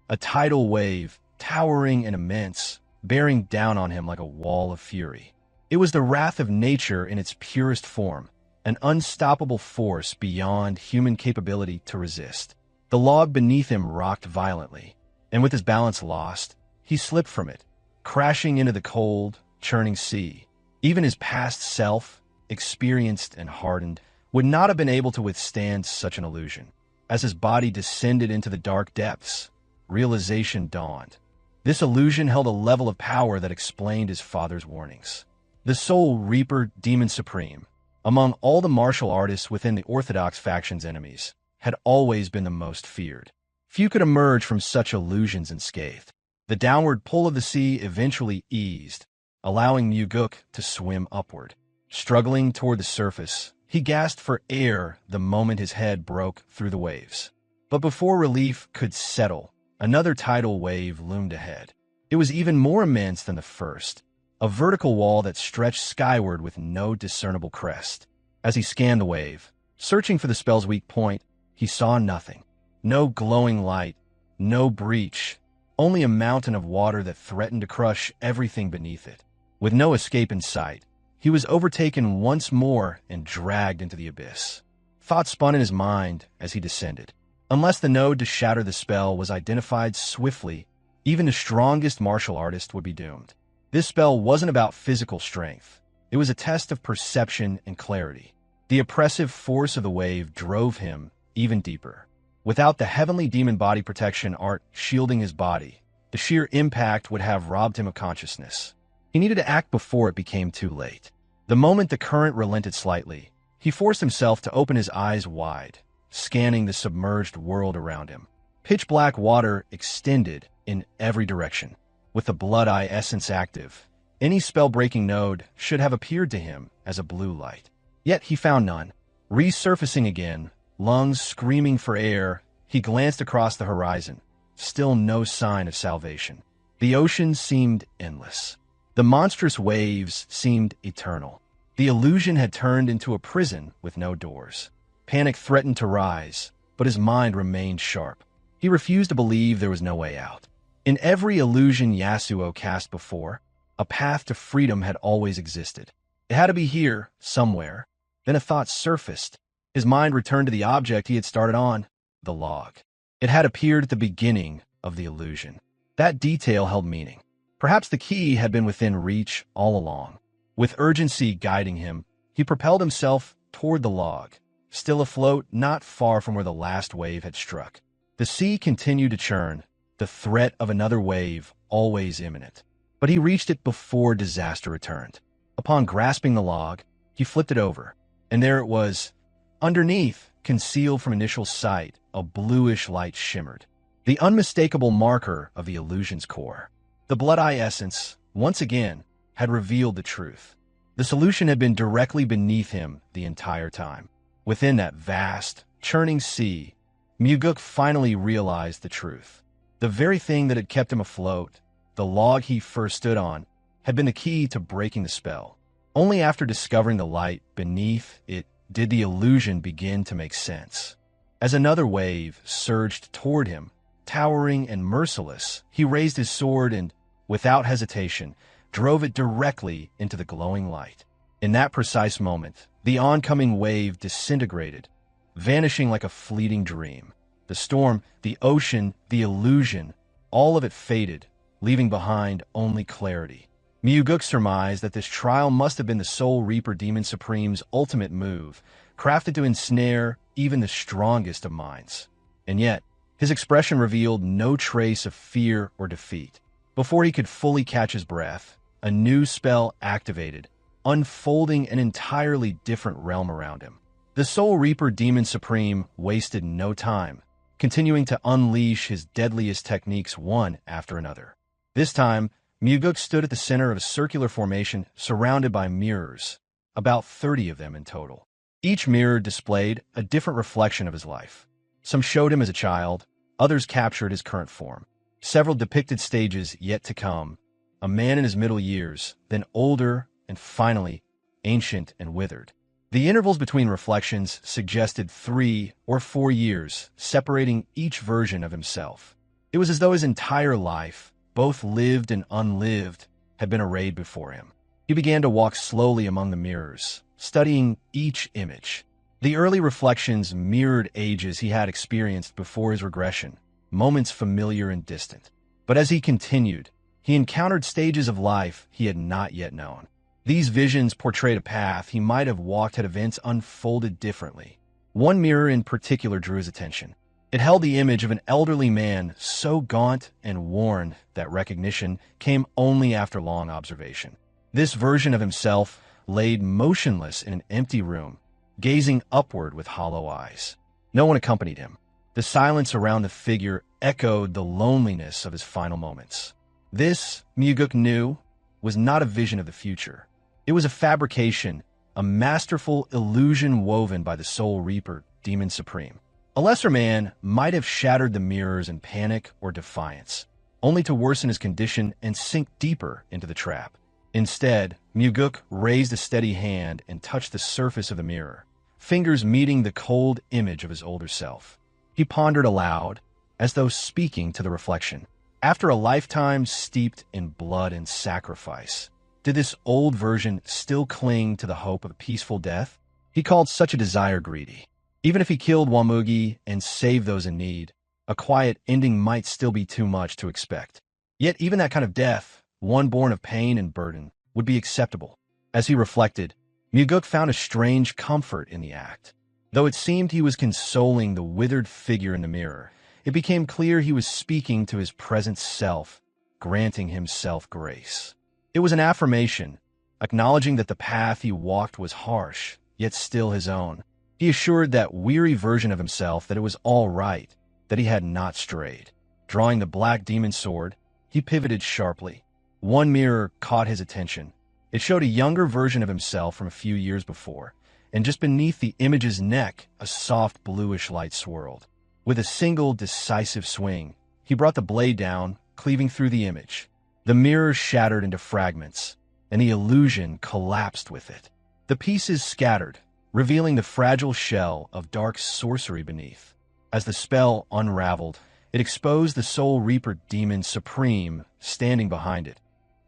S1: A tidal wave, towering and immense, bearing down on him like a wall of fury. It was the wrath of nature in its purest form, an unstoppable force beyond human capability to resist. The log beneath him rocked violently, and with his balance lost, he slipped from it, crashing into the cold, churning sea. Even his past self, experienced and hardened, would not have been able to withstand such an illusion. As his body descended into the dark depths, realization dawned. This illusion held a level of power that explained his father's warnings. The Soul Reaper Demon Supreme, among all the martial artists within the Orthodox faction's enemies, had always been the most feared. Few could emerge from such illusions unscathed. The downward pull of the sea eventually eased, allowing Mugeuk to swim upward. Struggling toward the surface, he gasped for air the moment his head broke through the waves. But before relief could settle, another tidal wave loomed ahead. It was even more immense than the first, a vertical wall that stretched skyward with no discernible crest. As he scanned the wave, searching for the spell's weak point, he saw nothing. No glowing light, no breach, only a mountain of water that threatened to crush everything beneath it. With no escape in sight, he was overtaken once more and dragged into the abyss. Thoughts spun in his mind as he descended. Unless the node to shatter the spell was identified swiftly, even the strongest martial artist would be doomed. This spell wasn't about physical strength. It was a test of perception and clarity. The oppressive force of the wave drove him even deeper. Without the heavenly demon body protection art shielding his body, the sheer impact would have robbed him of consciousness. He needed to act before it became too late. The moment the current relented slightly, he forced himself to open his eyes wide, scanning the submerged world around him. Pitch-black water extended in every direction. With the Blood Eye essence active, any spell-breaking node should have appeared to him as a blue light. Yet he found none. Resurfacing again, lungs screaming for air, he glanced across the horizon. Still no sign of salvation. The ocean seemed endless. The monstrous waves seemed eternal. The illusion had turned into a prison with no doors. Panic threatened to rise, but his mind remained sharp. He refused to believe there was no way out. In every illusion Yasuo cast before, a path to freedom had always existed. It had to be here, somewhere. Then a thought surfaced. His mind returned to the object he had started on, the log. It had appeared at the beginning of the illusion. That detail held meaning. Perhaps the key had been within reach all along. With urgency guiding him, he propelled himself toward the log, still afloat not far from where the last wave had struck. The sea continued to churn, the threat of another wave always imminent. But he reached it before disaster returned. Upon grasping the log, he flipped it over, and there it was. Underneath, concealed from initial sight, a bluish light shimmered. The unmistakable marker of the illusion's core. The Blood Eye essence, once again, had revealed the truth. The solution had been directly beneath him the entire time. Within that vast, churning sea, Mugeuk finally realized the truth. The very thing that had kept him afloat, the log he first stood on, had been the key to breaking the spell. Only after discovering the light beneath it did the illusion begin to make sense. As another wave surged toward him, towering and merciless, he raised his sword and, without hesitation, drove it directly into the glowing light. In that precise moment, the oncoming wave disintegrated, vanishing like a fleeting dream. The storm, the ocean, the illusion, all of it faded, leaving behind only clarity. Mugeuk surmised that this trial must have been the Soul Reaper Demon Supreme's ultimate move, crafted to ensnare even the strongest of minds. And yet, his expression revealed no trace of fear or defeat. Before he could fully catch his breath, a new spell activated, unfolding an entirely different realm around him. The Soul Reaper Demon Supreme wasted no time, continuing to unleash his deadliest techniques one after another. This time, Mugeuk stood at the center of a circular formation surrounded by mirrors, about 30 of them in total. Each mirror displayed a different reflection of his life. Some showed him as a child, others captured his current form. Several depicted stages yet to come, a man in his middle years, then older, and finally, ancient and withered. The intervals between reflections suggested 3 or 4 years, separating each version of himself. It was as though his entire life, both lived and unlived, had been arrayed before him. He began to walk slowly among the mirrors, studying each image. The early reflections mirrored ages he had experienced before his regression, moments familiar and distant. But as he continued, he encountered stages of life he had not yet known. These visions portrayed a path he might have walked had events unfolded differently. One mirror in particular drew his attention. It held the image of an elderly man so gaunt and worn that recognition came only after long observation. This version of himself laid motionless in an empty room, gazing upward with hollow eyes. No one accompanied him. The silence around the figure echoed the loneliness of his final moments. This, Mugeuk knew, was not a vision of the future. It was a fabrication, a masterful illusion woven by the Soul Reaper, Demon Supreme. A lesser man might have shattered the mirrors in panic or defiance, only to worsen his condition and sink deeper into the trap. Instead, Mugeuk raised a steady hand and touched the surface of the mirror, fingers meeting the cold image of his older self. He pondered aloud, as though speaking to the reflection. After a lifetime steeped in blood and sacrifice, did this old version still cling to the hope of a peaceful death? He called such a desire greedy. Even if he killed Wamugi and saved those in need, a quiet ending might still be too much to expect. Yet even that kind of death, one born of pain and burden, would be acceptable. As he reflected, Mugeuk found a strange comfort in the act. Though it seemed he was consoling the withered figure in the mirror, it became clear he was speaking to his present self, granting himself grace. It was an affirmation, acknowledging that the path he walked was harsh, yet still his own. He assured that weary version of himself that it was all right, that he had not strayed. Drawing the black demon sword, he pivoted sharply. One mirror caught his attention. It showed a younger version of himself from a few years before, and just beneath the image's neck, a soft bluish light swirled. With a single decisive swing, he brought the blade down, cleaving through the image. The mirror shattered into fragments, and the illusion collapsed with it. The pieces scattered, revealing the fragile shell of dark sorcery beneath. As the spell unraveled, it exposed the Soul Reaper Demon Supreme standing behind it,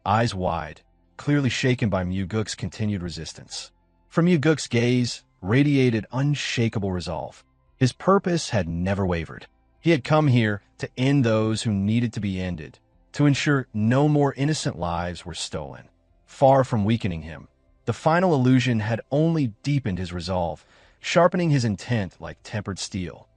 S1: eyes wide, clearly shaken by Mugeuk's continued resistance. From Mugeuk's gaze radiated unshakable resolve. His purpose had never wavered. He had come here to end those who needed to be ended, to ensure no more innocent lives were stolen. Far from weakening him, the final illusion had only deepened his resolve, sharpening his intent like tempered steel.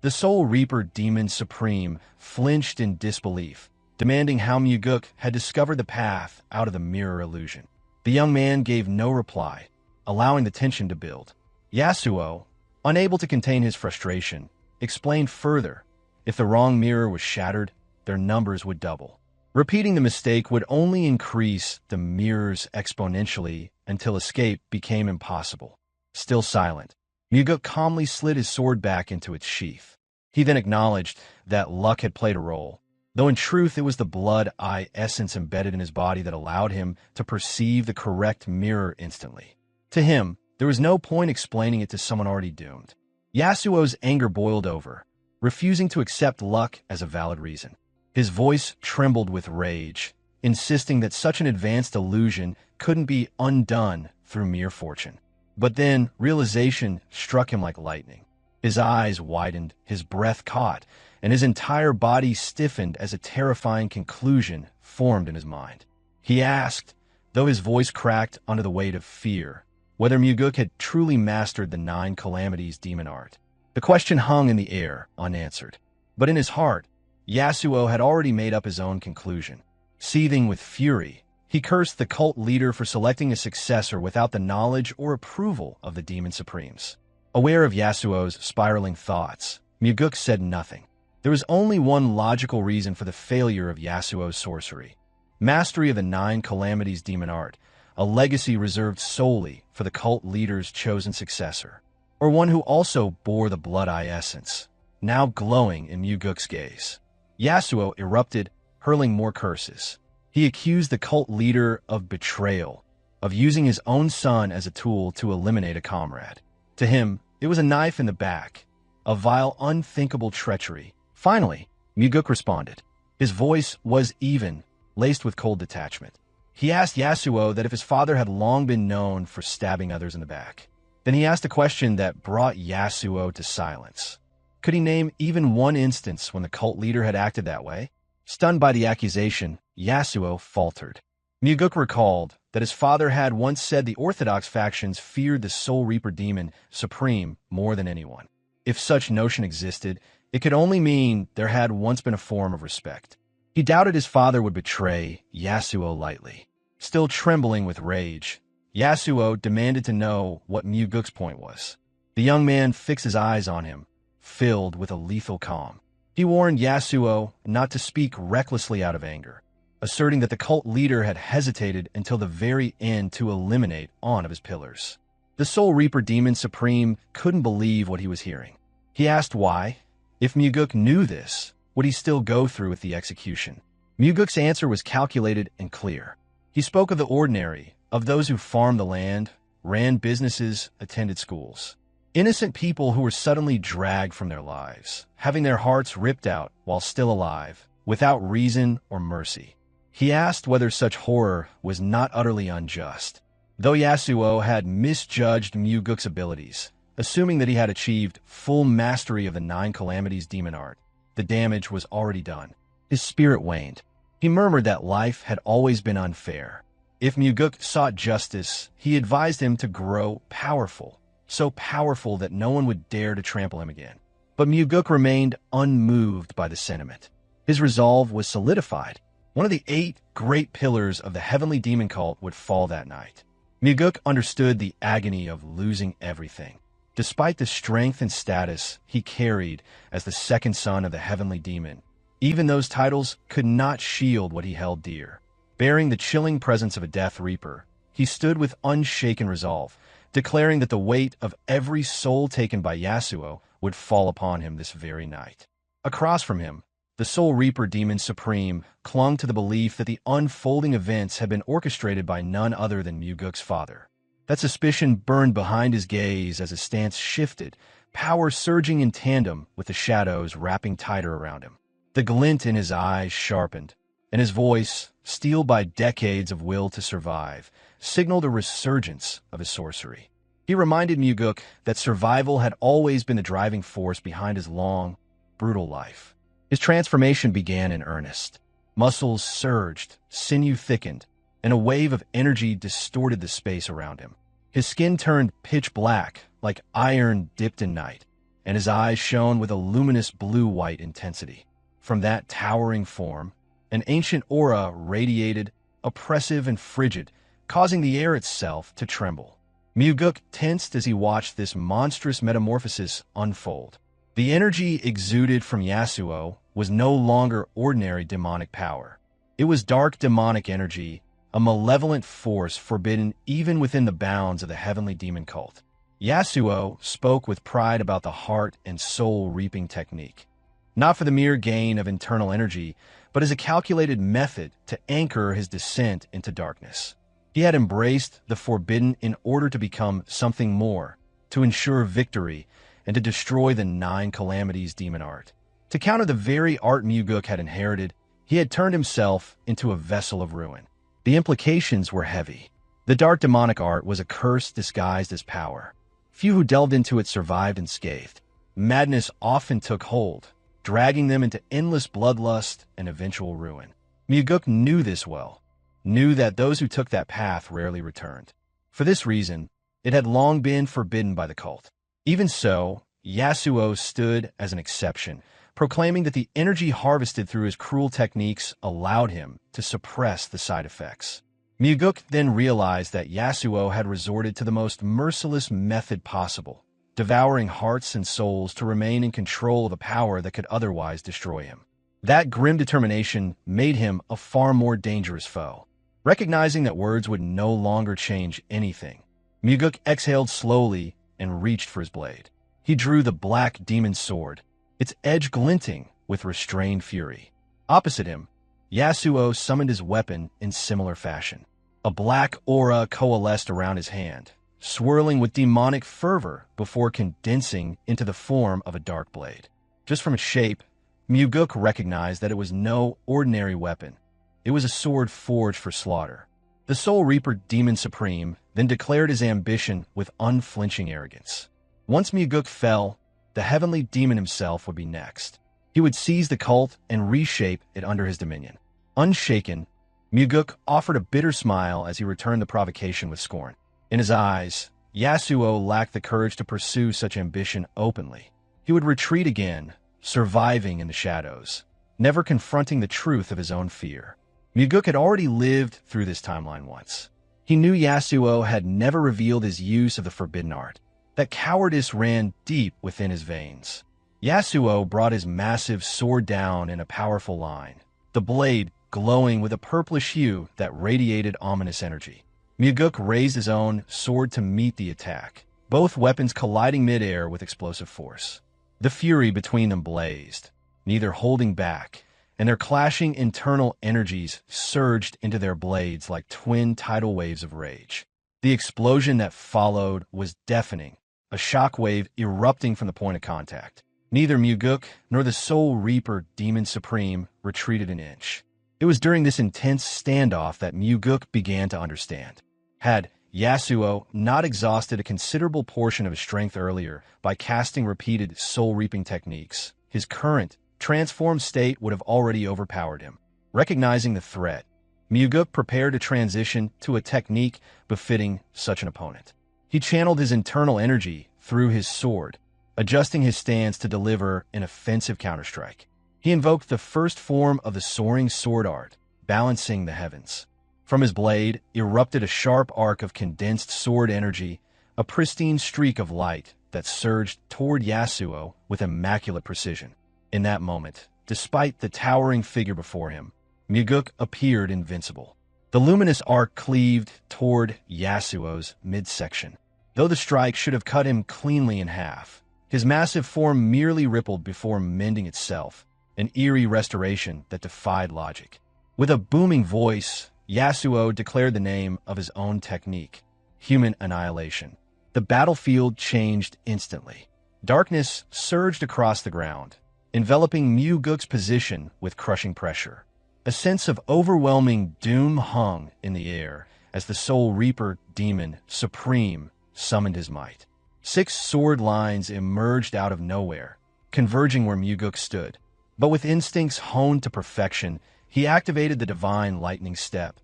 S1: The Soul Reaper Demon Supreme flinched in disbelief, demanding how Mugeuk had discovered the path out of the mirror illusion. The young man gave no reply, allowing the tension to build. Yasuo, unable to contain his frustration, explained further. If the wrong mirror was shattered, their numbers would double. Repeating the mistake would only increase the mirrors exponentially until escape became impossible. Still silent, Mugeuk calmly slid his sword back into its sheath. He then acknowledged that luck had played a role, though in truth it was the blood-eye essence embedded in his body that allowed him to perceive the correct mirror instantly. To him, there was no point explaining it to someone already doomed. Yasuo's anger boiled over, refusing to accept luck as a valid reason. His voice trembled with rage, insisting that such an advanced illusion couldn't be undone through mere fortune. But then realization struck him like lightning. His eyes widened, his breath caught, and his entire body stiffened as a terrifying conclusion formed in his mind. He asked, though his voice cracked under the weight of fear, whether Mugeuk had truly mastered the 9 calamities demon art. The question hung in the air, unanswered. But in his heart, Yasuo had already made up his own conclusion. Seething with fury, he cursed the cult leader for selecting a successor without the knowledge or approval of the Demon Supremes. Aware of Yasuo's spiraling thoughts, Mugeuk said nothing. There was only one logical reason for the failure of Yasuo's sorcery: mastery of the 9 calamities demon art, a legacy reserved solely for the cult leader's chosen successor, or one who also bore the blood-eye essence, now glowing in Mugeuk's gaze. Yasuo erupted, hurling more curses. He accused the cult leader of betrayal, of using his own son as a tool to eliminate a comrade. To him, it was a knife in the back, a vile, unthinkable treachery. Finally, Mugeuk responded. His voice was even, laced with cold detachment. He asked Yasuo that if his father had long been known for stabbing others in the back. Then he asked a question that brought Yasuo to silence. Could he name even one instance when the cult leader had acted that way? Stunned by the accusation, Yasuo faltered. Mugeuk recalled that his father had once said the Orthodox factions feared the Soul Reaper Demon Supreme more than anyone. If such notion existed, it could only mean there had once been a form of respect. He doubted his father would betray Yasuo lightly. Still trembling with rage, Yasuo demanded to know what Mugeuk's point was. The young man fixed his eyes on him, filled with a lethal calm. He warned Yasuo not to speak recklessly out of anger, asserting that the cult leader had hesitated until the very end to eliminate one of his pillars. The Soul Reaper Demon Supreme couldn't believe what he was hearing. He asked why. If Mugeuk knew this, would he still go through with the execution? Mugeuk's answer was calculated and clear. He spoke of the ordinary, of those who farmed the land, ran businesses, attended schools. Innocent people who were suddenly dragged from their lives, having their hearts ripped out while still alive, without reason or mercy. He asked whether such horror was not utterly unjust. Though Yasuo had misjudged Mugeuk's abilities, assuming that he had achieved full mastery of the 9 calamities demon art. The damage was already done. His spirit waned. He murmured that life had always been unfair. If Mugeuk sought justice, he advised him to grow powerful, so powerful that no one would dare to trample him again. But Mugeuk remained unmoved by the sentiment. His resolve was solidified. One of the 8 great pillars of the heavenly demon cult would fall that night. Mugeuk understood the agony of losing everything. Despite the strength and status he carried as the second son of the heavenly demon, even those titles could not shield what he held dear. Bearing the chilling presence of a Death Reaper, he stood with unshaken resolve, declaring that the weight of every soul taken by Yasuo would fall upon him this very night. Across from him, the Soul Reaper Demon Supreme clung to the belief that the unfolding events had been orchestrated by none other than Mugeuk's father. That suspicion burned behind his gaze as his stance shifted, power surging in tandem with the shadows wrapping tighter around him. The glint in his eyes sharpened, and his voice, steeled by decades of will to survive, signaled a resurgence of his sorcery. He reminded Mugeuk that survival had always been the driving force behind his long, brutal life. His transformation began in earnest. Muscles surged, sinew thickened, and a wave of energy distorted the space around him. His skin turned pitch black, like iron dipped in night, and his eyes shone with a luminous blue-white intensity. From that towering form, an ancient aura radiated, oppressive and frigid, causing the air itself to tremble. Mugeuk tensed as he watched this monstrous metamorphosis unfold. The energy exuded from Yasuo was no longer ordinary demonic power. It was dark demonic energy, a malevolent force forbidden even within the bounds of the heavenly demon cult. Yasuo spoke with pride about the heart and soul reaping technique, not for the mere gain of internal energy, but as a calculated method to anchor his descent into darkness. He had embraced the forbidden in order to become something more, to ensure victory, and to destroy the 9 calamities demon art. To counter the very art Mugeuk had inherited, he had turned himself into a vessel of ruin. The implications were heavy. The dark demonic art was a curse disguised as power. Few who delved into it survived unscathed. Madness often took hold, dragging them into endless bloodlust and eventual ruin. Mugeuk knew this well, knew that those who took that path rarely returned. For this reason, it had long been forbidden by the cult. Even so, Yasuo stood as an exception, proclaiming that the energy harvested through his cruel techniques allowed him to suppress the side effects. Mugeuk then realized that Yasuo had resorted to the most merciless method possible, devouring hearts and souls to remain in control of a power that could otherwise destroy him. That grim determination made him a far more dangerous foe. Recognizing that words would no longer change anything, Mugeuk exhaled slowly and reached for his blade. He drew the black demon sword, its edge glinting with restrained fury. Opposite him, Yasuo summoned his weapon in similar fashion. A black aura coalesced around his hand, swirling with demonic fervor before condensing into the form of a dark blade. Just from its shape, Mugeuk recognized that it was no ordinary weapon. It was a sword forged for slaughter. The Soul Reaper Demon Supreme then declared his ambition with unflinching arrogance. Once Mugeuk fell, the heavenly demon himself would be next. He would seize the cult and reshape it under his dominion. Unshaken, Mugeuk offered a bitter smile as he returned the provocation with scorn. In his eyes, Yasuo lacked the courage to pursue such ambition openly. He would retreat again, surviving in the shadows, never confronting the truth of his own fear. Mugeuk had already lived through this timeline once. He knew Yasuo had never revealed his use of the forbidden art. That cowardice ran deep within his veins. Yasuo brought his massive sword down in a powerful line, the blade glowing with a purplish hue that radiated ominous energy. Mugeuk raised his own sword to meet the attack, both weapons colliding midair with explosive force. The fury between them blazed, neither holding back, and their clashing internal energies surged into their blades like twin tidal waves of rage. The explosion that followed was deafening, a shockwave erupting from the point of contact. Neither Mugeuk nor the Soul Reaper Demon Supreme retreated an inch. It was during this intense standoff that Mugeuk began to understand. Had Yasuo, not exhausted a considerable portion of his strength earlier by casting repeated soul-reaping techniques, his current, transformed state would have already overpowered him. Recognizing the threat, Mugeuk prepared to transition to a technique befitting such an opponent. He channeled his internal energy through his sword, adjusting his stance to deliver an offensive counterstrike. He invoked the first form of the soaring sword art, balancing the heavens. From his blade erupted a sharp arc of condensed sword energy, a pristine streak of light that surged toward Yasuo with immaculate precision. In that moment, despite the towering figure before him, Mugeuk appeared invincible. The luminous arc cleaved toward Yasuo's midsection. Though the strike should have cut him cleanly in half, his massive form merely rippled before mending itself, an eerie restoration that defied logic. With a booming voice, Yasuo declared the name of his own technique, Human Annihilation. The battlefield changed instantly. Darkness surged across the ground, enveloping Mugeuk's position with crushing pressure. A sense of overwhelming doom hung in the air as the Soul Reaper Demon Supreme summoned his might. 6 sword lines emerged out of nowhere, converging where Mugeuk stood. But with instincts honed to perfection, he activated the divine lightning step,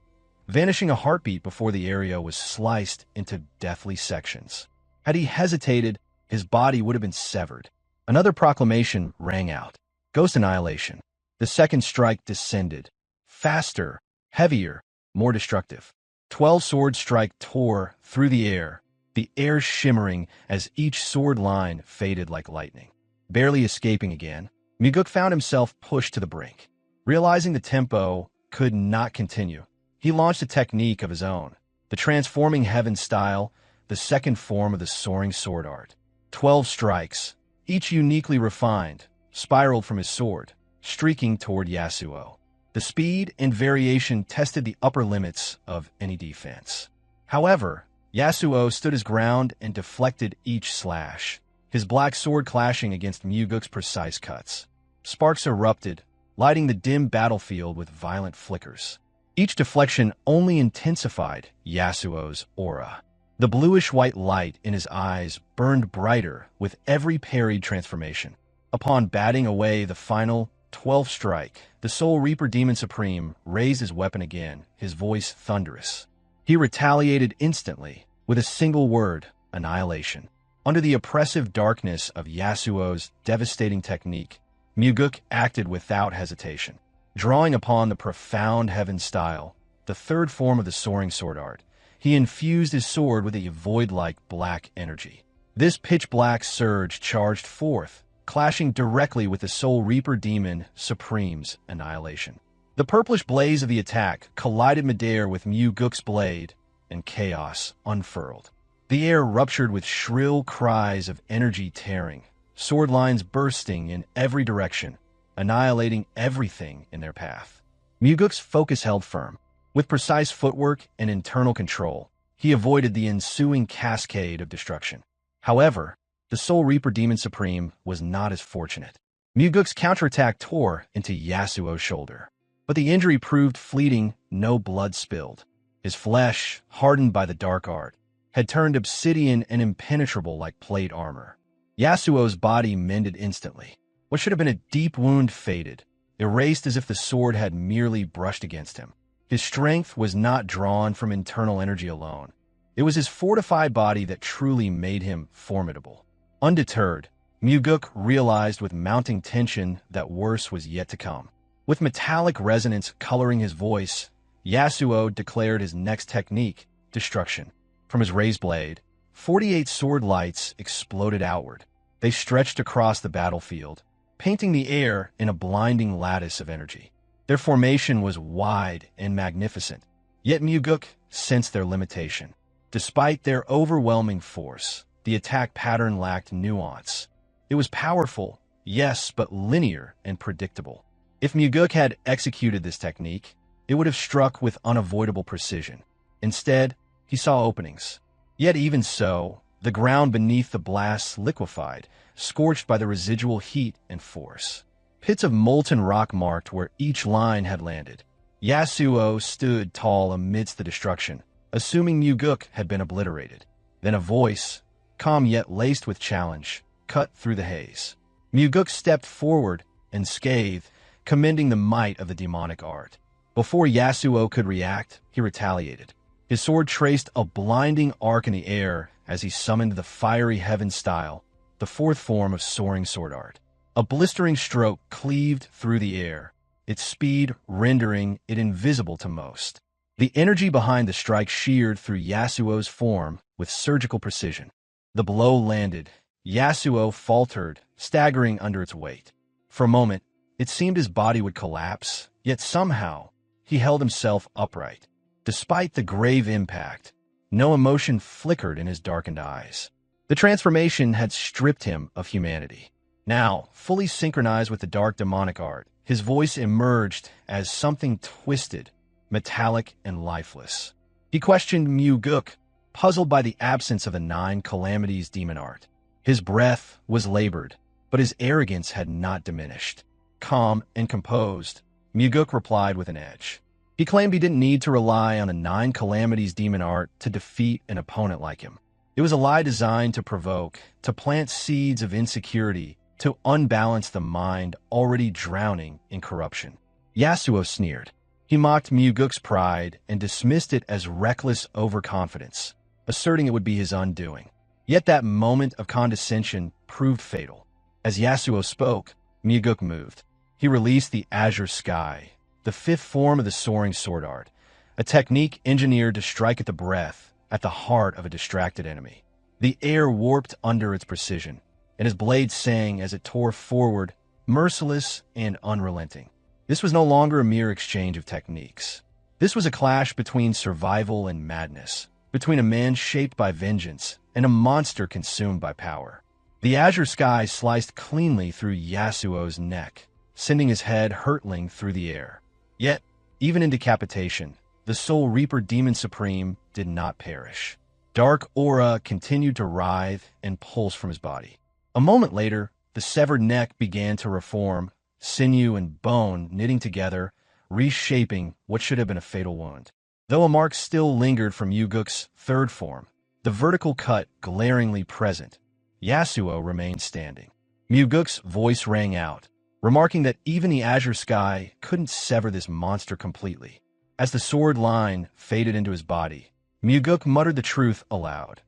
S1: vanishing a heartbeat before the area was sliced into deathly sections. Had he hesitated, his body would have been severed. Another proclamation rang out. Ghost Annihilation. The second strike descended. Faster, heavier, more destructive. 12 sword strike tore through the air shimmering as each sword line faded like lightning. Barely escaping again, Mugeuk found himself pushed to the brink. Realizing the tempo could not continue, he launched a technique of his own, the Transforming Heaven style, the second form of the soaring sword art. 12 strikes, each uniquely refined, spiraled from his sword, streaking toward Yasuo. The speed and variation tested the upper limits of any defense. However, Yasuo stood his ground and deflected each slash, his black sword clashing against Mugeuk's precise cuts. Sparks erupted, lighting the dim battlefield with violent flickers. Each deflection only intensified Yasuo's aura. The bluish-white light in his eyes burned brighter with every parried transformation. Upon batting away the final 12th strike, the Soul Reaper Demon Supreme raised his weapon again, his voice thunderous. He retaliated instantly, with a single word, annihilation. Under the oppressive darkness of Yasuo's devastating technique, Mugeuk acted without hesitation. Drawing upon the profound heaven style, the third form of the soaring sword art, he infused his sword with a void-like black energy. This pitch-black surge charged forth, clashing directly with the Soul Reaper Demon Supreme's annihilation. The purplish blaze of the attack collided midair with Mugeuk's blade, and chaos unfurled. The air ruptured with shrill cries of energy tearing, sword lines bursting in every direction, annihilating everything in their path. Mugeuk's focus held firm. With precise footwork and internal control, he avoided the ensuing cascade of destruction. However, the Soul Reaper Demon Supreme was not as fortunate. Mugeuk's counterattack tore into Yasuo's shoulder. But the injury proved fleeting, no blood spilled. His flesh, hardened by the dark art, had turned obsidian and impenetrable like plate armor. Yasuo's body mended instantly. What should have been a deep wound faded, erased as if the sword had merely brushed against him. His strength was not drawn from internal energy alone. It was his fortified body that truly made him formidable. Undeterred, Mugeuk realized with mounting tension that worse was yet to come. With metallic resonance coloring his voice, Yasuo declared his next technique, destruction. From his raised blade, 48 sword lights exploded outward. They stretched across the battlefield, painting the air in a blinding lattice of energy. Their formation was wide and magnificent, yet Mugeuk sensed their limitation. Despite their overwhelming force, the attack pattern lacked nuance. It was powerful, yes, but linear and predictable. If Mugeuk had executed this technique, it would have struck with unavoidable precision. Instead, he saw openings. Yet even so, the ground beneath the blasts liquefied, scorched by the residual heat and force. Pits of molten rock marked where each line had landed. Yasuo stood tall amidst the destruction, assuming Mugeuk had been obliterated. Then a voice, calm yet laced with challenge, cut through the haze. Mugeuk stepped forward and scathed, commending the might of the demonic art. Before Yasuo could react, he retaliated. His sword traced a blinding arc in the air as he summoned the fiery heaven style, the fourth form of soaring sword art. A blistering stroke cleaved through the air, its speed rendering it invisible to most. The energy behind the strike sheared through Yasuo's form with surgical precision. The blow landed. Yasuo faltered, staggering under its weight. For a moment, it seemed his body would collapse, yet somehow, he held himself upright. Despite the grave impact, no emotion flickered in his darkened eyes. The transformation had stripped him of humanity. Now, fully synchronized with the dark demonic art, his voice emerged as something twisted, metallic, and lifeless. He questioned Mugeuk, puzzled by the absence of the 9 calamities demon art. His breath was labored, but his arrogance had not diminished. Calm and composed, Mugeuk replied with an edge. He claimed he didn't need to rely on a 9 calamities demon art to defeat an opponent like him. It was a lie designed to provoke, to plant seeds of insecurity, to unbalance the mind already drowning in corruption. Yasuo sneered. He mocked Mugeuk's pride and dismissed it as reckless overconfidence, asserting it would be his undoing. Yet that moment of condescension proved fatal. As Yasuo spoke, Mugeuk moved. He released the Azure Sky, the 5th form of the soaring sword art, a technique engineered to strike at the breath, at the heart of a distracted enemy. The air warped under its precision, and his blade sang as it tore forward, merciless and unrelenting. This was no longer a mere exchange of techniques. This was a clash between survival and madness, between a man shaped by vengeance and a monster consumed by power. The Azure Sky sliced cleanly through Yasuo's neck, sending his head hurtling through the air. Yet, even in decapitation, the Soul Reaper Demon Supreme did not perish. Dark aura continued to writhe and pulse from his body. A moment later, the severed neck began to reform, sinew and bone knitting together, reshaping what should have been a fatal wound. Though a mark still lingered from Mugeuk's 3rd form, the vertical cut glaringly present, Yasuo remained standing. Mugeuk's voice rang out, remarking that even the Azure Sky couldn't sever this monster completely. As the sword line faded into his body, Mugeuk muttered the truth aloud.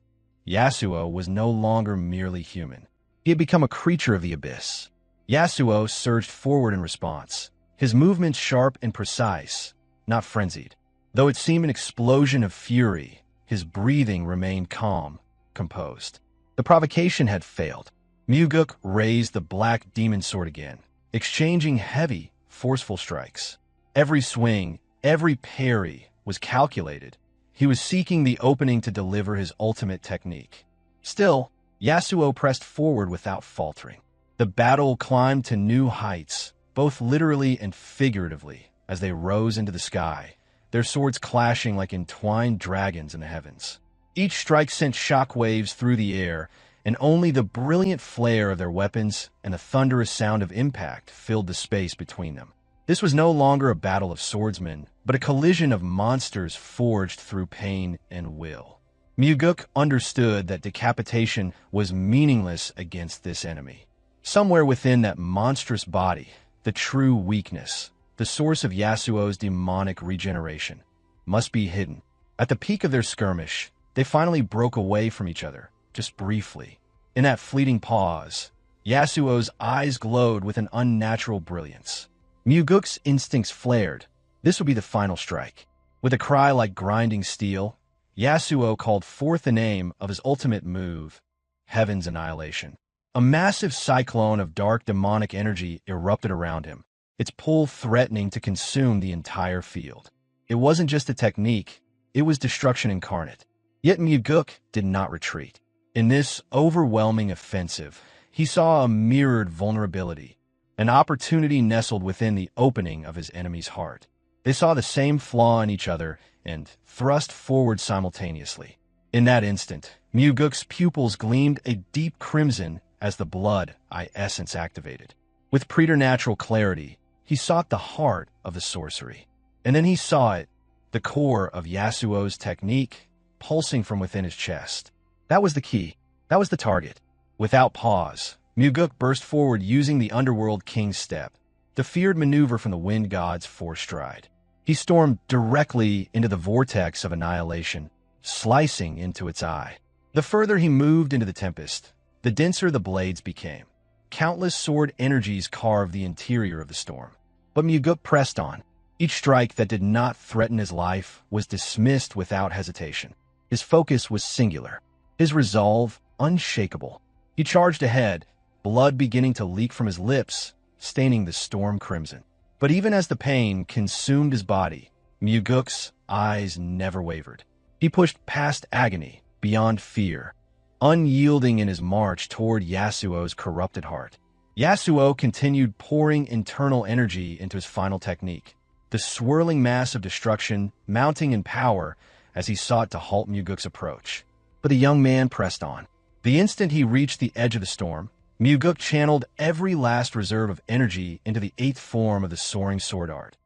S1: Yasuo was no longer merely human. He had become a creature of the abyss. Yasuo surged forward in response, his movements sharp and precise, not frenzied. Though it seemed an explosion of fury, his breathing remained calm, composed. The provocation had failed. Mugeuk raised the black demon sword again, exchanging heavy, forceful strikes. Every swing, every parry was calculated. He was seeking the opening to deliver his ultimate technique. Still, Yasuo pressed forward without faltering. The battle climbed to new heights, both literally and figuratively, as they rose into the sky, their swords clashing like entwined dragons in the heavens. Each strike sent shockwaves through the air, and only the brilliant flare of their weapons and the thunderous sound of impact filled the space between them. This was no longer a battle of swordsmen, but a collision of monsters forged through pain and will. Mugeuk understood that decapitation was meaningless against this enemy. Somewhere within that monstrous body, the true weakness, the source of Yasuo's demonic regeneration, must be hidden. At the peak of their skirmish, they finally broke away from each other, just briefly. In that fleeting pause, Yasuo's eyes glowed with an unnatural brilliance. Mugeuk's instincts flared. This would be the final strike. With a cry like grinding steel, Yasuo called forth the name of his ultimate move, Heaven's Annihilation. A massive cyclone of dark demonic energy erupted around him, its pull threatening to consume the entire field. It wasn't just a technique, it was destruction incarnate. Yet Mugeuk did not retreat. In this overwhelming offensive, he saw a mirrored vulnerability, an opportunity nestled within the opening of his enemy's heart. They saw the same flaw in each other and thrust forward simultaneously. In that instant, Mugeuk's pupils gleamed a deep crimson as the blood-eye essence activated. With preternatural clarity, he sought the heart of the sorcery. And then he saw it, the core of Yasuo's technique pulsing from within his chest. That was the key. That was the target. Without pause, Mugeuk burst forward using the Underworld King's Step, the feared maneuver from the Wind God's Four Stride. He stormed directly into the vortex of annihilation, slicing into its eye. The further he moved into the tempest, the denser the blades became. Countless sword energies carved the interior of the storm. But Mugeuk pressed on. Each strike that did not threaten his life was dismissed without hesitation. His focus was singular, his resolve unshakable. He charged ahead, blood beginning to leak from his lips, staining the storm crimson. But even as the pain consumed his body, Mugeuk's eyes never wavered. He pushed past agony, beyond fear, unyielding in his march toward Yasuo's corrupted heart. Yasuo continued pouring internal energy into his final technique, the swirling mass of destruction mounting in power as he sought to halt Mugeuk's approach. But the young man pressed on. The instant he reached the edge of the storm, Mugeuk channeled every last reserve of energy into the 8th form of the soaring sword art,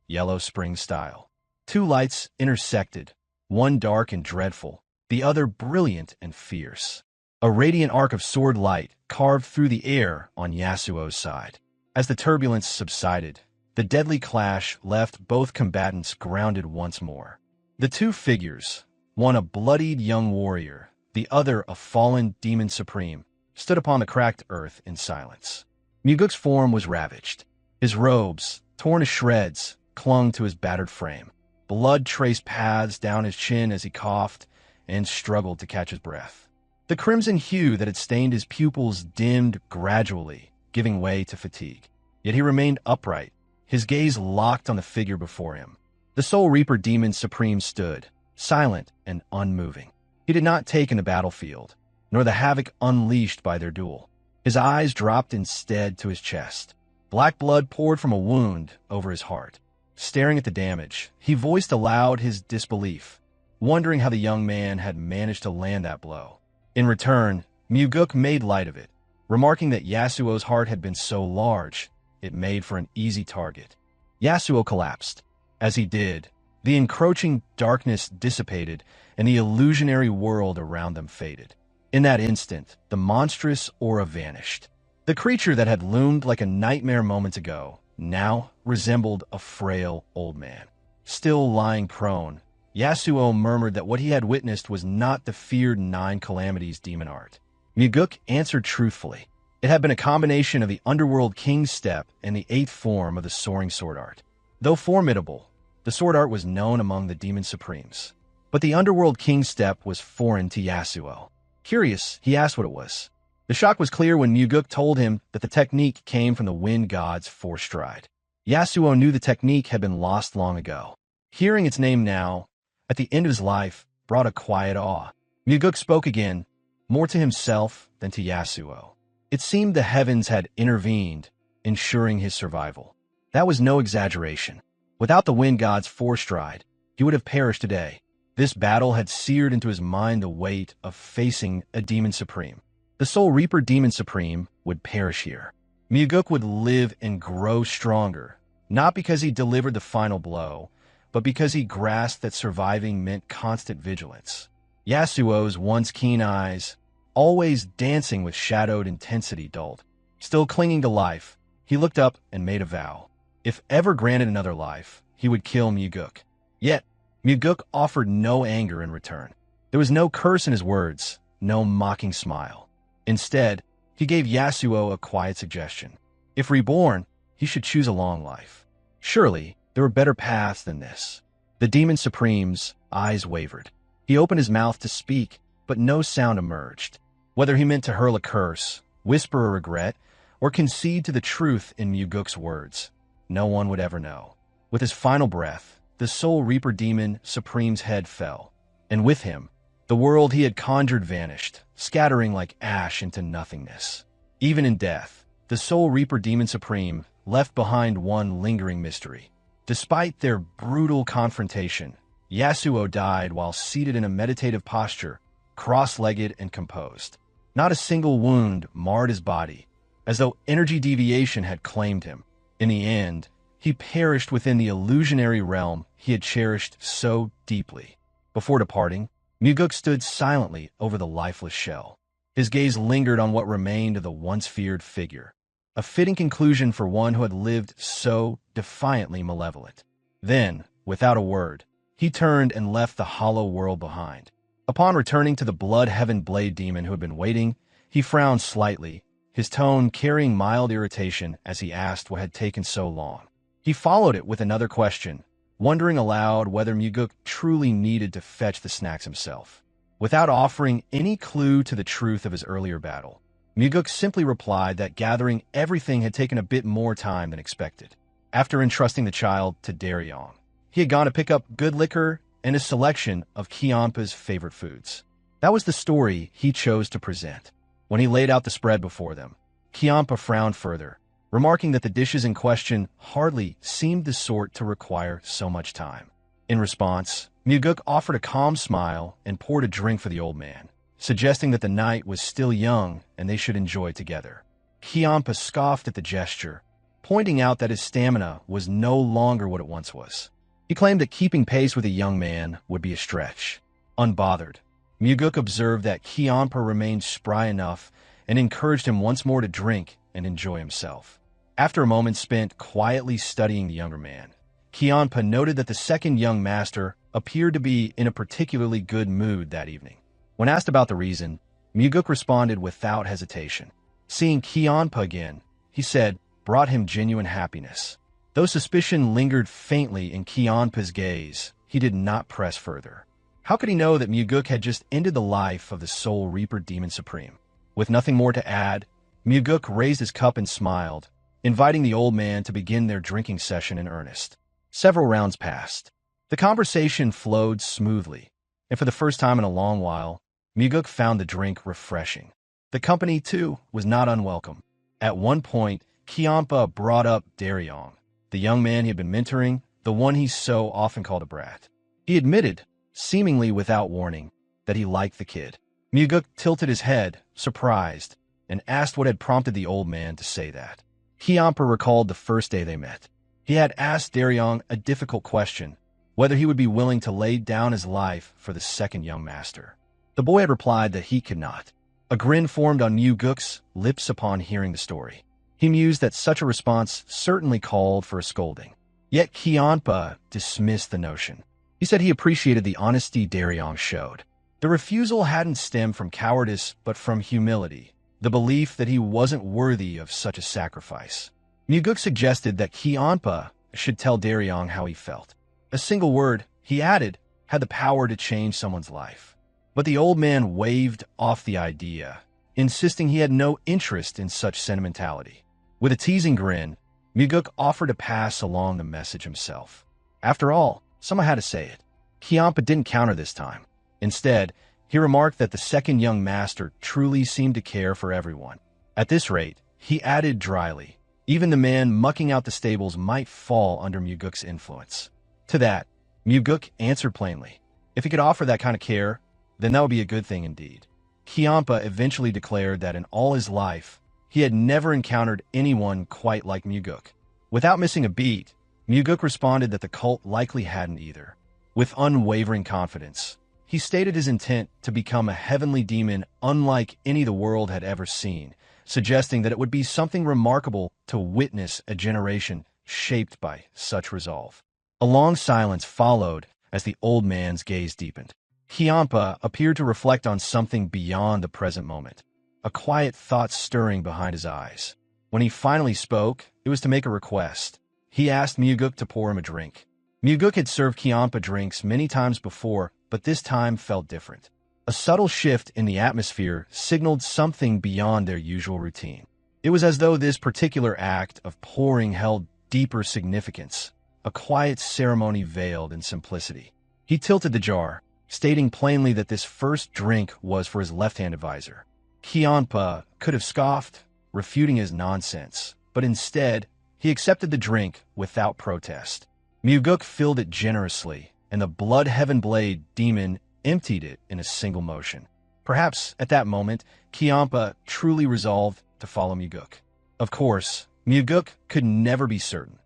S1: Yellow Spring style. Two lights intersected, one dark and dreadful, the other brilliant and fierce. A radiant arc of sword light carved through the air on Yasuo's side. As the turbulence subsided, the deadly clash left both combatants grounded once more. The two figures, one a bloodied young warrior, the other a fallen demon supreme, stood upon the cracked earth in silence. Mugeuk's form was ravaged. His robes, torn to shreds, clung to his battered frame. Blood traced paths down his chin as he coughed and struggled to catch his breath. The crimson hue that had stained his pupils dimmed gradually, giving way to fatigue. Yet he remained upright, his gaze locked on the figure before him. The Soul Reaper Demon Supreme stood, silent and unmoving. He did not take in the battlefield, nor the havoc unleashed by their duel. His eyes dropped instead to his chest. Black blood poured from a wound over his heart. Staring at the damage, he voiced aloud his disbelief, wondering how the young man had managed to land that blow. In return, Mugeuk made light of it, remarking that Yasuo's heart had been so large, it made for an easy target. Yasuo collapsed. As he did, the encroaching darkness dissipated and the illusionary world around them faded. In that instant, the monstrous aura vanished. The creature that had loomed like a nightmare moments ago now resembled a frail old man. Still lying prone, Yasuo murmured that what he had witnessed was not the feared 9 calamities demon art. Mugeuk answered truthfully. It had been a combination of the Underworld King's Step and the 8th form of the soaring sword art. Though formidable, the sword art was known among the demon supremes. But the Underworld King's Step was foreign to Yasuo. Curious, he asked what it was. The shock was clear when Mugeuk told him that the technique came from the Wind God's Four Stride. Yasuo knew the technique had been lost long ago. Hearing its name now, at the end of his life, brought a quiet awe. Mugeuk spoke again, more to himself than to Yasuo. It seemed the heavens had intervened, ensuring his survival. That was no exaggeration. Without the Wind God's Four Stride, he would have perished today. This battle had seared into his mind the weight of facing a demon supreme. The Soul Reaper Demon Supreme would perish here. Mugeuk would live and grow stronger, not because he delivered the final blow, but because he grasped that surviving meant constant vigilance. Yasuo's once keen eyes, always dancing with shadowed intensity, dulled. Still clinging to life, he looked up and made a vow. If ever granted another life, he would kill Mugeuk. Yet, Mugeuk offered no anger in return. There was no curse in his words, no mocking smile. Instead, he gave Yasuo a quiet suggestion. If reborn, he should choose a long life. Surely, there were better paths than this. The Demon Supreme's eyes wavered. He opened his mouth to speak, but no sound emerged. Whether he meant to hurl a curse, whisper a regret, or concede to the truth in Mugeuk's words, no one would ever know. With his final breath, the Soul Reaper Demon Supreme's head fell, and with him, the world he had conjured vanished, scattering like ash into nothingness. Even in death, the Soul Reaper Demon Supreme left behind one lingering mystery. Despite their brutal confrontation, Yasuo died while seated in a meditative posture, cross-legged and composed. Not a single wound marred his body, as though energy deviation had claimed him. In the end, he perished within the illusionary realm he had cherished so deeply. Before departing, Mugeuk stood silently over the lifeless shell. His gaze lingered on what remained of the once feared figure, a fitting conclusion for one who had lived so defiantly malevolent. Then, without a word, he turned and left the hollow world behind. Upon returning to the blood-heaven blade demon who had been waiting, he frowned slightly, his tone carrying mild irritation as he asked what had taken so long. He followed it with another question, wondering aloud whether Mugeuk truly needed to fetch the snacks himself. Without offering any clue to the truth of his earlier battle, Mugeuk simply replied that gathering everything had taken a bit more time than expected. After entrusting the child to Daryong, he had gone to pick up good liquor and a selection of Cheonma's favorite foods. That was the story he chose to present. When he laid out the spread before them, Cheonma frowned further, remarking that the dishes in question hardly seemed the sort to require so much time. In response, Mugeuk offered a calm smile and poured a drink for the old man, suggesting that the night was still young and they should enjoy together. Cheonma scoffed at the gesture, pointing out that his stamina was no longer what it once was. He claimed that keeping pace with a young man would be a stretch. Unbothered, Mugeuk observed that Cheonma remained spry enough and encouraged him once more to drink and enjoy himself. After a moment spent quietly studying the younger man, Cheonma noted that the second young master appeared to be in a particularly good mood that evening. When asked about the reason, Mugeuk responded without hesitation. Seeing Cheonma again, he said, brought him genuine happiness. Though suspicion lingered faintly in Cheonma's gaze, he did not press further. How could he know that Mugeuk had just ended the life of the Soul Reaper Demon Supreme? With nothing more to add, Mugeuk raised his cup and smiled, inviting the old man to begin their drinking session in earnest. Several rounds passed. The conversation flowed smoothly, and for the first time in a long while, Mugeuk found the drink refreshing. The company, too, was not unwelcome. At one point, Cheonma brought up Daryong, the young man he had been mentoring, the one he so often called a brat. He admitted, seemingly without warning, that he liked the kid. Mugeuk tilted his head, surprised, and asked what had prompted the old man to say that. Cheonma recalled the first day they met. He had asked Daryong a difficult question, whether he would be willing to lay down his life for the second young master. The boy had replied that he could not. A grin formed on Mugeuk's lips upon hearing the story. He mused that such a response certainly called for a scolding. Yet Cheonma dismissed the notion. He said he appreciated the honesty Daryong showed. The refusal hadn't stemmed from cowardice, but from humility, the belief that he wasn't worthy of such a sacrifice. Mugeuk suggested that Cheonma should tell Daryong how he felt. A single word, he added, had the power to change someone's life. But the old man waved off the idea, insisting he had no interest in such sentimentality. With a teasing grin, Mugeuk offered to pass along the message himself. After all, someone had to say it. Cheonma didn't counter this time. Instead, he remarked that the second young master truly seemed to care for everyone. At this rate, he added dryly, even the man mucking out the stables might fall under Mugeuk's influence. To that, Mugeuk answered plainly. If he could offer that kind of care, then that would be a good thing indeed. Cheonma eventually declared that in all his life, he had never encountered anyone quite like Mugeuk. Without missing a beat, Mugeuk responded that the cult likely hadn't either. With unwavering confidence, he stated his intent to become a heavenly demon unlike any the world had ever seen, suggesting that it would be something remarkable to witness a generation shaped by such resolve. A long silence followed as the old man's gaze deepened. Cheonma appeared to reflect on something beyond the present moment, a quiet thought stirring behind his eyes. When he finally spoke, it was to make a request. He asked Mugeuk to pour him a drink. Mugeuk had served Cheonma drinks many times before, but this time felt different. A subtle shift in the atmosphere signaled something beyond their usual routine. It was as though this particular act of pouring held deeper significance, a quiet ceremony veiled in simplicity. He tilted the jar, stating plainly that this first drink was for his left-hand advisor. Cheonma could have scoffed, refuting his nonsense, but instead, he accepted the drink without protest. Mugeuk filled it generously, and the blood-heaven blade demon emptied it in a single motion. Perhaps, at that moment, Cheonma truly resolved to follow Mugeuk. Of course, Mugeuk could never be certain.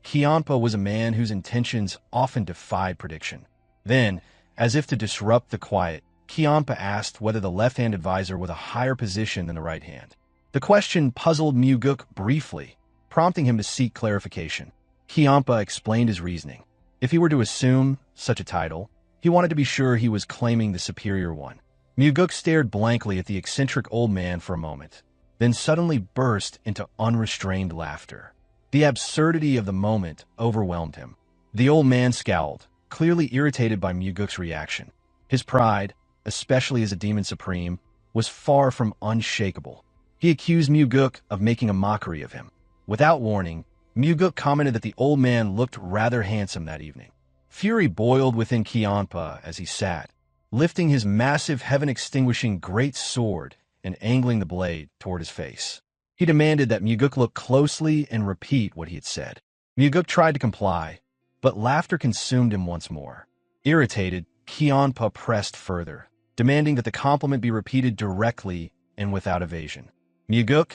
S1: Cheonma was a man whose intentions often defied prediction. Then, as if to disrupt the quiet, Cheonma asked whether the left-hand advisor was a higher position than the right hand. The question puzzled Mugeuk briefly, prompting him to seek clarification. Cheonma explained his reasoning. If he were to assume such a title, he wanted to be sure he was claiming the superior one. Mugeuk stared blankly at the eccentric old man for a moment, then suddenly burst into unrestrained laughter. The absurdity of the moment overwhelmed him. The old man scowled, clearly irritated by Mugeuk's reaction. His pride, especially as a demon supreme, was far from unshakable. He accused Mugeuk of making a mockery of him. Without warning, Mugeuk commented that the old man looked rather handsome that evening. Fury boiled within Cheonma as he sat, lifting his massive heaven-extinguishing great sword and angling the blade toward his face. He demanded that Mugeuk look closely and repeat what he had said. Mugeuk tried to comply, but laughter consumed him once more. Irritated, Cheonma pressed further, demanding that the compliment be repeated directly and without evasion. Mugeuk,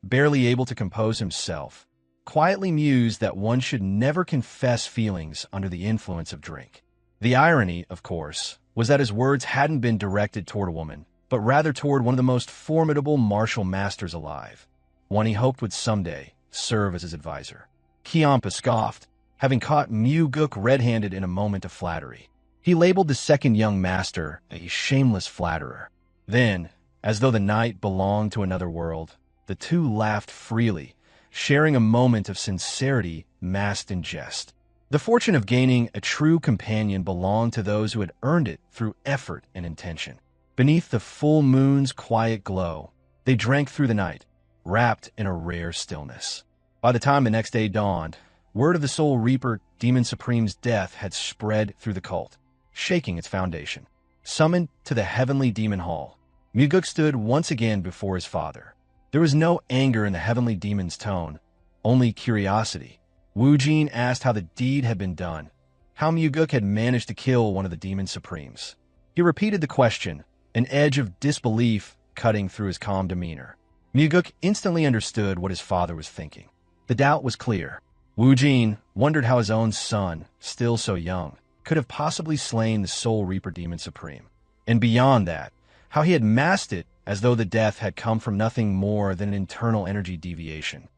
S1: barely able to compose himself, quietly mused that one should never confess feelings under the influence of drink. The irony, of course, was that his words hadn't been directed toward a woman, but rather toward one of the most formidable martial masters alive, one he hoped would someday serve as his advisor. Cheonma scoffed, having caught Mugeuk red-handed in a moment of flattery. He labeled the second young master a shameless flatterer. Then, as though the night belonged to another world, the two laughed freely, sharing a moment of sincerity masked in jest. The fortune of gaining a true companion belonged to those who had earned it through effort and intention. Beneath the full moon's quiet glow, they drank through the night, wrapped in a rare stillness. By the time the next day dawned, word of the Soul Reaper Demon Supreme's death had spread through the cult, shaking its foundation. Summoned to the heavenly demon hall, Mugeuk stood once again before his father. There was no anger in the heavenly demon's tone, only curiosity. Wu Jin asked how the deed had been done, how Mugeuk had managed to kill one of the demon supremes. He repeated the question, an edge of disbelief cutting through his calm demeanor. Mugeuk instantly understood what his father was thinking. The doubt was clear. Wu Jin wondered how his own son, still so young, could have possibly slain the Soul Reaper Demon Supreme. And beyond that, how he had masked it as though the death had come from nothing more than an internal energy deviation.